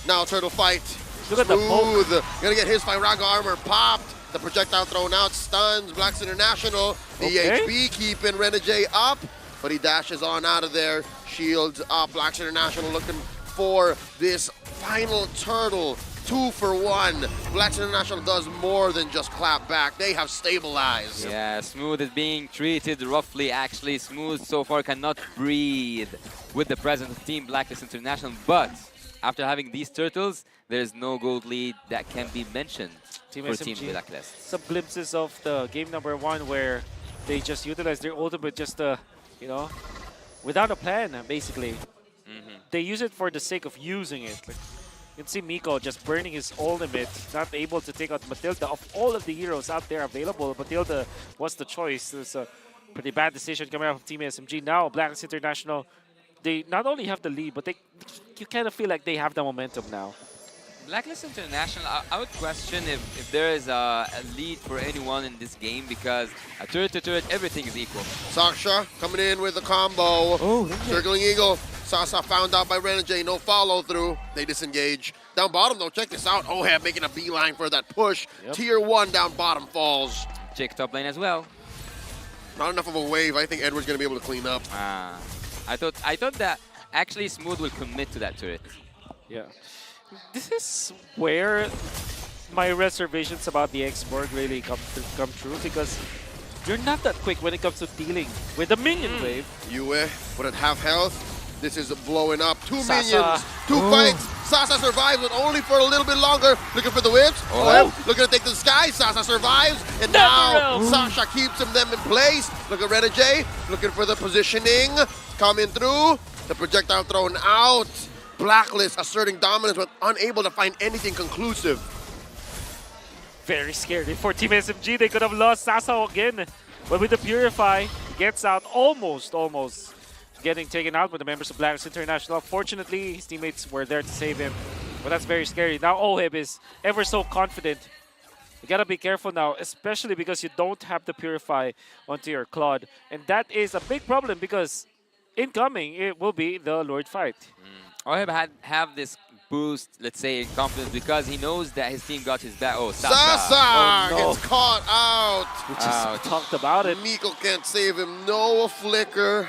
S1: Now turtle fight.
S19: Look at the poke.
S1: Gonna get his Firaga armor popped. The projectile thrown out, stuns Blacks International. The HP keeping Renegade up, but he dashes on out of there. Shields up. Blacks International looking for this final turtle. 2 for 1. Blacks International does more than just clap back. They have stabilized.
S2: Yeah, Smooth is being treated roughly. Actually, Smooth so far cannot breathe with the presence of Team Blacklist International. But after having these turtles, there's no gold lead that can be mentioned for
S19: SMG.
S2: Team Blacklist.
S19: Some glimpses of the game number 1 where they just utilized their ultimate just without a plan, basically. They use it for the sake of using it. You can see Miko just burning his ultimate, not able to take out Matilda. Of all of the heroes out there available, Matilda was the choice. It's a pretty bad decision coming out from Team SMG. Now, Blacklist International, they not only have the lead, but you kind of feel like they have the momentum now.
S2: Blacklist International, I would question if there is a lead for anyone in this game, because a turret to turret, everything is equal.
S1: Saksha coming in with the combo. Circling Eagle. Sasa found out by Renegade, no follow through. They disengage. Down bottom though, check this out. Oheb making a beeline for that push. Tier 1 down bottom falls.
S2: Check top lane as well.
S1: Not enough of a wave. I think Edward's gonna be able to clean up.
S2: I thought that actually Smooth will commit to that turret.
S19: Yeah. This is where my reservations about the X-Borg really come true, because you're not that quick when it comes to dealing with the minion wave.
S1: Yue, but at half health. This is blowing up. 2
S19: Sasa.
S1: minions, 2 fights. Sasa survives, but only for a little bit longer. Looking for the whips. Looking to take to the sky. Sasa survives. And now Sasha keeps them in place. Look at Renegade. Looking for the positioning. Coming through. The projectile thrown out. Blacklist asserting dominance, but unable to find anything conclusive.
S19: Very scary for Team SMG. They could have lost Sasa again. But with the Purify, gets out almost getting taken out by the members of Blacklist International. Fortunately, his teammates were there to save him. But that's very scary. Now Oheb is ever so confident. You gotta be careful now, especially because you don't have the Purify onto your Claude. And that is a big problem, because incoming, it will be the Lord fight.
S2: Oheb have this boost, let's say, in confidence, because he knows that his team got his back. Sasa
S1: gets caught out.
S19: We just talked about it.
S1: Miko can't save him. No flicker.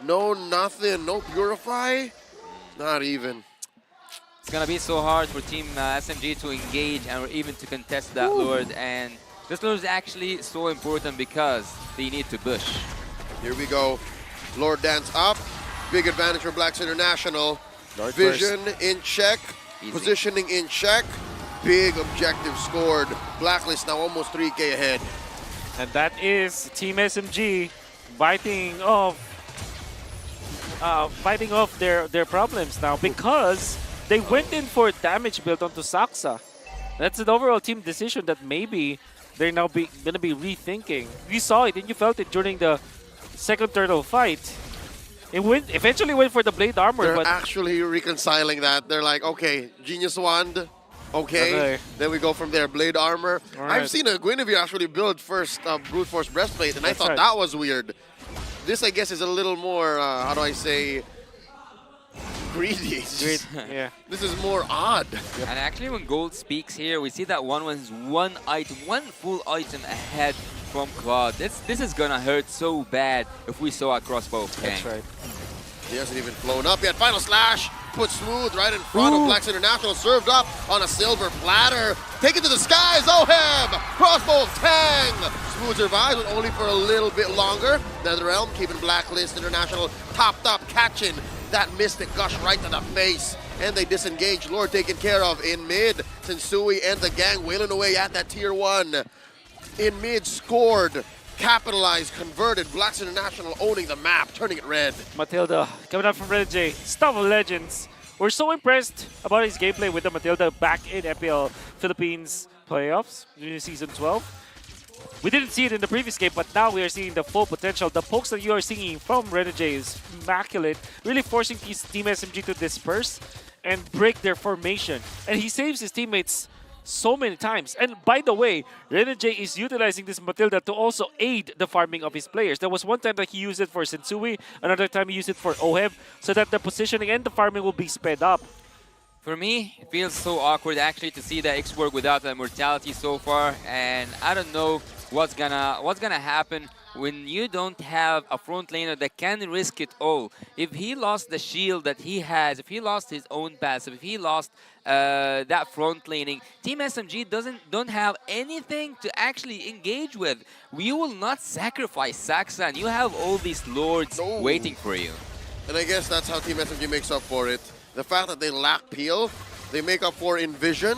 S1: No nothing. No Purify. Not even.
S2: It's gonna be so hard for Team SMG to engage or even to contest that Lord, and this Lord is actually so important because they need to push.
S1: Here we go. Lord dance up. Big advantage for Blacks International.
S19: Lord
S1: Vision in check. Positioning in check. Big objective scored. Blacklist now almost 3K ahead.
S19: And that is Team SMG biting off their problems now, because they went in for damage build onto Saxa. That's an overall team decision that maybe they're now gonna be rethinking. You saw it and you felt it during the second turtle fight. It eventually went for the blade armor.
S1: They're
S19: but
S1: actually reconciling that. They're like, okay, Genius Wand, okay. Then we go from there. Blade armor. I've seen a Guinevere actually build first Brute Force Breastplate, and I thought that was weird. This, I guess, is a little more, how do I say, greedy.
S19: Yeah.
S1: This is more odd.
S15: And actually, when Gold speaks here, we see that 1-1 is one full item ahead from Claude. This is gonna hurt so bad if we saw a crossbow of Kang.
S19: That's right.
S1: He hasn't even flown up yet. Final slash, put smooth right in front of Blacks International, served up on a silver platter. Take it to the skies, Oheb! Crossbow of Tang! Smooth survives, but only for a little bit longer. NetherRealm keeping Blacklist International topped up, catching that Mystic Gush right to the face. And they disengage. Lord taken care of in mid. Sensui and the gang wailing away at that tier 1. In mid, scored. Capitalized, converted, Blacks International owning the map, turning it red.
S19: Matilda coming up from Renegade, Stuff of Legends. We're so impressed about his gameplay with the Matilda back in FPL Philippines playoffs during season 12. We didn't see it in the previous game, but now we are seeing the full potential. The pokes that you are seeing from Renegade is immaculate, really forcing Team SMG to disperse and break their formation. And he saves his teammates so many times. And by the way, Renegade is utilizing this Matilda to also aid the farming of his players. There was one time that he used it for Sensui, another time he used it for Oheb, so that the positioning and the farming will be sped up.
S15: For me, it feels so awkward actually to see the X-Borg without the immortality so far, and I don't know what's gonna happen when you don't have a front laner that can risk it all. If he lost the shield that he has, if he lost his own passive, if he lost that front laning, Team SMG don't have anything to actually engage with. We will not sacrifice Saxon. You have all these lords waiting for you.
S1: And I guess that's how Team SMG makes up for it. The fact that they lack peel, they make up for in vision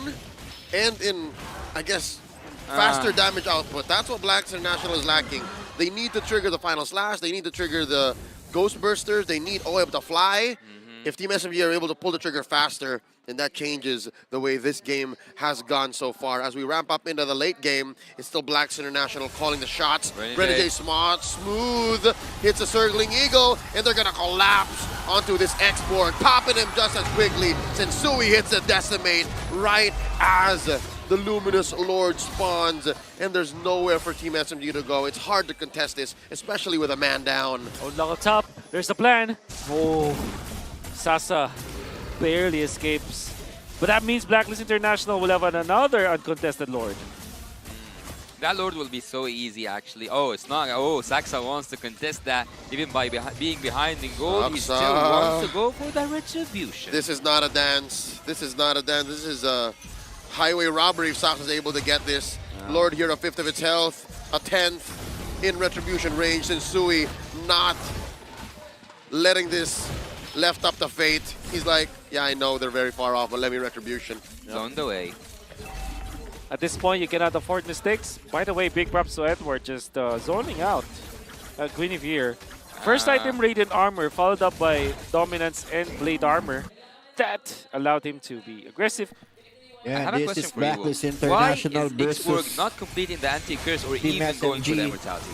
S1: and in, I guess, faster damage output. That's what Blacks International is lacking. They need to trigger the final slash, they need to trigger the ghost bursters, they need OEB to fly. If Team SMG are able to pull the trigger faster, then that changes the way this game has gone so far. As we ramp up into the late game, it's still Blacks International calling the shots. Renegade smooth, hits a circling eagle, and they're gonna collapse onto this X-Borg, popping him just as quickly. Sensui hits a decimate right as the Luminous Lord spawns, and there's nowhere for Team SMG to go. It's hard to contest this, especially with a man down.
S19: Oh, look up top. There's the plan. Oh, Sasa barely escapes. But that means Blacklist International will have another uncontested Lord.
S15: That Lord will be so easy, actually. Oh, it's not. Oh, Saxa wants to contest that. Even by being behind in gold, he still wants to go for the retribution.
S1: This is not a dance. This is not a dance. This is a highway robbery if Saxa is able to get this. Lord here, a fifth of its health, a 10th in retribution range. Sensui not letting this left up to fate. He's like, yeah, I know they're very far off, but let me retribution.
S15: It's on the way.
S19: At this point, you cannot afford mistakes. By the way, big props to Edward just zoning out Guinevere. First item, Radiant Armor, followed up by Dominance and Blade Armor. That allowed him to be aggressive.
S10: Yeah, this is Blacklist
S15: Why
S10: International
S15: is X-Borg
S10: versus
S15: not completing the anti-curse or
S10: Team
S15: even going for the
S10: SMG.
S15: immortality?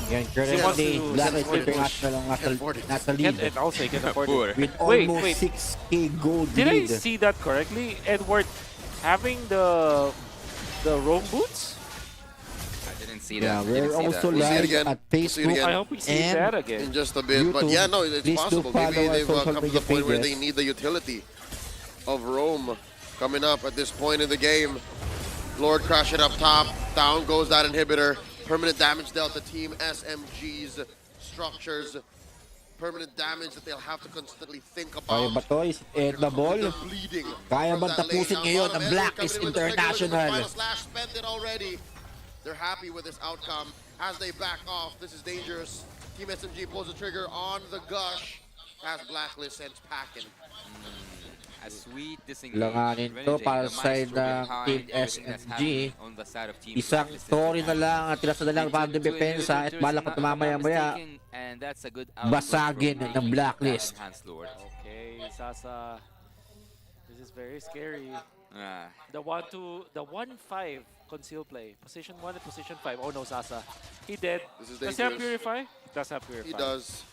S10: Yan, currently, Blacklist International nasa lead.
S19: And also, he can afford it.
S10: With almost 6K gold
S19: Did I
S10: lead.
S19: see that correctly? Edward having the roam boots?
S15: I didn't see
S10: Yeah,
S15: that.
S10: we're also live at Facebook.
S19: I hope we see that again.
S1: In just a bit, but
S10: YouTube.
S1: yeah, no, it's
S10: Please do
S1: possible.
S10: follow
S1: Maybe
S10: our
S1: they've
S10: social
S1: come to
S10: media
S1: the point where they
S10: pages.
S1: need the utility of Rome coming up at this point in the game. Lord crash it up top. Down goes that inhibitor. Permanent damage dealt to Team SMG's structures. Permanent damage that they'll have to constantly think
S10: Kaya
S1: about.
S10: ba to? Is Ednable?
S1: Bleeding.
S10: Kaya bang tapusin ngayon ang Blacklist International?
S1: Spent it already. They're happy with this outcome as they back off. This is dangerous. Team SMG pulls the trigger on the Gush as Blacklist sends packing.
S15: A sweet disengage.
S10: Langanin to para sa side ng Team SMG. Isang story na lang at tira sa dalang random depensa at balak at mamaya-maya basagin ng Blacklist.
S19: Okay, Sasa. This is very scary. The 1-5 conceal play. Position 1 and position 5. Oh no, Sasa. He dead. Does he have Purify? Does have Purify.
S1: He does.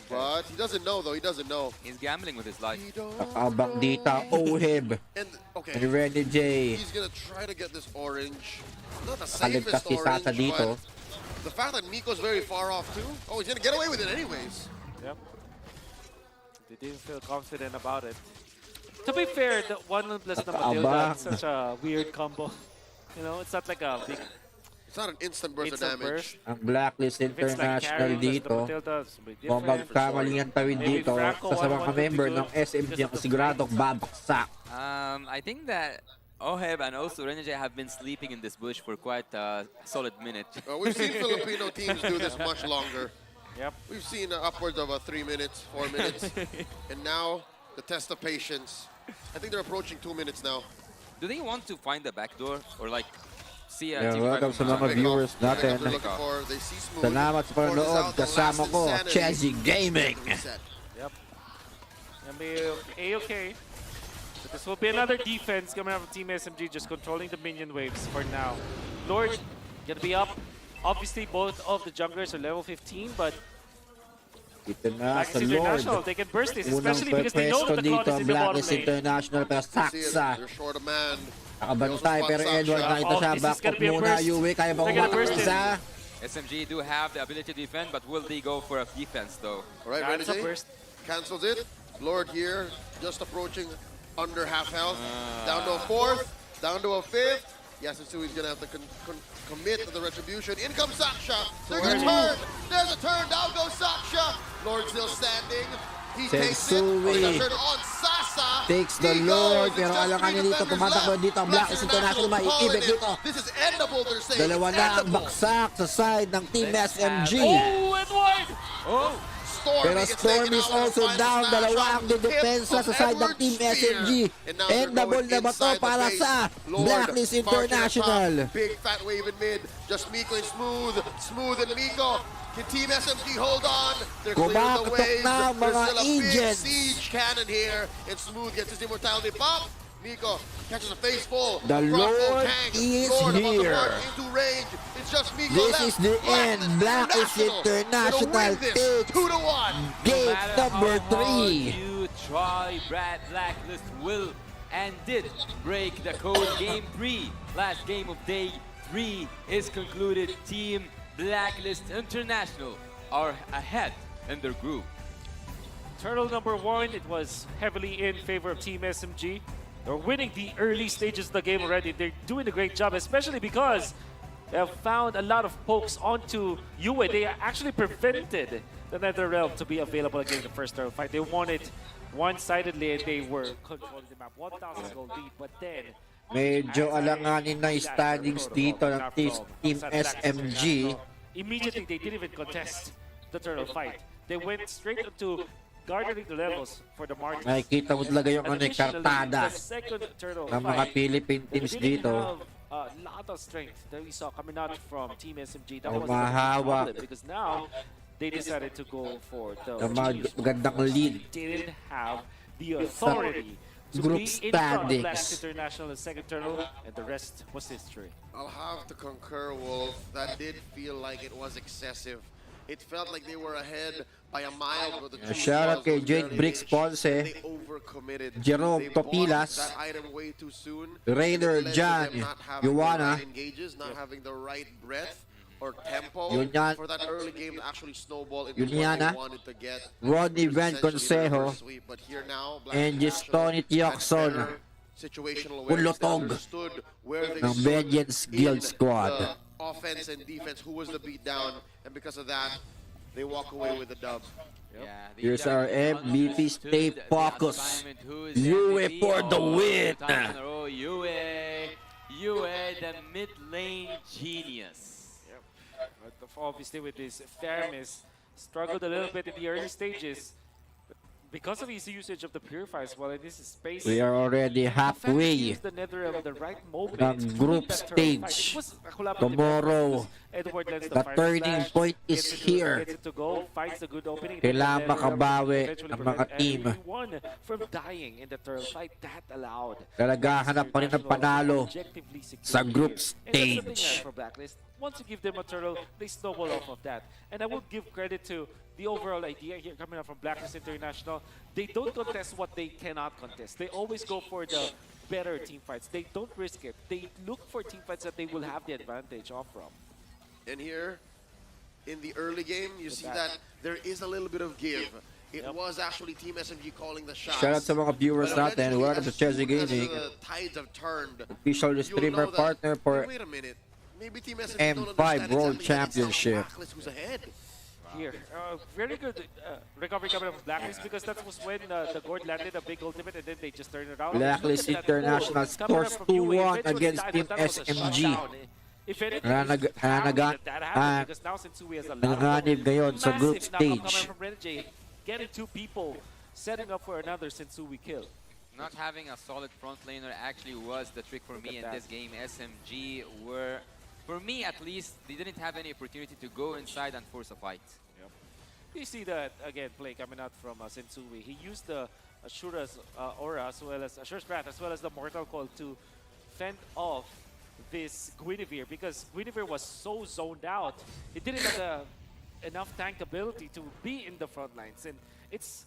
S1: But he doesn't know, though. He doesn't know.
S15: He's gambling with his life.
S10: Kakabang dita, Oheb.
S1: And, okay.
S10: And Renegade.
S1: He's going to try to get this orange. Not the
S10: Kaligtas
S1: safest
S10: si Sasa
S1: orange,
S10: dito.
S1: but the fact that Miko's very far off, too. Oh, he's going to get away with it anyways.
S19: Yep. They didn't feel confident about it. To be fair, the 1 plus na Matilda, such a weird combo. You know, it's not like a big...
S1: It's not an instant burst of damage.
S10: Ang Blacklist International dito, kung magkamali ang tawid dito sa mga member ng SMG ang siguradong babaksak.
S15: I think that Oheb and also Renege have been sleeping in this bush for quite a solid minute.
S1: We've seen Filipino teams do this much longer.
S19: Yep.
S1: We've seen upwards of 3 minutes, 4 minutes. And now, the test of patience. I think they're approaching 2 minutes now.
S15: Do they want to find the back door or like see a
S10: Yeah,
S15: team
S10: welcome sa mga viewers natin. Salamat sa panonood. Kasama ko, ChezyGaming.
S19: Yep. And A-okay. But this will be another defense coming out from Team SMG, just controlling the minion waves for now. Lord, gonna be up. Obviously, both of the junglers are level 15, but
S10: Ito na sa
S19: International,
S10: Lord.
S19: they can burst this,
S10: Unang
S19: especially because they know that the cloud
S10: dito
S19: is
S10: ang
S19: in the bottom
S10: Blacklist
S19: lane.
S10: International pero saksa.
S1: They're short a man.
S10: Nakabantay pero Edward nakita siya. Backpop muna Yui. Kaya ba kumakot isa?
S15: SMG do have the ability to defend, but will they go for a defense though?
S1: All right, Renege cancels it. Lord here, just approaching under half health. Down to a 4th, down to a 5th. Yasusu is going to have to commit to the retribution. In comes Saksha. There's a turn. There's a turn. Down goes Saksha. Lord still standing. He takes it. There's a turn on Sasa.
S10: Takes the Lord. Pero alam niya dito, tumatakbo dito ang Blacklist International. Maiibig dito.
S1: This is endable, they're saying.
S10: Dalawa na ang baksak sa side ng Team SMG.
S19: Oh, Edward!
S15: Oh!
S10: Pero Storm is also down. Dalawa ang depensa sa side ng Team SMG. Endable na ba to para sa Blacklist International?
S1: Big fat wave in mid. Just Miko and Smooth. Smooth and Miko. Can Team SMG hold on? They're clearing the waves. There's still a big siege cannon here. And Smooth gets his immortality pop. Miko catches a face full.
S10: The Lord is here.
S1: Into range. It's just Miko
S10: This
S1: left.
S10: is the end. Blacklist International takes game number 3.
S15: You try, Blacklist will and did break the code. Game 3, last game of day 3 is concluded. Team Blacklist International are ahead in their group.
S19: Turtle number 1, it was heavily in favor of Team SMG. They're winning the early stages of the game already. They're doing a great job, especially because they have found a lot of pokes onto Yue. They actually prevented the NetherRealm to be available against the first turtle fight. They won it one-sidedly and they were controlling the map. 1,000 gold lead, but then...
S10: Medyo alanganin na yung standings dito ng Team SMG.
S19: Immediately, they didn't even contest the turtle fight. They went straight to garnering the levels for the margins.
S10: Nakikita mo talaga yung kartada ng mga Philippine teams dito.
S19: A lot of strength that we saw coming out from Team SMG. That was
S10: mahawa.
S19: the problem because now they decided to go for the
S10: magandang lead.
S19: Didn't have the authority to
S10: group
S19: be in front of
S10: standings.
S19: Blacklist International and second turtle, and the rest was history.
S1: I'll have to concur, Wolf. That did feel like it was excessive. It felt like they were ahead by a mile. But the
S10: Shout out kay Jake Bricks Ponce, Jerome Topilas, Rainer Jan, Joanna,
S1: not having the right breath or tempo
S10: Yunyan,
S1: for that early game to actually snowball into what
S10: Juliana,
S1: they wanted to get.
S10: Rodney Van Consejo,
S1: But here now,
S10: and Tony Tiokson, Pulotog ng Vengeance Guild Squad.
S1: Offense and defense, who was the beatdown, and because of that, they walk away with the dub.
S15: Yeah,
S10: Here's our MVP, stay focused. Yue for the win.
S15: Yue, the mid lane genius.
S19: Yep. But obviously with this Theramis, struggled a little bit in the early stages. But because of his usage of the Purifiers, well, in this space,
S10: We are already halfway ng group stage. Tomorrow, the turning point is here. Kailangan makabawi ang mga team. Lalagahanap pa rin ng panalo sa group stage.
S19: Once you give them a turtle, they snowball off of that. And I will give credit to the overall idea here coming up from Blacklist International. They don't contest what they cannot contest. They always go for the better team fights. They don't risk it. They look for team fights that they will have the advantage off from.
S1: And here, in the early game, you see that there is a little bit of give. It was actually Team SMG calling the shots.
S10: Shout out sa mga viewers
S1: But
S10: natin.
S1: eventually,
S10: Welcome to
S1: as soon as
S10: ChezyGaming.
S1: the tides have turned,
S10: Official
S1: you'll
S10: streamer
S1: know that,
S10: partner for
S1: hey, wait a minute. Maybe Team SMG don't
S10: M5
S1: understand
S10: World
S1: exactly that it's now
S10: Championship.
S1: Blacklist who's ahead.
S19: Here, very good recovery coming from Blacklist because that was when the Gord landed a big ultimate and then they just turned it around.
S10: Blacklist International scores 2-1 against Team SMG. Nanganib ngayon sa group stage.
S19: Getting 2 people, setting up for another Sensui kill.
S15: Not having a solid front laner actually was the trick for me in this game. SMG were, for me at least, they didn't have any opportunity to go inside and force a fight.
S19: Yep. You see that, again, play coming out from Sensui. He used the Ashura's aura as well as Ashura's Wrath as well as the Mortal Call to fend off this Guinevere because Guinevere was so zoned out. He didn't have enough tank ability to be in the front lines. And it's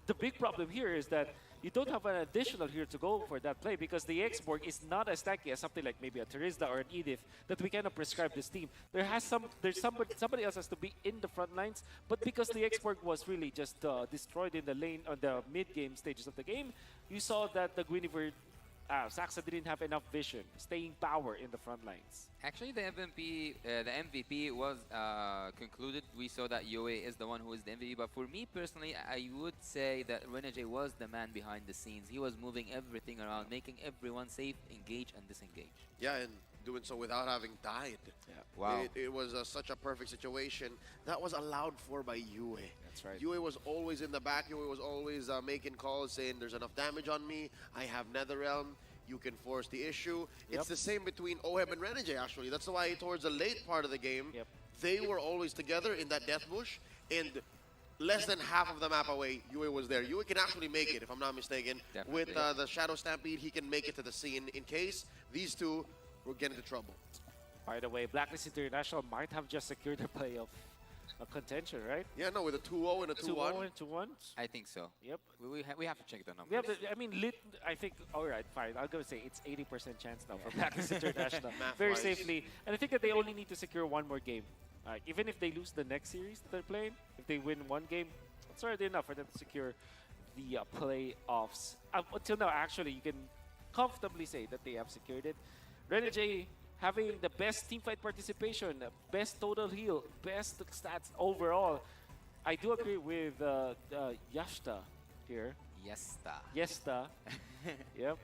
S19: the big problem here is that you don't have an additional here to go for that play because the X-Borg is not as tanky as something like maybe a Terizda or an Edith that we cannot prescribe this team. There's somebody else has to be in the front lines, but because the X-Borg was really just destroyed in the lane on the mid-game stages of the game, you saw that the Guinevere Saxa didn't have enough vision, staying power in the front lines.
S15: Actually, the MVP was concluded. We saw that Yue is the one who is the MVP. But for me personally, I would say that Renegade was the man behind the scenes. He was moving everything around, making everyone safe, engage, and disengage.
S1: Yeah, and doing so without having died.
S15: Yeah. Wow.
S1: It was such a perfect situation. That was allowed for by Yue.
S19: That's right.
S1: Yue was always in the back. Yue was always making calls saying, there's enough damage on me. I have Netherrealm. You can force the issue.
S19: Yep.
S1: It's the same between Oheb and Renegade, actually. That's why towards the late part of the game, they were always together in that death bush. And less than half of the map away, Yue was there. Yue can actually make it, if I'm not mistaken.
S15: Definitely.
S1: With the Shadow Stampede, he can make it to the scene in case these two will get into trouble.
S19: By the way, Blacklist International might have just secured a playoff contention, right?
S1: Yeah, no, with a 2-0 and a 2-1.
S19: 2-0 and 2-1.
S15: I think so.
S19: Yep.
S15: We have to check the numbers.
S19: We have I mean, I think, all right, fine. I'm going to say it's 80% chance now for Blacklist International. Very safely. And I think that they only need to secure one more game. Even if they lose the next series that they're playing, if they win one game, it's already enough for them to secure the playoffs. Until now, actually, you can comfortably say that they have secured it. Renegade having the best teamfight participation, best total heal, best stats overall. I do agree with Yashta here. Yesta. Yep.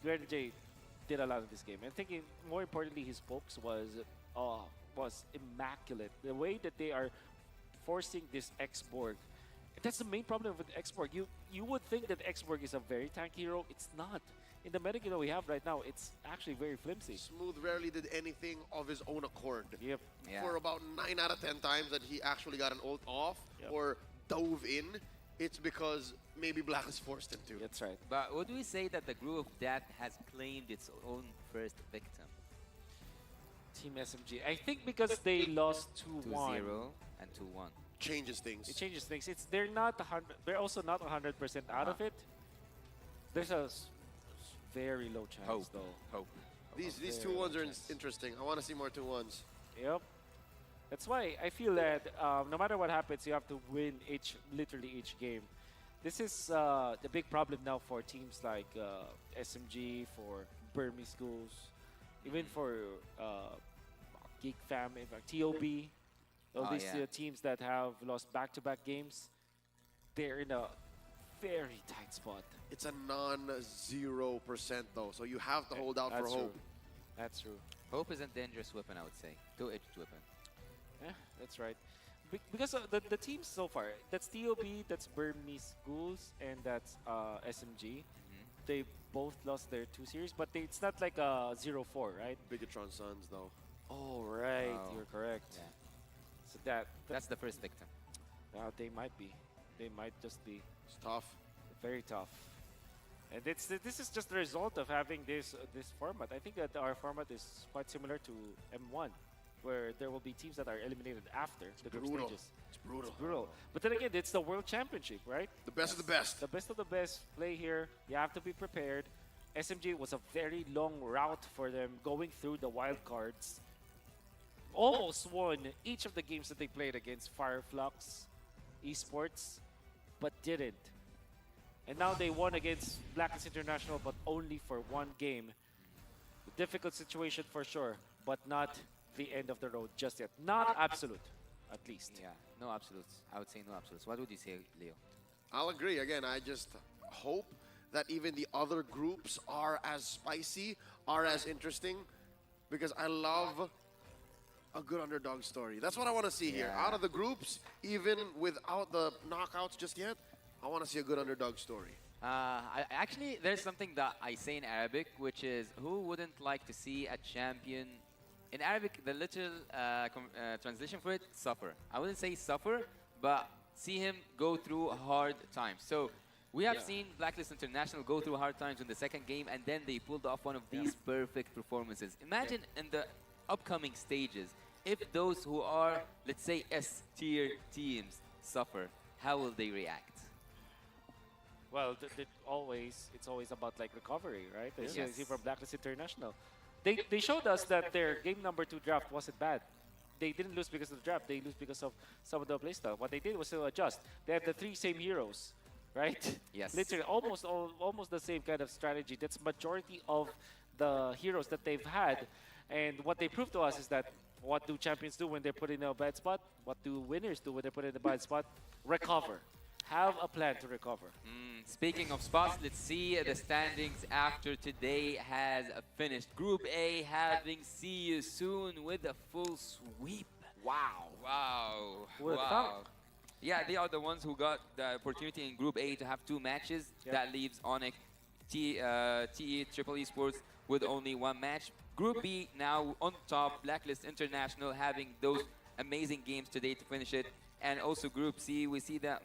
S19: Renegade did a lot of this game. And thinking more importantly, his pokes was immaculate. The way that they are forcing this X-Borg. That's the main problem with X-Borg. You would think that X-Borg is a very tanky hero. It's not. In the meta we have right now, it's actually very flimsy.
S1: Smooth rarely did anything of his own accord.
S19: Yep.
S15: Yeah.
S1: For about 9 out of 10 times that he actually got an ult off or dove in, it's because maybe Blacklist forced him to.
S19: That's right.
S15: But would we say that the Groove of Death has claimed its own first victim?
S19: Team SMG. I think because they lost 2-1
S15: and 2-1.
S1: Changes things.
S19: It changes things. They're not 100. They're also not 100% out of it. There's a very low chance though.
S15: Hope.
S1: These 2-1s are interesting. I want to see more 2-1s.
S19: Yep. That's why I feel that no matter what happens, you have to win literally each game. This is the big problem now for teams like SMG, for Burmese Schools, even for Geek Fam, in fact, TOB. All these teams that have lost back-to-back games, they're in a very tight spot.
S1: It's a non-0% though, so you have to hold out for hope.
S19: That's true.
S15: Hope is a dangerous weapon, I would say. Two-edged weapon.
S19: Yeah, that's right. Because the teams so far, that's TOB, that's Burmese Schools, and that's SMG. They both lost their 2 series, but it's not like a 0-4, right?
S1: Bigatron Suns though.
S19: Oh, right. You're correct.
S15: Yeah.
S19: So that's
S15: the first victim.
S19: They might be. They might just be.
S1: It's tough.
S19: Very tough. And this is just the result of having this format. I think that our format is quite similar to M1, where there will be teams that are eliminated after the group stages.
S1: It's brutal.
S19: It's brutal. But then again, it's the World Championship, right?
S1: The best of the best.
S19: The best of the best play here. You have to be prepared. SMG was a very long route for them going through the wild cards. Almost won each of the games that they played against Fireflux Esports. but didn't. And now they won against Blacklist International, but only for one game. Difficult situation for sure, but not the end of the road just yet. Not absolute, at least.
S2: Yeah, no absolutes. I would say no absolutes. What would you say, Leo?
S1: I'll agree. Again, I just hope that even the other groups are as spicy, are as interesting, because I love a good underdog story. That's what I want to see here. Out of the groups, even without the knockouts just yet, I want to see a good underdog story.
S2: Actually, there's something that I say in Arabic, which is, who wouldn't like to see a champion? In Arabic, the literal translation for it, suffer. I wouldn't say suffer, but see him go through hard times. So we have seen Blacklist International go through hard times in the second game, and then they pulled off one of these perfect performances. Imagine in the upcoming stages, if those who are, let's say, S-tier teams suffer, how will they react?
S19: Well, it's always about like recovery, right? As you
S2: Yes.
S19: see from Blacklist International. They showed us that their game number 2 draft wasn't bad. They didn't lose because of the draft. They lose because of some of the playstyle. What they did was to adjust. They have the 3 same heroes, right?
S2: Yes.
S19: Literally, almost the same kind of strategy. That's majority of the heroes that they've had. And what they proved to us is that what do champions do when they're put in a bad spot? What do winners do when they're put in a bad spot? Recover. Have a plan to recover.
S2: Speaking of spots, let's see the standings after today has finished. Group A having see you soon with a full sweep.
S19: Wow.
S2: Wow.
S19: Who would've
S2: Wow.
S19: thought?
S2: Yeah, they are the ones who got the opportunity in Group A to have 2 matches.
S19: Yep.
S2: That leaves Onyx, TE, Triple Esports with only 1 match. Group B now on top, Blacklist International having those amazing games today to finish it. And also Group C, we see that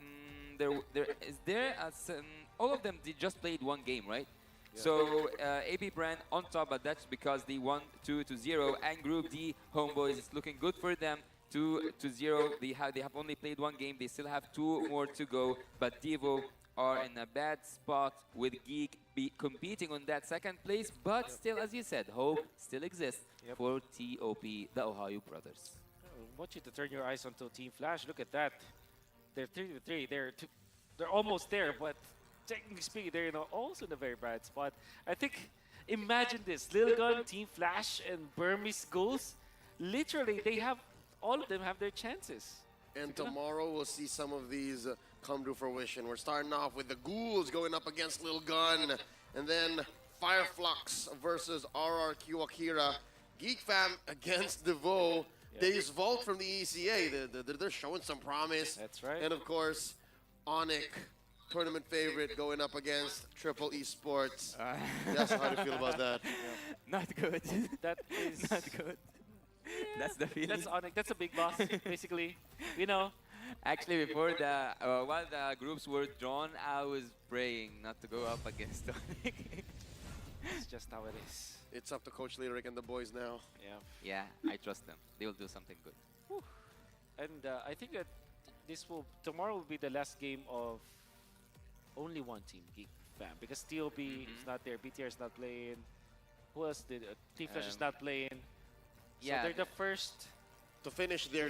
S2: all of them just played 1 game, right?
S19: Yeah.
S2: So AP Brand on top, but that's because they won 2-0. And Group D, Homeboys, it's looking good for them. 2-0. They have only played 1 game. They still have 2 more to go. But Devo are in a bad spot with Geek competing on that second place. But still, as you said, hope still exists for TOP, the Ohio Brothers.
S19: I want you to turn your eyes onto Team Flash. Look at that. They're 3-3. They're almost there, but technically speaking, they're also in a very bad spot. I think, imagine this: Lil Gun, Team Flash, and Burmese Ghouls. Literally, all of them have their chances.
S1: And tomorrow we'll see some of these come to fruition. We're starting off with the Ghouls going up against Lil Gun, and then Fireflux versus RRQ Akira, Geek Fam against Devo. Days Vault from the ECA, they're showing some promise.
S19: That's right.
S1: And of course, Onyx, tournament favorite, going up against Triple Esports. That's how do you feel about that?
S2: Not good.
S19: That is
S2: not good. That's the feeling.
S19: That's Onyx. That's a big boss, basically. You know.
S2: Actually, before while the groups were drawn, I was praying not to go up against Onyx.
S19: It's just how it is.
S1: It's up to Coach Lyric and the boys now.
S19: Yeah.
S2: Yeah, I trust them. They will do something good.
S19: Whew. And I think that tomorrow will be the last game of only one team, Geek Fam, because TOP is not there, BTR is not playing. Who else did? Team Flash is not playing. So they're the first
S1: to finish their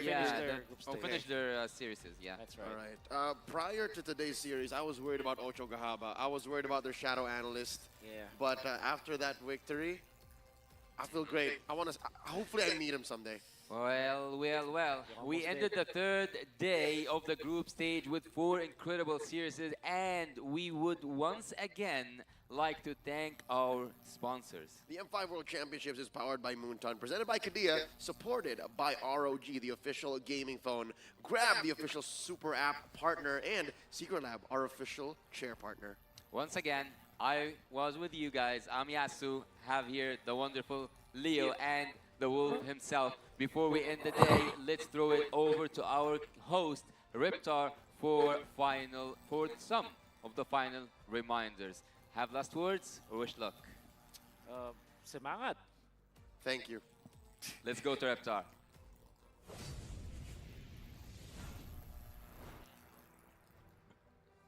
S2: finish their series. Yeah,
S19: that's right.
S1: All right. Prior to today's series, I was worried about Ocho Gahaba. I was worried about their shadow analyst.
S19: Yeah.
S1: But after that victory, I feel great. Hopefully I meet him someday.
S2: Well. We ended the 3rd day of the group stage with 4 incredible series, and we would once again like to thank our sponsors.
S1: The M5 World Championships is powered by Moonton, presented by Kadia, supported by ROG, the official gaming phone, Grab, the official super app partner, and Secret Lab, our official chair partner.
S2: Once again, I was with you guys. I'm Yasu, have here the wonderful Leo and the Wolf himself. Before we end the day, let's throw it over to our host, Riptar, for some of the final reminders. Have last words or wish luck?
S19: Semangat.
S1: Thank you.
S2: Let's go to Reptar.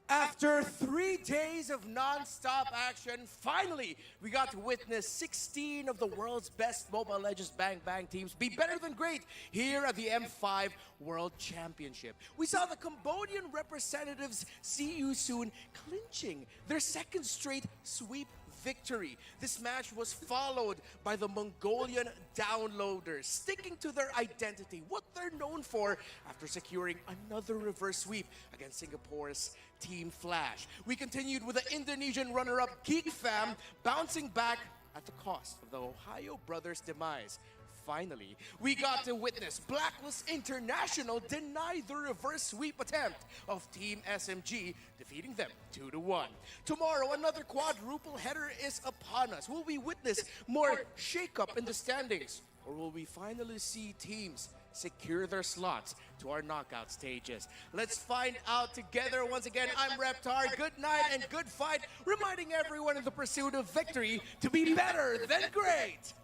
S8: After 3 days of non-stop action, finally, we got to witness 16 of the world's best Mobile Legends Bang Bang teams be better than great here at the M5 World Championship. We saw the Cambodian representatives See You Soon clinching their second straight sweep victory. This match was followed by the Mongolian Downloaders, sticking to their identity, what they're known for, after securing another reverse sweep against Singapore's Team Flash. We continued with the Indonesian runner-up Geek Fam bouncing back at the cost of the Ohio Brothers' demise. Finally, we got to witness Blacklist International deny the reverse sweep attempt of Team SMG, defeating them 2-1. Tomorrow, another quadruple header is upon us. Will we witness more shakeup in the standings? Or will we finally see teams secure their slots to our knockout stages? Let's find out together. Once again, I'm Reptar. Good night and good fight, reminding everyone in the pursuit of victory to be better than great.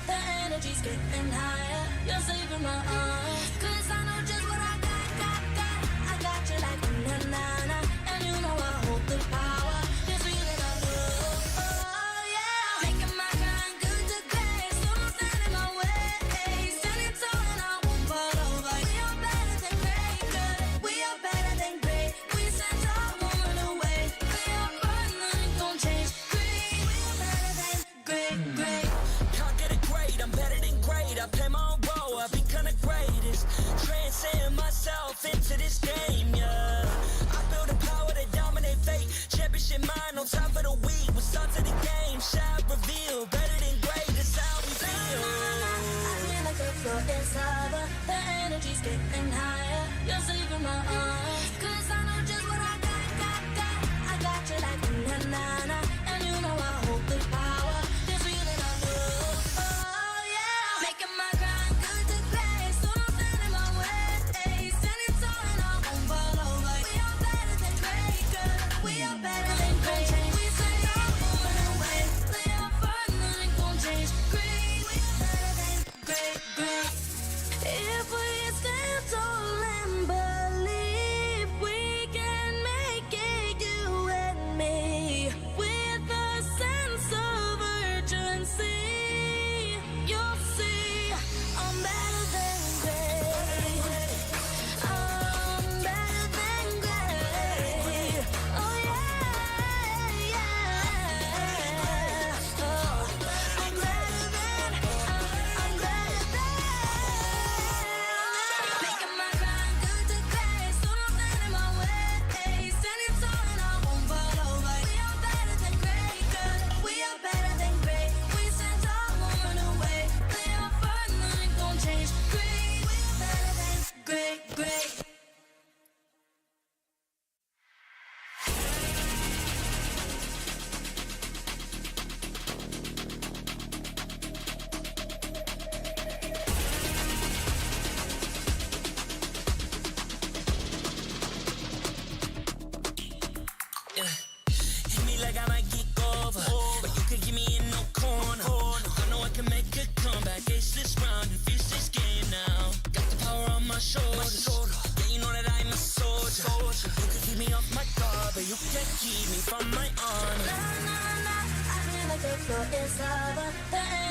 S5: The energy's getting higher. You're saving my arms. 'Cause I know just what I got. I got you like na-na-na. And you know I hold the power. This feeling I love. Oh yeah. Making my grind good to great. So don't stand in my way. Standing tall and I won't fall over. We are better than great. Good. We are better than great. We stand tall, won't run away. We are fun, nothing gon' change. Great. We are better than great.
S6: I'm better than great. I play my own role. I become the greatest. Transcend myself into this game, yeah. I soldier. You can keep me off my guard, but you can't keep me from my honor.
S5: I feel like it's your inside,